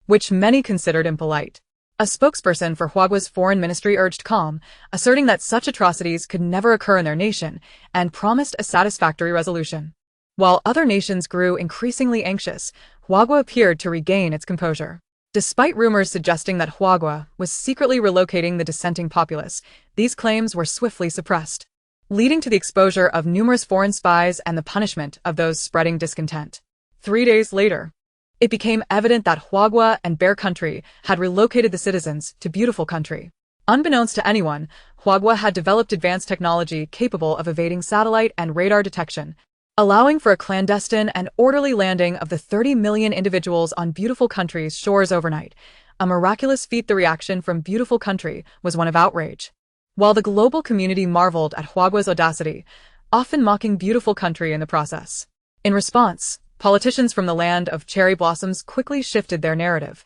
which many considered impolite. A spokesperson for Huagua's foreign ministry urged calm, asserting that such atrocities could never occur in their nation, and promised a satisfactory resolution. While other nations grew increasingly anxious, Huagua appeared to regain its composure. Despite rumors suggesting that Huagua was secretly relocating the dissenting populace, these claims were swiftly suppressed, leading to the exposure of numerous foreign spies and the punishment of those spreading discontent. 3 days later, it became evident that Huagua and Bear Country had relocated the citizens to Beautiful Country. Unbeknownst to anyone, Huagua had developed advanced technology capable of evading satellite and radar detection, allowing for a clandestine and orderly landing of the 30 million individuals on Beautiful Country's shores overnight. A miraculous feat. The reaction from Beautiful Country was one of outrage. While the global community marveled at Huagua's audacity, often mocking Beautiful Country in the process. In response, politicians from the land of cherry blossoms quickly shifted their narrative,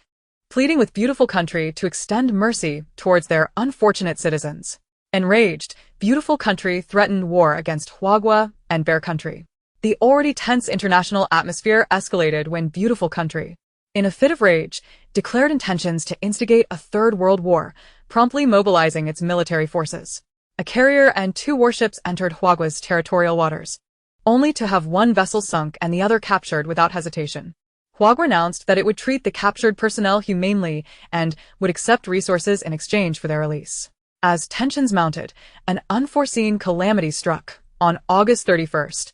pleading with Beautiful Country to extend mercy towards their unfortunate citizens. Enraged, Beautiful Country threatened war against Huagua and Bear Country. The already tense international atmosphere escalated when Beautiful Country, in a fit of rage, declared intentions to instigate a Third World War, promptly mobilizing its military forces. A carrier and 2 warships entered Huagua's territorial waters, only to have one vessel sunk and the other captured without hesitation. Huagua announced that it would treat the captured personnel humanely and would accept resources in exchange for their release. As tensions mounted, an unforeseen calamity struck. On August 31st,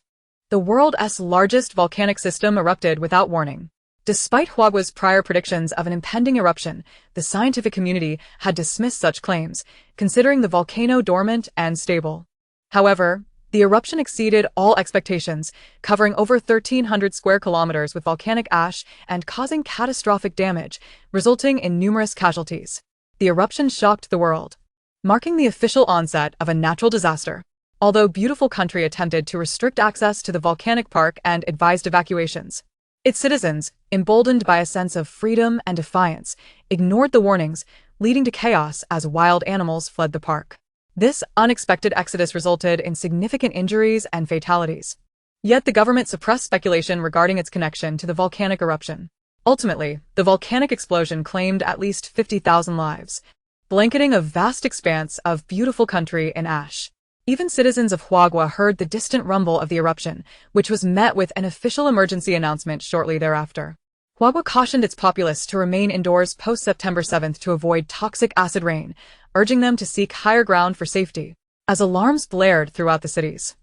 the world's largest volcanic system erupted without warning. Despite Huagua's prior predictions of an impending eruption, the scientific community had dismissed such claims, considering the volcano dormant and stable. However, the eruption exceeded all expectations, covering over 1,300 square kilometers with volcanic ash and causing catastrophic damage, resulting in numerous casualties. The eruption shocked the world, marking the official onset of a natural disaster. Although Beautiful Country attempted to restrict access to the volcanic park and advised evacuations, its citizens, emboldened by a sense of freedom and defiance, ignored the warnings, leading to chaos as wild animals fled the park. This unexpected exodus resulted in significant injuries and fatalities. Yet the government suppressed speculation regarding its connection to the volcanic eruption. Ultimately, the volcanic explosion claimed at least 50,000 lives, blanketing a vast expanse of Beautiful Country in ash. Even citizens of Huagua heard the distant rumble of the eruption, which was met with an official emergency announcement shortly thereafter. Huagua cautioned its populace to remain indoors post-September 7th to avoid toxic acid rain, urging them to seek higher ground for safety. As alarms blared throughout the cities,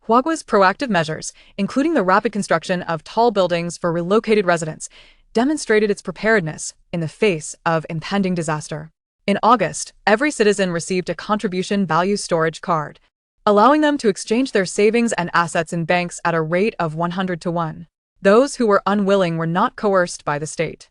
Huagua's proactive measures, including the rapid construction of tall buildings for relocated residents, demonstrated its preparedness in the face of impending disaster. In August, every citizen received a contribution value storage card, allowing them to exchange their savings and assets in banks at a rate of 100 to 1. Those who were unwilling were not coerced by the state.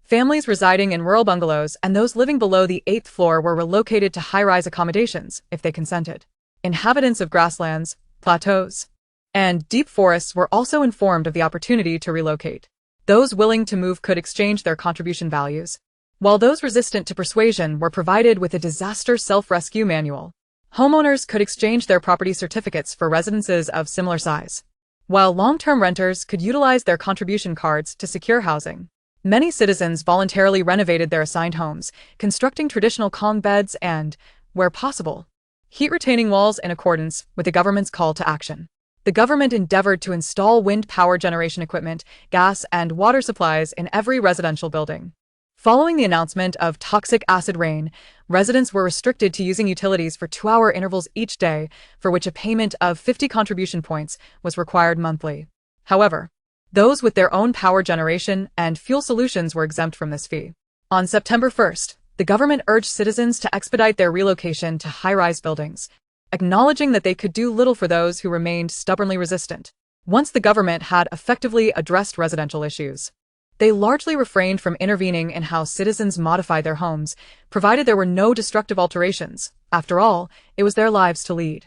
Families residing in rural bungalows and those living below the 8th floor were relocated to high-rise accommodations if they consented. Inhabitants of grasslands, plateaus, and deep forests were also informed of the opportunity to relocate. Those willing to move could exchange their contribution values, while those resistant to persuasion were provided with a disaster self-rescue manual. Homeowners could exchange their property certificates for residences of similar size, while long-term renters could utilize their contribution cards to secure housing. Many citizens voluntarily renovated their assigned homes, constructing traditional Kong beds and, where possible, heat-retaining walls in accordance with the government's call to action. The government endeavored to install wind power generation equipment, gas, and water supplies in every residential building. Following the announcement of toxic acid rain, residents were restricted to using utilities for 2-hour intervals each day, for which a payment of 50 contribution points was required monthly. However, those with their own power generation and fuel solutions were exempt from this fee. On September 1st, the government urged citizens to expedite their relocation to high-rise buildings, acknowledging that they could do little for those who remained stubbornly resistant. Once the government had effectively addressed residential issues, they largely refrained from intervening in how citizens modified their homes, provided there were no destructive alterations. After all, it was their lives to lead.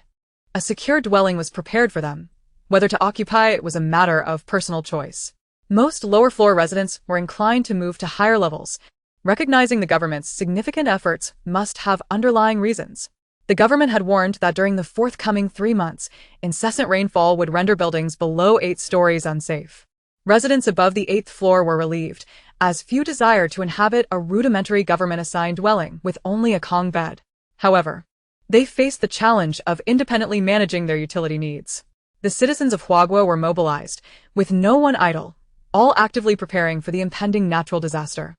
A secure dwelling was prepared for them. Whether to occupy it was a matter of personal choice. Most lower-floor residents were inclined to move to higher levels, recognizing the government's significant efforts must have underlying reasons. The government had warned that during the forthcoming 3 months, incessant rainfall would render buildings below 8 stories unsafe. Residents above the 8th floor were relieved, as few desired to inhabit a rudimentary government-assigned dwelling with only a Kong bed. However, they faced the challenge of independently managing their utility needs. The citizens of Huagua were mobilized, with no one idle, all actively preparing for the impending natural disaster.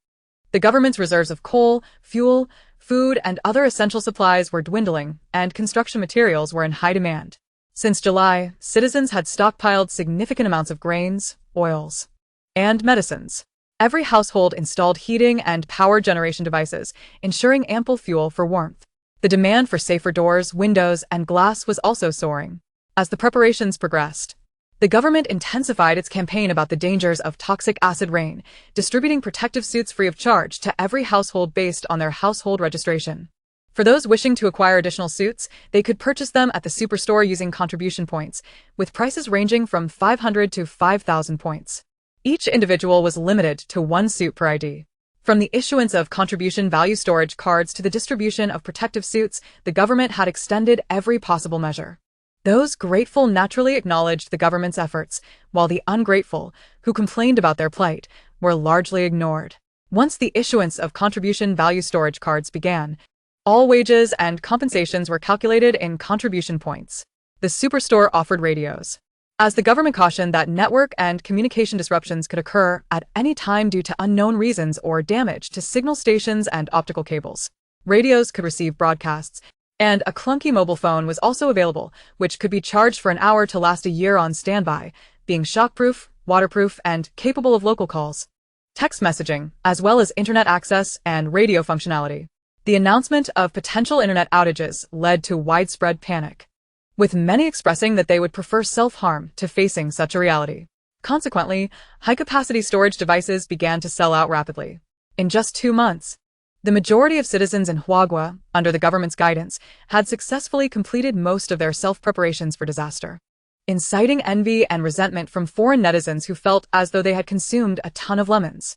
The government's reserves of coal, fuel, food, and other essential supplies were dwindling, and construction materials were in high demand. Since July, citizens had stockpiled significant amounts of grains, oils, and medicines. Every household installed heating and power generation devices, ensuring ample fuel for warmth. The demand for safer doors, windows, and glass was also soaring. As the preparations progressed, the government intensified its campaign about the dangers of toxic acid rain, distributing protective suits free of charge to every household based on their household registration. For those wishing to acquire additional suits, they could purchase them at the superstore using contribution points, with prices ranging from 500 to 5,000 points. Each individual was limited to 1 suit per ID. From the issuance of contribution value storage cards to the distribution of protective suits, the government had extended every possible measure. Those grateful naturally acknowledged the government's efforts, while the ungrateful, who complained about their plight, were largely ignored. Once the issuance of contribution value storage cards began, all wages and compensations were calculated in contribution points. The superstore offered radios. As the government cautioned that network and communication disruptions could occur at any time due to unknown reasons or damage to signal stations and optical cables, radios could receive broadcasts, and a clunky mobile phone was also available, which could be charged for an hour to last a year on standby, being shockproof, waterproof, and capable of local calls, text messaging, as well as internet access and radio functionality. The announcement of potential internet outages led to widespread panic, with many expressing that they would prefer self-harm to facing such a reality. Consequently, high-capacity storage devices began to sell out rapidly. In just 2 months, the majority of citizens in Huagua, under the government's guidance, had successfully completed most of their self-preparations for disaster, inciting envy and resentment from foreign netizens who felt as though they had consumed a ton of lemons.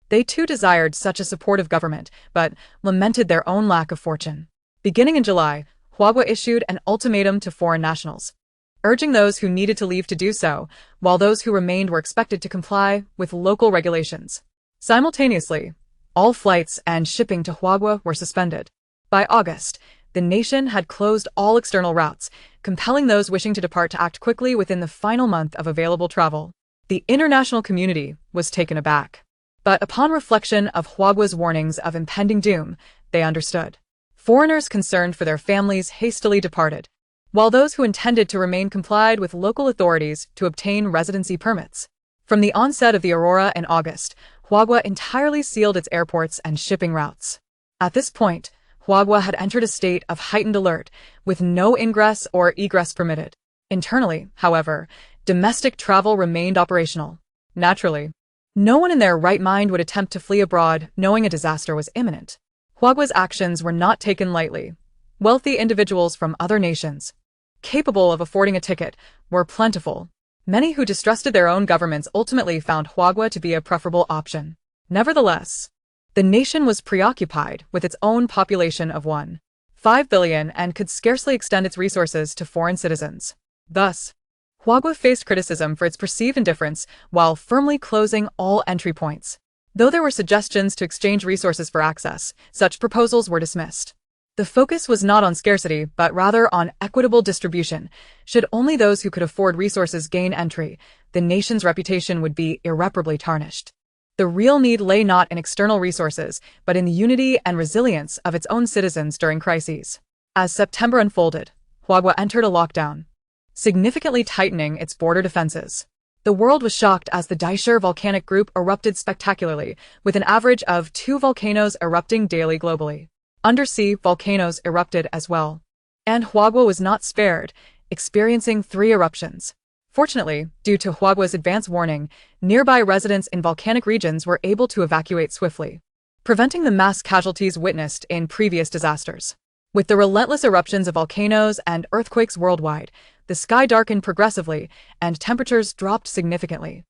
They too desired such a supportive government, but lamented their own lack of fortune. Beginning in July, Huagua issued an ultimatum to foreign nationals, urging those who needed to leave to do so, while those who remained were expected to comply with local regulations. Simultaneously, all flights and shipping to Huagua were suspended. By August, the nation had closed all external routes, compelling those wishing to depart to act quickly within the final month of available travel. The international community was taken aback. But upon reflection of Huagua's warnings of impending doom, they understood. Foreigners concerned for their families hastily departed, while those who intended to remain complied with local authorities to obtain residency permits. From the onset of the Aurora in August, Huagua entirely sealed its airports and shipping routes. At this point, Huagua had entered a state of heightened alert, with no ingress or egress permitted. Internally, however, domestic travel remained operational. Naturally, no one in their right mind would attempt to flee abroad knowing a disaster was imminent. Huagua's actions were not taken lightly. Wealthy individuals from other nations, capable of affording a ticket, were plentiful. Many who distrusted their own governments ultimately found Huagua to be a preferable option. Nevertheless, the nation was preoccupied with its own population of 1.5 billion and could scarcely extend its resources to foreign citizens. Thus, Huagua faced criticism for its perceived indifference while firmly closing all entry points. Though there were suggestions to exchange resources for access, such proposals were dismissed. The focus was not on scarcity, but rather on equitable distribution. Should only those who could afford resources gain entry, the nation's reputation would be irreparably tarnished. The real need lay not in external resources, but in the unity and resilience of its own citizens during crises. As September unfolded, Huagua entered a lockdown, significantly tightening its border defenses. The world was shocked as the Daishir volcanic group erupted spectacularly, with an average of 2 volcanoes erupting daily globally. Undersea volcanoes erupted as well, and Huagua was not spared, experiencing 3 eruptions. Fortunately, due to Huagua's advance warning, nearby residents in volcanic regions were able to evacuate swiftly, preventing the mass casualties witnessed in previous disasters. With the relentless eruptions of volcanoes and earthquakes worldwide, the sky darkened progressively and temperatures dropped significantly.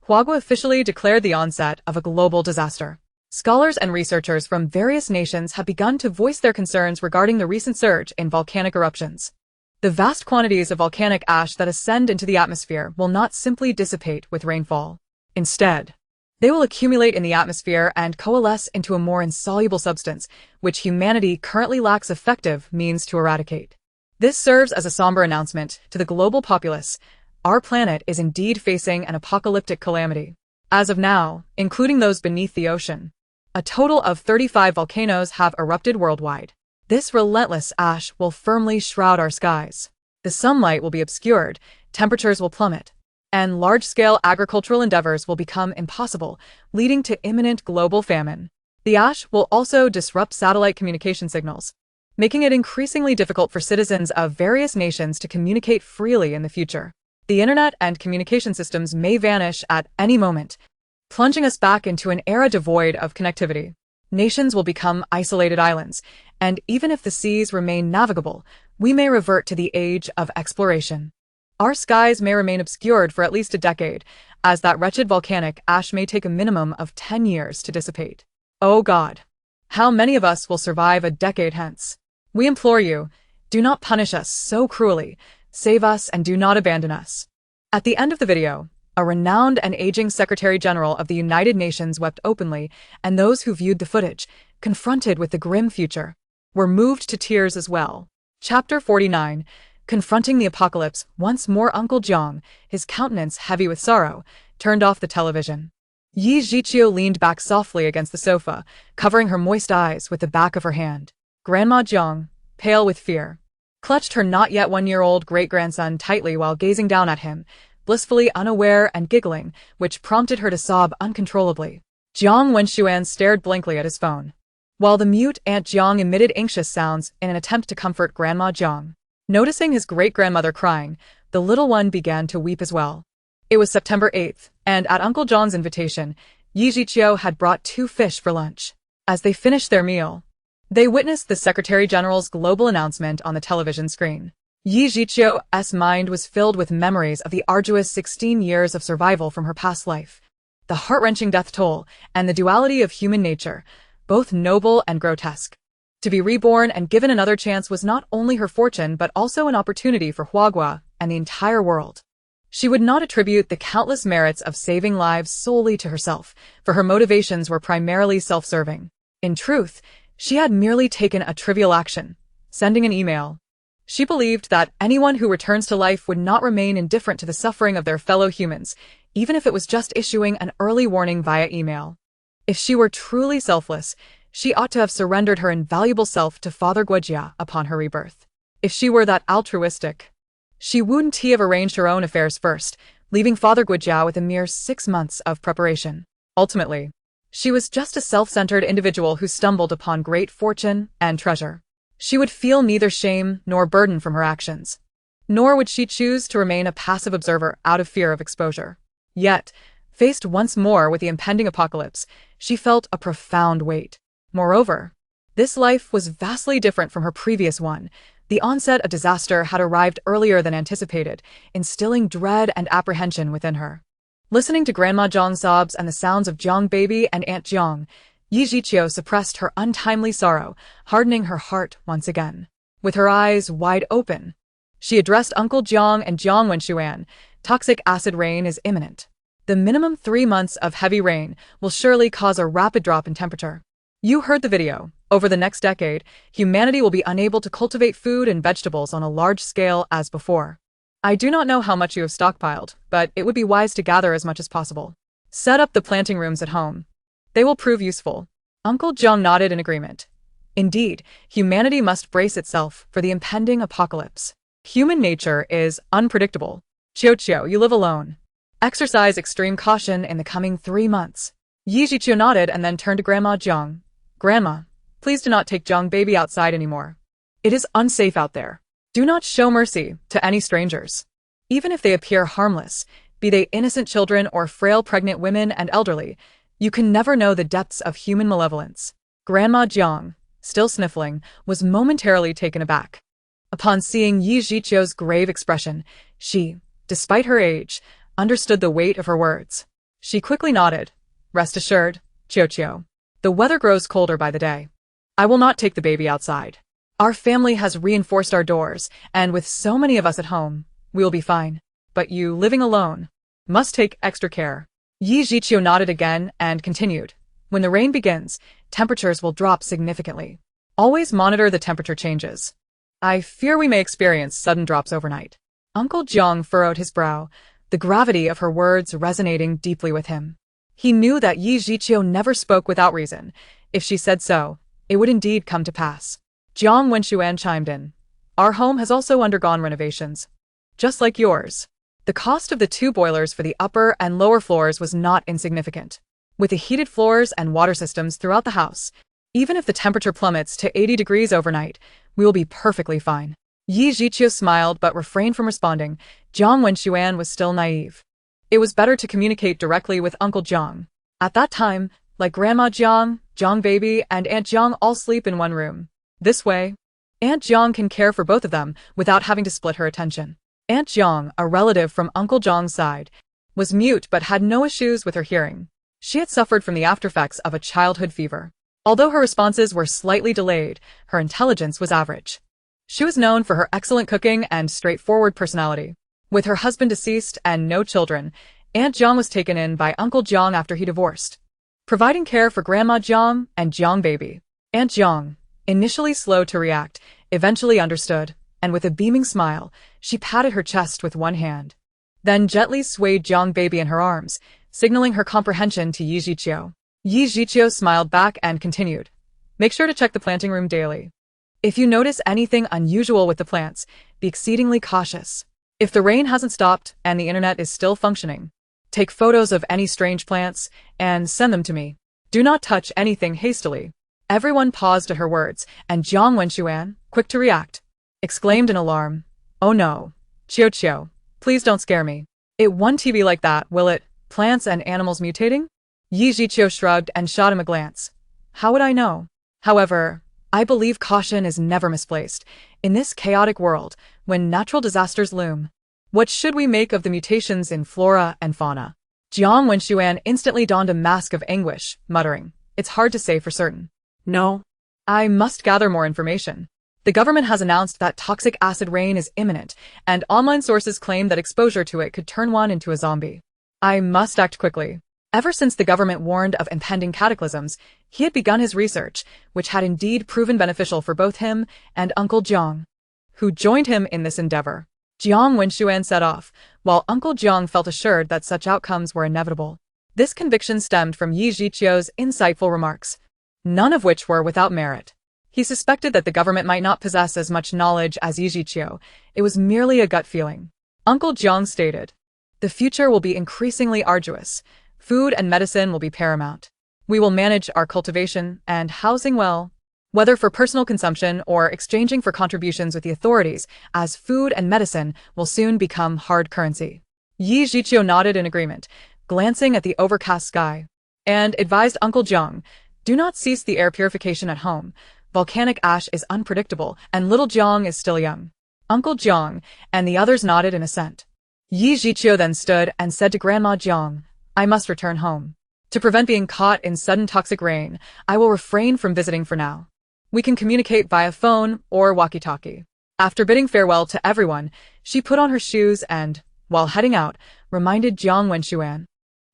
Huagua officially declared the onset of a global disaster. Scholars and researchers from various nations have begun to voice their concerns regarding the recent surge in volcanic eruptions. The vast quantities of volcanic ash that ascend into the atmosphere will not simply dissipate with rainfall. Instead, they will accumulate in the atmosphere and coalesce into a more insoluble substance, which humanity currently lacks effective means to eradicate. This serves as a somber announcement to the global populace. Our planet is indeed facing an apocalyptic calamity. As of now, including those beneath the ocean, a total of 35 volcanoes have erupted worldwide. This relentless ash will firmly shroud our skies. The sunlight will be obscured, temperatures will plummet, and large-scale agricultural endeavors will become impossible, leading to imminent global famine. The ash will also disrupt satellite communication signals, making it increasingly difficult for citizens of various nations to communicate freely in the future. The internet and communication systems may vanish at any moment, plunging us back into an era devoid of connectivity. Nations will become isolated islands, and even if the seas remain navigable, we may revert to the age of exploration. Our skies may remain obscured for at least a decade, as that wretched volcanic ash may take a minimum of 10 years to dissipate. Oh God! How many of us will survive a decade hence? We implore you, do not punish us so cruelly. Save us and do not abandon us. At the end of the video, a renowned and aging Secretary General of the United Nations wept openly, and those who viewed the footage, confronted with the grim future, were moved to tears as well. Chapter 49. Confronting the apocalypse. Once more Uncle Jiang, his countenance heavy with sorrow, turned off the television. Yi Zhiqiu leaned back softly against the sofa, covering her moist eyes with the back of her hand. Grandma Jiang, pale with fear, clutched her not-yet-one-year-old great-grandson tightly while gazing down at him, blissfully unaware and giggling, which prompted her to sob uncontrollably. Jiang Wenshuan stared blankly at his phone, while the mute Aunt Jiang emitted anxious sounds in an attempt to comfort Grandma Jiang. Noticing his great-grandmother crying, the little one began to weep as well. It was September 8th, and at Uncle Jiang's invitation, Yi Zhiqiu had brought 2 fish for lunch. As they finished their meal, they witnessed the Secretary General's global announcement on the television screen. Yi Zhiqiu's mind was filled with memories of the arduous 16 years of survival from her past life, the heart-wrenching death toll, and the duality of human nature, both noble and grotesque. To be reborn and given another chance was not only her fortune but also an opportunity for Huagua and the entire world. She would not attribute the countless merits of saving lives solely to herself, for her motivations were primarily self-serving. In truth, she had merely taken a trivial action, sending an email. She believed that anyone who returns to life would not remain indifferent to the suffering of their fellow humans, even if it was just issuing an early warning via email. If she were truly selfless, she ought to have surrendered her invaluable self to Father Guojia upon her rebirth. If she were that altruistic, she wouldn't have arranged her own affairs first, leaving Father Guojia with a mere 6 months of preparation. Ultimately, she was just a self-centered individual who stumbled upon great fortune and treasure. She would feel neither shame nor burden from her actions, nor would she choose to remain a passive observer out of fear of exposure. Yet, faced once more with the impending apocalypse, she felt a profound weight. Moreover, this life was vastly different from her previous one. The onset of disaster had arrived earlier than anticipated, instilling dread and apprehension within her. Listening to Grandma Jiang's sobs and the sounds of Jiang Baby and Aunt Jiang, Yi Zhiqiu suppressed her untimely sorrow, hardening her heart once again. With her eyes wide open, she addressed Uncle Jiang and Jiang Wenshuan. Toxic acid rain is imminent. The minimum 3 months of heavy rain will surely cause a rapid drop in temperature. You heard the video. Over the next decade, humanity will be unable to cultivate food and vegetables on a large scale as before. I do not know how much you have stockpiled, but it would be wise to gather as much as possible. Set up the planting rooms at home. They will prove useful. Uncle Jiang nodded in agreement. Indeed, humanity must brace itself for the impending apocalypse. Human nature is unpredictable. Qiu, you live alone. Exercise extreme caution in the coming 3 months. Yi Zhiqiu nodded and then turned to Grandma Jiang. Grandma, please do not take Jiang Baby outside anymore. It is unsafe out there. Do not show mercy to any strangers. Even if they appear harmless, be they innocent children or frail pregnant women and elderly, you can never know the depths of human malevolence. Grandma Jiang, still sniffling, was momentarily taken aback. Upon seeing Yi Zhiqiu's grave expression, she, despite her age, understood the weight of her words. She quickly nodded. Rest assured, Chiyo. The weather grows colder by the day. I will not take the baby outside. Our family has reinforced our doors, and with so many of us at home, we will be fine. But you, living alone, must take extra care. Yi Jiqiu nodded again and continued. When the rain begins, temperatures will drop significantly. Always monitor the temperature changes. I fear we may experience sudden drops overnight. Uncle Jiang furrowed his brow, the gravity of her words resonating deeply with him. He knew that Yi Jiqiu never spoke without reason. If she said so, it would indeed come to pass. Jiang Wenxuan chimed in. Our home has also undergone renovations. Just like yours. The cost of the 2 boilers for the upper and lower floors was not insignificant. With the heated floors and water systems throughout the house, even if the temperature plummets to 80 degrees overnight, we will be perfectly fine. Yi Jiqiu smiled but refrained from responding. Jiang Wenxuan was still naive. It was better to communicate directly with Uncle Jiang. At that time, like Grandma Jiang, Jiang baby, and Aunt Jiang all sleep in one room. This way, Aunt Jiang can care for both of them without having to split her attention. Aunt Jiang, a relative from Uncle Jiang's side, was mute but had no issues with her hearing. She had suffered from the aftereffects of a childhood fever. Although her responses were slightly delayed, her intelligence was average. She was known for her excellent cooking and straightforward personality. With her husband deceased and no children, Aunt Jiang was taken in by Uncle Jiang after he divorced, providing care for Grandma Jiang and Jiang baby. Aunt Jiang, initially slow to react, eventually understood, and with a beaming smile, she patted her chest with one hand. Then gently swayed Jiang baby in her arms, signaling her comprehension to Yi Jiqiu. Yi Jiqiu smiled back and continued. Make sure to check the planting room daily. If you notice anything unusual with the plants, be exceedingly cautious. If the rain hasn't stopped and the internet is still functioning, take photos of any strange plants and send them to me. Do not touch anything hastily. Everyone paused at her words, and Jiang Wenxuan, quick to react, exclaimed in alarm. Oh no. Chiyo, please don't scare me. It won't be like that, will it? Plants and animals mutating? Yi Jiqiu shrugged and shot him a glance. How would I know? However, I believe caution is never misplaced. In this chaotic world, when natural disasters loom, what should we make of the mutations in flora and fauna? Jiang Wenxuan instantly donned a mask of anguish, muttering, It's hard to say for certain. No. I must gather more information. The government has announced that toxic acid rain is imminent, and online sources claim that exposure to it could turn one into a zombie. I must act quickly. Ever since the government warned of impending cataclysms, he had begun his research, which had indeed proven beneficial for both him and Uncle Jiang, who joined him in this endeavor. Jiang Wenxuan set off, while Uncle Jiang felt assured that such outcomes were inevitable. This conviction stemmed from Yi Jiqiu's insightful remarks, none of which were without merit. He suspected that the government might not possess as much knowledge as Yi Jiqiu. It was merely a gut feeling. Uncle Jiang stated, The future will be increasingly arduous. Food and medicine will be paramount. We will manage our cultivation and housing well, whether for personal consumption or exchanging for contributions with the authorities, as food and medicine will soon become hard currency. Yi Jiqiu nodded in agreement, glancing at the overcast sky, and advised Uncle Jiang, Do not cease the air purification at home. Volcanic ash is unpredictable, and little Jiang is still young. Uncle Jiang and the others nodded in assent. Yi Jiqiu then stood and said to Grandma Jiang, I must return home. To prevent being caught in sudden toxic rain, I will refrain from visiting for now. We can communicate via phone or walkie-talkie. After bidding farewell to everyone, she put on her shoes and, while heading out, reminded Jiang Wenxuan,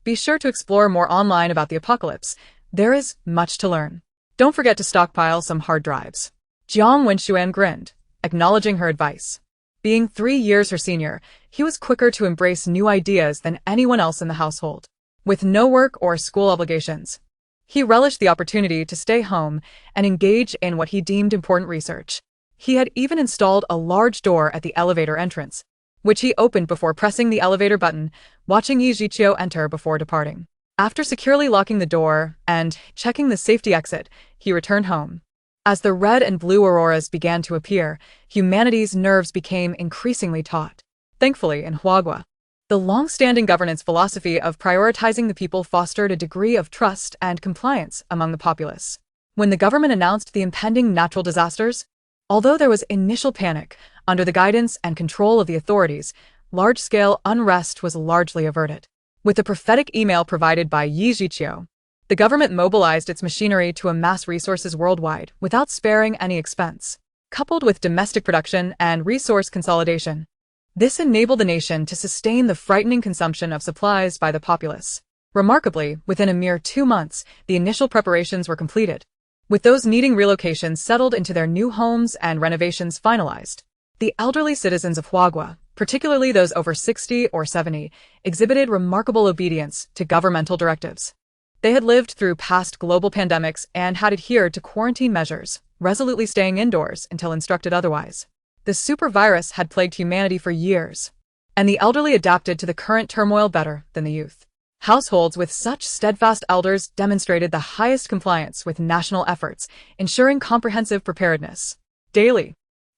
Be sure to explore more online about the apocalypse. There is much to learn. Don't forget to stockpile some hard drives. Jiang Wenxuan grinned, acknowledging her advice. Being 3 years her senior, he was quicker to embrace new ideas than anyone else in the household. With no work or school obligations, he relished the opportunity to stay home and engage in what he deemed important research. He had even installed a large door at the elevator entrance, which he opened before pressing the elevator button, watching Yi Jiqiu enter before departing. After securely locking the door and checking the safety exit, he returned home. As the red and blue auroras began to appear, humanity's nerves became increasingly taut. Thankfully, in Huagua, the long-standing governance philosophy of prioritizing the people fostered a degree of trust and compliance among the populace. When the government announced the impending natural disasters, although there was initial panic, under the guidance and control of the authorities, large-scale unrest was largely averted. With the prophetic email provided by Yi Zhiqiu, the government mobilized its machinery to amass resources worldwide without sparing any expense. Coupled with domestic production and resource consolidation, this enabled the nation to sustain the frightening consumption of supplies by the populace. Remarkably, within a mere 2 months, the initial preparations were completed, with those needing relocation settled into their new homes and renovations finalized. The elderly citizens of Huaguo, particularly those over 60 or 70, exhibited remarkable obedience to governmental directives. They had lived through past global pandemics and had adhered to quarantine measures, resolutely staying indoors until instructed otherwise. The super virus had plagued humanity for years, and the elderly adapted to the current turmoil better than the youth. Households with such steadfast elders demonstrated the highest compliance with national efforts, ensuring comprehensive preparedness. Daily,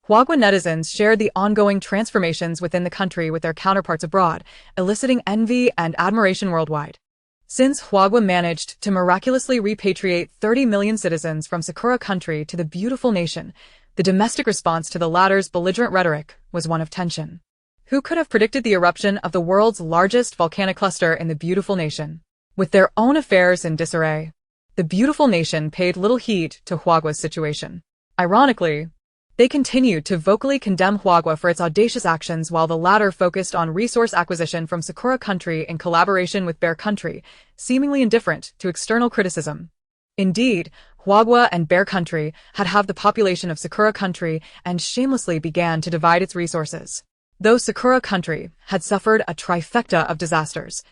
Huaguo netizens shared the ongoing transformations within the country with their counterparts abroad, eliciting envy and admiration worldwide. Since Huaguo managed to miraculously repatriate 30 million citizens from Sakura country to the beautiful nation, the domestic response to the latter's belligerent rhetoric was one of tension. Who could have predicted the eruption of the world's largest volcanic cluster in the beautiful nation? With their own affairs in disarray, the beautiful nation paid little heed to Huaguo's situation. Ironically, they continued to vocally condemn Huaguo for its audacious actions while the latter focused on resource acquisition from Sakura country in collaboration with Bear country, seemingly indifferent to external criticism. Indeed, Huaguo and Bear country had the population of Sakura country and shamelessly began to divide its resources. Though Sakura country had suffered a trifecta of disasters,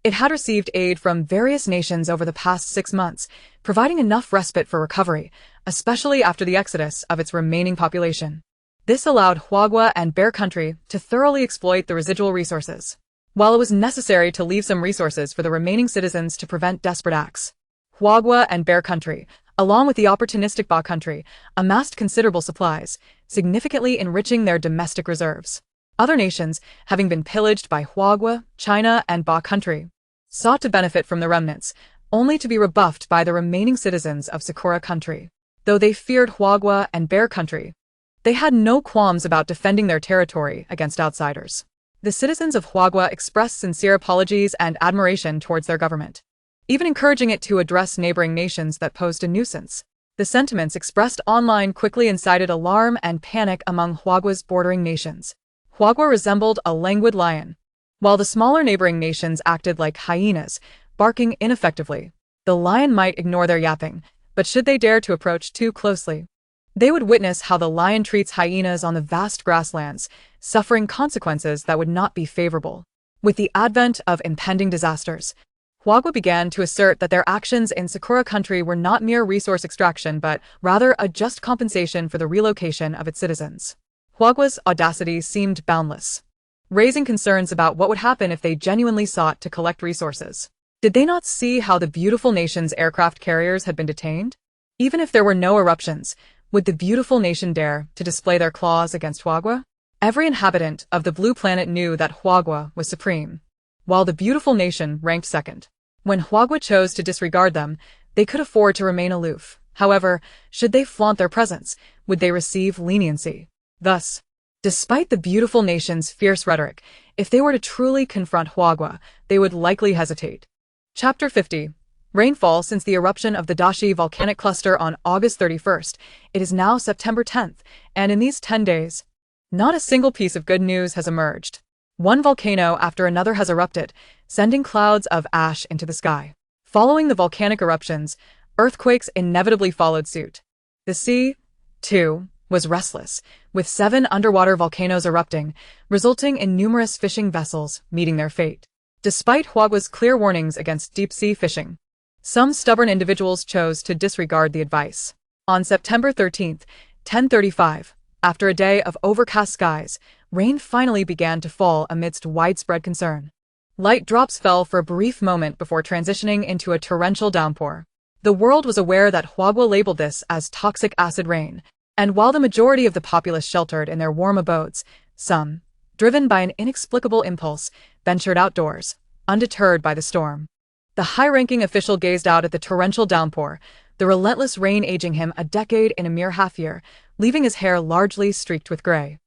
it had received aid from various nations over the past 6 months, providing enough respite for recovery, especially after the exodus of its remaining population. This allowed Huaguo and Bear country to thoroughly exploit the residual resources. While it was necessary to leave some resources for the remaining citizens to prevent desperate acts, Huaguo and Bear country, along with the opportunistic Ba country, amassed considerable supplies, significantly enriching their domestic reserves. Other nations, having been pillaged by Huaguo, China, and Ba country, sought to benefit from the remnants, only to be rebuffed by the remaining citizens of Sakura country. Though they feared Huaguo and Bear country, they had no qualms about defending their territory against outsiders. The citizens of Huaguo expressed sincere apologies and admiration towards their government, even encouraging it to address neighboring nations that posed a nuisance. The sentiments expressed online quickly incited alarm and panic among Huaguo's bordering nations. Huaguo resembled a languid lion, while the smaller neighboring nations acted like hyenas, barking ineffectively. The lion might ignore their yapping, but should they dare to approach too closely, they would witness how the lion treats hyenas on the vast grasslands, suffering consequences that would not be favorable. With the advent of impending disasters, Huaguo began to assert that their actions in Sakura country were not mere resource extraction but rather a just compensation for the relocation of its citizens. Huaguo's audacity seemed boundless, raising concerns about what would happen if they genuinely sought to collect resources. Did they not see how the beautiful nation's aircraft carriers had been detained? Even if there were no eruptions, would the beautiful nation dare to display their claws against Huaguo? Every inhabitant of the blue planet knew that Huaguo was supreme, while the beautiful nation ranked second. When Huaguo chose to disregard them, they could afford to remain aloof. However, should they flaunt their presence, would they receive leniency? Thus, despite the beautiful nation's fierce rhetoric, if they were to truly confront Huaguo, they would likely hesitate. Chapter 50. Rainfall since the eruption of the Dashi volcanic cluster on August 31st. It is now September 10th, and in these 10 days, not a single piece of good news has emerged. One volcano after another has erupted, sending clouds of ash into the sky. Following the volcanic eruptions, earthquakes inevitably followed suit. The sea, too, was restless, with 7 underwater volcanoes erupting, resulting in numerous fishing vessels meeting their fate. Despite Huaguo's clear warnings against deep-sea fishing, some stubborn individuals chose to disregard the advice. On September 13th, 10:35, after a day of overcast skies, rain finally began to fall amidst widespread concern. Light drops fell for a brief moment before transitioning into a torrential downpour. The world was aware that Huaguo labeled this as toxic acid rain, and while the majority of the populace sheltered in their warm abodes, some, driven by an inexplicable impulse, ventured outdoors, undeterred by the storm. The high-ranking official gazed out at the torrential downpour, the relentless rain aging him a decade in a mere half-year, leaving his hair largely streaked with gray.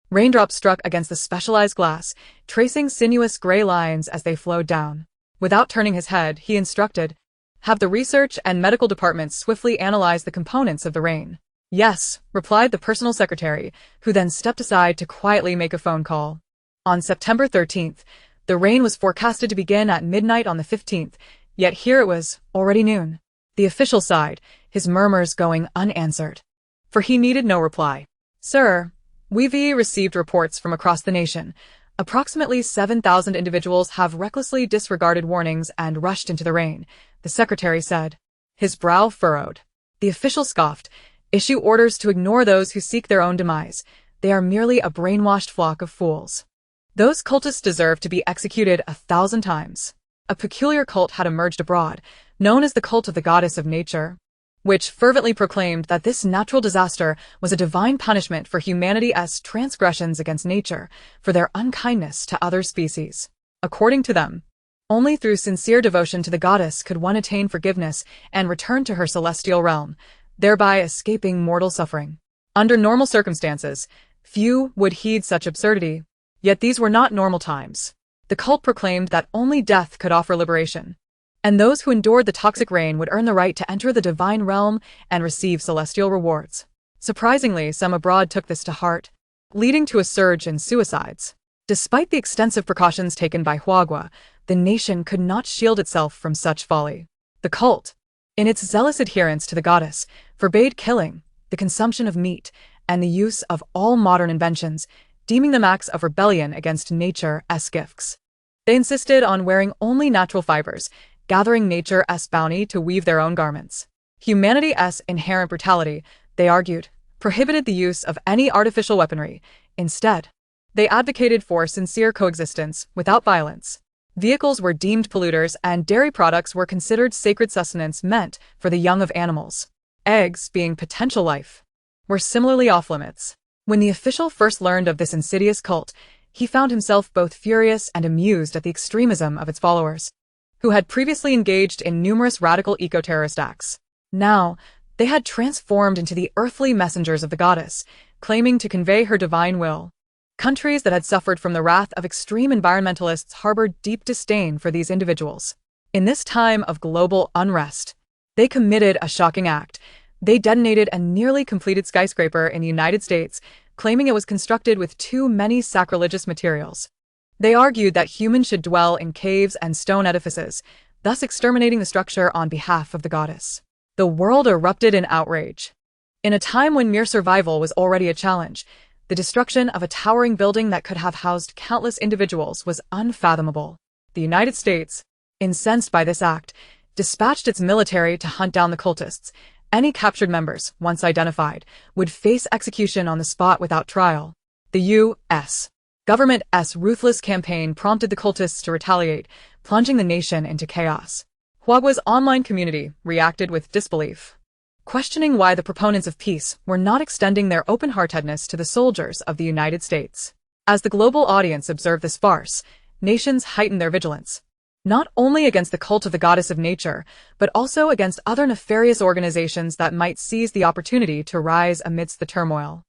Raindrops struck against the specialized glass, tracing sinuous gray lines as they flowed down. Without turning his head, he instructed, "Have the research and medical departments swiftly analyze the components of the rain." "Yes," replied the personal secretary, who then stepped aside to quietly make a phone call. On September 13th, the rain was forecasted to begin at midnight on the 15th, yet here it was already noon. The official sighed, his murmurs going unanswered. For he needed no reply. "Sir, we've received reports from across the nation. Approximately 7,000 individuals have recklessly disregarded warnings and rushed into the rain," the secretary said. His brow furrowed. The official scoffed, "Issue orders to ignore those who seek their own demise. They are merely a brainwashed flock of fools. Those cultists deserve to be executed 1,000 times." A peculiar cult had emerged abroad, known as the cult of the goddess of nature, which fervently proclaimed that this natural disaster was a divine punishment for humanity's transgressions against nature, for their unkindness to other species. According to them, only through sincere devotion to the goddess could one attain forgiveness and return to her celestial realm, thereby escaping mortal suffering. Under normal circumstances, few would heed such absurdity, yet these were not normal times. The cult proclaimed that only death could offer liberation, and those who endured the toxic rain would earn the right to enter the divine realm and receive celestial rewards. Surprisingly, some abroad took this to heart, leading to a surge in suicides. Despite the extensive precautions taken by Huagua, the nation could not shield itself from such folly. The cult, in its zealous adherence to the goddess, forbade killing, the consumption of meat, and the use of all modern inventions, deeming them acts of rebellion against nature's gifts. They insisted on wearing only natural fibers, gathering nature's bounty to weave their own garments. Humanity's inherent brutality, they argued, prohibited the use of any artificial weaponry. Instead, they advocated for sincere coexistence without violence. Vehicles were deemed polluters and dairy products were considered sacred sustenance meant for the young of animals. Eggs, being potential life, were similarly off-limits. When the official first learned of this insidious cult, he found himself both furious and amused at the extremism of its followers, who had previously engaged in numerous radical eco-terrorist acts. Now, they had transformed into the earthly messengers of the goddess, claiming to convey her divine will. Countries that had suffered from the wrath of extreme environmentalists harbored deep disdain for these individuals. In this time of global unrest, they committed a shocking act. They detonated a nearly completed skyscraper in the United States, claiming it was constructed with too many sacrilegious materials. They argued that humans should dwell in caves and stone edifices, thus exterminating the structure on behalf of the goddess. The world erupted in outrage. In a time when mere survival was already a challenge, the destruction of a towering building that could have housed countless individuals was unfathomable. The United States, incensed by this act, dispatched its military to hunt down the cultists. Any captured members, once identified, would face execution on the spot without trial. The U.S. government's ruthless campaign prompted the cultists to retaliate, plunging the nation into chaos. Huagua's online community reacted with disbelief, questioning why the proponents of peace were not extending their open-heartedness to the soldiers of the United States. As the global audience observed this farce, nations heightened their vigilance, not only against the cult of the goddess of nature, but also against other nefarious organizations that might seize the opportunity to rise amidst the turmoil.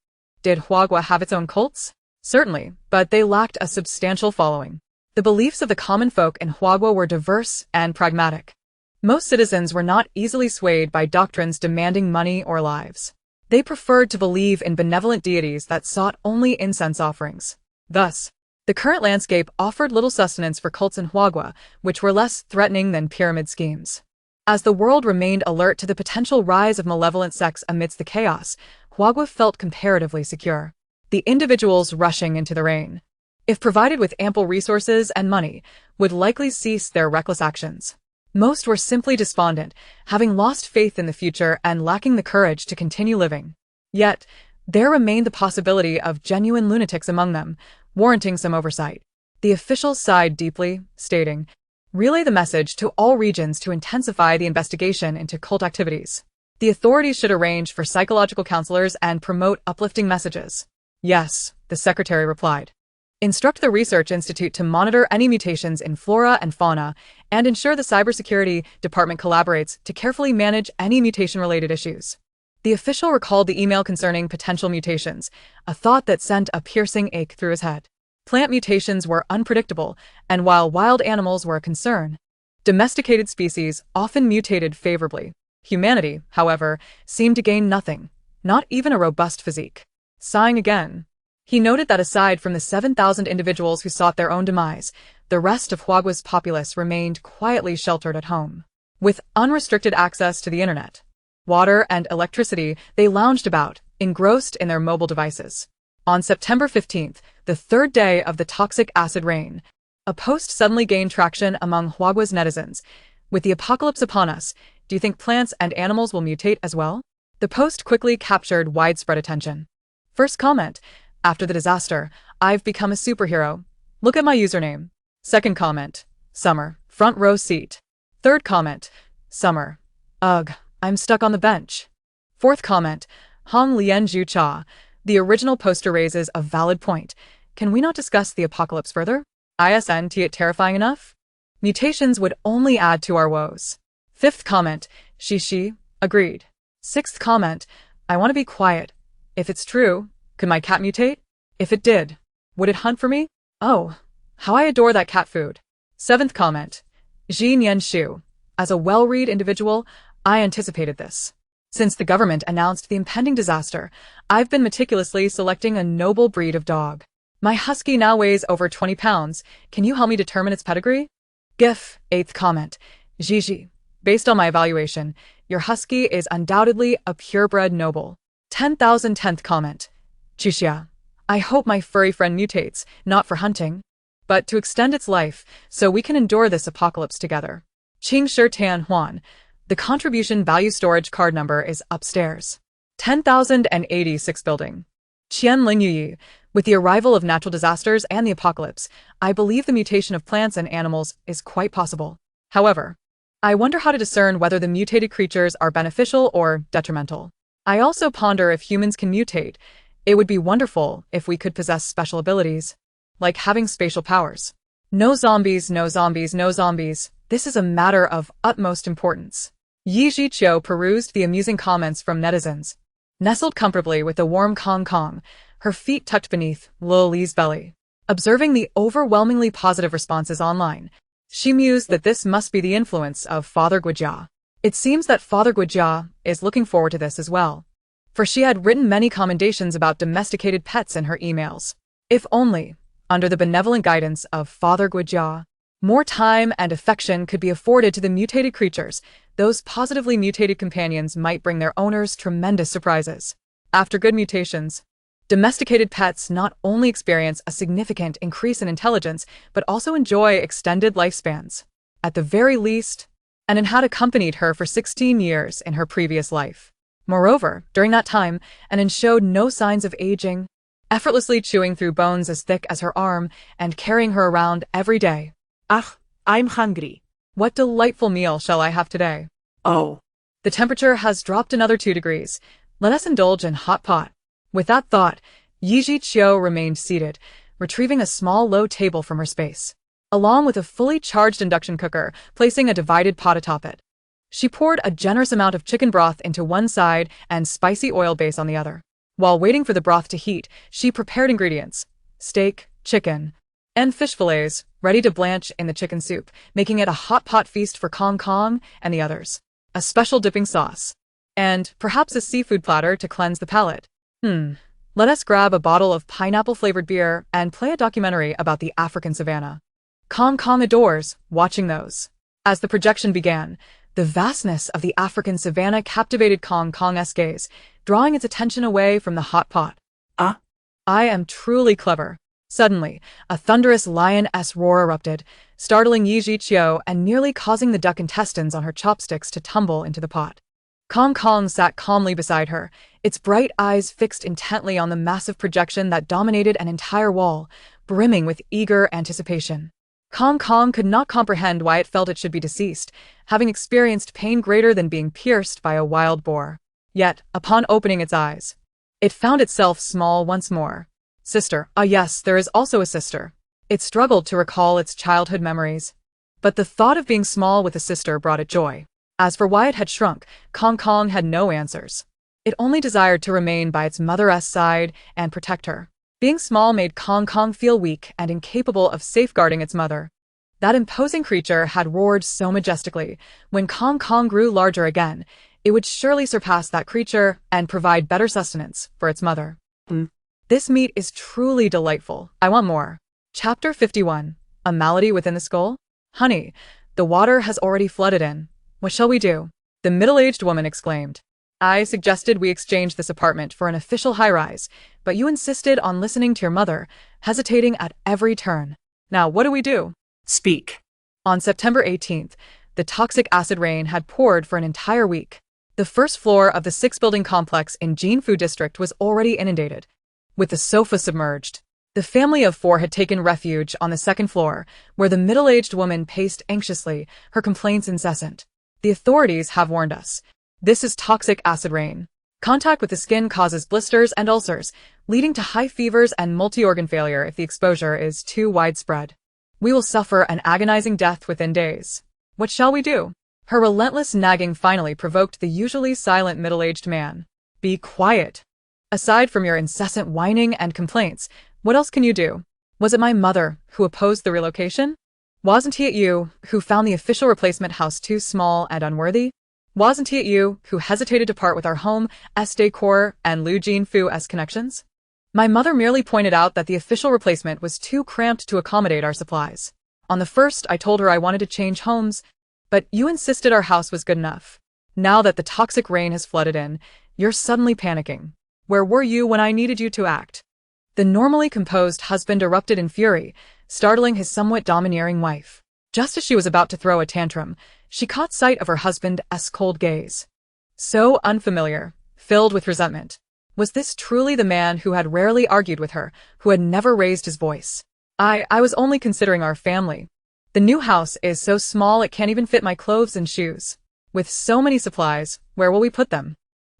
Did Huagua have its own cults? Certainly, but they lacked a substantial following. The beliefs of the common folk in Huagua were diverse and pragmatic. Most citizens were not easily swayed by doctrines demanding money or lives. They preferred to believe in benevolent deities that sought only incense offerings. Thus, the current landscape offered little sustenance for cults in Huagua, which were less threatening than pyramid schemes. As the world remained alert to the potential rise of malevolent sects amidst the chaos, Huagua felt comparatively secure. The individuals rushing into the rain, if provided with ample resources and money, would likely cease their reckless actions. Most were simply despondent, having lost faith in the future and lacking the courage to continue living. Yet, there remained the possibility of genuine lunatics among them, warranting some oversight. The officials sighed deeply, stating, "Relay the message to all regions to intensify the investigation into cult activities. The authorities should arrange for psychological counselors and promote uplifting messages." "Yes," the secretary replied. "Instruct the Research Institute to monitor any mutations in flora and fauna and ensure the cybersecurity department collaborates to carefully manage any mutation-related issues." The official recalled the email concerning potential mutations, a thought that sent a piercing ache through his head. Plant mutations were unpredictable, and while wild animals were a concern, Domesticated species often mutated favorably. Humanity, however, seemed to gain nothing, not even a robust physique. Sighing again, he noted that aside from the 7,000 individuals who sought their own demise, the rest of Huagua's populace remained quietly sheltered at home. With unrestricted access to the internet, water, and electricity, they lounged about, engrossed in their mobile devices. On September 15th, the third day of the toxic acid rain, a post suddenly gained traction among Huagua's netizens. With the apocalypse upon us, do you think plants and animals will mutate as well? The post quickly captured widespread attention. First comment: after the disaster, I've become a superhero. Look at my username. Second comment: summer, front row seat. Third comment: summer. Ugh, I'm stuck on the bench. Fourth comment: Hong Lian Zhu Cha. The original poster raises a valid point. Can we not discuss the apocalypse further? Isn't it terrifying enough? Mutations would only add to our woes. Fifth comment: she. Agreed. Sixth comment: I want to be quiet. If it's true, could my cat mutate? If it did, would it hunt for me? Oh, how I adore that cat food. Seventh comment: Jin Yen Shu. As a well-read individual, I anticipated this. Since the government announced the impending disaster, I've been meticulously selecting a noble breed of dog. My husky now weighs over 20 pounds. Can you help me determine its pedigree? GIF. Eighth comment: Gigi. Based on my evaluation, your husky is undoubtedly a purebred noble. 10,010th comment: Chixia. I hope my furry friend mutates, not for hunting, but to extend its life, so we can endure this apocalypse together. Qing Shi Tian Huan. The contribution value storage card number is upstairs. 10,086 building. Qian Ling Yuyi. With the arrival of natural disasters and the apocalypse, I believe the mutation of plants and animals is quite possible. However, I wonder how to discern whether the mutated creatures are beneficial or detrimental. I also ponder if humans can mutate. It would be wonderful if we could possess special abilities, like having spatial powers. No zombies, no zombies, no zombies. This is a matter of utmost importance. Yi Zhiqiu perused the amusing comments from netizens. Nestled comfortably with the warm Kong Kong, her feet tucked beneath Lil Li's belly. Observing the overwhelmingly positive responses online, she mused that this must be the influence of Father Guijia. It seems that Father Guijia is looking forward to this as well, for she had written many commendations about domesticated pets in her emails. If only, under the benevolent guidance of Father Guijia, more time and affection could be afforded to the mutated creatures, those positively mutated companions might bring their owners tremendous surprises. After good mutations, domesticated pets not only experience a significant increase in intelligence, but also enjoy extended lifespans. At the very least, and had accompanied her for 16 years in her previous life. Moreover, during that time, Anan showed no signs of aging, effortlessly chewing through bones as thick as her arm and carrying her around every day. Ah, I'm hungry. What delightful meal shall I have today? Oh. The temperature has dropped another 2 degrees. Let us indulge in hot pot. With that thought, Yi Zhiqiu remained seated, retrieving a small low table from her space, along with a fully charged induction cooker, placing a divided pot atop it. She poured a generous amount of chicken broth into one side and spicy oil base on the other. While waiting for the broth to heat, she prepared ingredients: steak, chicken, and fish fillets, ready to blanch in the chicken soup, making it a hot pot feast for Kong Kong and the others. A special dipping sauce, and perhaps a seafood platter to cleanse the palate. Let us grab a bottle of pineapple-flavored beer and play a documentary about the African savannah. Kong Kong adores watching those. As the projection began, the vastness of the African savannah captivated Kong Kong's gaze, drawing its attention away from the hot pot. Ah? I am truly clever. Suddenly, a thunderous lion-esque roar erupted, startling Yi Zhiqiu and nearly causing the duck intestines on her chopsticks to tumble into the pot. Kong Kong sat calmly beside her, its bright eyes fixed intently on the massive projection that dominated an entire wall, brimming with eager anticipation. Kong Kong could not comprehend why it felt it should be deceased, having experienced pain greater than being pierced by a wild boar. Yet, upon opening its eyes, it found itself small once more. Sister. Ah yes, there is also a sister. It struggled to recall its childhood memories, but the thought of being small with a sister brought it joy. As for why it had shrunk, Kong Kong had no answers. It only desired to remain by its mother's side and protect her. Being small made Kong Kong feel weak and incapable of safeguarding its mother. That imposing creature had roared so majestically. When Kong Kong grew larger again, it would surely surpass that creature and provide better sustenance for its mother. This meat is truly delightful. I want more. Chapter 51. A malady within the skull? Honey, the water has already flooded in. What shall we do? The middle-aged woman exclaimed. I suggested we exchange this apartment for an official high-rise, but you insisted on listening to your mother, hesitating at every turn. Now, what do we do? Speak. On September 18th, the toxic acid rain had poured for an entire week. The first floor of the six-building complex in Jinfu District was already inundated, with the sofa submerged. The family of four had taken refuge on the second floor, where the middle-aged woman paced anxiously, her complaints incessant. The authorities have warned us. This is toxic acid rain. Contact with the skin causes blisters and ulcers, leading to high fevers and multi-organ failure if the exposure is too widespread. We will suffer an agonizing death within days. What shall we do? Her relentless nagging finally provoked the usually silent middle-aged man. Be quiet. Aside from your incessant whining and complaints, what else can you do? Was it my mother who opposed the relocation? Wasn't it you who found the official replacement house too small and unworthy? Wasn't it you who hesitated to part with our home, S decor, and Lu Jinfu-esque connections? My mother merely pointed out that the official replacement was too cramped to accommodate our supplies. On the first, I told her I wanted to change homes, but you insisted our house was good enough. Now that the toxic rain has flooded in, you're suddenly panicking. Where were you when I needed you to act? The normally composed husband erupted in fury, startling his somewhat domineering wife. Just as she was about to throw a tantrum, she caught sight of her husband's cold gaze. So unfamiliar, filled with resentment. Was this truly the man who had rarely argued with her, who had never raised his voice? I was only considering our family. The new house is so small it can't even fit my clothes and shoes. With so many supplies, where will we put them?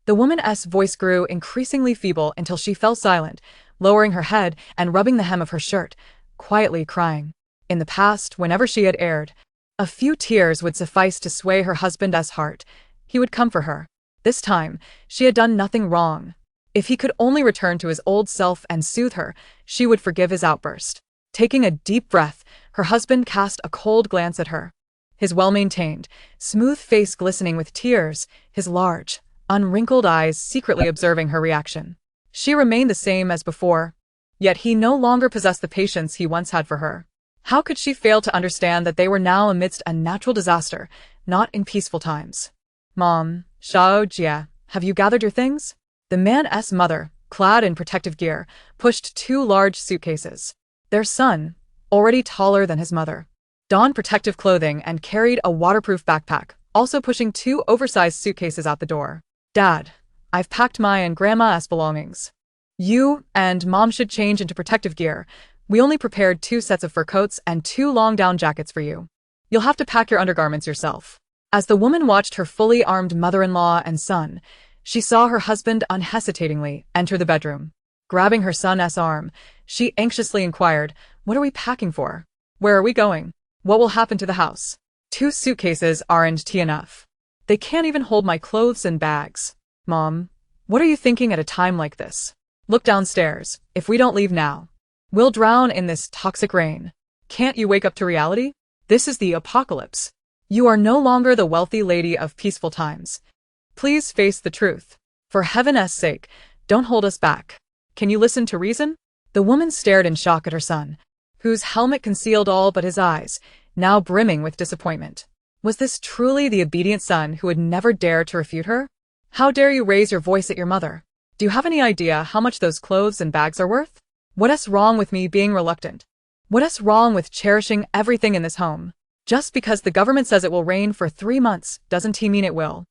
The woman's voice grew increasingly feeble until she fell silent, lowering her head and rubbing the hem of her shirt, quietly crying. In the past, whenever she had erred, a few tears would suffice to sway her husband's heart. He would comfort her. This time, she had done nothing wrong. If he could only return to his old self and soothe her, she would forgive his outburst. Taking a deep breath, her husband cast a cold glance at her. His well-maintained, smooth face glistening with tears, his large, unwrinkled eyes secretly observing her reaction. She remained the same as before, yet he no longer possessed the patience he once had for her. How could she fail to understand that they were now amidst a natural disaster, not in peaceful times? Mom, Xiao Jia, have you gathered your things? The man's mother, clad in protective gear, pushed two large suitcases. Their son, already taller than his mother, donned protective clothing and carried a waterproof backpack, also pushing two oversized suitcases out the door. Dad, I've packed my and Grandma's belongings. You and Mom should change into protective gear. We only prepared 2 sets of fur coats and 2 long down jackets for you. You'll have to pack your undergarments yourself. As the woman watched her fully armed mother-in-law and son, she saw her husband unhesitatingly enter the bedroom. Grabbing her son's arm, she anxiously inquired, "What are we packing for? Where are we going? What will happen to the house? 2 suitcases aren't enough. They can't even hold my clothes and bags. Mom, what are you thinking at a time like this? Look downstairs. If we don't leave now, we'll drown in this toxic rain. Can't you wake up to reality? This is the apocalypse. You are no longer the wealthy lady of peaceful times. Please face the truth. For heaven's sake, don't hold us back. Can you listen to reason?" The woman stared in shock at her son, whose helmet concealed all but his eyes, now brimming with disappointment. Was this truly the obedient son who would never dare to refute her? How dare you raise your voice at your mother? Do you have any idea how much those clothes and bags are worth? What's wrong with me being reluctant? What's wrong with cherishing everything in this home? Just because the government says it will rain for 3 months doesn't mean it will.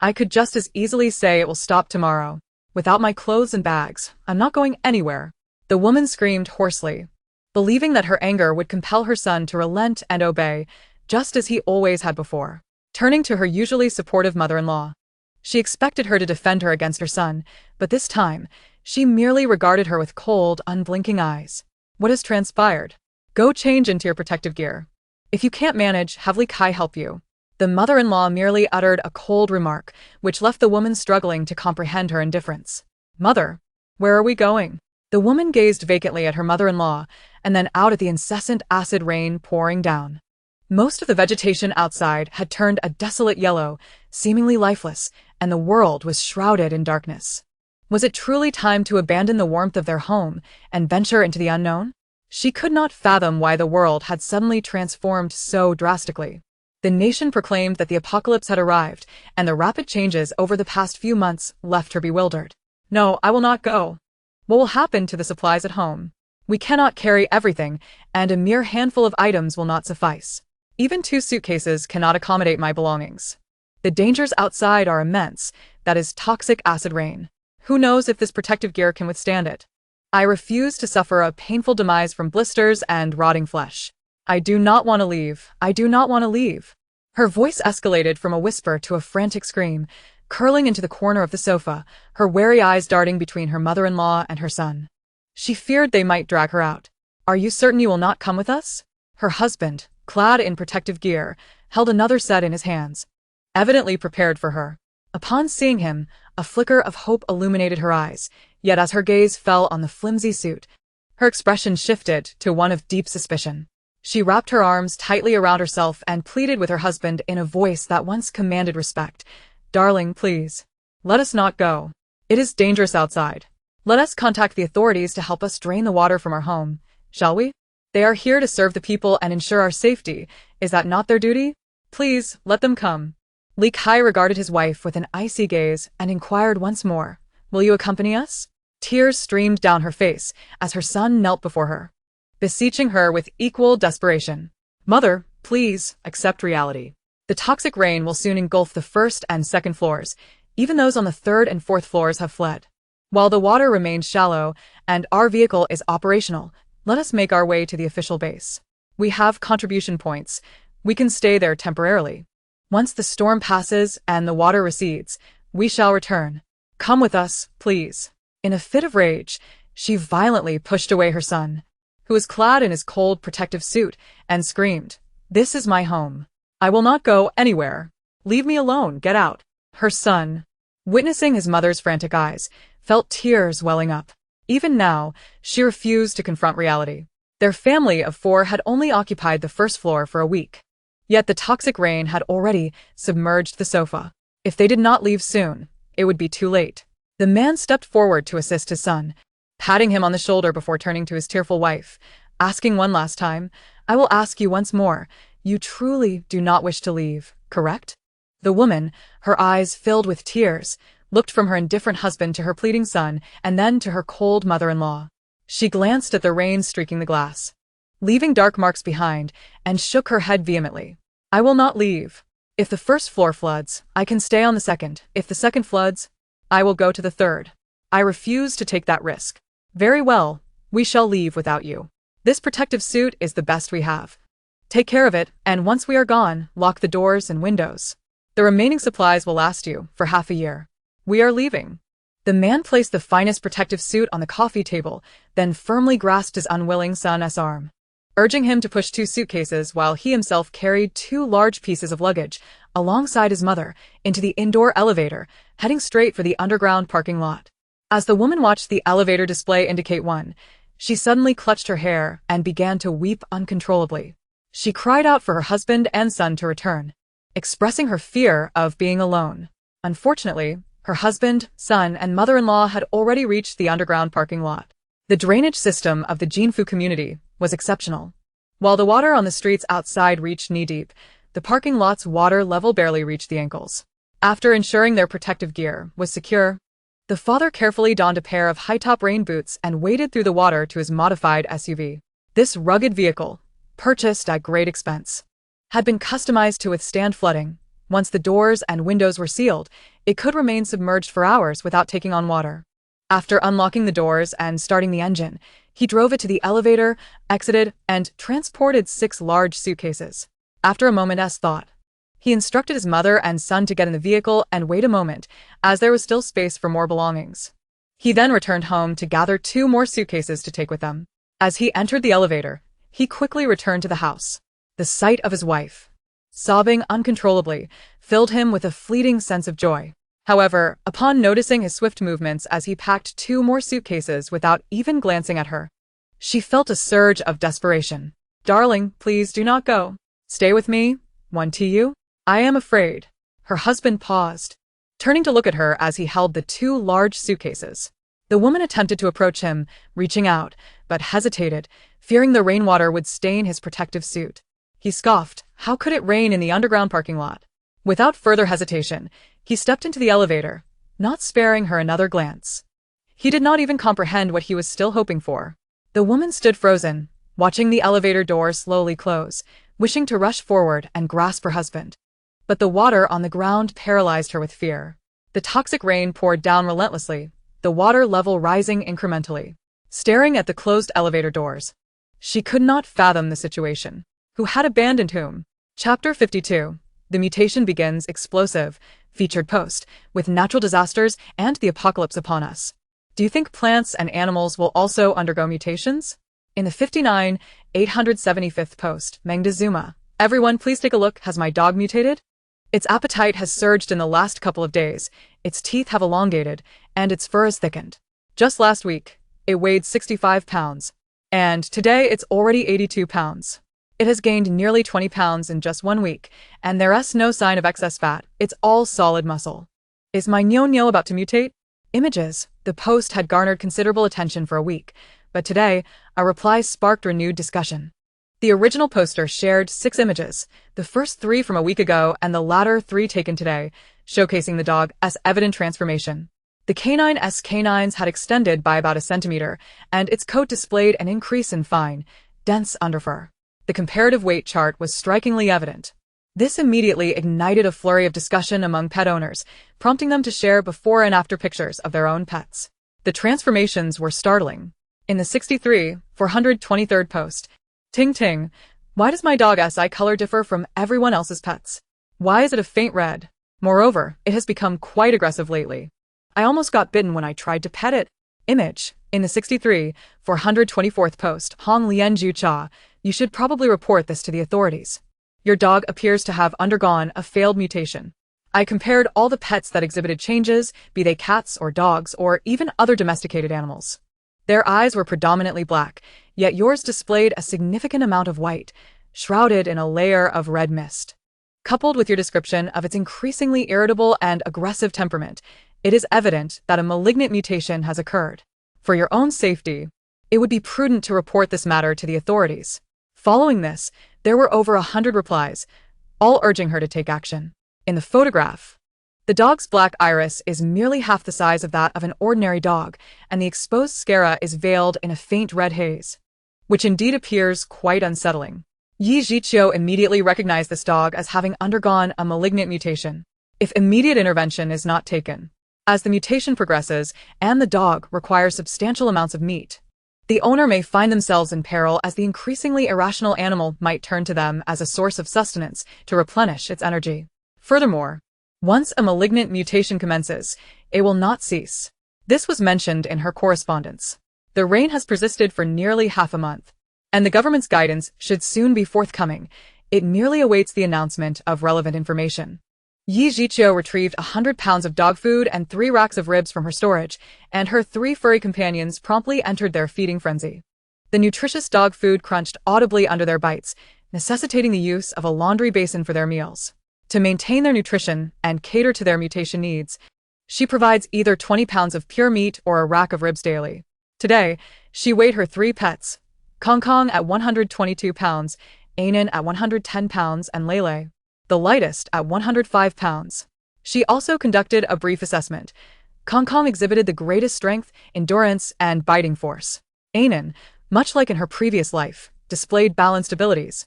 I could just as easily say it will stop tomorrow. Without my clothes and bags, I'm not going anywhere. The woman screamed hoarsely, believing that her anger would compel her son to relent and obey, just as he always had before. Turning to her usually supportive mother-in-law, she expected her to defend her against her son, but this time, she merely regarded her with cold, unblinking eyes. What has transpired? Go change into your protective gear. If you can't manage, have Li Kai help you. The mother-in-law merely uttered a cold remark, which left the woman struggling to comprehend her indifference. Mother, where are we going? The woman gazed vacantly at her mother-in-law, and then out at the incessant acid rain pouring down. Most of the vegetation outside had turned a desolate yellow, seemingly lifeless, and the world was shrouded in darkness. Was it truly time to abandon the warmth of their home and venture into the unknown? She could not fathom why the world had suddenly transformed so drastically. The nation proclaimed that the apocalypse had arrived, and the rapid changes over the past few months left her bewildered. No, I will not go. What will happen to the supplies at home? We cannot carry everything, and a mere handful of items will not suffice. Even 2 suitcases cannot accommodate my belongings. The dangers outside are immense, that is toxic acid rain. Who knows if this protective gear can withstand it? I refuse to suffer a painful demise from blisters and rotting flesh. I do not want to leave. I do not want to leave. Her voice escalated from a whisper to a frantic scream, curling into the corner of the sofa, her wary eyes darting between her mother-in-law and her son. She feared they might drag her out. Are you certain you will not come with us? Her husband, clad in protective gear, held another set in his hands, evidently prepared for her. Upon seeing him, a flicker of hope illuminated her eyes, yet as her gaze fell on the flimsy suit, her expression shifted to one of deep suspicion. She wrapped her arms tightly around herself and pleaded with her husband in a voice that once commanded respect. Darling, please. Let us not go. It is dangerous outside. Let us contact the authorities to help us drain the water from our home, shall we? They are here to serve the people and ensure our safety. Is that not their duty? Please, let them come. Li Kai regarded his wife with an icy gaze and inquired once more, will you accompany us? Tears streamed down her face as her son knelt before her, beseeching her with equal desperation. Mother, please, accept reality. The toxic rain will soon engulf the 1st and 2nd floors. Even those on the 3rd and 4th floors have fled. While the water remains shallow and our vehicle is operational, let us make our way to the official base. We have contribution points. We can stay there temporarily. Once the storm passes and the water recedes, we shall return. Come with us, please. In a fit of rage, she violently pushed away her son, who was clad in his cold protective suit, and screamed, "This is my home. I will not go anywhere. Leave me alone, get out." Her son, witnessing his mother's frantic eyes, felt tears welling up. Even now, she refused to confront reality. Their family of 4 had only occupied the 1st floor for a week. Yet the toxic rain had already submerged the sofa. If they did not leave soon, it would be too late. The man stepped forward to assist his son, patting him on the shoulder before turning to his tearful wife, asking one last time, "I will ask you once more, you truly do not wish to leave, correct?" The woman, her eyes filled with tears, looked from her indifferent husband to her pleading son and then to her cold mother-in-law. She glanced at the rain streaking the glass, leaving dark marks behind, and shook her head vehemently. "I will not leave. If the 1st floor floods, I can stay on the 2nd. If the 2nd floods, I will go to the 3rd. I refuse to take that risk." "Very well, we shall leave without you. This protective suit is the best we have. Take care of it, and once we are gone, lock the doors and windows. The remaining supplies will last you for half a year. We are leaving." The man placed the finest protective suit on the coffee table, then firmly grasped his unwilling son's arm, urging him to push 2 suitcases while he himself carried 2 large pieces of luggage, alongside his mother, into the indoor elevator, heading straight for the underground parking lot. As the woman watched the elevator display indicate 1, she suddenly clutched her hair and began to weep uncontrollably. She cried out for her husband and son to return, expressing her fear of being alone. Unfortunately, her husband, son, and mother-in-law had already reached the underground parking lot. The drainage system of the Jinfu community was exceptional. While the water on the streets outside reached knee-deep, the parking lot's water level barely reached the ankles. After ensuring their protective gear was secure, the father carefully donned a pair of high-top rain boots and waded through the water to his modified SUV. This rugged vehicle, purchased at great expense, had been customized to withstand flooding. Once the doors and windows were sealed, it could remain submerged for hours without taking on water. After unlocking the doors and starting the engine, he drove it to the elevator, exited, and transported 6 large suitcases. After a moment's thought, he instructed his mother and son to get in the vehicle and wait a moment, as there was still space for more belongings. He then returned home to gather 2 more suitcases to take with them. As he entered the elevator, he quickly returned to the house. The sight of his wife, sobbing uncontrollably, filled him with a fleeting sense of joy. However, upon noticing his swift movements as he packed 2 more suitcases without even glancing at her, she felt a surge of desperation. "Darling, please do not go. Stay with me, one to you? I am afraid. Her husband paused, turning to look at her as he held the two large suitcases. The woman attempted to approach him, reaching out, but hesitated, fearing the rainwater would stain his protective suit. He scoffed. How could it rain in the underground parking lot? Without further hesitation, he stepped into the elevator, not sparing her another glance. He did not even comprehend what he was still hoping for. The woman stood frozen, watching the elevator door slowly close, wishing to rush forward and grasp her husband. But the water on the ground paralyzed her with fear. The toxic rain poured down relentlessly, the water level rising incrementally. Staring at the closed elevator doors, she could not fathom the situation. Who had abandoned whom? Chapter 52. The Mutation Begins. Explosive, featured post, with natural disasters and the apocalypse upon us. Do you think plants and animals will also undergo mutations? In the 875th post, Mengdazuma. Everyone please take a look. Has my dog mutated? Its appetite has surged in the last couple of days, its teeth have elongated, and its fur has thickened. Just last week, it weighed 65 pounds. And today it's already 82 pounds. It has gained nearly 20 pounds in just 1 week, and there's no sign of excess fat. It's all solid muscle. Is my Nyo about to mutate? Images. The post had garnered considerable attention for a week, but today, a reply sparked renewed discussion. The original poster shared 6 images, the first 3 from a week ago and the latter 3 taken today, showcasing the dog's evident transformation. The canine's canines had extended by about a centimeter, and its coat displayed an increase in fine, dense underfur. The comparative weight chart was strikingly evident. This immediately ignited a flurry of discussion among pet owners, prompting them to share before and after pictures of their own pets. The transformations were startling. In the 423rd post, Ting Ting, why does my dog's eye color differ from everyone else's pets? Why is it a faint red? Moreover, it has become quite aggressive lately. I almost got bitten when I tried to pet it. Image. In the 424th post, Hong Lian Ju Cha, you should probably report this to the authorities. Your dog appears to have undergone a failed mutation. I compared all the pets that exhibited changes, be they cats or dogs or even other domesticated animals. Their eyes were predominantly black, yet yours displayed a significant amount of white, shrouded in a layer of red mist. Coupled with your description of its increasingly irritable and aggressive temperament, it is evident that a malignant mutation has occurred. For your own safety, it would be prudent to report this matter to the authorities. Following this, there were over 100 replies, all urging her to take action. In the photograph, the dog's black iris is merely half the size of that of an ordinary dog, and the exposed sclera is veiled in a faint red haze, which indeed appears quite unsettling. Yi Jiqiu immediately recognized this dog as having undergone a malignant mutation, if immediate intervention is not taken. As the mutation progresses and the dog requires substantial amounts of meat, the owner may find themselves in peril as the increasingly irrational animal might turn to them as a source of sustenance to replenish its energy. Furthermore, once a malignant mutation commences, it will not cease. This was mentioned in her correspondence. The reign has persisted for nearly half a month, and the government's guidance should soon be forthcoming. It merely awaits the announcement of relevant information. Yi Jiqiu retrieved 100 pounds of dog food and 3 racks of ribs from her storage, and her 3 furry companions promptly entered their feeding frenzy. The nutritious dog food crunched audibly under their bites, necessitating the use of a laundry basin for their meals. To maintain their nutrition and cater to their mutation needs, she provides either 20 pounds of pure meat or a rack of ribs daily. Today, she weighed her 3 pets, Kong Kong at 122 pounds, Ainen at 110 pounds, and Lele, the lightest, at 105 pounds. She also conducted a brief assessment. Kong Kong exhibited the greatest strength, endurance, and biting force. Ainen, much like in her previous life, displayed balanced abilities,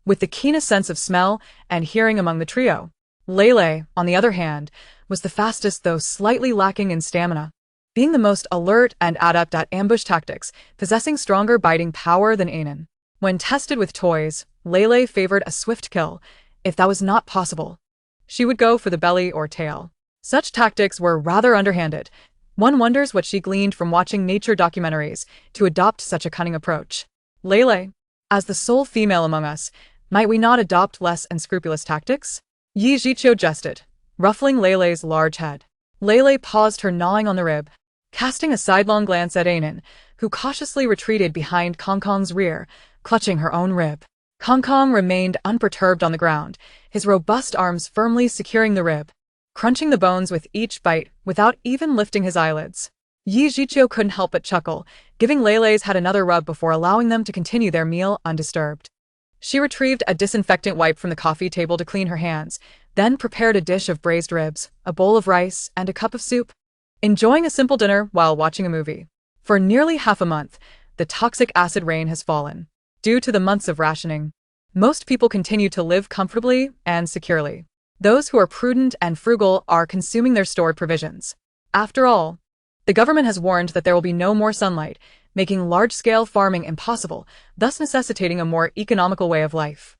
with the keenest sense of smell and hearing among the trio. Lele, on the other hand, was the fastest though slightly lacking in stamina, being the most alert and adept at ambush tactics, possessing stronger biting power than Ainen. When tested with toys, Lele favored a swift kill. If that was not possible, she would go for the belly or tail. Such tactics were rather underhanded. One wonders what she gleaned from watching nature documentaries to adopt such a cunning approach. Lele, as the sole female among us, might we not adopt less unscrupulous tactics? Yi Jiqiu jested, ruffling Lele's large head. Lele paused her gnawing on the rib, casting a sidelong glance at Ainen, who cautiously retreated behind Kong Kong's rear, clutching her own rib. Kong Kong remained unperturbed on the ground, his robust arms firmly securing the rib, crunching the bones with each bite without even lifting his eyelids. Yi Zhiqiu couldn't help but chuckle, giving Leilei's head another rub before allowing them to continue their meal undisturbed. She retrieved a disinfectant wipe from the coffee table to clean her hands, then prepared a dish of braised ribs, a bowl of rice, and a cup of soup, enjoying a simple dinner while watching a movie. For nearly half a month, the toxic acid rain has fallen. Due to the months of rationing, most people continue to live comfortably and securely. Those who are prudent and frugal are consuming their stored provisions. After all, the government has warned that there will be no more sunlight, making large-scale farming impossible, thus necessitating a more economical way of life.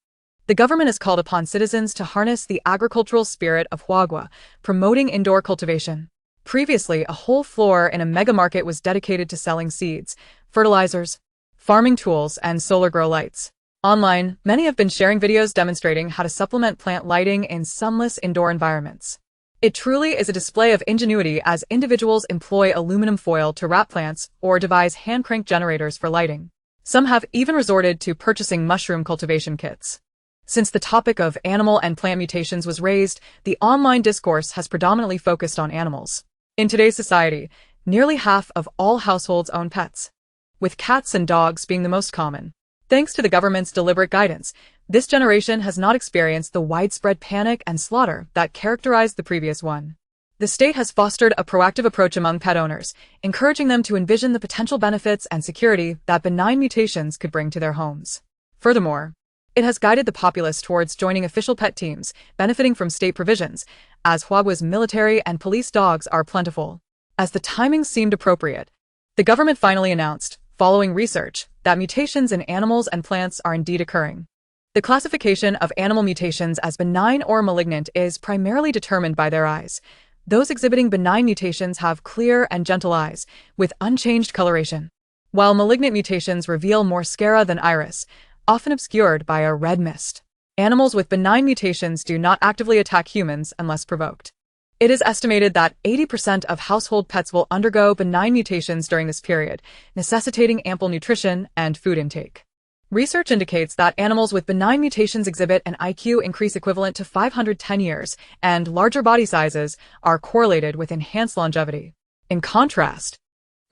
The government has called upon citizens to harness the agricultural spirit of Huagua, promoting indoor cultivation. Previously, a whole floor in a mega-market was dedicated to selling seeds, fertilizers, farming tools, and solar grow lights. Online, many have been sharing videos demonstrating how to supplement plant lighting in sunless indoor environments. It truly is a display of ingenuity as individuals employ aluminum foil to wrap plants or devise hand-crank generators for lighting. Some have even resorted to purchasing mushroom cultivation kits. Since the topic of animal and plant mutations was raised, the online discourse has predominantly focused on animals. In today's society, nearly half of all households own pets, with cats and dogs being the most common. Thanks to the government's deliberate guidance, this generation has not experienced the widespread panic and slaughter that characterized the previous one. The state has fostered a proactive approach among pet owners, encouraging them to envision the potential benefits and security that benign mutations could bring to their homes. Furthermore, it has guided the populace towards joining official pet teams, benefiting from state provisions, as Huagua's military and police dogs are plentiful. As the timing seemed appropriate, the government finally announced, following research, that mutations in animals and plants are indeed occurring. The classification of animal mutations as benign or malignant is primarily determined by their eyes. Those exhibiting benign mutations have clear and gentle eyes, with unchanged coloration, while malignant mutations reveal more sclera than iris, often obscured by a red mist. Animals with benign mutations do not actively attack humans unless provoked. It is estimated that 80% of household pets will undergo benign mutations during this period, necessitating ample nutrition and food intake. Research indicates that animals with benign mutations exhibit an IQ increase equivalent to 510 years, and larger body sizes are correlated with enhanced longevity. In contrast,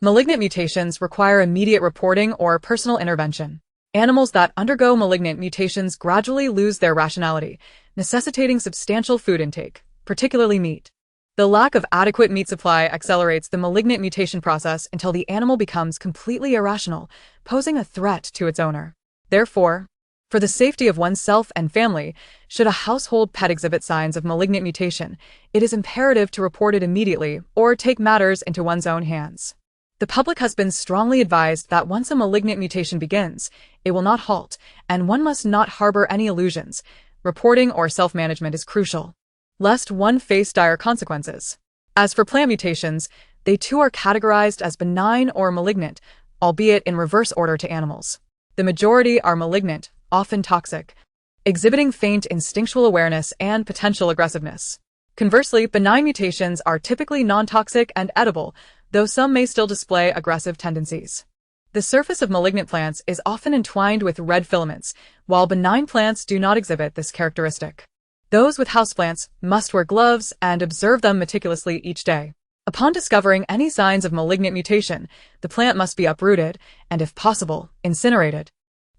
malignant mutations require immediate reporting or personal intervention. Animals that undergo malignant mutations gradually lose their rationality, necessitating substantial food intake, particularly meat. The lack of adequate meat supply accelerates the malignant mutation process until the animal becomes completely irrational, posing a threat to its owner. Therefore, for the safety of oneself and family, should a household pet exhibit signs of malignant mutation, it is imperative to report it immediately or take matters into one's own hands. The public has been strongly advised that once a malignant mutation begins, it will not halt, and one must not harbor any illusions. Reporting or self-management is crucial, lest one face dire consequences. As for plant mutations, they too are categorized as benign or malignant, albeit in reverse order to animals. The majority are malignant, often toxic, exhibiting faint instinctual awareness and potential aggressiveness. Conversely, benign mutations are typically non-toxic and edible, though some may still display aggressive tendencies. The surface of malignant plants is often entwined with red filaments, while benign plants do not exhibit this characteristic. Those with houseplants must wear gloves and observe them meticulously each day. Upon discovering any signs of malignant mutation, the plant must be uprooted and, if possible, incinerated.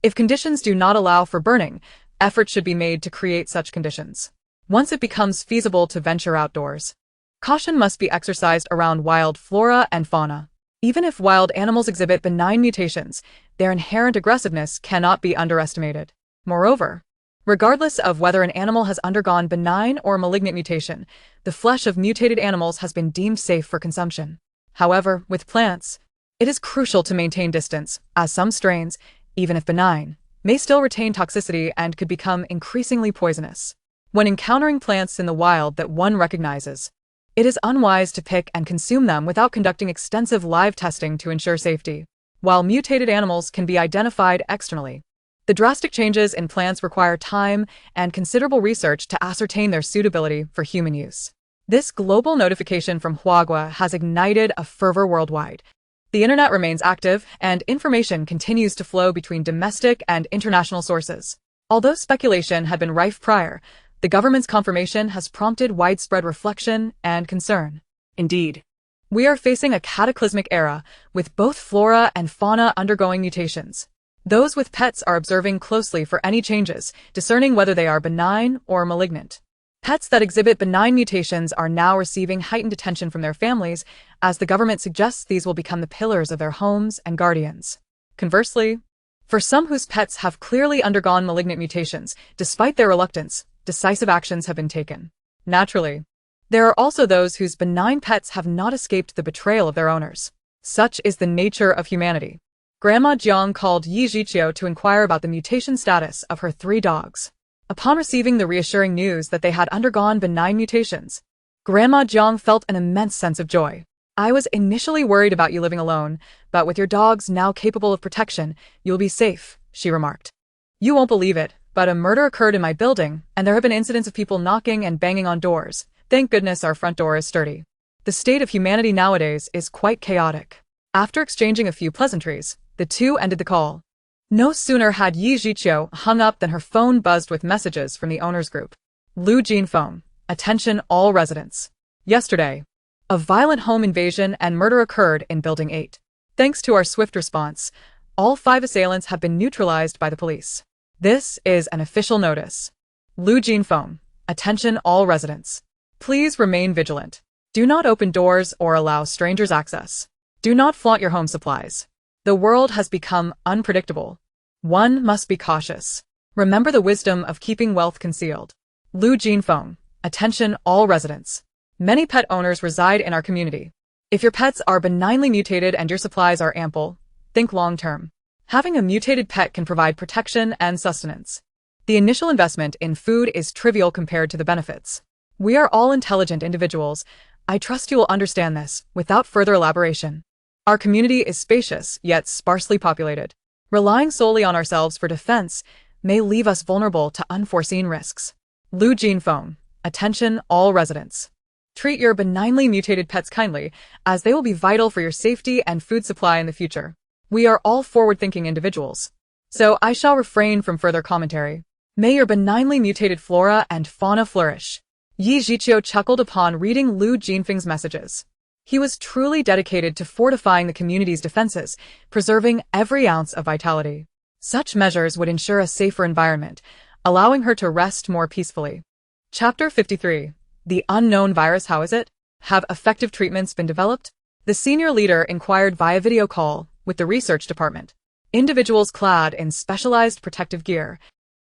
If conditions do not allow for burning, effort should be made to create such conditions. Once it becomes feasible to venture outdoors, caution must be exercised around wild flora and fauna. Even if wild animals exhibit benign mutations, their inherent aggressiveness cannot be underestimated. Moreover, regardless of whether an animal has undergone benign or malignant mutation, the flesh of mutated animals has been deemed safe for consumption. However, with plants, it is crucial to maintain distance, as some strains, even if benign, may still retain toxicity and could become increasingly poisonous. When encountering plants in the wild that one recognizes, it is unwise to pick and consume them without conducting extensive live testing to ensure safety. While mutated animals can be identified externally, the drastic changes in plants require time and considerable research to ascertain their suitability for human use. This global notification from Huagua has ignited a fervor worldwide. The internet remains active, and information continues to flow between domestic and international sources. Although speculation had been rife prior, the government's confirmation has prompted widespread reflection and concern. Indeed. We are facing a cataclysmic era, with both flora and fauna undergoing mutations. Those with pets are observing closely for any changes, discerning whether they are benign or malignant. Pets that exhibit benign mutations are now receiving heightened attention from their families, as the government suggests these will become the pillars of their homes and guardians. Conversely, for some whose pets have clearly undergone malignant mutations, despite their reluctance, decisive actions have been taken. Naturally, there are also those whose benign pets have not escaped the betrayal of their owners. Such is the nature of humanity. Grandma Jiang called Yi Jiqiu to inquire about the mutation status of her 3 dogs. Upon receiving the reassuring news that they had undergone benign mutations, Grandma Jiang felt an immense sense of joy. I was initially worried about you living alone, but with your dogs now capable of protection, you'll be safe, she remarked. You won't believe it, but a murder occurred in my building, and there have been incidents of people knocking and banging on doors. Thank goodness our front door is sturdy. The state of humanity nowadays is quite chaotic. After exchanging a few pleasantries, the two ended the call. No sooner had Yi Jiqiu hung up than her phone buzzed with messages from the owners group. Lu Jin phone. Attention all residents. Yesterday, a violent home invasion and murder occurred in Building 8. Thanks to our swift response, all 5 assailants have been neutralized by the police. This is an official notice. Lu Jin phone. Attention all residents. Please remain vigilant. Do not open doors or allow strangers access. Do not flaunt your home supplies. The world has become unpredictable. One must be cautious. Remember the wisdom of keeping wealth concealed. Lu Jin phone. Attention all residents. Many pet owners reside in our community. If your pets are benignly mutated and your supplies are ample, think long-term. Having a mutated pet can provide protection and sustenance. The initial investment in food is trivial compared to the benefits. We are all intelligent individuals. I trust you will understand this, without further elaboration. Our community is spacious, yet sparsely populated. Relying solely on ourselves for defense may leave us vulnerable to unforeseen risks. Lu Jin phone. Attention all residents. Treat your benignly mutated pets kindly, as they will be vital for your safety and food supply in the future. We are all forward-thinking individuals, so I shall refrain from further commentary. May your benignly mutated flora and fauna flourish. Yi Jiqiu chuckled upon reading Lu Jinfeng's messages. He was truly dedicated to fortifying the community's defenses, preserving every ounce of vitality. Such measures would ensure a safer environment, allowing her to rest more peacefully. Chapter 53. The unknown virus. How is it? Have effective treatments been developed? The senior leader inquired via video call with the research department. Individuals clad in specialized protective gear,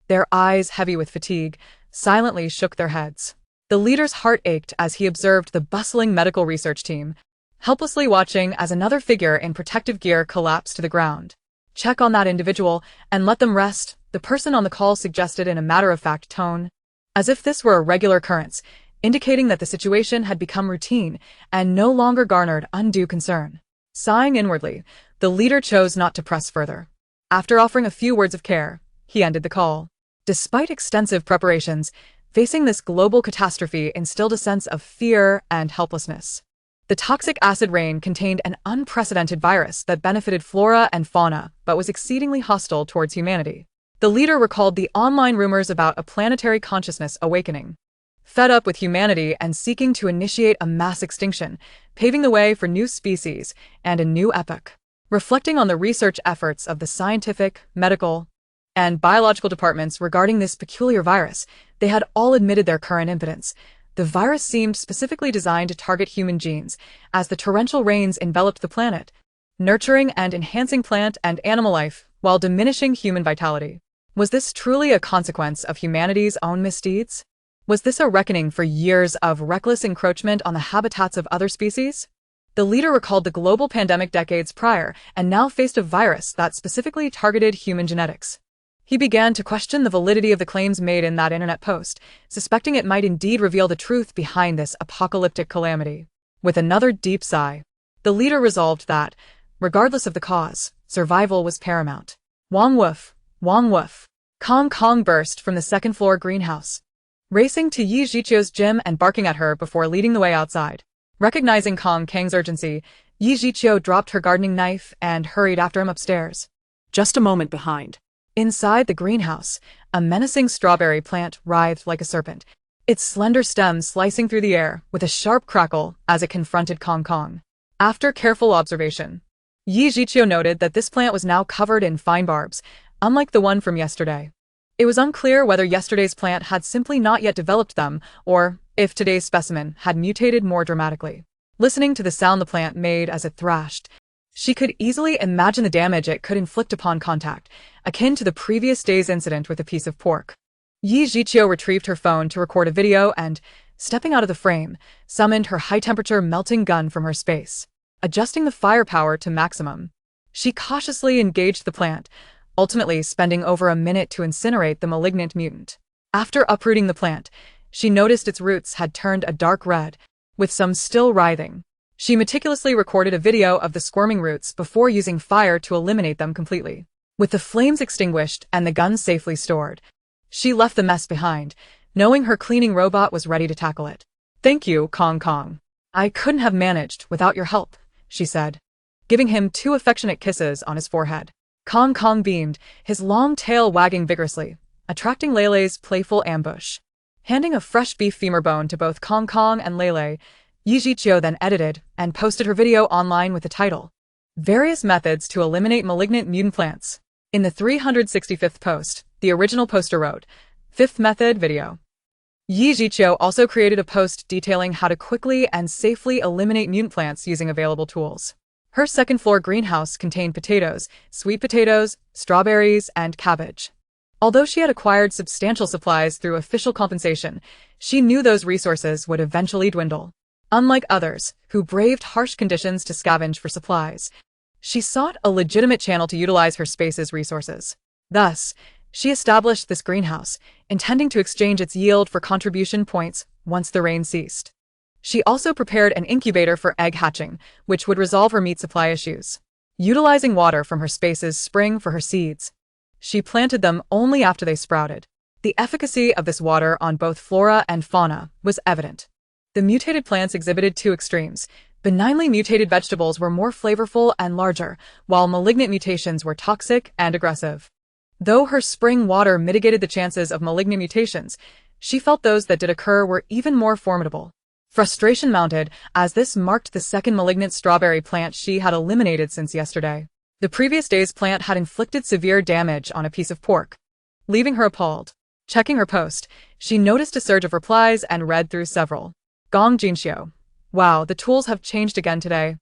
their eyes heavy with fatigue, silently shook their heads. The leader's heart ached as he observed the bustling medical research team, helplessly watching as another figure in protective gear collapsed to the ground. Check on that individual and let them rest, the person on the call suggested in a matter-of-fact tone, as if this were a regular occurrence, indicating that the situation had become routine and no longer garnered undue concern. Sighing inwardly, the leader chose not to press further. After offering a few words of care, he ended the call. Despite extensive preparations, facing this global catastrophe instilled a sense of fear and helplessness. The toxic acid rain contained an unprecedented virus that benefited flora and fauna but was exceedingly hostile towards humanity. The leader recalled the online rumors about a planetary consciousness awakening. Fed up with humanity and seeking to initiate a mass extinction, paving the way for new species and a new epoch. Reflecting on the research efforts of the scientific, medical, and biological departments regarding this peculiar virus, they had all admitted their current impotence. The virus seemed specifically designed to target human genes, as the torrential rains enveloped the planet, nurturing and enhancing plant and animal life while diminishing human vitality. Was this truly a consequence of humanity's own misdeeds? Was this a reckoning for years of reckless encroachment on the habitats of other species? The leader recalled the global pandemic decades prior and now faced a virus that specifically targeted human genetics. He began to question the validity of the claims made in that internet post, suspecting it might indeed reveal the truth behind this apocalyptic calamity. With another deep sigh, the leader resolved that, regardless of the cause, survival was paramount. Wong woof, Wong woof. Kong Kong burst from the second-floor greenhouse, racing to Yi Jiqiu's gym and barking at her before leading the way outside. Recognizing Kong Kang's urgency, Yi Jiqiu dropped her gardening knife and hurried after him upstairs. Just a moment behind. Inside the greenhouse, a menacing strawberry plant writhed like a serpent, its slender stems slicing through the air with a sharp crackle as it confronted Kong Kong. After careful observation, Yi Jiqiu noted that this plant was now covered in fine barbs, unlike the one from yesterday. It was unclear whether yesterday's plant had simply not yet developed them, or if today's specimen had mutated more dramatically. Listening to the sound the plant made as it thrashed, she could easily imagine the damage it could inflict upon contact, akin to the previous day's incident with a piece of pork. Yi Jiqiu retrieved her phone to record a video and, stepping out of the frame, summoned her high-temperature melting gun from her space. Adjusting the firepower to maximum, she cautiously engaged the plant, ultimately spending over a minute to incinerate the malignant mutant. After uprooting the plant, she noticed its roots had turned a dark red, with some still writhing. She meticulously recorded a video of the squirming roots before using fire to eliminate them completely. With the flames extinguished and the gun safely stored, she left the mess behind, knowing her cleaning robot was ready to tackle it. "Thank you, Kong Kong. I couldn't have managed without your help," she said, giving him 2 affectionate kisses on his forehead. Kong Kong beamed, his long tail wagging vigorously, attracting Lele's playful ambush. Handing a fresh beef femur bone to both Kong Kong and Lele, Yi Jiqiu then edited and posted her video online with the title, "Various Methods to Eliminate Malignant Mutant Plants." In the 365th post, the original poster wrote, "5th Method Video." Yi Jiqiu also created a post detailing how to quickly and safely eliminate mutant plants using available tools. Her second-floor greenhouse contained potatoes, sweet potatoes, strawberries, and cabbage. Although she had acquired substantial supplies through official compensation, she knew those resources would eventually dwindle. Unlike others, who braved harsh conditions to scavenge for supplies, she sought a legitimate channel to utilize her space's resources. Thus, she established this greenhouse, intending to exchange its yield for contribution points once the rain ceased. She also prepared an incubator for egg hatching, which would resolve her meat supply issues. Utilizing water from her space's spring for her seeds, she planted them only after they sprouted. The efficacy of this water on both flora and fauna was evident. The mutated plants exhibited 2 extremes. Benignly mutated vegetables were more flavorful and larger, while malignant mutations were toxic and aggressive. Though her spring water mitigated the chances of malignant mutations, she felt those that did occur were even more formidable. Frustration mounted, as this marked the second malignant strawberry plant she had eliminated since yesterday. The previous day's plant had inflicted severe damage on a piece of pork, leaving her appalled. Checking her post, she noticed a surge of replies and read through several. Gong Jinxiu. Wow, the tools have changed again today.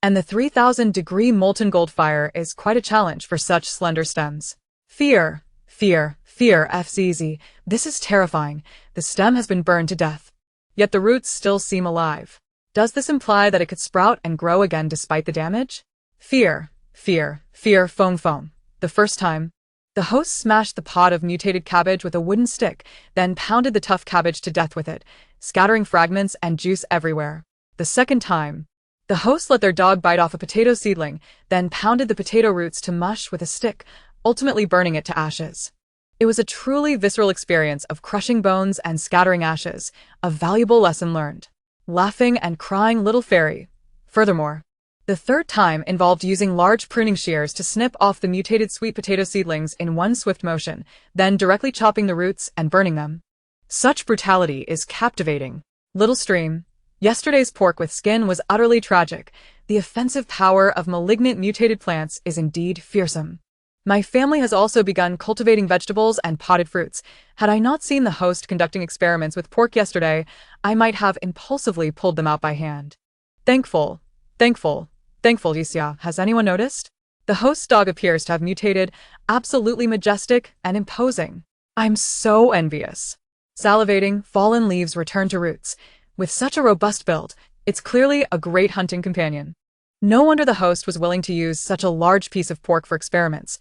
And the 3,000-degree molten gold fire is quite a challenge for such slender stems. Fear, fear, fear, FZZ. This is terrifying. The stem has been burned to death. Yet the roots still seem alive. Does this imply that it could sprout and grow again despite the damage? Fear, fear, fear, foam foam. The first time, the host smashed the pod of mutated cabbage with a wooden stick, then pounded the tough cabbage to death with it, scattering fragments and juice everywhere. The second time, the host let their dog bite off a potato seedling, then pounded the potato roots to mush with a stick, ultimately burning it to ashes. It was a truly visceral experience of crushing bones and scattering ashes, a valuable lesson learned. Laughing and crying little fairy. Furthermore, the third time involved using large pruning shears to snip off the mutated sweet potato seedlings in one swift motion, then directly chopping the roots and burning them. Such brutality is captivating. Little stream. Yesterday's pork with skin was utterly tragic. The offensive power of malignant mutated plants is indeed fearsome. My family has also begun cultivating vegetables and potted fruits. Had I not seen the host conducting experiments with pork yesterday, I might have impulsively pulled them out by hand. Thankful, Yixia. Has anyone noticed? The host's dog appears to have mutated, absolutely majestic and imposing. I'm so envious. Salivating, fallen leaves return to roots. With such a robust build, it's clearly a great hunting companion. No wonder the host was willing to use such a large piece of pork for experiments.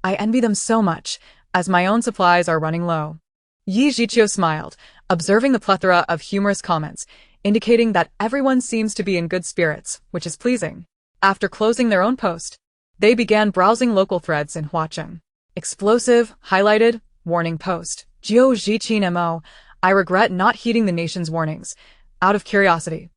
I envy them so much, as my own supplies are running low. Yi Jiqiu smiled, observing the plethora of humorous comments, indicating that everyone seems to be in good spirits, which is pleasing. After closing their own post, they began browsing local threads in Huacheng. Explosive, highlighted, warning post. Jiu Jichin Mo. I regret not heeding the nation's warnings. Out of curiosity,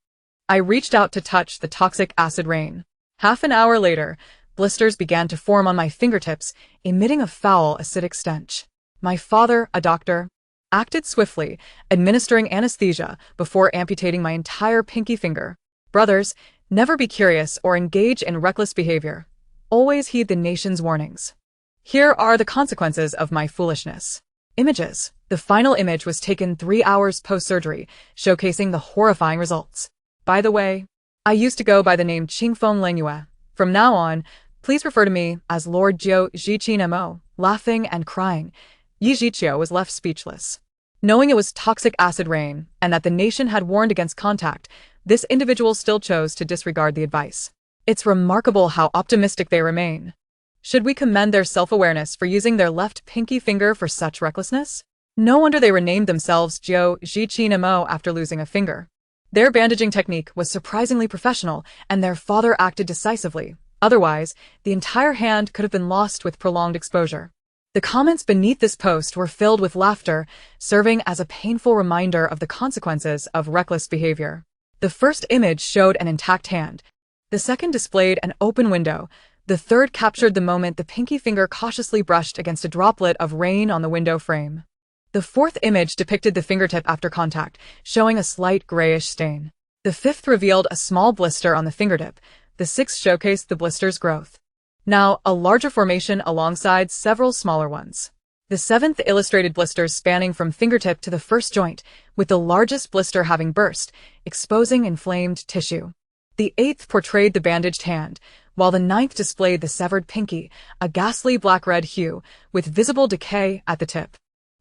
I reached out to touch the toxic acid rain. Half an hour later, blisters began to form on my fingertips, emitting a foul acidic stench. My father, a doctor, acted swiftly, administering anesthesia before amputating my entire pinky finger. Brothers, never be curious or engage in reckless behavior. Always heed the nation's warnings. Here are the consequences of my foolishness. Images. The final image was taken 3 hours post-surgery, showcasing the horrifying results. By the way, I used to go by the name Qingfeng Lengyue. From now on, please refer to me as Lord Jiu Zhiqin Mo. Laughing and crying, Yi Zhiqiu was left speechless. Knowing it was toxic acid rain and that the nation had warned against contact, this individual still chose to disregard the advice. It's remarkable how optimistic they remain. Should we commend their self-awareness for using their left pinky finger for such recklessness? No wonder they renamed themselves Jiu Zhiqin Mo after losing a finger. Their bandaging technique was surprisingly professional, and their father acted decisively. Otherwise, the entire hand could have been lost with prolonged exposure. The comments beneath this post were filled with laughter, serving as a painful reminder of the consequences of reckless behavior. The first image showed an intact hand. The second displayed an open window. The third captured the moment the pinky finger cautiously brushed against a droplet of rain on the window frame. The fourth image depicted the fingertip after contact, showing a slight grayish stain. The fifth revealed a small blister on the fingertip. The sixth showcased the blister's growth. Now, a larger formation alongside several smaller ones. The seventh illustrated blisters spanning from fingertip to the first joint, with the largest blister having burst, exposing inflamed tissue. The eighth portrayed the bandaged hand, while the ninth displayed the severed pinky, a ghastly black-red hue, with visible decay at the tip.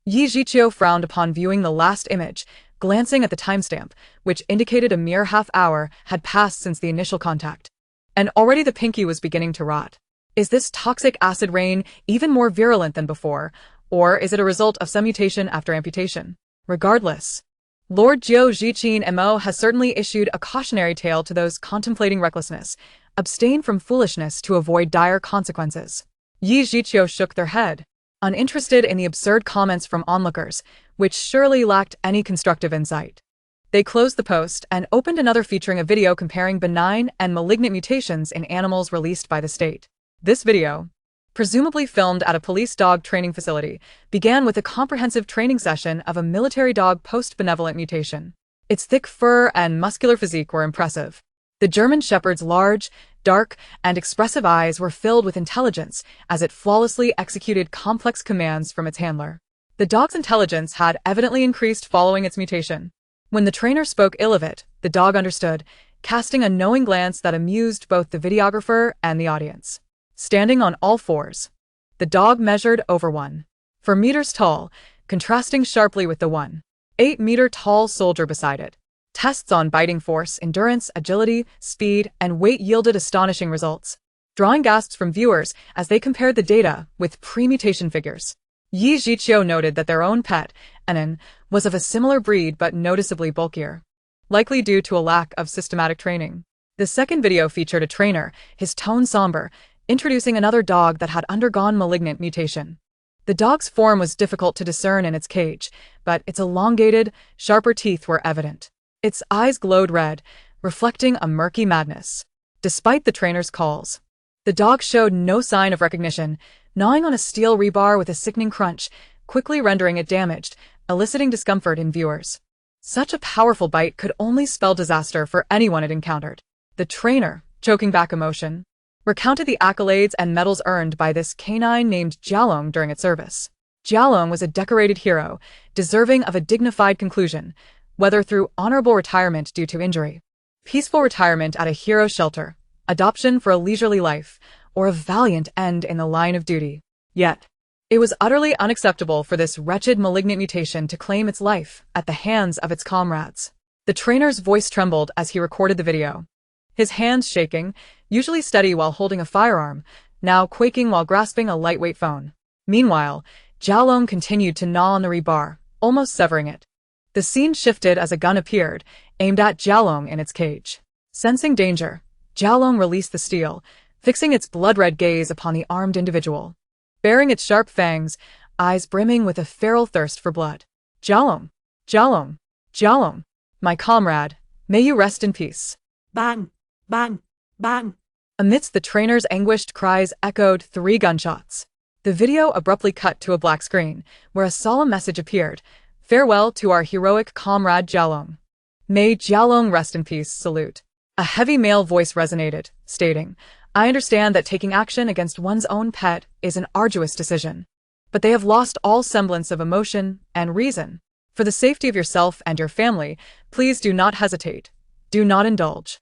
Yi Zhiqiu frowned upon viewing the last image, glancing at the timestamp, which indicated a mere half-hour had passed since the initial contact. And already the pinky was beginning to rot. Is this toxic acid rain even more virulent than before, or is it a result of some mutation after amputation? Regardless, Lord Jiu Zhiqin Mo has certainly issued a cautionary tale to those contemplating recklessness. Abstain from foolishness to avoid dire consequences. Yi Zhiqiu shook their head, uninterested in the absurd comments from onlookers, which surely lacked any constructive insight. They closed the post and opened another featuring a video comparing benign and malignant mutations in animals released by the state. This video, presumably filmed at a police dog training facility, began with a comprehensive training session of a military dog post-benevolent mutation. Its thick fur and muscular physique were impressive. The German Shepherd's large, dark, and expressive eyes were filled with intelligence as it flawlessly executed complex commands from its handler. The dog's intelligence had evidently increased following its mutation. When the trainer spoke ill of it, the dog understood, casting a knowing glance that amused both the videographer and the audience. Standing on all fours, the dog measured over 1.4 meters tall, contrasting sharply with the 1.8-meter tall soldier beside it. Tests on biting force, endurance, agility, speed, and weight yielded astonishing results, drawing gasps from viewers as they compared the data with pre-mutation figures. Yi Zhiqiu noted that their own pet, Anan, was of a similar breed but noticeably bulkier, likely due to a lack of systematic training. The second video featured a trainer, his tone somber, introducing another dog that had undergone malignant mutation. The dog's form was difficult to discern in its cage, but its elongated, sharper teeth were evident. Its eyes glowed red, reflecting a murky madness. Despite the trainer's calls, the dog showed no sign of recognition, gnawing on a steel rebar with a sickening crunch, quickly rendering it damaged, eliciting discomfort in viewers. Such a powerful bite could only spell disaster for anyone it encountered. The trainer, choking back emotion, recounted the accolades and medals earned by this canine named Jialong during its service. Jialong was a decorated hero, deserving of a dignified conclusion, whether through honorable retirement due to injury, peaceful retirement at a hero shelter, adoption for a leisurely life, or a valiant end in the line of duty. Yet, it was utterly unacceptable for this wretched malignant mutation to claim its life at the hands of its comrades. The trainer's voice trembled as he recorded the video, his hands shaking, usually steady while holding a firearm, now quaking while grasping a lightweight phone. Meanwhile, Jialong continued to gnaw on the rebar, almost severing it. The scene shifted as a gun appeared, aimed at Jialong in its cage. Sensing danger, Jialong released the steel, fixing its blood-red gaze upon the armed individual, baring its sharp fangs, eyes brimming with a feral thirst for blood. Jialong, Jialong, Jialong, my comrade, may you rest in peace. Bang! Bang! Bang! Amidst the trainer's anguished cries echoed 3 gunshots. The video abruptly cut to a black screen, where a solemn message appeared: "Farewell to our heroic comrade Jialong. May Jialong rest in peace, salute." A heavy male voice resonated, stating, "I understand that taking action against one's own pet is an arduous decision, but they have lost all semblance of emotion and reason. For the safety of yourself and your family, please do not hesitate. Do not indulge."